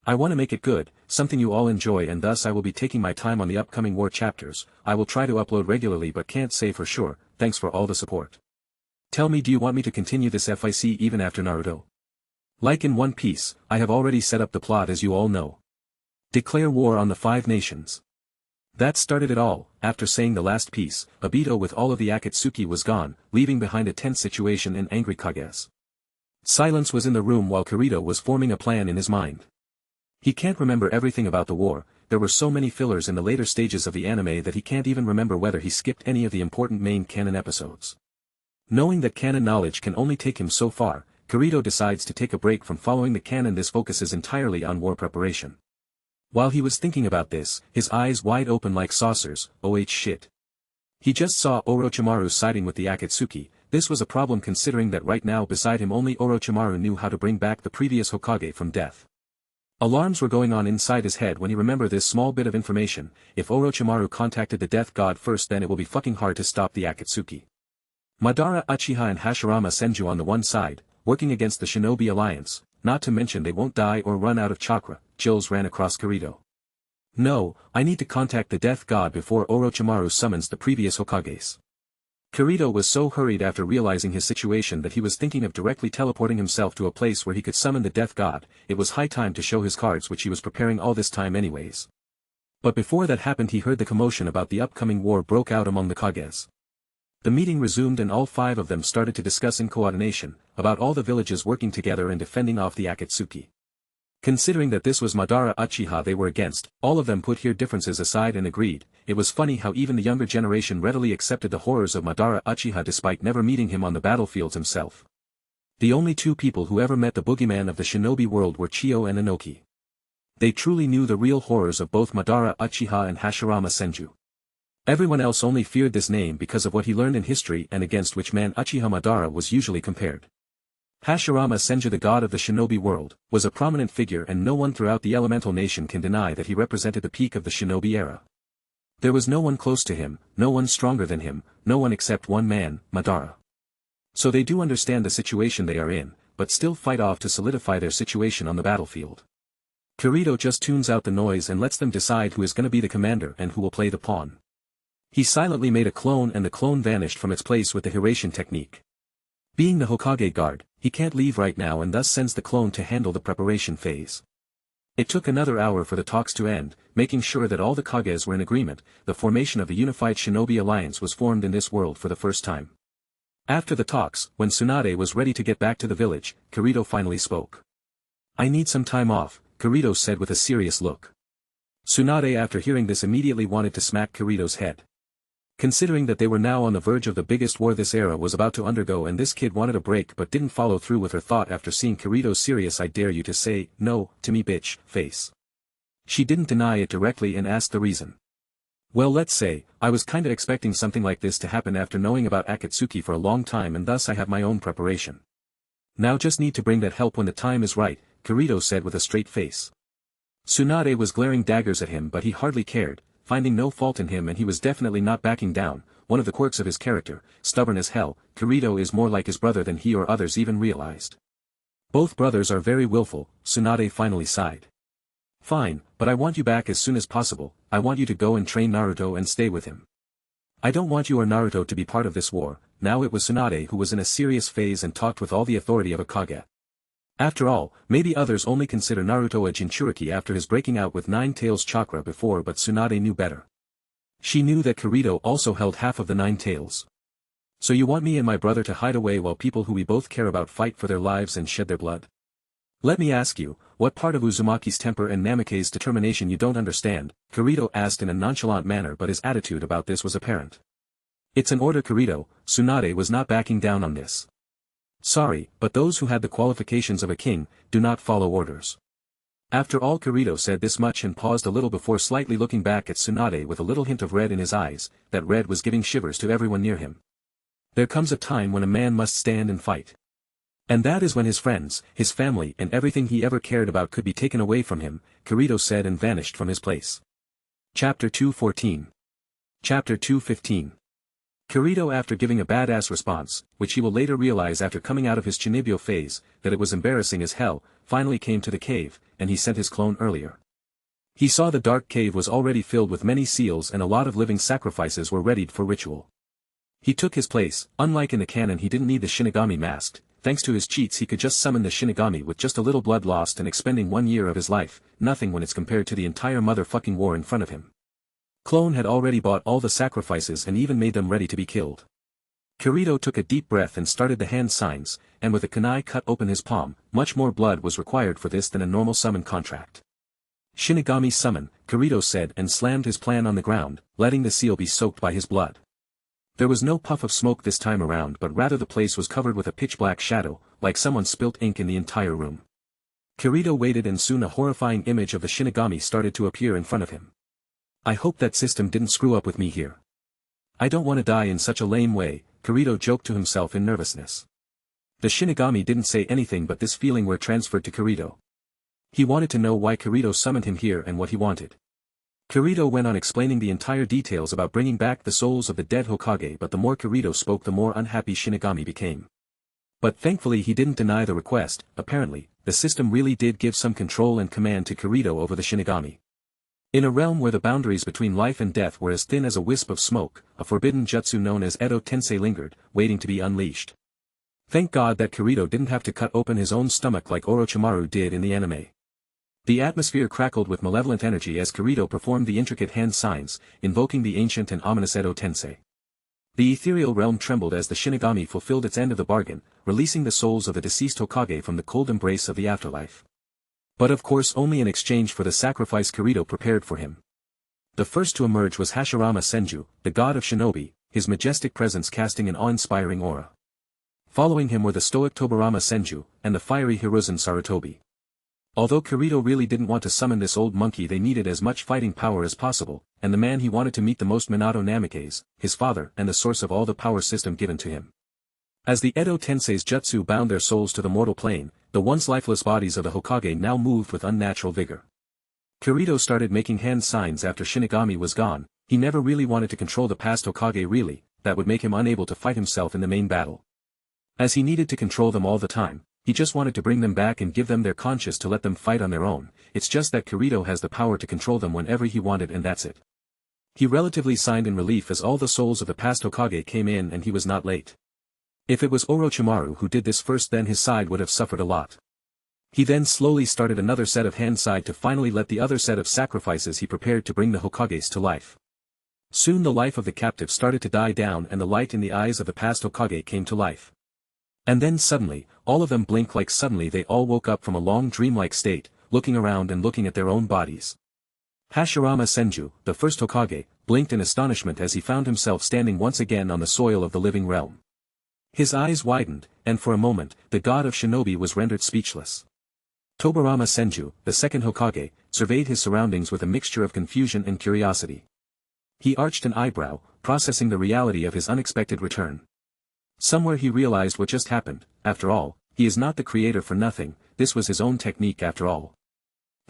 I want to make it good, something you all enjoy, and thus I will be taking my time on the upcoming war chapters. I will try to upload regularly but can't say for sure. Thanks for all the support. Tell me, do you want me to continue this FIC even after Naruto? Like in One Piece, I have already set up the plot as you all know. Declare war on the 5 nations. That started it all. After saying the last piece, Obito with all of the Akatsuki was gone, leaving behind a tense situation and angry Kages. Silence was in the room while Kirito was forming a plan in his mind. He can't remember everything about the war. There were so many fillers in the later stages of the anime that he can't even remember whether he skipped any of the important main canon episodes. Knowing that canon knowledge can only take him so far, Kirito decides to take a break from following the canon. This focuses entirely on war preparation. While he was thinking about this, his eyes wide open like saucers. Oh shit. He just saw Orochimaru siding with the Akatsuki. This was a problem considering that right now beside him only Orochimaru knew how to bring back the previous Hokage from death. Alarms were going on inside his head when he remembered this small bit of information: if Orochimaru contacted the Death God first, then it will be fucking hard to stop the Akatsuki. Madara Uchiha and Hashirama Senju on the one side, working against the Shinobi Alliance, not to mention they won't die or run out of chakra. Chills ran across Kirito. No, I need to contact the Death God before Orochimaru summons the previous Hokages. Kirito was so hurried after realizing his situation that he was thinking of directly teleporting himself to a place where he could summon the Death God. It was high time to show his cards, which he was preparing all this time anyways. But before that happened, he heard the commotion about the upcoming war broke out among the Kages. The meeting resumed and all 5 of them started to discuss in coordination, about all the villages working together and defending off the Akatsuki. Considering that this was Madara Uchiha they were against, all of them put their differences aside and agreed. It was funny how even the younger generation readily accepted the horrors of Madara Uchiha despite never meeting him on the battlefields himself. The only 2 people who ever met the boogeyman of the shinobi world were Chiyo and Inoki. They truly knew the real horrors of both Madara Uchiha and Hashirama Senju. Everyone else only feared this name because of what he learned in history and against which man Uchiha Madara was usually compared. Hashirama Senju, the god of the shinobi world, was a prominent figure, and no one throughout the elemental nation can deny that he represented the peak of the shinobi era. There was no one close to him, no one stronger than him, no one except one man, Madara. So they do understand the situation they are in, but still fight off to solidify their situation on the battlefield. Kirito just tunes out the noise and lets them decide who is going to be the commander and who will play the pawn. He silently made a clone, and the clone vanished from its place with the Hiraition technique. Being the Hokage guard, he can't leave right now and thus sends the clone to handle the preparation phase. It took another hour for the talks to end, making sure that all the Kages were in agreement. The formation of the unified shinobi alliance was formed in this world for the first time. After the talks, when Tsunade was ready to get back to the village, Kirito finally spoke. I need some time off, Kirito said with a serious look. Tsunade, after hearing this, immediately wanted to smack Kirito's head. Considering that they were now on the verge of the biggest war this era was about to undergo, and this kid wanted a break but didn't follow through with her thought after seeing Kirito's serious "I dare you to say no to me bitch" face. She didn't deny it directly and asked the reason. Well, let's say, I was kinda expecting something like this to happen after knowing about Akatsuki for a long time, and thus I have my own preparation. Now just need to bring that help when the time is right, Kirito said with a straight face. Tsunade was glaring daggers at him, but he hardly cared, finding no fault in him, and he was definitely not backing down. One of the quirks of his character, stubborn as hell, Kirito is more like his brother than he or others even realized. Both brothers are very willful, Tsunade finally sighed. Fine, but I want you back as soon as possible. I want you to go and train Naruto and stay with him. I don't want you or Naruto to be part of this war. Now it was Tsunade who was in a serious phase and talked with all the authority of a Kage. After all, maybe others only consider Naruto a Jinchuriki after his breaking out with 9 tails chakra before, but Tsunade knew better. She knew that Kirito also held half of the 9 tails. So you want me and my brother to hide away while people who we both care about fight for their lives and shed their blood? Let me ask you, what part of Uzumaki's temper and Namake's determination you don't understand? Kirito asked in a nonchalant manner, but his attitude about this was apparent. It's an order, Kirito. Tsunade was not backing down on this. Sorry, but those who had the qualifications of a king, do not follow orders. After all, Kirito said this much and paused a little before slightly looking back at Tsunade with a little hint of red in his eyes. That red was giving shivers to everyone near him. There comes a time when a man must stand and fight. And that is when his friends, his family and everything he ever cared about could be taken away from him, Kirito said and vanished from his place. Chapter 214. Chapter 215. Kirito, after giving a badass response, which he will later realize after coming out of his Chinibyo phase, that it was embarrassing as hell, finally came to the cave, and he sent his clone earlier. He saw the dark cave was already filled with many seals and a lot of living sacrifices were readied for ritual. He took his place. Unlike in the canon, he didn't need the Shinigami masked. Thanks to his cheats he could just summon the Shinigami with just a little blood lost and expending 1 year of his life, nothing when it's compared to the entire motherfucking war in front of him. Clone had already bought all the sacrifices and even made them ready to be killed. Kirito took a deep breath and started the hand signs, and with a kunai cut open his palm. Much more blood was required for this than a normal summon contract. Shinigami summon, Kirito said and slammed his plan on the ground, letting the seal be soaked by his blood. There was no puff of smoke this time around, but rather the place was covered with a pitch-black shadow, like someone spilt ink in the entire room. Kirito waited and soon a horrifying image of the Shinigami started to appear in front of him. I hope that system didn't screw up with me here. I don't want to die in such a lame way, Kirito joked to himself in nervousness. The Shinigami didn't say anything, but this feeling were transferred to Kirito. He wanted to know why Kirito summoned him here and what he wanted. Kirito went on explaining the entire details about bringing back the souls of the dead Hokage, but the more Kirito spoke the more unhappy Shinigami became. But thankfully he didn't deny the request. Apparently, the system really did give some control and command to Kirito over the Shinigami. In a realm where the boundaries between life and death were as thin as a wisp of smoke, a forbidden jutsu known as Edo Tensei lingered, waiting to be unleashed. Thank God that Kirito didn't have to cut open his own stomach like Orochimaru did in the anime. The atmosphere crackled with malevolent energy as Kirito performed the intricate hand signs, invoking the ancient and ominous Edo Tensei. The ethereal realm trembled as the Shinigami fulfilled its end of the bargain, releasing the souls of the deceased Hokage from the cold embrace of the afterlife. But of course only in exchange for the sacrifice Kirito prepared for him. The first to emerge was Hashirama Senju, the god of shinobi, his majestic presence casting an awe-inspiring aura. Following him were the stoic Tobirama Senju, and the fiery Hiruzen Sarutobi. Although Kirito really didn't want to summon this old monkey, they needed as much fighting power as possible, and the man he wanted to meet the most, Minato Namikaze, his father and the source of all the power system given to him. As the Edo Tensei's jutsu bound their souls to the mortal plane, the once lifeless bodies of the Hokage now moved with unnatural vigor. Kirito started making hand signs after Shinigami was gone. He never really wanted to control the past Hokage really, that would make him unable to fight himself in the main battle. As he needed to control them all the time, he just wanted to bring them back and give them their conscience to let them fight on their own. It's just that Kirito has the power to control them whenever he wanted, and that's it. He relatively signed in relief as all the souls of the past Hokage came in and he was not late. If it was Orochimaru who did this first, then his side would have suffered a lot. He then slowly started another set of hand side to finally let the other set of sacrifices he prepared to bring the Hokages to life. Soon the life of the captive started to die down and the light in the eyes of the past Hokage came to life. And then suddenly, all of them blinked like suddenly they all woke up from a long dreamlike state, looking around and looking at their own bodies. Hashirama Senju, the first Hokage, blinked in astonishment as he found himself standing once again on the soil of the living realm. His eyes widened, and for a moment, the god of shinobi was rendered speechless. Tobirama Senju, the second Hokage, surveyed his surroundings with a mixture of confusion and curiosity. He arched an eyebrow, processing the reality of his unexpected return. Somewhere he realized what just happened. After all, he is not the creator for nothing, this was his own technique after all.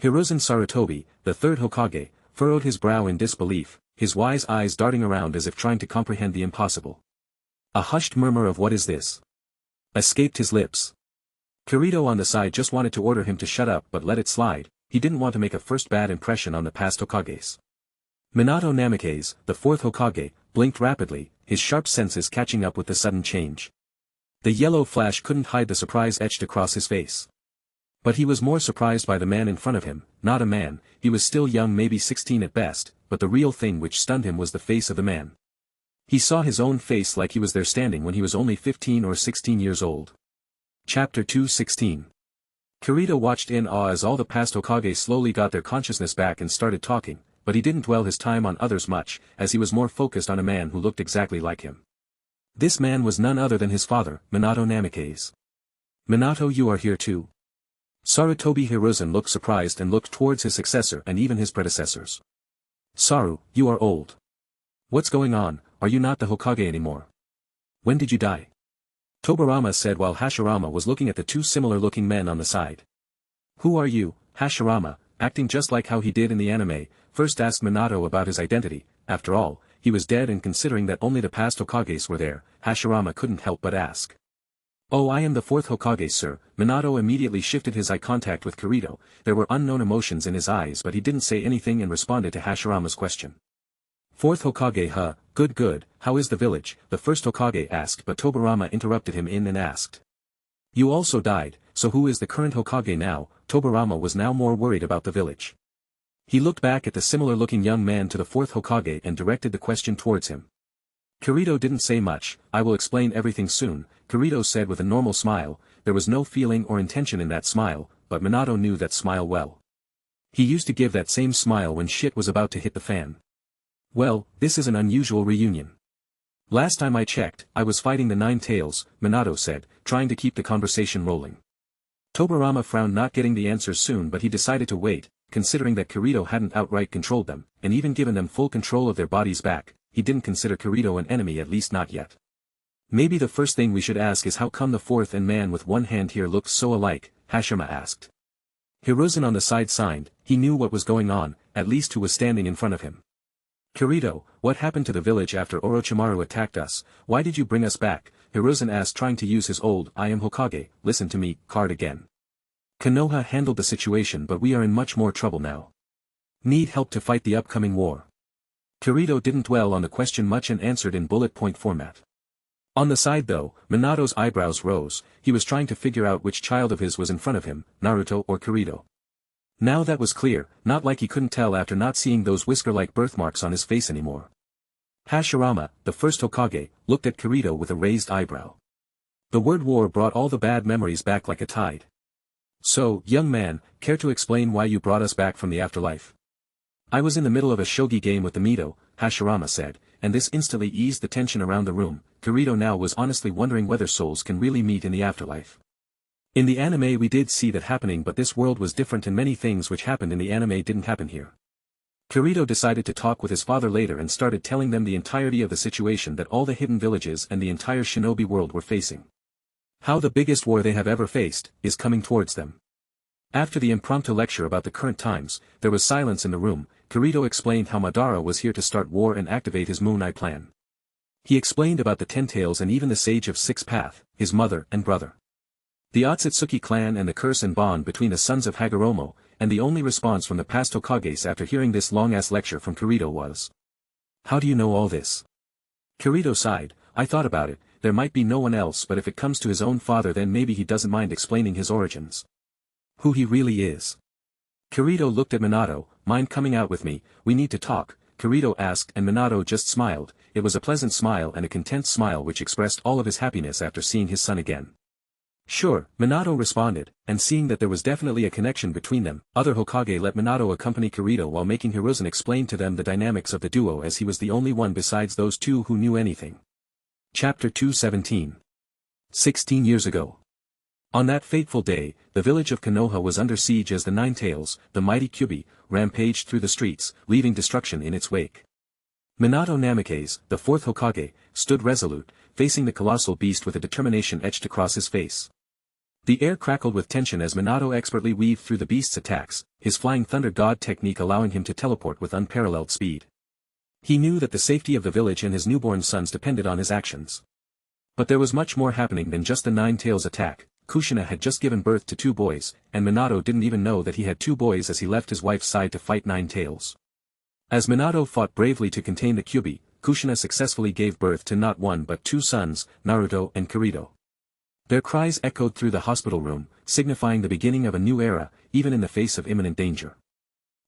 Hiruzen Sarutobi, the third Hokage, furrowed his brow in disbelief, his wise eyes darting around as if trying to comprehend the impossible. A hushed murmur of "what is this?" escaped his lips. Kirito on the side just wanted to order him to shut up but let it slide. He didn't want to make a first bad impression on the past Hokages. Minato Namikaze, the fourth Hokage, blinked rapidly, his sharp senses catching up with the sudden change. The yellow flash couldn't hide the surprise etched across his face. But he was more surprised by the man in front of him. Not a man, he was still young, maybe 16 at best, but the real thing which stunned him was the face of the man. He saw his own face like he was there standing when he was only 15 or 16 years old. Chapter 2:16. Kirito watched in awe as all the past Hokage slowly got their consciousness back and started talking, but he didn't dwell his time on others much, as he was more focused on a man who looked exactly like him. This man was none other than his father, Minato Namikaze. "Minato, you are here too?" Sarutobi Hiruzen looked surprised and looked towards his successor and even his predecessors. "Saru, you are old. What's going on? Are you not the Hokage anymore? When did you die?" Tobirama said while Hashirama was looking at the two similar-looking men on the side. "Who are you?" Hashirama, acting just like how he did in the anime, first asked Minato about his identity. After all, he was dead, and considering that only the past Hokages were there, Hashirama couldn't help but ask. "Oh, I am the fourth Hokage, sir." Minato immediately shifted his eye contact with Kirito. There were unknown emotions in his eyes, but he didn't say anything and responded to Hashirama's question. "Fourth Hokage, huh? Good good, how is the village?" the first Hokage asked, but Tobirama interrupted him and asked. "You also died, so who is the current Hokage now?" Tobirama was now more worried about the village. He looked back at the similar-looking young man to the fourth Hokage and directed the question towards him. Kirito didn't say much. "I will explain everything soon," Kirito said with a normal smile. There was no feeling or intention in that smile, but Minato knew that smile well. He used to give that same smile when shit was about to hit the fan. "Well, this is an unusual reunion. Last time I checked, I was fighting the Nine Tails," Minato said, trying to keep the conversation rolling. Tobirama frowned, not getting the answer soon, but he decided to wait, considering that Kirito hadn't outright controlled them, and even given them full control of their bodies back. He didn't consider Kirito an enemy, at least not yet. "Maybe the first thing we should ask is how come the fourth and man with one hand here looks so alike?" Hashirama asked. Hiruzen on the side signed, he knew what was going on, at least who was standing in front of him. Kirito, what happened to the village after Orochimaru attacked us? Why did you bring us back? Hiruzen asked, trying to use his old "I am Hokage, listen to me" card again. Konoha handled the situation, but we are in much more trouble now. Need help to fight the upcoming war. Kirito didn't dwell on the question much and answered in bullet point format. On the side though, Minato's eyebrows rose, he was trying to figure out which child of his was in front of him, Naruto or Kirito. Now that was clear, not like he couldn't tell after not seeing those whisker-like birthmarks on his face anymore. Hashirama, the first Hokage, looked at Kirito with a raised eyebrow. The word war brought all the bad memories back like a tide. So, young man, care to explain why you brought us back from the afterlife? I was in the middle of a shogi game with the Mito, Hashirama said, and this instantly eased the tension around the room. Kirito now was honestly wondering whether souls can really meet in the afterlife. In the anime we did see that happening, but this world was different and many things which happened in the anime didn't happen here. Kirito decided to talk with his father later and started telling them the entirety of the situation that all the hidden villages and the entire shinobi world were facing. How the biggest war they have ever faced is coming towards them. After the impromptu lecture about the current times, there was silence in the room. Kirito explained how Madara was here to start war and activate his Moon Eye plan. He explained about the Ten Tails and even the Sage of Six Path, his mother and brother. The Otsutsuki clan and the curse and bond between the sons of Hagoromo, and the only response from the past Hokages after hearing this long-ass lecture from Kirito was, "How do you know all this?" Kirito sighed, "I thought about it, there might be no one else, but if it comes to his own father then maybe he doesn't mind explaining his origins. Who he really is." Kirito looked at Minato, "Mind coming out with me, we need to talk," Kirito asked, and Minato just smiled. It was a pleasant smile and a content smile which expressed all of his happiness after seeing his son again. "Sure," Minato responded, and seeing that there was definitely a connection between them, other Hokage let Minato accompany Kirito while making Hiruzen explain to them the dynamics of the duo, as he was the only one besides those two who knew anything. Chapter 217. 16 years ago. On that fateful day, the village of Konoha was under siege as the Nine Tails, the mighty Kyuubi, rampaged through the streets, leaving destruction in its wake. Minato Namikaze, the fourth Hokage, stood resolute, facing the colossal beast with a determination etched across his face. The air crackled with tension as Minato expertly weaved through the beast's attacks, his flying thunder god technique allowing him to teleport with unparalleled speed. He knew that the safety of the village and his newborn sons depended on his actions. But there was much more happening than just the Nine Tails attack. Kushina had just given birth to 2 boys, and Minato didn't even know that he had 2 boys as he left his wife's side to fight Nine Tails. As Minato fought bravely to contain the Kyuubi, Kushina successfully gave birth to not 1 but 2 sons, Naruto and Kirito. Their cries echoed through the hospital room, signifying the beginning of a new era, even in the face of imminent danger.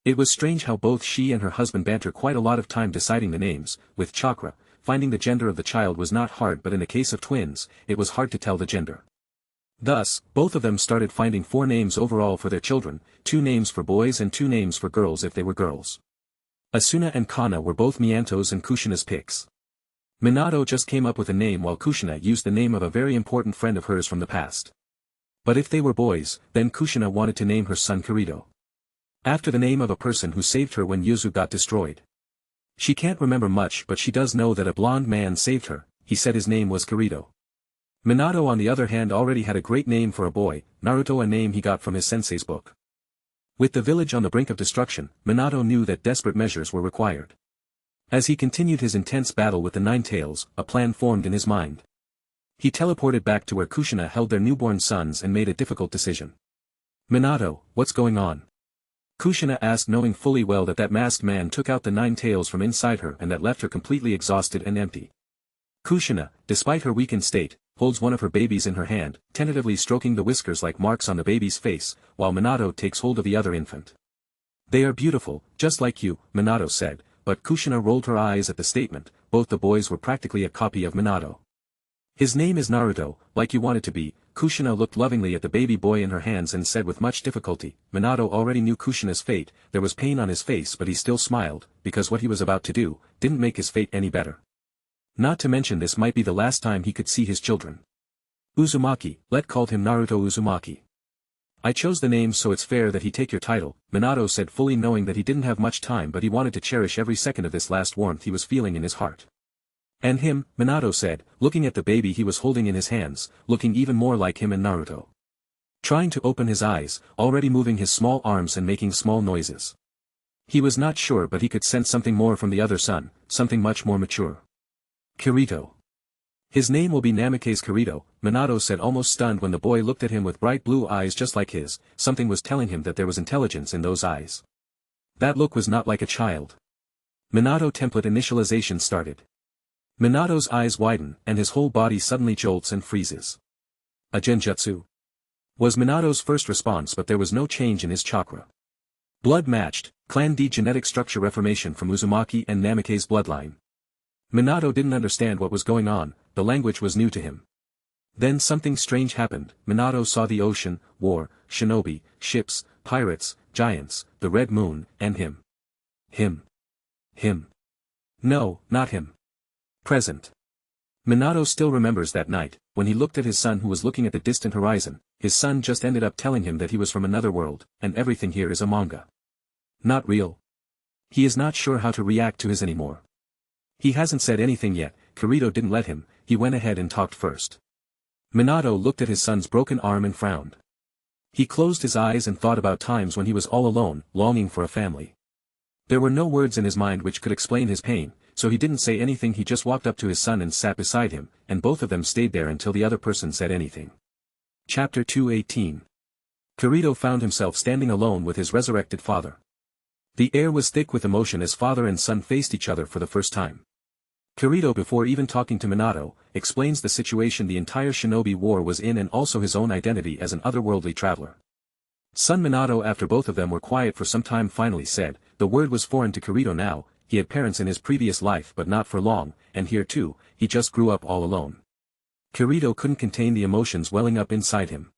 It was strange how both she and her husband bantered quite a lot of time deciding the names. With Chakra, finding the gender of the child was not hard, but in the case of twins, it was hard to tell the gender. Thus, both of them started finding 4 names overall for their children, 2 names for boys and 2 names for girls if they were girls. Asuna and Kana were both Mianto's and Kushina's picks. Minato just came up with a name while Kushina used the name of a very important friend of hers from the past. But if they were boys, then Kushina wanted to name her son Kirito, after the name of a person who saved her when Yuzu got destroyed. She can't remember much, but she does know that a blonde man saved her. He said his name was Kirito. Minato on the other hand already had a great name for a boy, Naruto, a name he got from his sensei's book. With the village on the brink of destruction, Minato knew that desperate measures were required. As he continued his intense battle with the Nine Tails, a plan formed in his mind. He teleported back to where Kushina held their newborn sons and made a difficult decision. "Minato, what's going on?" Kushina asked, knowing fully well that masked man took out the Nine Tails from inside her and that left her completely exhausted and empty. Kushina, despite her weakened state, holds one of her babies in her hand, tentatively stroking the whiskers like marks on the baby's face, while Minato takes hold of the other infant. "They are beautiful, just like you," Minato said, but Kushina rolled her eyes at the statement. Both the boys were practically a copy of Minato. "His name is Naruto, like you want it to be." Kushina looked lovingly at the baby boy in her hands and said with much difficulty. Minato already knew Kushina's fate. There was pain on his face, but he still smiled, because what he was about to do didn't make his fate any better. Not to mention this might be the last time he could see his children. "Uzumaki, let called him Naruto Uzumaki. I chose the name so it's fair that he take your title," Minato said, fully knowing that he didn't have much time, but he wanted to cherish every second of this last warmth he was feeling in his heart. "And him," Minato said, looking at the baby he was holding in his hands, looking even more like him and Naruto. trying to open his eyes, already moving his small arms and making small noises. He was not sure, but he could sense something more from the other son, something much more mature. Kirito. His name will be Namake's Kirito, Minato said, almost stunned when the boy looked at him with bright blue eyes just like his. Something was telling him that there was intelligence in those eyes. That look was not like a child. Minato template initialization started. Minato's eyes widen, and his whole body suddenly jolts and freezes. A genjutsu? Was Minato's first response, but there was no change in his chakra. Blood matched, Clan D genetic structure reformation from Uzumaki and Namake's bloodline. Minato didn't understand what was going on, the language was new to him. Then something strange happened. Minato saw the ocean, war, shinobi, ships, pirates, giants, the red moon, and him. Him. No, not him. Present. Minato still remembers that night, when he looked at his son who was looking at the distant horizon. His son just ended up telling him that he was from another world, and everything here is a manga. Not real. He is not sure how to react to his anymore. He hasn't said anything yet. Kirito didn't let him, he went ahead and talked first. Minato looked at his son's broken arm and frowned. He closed his eyes and thought about times when he was all alone, longing for a family. There were no words in his mind which could explain his pain, so he didn't say anything. He just walked up to his son and sat beside him, and both of them stayed there until the other person said anything. Chapter 218. Kirito found himself standing alone with his resurrected father. The air was thick with emotion as father and son faced each other for the first time. Kirito, before even talking to Minato, explains the situation the entire shinobi war was in and also his own identity as an otherworldly traveler. Son Minato, after both of them were quiet for some time, finally said. The word was foreign to Kirito now. He had parents in his previous life but not for long, and here too, he just grew up all alone. Kirito couldn't contain the emotions welling up inside him.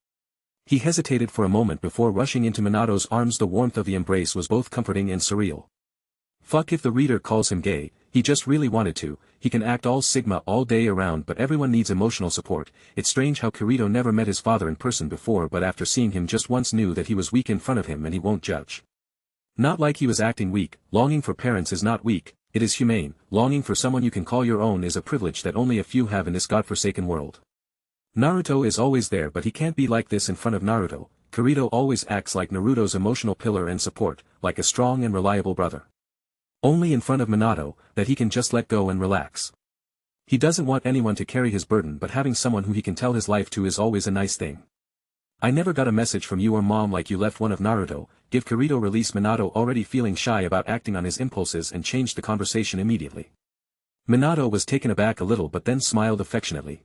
He hesitated for a moment before rushing into Minato's arms. The warmth of the embrace was both comforting and surreal. Fuck if the reader calls him gay, he just really wanted to. He can act all sigma all day around, but everyone needs emotional support. It's strange how Kirito never met his father in person before, but after seeing him just once knew that he was weak in front of him and he won't judge. Not like he was acting weak. Longing for parents is not weak, it is humane. Longing for someone you can call your own is a privilege that only a few have in this godforsaken world. Naruto is always there, but he can't be like this in front of Naruto. Kirito always acts like Naruto's emotional pillar and support, like a strong and reliable brother. Only in front of Minato, that he can just let go and relax. He doesn't want anyone to carry his burden, but having someone who he can tell his life to is always a nice thing. I never got a message from you or mom like you left one of Naruto. Give Kirito release. Minato, already feeling shy about acting on his impulses, and changed the conversation immediately. Minato was taken aback a little but then smiled affectionately.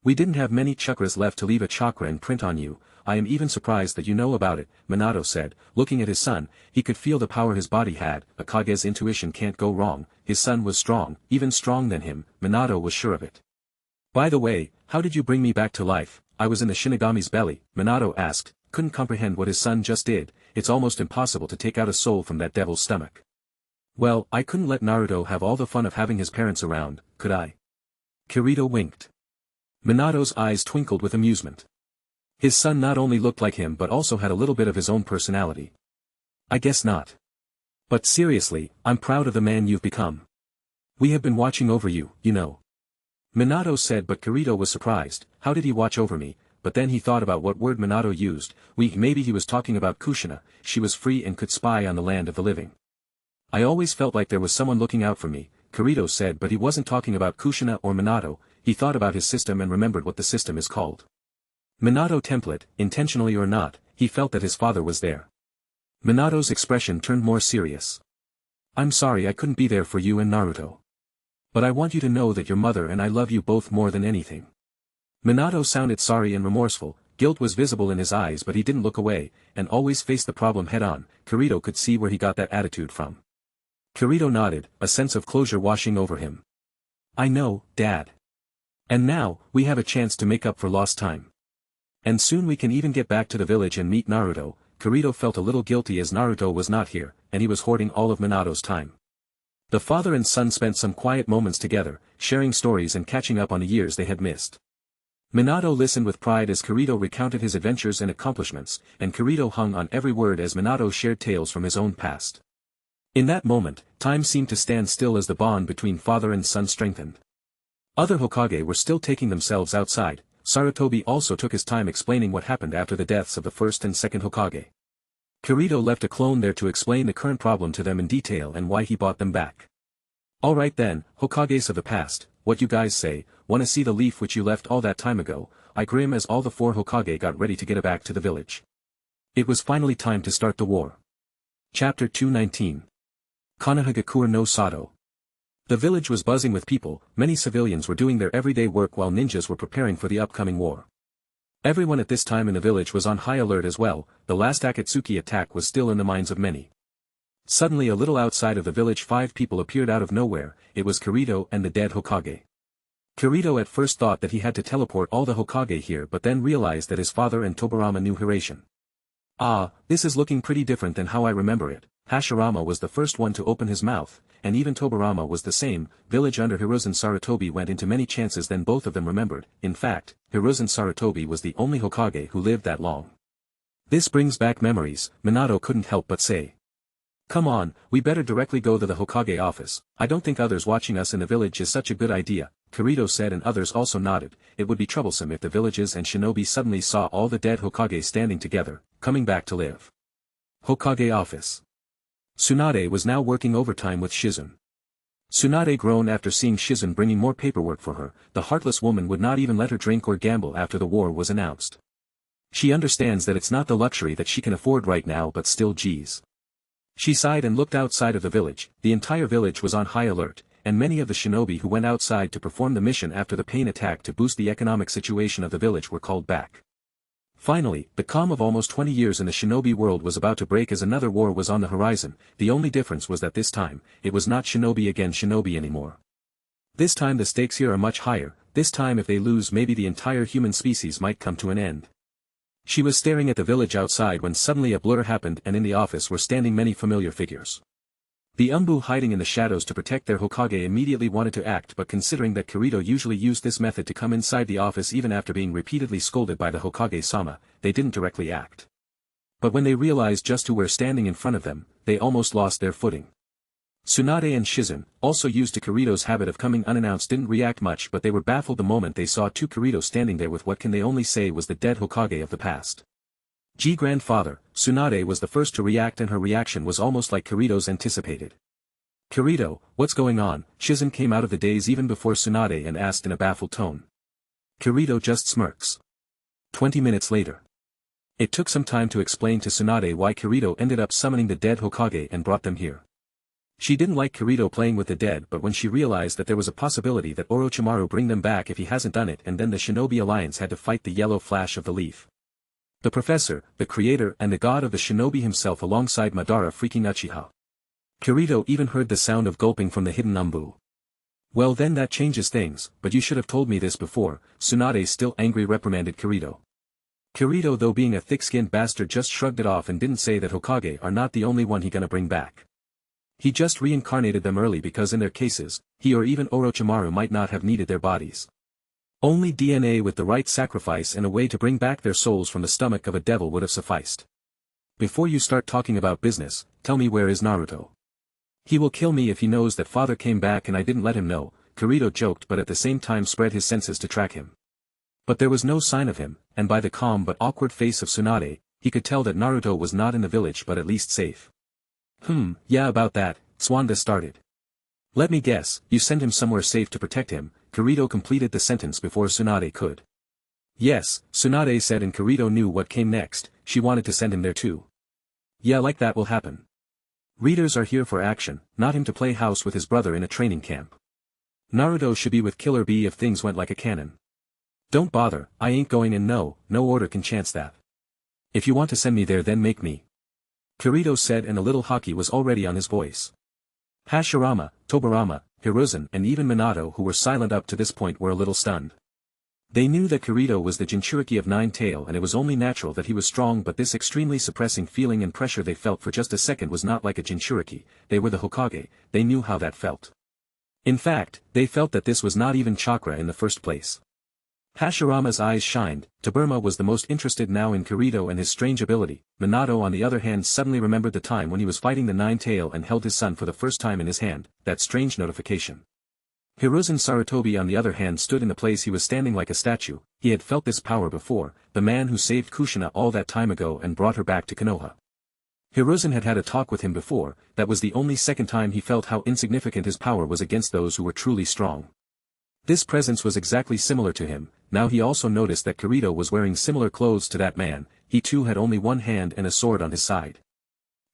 We didn't have many chakras left to leave a chakra imprint on you. I am even surprised that you know about it, Minato said, looking at his son. He could feel the power his body had. A Kage's intuition can't go wrong. His son was strong, even strong than him. Minato was sure of it. By the way, how did you bring me back to life? I was in the Shinigami's belly, Minato asked, couldn't comprehend what his son just did. It's almost impossible to take out a soul from that devil's stomach. Well, I couldn't let Naruto have all the fun of having his parents around, could I? Kirito winked. Minato's eyes twinkled with amusement. His son not only looked like him but also had a little bit of his own personality. I guess not. But seriously, I'm proud of the man you've become. We have been watching over you, you know. Minato said, but Kirito was surprised. How did he watch over me? But then he thought about what word Minato used. Maybe he was talking about Kushina. She was free and could spy on the land of the living. I always felt like there was someone looking out for me, Kirito said, but he wasn't talking about Kushina or Minato. He thought about his system and remembered what the system is called. Minato template, intentionally or not, he felt that his father was there. Minato's expression turned more serious. I'm sorry I couldn't be there for you and Naruto. But I want you to know that your mother and I love you both more than anything. Minato sounded sorry and remorseful. Guilt was visible in his eyes, but he didn't look away, and always faced the problem head-on. Kirito could see where he got that attitude from. Kirito nodded, a sense of closure washing over him. I know, Dad. And now, we have a chance to make up for lost time. And soon we can even get back to the village and meet Naruto. Kirito felt a little guilty as Naruto was not here, and he was hoarding all of Minato's time. The father and son spent some quiet moments together, sharing stories and catching up on the years they had missed. Minato listened with pride as Kirito recounted his adventures and accomplishments, and Kirito hung on every word as Minato shared tales from his own past. In that moment, time seemed to stand still as the bond between father and son strengthened. Other Hokage were still taking themselves outside. Sarutobi also took his time explaining what happened after the deaths of the first and second Hokage. Kirito left a clone there to explain the current problem to them in detail and why he bought them back. Alright then, Hokages of the past, what you guys say, wanna see the leaf which you left all that time ago, I grim as all the 4 Hokage got ready to get back to the village. It was finally time to start the war. Chapter 219. Konoha no Sato. The village was buzzing with people, many civilians were doing their everyday work while ninjas were preparing for the upcoming war. Everyone at this time in the village was on high alert as well, the last Akatsuki attack was still in the minds of many. Suddenly a little outside of the village 5 people appeared out of nowhere, it was Kirito and the dead Hokage. Kirito at first thought that he had to teleport all the Hokage here but then realized that his father and Tobirama knew Hiration. Ah, this is looking pretty different than how I remember it. Hashirama was the first one to open his mouth, and even Tobirama was the same. Village under Hiruzen Sarutobi went into many chances than both of them remembered. In fact, Hiruzen Sarutobi was the only Hokage who lived that long. This brings back memories, Minato couldn't help but say. Come on, we better directly go to the Hokage office. I don't think others watching us in the village is such a good idea, Kirito said, and others also nodded. It would be troublesome if the villages and shinobi suddenly saw all the dead Hokage standing together, coming back to live. Hokage office. Tsunade was now working overtime with Shizun. Tsunade groaned after seeing Shizun bringing more paperwork for her. The heartless woman would not even let her drink or gamble after the war was announced. She understands that it's not the luxury that she can afford right now, but still geez. She sighed and looked outside of the village. The entire village was on high alert, and many of the shinobi who went outside to perform the mission after the pain attack to boost the economic situation of the village were called back. Finally, the calm of almost 20 years in the shinobi world was about to break as another war was on the horizon. The only difference was that this time, it was not shinobi against shinobi anymore. This time the stakes here are much higher. This time if they lose, maybe the entire human species might come to an end. She was staring at the village outside when suddenly a blur happened, and in the office were standing many familiar figures. The Umbu hiding in the shadows to protect their Hokage immediately wanted to act, but considering that Kirito usually used this method to come inside the office even after being repeatedly scolded by the Hokage-sama, they didn't directly act. But when they realized just who were standing in front of them, they almost lost their footing. Tsunade and Shizun, also used to Kirito's habit of coming unannounced, didn't react much, but they were baffled the moment they saw 2 Kirito standing there with what can they only say was the dead Hokage of the past. Grandfather, Tsunade was the first to react, and her reaction was almost like Kirito's anticipated. Kirito, what's going on? Shizun came out of the daze even before Tsunade and asked in a baffled tone. Kirito just smirks. 20 minutes later. It took some time to explain to Tsunade why Kirito ended up summoning the dead Hokage and brought them here. She didn't like Kirito playing with the dead, but when she realized that there was a possibility that Orochimaru bring them back if he hasn't done it, and then the Shinobi Alliance had to fight the yellow flash of the leaf. The professor, the creator and the god of the shinobi himself alongside Madara freaking Uchiha. Kirito even heard the sound of gulping from the hidden Umbu. Well then that changes things, but you should have told me this before, Tsunade still angry reprimanded Kirito. Kirito, though being a thick-skinned bastard, just shrugged it off and didn't say that Hokage are not the only one he gonna bring back. He just reincarnated them early because in their cases, he or even Orochimaru might not have needed their bodies. Only DNA with the right sacrifice and a way to bring back their souls from the stomach of a devil would have sufficed. Before you start talking about business, tell me, where is Naruto? He will kill me if he knows that father came back and I didn't let him know, Kirito joked, but at the same time spread his senses to track him. But there was no sign of him, and by the calm but awkward face of Tsunade, he could tell that Naruto was not in the village but at least safe. Yeah, about that, Swanda started. Let me guess, you send him somewhere safe to protect him. Kirito completed the sentence before Tsunade could. Yes, Tsunade said, and Kirito knew what came next. She wanted to send him there too. Yeah, like that will happen. Readers are here for action, not him to play house with his brother in a training camp. Naruto should be with Killer Bee if things went like a cannon. Don't bother, I ain't going, and no order can chance that. If you want to send me there, then make me. Kirito said, and a little Haki was already on his voice. Hashirama, Tobirama, Hiruzen and even Minato, who were silent up to this point, were a little stunned. They knew that Kirito was the Jinchuriki of Nine-Tail, and it was only natural that he was strong, but this extremely suppressing feeling and pressure they felt for just a second was not like a Jinchuriki. They were the Hokage, they knew how that felt. In fact, they felt that this was not even chakra in the first place. Hashirama's eyes shined. Tobirama was the most interested now in Kirito and his strange ability. Minato on the other hand suddenly remembered the time when he was fighting the Nine-Tail and held his son for the first time in his hand, that strange notification. Hiruzen Sarutobi on the other hand stood in the place he was standing like a statue. He had felt this power before, the man who saved Kushina all that time ago and brought her back to Konoha. Hiruzen had had a talk with him before, that was the only second time he felt how insignificant his power was against those who were truly strong. This presence was exactly similar to him. Now he also noticed that Kirito was wearing similar clothes to that man. He too had only one hand and a sword on his side.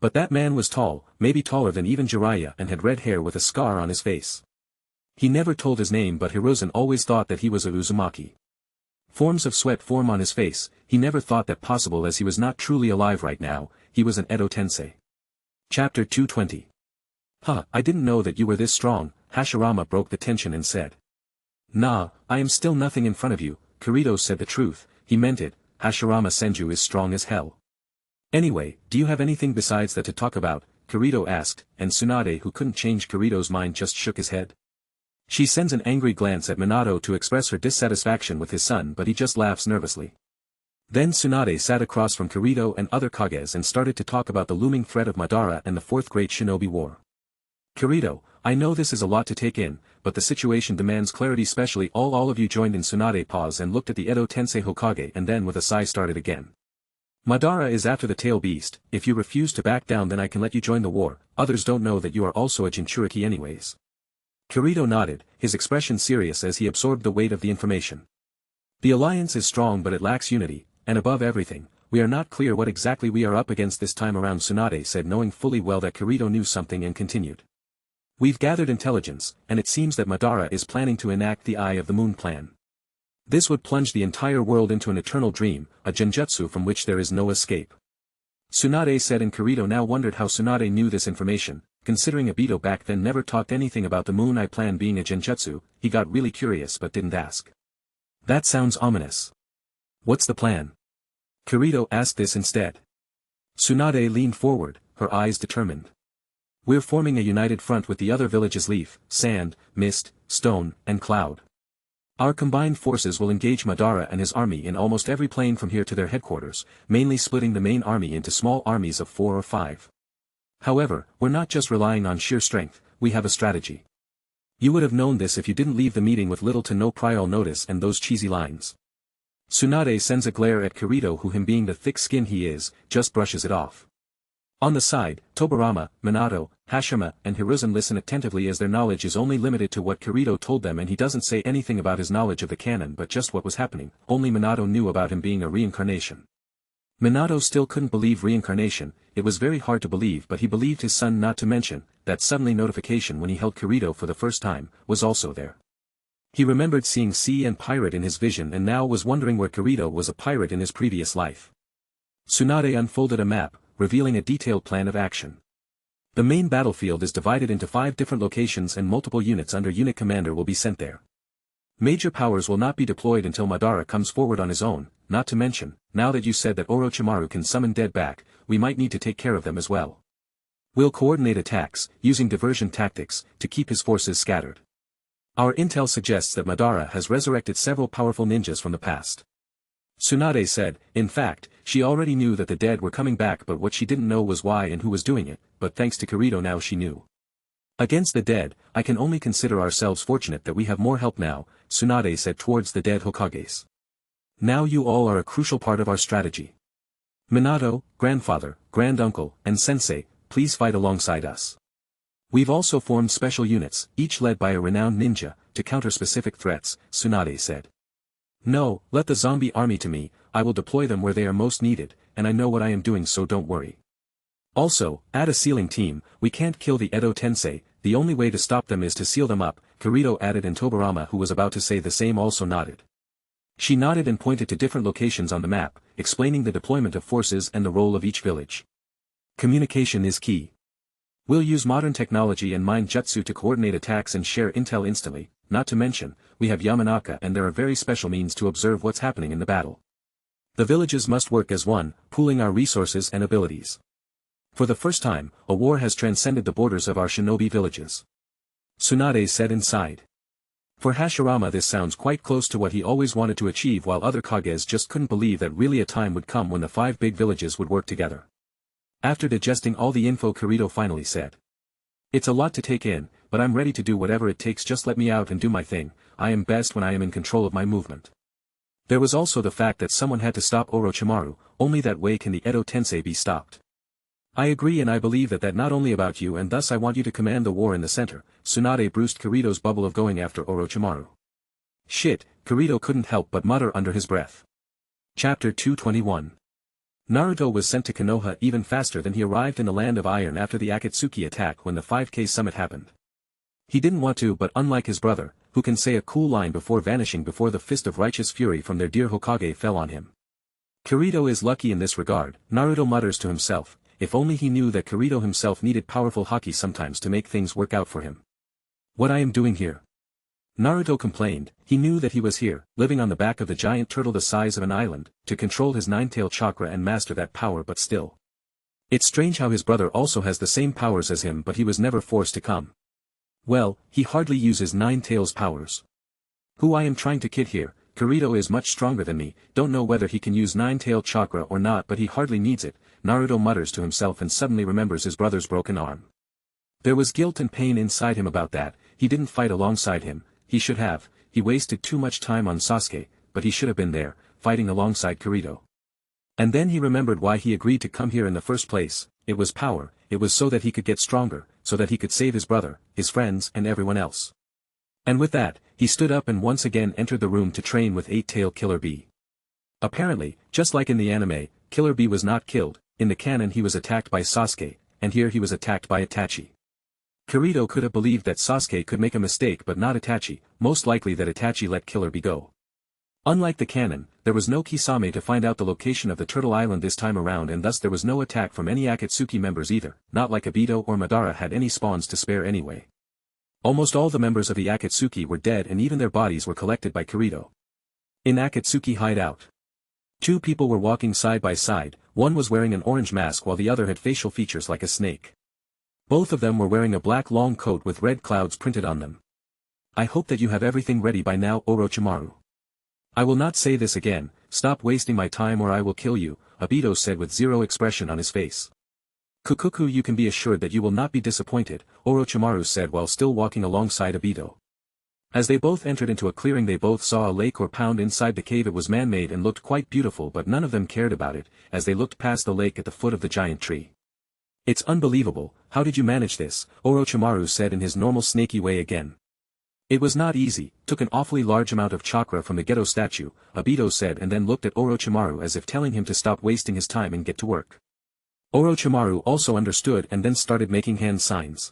But that man was tall, maybe taller than even Jiraiya, and had red hair with a scar on his face. He never told his name, but Hiruzen always thought that he was a Uzumaki. Forms of sweat form on his face. He never thought that possible as he was not truly alive right now. He was an Edo Tensei. Chapter 220. I didn't know that you were this strong, Hashirama broke the tension and said. Nah, I am still nothing in front of you. Kirito said the truth, he meant it. Hashirama Senju is strong as hell. Anyway, do you have anything besides that to talk about? Kirito asked, and Tsunade, who couldn't change Kirito's mind, just shook his head. She sends an angry glance at Minato to express her dissatisfaction with his son, but he just laughs nervously. Then Tsunade sat across from Kirito and other Kages and started to talk about the looming threat of Madara and the Fourth Great Shinobi War. Kirito, I know this is a lot to take in, but the situation demands clarity, especially all of you joined in. Tsunade paused and looked at the Edo Tensei Hokage and then with a sigh started again. Madara is after the tail beast. If you refuse to back down, then I can let you join the war. Others don't know that you are also a Jinchuriki anyways. Kirito nodded, his expression serious as he absorbed the weight of the information. The alliance is strong, but it lacks unity, and above everything, we are not clear what exactly we are up against this time around, Tsunade said, knowing fully well that Kirito knew something, and continued. We've gathered intelligence, and it seems that Madara is planning to enact the Eye of the Moon plan. This would plunge the entire world into an eternal dream, a genjutsu from which there is no escape. Tsunade said, and Kirito now wondered how Tsunade knew this information. Considering Obito back then never talked anything about the Moon Eye plan being a genjutsu, he got really curious but didn't ask. That sounds ominous. What's the plan? Kirito asked this instead. Tsunade leaned forward, her eyes determined. We're forming a united front with the other villages: Leaf, Sand, Mist, Stone, and Cloud. Our combined forces will engage Madara and his army in almost every plane from here to their headquarters, mainly splitting the main army into small armies of 4 or 5. However, we're not just relying on sheer strength, we have a strategy. You would have known this if you didn't leave the meeting with little to no prior notice and those cheesy lines. Tsunade sends a glare at Kirito, who, him being the thick skin he is, just brushes it off. On the side, Tobirama, Minato, Hashirama, and Hiruzen listen attentively as their knowledge is only limited to what Kirito told them, and he doesn't say anything about his knowledge of the canon but just what was happening. Only Minato knew about him being a reincarnation. Minato still couldn't believe reincarnation. It was very hard to believe, but he believed his son, not to mention, that suddenly notification when he held Kirito for the first time, was also there. He remembered seeing sea and pirate in his vision and now was wondering where Kirito was a pirate in his previous life. Tsunade unfolded a map, revealing a detailed plan of action. The main battlefield is divided into 5 different locations and multiple units under unit commander will be sent there. Major powers will not be deployed until Madara comes forward on his own, not to mention, now that you said that Orochimaru can summon dead back, we might need to take care of them as well. We'll coordinate attacks, using diversion tactics, to keep his forces scattered. Our intel suggests that Madara has resurrected several powerful ninjas from the past. Tsunade said, in fact, she already knew that the dead were coming back, but what she didn't know was why and who was doing it, but thanks to Kirito now she knew. Against the dead, I can only consider ourselves fortunate that we have more help now, Tsunade said towards the dead Hokages. Now you all are a crucial part of our strategy. Minato, grandfather, granduncle, and sensei, please fight alongside us. We've also formed special units, each led by a renowned ninja, to counter specific threats, Tsunade said. No, let the zombie army to me, I will deploy them where they are most needed, and I know what I am doing, so don't worry. Also, add a sealing team. We can't kill the Edo Tensei, the only way to stop them is to seal them up, Kirito added, and Tobirama, who was about to say the same, also nodded. She nodded and pointed to different locations on the map, explaining the deployment of forces and the role of each village. Communication is key. We'll use modern technology and mind jutsu to coordinate attacks and share intel instantly, not to mention, we have Yamanaka and there are very special means to observe what's happening in the battle. The villages must work as one, pooling our resources and abilities. For the first time, a war has transcended the borders of our shinobi villages. Tsunade said and sighed. For Hashirama this sounds quite close to what he always wanted to achieve, while other Kages just couldn't believe that really a time would come when the 5 big villages would work together. After digesting all the info, Kirito finally said. It's a lot to take in, but I'm ready to do whatever it takes, just let me out and do my thing. I am best when I am in control of my movement. There was also the fact that someone had to stop Orochimaru, only that way can the Edo Tensei be stopped. I agree, and I believe that not only about you, and thus I want you to command the war in the center. Tsunade bruised Kirito's bubble of going after Orochimaru. Shit, Kirito couldn't help but mutter under his breath. Chapter 221. Naruto was sent to Konoha even faster than he arrived in the Land of Iron after the Akatsuki attack when the 5K summit happened. He didn't want to, but unlike his brother, who can say a cool line before vanishing before the fist of righteous fury from their dear Hokage fell on him. Kirito is lucky in this regard, Naruto mutters to himself, if only he knew that Kirito himself needed powerful Haki sometimes to make things work out for him. What I am doing here? Naruto complained. He knew that he was here, living on the back of the giant turtle the size of an island, to control his nine-tailed chakra and master that power, but still. It's strange how his brother also has the same powers as him, but he was never forced to come. Well, he hardly uses Nine Tails powers. Who I am trying to kid here, Kirito is much stronger than me, don't know whether he can use Nine-Tailed Chakra or not, but he hardly needs it, Naruto mutters to himself and suddenly remembers his brother's broken arm. There was guilt and pain inside him about that. He didn't fight alongside him, he should have, he wasted too much time on Sasuke, but he should have been there, fighting alongside Kirito. And then he remembered why he agreed to come here in the first place. It was power, it was so that he could get stronger, so that he could save his brother, his friends and everyone else. And with that, he stood up and once again entered the room to train with Eight-Tail Killer Bee. Apparently, just like in the anime, Killer Bee was not killed, in the canon he was attacked by Sasuke, and here he was attacked by Itachi. Kirito could have believed that Sasuke could make a mistake but not Itachi, most likely that Itachi let Killer Bee go. Unlike the canon, there was no Kisame to find out the location of the Turtle Island this time around, and thus there was no attack from any Akatsuki members either, not like Obito or Madara had any spawns to spare anyway. Almost all the members of the Akatsuki were dead and even their bodies were collected by Kirito. In Akatsuki hideout. Two people were walking side by side, one was wearing an orange mask while the other had facial features like a snake. Both of them were wearing a black long coat with red clouds printed on them. I hope that you have everything ready by now, Orochimaru. I will not say this again, stop wasting my time or I will kill you, Obito said with zero expression on his face. Kukuku, you can be assured that you will not be disappointed, Orochimaru said while still walking alongside Obito. As they both entered into a clearing they both saw a lake or pond inside the cave. It was man-made and looked quite beautiful, but none of them cared about it, as they looked past the lake at the foot of the giant tree. It's unbelievable, how did you manage this, Orochimaru said in his normal snaky way again. It was not easy, took an awfully large amount of chakra from the ghetto statue, Obito said, and then looked at Orochimaru as if telling him to stop wasting his time and get to work. Orochimaru also understood and then started making hand signs.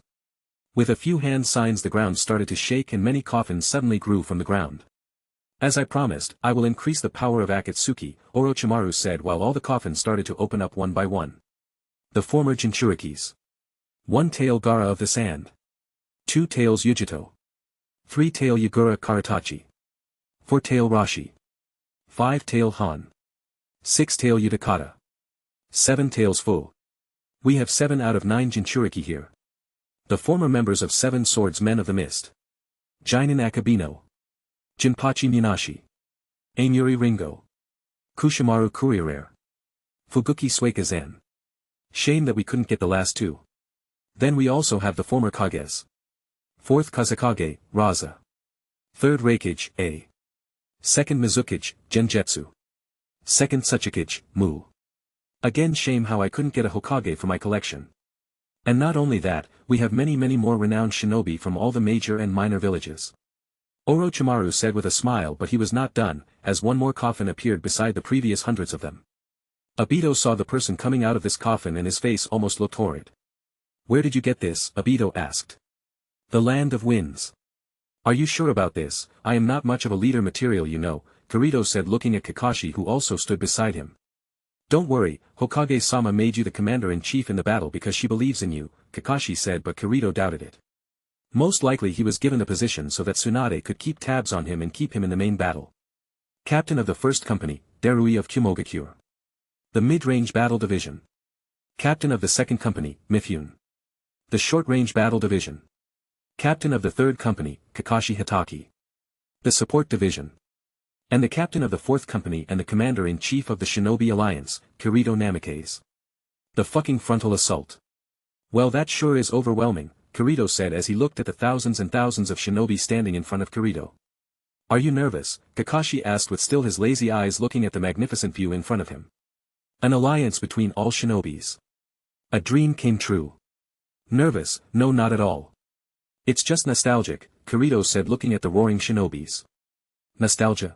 With a few hand signs the ground started to shake and many coffins suddenly grew from the ground. As I promised, I will increase the power of Akatsuki, Orochimaru said while all the coffins started to open up one by one. The former Jinchurikis. 1 tail Gaara of the Sand. 2 tails Yujito. 3 tail Yagura Karatachi. 4 tail Rashi. 5 tail Han. 6 tail Utakata. 7 tails Fu. We have 7 out of 9 Jinchuriki here. The former members of 7 Swordsmen of the Mist. Jinin Akabino. Jinpachi Munashi. Amuri Ringo. Kushimaru Kuriere. Fuguki Suikazen. Shame that we couldn't get the last 2. Then we also have the former Kages. 4th Kazekage, Raza. 3rd Raikage, A. 2nd Mizukage, Genjetsu. 2nd Tsuchikage, Mu. Again shame how I couldn't get a Hokage for my collection. And not only that, we have many more renowned shinobi from all the major and minor villages. Orochimaru said with a smile, but he was not done, as one more coffin appeared beside the previous hundreds of them. Obito saw the person coming out of this coffin and his face almost looked horrid. Where did you get this? Obito asked. The Land of Winds. Are you sure about this? I am not much of a leader material, you know, Kirito said looking at Kakashi who also stood beside him. Don't worry, Hokage-sama made you the commander-in-chief in the battle because she believes in you, Kakashi said, but Kirito doubted it. Most likely he was given the position so that Tsunade could keep tabs on him and keep him in the main battle. Captain of the 1st Company, Darui of Kumogakure. The Mid-Range Battle Division. Captain of the 2nd Company, Mifune. The Short-Range Battle Division. Captain of the 3rd Company, Kakashi Hatake. The Support Division. And the Captain of the 4th Company and the Commander-in-Chief of the Shinobi Alliance, Kirito Namikaze. The fucking frontal assault. Well, that sure is overwhelming, Kirito said as he looked at the thousands and thousands of shinobi standing in front of Kirito. Are you nervous? Kakashi asked with still his lazy eyes looking at the magnificent view in front of him. An alliance between all shinobis. A dream came true. Nervous? No, not at all. It's just nostalgic, Kirito said looking at the roaring shinobis. Nostalgia?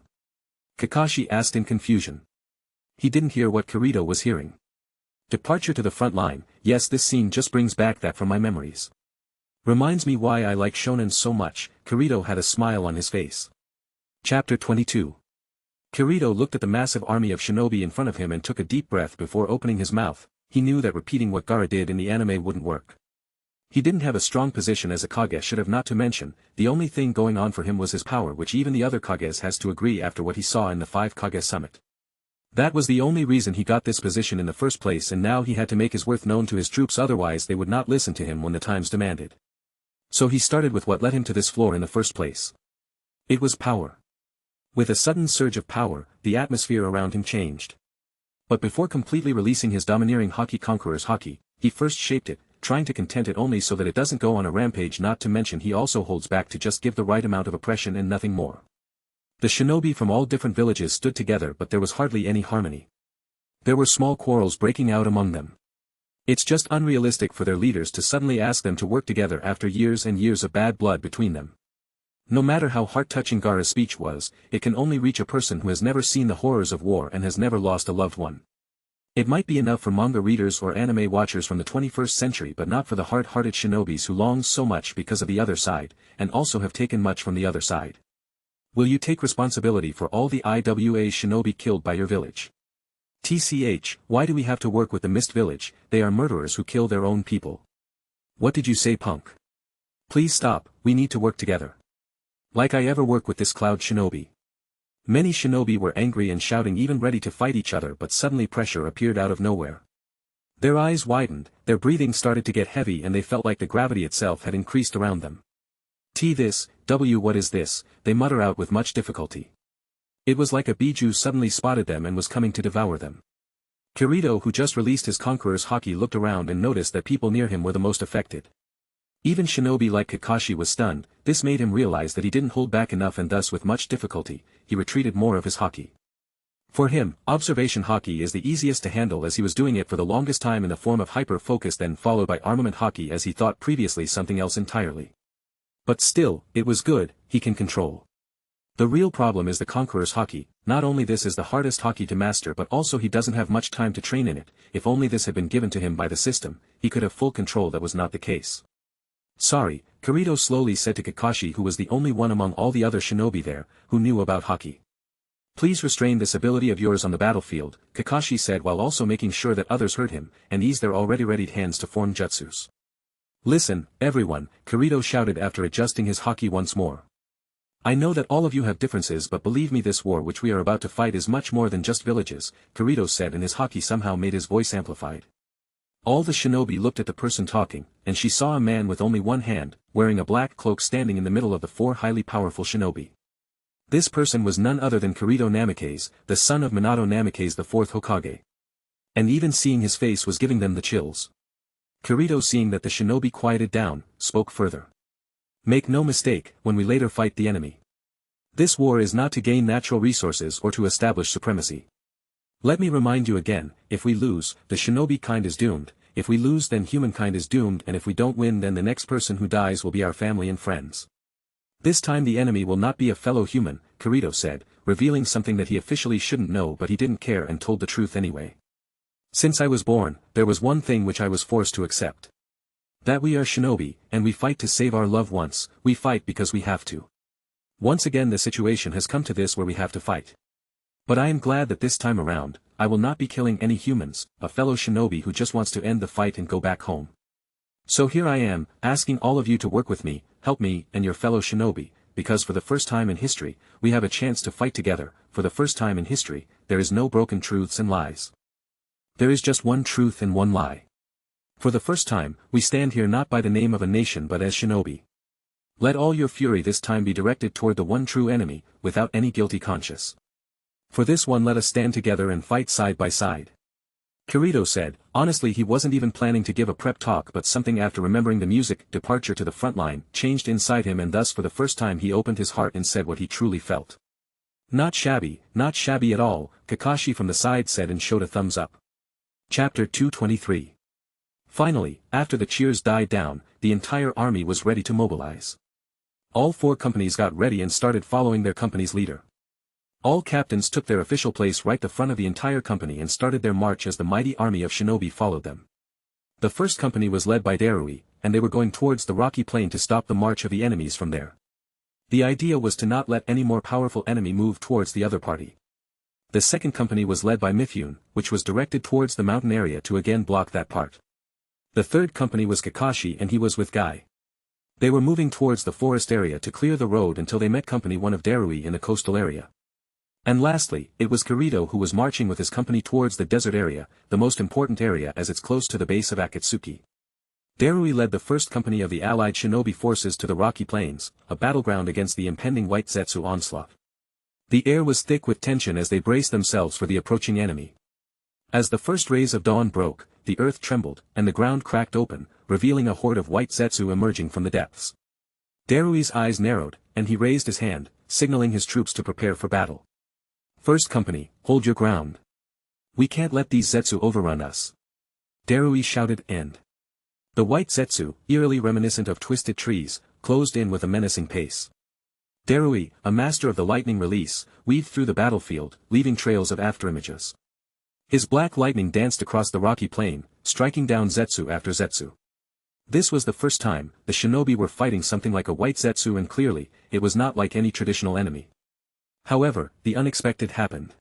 Kakashi asked in confusion. He didn't hear what Kirito was hearing. Departure to the front line, yes, this scene just brings back that from my memories. Reminds me why I like shonen so much. Kirito had a smile on his face. Chapter 22. Kirito looked at the massive army of shinobi in front of him and took a deep breath before opening his mouth. He knew that repeating what Gaara did in the anime wouldn't work. He didn't have a strong position as a Kage, should have, not to mention, the only thing going on for him was his power, which even the other Kages has to agree after what he saw in the 5 Kage summit. That was the only reason he got this position in the first place, and now he had to make his worth known to his troops, otherwise they would not listen to him when the times demanded. So he started with what led him to this floor in the first place. It was power. With a sudden surge of power, the atmosphere around him changed. But before completely releasing his domineering Haki Conqueror's Haki, he first shaped it, trying to content it only so that it doesn't go on a rampage, not to mention he also holds back to just give the right amount of oppression and nothing more. The shinobi from all different villages stood together, but there was hardly any harmony. There were small quarrels breaking out among them. It's just unrealistic for their leaders to suddenly ask them to work together after years and years of bad blood between them. No matter how heart-touching Gaara's speech was, it can only reach a person who has never seen the horrors of war and has never lost a loved one. It might be enough for manga readers or anime watchers from the 21st century, but not for the hard-hearted shinobis who long so much because of the other side, and also have taken much from the other side. Will you take responsibility for all the IWA shinobi killed by your village? TCH, why do we have to work with the Mist Village? They are murderers who kill their own people. What did you say, punk? Please stop, we need to work together. Like I ever work with this cloud shinobi. Many shinobi were angry and shouting, even ready to fight each other, but suddenly pressure appeared out of nowhere. Their eyes widened, their breathing started to get heavy, and they felt like the gravity itself had increased around them. T this, W what is this, they mutter out with much difficulty. It was like a Biju suddenly spotted them and was coming to devour them. Kirito, who just released his Conqueror's Haki, looked around and noticed that people near him were the most affected. Even shinobi like Kakashi was stunned. This made him realize that he didn't hold back enough, and thus with much difficulty, he retreated more of his Haki. For him, observation Haki is the easiest to handle, as he was doing it for the longest time in the form of hyper-focus, then followed by armament Haki, as he thought previously something else entirely. But still, it was good, he can control. The real problem is the Conqueror's Haki. Not only this is the hardest Haki to master, but also he doesn't have much time to train in it. If only this had been given to him by the system, he could have full control. That was not the case. Sorry, Kirito slowly said to Kakashi, who was the only one among all the other shinobi there, who knew about Haki. Please restrain this ability of yours on the battlefield, Kakashi said, while also making sure that others heard him, and eased their already readied hands to form jutsus. Listen, everyone, Kirito shouted after adjusting his Haki once more. I know that all of you have differences, but believe me, this war which we are about to fight is much more than just villages, Kirito said, and his Haki somehow made his voice amplified. All the shinobi looked at the person talking, and she saw a man with only one hand, wearing a black cloak, standing in the middle of the 4 highly powerful shinobi. This person was none other than Kirito Namikaze, the son of Minato Namikaze, the 4th Hokage. And even seeing his face was giving them the chills. Kirito, seeing that the shinobi quieted down, spoke further. Make no mistake, when we later fight the enemy, this war is not to gain natural resources or to establish supremacy. Let me remind you again, if we lose, the shinobi kind is doomed. If we lose, then humankind is doomed, and if we don't win, then the next person who dies will be our family and friends. This time the enemy will not be a fellow human, Kirito said, revealing something that he officially shouldn't know, but he didn't care and told the truth anyway. Since I was born, there was one thing which I was forced to accept. That we are shinobi, and we fight to save our loved ones. We fight because we have to. Once again the situation has come to this where we have to fight. But I am glad that this time around, I will not be killing any humans, a fellow shinobi who just wants to end the fight and go back home. So here I am, asking all of you to work with me, help me and your fellow shinobi, because for the first time in history, we have a chance to fight together. For the first time in history, there is no broken truths and lies. There is just one truth and one lie. For the first time, we stand here not by the name of a nation but as shinobi. Let all your fury this time be directed toward the one true enemy, without any guilty conscience. For this one let us stand together and fight side by side. Kirito said, Honestly, he wasn't even planning to give a prep talk, but something after remembering the music departure to the front line changed inside him, and thus for the first time he opened his heart and said what he truly felt. Not shabby at all, Kakashi from the side said and showed a thumbs up. Chapter 223. Finally, after the cheers died down, the entire army was ready to mobilize. All 4 companies got ready and started following their company's leader. All captains took their official place right the front of the entire company and started their march as the mighty army of shinobi followed them. The first company was led by Darui, and they were going towards the rocky plain to stop the march of the enemies from there. The idea was to not let any more powerful enemy move towards the other party. The second company was led by Mifune, which was directed towards the mountain area to again block that part. The third company was Kakashi, and he was with Guy. They were moving towards the forest area to clear the road until they met company 1 of Darui in the coastal area. And lastly, it was Kirito who was marching with his company towards the desert area, the most important area as it's close to the base of Akatsuki. Darui led the first company of the allied shinobi forces to the rocky plains, a battleground against the impending White Zetsu onslaught. The air was thick with tension as they braced themselves for the approaching enemy. As the first rays of dawn broke, the earth trembled, and the ground cracked open, revealing a horde of White Zetsu emerging from the depths. Darui's eyes narrowed, and he raised his hand, signaling his troops to prepare for battle. First company, hold your ground. We can't let these Zetsu overrun us. Darui shouted, and the White Zetsu, eerily reminiscent of twisted trees, closed in with a menacing pace. Darui, a master of the lightning release, weaved through the battlefield, leaving trails of afterimages. His black lightning danced across the rocky plain, striking down Zetsu after Zetsu. This was the first time the shinobi were fighting something like a White Zetsu, and clearly, it was not like any traditional enemy. However, the unexpected happened.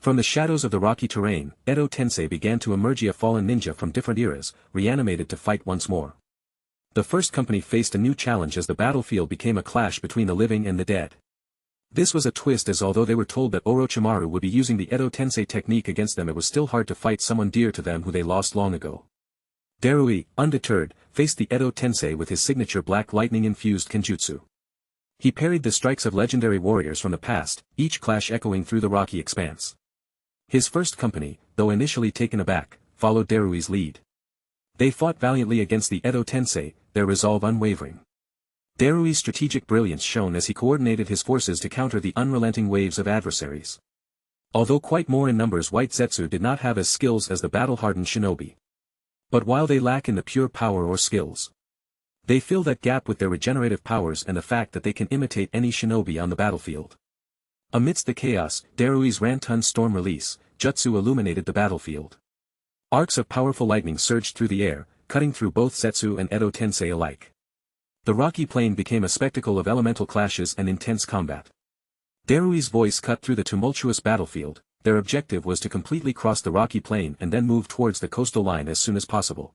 From the shadows of the rocky terrain, Edo Tensei began to emerge, a fallen ninja from different eras, reanimated to fight once more. The first company faced a new challenge as the battlefield became a clash between the living and the dead. This was a twist, as although they were told that Orochimaru would be using the Edo Tensei technique against them, it was still hard to fight someone dear to them who they lost long ago. Darui, undeterred, faced the Edo Tensei with his signature black lightning-infused kenjutsu. He parried the strikes of legendary warriors from the past, each clash echoing through the rocky expanse. His first company, though initially taken aback, followed Darui's lead. They fought valiantly against the Edo Tensei, their resolve unwavering. Darui's strategic brilliance shone as he coordinated his forces to counter the unrelenting waves of adversaries. Although quite more in numbers, White Zetsu did not have as skills as the battle-hardened shinobi. But while they lack in the pure power or skills, they fill that gap with their regenerative powers and the fact that they can imitate any shinobi on the battlefield. Amidst the chaos, Darui's Ranton Storm release, jutsu illuminated the battlefield. Arcs of powerful lightning surged through the air, cutting through both Zetsu and Edo Tensei alike. The rocky plain became a spectacle of elemental clashes and intense combat. Darui's voice cut through the tumultuous battlefield. Their objective was to completely cross the rocky plain and then move towards the coastal line as soon as possible.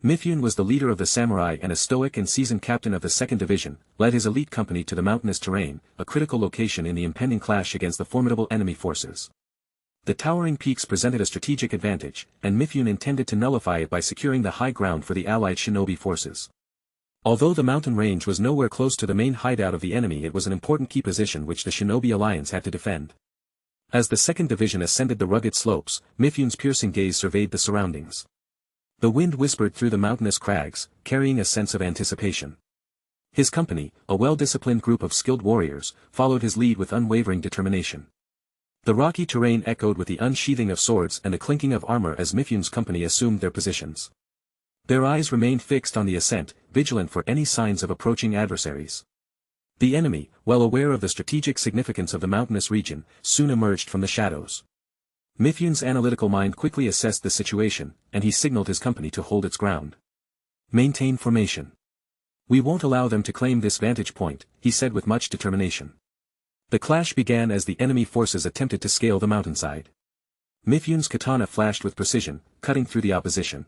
Mifune was the leader of the samurai and a stoic and seasoned captain of the 2nd Division, led his elite company to the mountainous terrain, a critical location in the impending clash against the formidable enemy forces. The towering peaks presented a strategic advantage, and Mifune intended to nullify it by securing the high ground for the allied shinobi forces. Although the mountain range was nowhere close to the main hideout of the enemy, it was an important key position which the shinobi alliance had to defend. As the 2nd Division ascended the rugged slopes, Mifune's piercing gaze surveyed the surroundings. The wind whispered through the mountainous crags, carrying a sense of anticipation. His company, a well-disciplined group of skilled warriors, followed his lead with unwavering determination. The rocky terrain echoed with the unsheathing of swords and the clinking of armor as Mifune's company assumed their positions. Their eyes remained fixed on the ascent, vigilant for any signs of approaching adversaries. The enemy, well aware of the strategic significance of the mountainous region, soon emerged from the shadows. Mifune's analytical mind quickly assessed the situation, and he signaled his company to hold its ground. Maintain formation. We won't allow them to claim this vantage point, he said with much determination. The clash began as the enemy forces attempted to scale the mountainside. Mifune's katana flashed with precision, cutting through the opposition.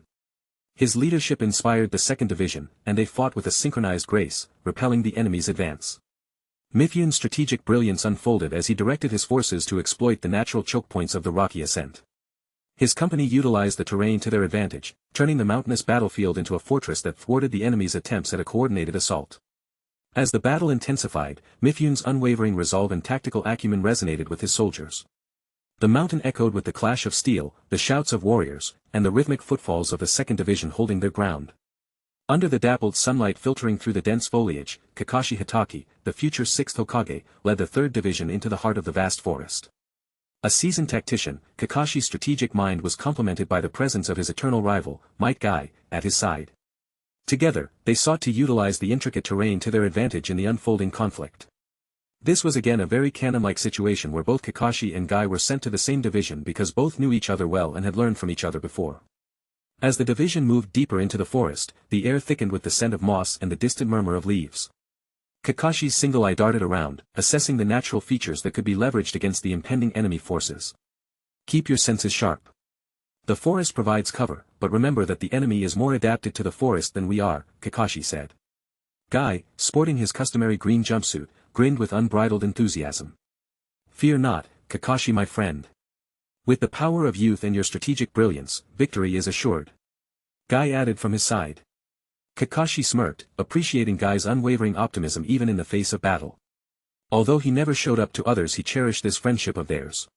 His leadership inspired the 2nd Division, and they fought with a synchronized grace, repelling the enemy's advance. Mifune's strategic brilliance unfolded as he directed his forces to exploit the natural choke points of the rocky ascent. His company utilized the terrain to their advantage, turning the mountainous battlefield into a fortress that thwarted the enemy's attempts at a coordinated assault. As the battle intensified, Mifune's unwavering resolve and tactical acumen resonated with his soldiers. The mountain echoed with the clash of steel, the shouts of warriors, and the rhythmic footfalls of the second division holding their ground. Under the dappled sunlight filtering through the dense foliage, Kakashi Hatake, the future 6th Hokage, led the 3rd division into the heart of the vast forest. A seasoned tactician, Kakashi's strategic mind was complemented by the presence of his eternal rival, Might Guy, at his side. Together, they sought to utilize the intricate terrain to their advantage in the unfolding conflict. This was again a very canon-like situation where both Kakashi and Guy were sent to the same division because both knew each other well and had learned from each other before. As the division moved deeper into the forest, the air thickened with the scent of moss and the distant murmur of leaves. Kakashi's single eye darted around, assessing the natural features that could be leveraged against the impending enemy forces. Keep your senses sharp. The forest provides cover, but remember that the enemy is more adapted to the forest than we are, Kakashi said. Guy, sporting his customary green jumpsuit, grinned with unbridled enthusiasm. Fear not, Kakashi my friend. With the power of youth and your strategic brilliance, victory is assured. Guy added from his side. Kakashi smirked, appreciating Guy's unwavering optimism even in the face of battle. Although he never showed up to others, he cherished this friendship of theirs.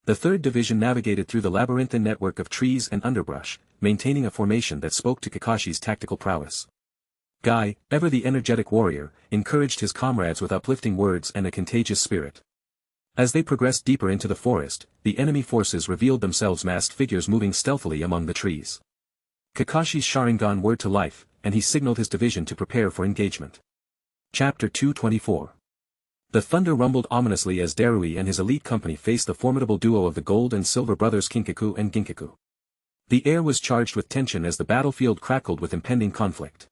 The 3rd Division navigated through the labyrinthine network of trees and underbrush, maintaining a formation that spoke to Kakashi's tactical prowess. Guy, ever the energetic warrior, encouraged his comrades with uplifting words and a contagious spirit. As they progressed deeper into the forest, the enemy forces revealed themselves, masked figures moving stealthily among the trees. Kakashi's Sharingan whirred to life, and he signaled his division to prepare for engagement. Chapter 224. The thunder rumbled ominously as Darui and his elite company faced the formidable duo of the Gold and Silver brothers Kinkaku and Ginkaku. The air was charged with tension as the battlefield crackled with impending conflict.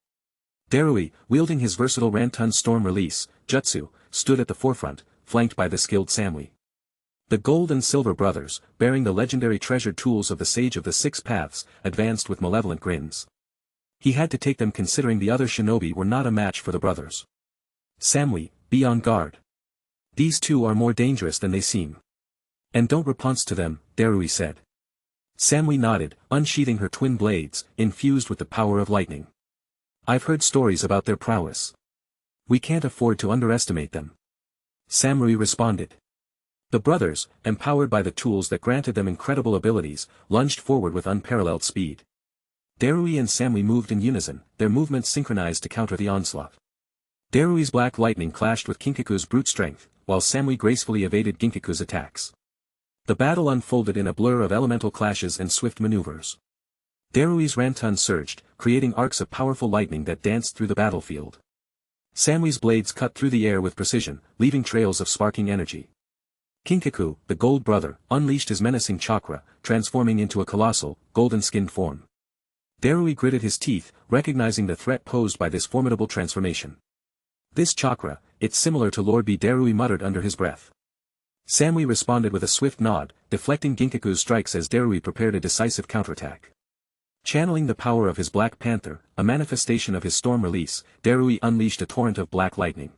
Darui, wielding his versatile Ranton Storm Release, Jutsu, stood at the forefront, flanked by the skilled Samui. The Gold and Silver brothers, bearing the legendary treasured tools of the Sage of the Six Paths, advanced with malevolent grins. He had to take them considering the other shinobi were not a match for the brothers. Samui, be on guard. These two are more dangerous than they seem. And don't riposte to them, Darui said. Samui nodded, unsheathing her twin blades, infused with the power of lightning. I've heard stories about their prowess. We can't afford to underestimate them. Samui responded. The brothers, empowered by the tools that granted them incredible abilities, lunged forward with unparalleled speed. Darui and Samui moved in unison, their movements synchronized to counter the onslaught. Darui's black lightning clashed with Kinkaku's brute strength, while Samui gracefully evaded Ginkaku's attacks. The battle unfolded in a blur of elemental clashes and swift maneuvers. Darui's Ranton surged, creating arcs of powerful lightning that danced through the battlefield. Samui's blades cut through the air with precision, leaving trails of sparking energy. Kinkaku, the Gold Brother, unleashed his menacing chakra, transforming into a colossal, golden-skinned form. Darui gritted his teeth, recognizing the threat posed by this formidable transformation. This chakra, it's similar to Lord B. Darui muttered under his breath. Samui responded with a swift nod, deflecting Ginkaku's strikes as Darui prepared a decisive counterattack. Channeling the power of his Black Panther, a manifestation of his storm release, Darui unleashed a torrent of black lightning.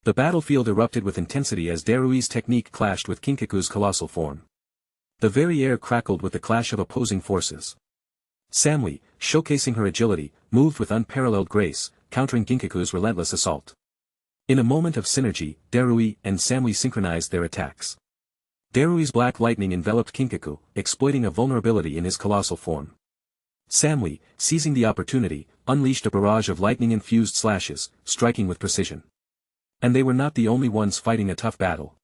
The battlefield erupted with intensity as Darui's technique clashed with Kinkaku's colossal form. The very air crackled with the clash of opposing forces. Samui, showcasing her agility, moved with unparalleled grace, countering Ginkaku's relentless assault. In a moment of synergy, Darui and Samui synchronized their attacks. Darui's black lightning enveloped Kinkaku, exploiting a vulnerability in his colossal form. Samui, seizing the opportunity, unleashed a barrage of lightning-infused slashes, striking with precision. And they were not the only ones fighting a tough battle.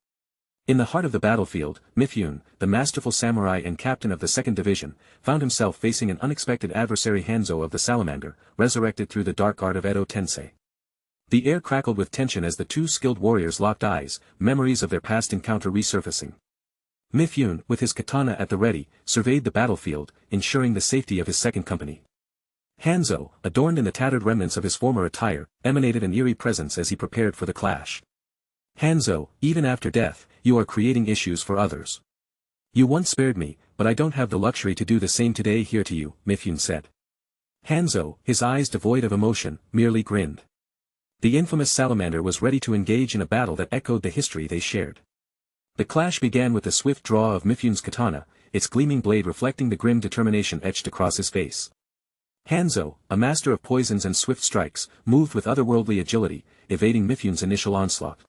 In the heart of the battlefield, Mifune, the masterful samurai and captain of the 2nd Division, found himself facing an unexpected adversary, Hanzo of the Salamander, resurrected through the dark art of Edo Tensei. The air crackled with tension as the two skilled warriors locked eyes, memories of their past encounter resurfacing. Mifune, with his katana at the ready, surveyed the battlefield, ensuring the safety of his second company. Hanzo, adorned in the tattered remnants of his former attire, emanated an eerie presence as he prepared for the clash. Hanzo, even after death, you are creating issues for others. You once spared me, but I don't have the luxury to do the same today. Here to you, Mifune said. Hanzo, his eyes devoid of emotion, merely grinned. The infamous salamander was ready to engage in a battle that echoed the history they shared. The clash began with the swift draw of Mifune's katana, its gleaming blade reflecting the grim determination etched across his face. Hanzo, a master of poisons and swift strikes, moved with otherworldly agility, evading Mifune's initial onslaught.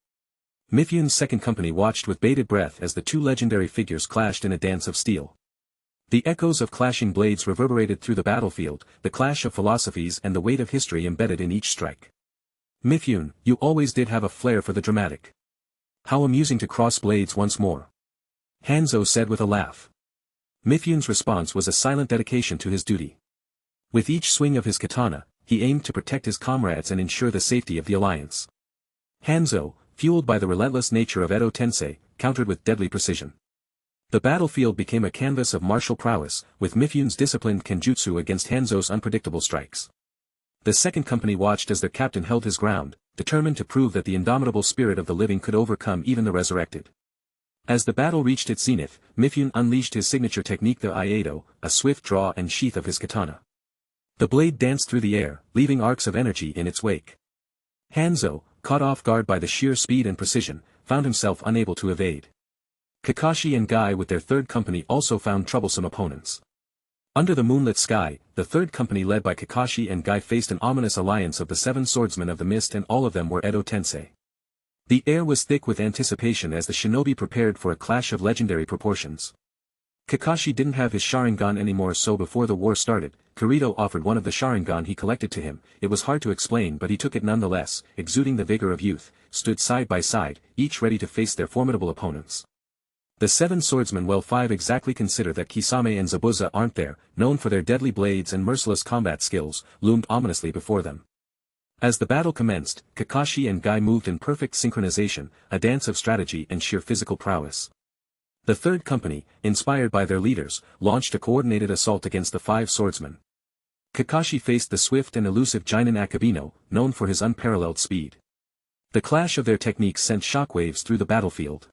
Mifyun's second company watched with bated breath as the two legendary figures clashed in a dance of steel. The echoes of clashing blades reverberated through the battlefield, the clash of philosophies and the weight of history embedded in each strike. Mifyun, you always did have a flair for the dramatic. How amusing to cross blades once more. Hanzo said with a laugh. Mifyun's response was a silent dedication to his duty. With each swing of his katana, he aimed to protect his comrades and ensure the safety of the alliance. Hanzo, fueled by the relentless nature of Edo Tensei, countered with deadly precision. The battlefield became a canvas of martial prowess, with Mifyun's disciplined kenjutsu against Hanzo's unpredictable strikes. The second company watched as their captain held his ground, determined to prove that the indomitable spirit of the living could overcome even the resurrected. As the battle reached its zenith, Mifyun unleashed his signature technique, the Iato, a swift draw and sheath of his katana. The blade danced through the air, leaving arcs of energy in its wake. Hanzo, caught off guard by the sheer speed and precision, found himself unable to evade. Kakashi and Guy with their third company also found troublesome opponents. Under the moonlit sky, the third company led by Kakashi and Guy faced an ominous alliance of the seven swordsmen of the mist, and all of them were Edo Tensei. The air was thick with anticipation as the shinobi prepared for a clash of legendary proportions. Kakashi didn't have his Sharingan anymore, so before the war started, Kirito offered one of the Sharingan he collected to him. It was hard to explain, but he took it nonetheless, exuding the vigor of youth, stood side by side, each ready to face their formidable opponents. The seven swordsmen, well, five exactly, consider that Kisame and Zabuza aren't there, known for their deadly blades and merciless combat skills, loomed ominously before them. As the battle commenced, Kakashi and Guy moved in perfect synchronization, a dance of strategy and sheer physical prowess. The third company, inspired by their leaders, launched a coordinated assault against the five swordsmen. Kakashi faced the swift and elusive Jinin Akabino, known for his unparalleled speed. The clash of their techniques sent shockwaves through the battlefield.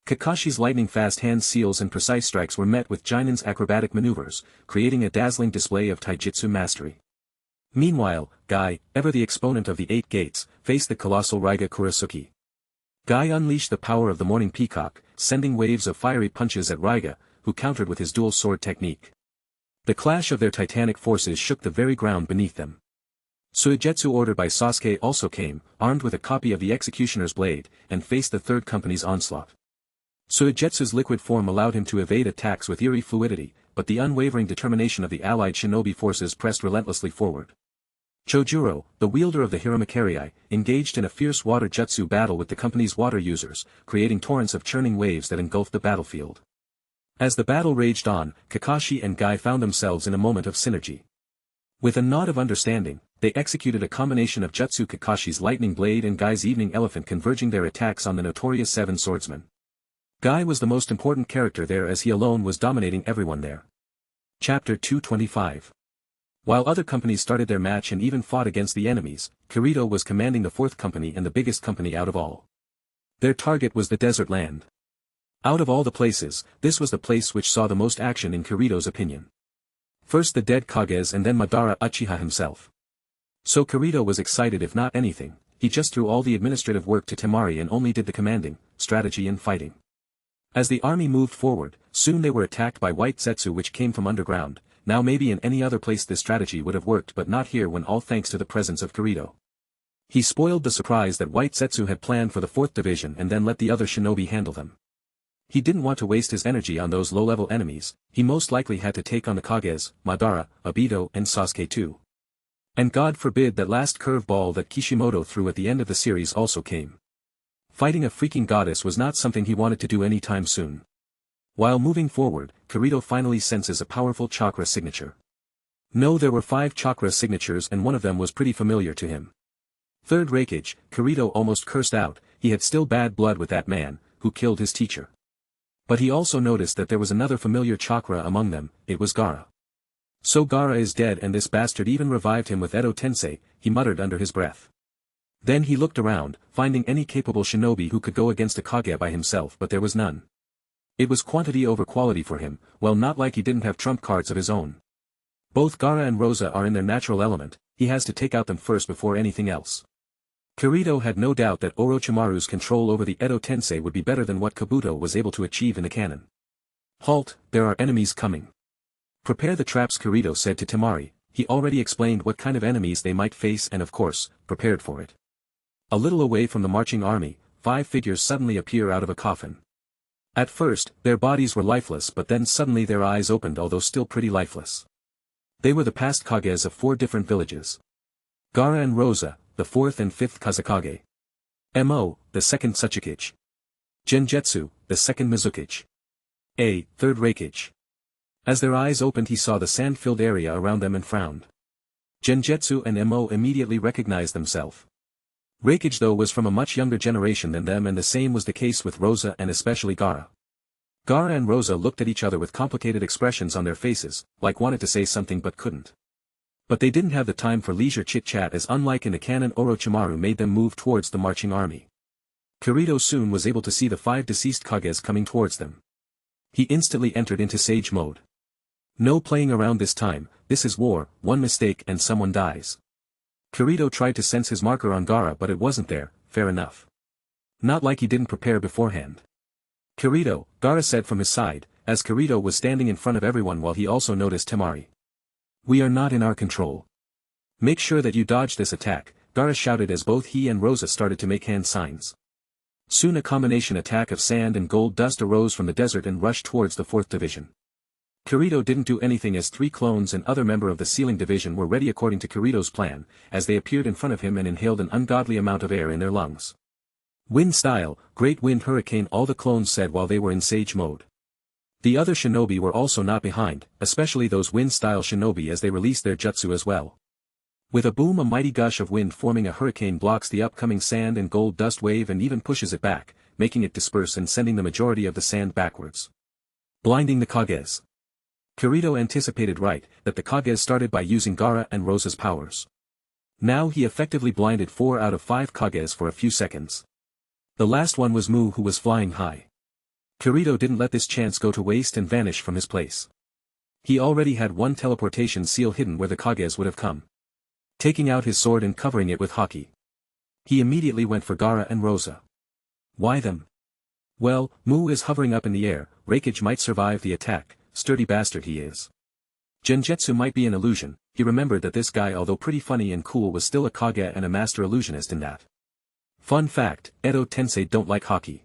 Kakashi's lightning-fast hand seals and precise strikes were met with Jinin's acrobatic maneuvers, creating a dazzling display of taijutsu mastery. Meanwhile, Guy, ever the exponent of the Eight Gates, faced the colossal Raiga Kurasuki. Guy unleashed the power of the Morning Peacock, sending waves of fiery punches at Raiga, who countered with his dual sword technique. The clash of their titanic forces shook the very ground beneath them. Suigetsu, ordered by Sasuke, also came, armed with a copy of the Executioner's Blade, and faced the third company's onslaught. Suigetsu's liquid form allowed him to evade attacks with eerie fluidity, but the unwavering determination of the allied shinobi forces pressed relentlessly forward. Chojuro, the wielder of the Hiramakerii, engaged in a fierce water jutsu battle with the company's water users, creating torrents of churning waves that engulfed the battlefield. As the battle raged on, Kakashi and Guy found themselves in a moment of synergy. With a nod of understanding, they executed a combination of jutsu, Kakashi's lightning blade and Guy's evening elephant, converging their attacks on the notorious seven swordsmen. Guy was the most important character there, as he alone was dominating everyone there. Chapter 225. While other companies started their match and even fought against the enemies, Kirito was commanding the fourth company and the biggest company out of all. Their target was the desert land. Out of all the places, this was the place which saw the most action in Kirito's opinion. First the dead Kages and then Madara Uchiha himself. So Kirito was excited. If not anything, he just threw all the administrative work to Temari and only did the commanding, strategy and fighting. As the army moved forward, soon they were attacked by White Zetsu, which came from underground. Now maybe in any other place this strategy would have worked, but not here, when all thanks to the presence of Kirito. He spoiled the surprise that White Zetsu had planned for the 4th division and then let the other shinobi handle them. He didn't want to waste his energy on those low-level enemies. He most likely had to take on the Kages, Madara, Obito and Sasuke too. And God forbid that last curveball that Kishimoto threw at the end of the series also came. Fighting a freaking goddess was not something he wanted to do anytime soon. While moving forward, Kirito finally senses a powerful chakra signature. No, there were 5 chakra signatures and one of them was pretty familiar to him. Third Raikage, Kirito almost cursed out. He had still bad blood with that man, who killed his teacher. But he also noticed that there was another familiar chakra among them. It was Gaara. So Gaara is dead, and this bastard even revived him with Edo Tensei, he muttered under his breath. Then he looked around, finding any capable shinobi who could go against a Kage by himself, but there was none. It was quantity over quality for him, well, not like he didn't have trump cards of his own. Both Gaara and Rosa are in their natural element, he has to take out them first before anything else. Kirito had no doubt that Orochimaru's control over the Edo Tensei would be better than what Kabuto was able to achieve in the canon. Halt, there are enemies coming. Prepare the traps, Kirito said to Temari. He already explained what kind of enemies they might face and of course, prepared for it. A little away from the marching army, 5 figures suddenly appear out of a coffin. At first, their bodies were lifeless, but then suddenly their eyes opened, although still pretty lifeless. They were the past Kages of 4 different villages. Gaara and Rosa, the 4th and 5th Kazekage. Mo, the 2nd Tsuchikage. Genjutsu, the 2nd Mizukage. 3rd Raikage. As their eyes opened, he saw the sand-filled area around them and frowned. Genjutsu and Mo immediately recognized themselves. Raikage though was from a much younger generation than them, and the same was the case with Rosa and especially Gaara. Gaara and Rosa looked at each other with complicated expressions on their faces, like wanted to say something but couldn't. But they didn't have the time for leisure chit-chat, as unlike in the canon, Orochimaru made them move towards the marching army. Kirito soon was able to see the 5 deceased Kages coming towards them. He instantly entered into sage mode. No playing around this time, this is war, one mistake and someone dies. Kirito tried to sense his marker on Gaara, but it wasn't there. Fair enough. Not like he didn't prepare beforehand. Kirito, Gaara said from his side, as Kirito was standing in front of everyone while he also noticed Temari. We are not in our control. Make sure that you dodge this attack, Gaara shouted as both he and Rosa started to make hand signs. Soon a combination attack of sand and gold dust arose from the desert and rushed towards the 4th division. Kirito didn't do anything, as 3 clones and other member of the sealing division were ready according to Kirito's plan, as they appeared in front of him and inhaled an ungodly amount of air in their lungs. Wind style, great wind hurricane, all the clones said while they were in sage mode. The other shinobi were also not behind, especially those wind-style shinobi, as they released their jutsu as well. With a boom, a mighty gush of wind forming a hurricane blocks the upcoming sand and gold dust wave and even pushes it back, making it disperse and sending the majority of the sand backwards. Blinding the Kages. Kirito anticipated right, that the Kages started by using Gaara and Rosa's powers. Now he effectively blinded 4 out of 5 Kages for a few seconds. The last one was Mu, who was flying high. Kirito didn't let this chance go to waste and vanish from his place. He already had one teleportation seal hidden where the Kages would have come. Taking out his sword and covering it with Haki. He immediately went for Gaara and Rosa. Why them? Well, Mu is hovering up in the air, Raikage might survive the attack, sturdy bastard he is. Genjutsu might be an illusion. He remembered that this guy, although pretty funny and cool, was still a Kage and a master illusionist in that. Fun fact, Edo Tensei don't like Haki.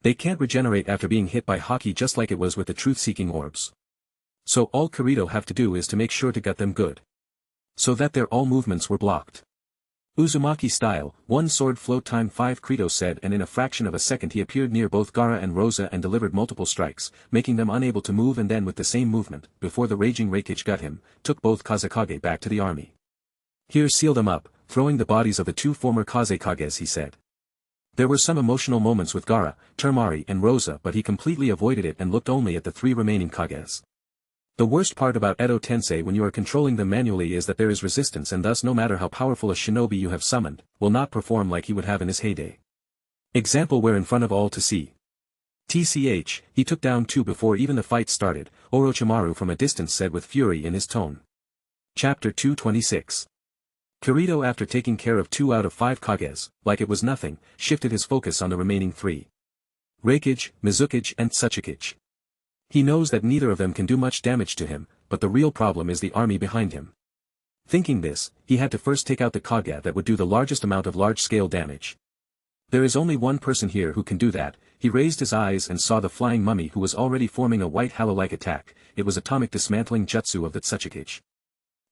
They can't regenerate after being hit by Haki, just like it was with the truth-seeking orbs. So all Kirito have to do is to make sure to gut them good. So that their all movements were blocked. Uzumaki style, one sword float time 5, Kirito said, and in a fraction of a second he appeared near both Gaara and Rosa and delivered multiple strikes, making them unable to move, and then with the same movement, before the raging Raikage got him, took both Kazekage back to the army. Here, seal them up, throwing the bodies of the 2 former Kazekages, he said. There were some emotional moments with Gaara, Temari and Rosa, but he completely avoided it and looked only at the 3 remaining Kages. The worst part about Edo Tensei when you are controlling them manually is that there is resistance, and thus no matter how powerful a shinobi you have summoned, will not perform like he would have in his heyday. Example where in front of all to see. TCH, he took down 2 before even the fight started, Orochimaru from a distance said with fury in his tone. Chapter 226. Kirito, after taking care of 2 out of 5 Kages, like it was nothing, shifted his focus on the remaining 3. Raikage, Mizukage and Tsuchikage. He knows that neither of them can do much damage to him, but the real problem is the army behind him. Thinking this, he had to first take out the Kage that would do the largest amount of large-scale damage. There is only one person here who can do that. He raised his eyes and saw the flying mummy, who was already forming a white halo-like attack. It was atomic dismantling jutsu of the Tsuchikage.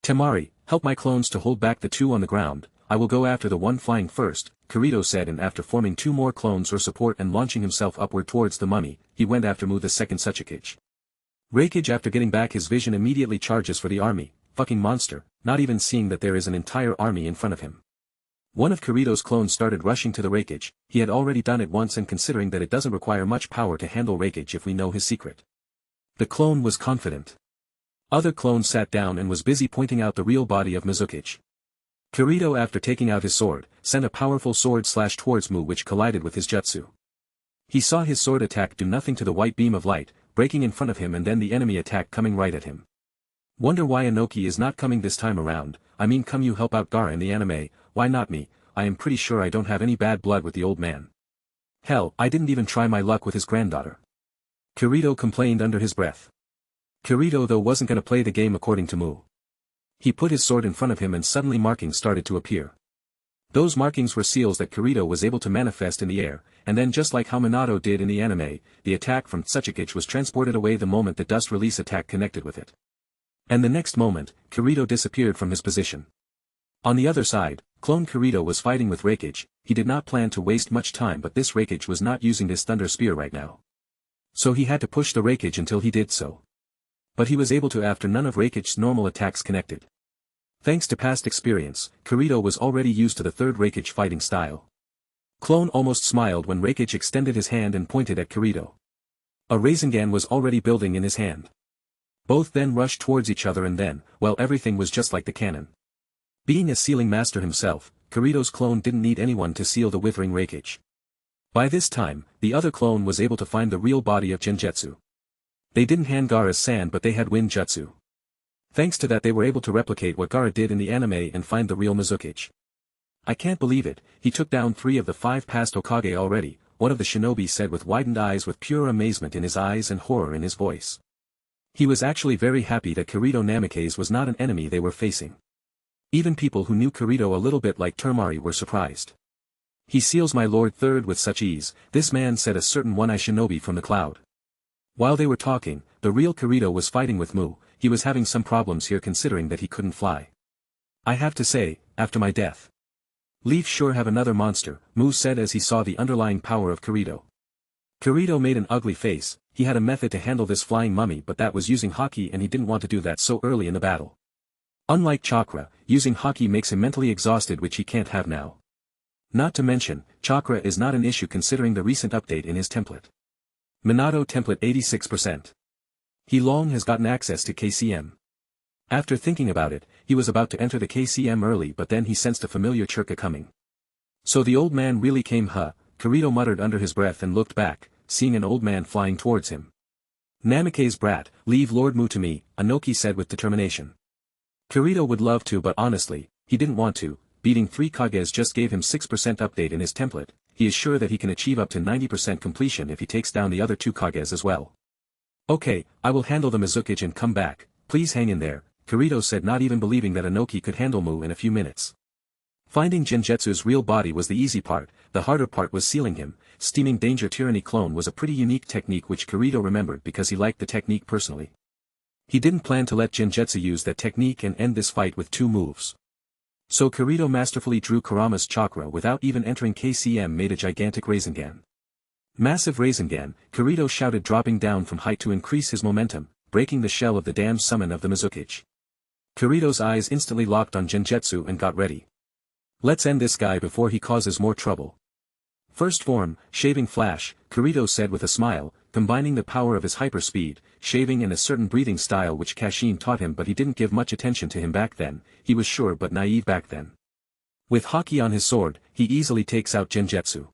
Temari, help my clones to hold back the 2 on the ground. I will go after the one flying first, Kirito said, and after forming 2 more clones or support and launching himself upward towards the mummy, he went after Mu, the 2nd Tsuchikage. Raikage, after getting back his vision, immediately charges for the army. Fucking monster, not even seeing that there is an entire army in front of him. One of Kirito's clones started rushing to the Raikage. He had already done it once, and considering that it doesn't require much power to handle Raikage if we know his secret. The clone was confident. Other clones sat down and was busy pointing out the real body of Mizukage. Kirito, after taking out his sword, sent a powerful sword slash towards Mu, which collided with his jutsu. He saw his sword attack do nothing to the white beam of light, breaking in front of him, and then the enemy attack coming right at him. Wonder why Inoki is not coming this time around. I mean, come you help out Gaara in the anime, why not me? I am pretty sure I don't have any bad blood with the old man. Hell, I didn't even try my luck with his granddaughter. Kirito complained under his breath. Kirito though wasn't gonna play the game according to Mu. He put his sword in front of him and suddenly markings started to appear. Those markings were seals that Kirito was able to manifest in the air, and then just like how Minato did in the anime, the attack from Tsuchikage was transported away the moment the dust release attack connected with it. And the next moment, Kirito disappeared from his position. On the other side, clone Kirito was fighting with Raikage. He did not plan to waste much time, but this Raikage was not using his thunder spear right now. So he had to push the Raikage until he did so. But he was able to after none of Raikage's normal attacks connected. Thanks to past experience, Kirito was already used to the third Raikage fighting style. Clone almost smiled when Raikage extended his hand and pointed at Kirito. A Rasengan was already building in his hand. Both then rushed towards each other and then, well, everything was just like the cannon. Being a sealing master himself, Kirito's clone didn't need anyone to seal the withering Raikage. By this time, the other clone was able to find the real body of Genjutsu. They didn't hand Gaara's sand, but they had wind jutsu. Thanks to that they were able to replicate what Gaara did in the anime and find the real Mizukage. I can't believe it, he took down 3 of the 5 past Hokage already, one of the shinobi said with widened eyes with pure amazement in his eyes and horror in his voice. He was actually very happy that Kirito Namikaze was not an enemy they were facing. Even people who knew Kirito a little bit like Termari were surprised. He seals my lord third with such ease, this man said a certain one-eye shinobi from the cloud. While they were talking, the real Kirito was fighting with Mu. He was having some problems here considering that he couldn't fly. I have to say, after my death. Leaf sure have another monster, Mu said as he saw the underlying power of Kirito. Kirito made an ugly face. He had a method to handle this flying mummy, but that was using Haki, and he didn't want to do that so early in the battle. Unlike Chakra, using Haki makes him mentally exhausted, which he can't have now. Not to mention, Chakra is not an issue considering the recent update in his template. Minato template 86%. He long has gotten access to KCM. After thinking about it, he was about to enter the KCM early, but then he sensed a familiar churka coming. So the old man really came, huh? Kirito muttered under his breath and looked back, seeing an old man flying towards him. Namikaze brat, leave Lord Mu to me, Anoki said with determination. Kirito would love to, but honestly, he didn't want to. Beating 3 Kages just gave him 6% update in his template. He is sure that he can achieve up to 90% completion if he takes down the other 2 Kages as well. Okay, I will handle the Mizukage and come back, please hang in there, Kirito said, not even believing that Anoki could handle Mu in a few minutes. Finding Genjutsu's real body was the easy part, the harder part was sealing him. Steaming Danger Tyranny Clone was a pretty unique technique which Kirito remembered because he liked the technique personally. He didn't plan to let Genjutsu use that technique and end this fight with 2 moves. So Kirito masterfully drew Kurama's chakra without even entering KCM, made a gigantic Rasengan. Massive Rasengan, Kirito shouted, dropping down from height to increase his momentum, breaking the shell of the damned summon of the Mizukage. Kirito's eyes instantly locked on Genjutsu and got ready. Let's end this guy before he causes more trouble. First form, Shaving Flash, Kirito said with a smile, combining the power of his hyper-speed, shaving and a certain breathing style which Kashin taught him, but he didn't give much attention to him back then. He was sure but naive back then. With Haki on his sword, he easily takes out Genjutsu.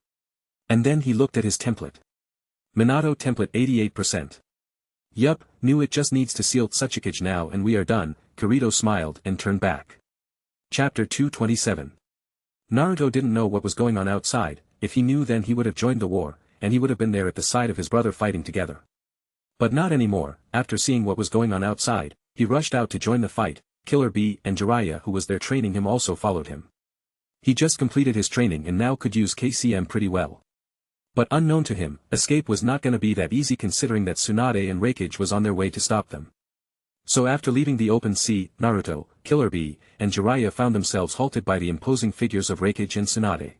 And then he looked at his template. Minato template 88%. Yup, knew it, just needs to seal Tsuchikage now and we are done, Kirito smiled and turned back. Chapter 227. Naruto didn't know what was going on outside. If he knew, then he would have joined the war, and he would have been there at the side of his brother fighting together. But not anymore. After seeing what was going on outside, he rushed out to join the fight. Killer Bee and Jiraiya, who was there training him, also followed him. He just completed his training and now could use KCM pretty well. But unknown to him, escape was not gonna be that easy considering that Tsunade and Raikage was on their way to stop them. So after leaving the open sea, Naruto, Killer Bee, and Jiraiya found themselves halted by the imposing figures of Raikage and Tsunade.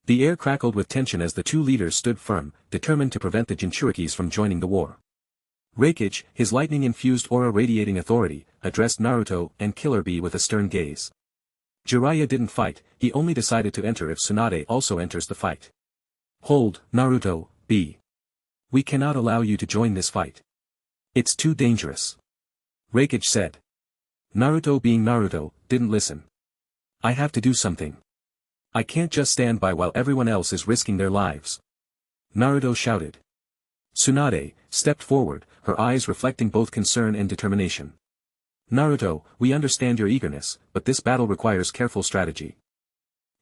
The air crackled with tension as the 2 leaders stood firm, determined to prevent the Jinchurikis from joining the war. Raikage, his lightning-infused aura radiating authority, addressed Naruto and Killer Bee with a stern gaze. Jiraiya didn't fight, he only decided to enter if Tsunade also enters the fight. Hold, Naruto, Bee. We cannot allow you to join this fight. It's too dangerous. Raikage said. Naruto, being Naruto, didn't listen. I have to do something. I can't just stand by while everyone else is risking their lives. Naruto shouted. Tsunade stepped forward, her eyes reflecting both concern and determination. Naruto, we understand your eagerness, but this battle requires careful strategy.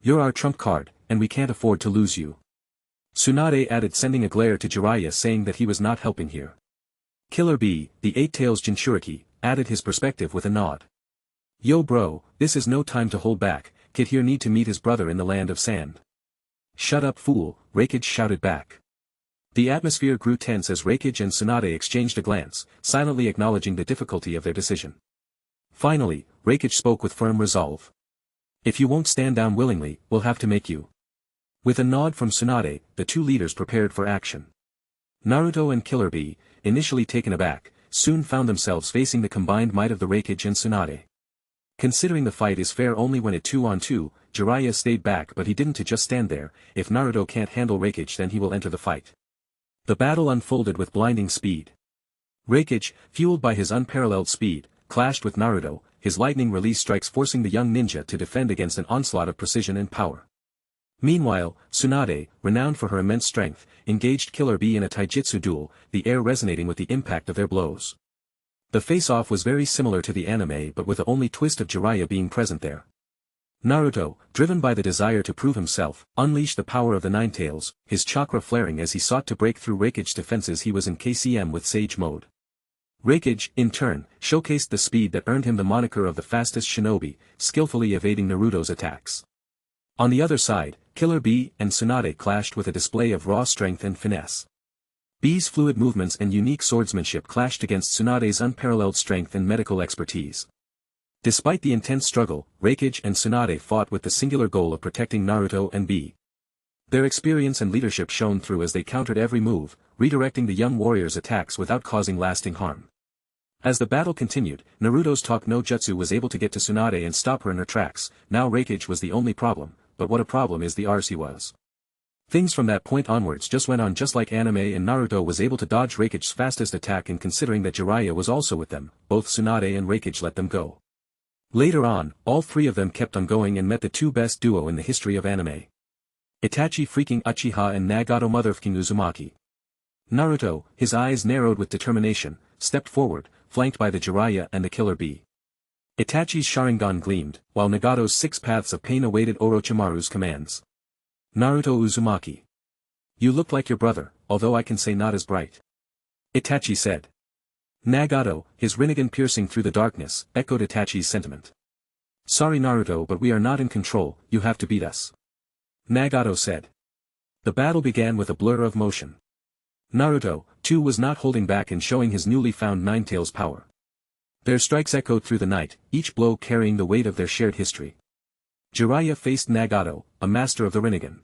You're our trump card, and we can't afford to lose you. Tsunade added, sending a glare to Jiraiya saying that he was not helping here. Killer Bee, the 8-Tails Jinchuriki, added his perspective with a nod. Yo bro, this is no time to hold back, kid here need to meet his brother in the land of sand. Shut up fool, Raikage shouted back. The atmosphere grew tense as Raikage and Tsunade exchanged a glance, silently acknowledging the difficulty of their decision. Finally, Raikage spoke with firm resolve. If you won't stand down willingly, we'll have to make you. With a nod from Tsunade, the two leaders prepared for action. Naruto and Killer Bee, initially taken aback, soon found themselves facing the combined might of the Raikage and Tsunade. Considering the fight is fair only when at 2-on-2, Jiraiya stayed back but he didn't just stand there. If Naruto can't handle Raikage then he will enter the fight. The battle unfolded with blinding speed. Raikage, fueled by his unparalleled speed, clashed with Naruto, his lightning release strikes forcing the young ninja to defend against an onslaught of precision and power. Meanwhile, Tsunade, renowned for her immense strength, engaged Killer Bee in a taijutsu duel, the air resonating with the impact of their blows. The face-off was very similar to the anime but with the only twist of Jiraiya being present there. Naruto, driven by the desire to prove himself, unleashed the power of the Nine Tails, his chakra flaring as he sought to break through Raikage's defenses. He was in KCM with Sage Mode. Raikage, in turn, showcased the speed that earned him the moniker of the fastest shinobi, skillfully evading Naruto's attacks. On the other side, Killer Bee and Tsunade clashed with a display of raw strength and finesse. Bee's fluid movements and unique swordsmanship clashed against Tsunade's unparalleled strength and medical expertise. Despite the intense struggle, Raikage and Tsunade fought with the singular goal of protecting Naruto and Bee. Their experience and leadership shone through as they countered every move, redirecting the young warrior's attacks without causing lasting harm. As the battle continued, Naruto's talk no jutsu was able to get to Tsunade and stop her in her tracks. Now Raikage was the only problem, but what a problem is the RC was. Things from that point onwards just went on just like anime, and Naruto was able to dodge Raikage's fastest attack, and considering that Jiraiya was also with them, both Tsunade and Raikage let them go. Later on, all three of them kept on going and met the two best duo in the history of anime. Itachi freaking Uchiha and Nagato motherfucking Uzumaki. Naruto, his eyes narrowed with determination, stepped forward, flanked by the Jiraiya and the Killer Bee. Itachi's Sharingan gleamed, while Nagato's 6 paths of pain awaited Orochimaru's commands. Naruto Uzumaki. You look like your brother, although I can say not as bright. Itachi said. Nagato, his Rinnegan piercing through the darkness, echoed Itachi's sentiment. Sorry Naruto, but we are not in control, you have to beat us. Nagato said. The battle began with a blur of motion. Naruto, too, was not holding back in showing his newly found Nine Tails power. Their strikes echoed through the night, each blow carrying the weight of their shared history. Jiraiya faced Nagato, a master of the Rinnegan.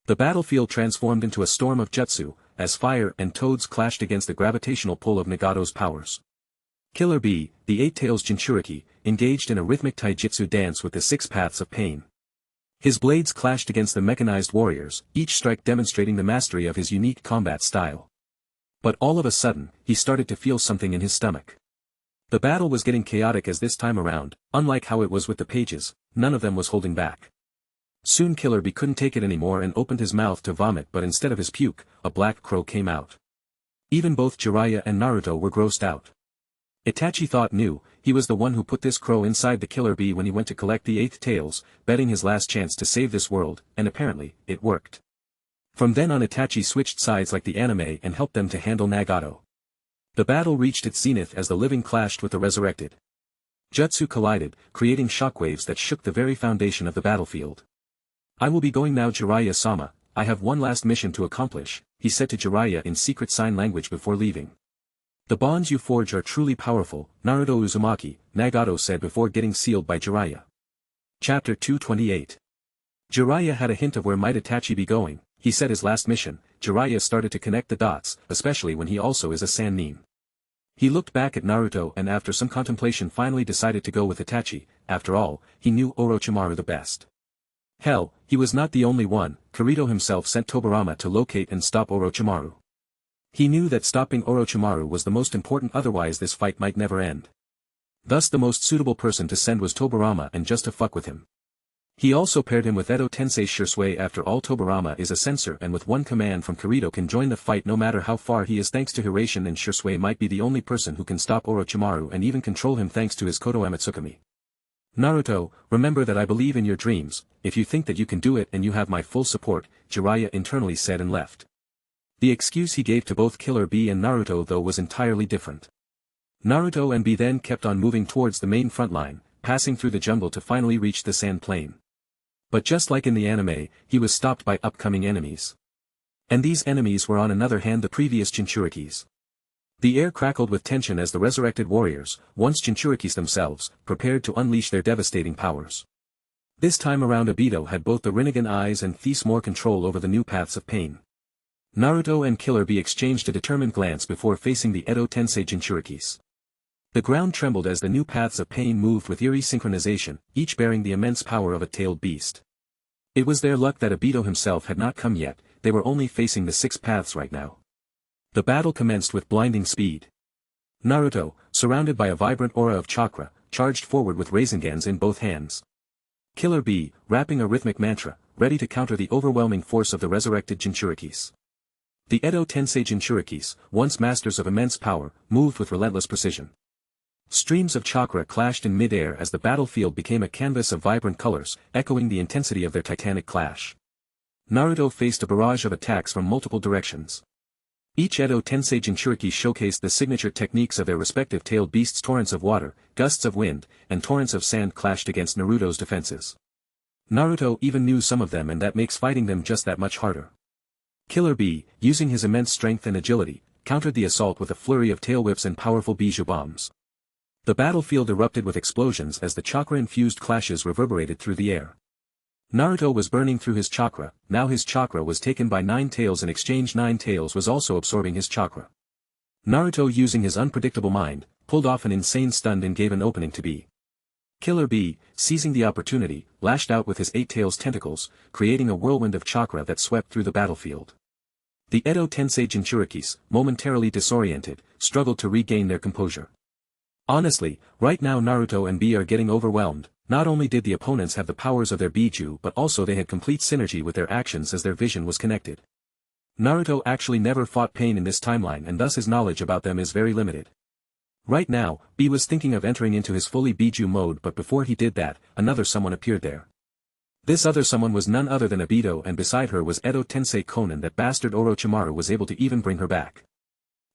The battlefield transformed into a storm of jutsu, as fire and toads clashed against the gravitational pull of Nagato's powers. Killer Bee, the 8 Tails Jinchuriki, engaged in a rhythmic taijutsu dance with the 6 paths of pain. His blades clashed against the mechanized warriors, each strike demonstrating the mastery of his unique combat style. But all of a sudden, he started to feel something in his stomach. The battle was getting chaotic as this time around, unlike how it was with the pages, none of them was holding back. Soon Killer Bee couldn't take it anymore and opened his mouth to vomit, but instead of his puke, a black crow came out. Even both Jiraiya and Naruto were grossed out. Itachi thought knew, he was the one who put this crow inside the Killer Bee when he went to collect the 8 tails, betting his last chance to save this world, and apparently, it worked. From then on Itachi switched sides like the anime and helped them to handle Nagato. The battle reached its zenith as the living clashed with the resurrected. Jutsu collided, creating shockwaves that shook the very foundation of the battlefield. I will be going now Jiraiya-sama, I have one last mission to accomplish, he said to Jiraiya in secret sign language before leaving. The bonds you forge are truly powerful, Naruto Uzumaki, Nagato said before getting sealed by Jiraiya. Chapter 228. Jiraiya had a hint of where might Itachi be going. He said his last mission. Jiraiya started to connect the dots, especially when he also is a Sannin. He looked back at Naruto and after some contemplation finally decided to go with Itachi. After all, he knew Orochimaru the best. Hell, he was not the only one. Kirito himself sent Tobirama to locate and stop Orochimaru. He knew that stopping Orochimaru was the most important, otherwise this fight might never end. Thus the most suitable person to send was Tobirama, and just to fuck with him. He also paired him with Edo Tensei Shursui. After all, Tobirama is a censor and with one command from Kirito can join the fight no matter how far he is. Thanks to Hiraition, and Shursui might be the only person who can stop Orochimaru and even control him thanks to his Koto Amatsukami. Naruto, remember that I believe in your dreams. If you think that you can do it and you have my full support, Jiraiya internally said and left. The excuse he gave to both Killer Bee and Naruto though was entirely different. Naruto and Bee then kept on moving towards the main front line, passing through the jungle to finally reach the sand plain. But just like in the anime, he was stopped by upcoming enemies. And these enemies were on another hand the previous Jinchurikis. The air crackled with tension as the resurrected warriors, once Jinchurikis themselves, prepared to unleash their devastating powers. This time around Obito had both the Rinnegan eyes and Thief more control over the new paths of pain. Naruto and Killer Bee exchanged a determined glance before facing the Edo Tensei Jinchurikis. The ground trembled as the new paths of pain moved with eerie synchronization, each bearing the immense power of a tailed beast. It was their luck that Obito himself had not come yet, they were only facing the 6 paths right now. The battle commenced with blinding speed. Naruto, surrounded by a vibrant aura of chakra, charged forward with Raisingans in both hands. Killer Bee, rapping a rhythmic mantra, ready to counter the overwhelming force of the resurrected Jinchurikis. The Edo Tensei Jinchurikis, once masters of immense power, moved with relentless precision. Streams of chakra clashed in mid-air as the battlefield became a canvas of vibrant colors, echoing the intensity of their titanic clash. Naruto faced a barrage of attacks from multiple directions. Each Edo Tensei Jinchuriki showcased the signature techniques of their respective tailed beasts. Torrents of water, gusts of wind, and torrents of sand clashed against Naruto's defenses. Naruto even knew some of them, and that makes fighting them just that much harder. Killer Bee, using his immense strength and agility, countered the assault with a flurry of tail whips and powerful Biju bombs. The battlefield erupted with explosions as the chakra-infused clashes reverberated through the air. Naruto was burning through his chakra, now his chakra was taken by 9 tails. In exchange 9 tails was also absorbing his chakra. Naruto, using his unpredictable mind, pulled off an insane stun and gave an opening to Bee. Killer Bee, seizing the opportunity, lashed out with his 8 tails tentacles, creating a whirlwind of chakra that swept through the battlefield. The Edo Tensei Jinchurikis, momentarily disoriented, struggled to regain their composure. Honestly, right now Naruto and Bee are getting overwhelmed. Not only did the opponents have the powers of their Biju, but also they had complete synergy with their actions as their vision was connected. Naruto actually never fought pain in this timeline, and thus his knowledge about them is very limited. Right now, Bee was thinking of entering into his fully Biju mode, but before he did that, another someone appeared there. This other someone was none other than Obito, and beside her was Edo Tensei Konan. That bastard Orochimaru was able to even bring her back.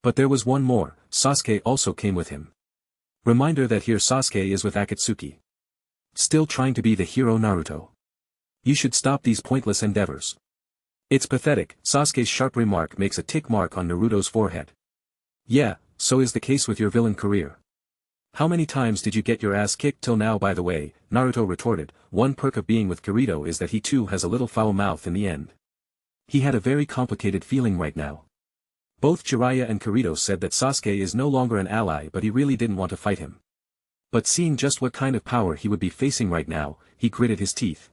But there was one more, Sasuke also came with him. Reminder that here Sasuke is with Akatsuki. Still trying to be the hero Naruto. You should stop these pointless endeavors. It's pathetic. Sasuke's sharp remark makes a tick mark on Naruto's forehead. Yeah, so is the case with your villain career. How many times did you get your ass kicked till now? By the way, Naruto retorted, one perk of being with Kirito is that he too has a little foul mouth in the end. He had a very complicated feeling right now. Both Jiraiya and Kirito said that Sasuke is no longer an ally, but he really didn't want to fight him. But seeing just what kind of power he would be facing right now, he gritted his teeth.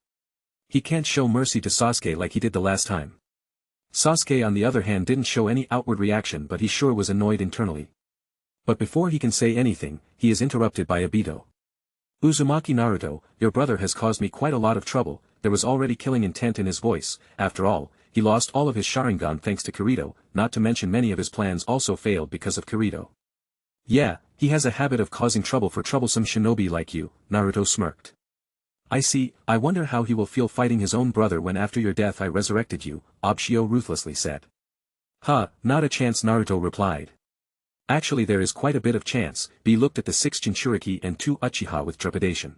He can't show mercy to Sasuke like he did the last time. Sasuke on the other hand didn't show any outward reaction, but he sure was annoyed internally. But before he can say anything, he is interrupted by Obito. Uzumaki, Naruto, your brother has caused me quite a lot of trouble. There was already killing intent in his voice. After all, he lost all of his Sharingan thanks to Kirito, not to mention many of his plans also failed because of Kirito. Yeah, he has a habit of causing trouble for troublesome shinobi like you, Naruto smirked. I see. I wonder how he will feel fighting his own brother when after your death I resurrected you, Obshio ruthlessly said. Not a chance, Naruto replied. Actually there is quite a bit of chance. Bee looked at the 6 Jinchuriki and 2 Uchiha with trepidation.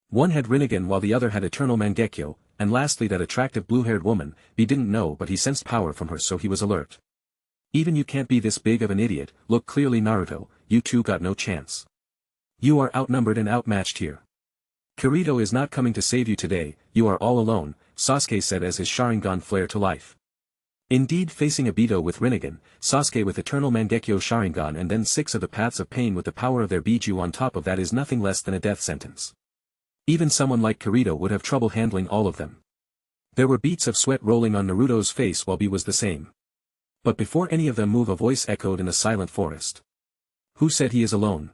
One had Rinnegan while the other had Eternal Mangekyo, and lastly that attractive blue-haired woman. Bee didn't know, but he sensed power from her, so he was alert. Even you can't be this big of an idiot. Look clearly, Naruto, you two got no chance. You are outnumbered and outmatched here. Kirito is not coming to save you today, you are all alone, Sasuke said as his Sharingan flared to life. Indeed, facing Obito with Rinnegan, Sasuke with Eternal Mangekyo Sharingan, and then 6 of the Paths of Pain with the power of their Biju on top of that is nothing less than a death sentence. Even someone like Kirito would have trouble handling all of them. There were beads of sweat rolling on Naruto's face while Bee was the same. But before any of them move, a voice echoed in the silent forest. Who said he is alone?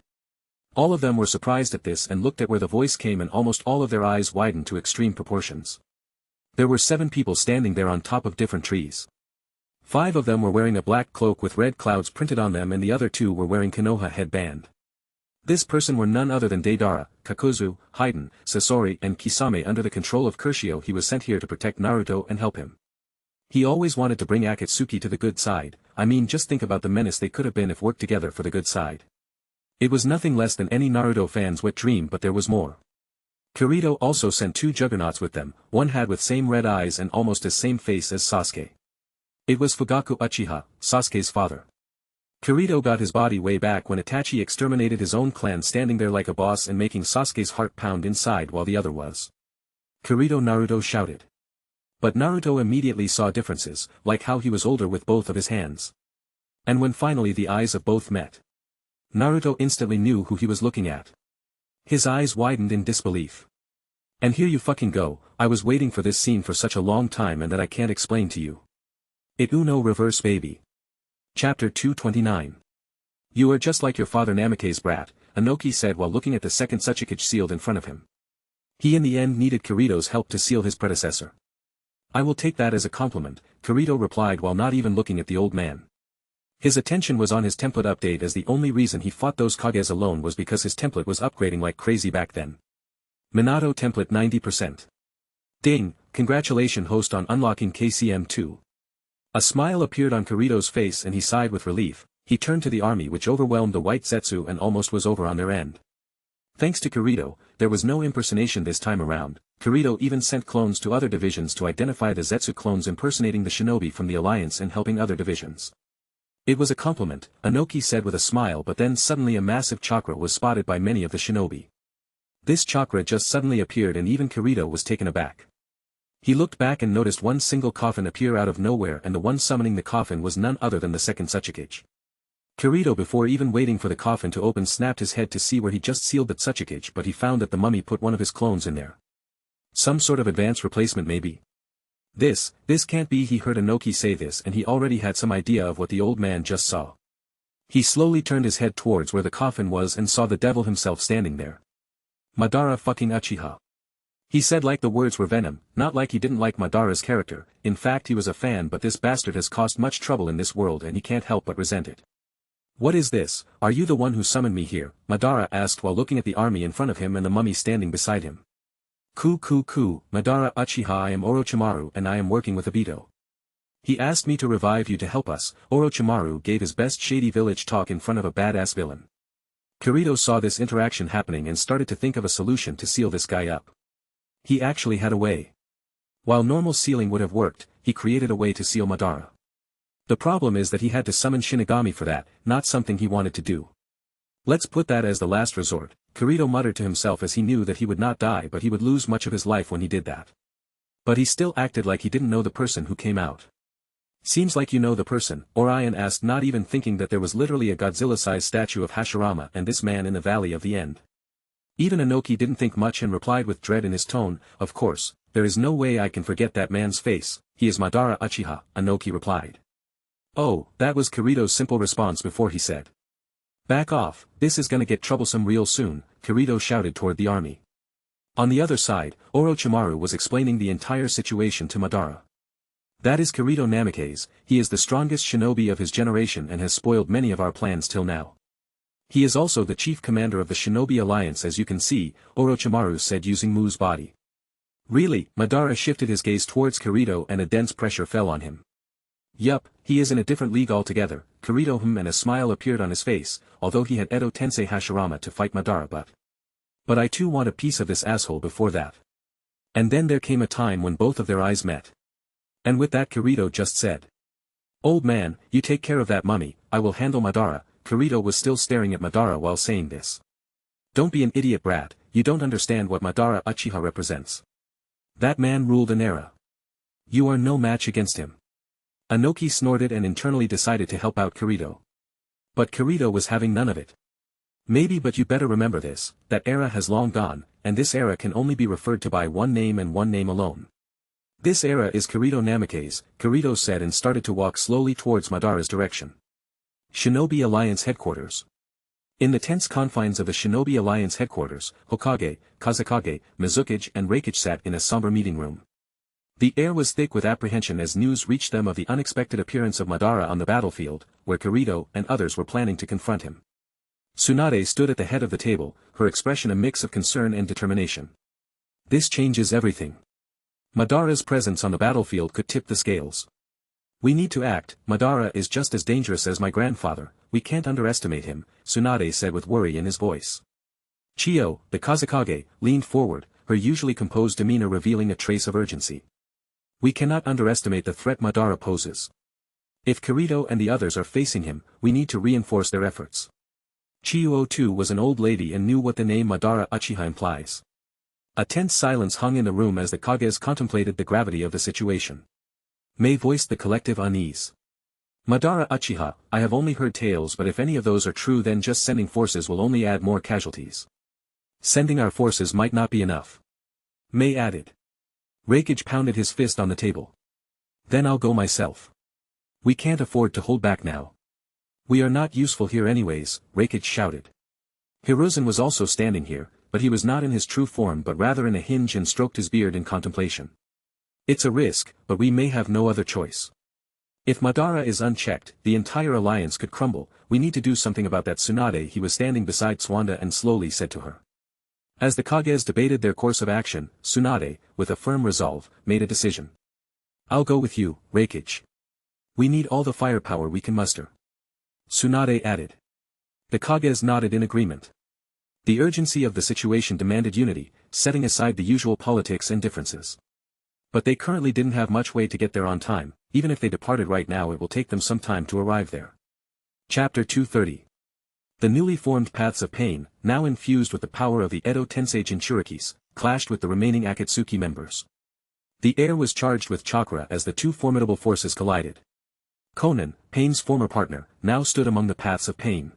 All of them were surprised at this and looked at where the voice came, and almost all of their eyes widened to extreme proportions. There were 7 people standing there on top of different trees. 5 of them were wearing a black cloak with red clouds printed on them, and the other 2 were wearing Konoha headband. This person were none other than Deidara, Kakuzu, Haiden, Sasori and Kisame. Under the control of Kurshio, he was sent here to protect Naruto and help him. He always wanted to bring Akatsuki to the good side. I mean, just think about the menace they could have been if worked together for the good side. It was nothing less than any Naruto fan's wet dream, but there was more. Kirito also sent 2 juggernauts with them, one had with same red eyes and almost as same face as Sasuke. It was Fugaku Uchiha, Sasuke's father. Kirito got his body way back when Itachi exterminated his own clan, standing there like a boss and making Sasuke's heart pound inside while the other was. Kirito, Naruto shouted. But Naruto immediately saw differences, like how he was older with both of his hands. And when finally the eyes of both met, Naruto instantly knew who he was looking at. His eyes widened in disbelief. And here you fucking go, I was waiting for this scene for such a long time and that I can't explain to you. It Uno reverse baby. Chapter 229. You are just like your father Namake's brat, Inoki said while looking at the second Tsuchikage sealed in front of him. He in the end needed Kirito's help to seal his predecessor. I will take that as a compliment, Kirito replied while not even looking at the old man. His attention was on his template update, as the only reason he fought those Kages alone was because his template was upgrading like crazy back then. Minato template 90%. Ding, congratulations host on unlocking KCM2. A smile appeared on Kirito's face and he sighed with relief. He turned to the army, which overwhelmed the white Zetsu and almost was over on their end. Thanks to Kirito, there was no impersonation this time around. Kirito even sent clones to other divisions to identify the Zetsu clones impersonating the shinobi from the alliance and helping other divisions. It was a compliment, Inoki said with a smile, but then suddenly a massive chakra was spotted by many of the shinobi. This chakra just suddenly appeared and even Kirito was taken aback. He looked back and noticed one single coffin appear out of nowhere, and the one summoning the coffin was none other than the second Tsuchikage. Kirito, before even waiting for the coffin to open, snapped his head to see where he just sealed the Tsuchikage, but he found that the mummy put one of his clones in there. Some sort of advanced replacement maybe. This can't be, he heard Inoki say this, and he already had some idea of what the old man just saw. He slowly turned his head towards where the coffin was and saw the devil himself standing there. Madara fucking Uchiha. He said like the words were venom, not like he didn't like Madara's character. In fact, he was a fan, but this bastard has caused much trouble in this world and he can't help but resent it. What is this? Are you the one who summoned me here? Madara asked while looking at the army in front of him and the mummy standing beside him. Ku, Madara Uchiha, I am Orochimaru and I am working with Obito. He asked me to revive you to help us. Orochimaru gave his best shady village talk in front of a badass villain. Kirito saw this interaction happening and started to think of a solution to seal this guy up. He actually had a way. While normal sealing would have worked, he created a way to seal Madara. The problem is that he had to summon Shinigami for that, not something he wanted to do. Let's put that as the last resort, Kirito muttered to himself as he knew that he would not die, but he would lose much of his life when he did that. But he still acted like he didn't know the person who came out. Seems like you know the person, Orion asked, not even thinking that there was literally a Godzilla-sized statue of Hashirama and this man in the Valley of the End. Even Inoki didn't think much and replied with dread in his tone, of course, there is no way I can forget that man's face, he is Madara Uchiha, Inoki replied. Oh, that was Kirito's simple response before he said. Back off, this is gonna get troublesome real soon, Kirito shouted toward the army. On the other side, Orochimaru was explaining the entire situation to Madara. That is Kirito Namake's, he is the strongest shinobi of his generation and has spoiled many of our plans till now. He is also the chief commander of the Shinobi Alliance, as you can see, Orochimaru said using Mu's body. Really? Madara shifted his gaze towards Kirito and a dense pressure fell on him. Yup, he is in a different league altogether, Kirito and a smile appeared on his face, although he had Edo Tensei Hashirama to fight Madara but I too want a piece of this asshole before that. And then there came a time when both of their eyes met. And with that Kirito just said. Old man, you take care of that mummy, I will handle Madara. Kirito was still staring at Madara while saying this. Don't be an idiot brat, you don't understand what Madara Uchiha represents. That man ruled an era. You are no match against him. Inoki snorted and internally decided to help out Kirito. But Kirito was having none of it. Maybe, but you better remember this, that era has long gone, and this era can only be referred to by one name and one name alone. This era is Kirito Namake's, Kirito said and started to walk slowly towards Madara's direction. Shinobi Alliance Headquarters. In the tense confines of the Shinobi Alliance Headquarters, Hokage, Kazekage, Mizukage and Raikage sat in a somber meeting room. The air was thick with apprehension as news reached them of the unexpected appearance of Madara on the battlefield, where Kirito and others were planning to confront him. Tsunade stood at the head of the table, her expression a mix of concern and determination. This changes everything. Madara's presence on the battlefield could tip the scales. We need to act, Madara is just as dangerous as my grandfather, we can't underestimate him, Tsunade said with worry in his voice. Chiyo, the Kazekage, leaned forward, her usually composed demeanor revealing a trace of urgency. We cannot underestimate the threat Madara poses. If Kirito and the others are facing him, we need to reinforce their efforts. Chiyo too was an old lady and knew what the name Madara Uchiha implies. A tense silence hung in the room as the Kages contemplated the gravity of the situation. Mei voiced the collective unease. Madara Uchiha, I have only heard tales, but if any of those are true, then just sending forces will only add more casualties. Sending our forces might not be enough. Mei added. Raikage pounded his fist on the table. Then I'll go myself. We can't afford to hold back now. We are not useful here anyways, Raikage shouted. Hiruzen was also standing here, but he was not in his true form but rather in a hinge and stroked his beard in contemplation. It's a risk, but we may have no other choice. If Madara is unchecked, the entire alliance could crumble. We need to do something about that. Tsunade. He was standing beside Suanda and slowly said to her. As the Kages debated their course of action, Tsunade, with a firm resolve, made a decision. I'll go with you, Raikage. We need all the firepower we can muster. Tsunade added. The Kages nodded in agreement. The urgency of the situation demanded unity, setting aside the usual politics and differences. But they currently didn't have much way to get there on time. Even if they departed right now, it will take them some time to arrive there. Chapter 230. The newly formed Paths of Pain, now infused with the power of the Edo Tensei Jinchurikis, clashed with the remaining Akatsuki members. The air was charged with chakra as the two formidable forces collided. Konan, Pain's former partner, now stood among the Paths of Pain.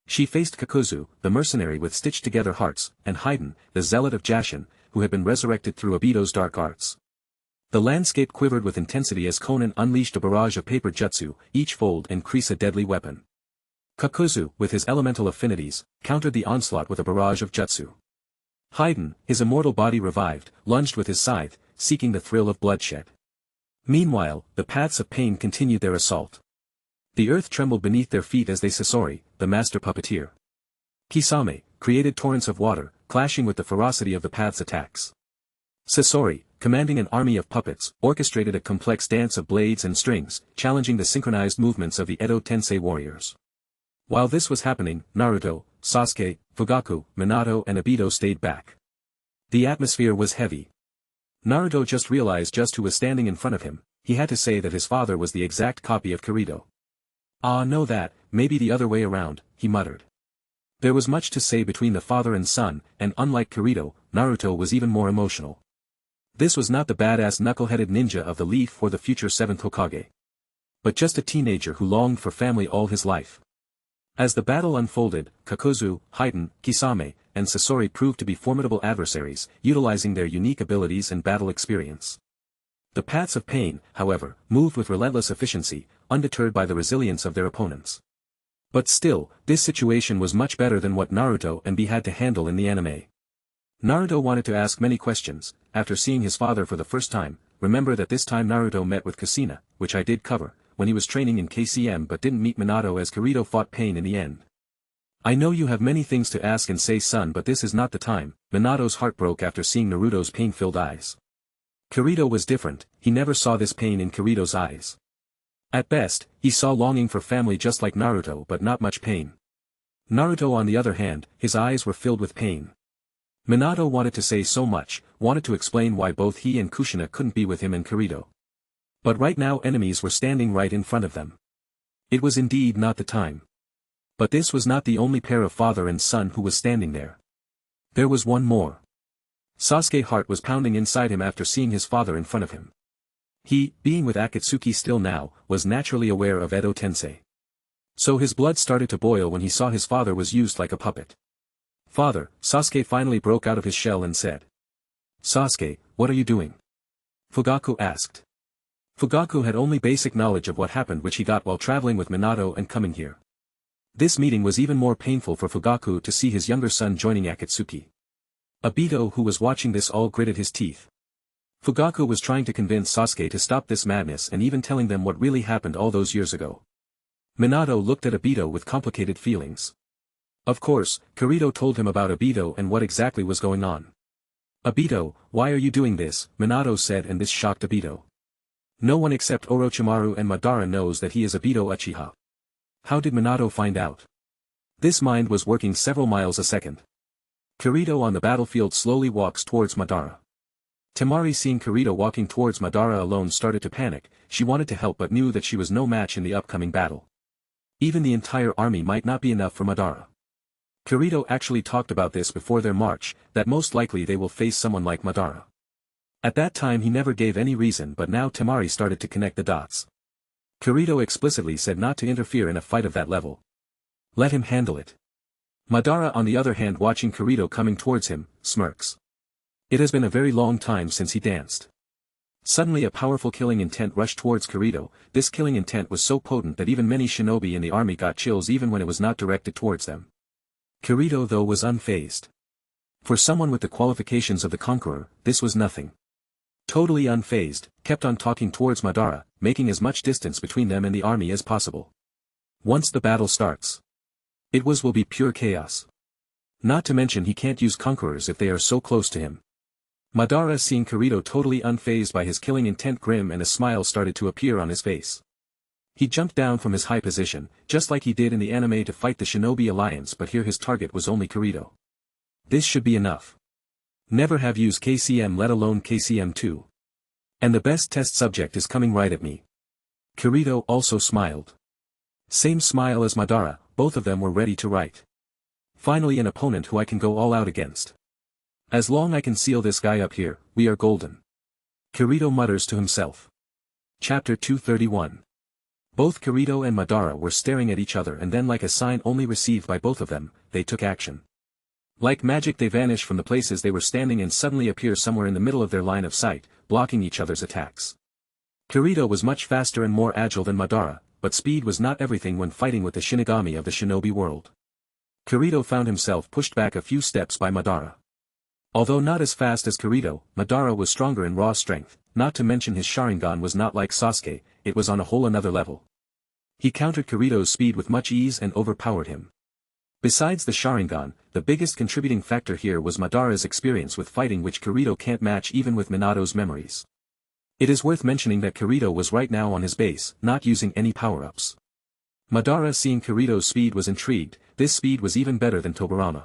She faced Kakuzu, the mercenary with stitched-together hearts, and Haiden, the zealot of Jashin, who had been resurrected through Obito's dark arts. The landscape quivered with intensity as Konan unleashed a barrage of paper jutsu, each fold and crease a deadly weapon. Kakuzu, with his elemental affinities, countered the onslaught with a barrage of jutsu. Haiden, his immortal body revived, lunged with his scythe, seeking the thrill of bloodshed. Meanwhile, the Paths of Pain continued their assault. The earth trembled beneath their feet as they Sasori, the master puppeteer. Kisame, created torrents of water, clashing with the ferocity of the Path's attacks. Sasori, commanding an army of puppets, orchestrated a complex dance of blades and strings, challenging the synchronized movements of the Edo Tensei warriors. While this was happening, Naruto, Sasuke, Fugaku, Minato and Obito stayed back. The atmosphere was heavy. Naruto just realized just who was standing in front of him. He had to say that his father was the exact copy of Kirito. Ah, no, that, maybe the other way around, he muttered. There was much to say between the father and son, and unlike Kirito, Naruto was even more emotional. This was not the badass knuckle-headed ninja of the leaf or the future 7th Hokage. But just a teenager who longed for family all his life. As the battle unfolded, Kakuzu, Haiden, Kisame, and Sasori proved to be formidable adversaries, utilizing their unique abilities and battle experience. The Paths of Pain, however, moved with relentless efficiency, undeterred by the resilience of their opponents. But still, this situation was much better than what Naruto and B had to handle in the anime. Naruto wanted to ask many questions. After seeing his father for the first time, remember that this time Naruto met with Kushina, which I did cover, when he was training in KCM but didn't meet Minato as Kirito fought Pain in the end. I know you have many things to ask and say, son, but this is not the time. Minato's heart broke after seeing Naruto's pain-filled eyes. Kirito was different. He never saw this pain in Kirito's eyes. At best, he saw longing for family just like Naruto but not much pain. Naruto on the other hand, his eyes were filled with pain. Minato wanted to say so much, wanted to explain why both he and Kushina couldn't be with him and Kirito. But right now enemies were standing right in front of them. It was indeed not the time. But this was not the only pair of father and son who was standing there. There was one more. Sasuke's heart was pounding inside him after seeing his father in front of him. He, being with Akatsuki still now, was naturally aware of Edo Tensei. So his blood started to boil when he saw his father was used like a puppet. Father, Sasuke finally broke out of his shell and said. Sasuke, what are you doing? Fugaku asked. Fugaku had only basic knowledge of what happened which he got while traveling with Minato and coming here. This meeting was even more painful for Fugaku to see his younger son joining Akatsuki. Obito, who was watching this, all gritted his teeth. Fugaku was trying to convince Sasuke to stop this madness and even telling them what really happened all those years ago. Minato looked at Obito with complicated feelings. Of course, Kirito told him about Obito and what exactly was going on. Obito, why are you doing this? Minato said, and this shocked Obito. No one except Orochimaru and Madara knows that he is Obito Uchiha. How did Minato find out? This mind was working several miles a second. Kirito on the battlefield slowly walks towards Madara. Temari, seeing Kirito walking towards Madara alone, started to panic. She wanted to help but knew that she was no match in the upcoming battle. Even the entire army might not be enough for Madara. Kirito actually talked about this before their march, that most likely they will face someone like Madara. At that time he never gave any reason, but now Temari started to connect the dots. Kirito explicitly said not to interfere in a fight of that level. Let him handle it. Madara, on the other hand, watching Kirito coming towards him, smirks. It has been a very long time since he danced. Suddenly a powerful killing intent rushed towards Kirito. This killing intent was so potent that even many shinobi in the army got chills even when it was not directed towards them. Kirito though was unfazed. For someone with the qualifications of the Conqueror, this was nothing. Totally unfazed, kept on talking towards Madara, making as much distance between them and the army as possible. Once the battle starts, it will be pure chaos. Not to mention he can't use Conquerors if they are so close to him. Madara, seeing Kirito totally unfazed by his killing intent, grim, and a smile started to appear on his face. He jumped down from his high position, just like he did in the anime to fight the Shinobi Alliance, but here his target was only Kirito. This should be enough. Never have used KCM, let alone KCM2. And the best test subject is coming right at me. Kirito also smiled. Same smile as Madara, both of them were ready to write. Finally an opponent who I can go all out against. As long I can seal this guy up here, we are golden. Kirito mutters to himself. Chapter 231. Both Kirito and Madara were staring at each other, and then, like a sign only received by both of them, they took action. Like magic they vanish from the places they were standing and suddenly appear somewhere in the middle of their line of sight, blocking each other's attacks. Kirito was much faster and more agile than Madara, but speed was not everything when fighting with the Shinigami of the shinobi world. Kirito found himself pushed back a few steps by Madara. Although not as fast as Kirito, Madara was stronger in raw strength, not to mention his Sharingan was not like Sasuke, it was on a whole another level. He countered Kirito's speed with much ease and overpowered him. Besides the Sharingan, the biggest contributing factor here was Madara's experience with fighting, which Kirito can't match even with Minato's memories. It is worth mentioning that Kirito was right now on his base, not using any power-ups. Madara, seeing Kirito's speed, was intrigued. This speed was even better than Tobirama.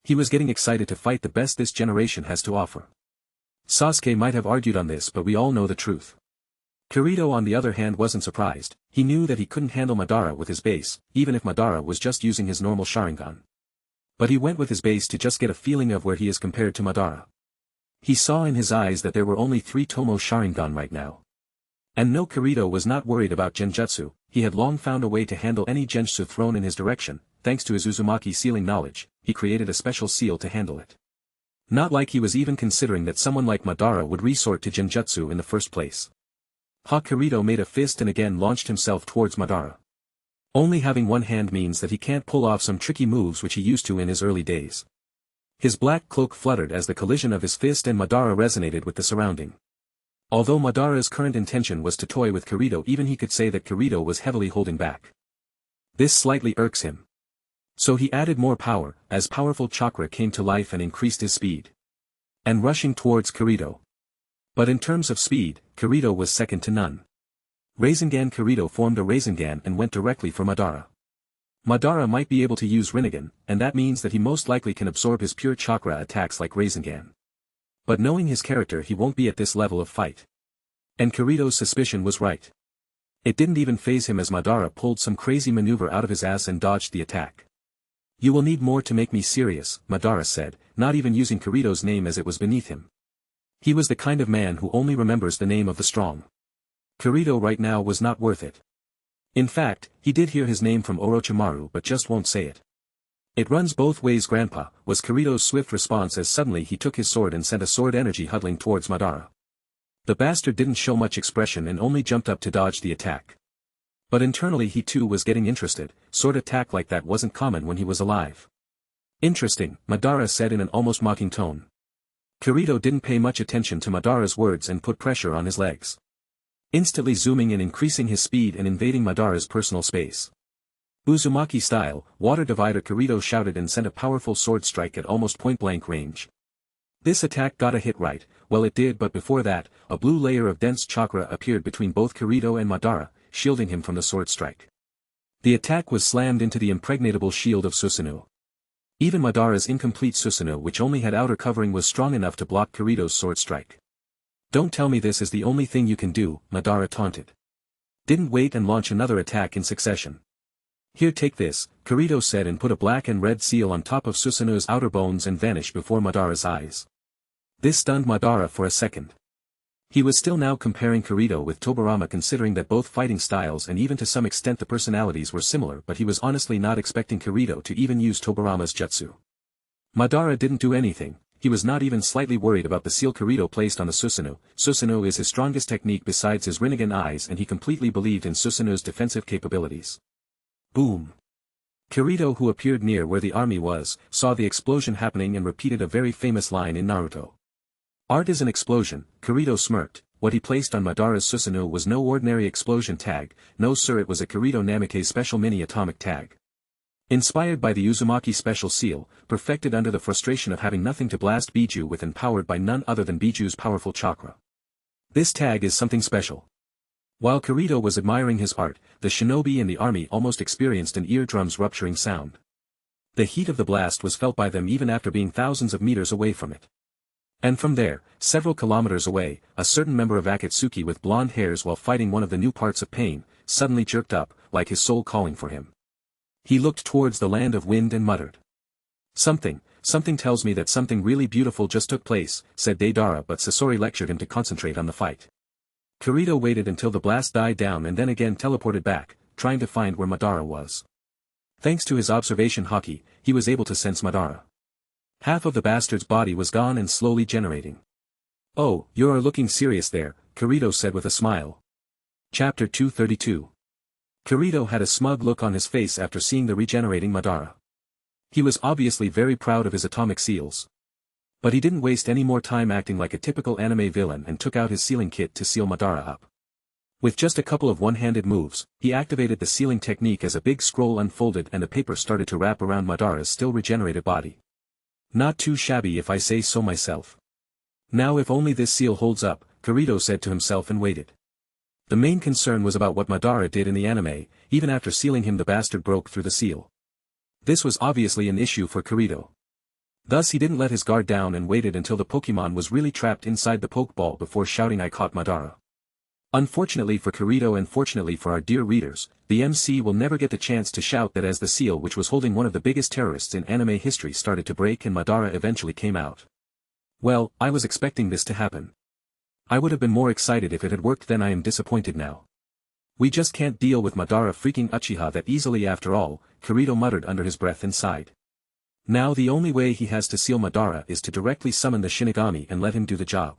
He was getting excited to fight the best this generation has to offer. Sasuke might have argued on this, but we all know the truth. Kirito on the other hand wasn't surprised. He knew that he couldn't handle Madara with his base, even if Madara was just using his normal Sharingan. But he went with his base to just get a feeling of where he is compared to Madara. He saw in his eyes that there were only 3 Tomo Sharingan right now. And no, Kirito was not worried about Genjutsu. He had long found a way to handle any Genjutsu thrown in his direction. Thanks to his Uzumaki sealing knowledge, he created a special seal to handle it. Not like he was even considering that someone like Madara would resort to Genjutsu in the first place. Kirito made a fist and again launched himself towards Madara. Only having one hand means that he can't pull off some tricky moves which he used to in his early days. His black cloak fluttered as the collision of his fist and Madara resonated with the surrounding. Although Madara's current intention was to toy with Kirito, even he could say that Kirito was heavily holding back. This slightly irks him. So he added more power, as powerful chakra came to life and increased his speed. And rushing towards Kirito. But in terms of speed, Kirito was second to none. Rasengan. Kirito formed a Rasengan and went directly for Madara. Madara might be able to use Rinnegan, and that means that he most likely can absorb his pure chakra attacks like Rasengan. But knowing his character, he won't be at this level of fight. And Kirito's suspicion was right. It didn't even faze him as Madara pulled some crazy maneuver out of his ass and dodged the attack. You will need more to make me serious, Madara said, not even using Kirito's name as it was beneath him. He was the kind of man who only remembers the name of the strong. Kirito right now was not worth it. In fact, he did hear his name from Orochimaru but just won't say it. It runs both ways, Grandpa, was Kirito's swift response as suddenly he took his sword and sent a sword energy huddling towards Madara. The bastard didn't show much expression and only jumped up to dodge the attack. But internally he too was getting interested. Sword attack like that wasn't common when he was alive. Interesting, Madara said in an almost mocking tone. Kirito didn't pay much attention to Madara's words and put pressure on his legs. Instantly zooming and increasing his speed and invading Madara's personal space. Uzumaki style, water divider, Kirito shouted and sent a powerful sword strike at almost point-blank range. This attack got a hit right, well it did, but before that, a blue layer of dense chakra appeared between both Kirito and Madara, shielding him from the sword strike. The attack was slammed into the impregnatable shield of Susanoo. Even Madara's incomplete Susanoo, which only had outer covering, was strong enough to block Kirito's sword strike. "Don't tell me this is the only thing you can do," Madara taunted. "Didn't wait and launch another attack in succession." "Here, take this," Kirito said, and put a black and red seal on top of Susanoo's outer bones and vanished before Madara's eyes. This stunned Madara for a second. He was still now comparing Kirito with Tobirama, considering that both fighting styles and even to some extent the personalities were similar, but he was honestly not expecting Kirito to even use Tobirama's jutsu. Madara didn't do anything. He was not even slightly worried about the seal Kirito placed on the Susanoo. Susanoo is his strongest technique besides his Rinnegan eyes, and he completely believed in Susanoo's defensive capabilities. Boom! Kirito, who appeared near where the army was, saw the explosion happening and repeated a very famous line in Naruto. "Art is an explosion," Kirito smirked. What he placed on Madara's Susanoo was no ordinary explosion tag, no sir, it was a Kirito Namike's special mini-atomic tag. Inspired by the Uzumaki special seal, perfected under the frustration of having nothing to blast Biju with and powered by none other than Biju's powerful chakra. This tag is something special. While Kirito was admiring his art, the shinobi in the army almost experienced an eardrum's rupturing sound. The heat of the blast was felt by them even after being thousands of meters away from it. And from there, several kilometers away, a certain member of Akatsuki with blonde hairs, while fighting one of the new parts of pain, suddenly jerked up, like his soul calling for him. He looked towards the land of wind and muttered. Something tells me that something really beautiful just took place," said Deidara, but Sasori lectured him to concentrate on the fight. Kirito waited until the blast died down and then again teleported back, trying to find where Madara was. Thanks to his observation Haki, he was able to sense Madara. Half of the bastard's body was gone and slowly generating. "Oh, you're looking serious there," Kirito said with a smile. Chapter 232. Kirito had a smug look on his face after seeing the regenerating Madara. He was obviously very proud of his atomic seals. But he didn't waste any more time acting like a typical anime villain and took out his sealing kit to seal Madara up. With just a couple of one-handed moves, he activated the sealing technique as a big scroll unfolded and a paper started to wrap around Madara's still regenerated body. Not too shabby if I say so myself. Now if only this seal holds up, Kirito said to himself and waited. The main concern was about what Madara did in the anime. Even after sealing him, the bastard broke through the seal. This was obviously an issue for Kirito. Thus he didn't let his guard down and waited until the Pokemon was really trapped inside the Pokeball before shouting, "I caught Madara." Unfortunately for Kirito and fortunately for our dear readers, the MC will never get the chance to shout that as the seal which was holding one of the biggest terrorists in anime history started to break and Madara eventually came out. Well, I was expecting this to happen. I would have been more excited if it had worked, then I am disappointed now. We just can't deal with Madara freaking Uchiha that easily after all, Kirito muttered under his breath and sighed. Now the only way he has to seal Madara is to directly summon the Shinigami and let him do the job.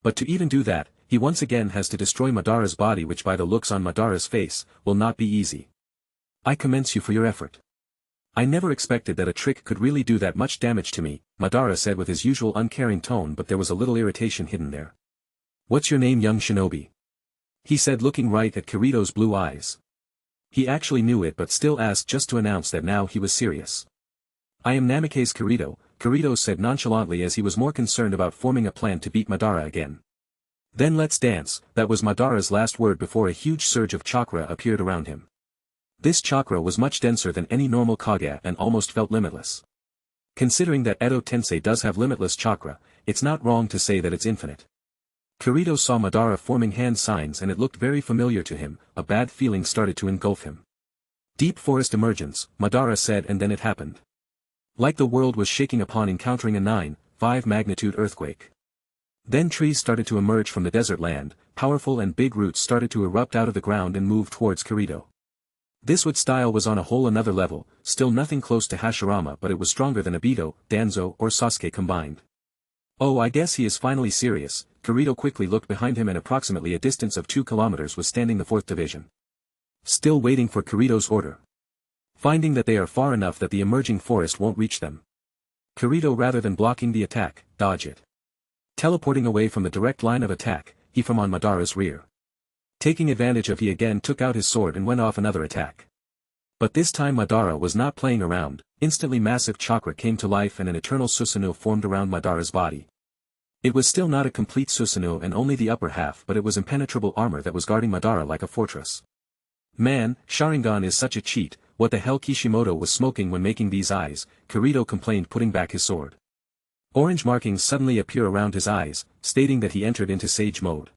But to even do that, he once again has to destroy Madara's body, which by the looks on Madara's face, will not be easy. "I commend you for your effort. I never expected that a trick could really do that much damage to me," Madara said with his usual uncaring tone, but there was a little irritation hidden there. "What's your name, young shinobi?" he said, looking right at Kirito's blue eyes. He actually knew it but still asked just to announce that now he was serious. "I am Namikaze Kirito," Kirito said nonchalantly, as he was more concerned about forming a plan to beat Madara again. "Then let's dance," that was Madara's last word before a huge surge of chakra appeared around him. This chakra was much denser than any normal Kage and almost felt limitless. Considering that Edo Tensei does have limitless chakra, it's not wrong to say that it's infinite. Kirito saw Madara forming hand signs and it looked very familiar to him. A bad feeling started to engulf him. "Deep forest emergence," Madara said, and then it happened. Like the world was shaking upon encountering a 9.5 magnitude earthquake. Then trees started to emerge from the desert land, powerful and big roots started to erupt out of the ground and move towards Kirito. This wood style was on a whole another level, still nothing close to Hashirama, but it was stronger than Obito, Danzo or Sasuke combined. "Oh, I guess he is finally serious." Kirito quickly looked behind him, and approximately a distance of 2 kilometers was standing the 4th Division. Still waiting for Kirito's order. Finding that they are far enough that the emerging forest won't reach them, Kirito, rather than blocking the attack, dodged it. Teleporting away from the direct line of attack, he from on Madara's rear. Taking advantage of, he again took out his sword and went off another attack. But this time Madara was not playing around. Instantly massive chakra came to life and an eternal Susanoo formed around Madara's body. It was still not a complete Susanoo and only the upper half, but it was impenetrable armor that was guarding Madara like a fortress. Man, Sharingan is such a cheat. what the hell Kishimoto was smoking when making these eyes, Kirito complained, putting back his sword. Orange markings suddenly appear around his eyes, stating that he entered into Sage mode.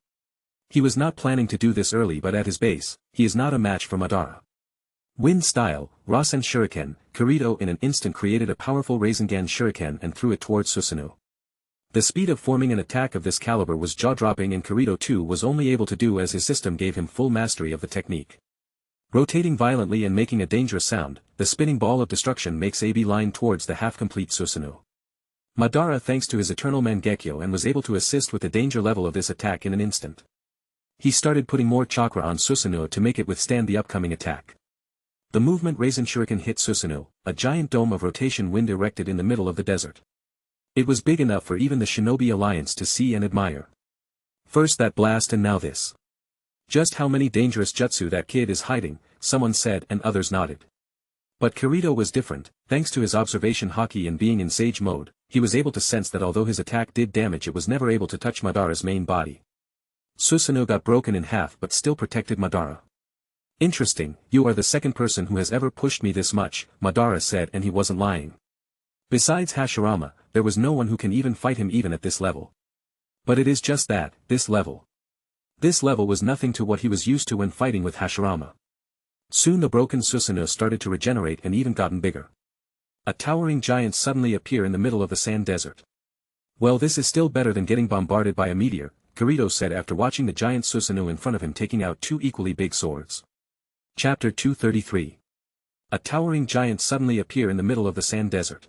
He was not planning to do this early, but at his base, he is not a match for Madara. Wind style, Rasen Shuriken, Kirito in an instant created a powerful Rasengan Shuriken and threw it towards Susanoo. The speed of forming an attack of this caliber was jaw-dropping, and Kirito too was only able to do as his system gave him full mastery of the technique. Rotating violently and making a dangerous sound, the spinning ball of destruction makes a beeline towards the half-complete Susanoo. Madara thanks to his eternal Mangekyo and was able to assist with the danger level of this attack in an instant. He started putting more chakra on Susanoo to make it withstand the upcoming attack. The movement Rasen Shuriken hit Susanoo, a giant dome of rotation wind erected in the middle of the desert. It was big enough for even the Shinobi Alliance to see and admire. First that blast and now this. Just how many dangerous jutsu that kid is hiding, someone said, and others nodded. But Kirito was different. Thanks to his observation Haki and being in Sage mode, he was able to sense that although his attack did damage, it was never able to touch Madara's main body. Susanoo got broken in half but still protected Madara. Interesting, you are the second person who has ever pushed me this much, Madara said, and he wasn't lying. Besides Hashirama, there was no one who can even fight him even at this level. But it is just that, this level. This level was nothing to what he was used to when fighting with Hashirama. Soon the broken Susanoo started to regenerate and even gotten bigger. A towering giant suddenly appear in the middle of the sand desert. Well, this is still better than getting bombarded by a meteor, Kirito said after watching the giant Susanoo in front of him taking out two equally big swords. Chapter 233. A towering giant suddenly appear in the middle of the sand desert.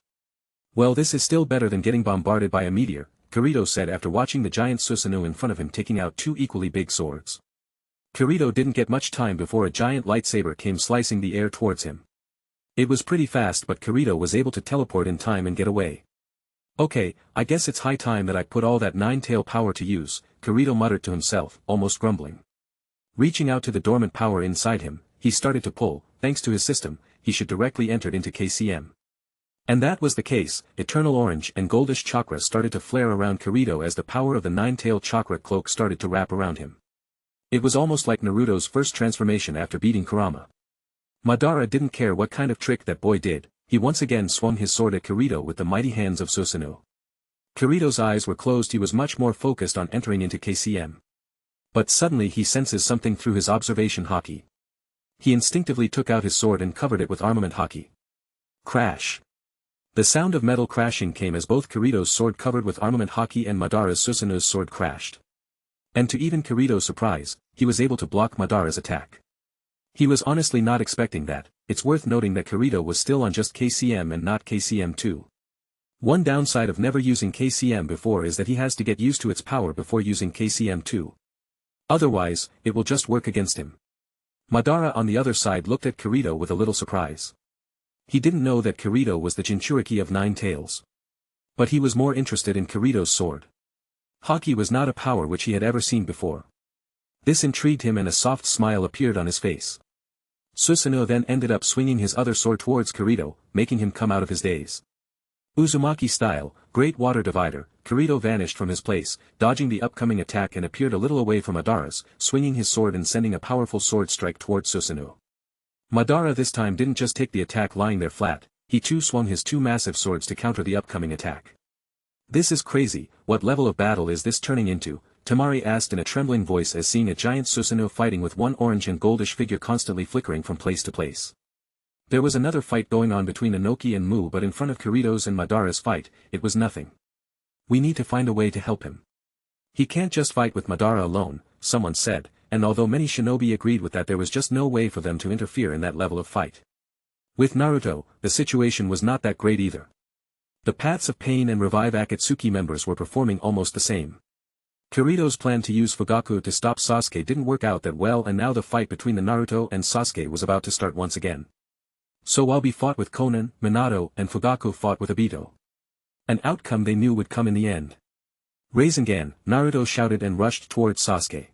Well, this is still better than getting bombarded by a meteor, Kirito said after watching the giant Susanoo in front of him taking out two equally big swords. Kirito didn't get much time before a giant lightsaber came slicing the air towards him. It was pretty fast, but Kirito was able to teleport in time and get away. Okay, I guess it's high time that I put all that nine-tail power to use, Kirito muttered to himself, almost grumbling. Reaching out to the dormant power inside him, he started to pull. Thanks to his system, he should directly enter into KCM. And that was the case. Eternal orange and goldish chakra started to flare around Kirito as the power of the nine-tailed chakra cloak started to wrap around him. It was almost like Naruto's first transformation after beating Kurama. Madara didn't care what kind of trick that boy did, he once again swung his sword at Kirito with the mighty hands of Susanoo. Kirito's eyes were closed, he was much more focused on entering into KCM. But suddenly he senses something through his observation Haki. He instinctively took out his sword and covered it with armament Haki. Crash. The sound of metal crashing came as both Kirito's sword covered with armament Haki and Madara's Susanoo's sword crashed. And to even Kirito's surprise, he was able to block Madara's attack. He was honestly not expecting that. It's worth noting that Kirito was still on just KCM and not KCM2. One downside of never using KCM before is that he has to get used to its power before using KCM2. Otherwise, it will just work against him. Madara on the other side looked at Kirito with a little surprise. He didn't know that Kirito was the Jinchuriki of 9 tails. But he was more interested in Kirito's sword. Haki was not a power which he had ever seen before. This intrigued him and a soft smile appeared on his face. Susanoo then ended up swinging his other sword towards Kirito, making him come out of his daze. Uzumaki style, Great Water Divider, Kirito vanished from his place, dodging the upcoming attack and appeared a little away from Madara's, swinging his sword and sending a powerful sword strike towards Susanoo. Madara this time didn't just take the attack lying there flat, he too swung his two massive swords to counter the upcoming attack. This is crazy, what level of battle is this turning into? Tamari asked in a trembling voice as seeing a giant Susanoo fighting with one orange and goldish figure constantly flickering from place to place. There was another fight going on between Inoki and Mu, but in front of Kirito's and Madara's fight, it was nothing. We need to find a way to help him. He can't just fight with Madara alone, someone said, and although many shinobi agreed with that, there was just no way for them to interfere in that level of fight. With Naruto, the situation was not that great either. The Paths of Pain and Revive Akatsuki members were performing almost the same. Kirito's plan to use Fugaku to stop Sasuke didn't work out that well, and now the fight between the Naruto and Sasuke was about to start once again. So Wabi fought with Konan, Minato, and Fugaku fought with Obito. An outcome they knew would come in the end. Rasengan, Naruto shouted and rushed towards Sasuke.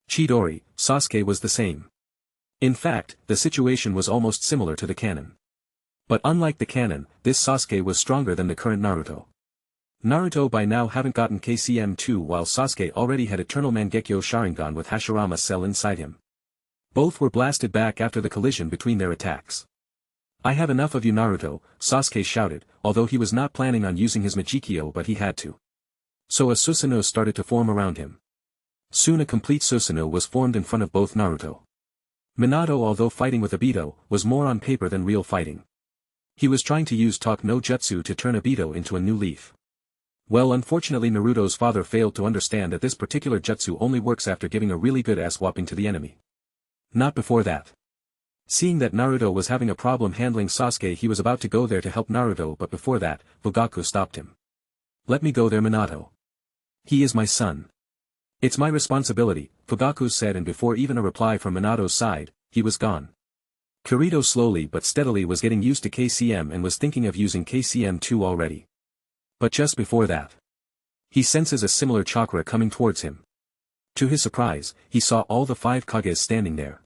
Chidori, Sasuke was the same. In fact, the situation was almost similar to the canon. But unlike the canon, this Sasuke was stronger than the current Naruto. Naruto by now hadn't gotten KCM2 while Sasuke already had Eternal Mangekyo Sharingan with Hashirama cell inside him. Both were blasted back after the collision between their attacks. "I have enough of you Naruto," Sasuke shouted, although he was not planning on using his Majikyo but he had to. So a Susanoo started to form around him. Soon a complete Susanoo was formed in front of both Naruto. Minato, although fighting with Obito, was more on paper than real fighting. He was trying to use talk no jutsu to turn Obito into a new leaf. Well, unfortunately Naruto's father failed to understand that this particular jutsu only works after giving a really good ass whopping to the enemy. Not before that. Seeing that Naruto was having a problem handling Sasuke, he was about to go there to help Naruto, but before that, Fugaku stopped him. "Let me go there Minato. He is my son. It's my responsibility," Fugaku said, and before even a reply from Minato's side, he was gone. Kirito slowly but steadily was getting used to KCM and was thinking of using KCM2 already. But just before that, he senses a similar chakra coming towards him. To his surprise, he saw all the 5 Kages standing there.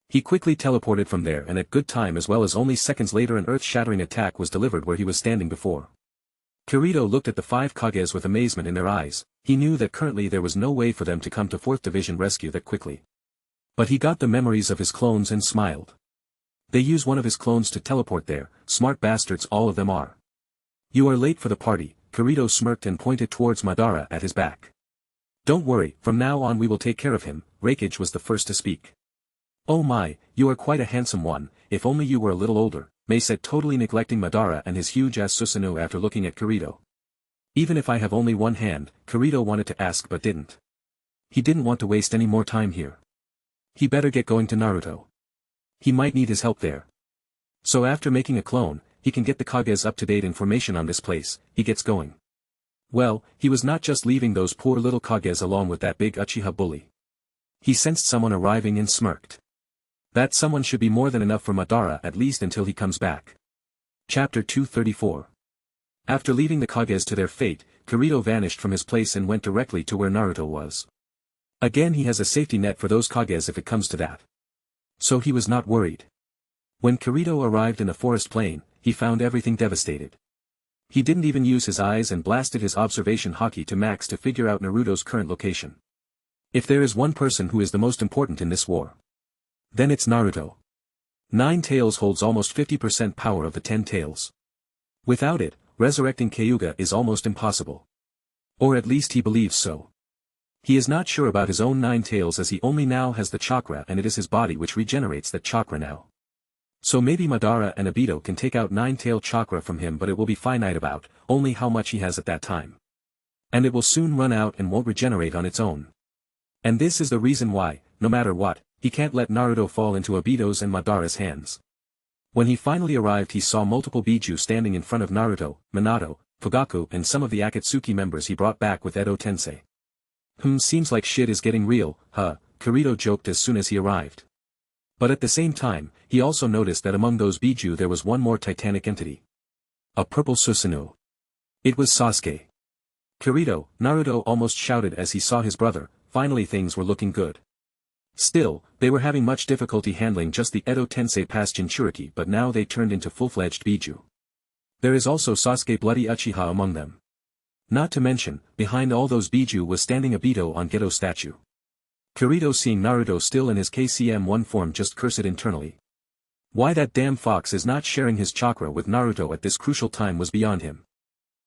He quickly teleported from there, and at good time as well as only seconds later an earth-shattering attack was delivered where he was standing before. Kirito looked at the 5 Kages with amazement in their eyes. He knew that currently there was no way for them to come to 4th Division rescue that quickly. But he got the memories of his clones and smiled. They use one of his clones to teleport there, smart bastards all of them are. "You are late for the party," Kirito smirked and pointed towards Madara at his back. "Don't worry, from now on we will take care of him," Raikage was the first to speak. "Oh my, you are quite a handsome one, if only you were a little older," Mei said, totally neglecting Madara and his huge-ass Susanoo after looking at Kirito. "Even if I have only one hand," Kirito wanted to ask but didn't. He didn't want to waste any more time here. He better get going to Naruto. He might need his help there. So after making a clone, he can get the Kage's up-to-date information on this place. He gets going. Well, he was not just leaving those poor little Kages along with that big Uchiha bully. He sensed someone arriving and smirked. That someone should be more than enough for Madara, at least until he comes back. Chapter 234. After leaving the Kages to their fate, Kirito vanished from his place and went directly to where Naruto was. Again, he has a safety net for those Kages if it comes to that. So he was not worried. When Kirito arrived in a forest plain, he found everything devastated. He didn't even use his eyes and blasted his observation Haki to max to figure out Naruto's current location. If there is one person who is the most important in this war, then it's Naruto. 9 Tails holds almost 50% power of the 10 Tails. Without it, resurrecting Kyuga is almost impossible. Or at least he believes so. He is not sure about his own 9 Tails as he only now has the chakra and it is his body which regenerates that chakra now. So maybe Madara and Obito can take out 9-tail chakra from him, but it will be finite about only how much he has at that time. And it will soon run out and won't regenerate on its own. And this is the reason why, no matter what, he can't let Naruto fall into Obito's and Madara's hands. When he finally arrived, he saw multiple Biju standing in front of Naruto, Minato, Fugaku and some of the Akatsuki members he brought back with Edo Tensei. Seems like shit is getting real, huh, Kirito joked as soon as he arrived. But at the same time, he also noticed that among those Biju there was one more titanic entity. A purple Susanoo. It was Sasuke. "Kirito," Naruto almost shouted as he saw his brother. Finally things were looking good. Still, they were having much difficulty handling just the Edo Tensei past Jinchuriki, but now they turned into full-fledged Biju. There is also Sasuke Bloody Uchiha among them. Not to mention, behind all those Biju was standing Obito on Geto statue. Kirito, seeing Naruto still in his KCM1 form, just cursed internally. Why that damn fox is not sharing his chakra with Naruto at this crucial time was beyond him.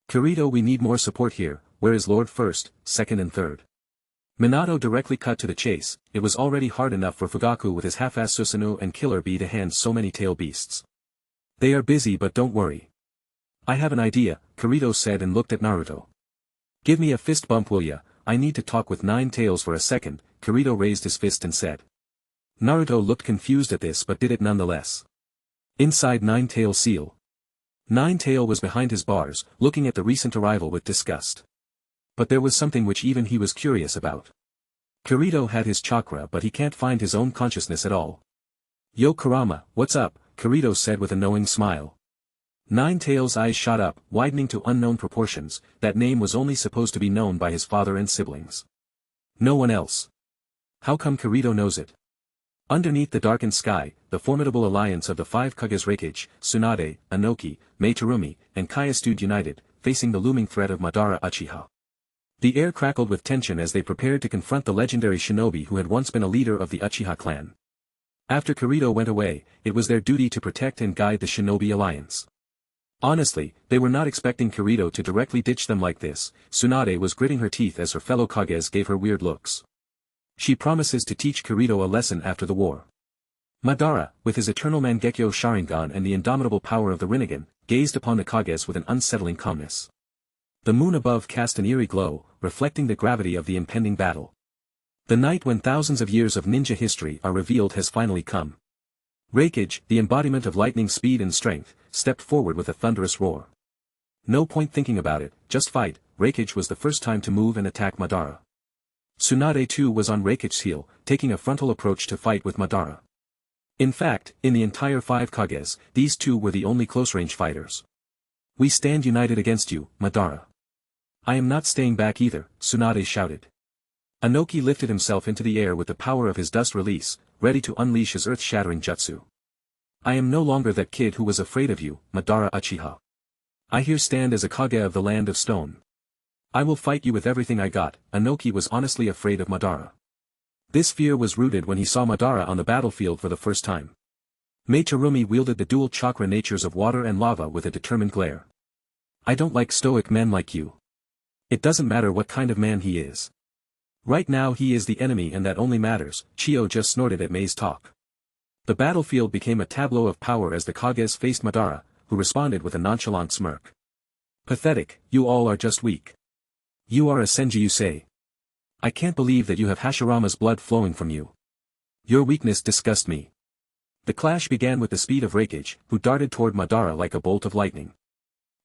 "Kirito, we need more support here. Where is Lord First, Second and Third?" Minato directly cut to the chase. It was already hard enough for Fugaku with his half-ass Susanoo and Killer Bee to hand so many tail beasts. "They are busy, but don't worry. I have an idea," Kirito said and looked at Naruto. "Give me a fist bump, will ya? I need to talk with 9 Tails for a second." Kirito raised his fist and said. Naruto looked confused at this but did it nonetheless. Inside 9 Tail seal. 9 Tail was behind his bars, looking at the recent arrival with disgust. But there was something which even he was curious about. Kirito had his chakra but he can't find his own consciousness at all. "Yo Kurama, what's up?" Kirito said with a knowing smile. 9 Tails' eyes shot up, widening to unknown proportions. That name was only supposed to be known by his father and siblings. No one else. How come Kirito knows it? Underneath the darkened sky, the formidable alliance of the 5 Kages Raikage, Tsunade, Inoki, Meitarumi, and Kaya stood united, facing the looming threat of Madara Uchiha. The air crackled with tension as they prepared to confront the legendary shinobi who had once been a leader of the Uchiha clan. After Kirito went away, it was their duty to protect and guide the Shinobi Alliance. Honestly, they were not expecting Kirito to directly ditch them like this. Tsunade was gritting her teeth as her fellow Kages gave her weird looks. She promises to teach Kirito a lesson after the war. Madara, with his eternal Mangekyo Sharingan and the indomitable power of the Rinnegan, gazed upon the Kages with an unsettling calmness. The moon above cast an eerie glow, reflecting the gravity of the impending battle. The night when thousands of years of ninja history are revealed has finally come. Raikage, the embodiment of lightning speed and strength, stepped forward with a thunderous roar. No point thinking about it, just fight. Raikage was the first time to move and attack Madara. Tsunade too was on Raikage's heel, taking a frontal approach to fight with Madara. In fact, in the entire 5 Kages, these two were the only close-range fighters. We stand united against you, Madara. I am not staying back either, Tsunade shouted. Inoki lifted himself into the air with the power of his dust release, ready to unleash his earth-shattering jutsu. I am no longer that kid who was afraid of you, Madara Uchiha. I here stand as a Kage of the Land of Stone. I will fight you with everything I got. Inoki was honestly afraid of Madara. This fear was rooted when he saw Madara on the battlefield for the first time. Meichirumi wielded the dual chakra natures of water and lava with a determined glare. I don't like stoic men like you. It doesn't matter what kind of man he is. Right now he is the enemy and that only matters. Chio just snorted at Mei's talk. The battlefield became a tableau of power as the Kages faced Madara, who responded with a nonchalant smirk. Pathetic, you all are just weak. You are a Senji Yusei. I can't believe that you have Hashirama's blood flowing from you. Your weakness disgusts me. The clash began with the speed of Raikage, who darted toward Madara like a bolt of lightning.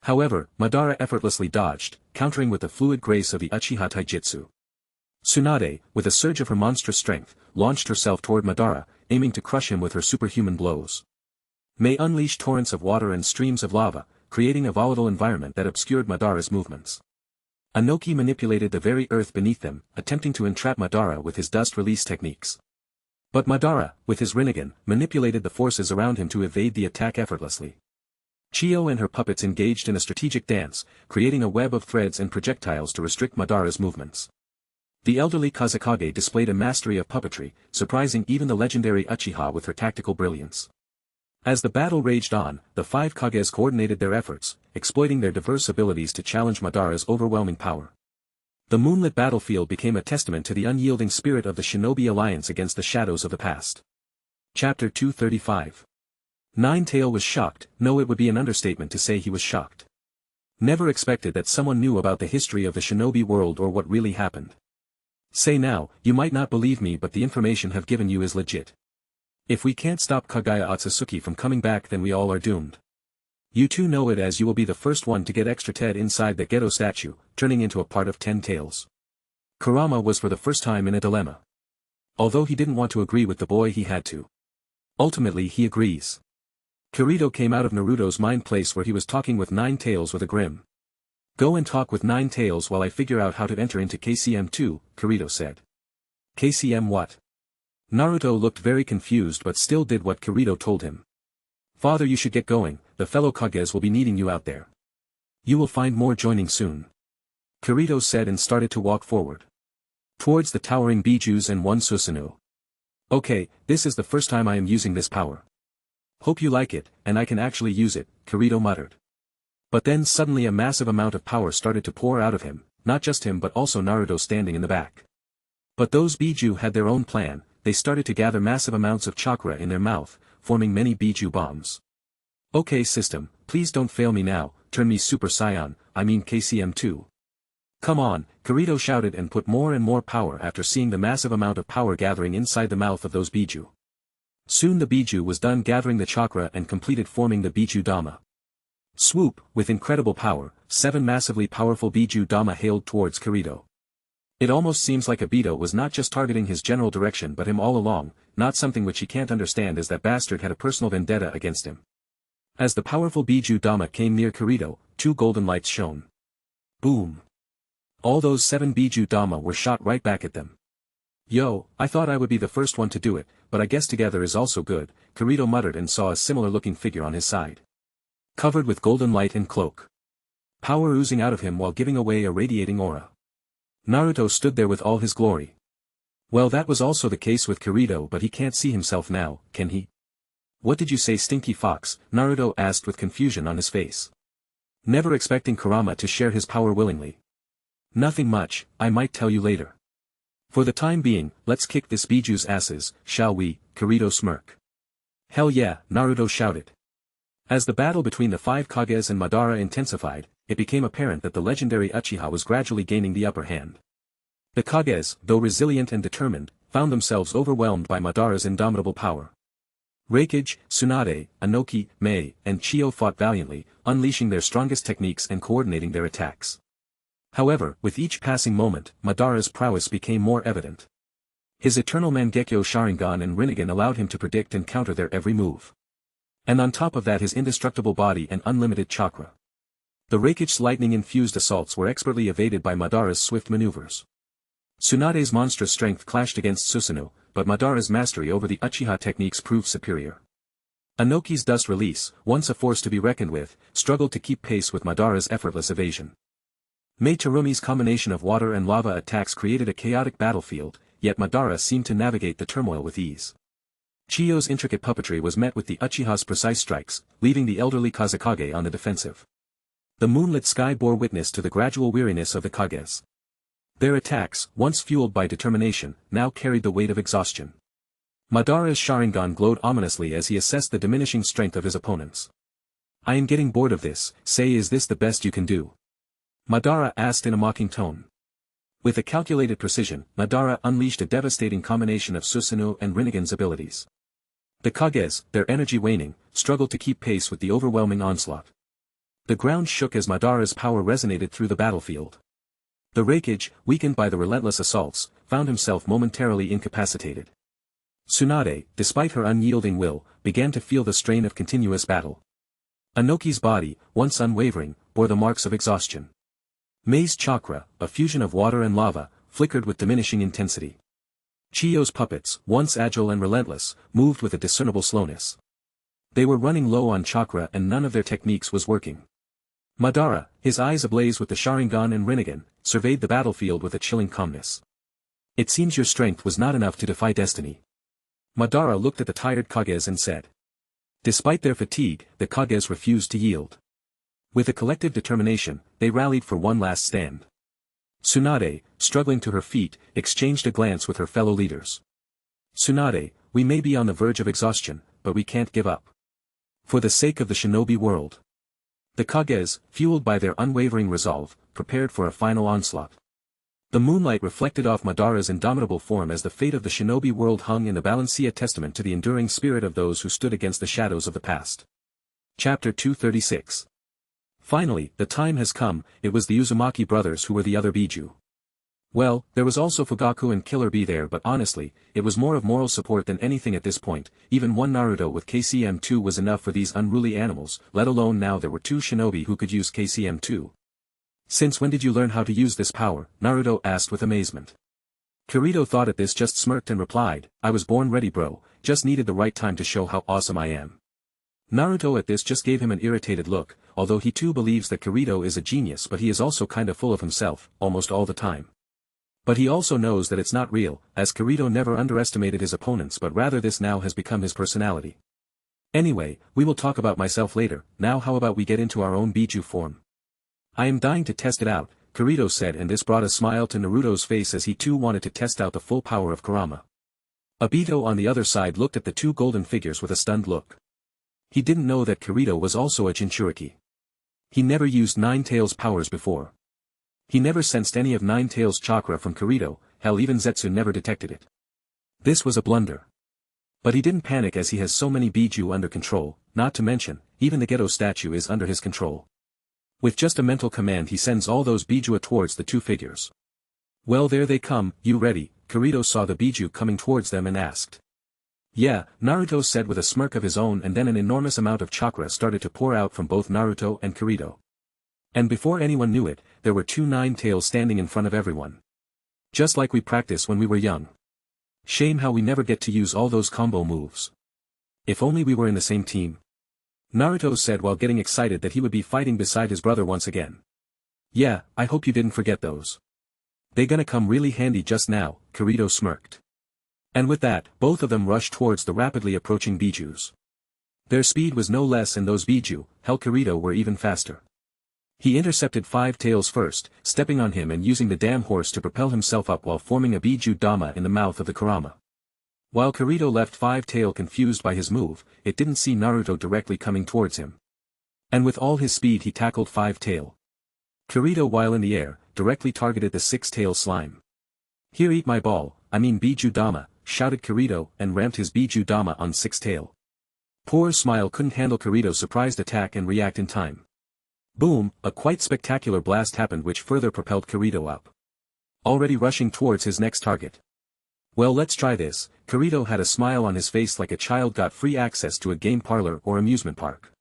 However, Madara effortlessly dodged, countering with the fluid grace of the Uchiha Taijutsu. Tsunade, with a surge of her monstrous strength, launched herself toward Madara, aiming to crush him with her superhuman blows. Mei unleashed torrents of water and streams of lava, creating a volatile environment that obscured Madara's movements. Inoki manipulated the very earth beneath them, attempting to entrap Madara with his dust release techniques. But Madara, with his Rinnegan, manipulated the forces around him to evade the attack effortlessly. Chio and her puppets engaged in a strategic dance, creating a web of threads and projectiles to restrict Madara's movements. The elderly Kazekage displayed a mastery of puppetry, surprising even the legendary Uchiha with her tactical brilliance. As the battle raged on, the 5 Kages coordinated their efforts, exploiting their diverse abilities to challenge Madara's overwhelming power. The moonlit battlefield became a testament to the unyielding spirit of the Shinobi Alliance against the shadows of the past. Chapter 235. Nine-Tail was shocked. No, it would be an understatement to say he was shocked. Never expected that someone knew about the history of the Shinobi world or what really happened. Say now, you might not believe me, but the information I've given you is legit. If we can't stop Kaguya Otsutsuki from coming back, then we all are doomed. You too know it, as you will be the first one to get extra Ted inside the Geto statue, turning into a part of 10 Tails. Kurama was for the first time in a dilemma. Although he didn't want to agree with the boy, he had to. Ultimately he agrees. Kirito came out of Naruto's mind place where he was talking with 9 Tails with a grim. Go and talk with 9 Tails while I figure out how to enter into KCM2, Kirito said. KCM what? Naruto looked very confused but still did what Kirito told him. Father, you should get going, the fellow Kages will be needing you out there. You will find more joining soon. Kirito said and started to walk forward. Towards the towering Bijus and one Susanoo. Okay, this is the first time I am using this power. Hope you like it, and I can actually use it, Kirito muttered. But then suddenly a massive amount of power started to pour out of him, not just him but also Naruto standing in the back. But those Biju had their own plan. They started to gather massive amounts of chakra in their mouth, forming many Biju bombs. Okay system, please don't fail me now, turn me Super Saiyan, I mean KCM2. Come on, Kirito shouted and put more and more power after seeing the massive amount of power gathering inside the mouth of those Biju. Soon the Biju was done gathering the chakra and completed forming the Biju Dama. Swoop, with incredible power, 7 massively powerful Biju Dama hailed towards Kirito. It almost seems like Obito was not just targeting his general direction but him all along, not something which he can't understand is that bastard had a personal vendetta against him. As the powerful Biju Dama came near Kirito, 2 golden lights shone. Boom. All those 7 Biju Dama were shot right back at them. Yo, I thought I would be the first one to do it, but I guess together is also good, Kirito muttered and saw a similar looking figure on his side. Covered with golden light and cloak. Power oozing out of him while giving away a radiating aura. Naruto stood there with all his glory. Well, that was also the case with Kirito, but he can't see himself now, can he? What did you say, Stinky Fox? Naruto asked with confusion on his face. Never expecting Kurama to share his power willingly. Nothing much, I might tell you later. For the time being, let's kick this Biju's asses, shall we? Kirito smirked. Hell yeah, Naruto shouted. As the battle between the 5 Kages and Madara intensified, it became apparent that the legendary Uchiha was gradually gaining the upper hand. The Kages, though resilient and determined, found themselves overwhelmed by Madara's indomitable power. Raikage, Tsunade, Inoki, Mei, and Chiyo fought valiantly, unleashing their strongest techniques and coordinating their attacks. However, with each passing moment, Madara's prowess became more evident. His eternal Mangekyo Sharingan and Rinnegan allowed him to predict and counter their every move. And on top of that, his indestructible body and unlimited chakra. The Raikage's lightning-infused assaults were expertly evaded by Madara's swift maneuvers. Tsunade's monstrous strength clashed against Susanoo, but Madara's mastery over the Uchiha techniques proved superior. Inoki's dust release, once a force to be reckoned with, struggled to keep pace with Madara's effortless evasion. Mei Tarumi's combination of water and lava attacks created a chaotic battlefield, yet Madara seemed to navigate the turmoil with ease. Chiyo's intricate puppetry was met with the Uchiha's precise strikes, leaving the elderly Kazekage on the defensive. The moonlit sky bore witness to the gradual weariness of the Kages. Their attacks, once fueled by determination, now carried the weight of exhaustion. Madara's Sharingan glowed ominously as he assessed the diminishing strength of his opponents. I am getting bored of this, say, is this the best you can do? Madara asked in a mocking tone. With a calculated precision, Madara unleashed a devastating combination of Susanoo and Rinnegan's abilities. The Kages, their energy waning, struggled to keep pace with the overwhelming onslaught. The ground shook as Madara's power resonated through the battlefield. The Raikage, weakened by the relentless assaults, found himself momentarily incapacitated. Tsunade, despite her unyielding will, began to feel the strain of continuous battle. Inoki's body, once unwavering, bore the marks of exhaustion. Mei's chakra, a fusion of water and lava, flickered with diminishing intensity. Chiyo's puppets, once agile and relentless, moved with a discernible slowness. They were running low on chakra and none of their techniques was working. Madara, his eyes ablaze with the Sharingan and Rinnegan, surveyed the battlefield with a chilling calmness. It seems your strength was not enough to defy destiny. Madara looked at the tired Kages and said. Despite their fatigue, the Kages refused to yield. With a collective determination, they rallied for one last stand. Tsunade, struggling to her feet, exchanged a glance with her fellow leaders. Tsunade, we may be on the verge of exhaustion, but we can't give up. For the sake of the shinobi world. The Kages, fueled by their unwavering resolve, prepared for a final onslaught. The moonlight reflected off Madara's indomitable form as the fate of the shinobi world hung in the balance, a testament to the enduring spirit of those who stood against the shadows of the past. Chapter 236. Finally, the time has come. It was the Uzumaki brothers who were the other Biju. Well, there was also Fugaku and Killer Bee there, but honestly, it was more of moral support than anything at this point. Even one Naruto with KCM2 was enough for these unruly animals, let alone now there were 2 shinobi who could use KCM2. Since when did you learn how to use this power? Naruto asked with amazement. Kirito thought at this, just smirked and replied, I was born ready bro, just needed the right time to show how awesome I am. Naruto at this just gave him an irritated look, although he too believes that Kirito is a genius, but he is also kinda full of himself, almost all the time. But he also knows that it's not real, as Kirito never underestimated his opponents, but rather this now has become his personality. Anyway, we will talk about myself later. Now how about we get into our own Biju form? I am dying to test it out, Kirito said, and this brought a smile to Naruto's face as he too wanted to test out the full power of Kurama. Obito on the other side looked at the 2 golden figures with a stunned look. He didn't know that Kirito was also a Jinchuriki. He never used Nine Tails' powers before. He never sensed any of Nine Tails' chakra from Kirito, hell even Zetsu never detected it. This was a blunder. But he didn't panic as he has so many Biju under control, not to mention, even the Geto statue is under his control. With just a mental command he sends all those Biju towards the 2 figures. Well, there they come, you ready? Kirito saw the Biju coming towards them and asked. Yeah, Naruto said with a smirk of his own, and then an enormous amount of chakra started to pour out from both Naruto and Kirito. And before anyone knew it, there were 2 Nine Tails standing in front of everyone. Just like we practiced when we were young. Shame how we never get to use all those combo moves. If only we were in the same team. Naruto said while getting excited that he would be fighting beside his brother once again. Yeah, I hope you didn't forget those. They gonna come really handy just now, Kirito smirked. And with that, both of them rushed towards the rapidly approaching Bijus. Their speed was no less and those Biju, hell Kirito were even faster. He intercepted Five Tails first, stepping on him and using the damn horse to propel himself up while forming a Biju Dama in the mouth of the Kurama. While Kirito left Five Tail confused by his move, it didn't see Naruto directly coming towards him. And with all his speed he tackled Five Tail. Kirito while in the air, directly targeted the Six-Tail slime. Here eat my ball, I mean Biju Dama, shouted Kirito and ramped his Biju Dama on Six-Tail. Poor Smile couldn't handle Kirito's surprised attack and react in time. Boom, a quite spectacular blast happened which further propelled Kirito up. Already rushing towards his next target. Well, let's try this. Kirito had a smile on his face like a child got free access to a game parlor or amusement park.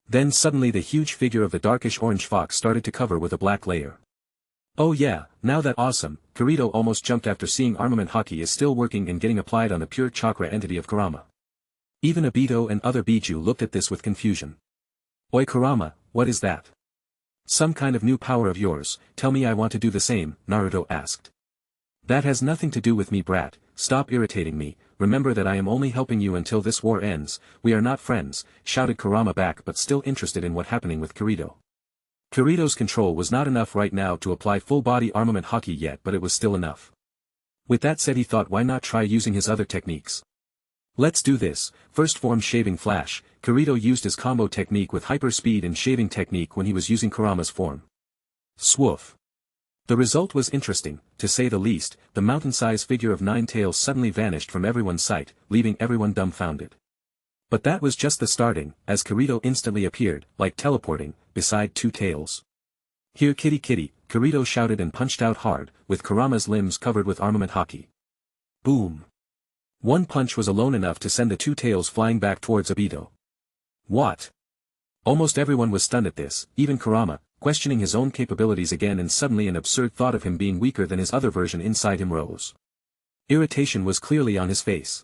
Then suddenly the huge figure of the darkish orange fox started to cover with a black layer. Oh yeah, now that awesome, Kirito almost jumped after seeing armament Haki is still working and getting applied on the pure chakra entity of Kurama. Even Obito and other Biju looked at this with confusion. Oi Kurama, what is that? Some kind of new power of yours, tell me I want to do the same, Naruto asked. That has nothing to do with me brat, stop irritating me, remember that I am only helping you until this war ends, we are not friends, shouted Kurama back but still interested in what happening with Kirito. Kirito's control was not enough right now to apply full-body armament Haki yet but it was still enough. With that said he thought why not try using his other techniques. Let's do this. First form Shaving Flash, Kirito used his combo technique with hyper speed and shaving technique when he was using Kurama's form. Swoof. The result was interesting, to say the least. The mountain-sized figure of Nine Tails suddenly vanished from everyone's sight, leaving everyone dumbfounded. But that was just the starting, as Kirito instantly appeared, like teleporting, beside Two Tails. Here kitty kitty, Kirito shouted and punched out hard, with Kurama's limbs covered with armament Haki. Boom. One punch was alone enough to send the Two Tails flying back towards Obito. What? Almost everyone was stunned at this, even Kurama, questioning his own capabilities again, and suddenly an absurd thought of him being weaker than his other version inside him rose. Irritation was clearly on his face.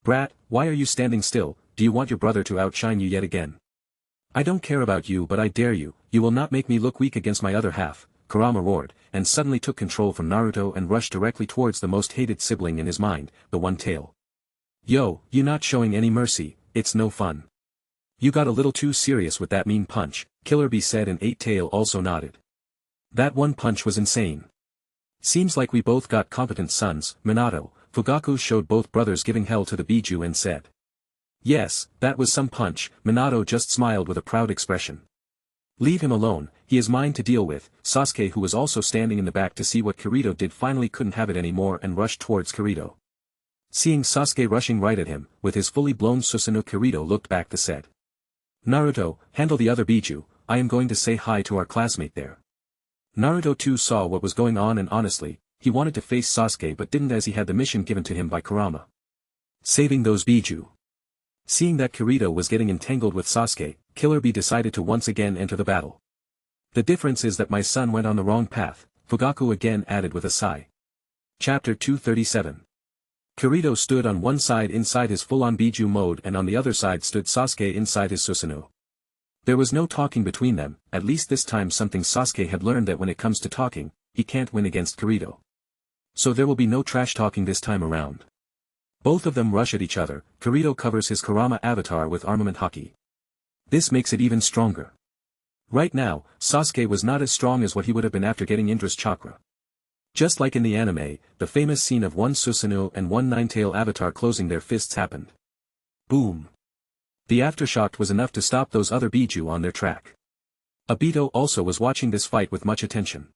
Brat, why are you standing still? Do you want your brother to outshine you yet again? I don't care about you but I dare you, you will not make me look weak against my other half, Kurama roared, and suddenly took control from Naruto and rushed directly towards the most hated sibling in his mind, the One Tail. Yo, you not showing any mercy, it's no fun. You got a little too serious with that mean punch, Killer Bee said, and Eight Tail also nodded. That one punch was insane. Seems like we both got competent sons, Minato. Fugaku showed both brothers giving hell to the Biju and said. Yes, that was some punch. Minato just smiled with a proud expression. Leave him alone, he is mine to deal with. Sasuke, who was also standing in the back to see what Kirito did, finally couldn't have it anymore and rushed towards Kirito. Seeing Sasuke rushing right at him, with his fully blown Susanoo, Kirito looked back and said. Naruto, handle the other Biju, I am going to say hi to our classmate there. Naruto too saw what was going on and honestly, he wanted to face Sasuke but didn't as he had the mission given to him by Kurama. Saving those Biju. Seeing that Kirito was getting entangled with Sasuke, Killer Bee decided to once again enter the battle. The difference is that my son went on the wrong path, Fugaku again added with a sigh. Chapter 237. Kirito stood on one side inside his full-on Biju mode and on the other side stood Sasuke inside his Susanoo. There was no talking between them, at least this time something Sasuke had learned, that when it comes to talking, he can't win against Kirito. So there will be no trash talking this time around. Both of them rush at each other. Kirito covers his Kurama avatar with armament Haki. This makes it even stronger. Right now, Sasuke was not as strong as what he would have been after getting Indra's chakra. Just like in the anime, the famous scene of one Susanoo and one Nine-Tail avatar closing their fists happened. Boom. The aftershock was enough to stop those other Biju on their track. Obito also was watching this fight with much attention.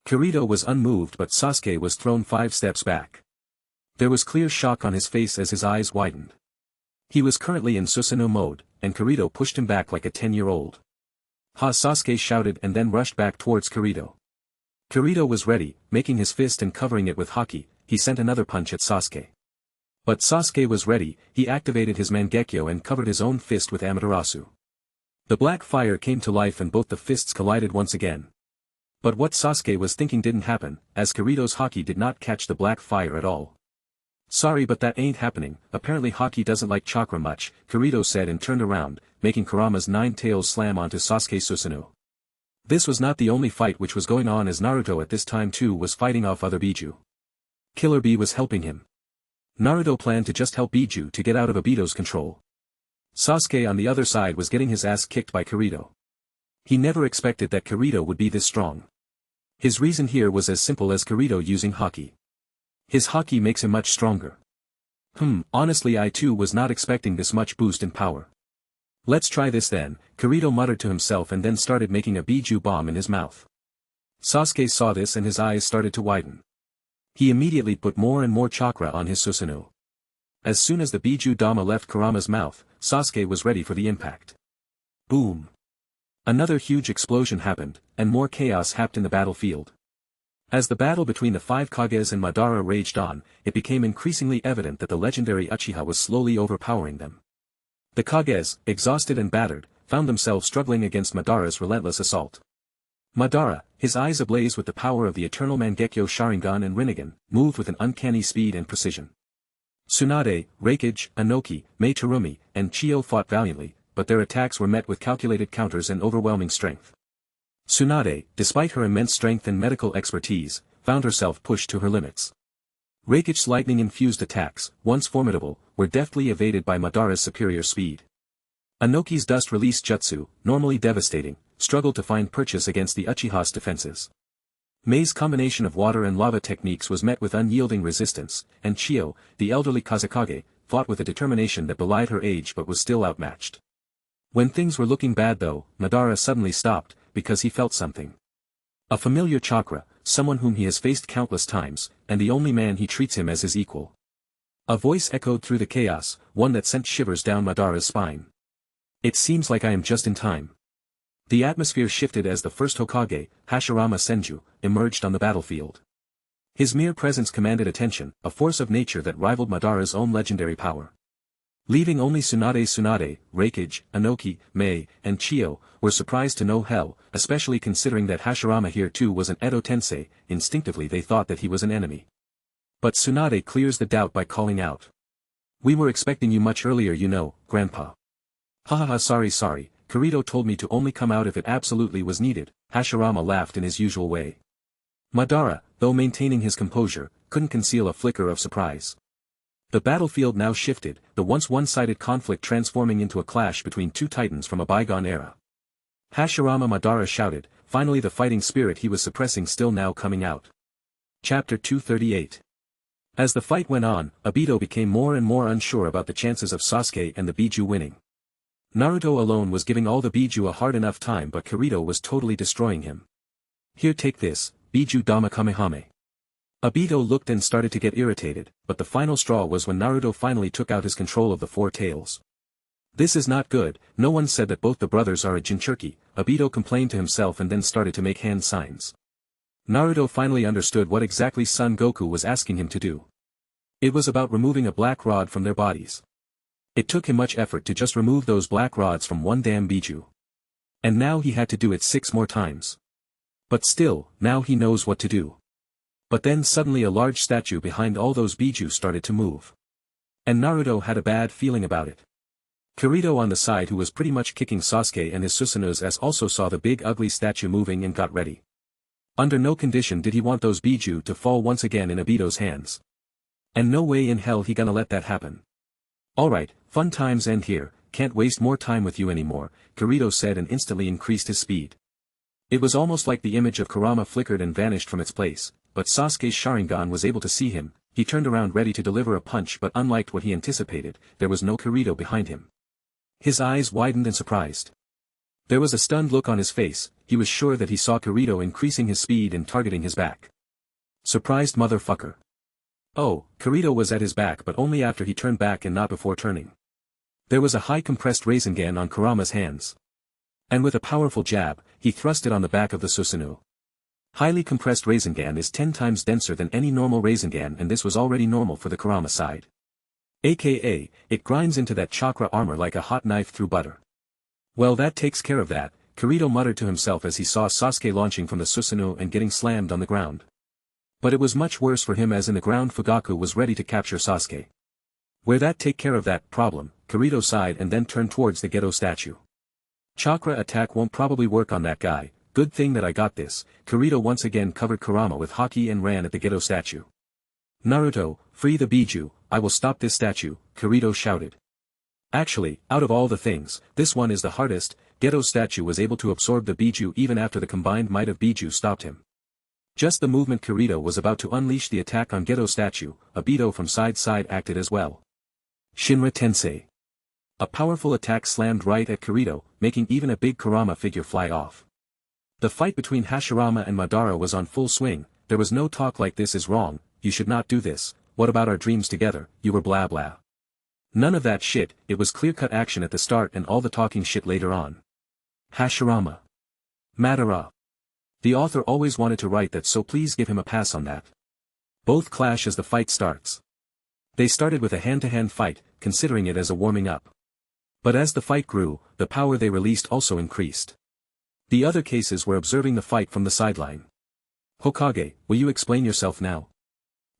Kirito was unmoved but Sasuke was thrown 5 steps back. There was clear shock on his face as his eyes widened. He was currently in Susanoo mode, and Kirito pushed him back like a 10-year-old. Ha! Sasuke shouted and then rushed back towards Kirito. Kirito was ready, making his fist and covering it with Haki. He sent another punch at Sasuke. But Sasuke was ready, he activated his Mangekyo and covered his own fist with Amaterasu. The black fire came to life and both the fists collided once again. But what Sasuke was thinking didn't happen, as Kirito's Haki did not catch the black fire at all. Sorry but that ain't happening, apparently Haki doesn't like chakra much, Kirito said and turned around, making Kurama's 9 tails slam onto Sasuke's Susanoo. This was not the only fight which was going on, as Naruto at this time too was fighting off other Biju. Killer Bee was helping him. Naruto planned to just help Biju to get out of Obito's control. Sasuke on the other side was getting his ass kicked by Kirito. He never expected that Kirito would be this strong. His reason here was as simple as Kirito using Haki. His Haki makes him much stronger. Honestly I too was not expecting this much boost in power. Let's try this then, Kirito muttered to himself and then started making a Biju bomb in his mouth. Sasuke saw this and his eyes started to widen. He immediately put more and more chakra on his Susanoo. As soon as the Biju Dama left Kurama's mouth, Sasuke was ready for the impact. Boom! Another huge explosion happened, and more chaos happened in the battlefield. As the battle between the 5 Kages and Madara raged on, it became increasingly evident that the legendary Uchiha was slowly overpowering them. The Kages, exhausted and battered, found themselves struggling against Madara's relentless assault. Madara, his eyes ablaze with the power of the eternal Mangekyo Sharingan and Rinnegan, moved with an uncanny speed and precision. Tsunade, Raikage, Inoki, Mei Terumi, and Chiyo fought valiantly, but their attacks were met with calculated counters and overwhelming strength. Tsunade, despite her immense strength and medical expertise, found herself pushed to her limits. Raikage's lightning-infused attacks, once formidable, were deftly evaded by Madara's superior speed. Inoki's dust-release jutsu, normally devastating, struggled to find purchase against the Uchiha's defenses. Mei's combination of water and lava techniques was met with unyielding resistance, and Chiyo, the elderly Kazekage, fought with a determination that belied her age but was still outmatched. When things were looking bad though, Madara suddenly stopped, because he felt something. A familiar chakra, someone whom he has faced countless times, and the only man he treats him as his equal. A voice echoed through the chaos, one that sent shivers down Madara's spine. It seems like I am just in time. The atmosphere shifted as the first Hokage, Hashirama Senju, emerged on the battlefield. His mere presence commanded attention, a force of nature that rivaled Madara's own legendary power. Leaving only Tsunade, Raikage, Inoki, Mei, and Chiyo, were surprised to no hell, especially considering that Hashirama here too was an Edo Tensei. Instinctively they thought that he was an enemy. But Tsunade clears the doubt by calling out. We were expecting you much earlier, you know, Grandpa. Hahaha, sorry, Kirito told me to only come out if it absolutely was needed. Hashirama laughed in his usual way. Madara, though maintaining his composure, couldn't conceal a flicker of surprise. The battlefield now shifted, the once one-sided conflict transforming into a clash between two titans from a bygone era. Hashirama Madara shouted, finally the fighting spirit he was suppressing still now coming out. Chapter 238. As the fight went on, Obito became more and more unsure about the chances of Sasuke and the Biju winning. Naruto alone was giving all the Biju a hard enough time, but Kirito was totally destroying him. Here, take this, Biju Dama Kamehame. Obito looked and started to get irritated, but the final straw was when Naruto finally took out his control of the four tails. This is not good, no one said that both the brothers are a Jinchuriki, Obito complained to himself and then started to make hand signs. Naruto finally understood what exactly Son Goku was asking him to do. It was about removing a black rod from their bodies. It took him much effort to just remove those black rods from one damn Biju. And now he had to do it 6 more times. But still, now he knows what to do. But then suddenly a large statue behind all those Biju started to move. And Naruto had a bad feeling about it. Kirito on the side, who was pretty much kicking Sasuke and his Susanos, as also saw the big ugly statue moving and got ready. Under no condition did he want those Biju to fall once again in Obito's hands. And no way in hell he gonna let that happen. Alright, fun times end here, can't waste more time with you anymore, Kirito said and instantly increased his speed. It was almost like the image of Kurama flickered and vanished from its place, but Sasuke's Sharingan was able to see him. He turned around ready to deliver a punch, but unlike what he anticipated, there was no Kirito behind him. His eyes widened in surprise. There was a stunned look on his face, he was sure that he saw Kirito increasing his speed and targeting his back. Surprised motherfucker. Oh, Kirito was at his back, but only after he turned back and not before turning. There was a high compressed Rasengan on Kurama's hands. And with a powerful jab, he thrust it on the back of the Susanoo. Highly compressed Rasengan is 10 times denser than any normal Rasengan, and this was already normal for the Kurama side. AKA, it grinds into that chakra armor like a hot knife through butter. Well, that takes care of that, Kirito muttered to himself as he saw Sasuke launching from the Susanoo and getting slammed on the ground. But it was much worse for him, as in the ground Fugaku was ready to capture Sasuke. Where that take care of that problem, Kirito sighed and then turned towards the Gedo statue. Chakra attack won't probably work on that guy, good thing that I got this. Kirito once again covered Kurama with Haki and ran at the Geto statue. Naruto, free the Biju, I will stop this statue, Kirito shouted. Actually, out of all the things, this one is the hardest. Geto's statue was able to absorb the Biju even after the combined might of Biju stopped him. Just the movement Kirito was about to unleash the attack on Geto's statue, Obito from side acted as well. Shinra Tensei. A powerful attack slammed right at Kirito, making even a big Kurama figure fly off. The fight between Hashirama and Madara was on full swing. There was no talk like this is wrong, you should not do this, what about our dreams together, you were blah blah. None of that shit, it was clear-cut action at the start and all the talking shit later on. Hashirama. Madara. The author always wanted to write that, so please give him a pass on that. Both clash as the fight starts. They started with a hand-to-hand fight, considering it as a warming up. But as the fight grew, the power they released also increased. The other cases were observing the fight from the sideline. Hokage, will you explain yourself now?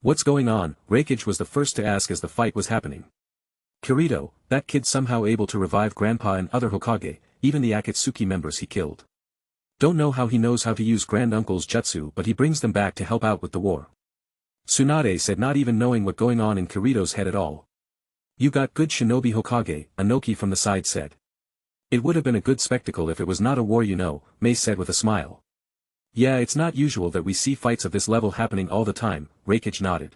What's going on? Raikage was the first to ask as the fight was happening. Kirito, that kid somehow able to revive Grandpa and other Hokage, even the Akatsuki members he killed. Don't know how he knows how to use Granduncle's jutsu, but he brings them back to help out with the war. Tsunade said, not even knowing what going on in Kirito's head at all. You got good shinobi Hokage, Anoki from the side said. It would have been a good spectacle if it was not a war, you know, Mei said with a smile. Yeah, it's not usual that we see fights of this level happening all the time, Raikage nodded.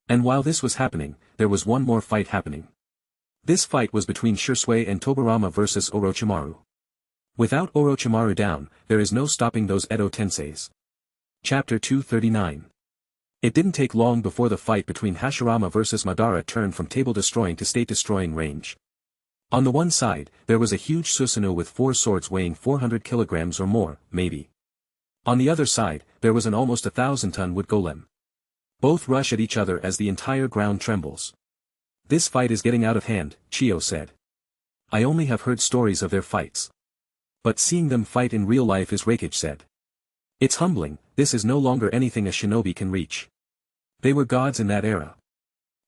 And while this was happening, there was one more fight happening. This fight was between Shisui and Tobirama versus Orochimaru. Without Orochimaru down, there is no stopping those Edo Tenseis. Chapter 239. It didn't take long before the fight between Hashirama versus Madara turned from table-destroying to state-destroying range. On the one side, there was a huge Susanoo with 4 swords weighing 400 kilograms or more, maybe. On the other side, there was an almost 1,000-ton wood golem. Both rush at each other as the entire ground trembles. This fight is getting out of hand, Chiyo said. I only have heard stories of their fights. But seeing them fight in real life is, Raikage said. It's humbling, this is no longer anything a shinobi can reach. They were gods in that era.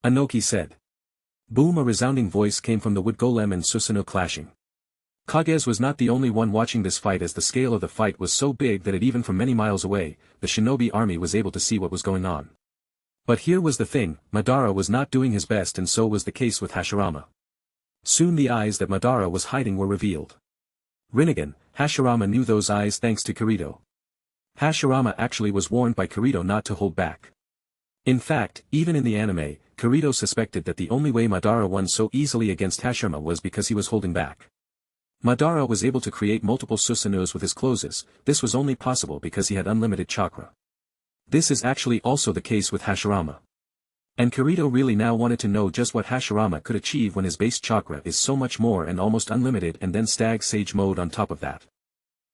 Anoki said. Boom, a resounding voice came from the wood golem and Susanoo clashing. Kage was not the only one watching this fight, as the scale of the fight was so big that even from many miles away, the shinobi army was able to see what was going on. But here was the thing, Madara was not doing his best, and so was the case with Hashirama. Soon the eyes that Madara was hiding were revealed. Rinnegan, Hashirama knew those eyes thanks to Kirito. Hashirama actually was warned by Kirito not to hold back. In fact, even in the anime, Kirito suspected that the only way Madara won so easily against Hashirama was because he was holding back. Madara was able to create multiple Susanoos with his closes. This was only possible because he had unlimited chakra. This is actually also the case with Hashirama. And Kirito really now wanted to know just what Hashirama could achieve when his base chakra is so much more and almost unlimited, and then Stag Sage mode on top of that.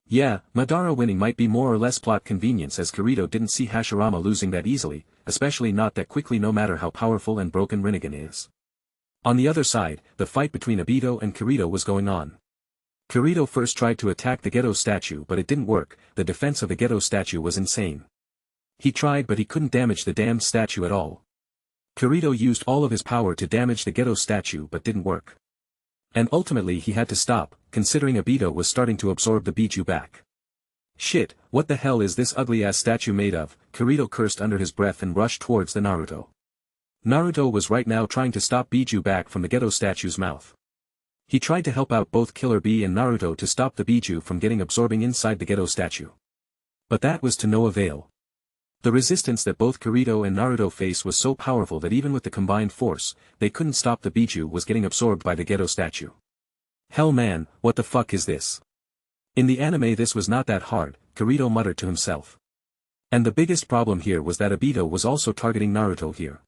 Yeah, Madara winning might be more or less plot convenience, as Kirito didn't see Hashirama losing that easily, especially not that quickly, no matter how powerful and broken Rinnegan is. On the other side, the fight between Obito and Kirito was going on. Kirito first tried to attack the Geto statue, but it didn't work. The defense of the Geto statue was insane. He tried, but he couldn't damage the damned statue at all. Kirito used all of his power to damage the Geto statue, but didn't work. And ultimately he had to stop, considering Obito was starting to absorb the Biju back. Shit, what the hell is this ugly-ass statue made of? Kirito cursed under his breath and rushed towards the Naruto. Naruto was right now trying to stop Biju back from the Geto statue's mouth. He tried to help out both Killer Bee and Naruto to stop the Biju from getting absorbing inside the Geto statue. But that was to no avail. The resistance that both Kirito and Naruto faced was so powerful that even with the combined force, they couldn't stop the Biju was getting absorbed by the Geto statue. Hell man, what the fuck is this? In the anime this was not that hard, Kirito muttered to himself. And the biggest problem here was that Obito was also targeting Naruto here.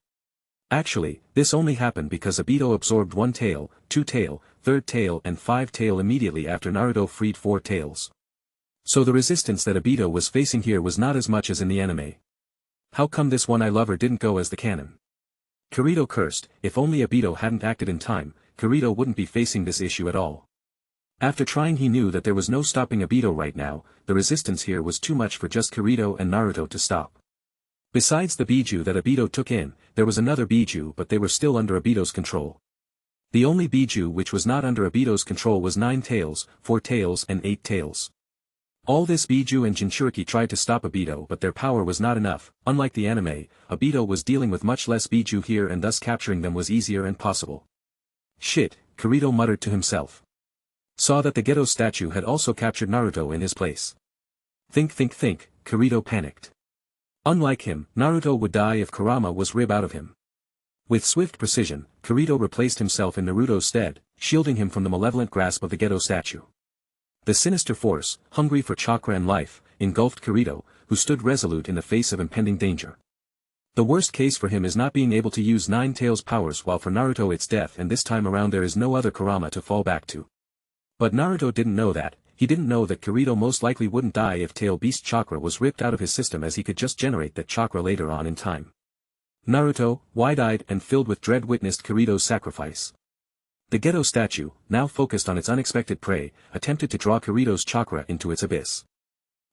Actually, this only happened because Obito absorbed 1 tail, 2 tail, 3rd tail and 5 tail immediately after Naruto freed 4 tails. So the resistance that Obito was facing here was not as much as in the anime. How come this one I lover didn't go as the canon? Kirito cursed. If only Obito hadn't acted in time, Kirito wouldn't be facing this issue at all. After trying, he knew that there was no stopping Obito right now. The resistance here was too much for just Kirito and Naruto to stop. Besides the Biju that Obito took in, there was another Biju, but they were still under Obito's control. The only Biju which was not under Obito's control was 9 tails, 4 tails and 8 tails. All this Biju and Jinchuriki tried to stop Obito, but their power was not enough. Unlike the anime, Obito was dealing with much less Biju here, and thus capturing them was easier and possible. Shit, Kirito muttered to himself. Saw that the ghetto statue had also captured Naruto in his place. Think, Kirito panicked. Unlike him, Naruto would die if Kurama was ripped out of him. With swift precision, Kirito replaced himself in Naruto's stead, shielding him from the malevolent grasp of the ghetto statue. The sinister force, hungry for chakra and life, engulfed Kirito, who stood resolute in the face of impending danger. The worst case for him is not being able to use Nine Tails' powers, while for Naruto it's death, and this time around there is no other Kurama to fall back to. But Naruto didn't know that. He didn't know that Kirito most likely wouldn't die if Tail Beast chakra was ripped out of his system, as he could just generate that chakra later on in time. Naruto, wide-eyed and filled with dread, witnessed Kirito's sacrifice. The ghetto statue, now focused on its unexpected prey, attempted to draw Kirito's chakra into its abyss.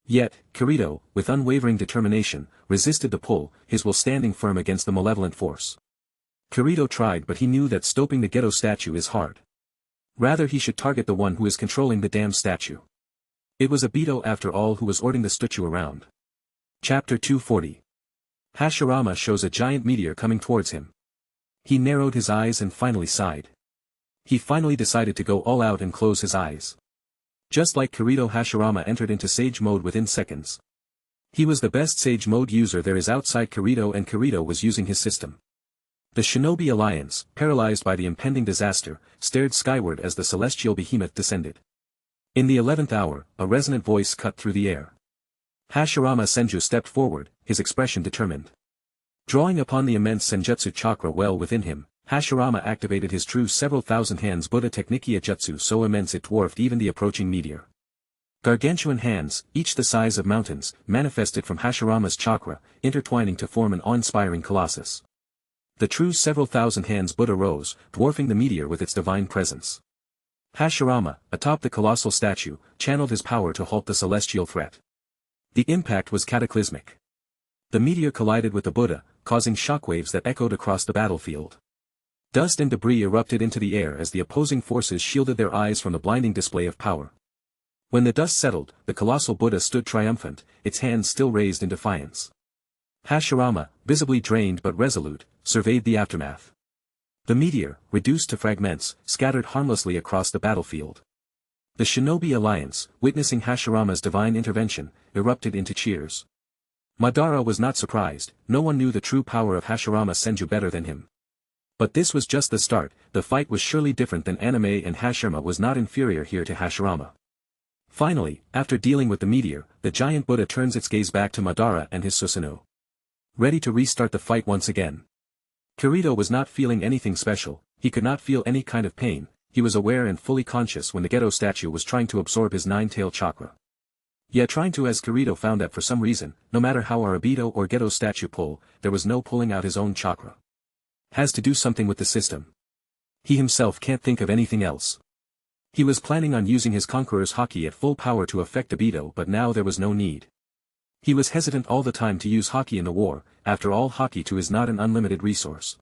Yet, Kirito, with unwavering determination, resisted the pull, his will standing firm against the malevolent force. Kirito tried, but he knew that stopping the ghetto statue is hard. Rather, he should target the one who is controlling the damn statue. It was Obito after all who was ordering the statue around. Chapter 240. Hashirama shows a giant meteor coming towards him. He narrowed his eyes and finally sighed. He finally decided to go all out and close his eyes. Just like Kirito, Hashirama entered into Sage Mode within seconds. He was the best Sage Mode user there is outside Kirito, and Kirito was using his system. The Shinobi Alliance, paralyzed by the impending disaster, stared skyward as the celestial behemoth descended. In the 11th hour, a resonant voice cut through the air. Hashirama Senju stepped forward, his expression determined. Drawing upon the immense Senjutsu chakra well within him, Hashirama activated his true several thousand hands Buddha Technikia Jutsu, so immense it dwarfed even the approaching meteor. Gargantuan hands, each the size of mountains, manifested from Hashirama's chakra, intertwining to form an awe-inspiring colossus. The true several thousand hands Buddha rose, dwarfing the meteor with its divine presence. Hashirama, atop the colossal statue, channeled his power to halt the celestial threat. The impact was cataclysmic. The meteor collided with the Buddha, causing shockwaves that echoed across the battlefield. Dust and debris erupted into the air as the opposing forces shielded their eyes from the blinding display of power. When the dust settled, the colossal Buddha stood triumphant, its hands still raised in defiance. Hashirama, visibly drained but resolute, surveyed the aftermath. The meteor, reduced to fragments, scattered harmlessly across the battlefield. The Shinobi Alliance, witnessing Hashirama's divine intervention, erupted into cheers. Madara was not surprised. No one knew the true power of Hashirama Senju better than him. But this was just the start. The fight was surely different than anime, and Hashirama was not inferior here to Hashirama. Finally, after dealing with the meteor, the giant Buddha turns its gaze back to Madara and his Susanoo. Ready to restart the fight once again. Kirito was not feeling anything special. He could not feel any kind of pain. He was aware and fully conscious when the ghetto statue was trying to absorb his nine-tailed chakra. Yet trying to, as Kirito found that for some reason, no matter how Obito or ghetto statue pull, there was no pulling out his own chakra. Has to do something with the system. He himself can't think of anything else. He was planning on using his Conqueror's Haki at full power to affect Obito, but now there was no need. He was hesitant all the time to use Haki in the war. After all, Haki too is not an unlimited resource.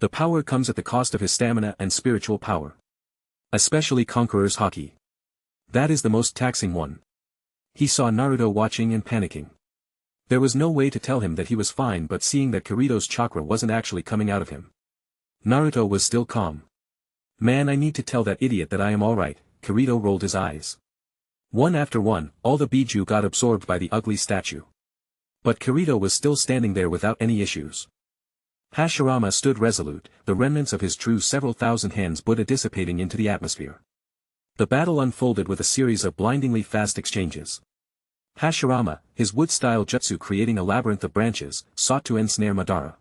The power comes at the cost of his stamina and spiritual power. Especially Conqueror's Haki. That is the most taxing one. He saw Naruto watching and panicking. There was no way to tell him that he was fine, but seeing that Kirito's chakra wasn't actually coming out of him. Naruto was still calm. Man, I need to tell that idiot that I am alright. Kirito rolled his eyes. One after one, all the Biju got absorbed by the ugly statue. But Kirito was still standing there without any issues. Hashirama stood resolute, the remnants of his true several thousand hands Buddha dissipating into the atmosphere. The battle unfolded with a series of blindingly fast exchanges. Hashirama, his wood-style jutsu creating a labyrinth of branches, sought to ensnare Madara.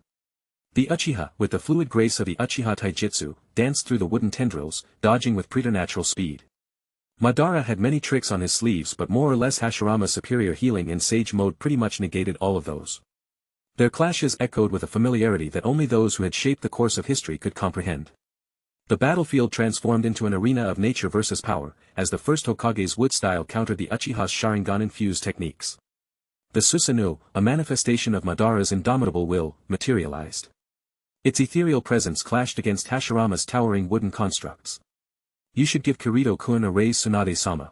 The Uchiha, with the fluid grace of the Uchiha Taijutsu, danced through the wooden tendrils, dodging with preternatural speed. Madara had many tricks on his sleeves, but more or less Hashirama's superior healing in Sage Mode pretty much negated all of those. Their clashes echoed with a familiarity that only those who had shaped the course of history could comprehend. The battlefield transformed into an arena of nature versus power, as the first Hokage's wood style countered the Uchiha's Sharingan-infused techniques. The Susanoo, a manifestation of Madara's indomitable will, materialized. Its ethereal presence clashed against Hashirama's towering wooden constructs. You should give Kirito-kun a raise, Tsunade-sama.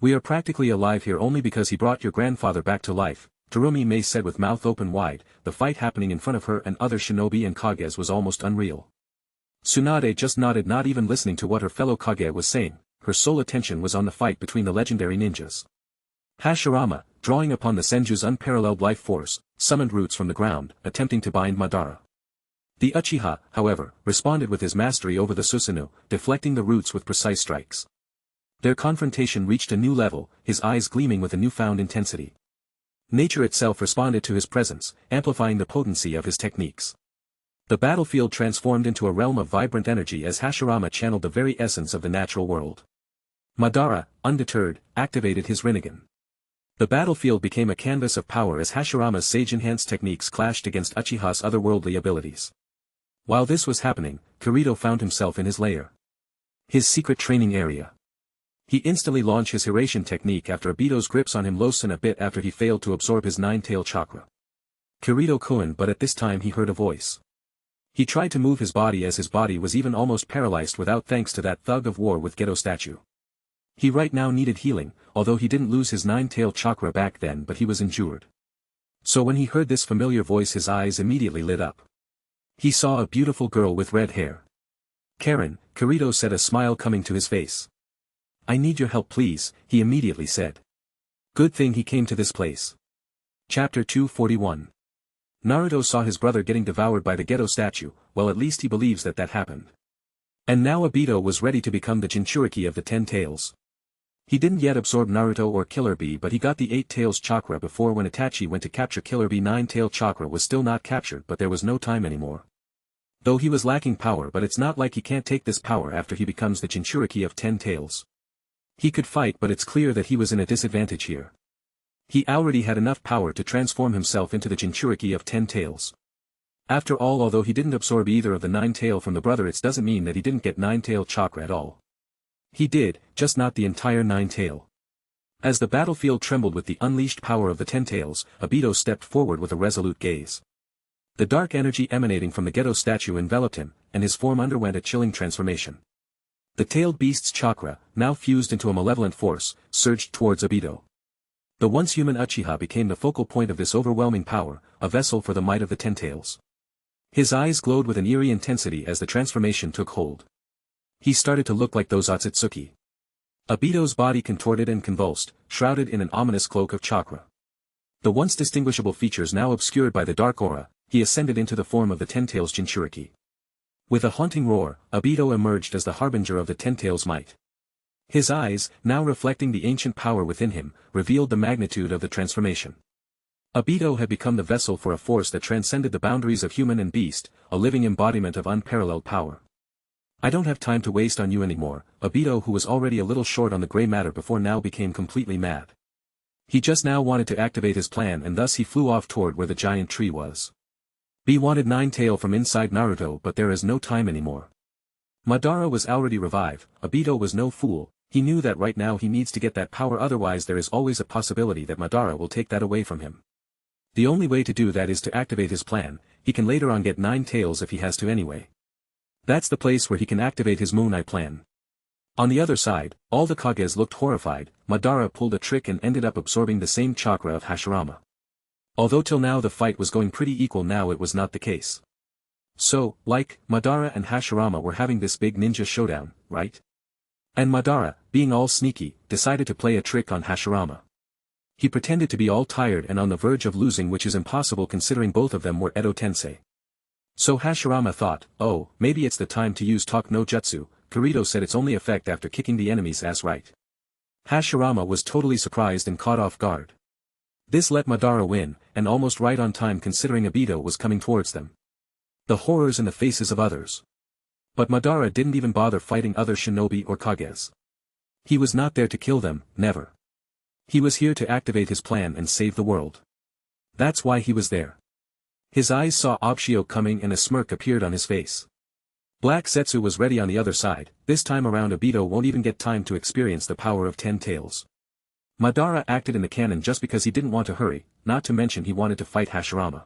We are practically alive here only because he brought your grandfather back to life, Terumi Mei said with mouth open wide. The fight happening in front of her and other shinobi and Kages was almost unreal. Tsunade just nodded, not even listening to what her fellow Kage was saying. Her sole attention was on the fight between the legendary ninjas. Hashirama, drawing upon the Senju's unparalleled life force, summoned roots from the ground, attempting to bind Madara. The Uchiha, however, responded with his mastery over the Susanoo, deflecting the roots with precise strikes. Their confrontation reached a new level, his eyes gleaming with a newfound intensity. Nature itself responded to his presence, amplifying the potency of his techniques. The battlefield transformed into a realm of vibrant energy as Hashirama channeled the very essence of the natural world. Madara, undeterred, activated his Rinnegan. The battlefield became a canvas of power as Hashirama's sage-enhanced techniques clashed against Uchiha's otherworldly abilities. While this was happening, Kirito found himself in his lair. His secret training area. He instantly launched his Hiraition technique after Obito's grips on him loosened a bit after he failed to absorb his nine-tail chakra. Kirito-kun, but at this time he heard a voice. He tried to move his body as his body was even almost paralyzed without thanks to that thug of war with Geto statue. He right now needed healing, although he didn't lose his nine-tail chakra back then, but he was injured. So when he heard this familiar voice his eyes immediately lit up. He saw a beautiful girl with red hair. Karen, Kirito said, a smile coming to his face. I need your help please, he immediately said. Good thing he came to this place. Chapter 241. Naruto saw his brother getting devoured by the Geto statue, well at least he believes that happened. And now Obito was ready to become the Jinchuriki of the 10 tails. He didn't yet absorb Naruto or Killer Bee, but he got the 8 tails chakra before when Itachi went to capture Killer Bee. 9-tail chakra was still not captured, but there was no time anymore. Though he was lacking power, but it's not like he can't take this power after he becomes the Jinchuriki of 10 tails. He could fight, but it's clear that he was in a disadvantage here. He already had enough power to transform himself into the Jinchuriki of 10 tails. After all, although he didn't absorb either of the 9-tail from the brother, it doesn't mean that he didn't get 9-tail chakra at all. He did, just not the entire 9-tail. As the battlefield trembled with the unleashed power of the 10 tails, Obito stepped forward with a resolute gaze. The dark energy emanating from the Geto statue enveloped him, and his form underwent a chilling transformation. The tailed beast's chakra, now fused into a malevolent force, surged towards Obito. The once human Uchiha became the focal point of this overwhelming power, a vessel for the might of the 10 tails. His eyes glowed with an eerie intensity as the transformation took hold. He started to look like those Otsutsuki. Obito's body contorted and convulsed, shrouded in an ominous cloak of chakra. The once distinguishable features now obscured by the dark aura, he ascended into the form of the 10 tails Jinchuriki. With a haunting roar, Obito emerged as the harbinger of the 10 tails might. His eyes, now reflecting the ancient power within him, revealed the magnitude of the transformation. Obito had become the vessel for a force that transcended the boundaries of human and beast, a living embodiment of unparalleled power. I don't have time to waste on you anymore. Obito, who was already a little short on the gray matter before, now became completely mad. He just now wanted to activate his plan, and thus he flew off toward where the giant tree was. B wanted 9-tail from inside Naruto, but there is no time anymore. Madara was already revived. Obito was no fool. He knew that right now he needs to get that power, otherwise there is always a possibility that Madara will take that away from him. The only way to do that is to activate his plan. He can later on get 9 tails if he has to anyway. That's the place where he can activate his Moon Eye plan. On the other side, all the Kages looked horrified. Madara pulled a trick and ended up absorbing the same chakra of Hashirama. Although till now the fight was going pretty equal, now it was not the case. So, Madara and Hashirama were having this big ninja showdown, right? And Madara, being all sneaky, decided to play a trick on Hashirama. He pretended to be all tired and on the verge of losing, which is impossible considering both of them were Edo Tensei. So Hashirama thought, oh, maybe it's the time to use Talk no Jutsu. Kirito said its only effect after kicking the enemy's ass, right? Hashirama was totally surprised and caught off guard. This let Madara win, and almost right on time considering Obito was coming towards them. The horrors in the faces of others. But Madara didn't even bother fighting other shinobi or Kages. He was not there to kill them, never. He was here to activate his plan and save the world. That's why he was there. His eyes saw Obshio coming and a smirk appeared on his face. Black Setsu was ready on the other side. This time around Obito won't even get time to experience the power of 10 tails. Madara acted in the canon just because he didn't want to hurry, not to mention he wanted to fight Hashirama.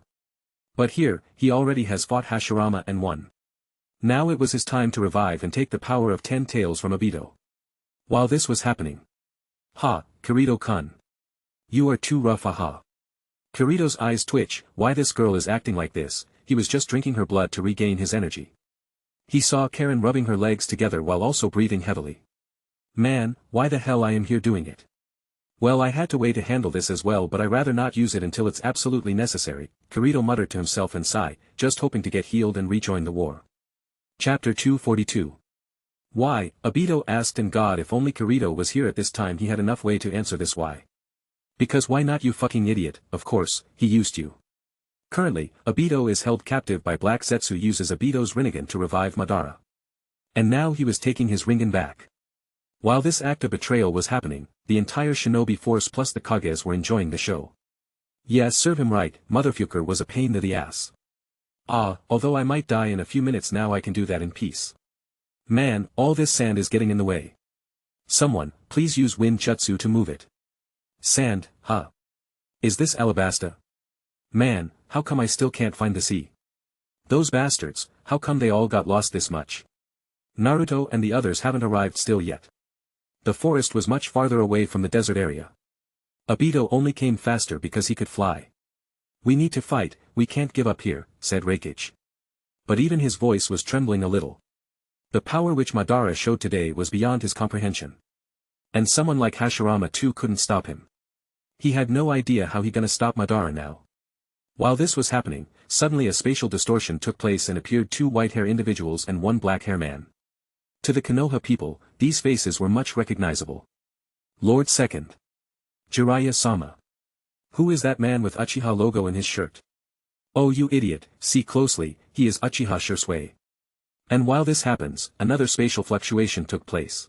But here, he already has fought Hashirama and won. Now it was his time to revive and take the power of 10 tails from Obito. While this was happening, Ha, Kirito-kun. You are too rough, aha. Kirito's eyes twitch. Why this girl is acting like this? He was just drinking her blood to regain his energy. He saw Karen rubbing her legs together while also breathing heavily. Man, why the hell I am here doing it? Well, I had to way to handle this as well, but I rather not use it until it's absolutely necessary, Kirito muttered to himself and sighed, just hoping to get healed and rejoin the war. Chapter 242. Why? Obito asked, and God, if only Kirito was here at this time he had enough way to answer this why. Because why not, you fucking idiot? Of course, he used you. Currently, Obito is held captive by Black Zetsu uses Obito's Rinnegan to revive Madara. And now he was taking his Rinnegan back. While this act of betrayal was happening, the entire shinobi force plus the Kages were enjoying the show. Yeah, serve him right, motherfucker was a pain to the ass. Although I might die in a few minutes now, I can do that in peace. Man, all this sand is getting in the way. Someone, please use wind jutsu to move it. Sand, huh? Is this Alabasta? Man, how come I still can't find the sea? Those bastards, how come they all got lost this much? Naruto and the others haven't arrived still yet. The forest was much farther away from the desert area. Obito only came faster because he could fly. We need to fight, we can't give up here, said Raikage. But even his voice was trembling a little. The power which Madara showed today was beyond his comprehension. And someone like Hashirama too couldn't stop him. He had no idea how he gonna stop Madara now. While this was happening, suddenly a spatial distortion took place and appeared two white-hair individuals and one black-hair man. To the Konoha people, these faces were much recognizable. Lord Second. Jiraiya-sama. Who is that man with Uchiha logo in his shirt? Oh, you idiot, see closely, he is Uchiha Shisui. And while this happens, another spatial fluctuation took place.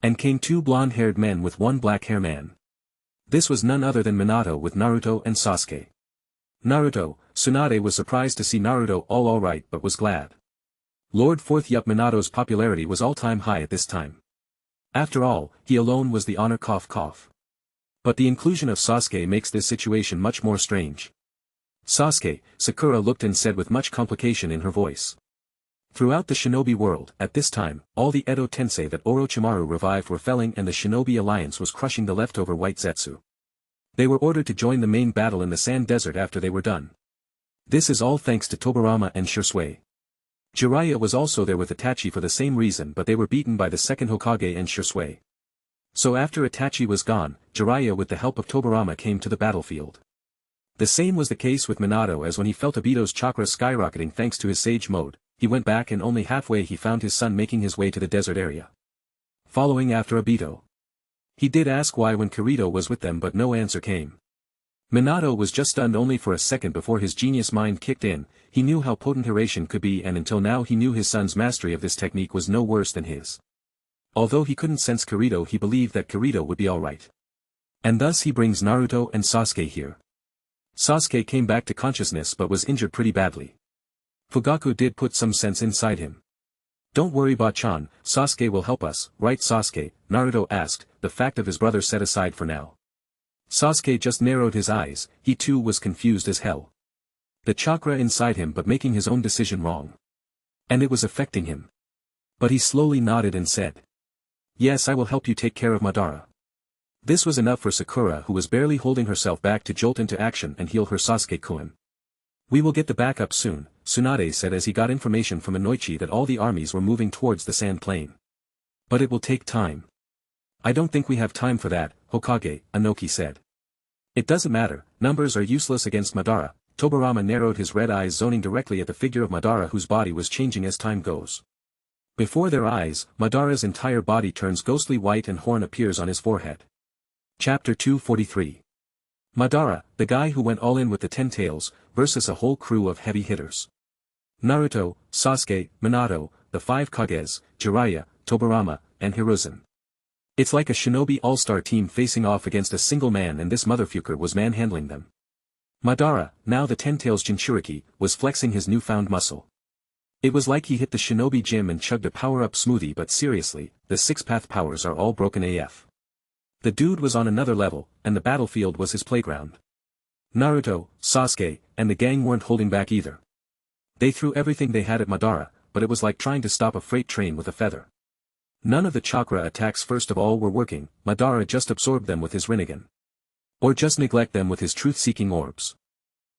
And came two blonde-haired men with one black-hair man. This was none other than Minato with Naruto and Sasuke. Naruto, Tsunade was surprised to see Naruto all right but was glad. Lord Fourth. Yup, Minato's popularity was all-time high at this time. After all, he alone was the honor cough. But the inclusion of Sasuke makes this situation much more strange. Sasuke, Sakura looked and said with much complication in her voice. Throughout the shinobi world, at this time, all the Edo Tensei that Orochimaru revived were felling and the shinobi alliance was crushing the leftover white Zetsu. They were ordered to join the main battle in the sand desert after they were done. This is all thanks to Tobirama and Shisui. Jiraiya was also there with Itachi for the same reason, but they were beaten by the second Hokage and Shisui. So after Itachi was gone, Jiraiya with the help of Tobirama came to the battlefield. The same was the case with Minato, as when he felt Obito's chakra skyrocketing thanks to his sage mode, he went back and only halfway he found his son making his way to the desert area. Following after Obito. He did ask why when Kirito was with them, but no answer came. Minato was just stunned only for a second before his genius mind kicked in. He knew how potent Hiraishin could be, and until now he knew his son's mastery of this technique was no worse than his. Although he couldn't sense Kirito, he believed that Kirito would be alright. And thus he brings Naruto and Sasuke here. Sasuke came back to consciousness but was injured pretty badly. Fugaku did put some sense inside him. Don't worry, Bachan, Sasuke will help us, right Sasuke? Naruto asked, the fact of his brother set aside for now. Sasuke just narrowed his eyes, he too was confused as hell. The chakra inside him but making his own decision wrong. And it was affecting him. But he slowly nodded and said. Yes, I will help you take care of Madara. This was enough for Sakura, who was barely holding herself back to jolt into action and heal her Sasuke-kun. We will get the backup soon, Tsunade said as he got information from Inoichi that all the armies were moving towards the sand plain. But it will take time. I don't think we have time for that, Hokage, Inoki said. It doesn't matter, numbers are useless against Madara. Tobirama narrowed his red eyes, zoning directly at the figure of Madara whose body was changing as time goes. Before their eyes, Madara's entire body turns ghostly white and horn appears on his forehead. Chapter 243. Madara, the guy who went all in with the 10 tails, versus a whole crew of heavy hitters. Naruto, Sasuke, Minato, the 5 Kages, Jiraiya, Tobirama, and Hiruzen. It's like a shinobi all-star team facing off against a single man, and this motherfucker was manhandling them. Madara, now the 10 tails Jinchuriki, was flexing his newfound muscle. It was like he hit the shinobi gym and chugged a power-up smoothie, but seriously, the 6-path powers are all broken AF. The dude was on another level, and the battlefield was his playground. Naruto, Sasuke, and the gang weren't holding back either. They threw everything they had at Madara, but it was like trying to stop a freight train with a feather. None of the chakra attacks first of all were working, Madara just absorbed them with his Rinnegan. Or just neglect them with his truth-seeking orbs.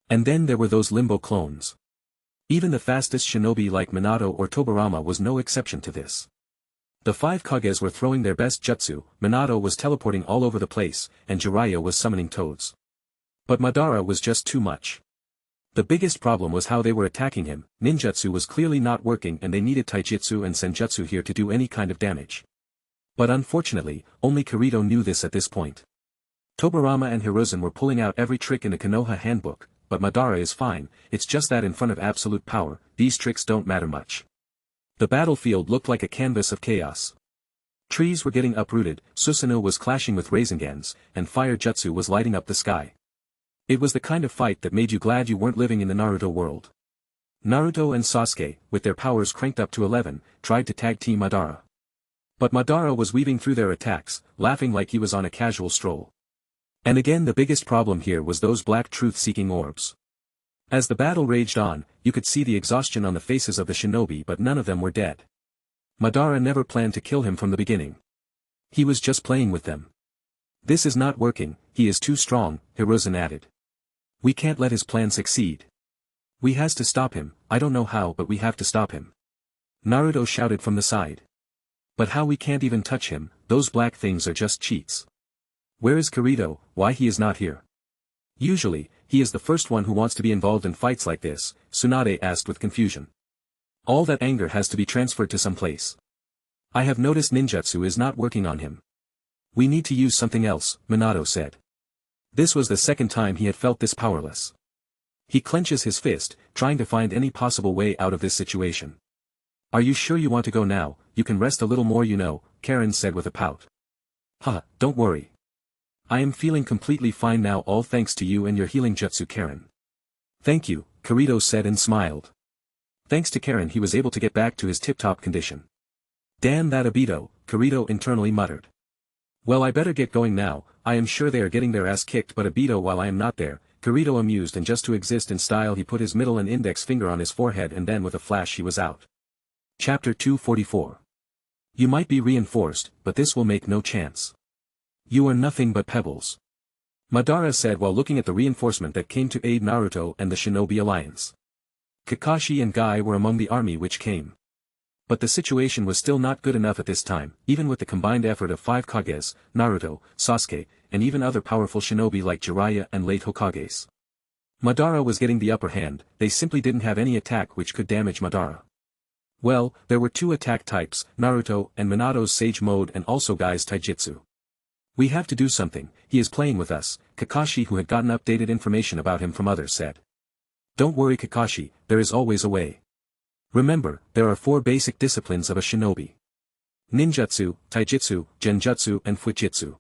And then there were those limbo clones. Even the fastest shinobi like Minato or Tobirama was no exception to this. The 5 Kages were throwing their best jutsu, Minato was teleporting all over the place, and Jiraiya was summoning toads. But Madara was just too much. The biggest problem was how they were attacking him, ninjutsu was clearly not working and they needed taijutsu and senjutsu here to do any kind of damage. But unfortunately, only Kirito knew this at this point. Tobirama and Hiruzen were pulling out every trick in the Konoha handbook, but Madara is fine, it's just that in front of absolute power, these tricks don't matter much. The battlefield looked like a canvas of chaos. Trees were getting uprooted, Susanoo was clashing with Raisengans, and fire jutsu was lighting up the sky. It was the kind of fight that made you glad you weren't living in the Naruto world. Naruto and Sasuke, with their powers cranked up to 11, tried to tag team Madara. But Madara was weaving through their attacks, laughing like he was on a casual stroll. And again the biggest problem here was those black truth-seeking orbs. As the battle raged on, you could see the exhaustion on the faces of the shinobi but none of them were dead. Madara never planned to kill him from the beginning. He was just playing with them. This is not working, he is too strong, Hiruzen added. We can't let his plan succeed. We has to stop him, I don't know how but we have to stop him. Naruto shouted from the side. But how we can't even touch him, those black things are just cheats. Where is Kirito, why he is not here? Usually, he is the first one who wants to be involved in fights like this, Tsunade asked with confusion. All that anger has to be transferred to some place. I have noticed ninjutsu is not working on him. We need to use something else, Minato said. This was the second time he had felt this powerless. He clenches his fist, trying to find any possible way out of this situation. Are you sure you want to go now? You can rest a little more, you know, Karen said with a pout. Don't worry. I am feeling completely fine now, all thanks to you and your healing jutsu, Karen. Thank you, Kirito said and smiled. Thanks to Karen he was able to get back to his tip-top condition. Damn that Obito, Kirito internally muttered. Well, I better get going now, I am sure they are getting their ass kicked but Obito while I am not there, Kirito amused, and just to exist in style he put his middle and index finger on his forehead and then with a flash he was out. Chapter 244. You might be reinforced, but this will make no chance. You are nothing but pebbles. Madara said while looking at the reinforcement that came to aid Naruto and the Shinobi Alliance. Kakashi and Guy were among the army which came. But the situation was still not good enough at this time, even with the combined effort of 5 Kages, Naruto, Sasuke, and even other powerful shinobi like Jiraiya and late Hokages. Madara was getting the upper hand, they simply didn't have any attack which could damage Madara. Well, there were 2 attack types, Naruto and Minato's Sage Mode and also Guy's Taijutsu. We have to do something, he is playing with us, Kakashi, who had gotten updated information about him from others, said. Don't worry Kakashi, there is always a way. Remember, there are 4 basic disciplines of a shinobi. Ninjutsu, Taijutsu, Genjutsu and Fuijutsu.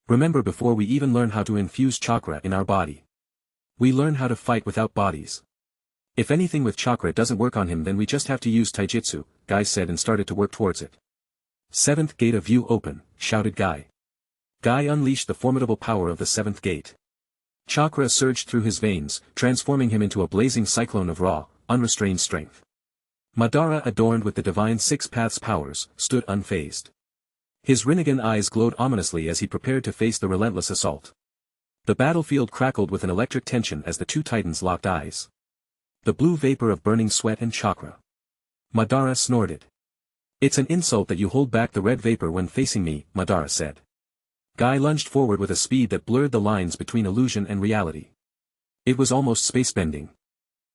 Remember, before we even learn how to infuse chakra in our body, we learn how to fight without bodies. If anything with chakra doesn't work on him then we just have to use Taijutsu, Guy said and started to work towards it. 7th gate of view open, shouted Guy. Guy unleashed the formidable power of the 7th gate. Chakra surged through his veins, transforming him into a blazing cyclone of raw, unrestrained strength. Madara, adorned with the divine 6 paths powers, stood unfazed. His Rinnegan eyes glowed ominously as he prepared to face the relentless assault. The battlefield crackled with an electric tension as the 2 titans locked eyes. The blue vapor of burning sweat and chakra. Madara snorted. It's an insult that you hold back the red vapor when facing me, Madara said. Guy lunged forward with a speed that blurred the lines between illusion and reality. It was almost space-bending.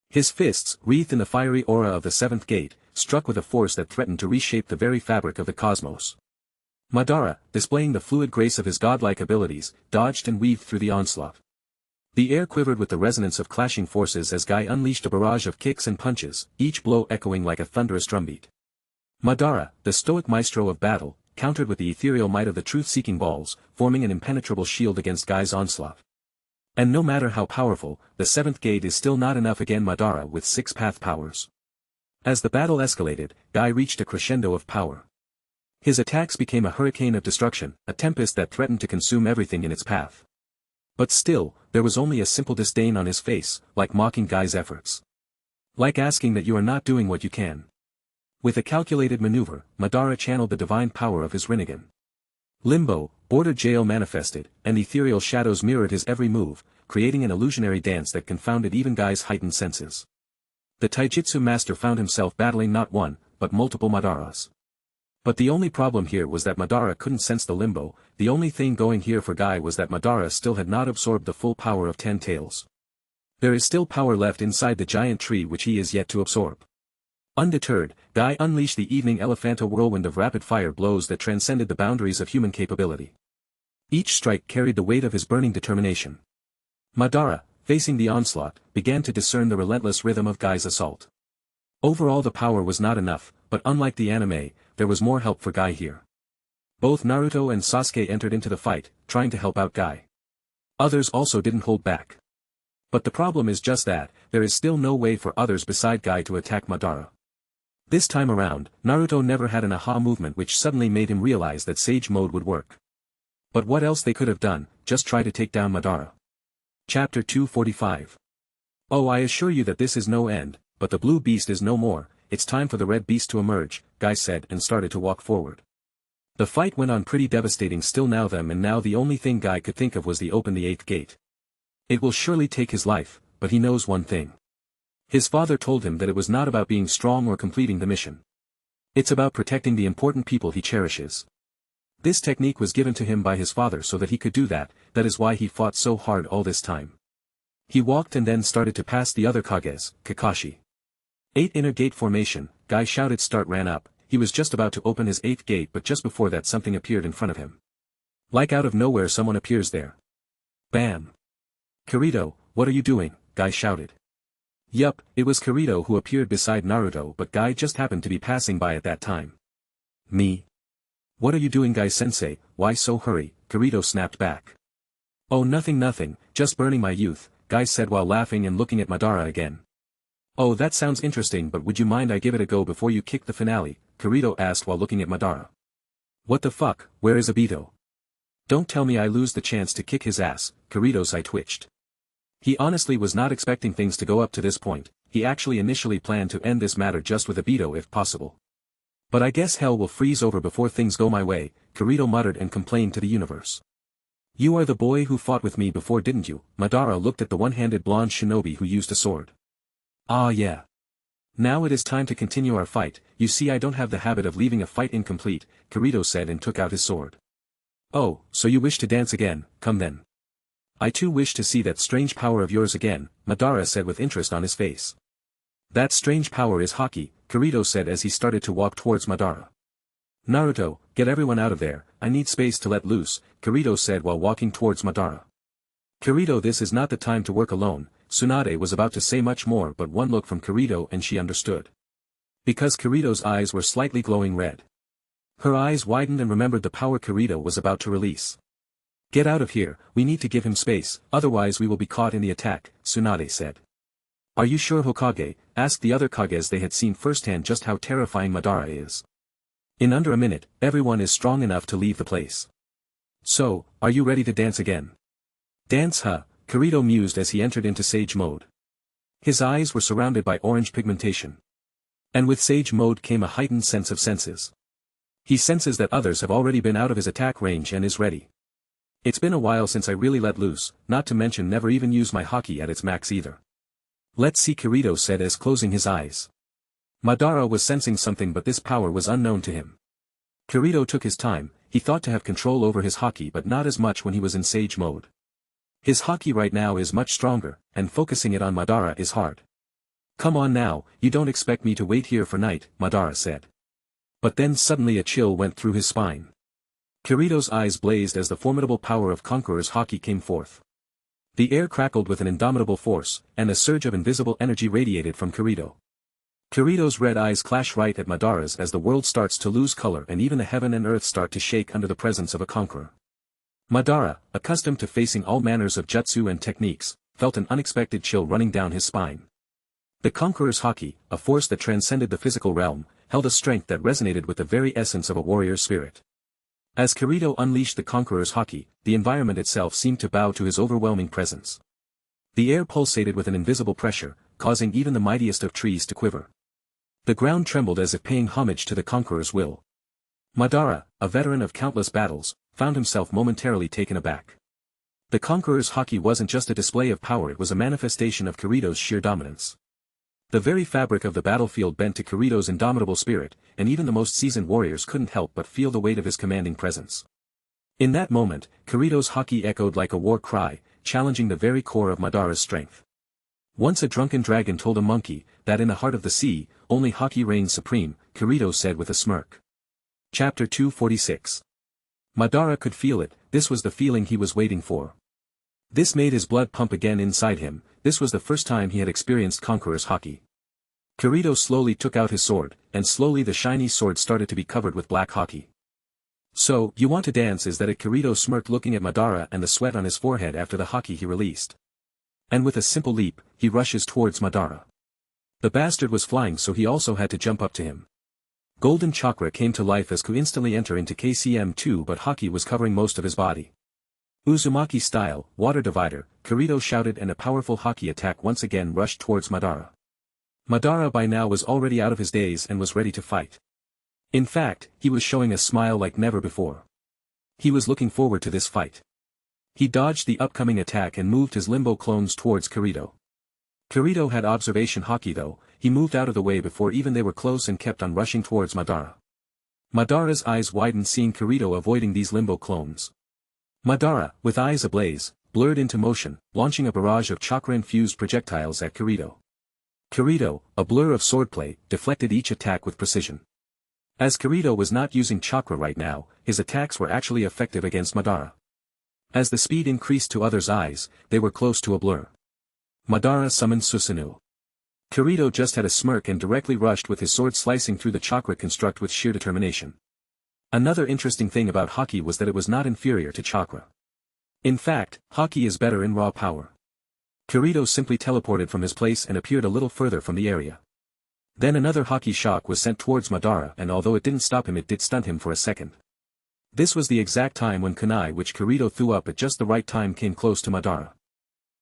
His fists, wreathed in the fiery aura of the 7th gate, struck with a force that threatened to reshape the very fabric of the cosmos. Madara, displaying the fluid grace of his godlike abilities, dodged and weaved through the onslaught. The air quivered with the resonance of clashing forces as Guy unleashed a barrage of kicks and punches, each blow echoing like a thunderous drumbeat. Madara, the stoic maestro of battle, countered with the ethereal might of the truth-seeking balls, forming an impenetrable shield against Guy's onslaught. And no matter how powerful, the 7th gate is still not enough against Madara with 6 path powers. As the battle escalated, Guy reached a crescendo of power. His attacks became a hurricane of destruction, a tempest that threatened to consume everything in its path. But still, there was only a simple disdain on his face, like mocking Guy's efforts. Like asking that you are not doing what you can. With a calculated maneuver, Madara channeled the divine power of his Rinnegan. Limbo, border jail manifested, and ethereal shadows mirrored his every move, creating an illusionary dance that confounded even Guy's heightened senses. The taijutsu master found himself battling not one, but multiple Madaras. But the only problem here was that Madara couldn't sense the limbo. The only thing going here for Guy was that Madara still had not absorbed the full power of 10 tails. There is still power left inside the giant tree which he is yet to absorb. Undeterred, Guy unleashed the evening Elephanto whirlwind of rapid-fire blows that transcended the boundaries of human capability. Each strike carried the weight of his burning determination. Madara, facing the onslaught, began to discern the relentless rhythm of Guy's assault. Overall the power was not enough, but unlike the anime, there was more help for Guy here. Both Naruto and Sasuke entered into the fight, trying to help out Guy. Others also didn't hold back. But the problem is just that, there is still no way for others beside Guy to attack Madara. This time around, Naruto never had an aha movement which suddenly made him realize that Sage Mode would work. But what else they could have done, just try to take down Madara. Chapter 245. Oh, I assure you that this is no end, but the blue beast is no more. It's time for the red beast to emerge, Guy said and started to walk forward. The fight went on pretty devastating still now the only thing Guy could think of was to open the 8th gate. It will surely take his life, but he knows one thing. His father told him that it was not about being strong or completing the mission. It's about protecting the important people he cherishes. This technique was given to him by his father so that he could do that, that is why he fought so hard all this time. He walked and then started to pass the other Kages, Kakashi. 8 inner gate formation, Guy shouted start ran up, he was just about to open his 8th gate but just before that something appeared in front of him. Like out of nowhere someone appears there. Bam! Kirito, what are you doing? Guy shouted. Yup, it was Kirito who appeared beside Naruto but Guy just happened to be passing by at that time. Me? What are you doing Guy-sensei, why so hurry? Kirito snapped back. Oh nothing, just burning my youth, Guy said while laughing and looking at Madara again. Oh that sounds interesting but would you mind I give it a go before you kick the finale? Kirito asked while looking at Madara. What the fuck, where is Obito? Don't tell me I lose the chance to kick his ass, Kirito's eye twitched. He honestly was not expecting things to go up to this point, he actually initially planned to end this matter just with Obito if possible. But I guess hell will freeze over before things go my way, Kirito muttered and complained to the universe. You are the boy who fought with me before didn't you? Madara looked at the one-handed blonde shinobi who used a sword. Ah yeah. Now it is time to continue our fight, you see I don't have the habit of leaving a fight incomplete, Kirito said and took out his sword. Oh, so you wish to dance again, come then. I too wish to see that strange power of yours again, Madara said with interest on his face. That strange power is Haki, Kirito said as he started to walk towards Madara. Naruto, get everyone out of there, I need space to let loose, Kirito said while walking towards Madara. Kirito, this is not the time to work alone, Tsunade was about to say much more but one look from Kirito and she understood. Because Kirito's eyes were slightly glowing red. Her eyes widened and remembered the power Kirito was about to release. Get out of here, we need to give him space, otherwise we will be caught in the attack, Tsunade said. Are you sure Hokage? Asked the other Kages. They had seen firsthand just how terrifying Madara is. In under a minute, everyone is strong enough to leave the place. So, are you ready to dance again? Dance huh? Kirito mused as he entered into Sage Mode. His eyes were surrounded by orange pigmentation. And with Sage Mode came a heightened sense of senses. He senses that others have already been out of his attack range and is ready. It's been a while since I really let loose, not to mention never even used my Haki at its max either. Let's see, Kirito said as closing his eyes. Madara was sensing something but this power was unknown to him. Kirito took his time, he thought to have control over his Haki but not as much when he was in Sage Mode. His Haki right now is much stronger, and focusing it on Madara is hard. Come on now, you don't expect me to wait here for night, Madara said. But then suddenly a chill went through his spine. Kirito's eyes blazed as the formidable power of Conqueror's Haki came forth. The air crackled with an indomitable force, and a surge of invisible energy radiated from Kirito. Kirito's red eyes clash right at Madara's as the world starts to lose color and even the heaven and earth start to shake under the presence of a conqueror. Madara, accustomed to facing all manners of jutsu and techniques, felt an unexpected chill running down his spine. The Conqueror's Haki, a force that transcended the physical realm, held a strength that resonated with the very essence of a warrior's spirit. As Kirito unleashed the Conqueror's Haki, the environment itself seemed to bow to his overwhelming presence. The air pulsated with an invisible pressure, causing even the mightiest of trees to quiver. The ground trembled as if paying homage to the Conqueror's will. Madara, a veteran of countless battles, found himself momentarily taken aback. The Conqueror's Haki wasn't just a display of power, it was a manifestation of Kirito's sheer dominance. The very fabric of the battlefield bent to Kirito's indomitable spirit, and even the most seasoned warriors couldn't help but feel the weight of his commanding presence. In that moment, Kirito's Haki echoed like a war cry, challenging the very core of Madara's strength. Once a drunken dragon told a monkey that in the heart of the sea, only Haki reigns supreme, Kirito said with a smirk. Chapter 246. Madara could feel it, this was the feeling he was waiting for. This made his blood pump again inside him, this was the first time he had experienced Conqueror's Haki. Kirito slowly took out his sword, and slowly the shiny sword started to be covered with black Haki. So, you want to dance? Is that it? Kirito smirked, looking at Madara and the sweat on his forehead after the Haki he released. And with a simple leap, he rushes towards Madara. The bastard was flying, so he also had to jump up to him. Golden chakra came to life as Ku instantly enter into KCM2, but Haki was covering most of his body. Uzumaki style, water divider, Kirito shouted, and a powerful Haki attack once again rushed towards Madara. Madara by now was already out of his daze and was ready to fight. In fact, he was showing a smile like never before. He was looking forward to this fight. He dodged the upcoming attack and moved his limbo clones towards Kirito. Kirito had observation Haki though, he moved out of the way before even they were close and kept on rushing towards Madara. Madara's eyes widened seeing Kirito avoiding these limbo clones. Madara, with eyes ablaze, blurred into motion, launching a barrage of chakra-infused projectiles at Kirito. Kirito, a blur of swordplay, deflected each attack with precision. As Kirito was not using chakra right now, his attacks were actually effective against Madara. As the speed increased to others' eyes, they were close to a blur. Madara summoned Susanoo. Kirito just had a smirk and directly rushed with his sword, slicing through the chakra construct with sheer determination. Another interesting thing about Haki was that it was not inferior to chakra. In fact, Haki is better in raw power. Kirito simply teleported from his place and appeared a little further from the area. Then another Haki shock was sent towards Madara, and although it didn't stop him, it did stun him for a second. This was the exact time when kunai which Kirito threw up at just the right time came close to Madara.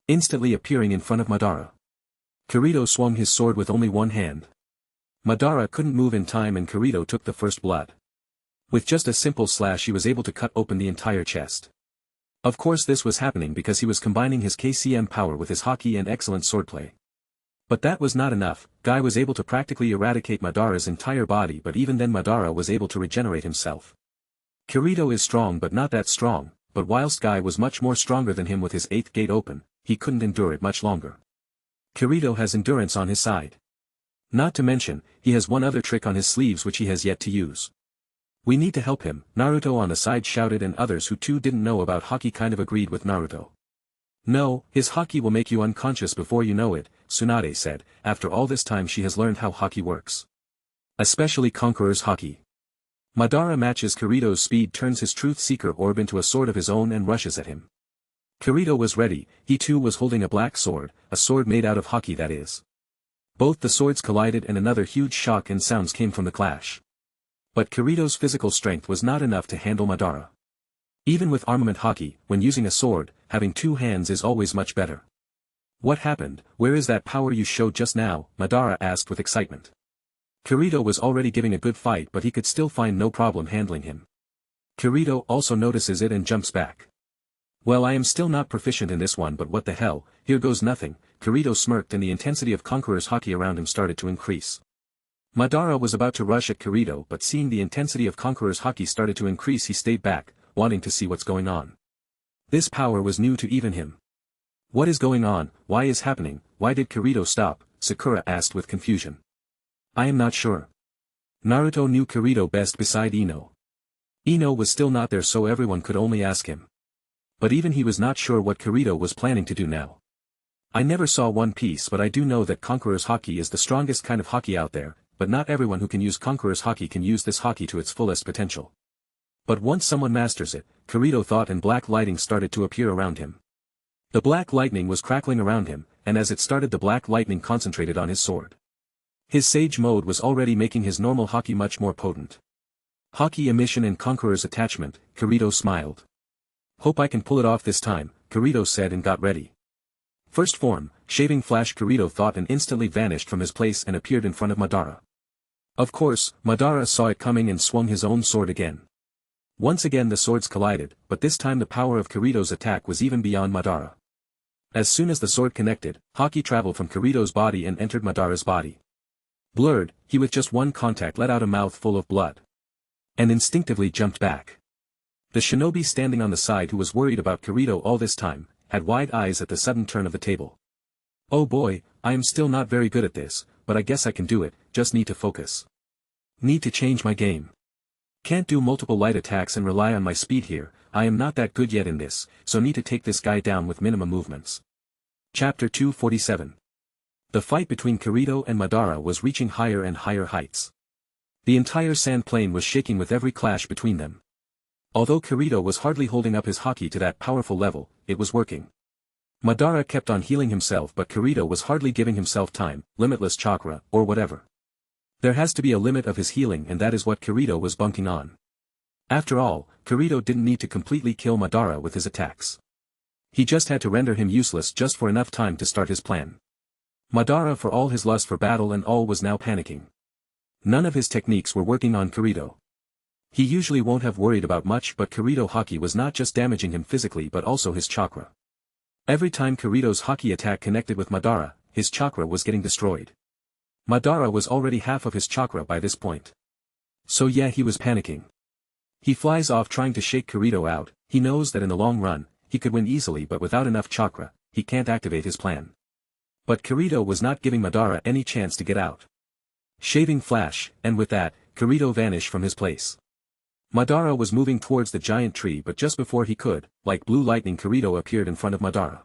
Instantly appearing in front of Madara. Kirito swung his sword with only one hand. Madara couldn't move in time and Kirito took the first blood. With just a simple slash he was able to cut open the entire chest. Of course this was happening because he was combining his KCM power with his Haki and excellent swordplay. But that was not enough, Guy was able to practically eradicate Madara's entire body, but even then Madara was able to regenerate himself. Kirito is strong but not that strong, but whilst Guy was much more stronger than him with his 8th gate open, he couldn't endure it much longer. Kirito has endurance on his side. Not to mention, he has one other trick on his sleeves which he has yet to use. We need to help him, Naruto on the side shouted, and others who too didn't know about Haki kind of agreed with Naruto. No, his Haki will make you unconscious before you know it, Tsunade said, after all this time she has learned how Haki works. Especially Conqueror's Haki. Madara matches Kirito's speed, turns his Truth Seeker orb into a sword of his own and rushes at him. Kirito was ready, he too was holding a black sword, a sword made out of Haki that is. Both the swords collided and another huge shock and sounds came from the clash. But Kirito's physical strength was not enough to handle Madara. Even with armament Haki, when using a sword, having two hands is always much better. What happened? Where is that power you showed just now? Madara asked with excitement. Kirito was already giving a good fight but he could still find no problem handling him. Kirito also notices it and jumps back. Well, I am still not proficient in this one, but what the hell, here goes nothing. Kirito smirked and the intensity of Conqueror's Haki around him started to increase. Madara was about to rush at Kirito, but seeing the intensity of Conqueror's Haki started to increase he stayed back, wanting to see what's going on. This power was new to even him. What is going on? Why is happening? Why did Kirito stop? Sakura asked with confusion. I am not sure. Naruto knew Kirito best beside Ino. Ino was still not there, so everyone could only ask him. But even he was not sure what Kirito was planning to do now. I never saw One Piece, but I do know that Conqueror's Haki is the strongest kind of Haki out there, but not everyone who can use Conqueror's Haki can use this Haki to its fullest potential. But once someone masters it, Kirito thought, and black lighting started to appear around him. The black lightning was crackling around him, and as it started the black lightning concentrated on his sword. His Sage mode was already making his normal Haki much more potent. Haki emission and Conqueror's attachment, Kirito smiled. Hope I can pull it off this time, Kirito said and got ready. First form, shaving flash, Kirito thought, and instantly vanished from his place and appeared in front of Madara. Of course, Madara saw it coming and swung his own sword again. Once again the swords collided, but this time the power of Kirito's attack was even beyond Madara. As soon as the sword connected, Haki traveled from Kirito's body and entered Madara's body. Blurred, he with just one contact let out a mouth full of blood. And instinctively jumped back. The shinobi standing on the side, who was worried about Kirito all this time, had wide eyes at the sudden turn of the table. Oh boy, I am still not very good at this, but I guess I can do it, just need to focus. Need to change my game. Can't do multiple light attacks and rely on my speed here, I am not that good yet in this, so need to take this guy down with minimum movements. Chapter 247. The fight between Kirito and Madara was reaching higher and higher heights. The entire sand plain was shaking with every clash between them. Although Kirito was hardly holding up his haki to that powerful level, it was working. Madara kept on healing himself, but Kirito was hardly giving himself time, limitless chakra, or whatever. There has to be a limit of his healing, and that is what Kirito was bunking on. After all, Kirito didn't need to completely kill Madara with his attacks. He just had to render him useless just for enough time to start his plan. Madara, for all his lust for battle and all, was now panicking. None of his techniques were working on Kirito. He usually won't have worried about much, but Kirito Haki was not just damaging him physically but also his chakra. Every time Kirito's Haki attack connected with Madara, his chakra was getting destroyed. Madara was already half of his chakra by this point. So yeah, he was panicking. He flies off trying to shake Kirito out. He knows that in the long run, he could win easily, but without enough chakra, he can't activate his plan. But Kirito was not giving Madara any chance to get out. Shaving flash, and with that, Kirito vanished from his place. Madara was moving towards the giant tree, but just before he could, like blue lightning, Kirito appeared in front of Madara.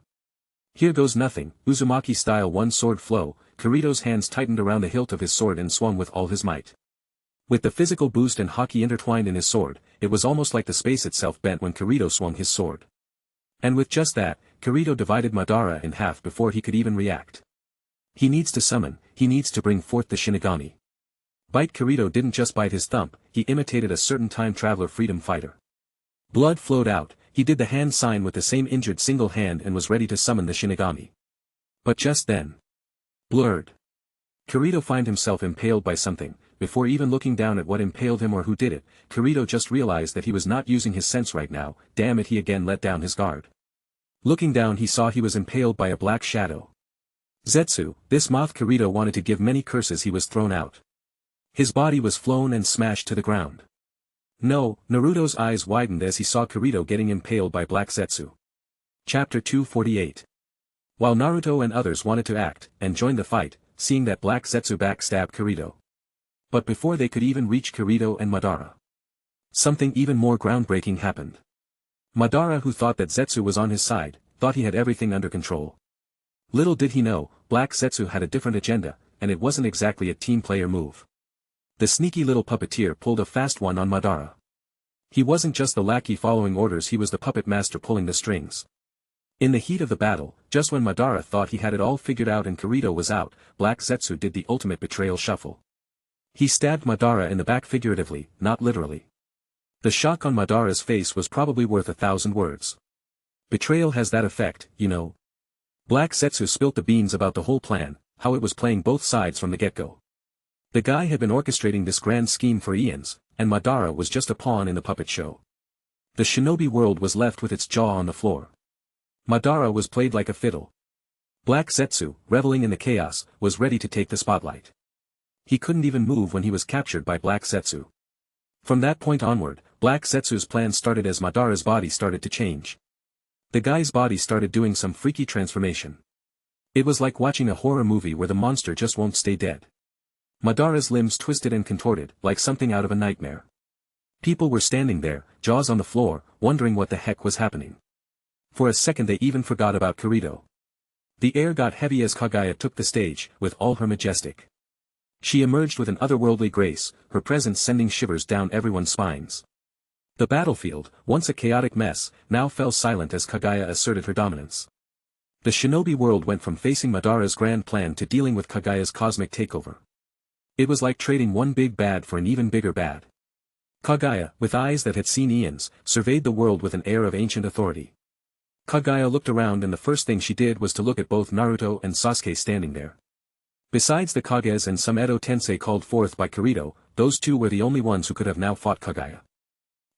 Here goes nothing, Uzumaki style one sword flow. Kirito's hands tightened around the hilt of his sword and swung with all his might. With the physical boost and Haki intertwined in his sword, it was almost like the space itself bent when Kirito swung his sword. And with just that, Kirito divided Madara in half before he could even react. He needs to summon, he needs to bring forth the Shinigami. Bite. Kirito didn't just bite his thumb, he imitated a certain time traveler freedom fighter. Blood flowed out, he did the hand sign with the same injured single hand and was ready to summon the Shinigami. But just then. Blurred. Kirito found himself impaled by something. Before even looking down at what impaled him or who did it, Kirito just realized that he was not using his sense right now. Damn it, he again let down his guard. Looking down, he saw he was impaled by a black shadow. Zetsu, this moth. Kirito wanted to give many curses. He was thrown out. His body was flown and smashed to the ground. No, Naruto's eyes widened as he saw Kirito getting impaled by Black Zetsu. Chapter 248. While Naruto and others wanted to act and join the fight, seeing that Black Zetsu backstabbed Kirito. But before they could even reach Kirito and Madara, something even more groundbreaking happened. Madara, who thought that Zetsu was on his side, thought he had everything under control. Little did he know, Black Zetsu had a different agenda, and it wasn't exactly a team player move. The sneaky little puppeteer pulled a fast one on Madara. He wasn't just the lackey following orders, he was the puppet master pulling the strings. In the heat of the battle, just when Madara thought he had it all figured out and Kirito was out, Black Zetsu did the ultimate betrayal shuffle. He stabbed Madara in the back figuratively, not literally. The shock on Madara's face was probably worth 1,000 words. Betrayal has that effect, you know. Black Zetsu spilt the beans about the whole plan, how it was playing both sides from the get-go. The guy had been orchestrating this grand scheme for eons, and Madara was just a pawn in the puppet show. The shinobi world was left with its jaw on the floor. Madara was played like a fiddle. Black Zetsu, reveling in the chaos, was ready to take the spotlight. He couldn't even move when he was captured by Black Zetsu. From that point onward, Black Zetsu's plan started as Madara's body started to change. The guy's body started doing some freaky transformation. It was like watching a horror movie where the monster just won't stay dead. Madara's limbs twisted and contorted, like something out of a nightmare. People were standing there, jaws on the floor, wondering what the heck was happening. For a second they even forgot about Kirito. The air got heavy as Kaguya took the stage, with all her majestic. She emerged with an otherworldly grace, her presence sending shivers down everyone's spines. The battlefield, once a chaotic mess, now fell silent as Kaguya asserted her dominance. The shinobi world went from facing Madara's grand plan to dealing with Kaguya's cosmic takeover. It was like trading one big bad for an even bigger bad. Kaguya, with eyes that had seen eons, surveyed the world with an air of ancient authority. Kaguya looked around and the first thing she did was to look at both Naruto and Sasuke standing there. Besides the Kages and some Edo Tensei called forth by Kirito, those two were the only ones who could have now fought Kaguya.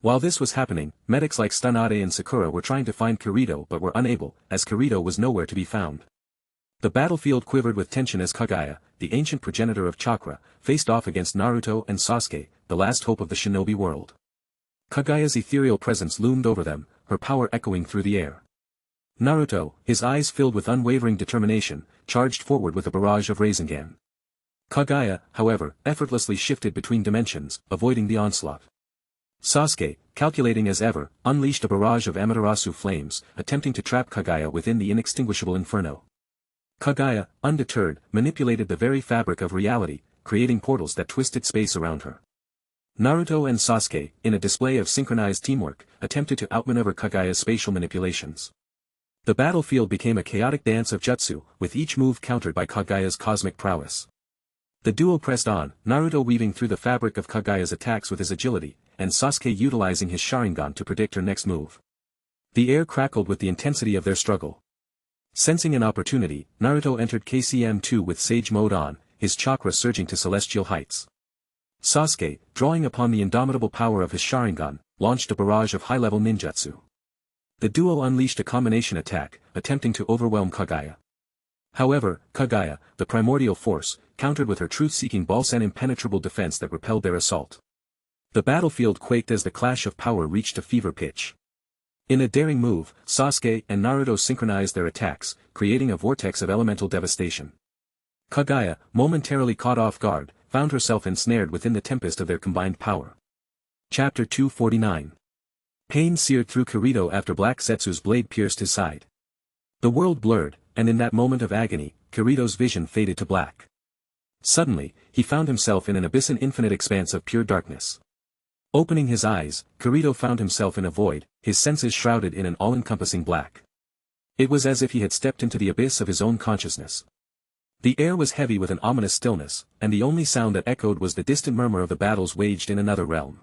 While this was happening, medics like Tsunade and Sakura were trying to find Kirito but were unable, as Kirito was nowhere to be found. The battlefield quivered with tension as Kaguya, the ancient progenitor of chakra, faced off against Naruto and Sasuke, the last hope of the shinobi world. Kaguya's ethereal presence loomed over them, her power echoing through the air. Naruto, his eyes filled with unwavering determination, charged forward with a barrage of Rasengan. Kaguya, however, effortlessly shifted between dimensions, avoiding the onslaught. Sasuke, calculating as ever, unleashed a barrage of Amaterasu flames, attempting to trap Kaguya within the inextinguishable inferno. Kaguya, undeterred, manipulated the very fabric of reality, creating portals that twisted space around her. Naruto and Sasuke, in a display of synchronized teamwork, attempted to outmaneuver Kaguya's spatial manipulations. The battlefield became a chaotic dance of jutsu, with each move countered by Kaguya's cosmic prowess. The duo pressed on, Naruto weaving through the fabric of Kaguya's attacks with his agility, and Sasuke utilizing his Sharingan to predict her next move. The air crackled with the intensity of their struggle. Sensing an opportunity, Naruto entered KCM2 with Sage Mode on, his chakra surging to celestial heights. Sasuke, drawing upon the indomitable power of his Sharingan, launched a barrage of high-level ninjutsu. The duo unleashed a combination attack, attempting to overwhelm Kaguya. However, Kaguya, the primordial force, countered with her truth-seeking Balsan impenetrable defense that repelled their assault. The battlefield quaked as the clash of power reached a fever pitch. In a daring move, Sasuke and Naruto synchronized their attacks, creating a vortex of elemental devastation. Kaguya, momentarily caught off guard, found herself ensnared within the tempest of their combined power. Chapter 249. Pain seared through Kirito after Black Setsu's blade pierced his side. The world blurred, and in that moment of agony, Kirito's vision faded to black. Suddenly, he found himself in an abyss, an infinite expanse of pure darkness. Opening his eyes, Kirito found himself in a void, his senses shrouded in an all-encompassing black. It was as if he had stepped into the abyss of his own consciousness. The air was heavy with an ominous stillness, and the only sound that echoed was the distant murmur of the battles waged in another realm.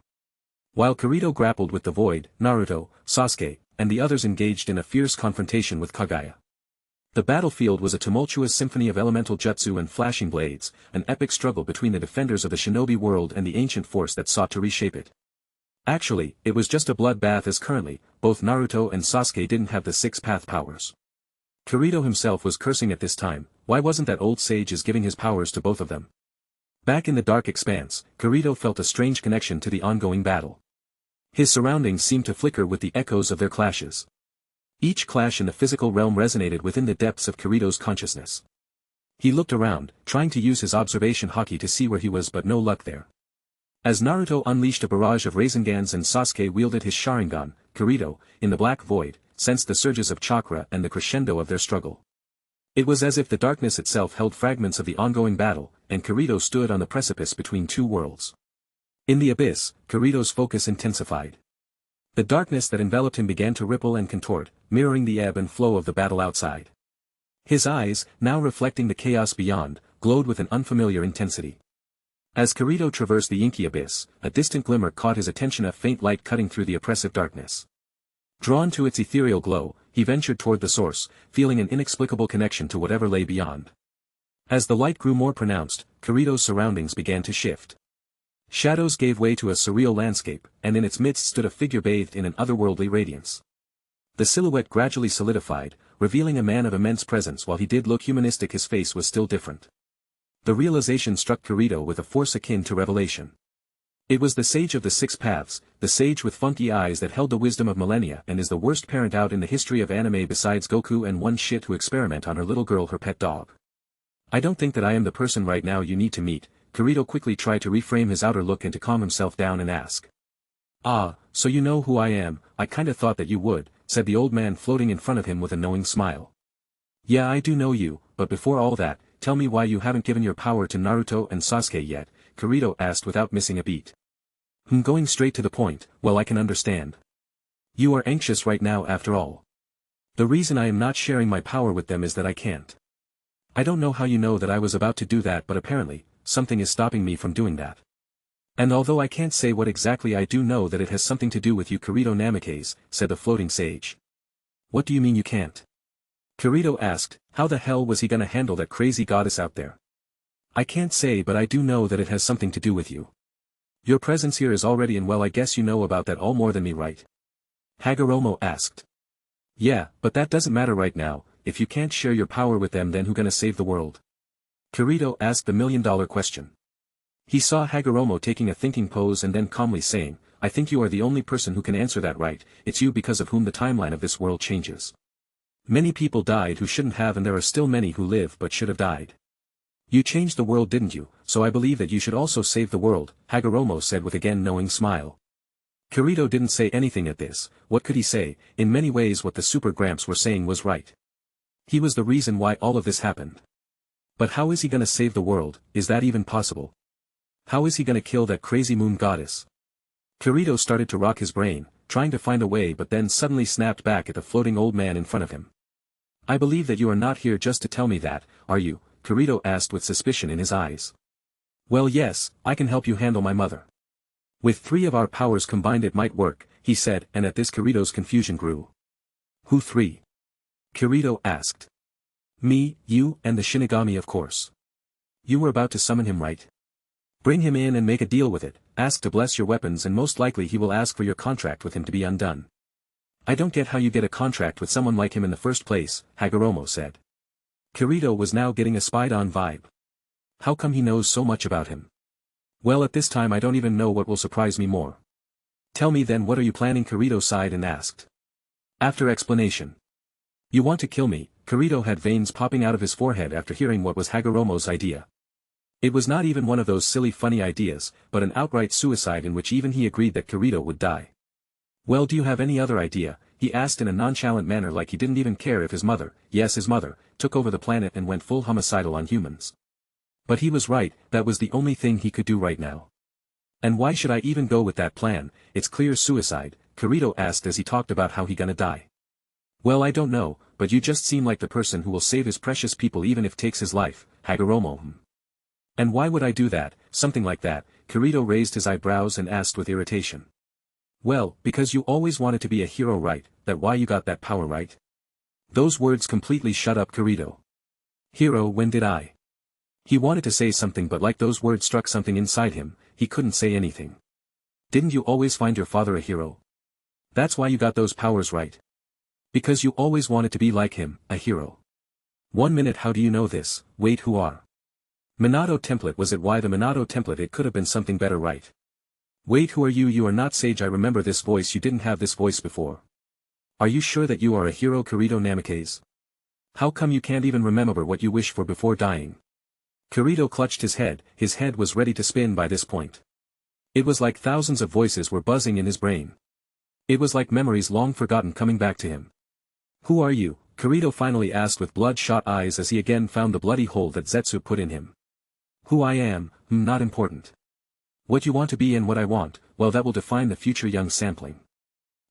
While Kirito grappled with the void, Naruto, Sasuke, and the others engaged in a fierce confrontation with Kaguya. The battlefield was a tumultuous symphony of elemental jutsu and flashing blades, an epic struggle between the defenders of the shinobi world and the ancient force that sought to reshape it. Actually, it was just a bloodbath, as currently, both Naruto and Sasuke didn't have the six-path powers. Kirito himself was cursing at this time, why wasn't that old sage giving his powers to both of them? Back in the dark expanse, Kirito felt a strange connection to the ongoing battle. His surroundings seemed to flicker with the echoes of their clashes. Each clash in the physical realm resonated within the depths of Kirito's consciousness. He looked around, trying to use his observation Haki to see where he was, but no luck there. As Naruto unleashed a barrage of Rasengans and Sasuke wielded his Sharingan, Kirito, in the black void, sensed the surges of chakra and the crescendo of their struggle. It was as if the darkness itself held fragments of the ongoing battle, and Kirito stood on the precipice between two worlds. In the abyss, Kirito's focus intensified. The darkness that enveloped him began to ripple and contort, mirroring the ebb and flow of the battle outside. His eyes, now reflecting the chaos beyond, glowed with an unfamiliar intensity. As Kirito traversed the inky abyss, a distant glimmer caught his attention, a faint light cutting through the oppressive darkness. Drawn to its ethereal glow, he ventured toward the source, feeling an inexplicable connection to whatever lay beyond. As the light grew more pronounced, Kirito's surroundings began to shift. Shadows gave way to a surreal landscape, and in its midst stood a figure bathed in an otherworldly radiance. The silhouette gradually solidified, revealing a man of immense presence. While he did look humanistic, his face was still different. The realization struck Kirito with a force akin to revelation. It was the sage of the six paths, the sage with funky eyes that held the wisdom of millennia and is the worst parent out in the history of anime besides Goku and one shit who experiment on her little girl, her pet dog. I don't think that I am the person right now you need to meet. Kirito quickly tried to reframe his outer look and to calm himself down and ask. Ah, so you know who I am. I kinda thought that you would, said the old man floating in front of him with a knowing smile. Yeah, I do know you, but before all that, tell me why you haven't given your power to Naruto and Sasuke yet, Kirito asked without missing a beat. Going straight to the point, well, I can understand. You are anxious right now after all. The reason I am not sharing my power with them is that I can't. I don't know how you know that I was about to do that, but apparently, something is stopping me from doing that. And although I can't say what exactly, I do know that it has something to do with you, Kirito Namikaze, said the floating sage. What do you mean you can't? Kirito asked, how the hell was he gonna handle that crazy goddess out there? I can't say, but I do know that it has something to do with you. Your presence here is already, and well, I guess you know about that all more than me, right? Hagoromo asked. Yeah, but that doesn't matter right now. If you can't share your power with them, then who gonna save the world? Kirito asked the million-dollar question. He saw Hagoromo taking a thinking pose and then calmly saying, I think you are the only person who can answer that right. It's you because of whom the timeline of this world changes. Many people died who shouldn't have, and there are still many who live but should have died. You changed the world, didn't you? So I believe that you should also save the world, Hagoromo said with again knowing smile. Kirito didn't say anything at this. What could he say? In many ways what the Super Gramps were saying was right. He was the reason why all of this happened. But how is he gonna save the world? Is that even possible? How is he gonna kill that crazy moon goddess? Kirito started to rock his brain, trying to find a way, but then suddenly snapped back at the floating old man in front of him. I believe that you are not here just to tell me that, are you? Kirito asked with suspicion in his eyes. Well, yes, I can help you handle my mother. With 3 of our powers combined it might work, he said, and at this Kirito's confusion grew. Who 3? Kirito asked. Me, you, and the Shinigami, of course. You were about to summon him, right? Bring him in and make a deal with it, ask to bless your weapons, and most likely he will ask for your contract with him to be undone. I don't get how you get a contract with someone like him in the first place, Hagoromo said. Kirito was now getting a spied-on vibe. How come he knows so much about him? Well, at this time I don't even know what will surprise me more. Tell me then, what are you planning? Kirito sighed and asked. After explanation. You want to kill me? Kirito had veins popping out of his forehead after hearing what was Hagoromo's idea. It was not even one of those silly funny ideas, but an outright suicide in which even he agreed that Kirito would die. Well, do you have any other idea? He asked in a nonchalant manner, like he didn't even care if his mother, yes his mother, took over the planet and went full homicidal on humans. But he was right, that was the only thing he could do right now. And why should I even go with that plan? It's clear suicide, Kirito asked as he talked about how he gonna die. Well, I don't know, but you just seem like the person who will save his precious people even if takes his life, Hagoromo. And why would I do that, something like that? Kirito raised his eyebrows and asked with irritation. Well, because you always wanted to be a hero, right? That why you got that power, right? Those words completely shut up Kirito. Hero, when did I? He wanted to say something, but like those words struck something inside him, he couldn't say anything. Didn't you always find your father a hero? That's why you got those powers, right? Because you always wanted to be like him, a hero. 1 minute, how do you know this? Wait, who are? Minato template, was it? Why the Minato template? It could have been something better, right? Wait, who are you? You are not Sage. I remember this voice. You didn't have this voice before. Are you sure that you are a hero, Kirito Namikaze? How come you can't even remember what you wish for before dying? Kirito clutched his head was ready to spin by this point. It was like thousands of voices were buzzing in his brain. It was like memories long forgotten coming back to him. Who are you? Kirito finally asked with bloodshot eyes as he again found the bloody hole that Zetsu put in him. Who I am, not important. What you want to be and what I want, well, that will define the future, young sampling.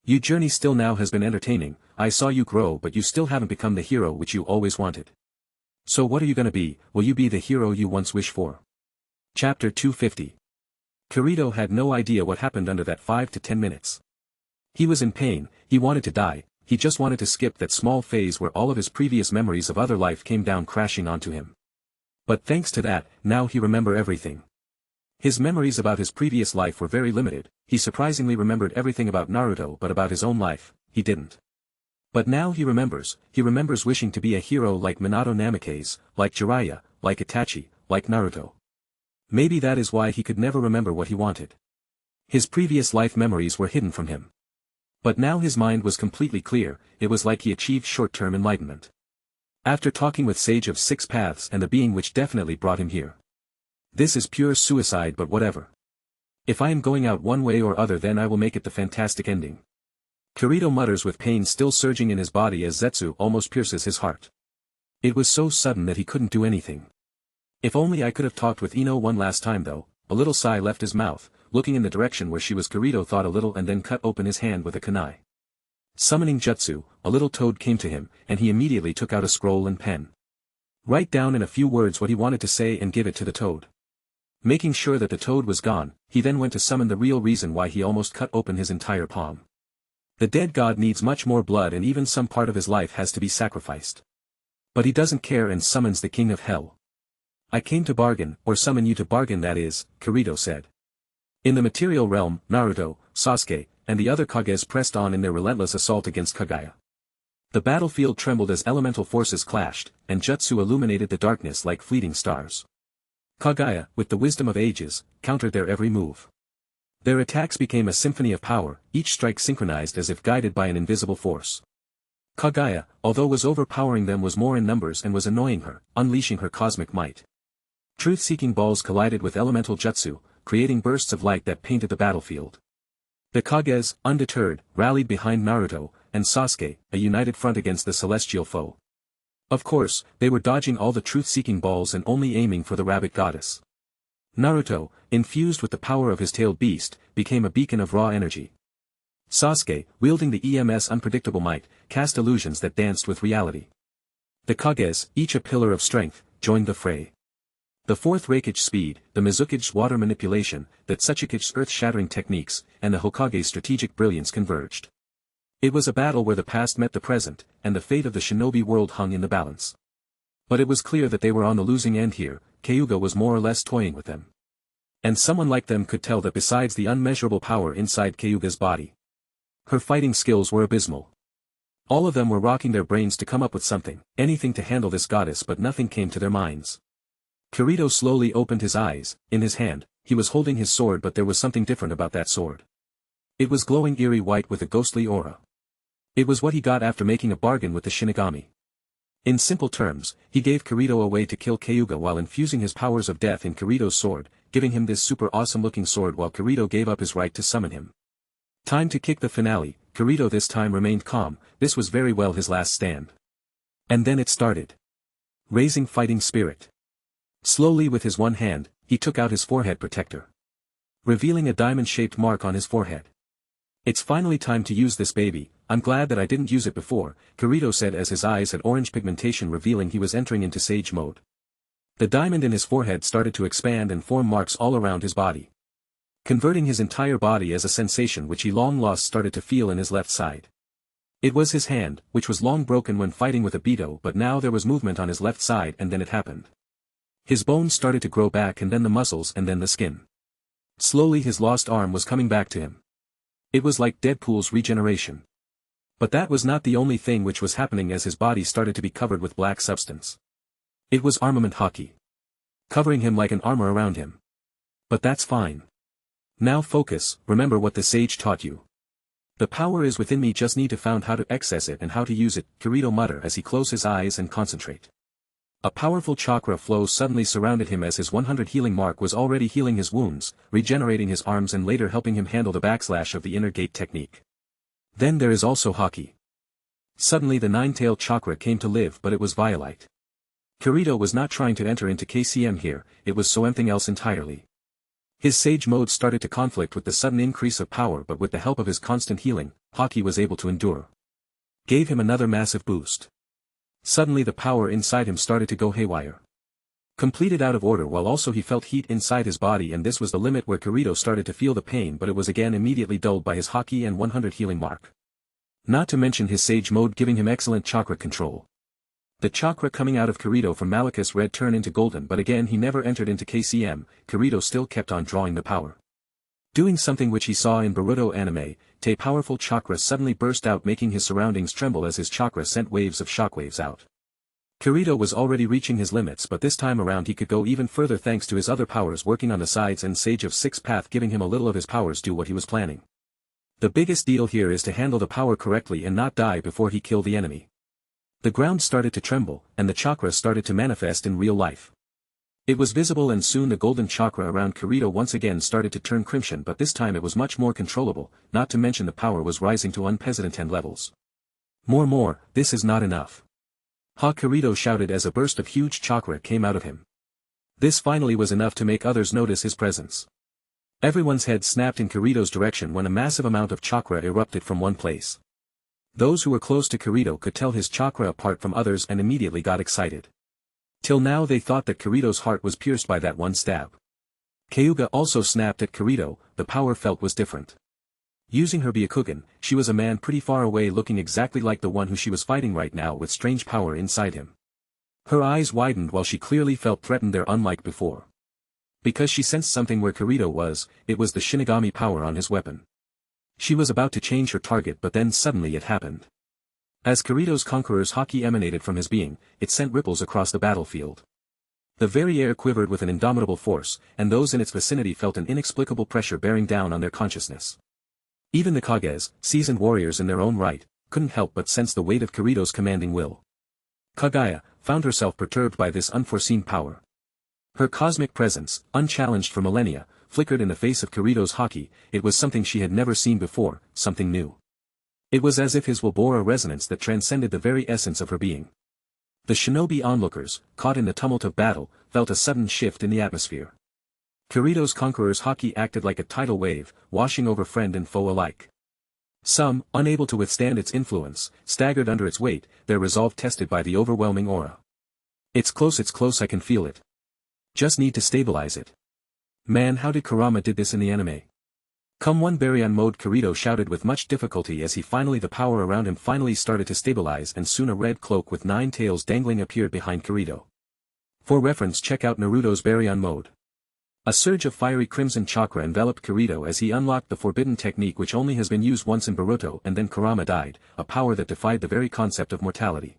Your journey still now has been entertaining. I saw you grow, but you still haven't become the hero which you always wanted. So what are you gonna be? Will you be the hero you once wished for? Chapter 250. Kirito had no idea what happened under that 5 to 10 minutes. He was in pain, he wanted to die, he just wanted to skip that small phase where all of his previous memories of other life came down crashing onto him. But thanks to that, now he remembered everything. His memories about his previous life were very limited. He surprisingly remembered everything about Naruto, but about his own life, he didn't. But now he remembers wishing to be a hero like Minato Namikaze, like Jiraiya, like Itachi, like Naruto. Maybe that is why he could never remember what he wanted. His previous life memories were hidden from him. But now his mind was completely clear. It was like he achieved short-term enlightenment. After talking with Sage of Six Paths and the being which definitely brought him here. This is pure suicide, but whatever. If I am going out one way or other, then I will make it the fantastic ending. Kirito mutters with pain still surging in his body as Zetsu almost pierces his heart. It was so sudden that he couldn't do anything. If only I could have talked with Ino one last time though. A little sigh left his mouth, looking in the direction where she was. Kirito thought a little and then cut open his hand with a kunai. Summoning jutsu, a little toad came to him, and he immediately took out a scroll and pen. Write down in a few words what he wanted to say and give it to the toad. Making sure that the toad was gone, he then went to summon the real reason why he almost cut open his entire palm. The dead god needs much more blood, and even some part of his life has to be sacrificed. But he doesn't care and summons the king of hell. I came to bargain, or summon you to bargain, that is, Kirito said. In the material realm, Naruto, Sasuke, and the other Kages pressed on in their relentless assault against Kaguya. The battlefield trembled as elemental forces clashed, and jutsu illuminated the darkness like fleeting stars. Kaguya, with the wisdom of ages, countered their every move. Their attacks became a symphony of power, each strike synchronized as if guided by an invisible force. Kaguya, although was overpowering them, was more in numbers and was annoying her, unleashing her cosmic might. Truth-seeking balls collided with elemental jutsu, creating bursts of light that painted the battlefield. The Kages, undeterred, rallied behind Naruto and Sasuke, a united front against the celestial foe. Of course, they were dodging all the truth-seeking balls and only aiming for the rabbit goddess. Naruto, infused with the power of his tailed beast, became a beacon of raw energy. Sasuke, wielding the EMS unpredictable might, cast illusions that danced with reality. The Kages, each a pillar of strength, joined the fray. The fourth Raikage speed, the Mizukage's water manipulation, the Tsuchikage's earth-shattering techniques, and the Hokage's strategic brilliance converged. It was a battle where the past met the present, and the fate of the shinobi world hung in the balance. But it was clear that they were on the losing end here. Kyuga was more or less toying with them. And someone like them could tell that besides the unmeasurable power inside Kyuga's body, her fighting skills were abysmal. All of them were racking their brains to come up with something, anything to handle this goddess, but nothing came to their minds. Kirito slowly opened his eyes. In his hand, he was holding his sword, but there was something different about that sword. It was glowing eerie white with a ghostly aura. It was what he got after making a bargain with the Shinigami. In simple terms, he gave Kirito a way to kill Kyuga while infusing his powers of death in Kirito's sword, giving him this super awesome looking sword while Kirito gave up his right to summon him. Time to kick the finale. Kirito this time remained calm. This was very well his last stand. And then it started. Raising fighting spirit. Slowly with his one hand, he took out his forehead protector, revealing a diamond-shaped mark on his forehead. It's finally time to use this baby. I'm glad that I didn't use it before, Kirito said as his eyes had orange pigmentation revealing he was entering into sage mode. The diamond in his forehead started to expand and form marks all around his body, converting his entire body as a sensation which he long lost started to feel in his left side. It was his hand, which was long broken when fighting with Obito, but now there was movement on his left side and then it happened. His bones started to grow back and then the muscles and then the skin. Slowly his lost arm was coming back to him. It was like Deadpool's regeneration. But that was not the only thing which was happening as his body started to be covered with black substance. It was armament Haki, covering him like an armor around him. But that's fine. Now focus, remember what the sage taught you. The power is within me, just need to find how to access it and how to use it, Kirito muttered as he closed his eyes and concentrate. A powerful chakra flow suddenly surrounded him as his 100 healing mark was already healing his wounds, regenerating his arms and later helping him handle the backslash of the inner gate technique. Then there is also Haki. Suddenly the nine-tailed chakra came to live, but it was Violite. Kirito was not trying to enter into KCM here, it was something else entirely. His sage mode started to conflict with the sudden increase of power, but with the help of his constant healing, Haki was able to endure. Gave him another massive boost. Suddenly the power inside him started to go haywire. Completed out of order, while also he felt heat inside his body, and this was the limit where Kirito started to feel the pain, but it was again immediately dulled by his Haki and 100 healing mark. Not to mention his sage mode giving him excellent chakra control. The chakra coming out of Kirito from Malachus red turned into golden, but again he never entered into KCM, Kirito still kept on drawing the power. Doing something which he saw in Boruto anime, a powerful chakra suddenly burst out, making his surroundings tremble as his chakra sent waves of shockwaves out. Kirito was already reaching his limits, but this time around he could go even further thanks to his other powers working on the sides and Sage of Sixth Path giving him a little of his powers do what he was planning. The biggest deal here is to handle the power correctly and not die before he killed the enemy. The ground started to tremble, and the chakra started to manifest in real life. It was visible, and soon the golden chakra around Kirito once again started to turn crimson, but this time it was much more controllable, not to mention the power was rising to unprecedented levels. More, this is not enough. Kirito shouted as a burst of huge chakra came out of him. This finally was enough to make others notice his presence. Everyone's head snapped in Kirito's direction when a massive amount of chakra erupted from one place. Those who were close to Kirito could tell his chakra apart from others and immediately got excited. Till now they thought that Kirito's heart was pierced by that one stab. Kyuga also snapped at Kirito, the power felt was different. Using her Byakugan, she was a man pretty far away looking exactly like the one who she was fighting right now with strange power inside him. Her eyes widened while she clearly felt threatened there unlike before. Because she sensed something where Kirito was, it was the Shinigami power on his weapon. She was about to change her target but then suddenly it happened. As Kirito's Conqueror's Haki emanated from his being, it sent ripples across the battlefield. The very air quivered with an indomitable force, and those in its vicinity felt an inexplicable pressure bearing down on their consciousness. Even the Kages, seasoned warriors in their own right, couldn't help but sense the weight of Kirito's commanding will. Kaguya found herself perturbed by this unforeseen power. Her cosmic presence, unchallenged for millennia, flickered in the face of Kirito's Haki. It was something she had never seen before, something new. It was as if his will bore a resonance that transcended the very essence of her being. The shinobi onlookers, caught in the tumult of battle, felt a sudden shift in the atmosphere. Kirito's Conqueror's Haki acted like a tidal wave, washing over friend and foe alike. Some, unable to withstand its influence, staggered under its weight, their resolve tested by the overwhelming aura. It's close, I can feel it. Just need to stabilize it. Man, how did Kurama did this in the anime? Come one Baryon mode, Kirito shouted with much difficulty as the power around him finally started to stabilize, and soon a red cloak with 9 tails dangling appeared behind Kirito. For reference, check out Naruto's Baryon mode. A surge of fiery crimson chakra enveloped Kirito as he unlocked the forbidden technique which only has been used once in Boruto, and then Kurama died, a power that defied the very concept of mortality.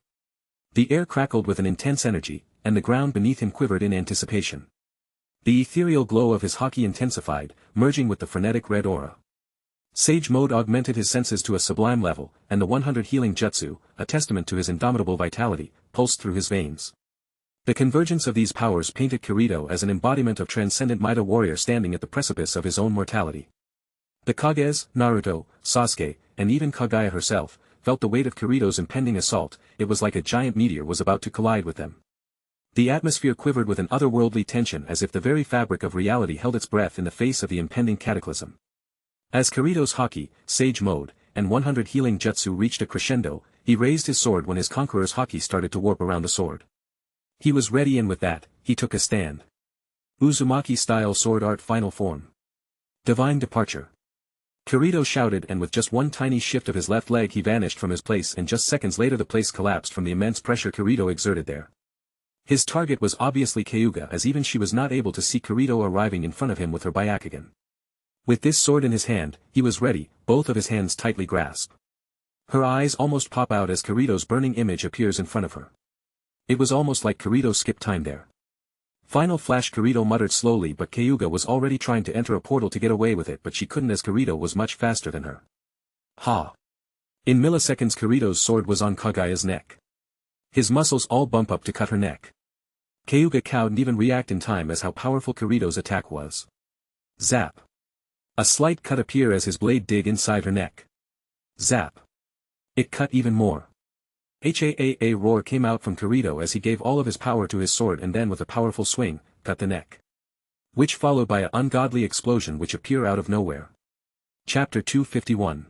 The air crackled with an intense energy, and the ground beneath him quivered in anticipation. The ethereal glow of his Haki intensified, merging with the frenetic red aura. Sage mode augmented his senses to a sublime level, and the 100 healing jutsu, a testament to his indomitable vitality, pulsed through his veins. The convergence of these powers painted Kirito as an embodiment of transcendent Maida warrior standing at the precipice of his own mortality. The Kages, Naruto, Sasuke, and even Kaguya herself, felt the weight of Kirito's impending assault. It was like a giant meteor was about to collide with them. The atmosphere quivered with an otherworldly tension as if the very fabric of reality held its breath in the face of the impending cataclysm. As Kirito's Haki, Sage Mode, and 100 healing jutsu reached a crescendo, he raised his sword when his Conqueror's Haki started to warp around the sword. He was ready, and with that, he took a stand. Uzumaki-style sword art final form. Divine departure. Kirito shouted, and with just one tiny shift of his left leg he vanished from his place, and just seconds later the place collapsed from the immense pressure Kirito exerted there. His target was obviously Kyuga, as even she was not able to see Kirito arriving in front of him with her Byakugan. With this sword in his hand, he was ready, both of his hands tightly grasped. Her eyes almost pop out as Kirito's burning image appears in front of her. It was almost like Kirito skipped time there. Final flash, Kirito muttered slowly, but Kyuga was already trying to enter a portal to get away with it, but she couldn't as Kirito was much faster than her. Ha! In milliseconds Kirito's sword was on Kaguya's neck. His muscles all bump up to cut her neck. Kyuga couldn't even react in time as how powerful Kirito's attack was. Zap. A slight cut appear as his blade dig inside her neck. Zap. It cut even more. A roar came out from Kirito as he gave all of his power to his sword and then with a powerful swing, cut the neck. Which followed by an ungodly explosion which appear out of nowhere. Chapter 251.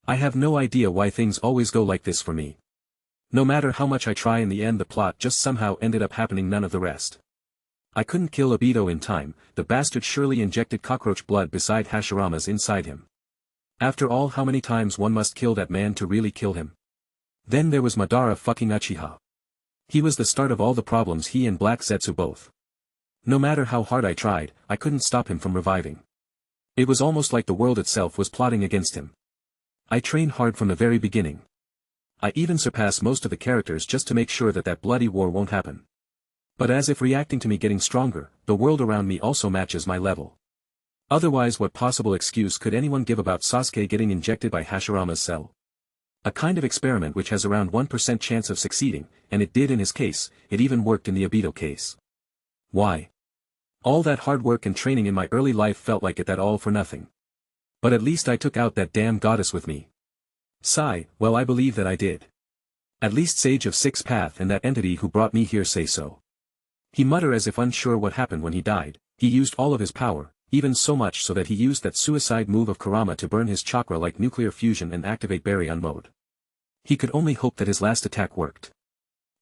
I have no idea why things always go like this for me. No matter how much I try, in the end the plot just somehow ended up happening, none of the rest. I couldn't kill Obito in time, the bastard surely injected cockroach blood beside Hashirama's inside him. After all, how many times one must kill that man to really kill him? Then there was Madara fucking Uchiha. He was the start of all the problems, he and Black Zetsu both. No matter how hard I tried, I couldn't stop him from reviving. It was almost like the world itself was plotting against him. I trained hard from the very beginning. I even surpassed most of the characters just to make sure that that bloody war won't happen. But as if reacting to me getting stronger, the world around me also matches my level. Otherwise, what possible excuse could anyone give about Sasuke getting injected by Hashirama's cell? A kind of experiment which has around 1% chance of succeeding, and it did in his case. It even worked in the Obito case. Why? All that hard work and training in my early life felt like it that all for nothing. But at least I took out that damn goddess with me. Sigh, well, I believe that I did. At least Sage of Sixth Path and that entity who brought me here say so. He muttered as if unsure what happened when he died. He used all of his power, even so much so that he used that suicide move of Kurama to burn his chakra like nuclear fusion and activate Baryon mode. He could only hope that his last attack worked.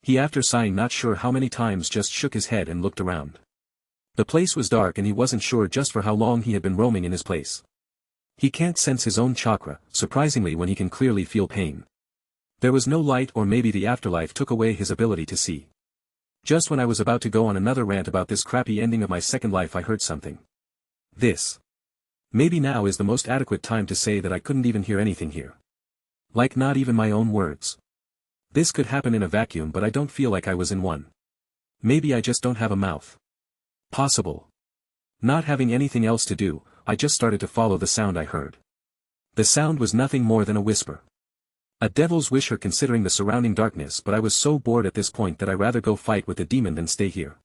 He, after sighing not sure how many times, just shook his head and looked around. The place was dark and he wasn't sure just for how long he had been roaming in his place. He can't sense his own chakra, surprisingly, when he can clearly feel pain. There was no light, or maybe the afterlife took away his ability to see. Just when I was about to go on another rant about this crappy ending of my second life, I heard something. This. Maybe now is the most adequate time to say that I couldn't even hear anything here. Like not even my own words. This could happen in a vacuum, but I don't feel like I was in one. Maybe I just don't have a mouth. Possible. Not having anything else to do, I just started to follow the sound I heard. The sound was nothing more than a whisper. A devil's wish her considering the surrounding darkness, but I was so bored at this point that I rather go fight with the demon than stay here.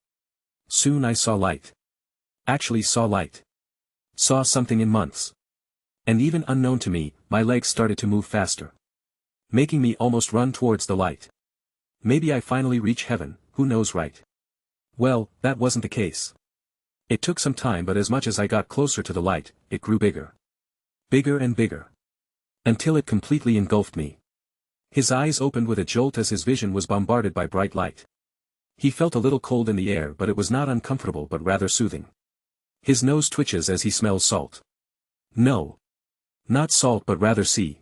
Soon I saw light. Actually saw light. Saw something in months. And even unknown to me, my legs started to move faster. Making me almost run towards the light. Maybe I finally reach heaven, who knows, right? Well, that wasn't the case. It took some time, but as much as I got closer to the light, it grew bigger. Bigger and bigger. Until it completely engulfed me. His eyes opened with a jolt as his vision was bombarded by bright light. He felt a little cold in the air, but it was not uncomfortable but rather soothing. His nose twitches as he smells salt. No. Not salt but rather sea.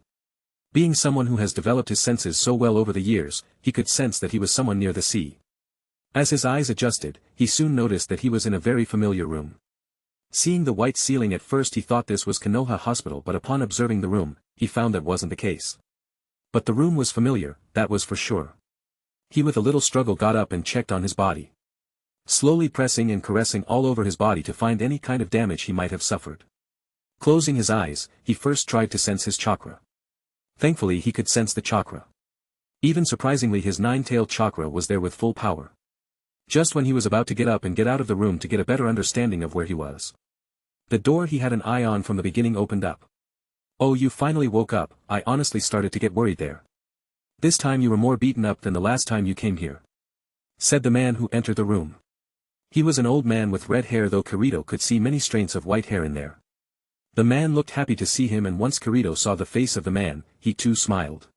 Being someone who has developed his senses so well over the years, he could sense that he was someone near the sea. As his eyes adjusted, he soon noticed that he was in a very familiar room. Seeing the white ceiling, at first he thought this was Konoha Hospital, but upon observing the room, he found that wasn't the case. But the room was familiar, that was for sure. He with a little struggle got up and checked on his body. Slowly pressing and caressing all over his body to find any kind of damage he might have suffered. Closing his eyes, he first tried to sense his chakra. Thankfully he could sense the chakra. Even surprisingly, his nine-tailed chakra was there with full power. Just when he was about to get up and get out of the room to get a better understanding of where he was. The door he had an eye on from the beginning opened up. Oh, you finally woke up. I honestly started to get worried there. This time you were more beaten up than the last time you came here. Said the man who entered the room. He was an old man with red hair, though Kirito could see many strands of white hair in there. The man looked happy to see him, and once Kirito saw the face of the man, he too smiled.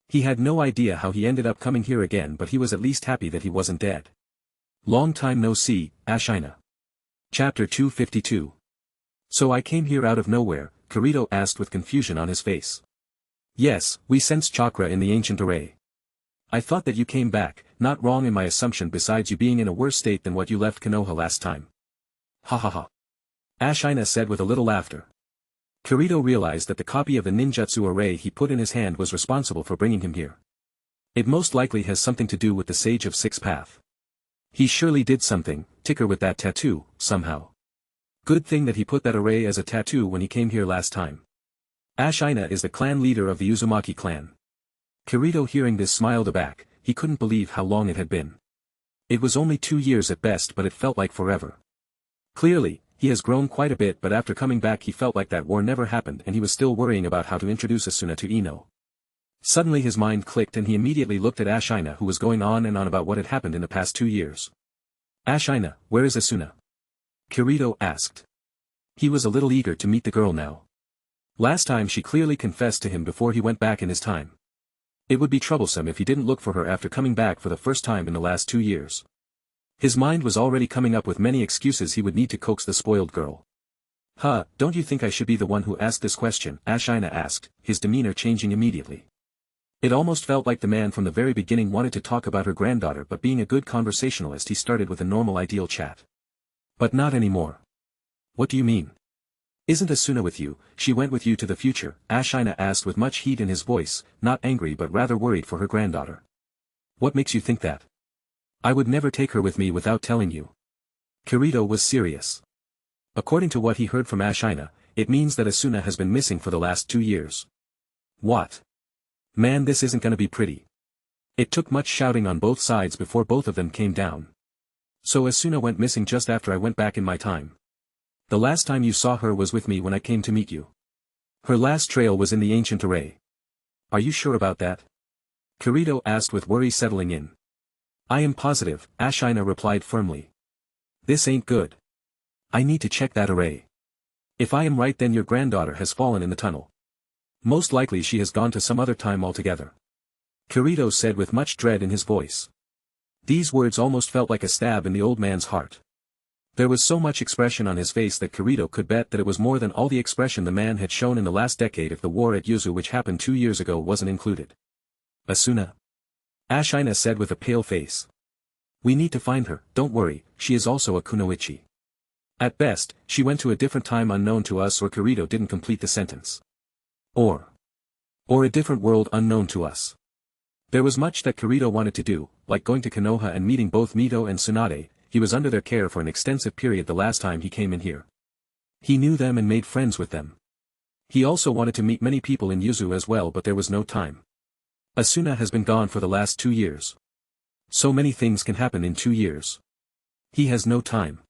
He had no idea how he ended up coming here again, but he was at least happy that he wasn't dead. Long time no see, Ashina. Chapter 252. So I came here out of nowhere, Kirito asked with confusion on his face. Yes, we sense chakra in the ancient array. I thought that you came back, not wrong in my assumption, besides you being in a worse state than what you left Konoha last time. Ha ha ha. Ashina said with a little laughter. Kirito realized that the copy of the ninjutsu array he put in his hand was responsible for bringing him here. It most likely has something to do with the Sage of Sixth Path. He surely did something, ticker with that tattoo, somehow. Good thing that he put that array as a tattoo when he came here last time. Ashina is the clan leader of the Uzumaki clan. Kirito hearing this smiled aback, he couldn't believe how long it had been. It was only 2 years at best, but it felt like forever. Clearly, he has grown quite a bit, but after coming back he felt like that war never happened and he was still worrying about how to introduce Asuna to Ino. Suddenly his mind clicked and he immediately looked at Ashina, who was going on and on about what had happened in the past 2 years. Ashina, where is Asuna? Kirito asked. He was a little eager to meet the girl now. Last time she clearly confessed to him before he went back in his time. It would be troublesome if he didn't look for her after coming back for the first time in the last 2 years. His mind was already coming up with many excuses he would need to coax the spoiled girl. Huh, don't you think I should be the one who asked this question? Ashina asked, his demeanor changing immediately. It almost felt like the man from the very beginning wanted to talk about her granddaughter, but being a good conversationalist he started with a normal ideal chat. But not anymore. What do you mean? Isn't Asuna with you? She went with you to the future, Ashina asked with much heat in his voice, not angry but rather worried for her granddaughter. What makes you think that? I would never take her with me without telling you. Kirito was serious. According to what he heard from Ashina, it means that Asuna has been missing for the last 2 years. What? Man, this isn't gonna be pretty. It took much shouting on both sides before both of them came down. So Asuna went missing just after I went back in my time. The last time you saw her was with me when I came to meet you. Her last trail was in the ancient array. Are you sure about that? Kirito asked with worry settling in. I am positive, Ashina replied firmly. This ain't good. I need to check that array. If I am right, then your granddaughter has fallen in the tunnel. Most likely she has gone to some other time altogether. Kirito said with much dread in his voice. These words almost felt like a stab in the old man's heart. There was so much expression on his face that Kirito could bet that it was more than all the expression the man had shown in the last decade if the war at Yuzu, which happened 2 years ago, wasn't included. Asuna? Ashina said with a pale face. We need to find her, don't worry, she is also a kunoichi. At best, she went to a different time unknown to us, or Kirito didn't complete the sentence. Or a different world unknown to us. There was much that Kirito wanted to do, like going to Konoha and meeting both Mito and Tsunade. He was under their care for an extensive period the last time he came in here. He knew them and made friends with them. He also wanted to meet many people in Yuzu as well, but there was no time. Asuna has been gone for the last 2 years. So many things can happen in 2 years. He has no time.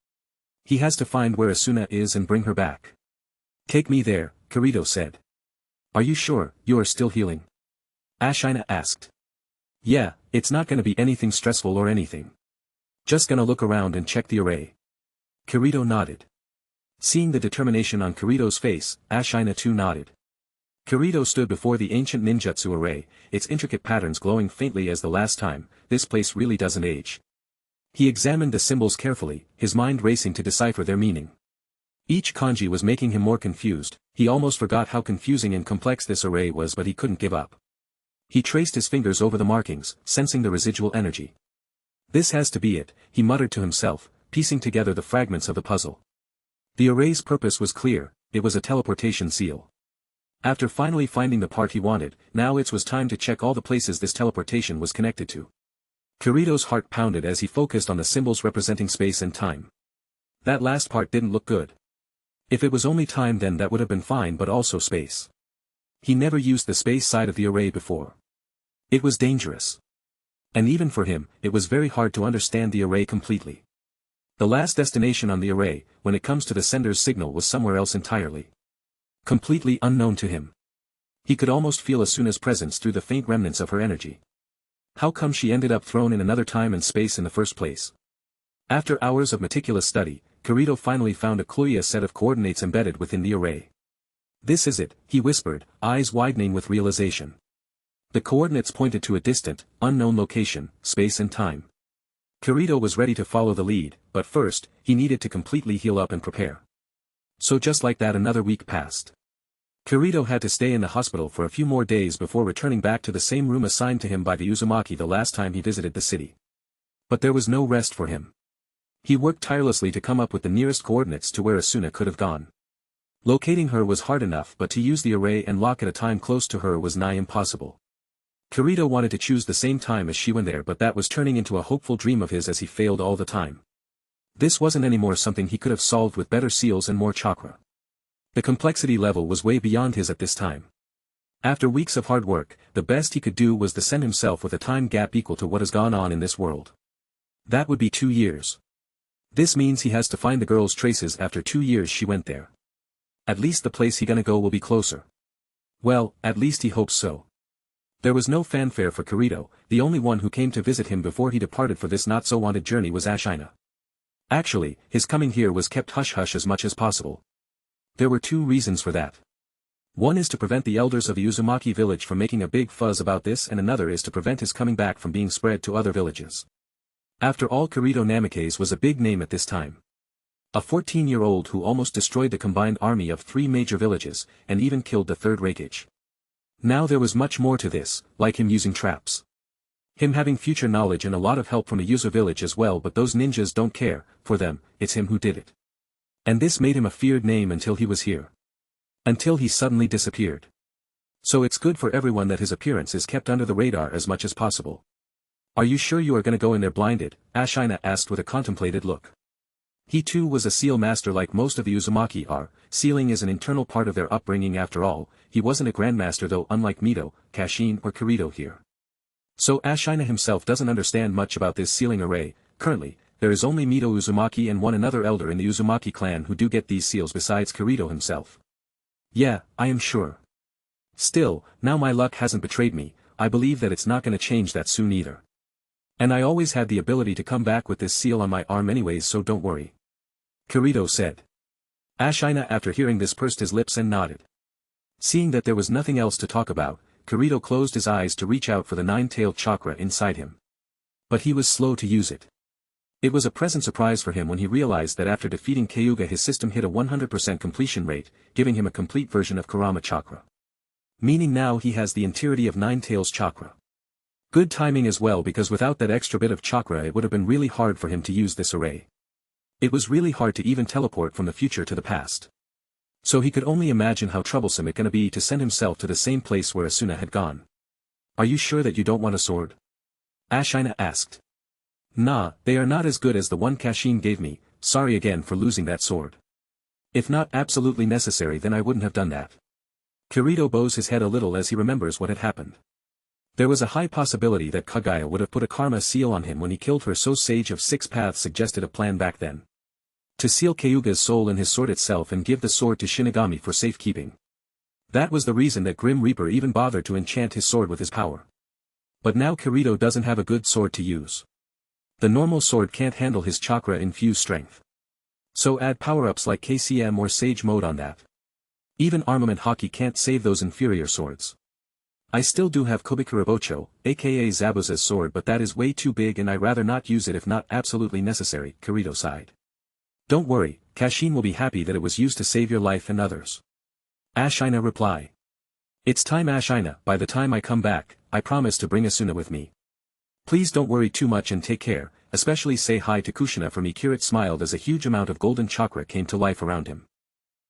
He has to find where Asuna is and bring her back. Take me there, Kirito said. Are you sure you are still healing? Ashina asked. Yeah, it's not gonna be anything stressful or anything. Just gonna look around and check the array. Kirito nodded. Seeing the determination on Kirito's face, Ashina too nodded. Kirito stood before the ancient ninjutsu array, its intricate patterns glowing faintly as the last time. This place really doesn't age. He examined the symbols carefully, his mind racing to decipher their meaning. Each kanji was making him more confused. He almost forgot how confusing and complex this array was, but he couldn't give up. He traced his fingers over the markings, sensing the residual energy. This has to be it, he muttered to himself, piecing together the fragments of the puzzle. The array's purpose was clear, it was a teleportation seal. After finally finding the part he wanted, now it was time to check all the places this teleportation was connected to. Kirito's heart pounded as he focused on the symbols representing space and time. That last part didn't look good. If it was only time, then that would have been fine, but also space. He never used the space side of the array before. It was dangerous. And even for him, it was very hard to understand the array completely. The last destination on the array, when it comes to the sender's signal, was somewhere else entirely. Completely unknown to him. He could almost feel Asuna's presence through the faint remnants of her energy. How come she ended up thrown in another time and space in the first place? After hours of meticulous study, Kirito finally found a cluey set of coordinates embedded within the array. This is it, he whispered, eyes widening with realization. The coordinates pointed to a distant, unknown location, space and time. Kirito was ready to follow the lead, but first, he needed to completely heal up and prepare. So just like that, another week passed. Kirito had to stay in the hospital for a few more days before returning back to the same room assigned to him by the Uzumaki the last time he visited the city. But there was no rest for him. He worked tirelessly to come up with the nearest coordinates to where Asuna could have gone. Locating her was hard enough, but to use the array and lock at a time close to her was nigh impossible. Kirito wanted to choose the same time as she went there, but that was turning into a hopeful dream of his as he failed all the time. This wasn't anymore something he could have solved with better seals and more chakra. The complexity level was way beyond his at this time. After weeks of hard work, the best he could do was to send himself with a time gap equal to what has gone on in this world. That would be 2 years. This means he has to find the girl's traces after 2 years she went there. At least the place he gonna go will be closer. Well, at least he hopes so. There was no fanfare for Kirito. The only one who came to visit him before he departed for this not-so-wanted journey was Ashina. Actually, his coming here was kept hush-hush as much as possible. There were 2 reasons for that. One is to prevent the elders of the Uzumaki village from making a big fuzz about this, and another is to prevent his coming back from being spread to other villages. After all, Kirito Namikaze was a big name at this time. A 14-year-old who almost destroyed the combined army of 3 major villages, and even killed the Third Raikage. Now there was much more to this, like him using traps. Him having future knowledge and a lot of help from the Yuzu village as well, but those ninjas don't care. For them, it's him who did it. And this made him a feared name until he was here. Until he suddenly disappeared. So it's good for everyone that his appearance is kept under the radar as much as possible. Are you sure you are gonna go in there blinded? Ashina asked with a contemplated look. He too was a seal master like most of the Uzumaki are. Sealing is an internal part of their upbringing after all. He wasn't a grandmaster though, unlike Mito, Kashin or Kirito here. So Ashina himself doesn't understand much about this sealing array. Currently, there is only Mito Uzumaki and one another elder in the Uzumaki clan who do get these seals besides Kirito himself. Yeah, I am sure. Still, now my luck hasn't betrayed me, I believe that it's not gonna change that soon either. And I always had the ability to come back with this seal on my arm anyways, so don't worry. Kirito said. Ashina after hearing this pursed his lips and nodded. Seeing that there was nothing else to talk about, Kirito closed his eyes to reach out for the 9-tailed chakra inside him. But he was slow to use it. It was a pleasant surprise for him when he realized that after defeating Kyuga his system hit a 100% completion rate, giving him a complete version of Kurama chakra. Meaning now he has the entirety of 9 tails chakra. Good timing as well, because without that extra bit of chakra it would have been really hard for him to use this array. It was really hard to even teleport from the future to the past. So he could only imagine how troublesome it's gonna be to send himself to the same place where Asuna had gone. Are you sure that you don't want a sword? Ashina asked. Nah, they are not as good as the one Kashin gave me, sorry again for losing that sword. If not absolutely necessary then I wouldn't have done that. Kirito bows his head a little as he remembers what had happened. There was a high possibility that Kaguya would have put a karma seal on him when he killed her, so Sage of Six Paths suggested a plan back then. To seal Kyuga's soul in his sword itself and give the sword to Shinigami for safekeeping. That was the reason that Grim Reaper even bothered to enchant his sword with his power. But now Kirito doesn't have a good sword to use. The normal sword can't handle his chakra-infused strength. So add power-ups like KCM or Sage Mode on that. Even Armament Haki can't save those inferior swords. I still do have Kobikurabocho, aka Zabuza's sword, but that is way too big and I'd rather not use it if not absolutely necessary, Kirito sighed. Don't worry, Kashin will be happy that it was used to save your life and others. Ashina reply. It's time Ashina, by the time I come back, I promise to bring Asuna with me. Please don't worry too much and take care, especially say hi to Kushina for me. Kirito smiled as a huge amount of golden chakra came to life around him.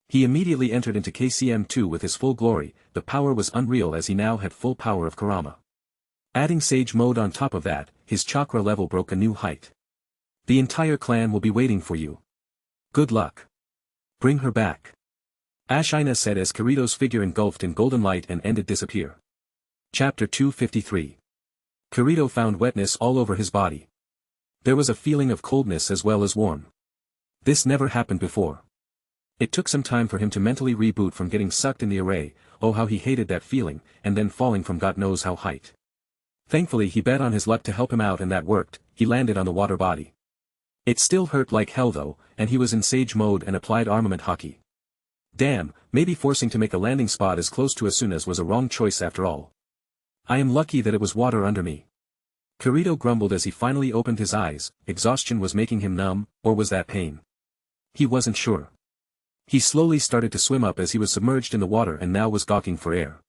He immediately entered into KCM2 with his full glory, the power was unreal as he now had full power of Kurama. Adding Sage Mode on top of that, his chakra level broke a new height. The entire clan will be waiting for you. Good luck. Bring her back. Ashina said as Kirito's figure engulfed in golden light and ended disappear. Chapter 253. Kirito found wetness all over his body. There was a feeling of coldness as well as warm. This never happened before. It took some time for him to mentally reboot from getting sucked in the array, oh how he hated that feeling, and then falling from God knows how height. Thankfully he bet on his luck to help him out and that worked, he landed on the water body. It still hurt like hell though, and he was in Sage Mode and applied Armament Haki. Damn, maybe forcing to make a landing spot as close to Asuna's was a wrong choice after all. I am lucky that it was water under me. Kirito grumbled as he finally opened his eyes. Exhaustion was making him numb, or was that pain? He wasn't sure. He slowly started to swim up as he was submerged in the water and now was gawking for air.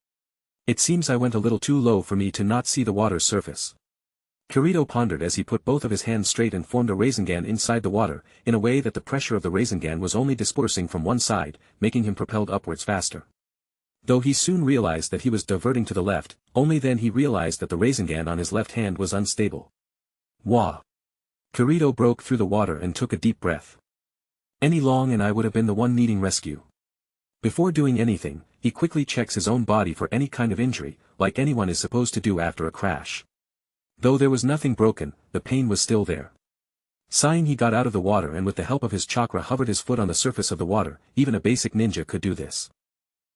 It seems I went a little too low for me to not see the water's surface. Kirito pondered as he put both of his hands straight and formed a Rasengan inside the water, in a way that the pressure of the Rasengan was only dispersing from one side, making him propelled upwards faster. Though he soon realized that he was diverting to the left, only then he realized that the Rasengan on his left hand was unstable. Wah! Kirito broke through the water and took a deep breath. Any long and I would have been the one needing rescue. Before doing anything, he quickly checks his own body for any kind of injury, like anyone is supposed to do after a crash. Though there was nothing broken, the pain was still there. Sighing, he got out of the water and with the help of his chakra hovered his foot on the surface of the water. Even a basic ninja could do this.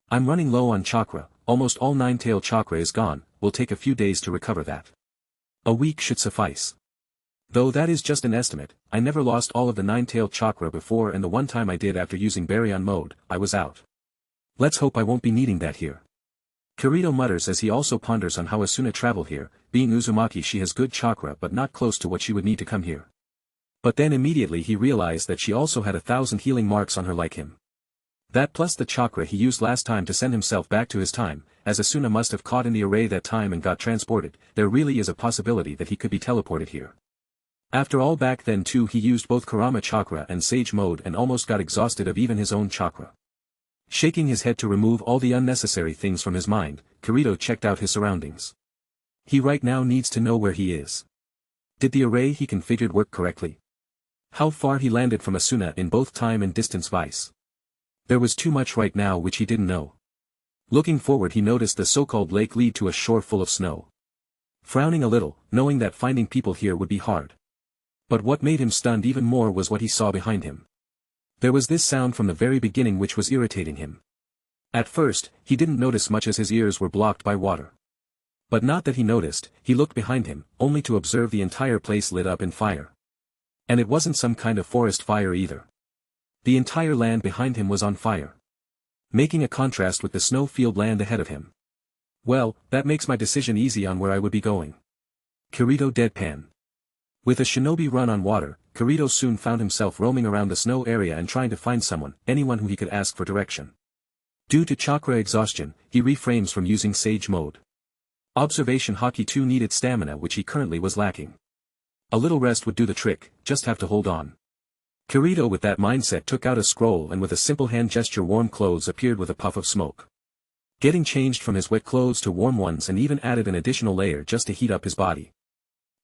I'm running low on chakra, almost all nine-tail chakra is gone, will take a few days to recover that. A week should suffice. Though that is just an estimate, I never lost all of the nine-tail chakra before and the one time I did after using Baryon mode, I was out. Let's hope I won't be needing that here. Kirito mutters as he also ponders on how Asuna traveled here. Being Uzumaki she has good chakra but not close to what she would need to come here. But then immediately he realized that she also had 1,000 healing marks on her like him. That plus the chakra he used last time to send himself back to his time, as Asuna must have caught in the array that time and got transported, there really is a possibility that he could be teleported here. After all, back then too he used both Kurama chakra and Sage Mode and almost got exhausted of even his own chakra. Shaking his head to remove all the unnecessary things from his mind, Kirito checked out his surroundings. He right now needs to know where he is. Did the array he configured work correctly? How far he landed from Asuna in both time and distance vice? There was too much right now which he didn't know. Looking forward he noticed the so-called lake lead to a shore full of snow. Frowning a little, knowing that finding people here would be hard. But what made him stunned even more was what he saw behind him. There was this sound from the very beginning which was irritating him. At first, he didn't notice much as his ears were blocked by water. But not that he noticed, he looked behind him, only to observe the entire place lit up in fire. And it wasn't some kind of forest fire either. The entire land behind him was on fire. Making a contrast with the snow-filled land ahead of him. Well, that makes my decision easy on where I would be going. Kirito deadpan. With a shinobi run on water, Kirito soon found himself roaming around the snow area and trying to find someone, anyone who he could ask for direction. Due to chakra exhaustion, he refrains from using Sage Mode. Observation Haki too needed stamina which he currently was lacking. A little rest would do the trick, just have to hold on. Kirito with that mindset took out a scroll and with a simple hand gesture warm clothes appeared with a puff of smoke. Getting changed from his wet clothes to warm ones and even added an additional layer just to heat up his body.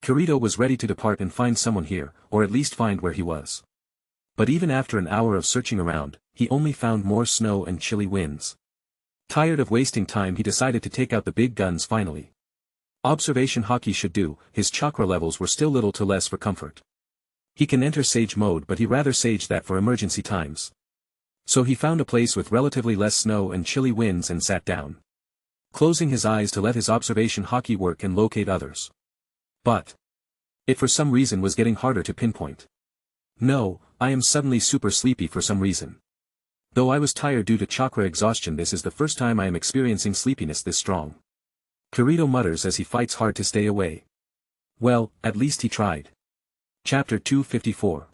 Kirito was ready to depart and find someone here, or at least find where he was. But even after an hour of searching around, he only found more snow and chilly winds. Tired of wasting time he decided to take out the big guns finally. Observation Haki should do, his chakra levels were still little to less for comfort. He can enter Sage mode but he rather Sage that for emergency times. So he found a place with relatively less snow and chilly winds and sat down. Closing his eyes to let his observation Haki work and locate others. But it for some reason was getting harder to pinpoint. No, I am suddenly super sleepy for some reason. Though I was tired due to chakra exhaustion, this is the first time I am experiencing sleepiness this strong. Kirito mutters as he fights hard to stay away. Well, at least he tried. Chapter 254.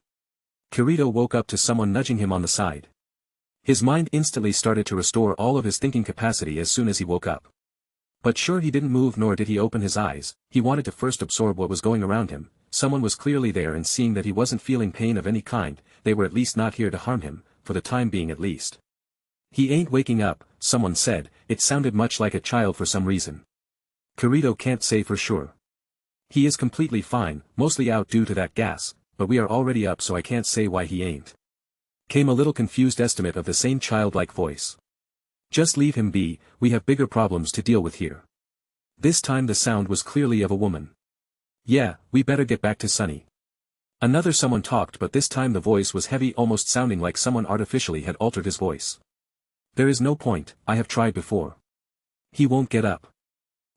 Kirito woke up to someone nudging him on the side. His mind instantly started to restore all of his thinking capacity as soon as he woke up. But sure, he didn't move nor did he open his eyes. He wanted to first absorb what was going around him. Someone was clearly there, and seeing that he wasn't feeling pain of any kind, they were at least not here to harm him, for the time being at least. He ain't waking up, someone said. It sounded much like a child for some reason. Kirito can't say for sure. He is completely fine, mostly out due to that gas, but we are already up so I can't say why he ain't. Came a little confused estimate of the same childlike voice. Just leave him be, we have bigger problems to deal with here. This time the sound was clearly of a woman. Yeah, we better get back to Sunny. Another someone talked, but this time the voice was heavy, almost sounding like someone artificially had altered his voice. There is no point, I have tried before. He won't get up.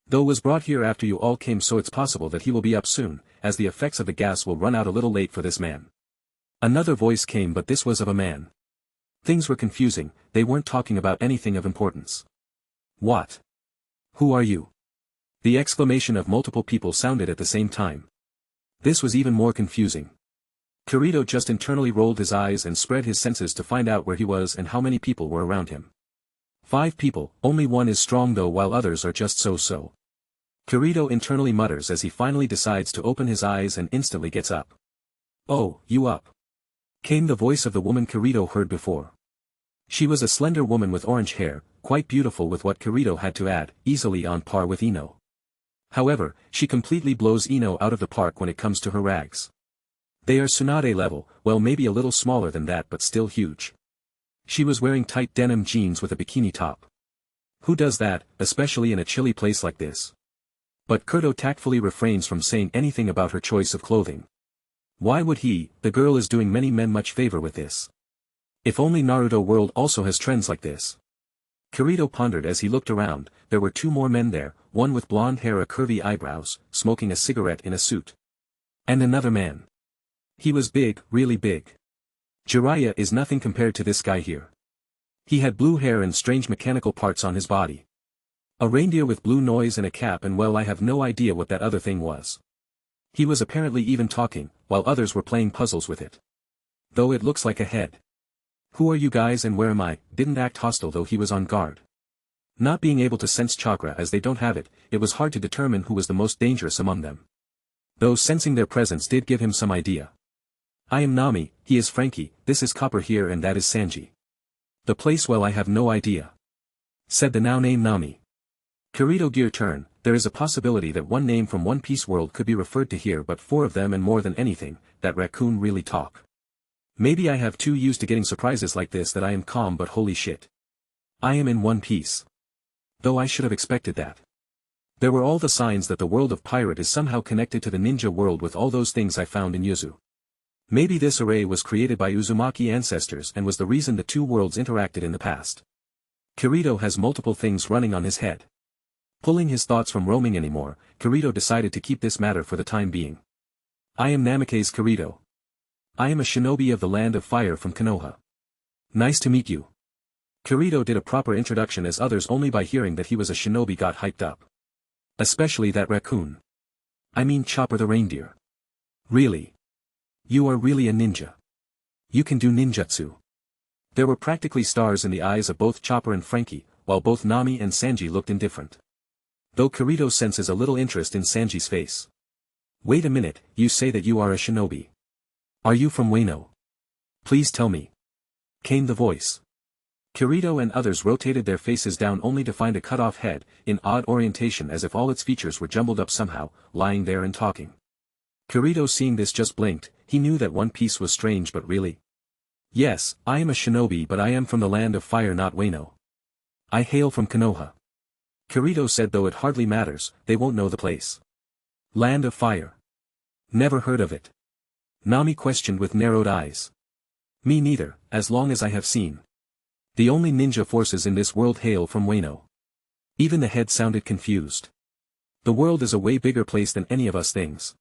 Though was brought here after you all came, so it's possible that he will be up soon, as the effects of the gas will run out a little late for this man. Another voice came, but this was of a man. Things were confusing, they weren't talking about anything of importance. What? Who are you? The exclamation of multiple people sounded at the same time. This was even more confusing. Kirito just internally rolled his eyes and spread his senses to find out where he was and how many people were around him. 5 people, only one is strong though, while others are just so-so. Kirito internally mutters as he finally decides to open his eyes and instantly gets up. Oh, you up? Came the voice of the woman Kirito heard before. She was a slender woman with orange hair, quite beautiful with what Kirito had to add, easily on par with Ino. However, she completely blows Ino out of the park when it comes to her rags. They are Tsunade level, well maybe a little smaller than that but still huge. She was wearing tight denim jeans with a bikini top. Who does that, especially in a chilly place like this? But Kirito tactfully refrains from saying anything about her choice of clothing. Why would he? The girl is doing many men much favor with this. If only Naruto world also has trends like this. Kirito pondered as he looked around. There were 2 more men there, one with blonde hair and curvy eyebrows, smoking a cigarette in a suit. And another man. He was big, really big. Jiraiya is nothing compared to this guy here. He had blue hair and strange mechanical parts on his body. A reindeer with blue nose and a cap, and well, I have no idea what that other thing was. He was apparently even talking, while others were playing puzzles with it. Though it looks like a head. Who are you guys and where am I? Didn't act hostile though he was on guard. Not being able to sense chakra as they don't have it, it was hard to determine who was the most dangerous among them. Though sensing their presence did give him some idea. I am Nami, he is Frankie, this is Copper here, and that is Sanji. The place, well I have no idea. Said the now named Nami. Kirito gear turn, there is a possibility that one name from One Piece world could be referred to here, but 4 of them, and more than anything, that raccoon really talk. Maybe I have too used to getting surprises like this that I am calm, but holy shit. I am in One Piece. Though I should have expected that. There were all the signs that the world of pirate is somehow connected to the ninja world with all those things I found in Yuzu. Maybe this array was created by Uzumaki ancestors and was the reason the 2 worlds interacted in the past. Kirito has multiple things running on his head. Pulling his thoughts from roaming anymore, Kirito decided to keep this matter for the time being. I am Namikaze Kirito. I am a shinobi of the land of fire from Konoha. Nice to meet you. Kirito did a proper introduction, as others only by hearing that he was a shinobi got hyped up. Especially that raccoon. I mean Chopper the reindeer. Really? You are really a ninja. You can do ninjutsu. There were practically stars in the eyes of both Chopper and Frankie, while both Nami and Sanji looked indifferent. Though Kirito senses a little interest in Sanji's face. Wait a minute, you say that you are a shinobi. Are you from Wano? Please tell me. Came the voice. Kirito and others rotated their faces down only to find a cut-off head, in odd orientation as if all its features were jumbled up somehow, lying there and talking. Kirito seeing this just blinked, he knew that One Piece was strange but really. Yes, I am a shinobi but I am from the land of fire not Wano. I hail from Konoha. Kirito said though it hardly matters, they won't know the place. Land of fire. Never heard of it. Nami questioned with narrowed eyes. Me neither, as long as I have seen. The only ninja forces in this world hail from Wano. Even the head sounded confused. The world is a way bigger place than any of us things.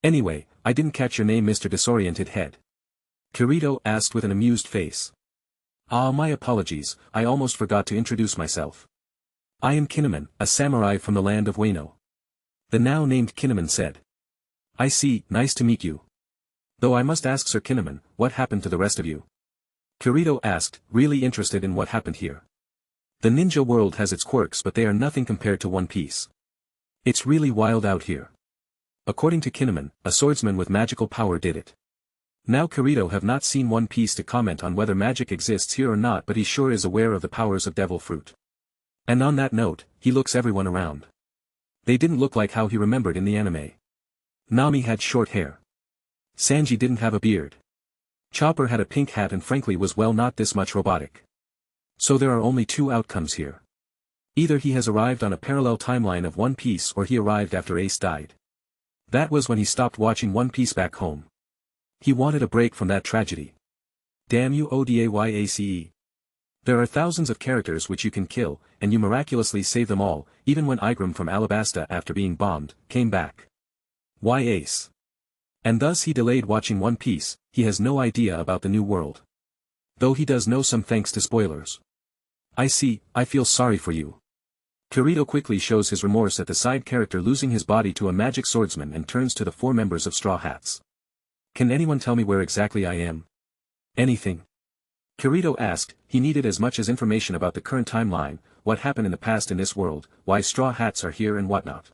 Anyway, I didn't catch your name Mr. Disoriented Head. Kirito asked with an amused face. Ah, my apologies, I almost forgot to introduce myself. I am Kinemon, a samurai from the land of Wano. The now named Kinemon said. I see, nice to meet you. Though I must ask Sir Kinemon, what happened to the rest of you? Kirito asked, really interested in what happened here. The ninja world has its quirks but they are nothing compared to One Piece. It's really wild out here. According to Kinemon, a swordsman with magical power did it. Now Kirito have not seen One Piece to comment on whether magic exists here or not but he sure is aware of the powers of devil fruit. And on that note, he looks everyone around. They didn't look like how he remembered in the anime. Nami had short hair. Sanji didn't have a beard. Chopper had a pink hat and frankly was well not this much robotic. So there are only two outcomes here. Either he has arrived on a parallel timeline of One Piece or he arrived after Ace died. That was when he stopped watching One Piece back home. He wanted a break from that tragedy. Damn you ODAYACE. There are thousands of characters which you can kill, and you miraculously save them all, even when Igram from Alabasta after being bombed, came back. Why Ace? And thus he delayed watching One Piece, he has no idea about the new world. Though he does know some thanks to spoilers. I see, I feel sorry for you. Kirito quickly shows his remorse at the side character losing his body to a magic swordsman and turns to the four members of Straw Hats. Can anyone tell me where exactly I am? Anything? Kirito asked, he needed as much as information about the current timeline, what happened in the past in this world, why Straw Hats are here and whatnot.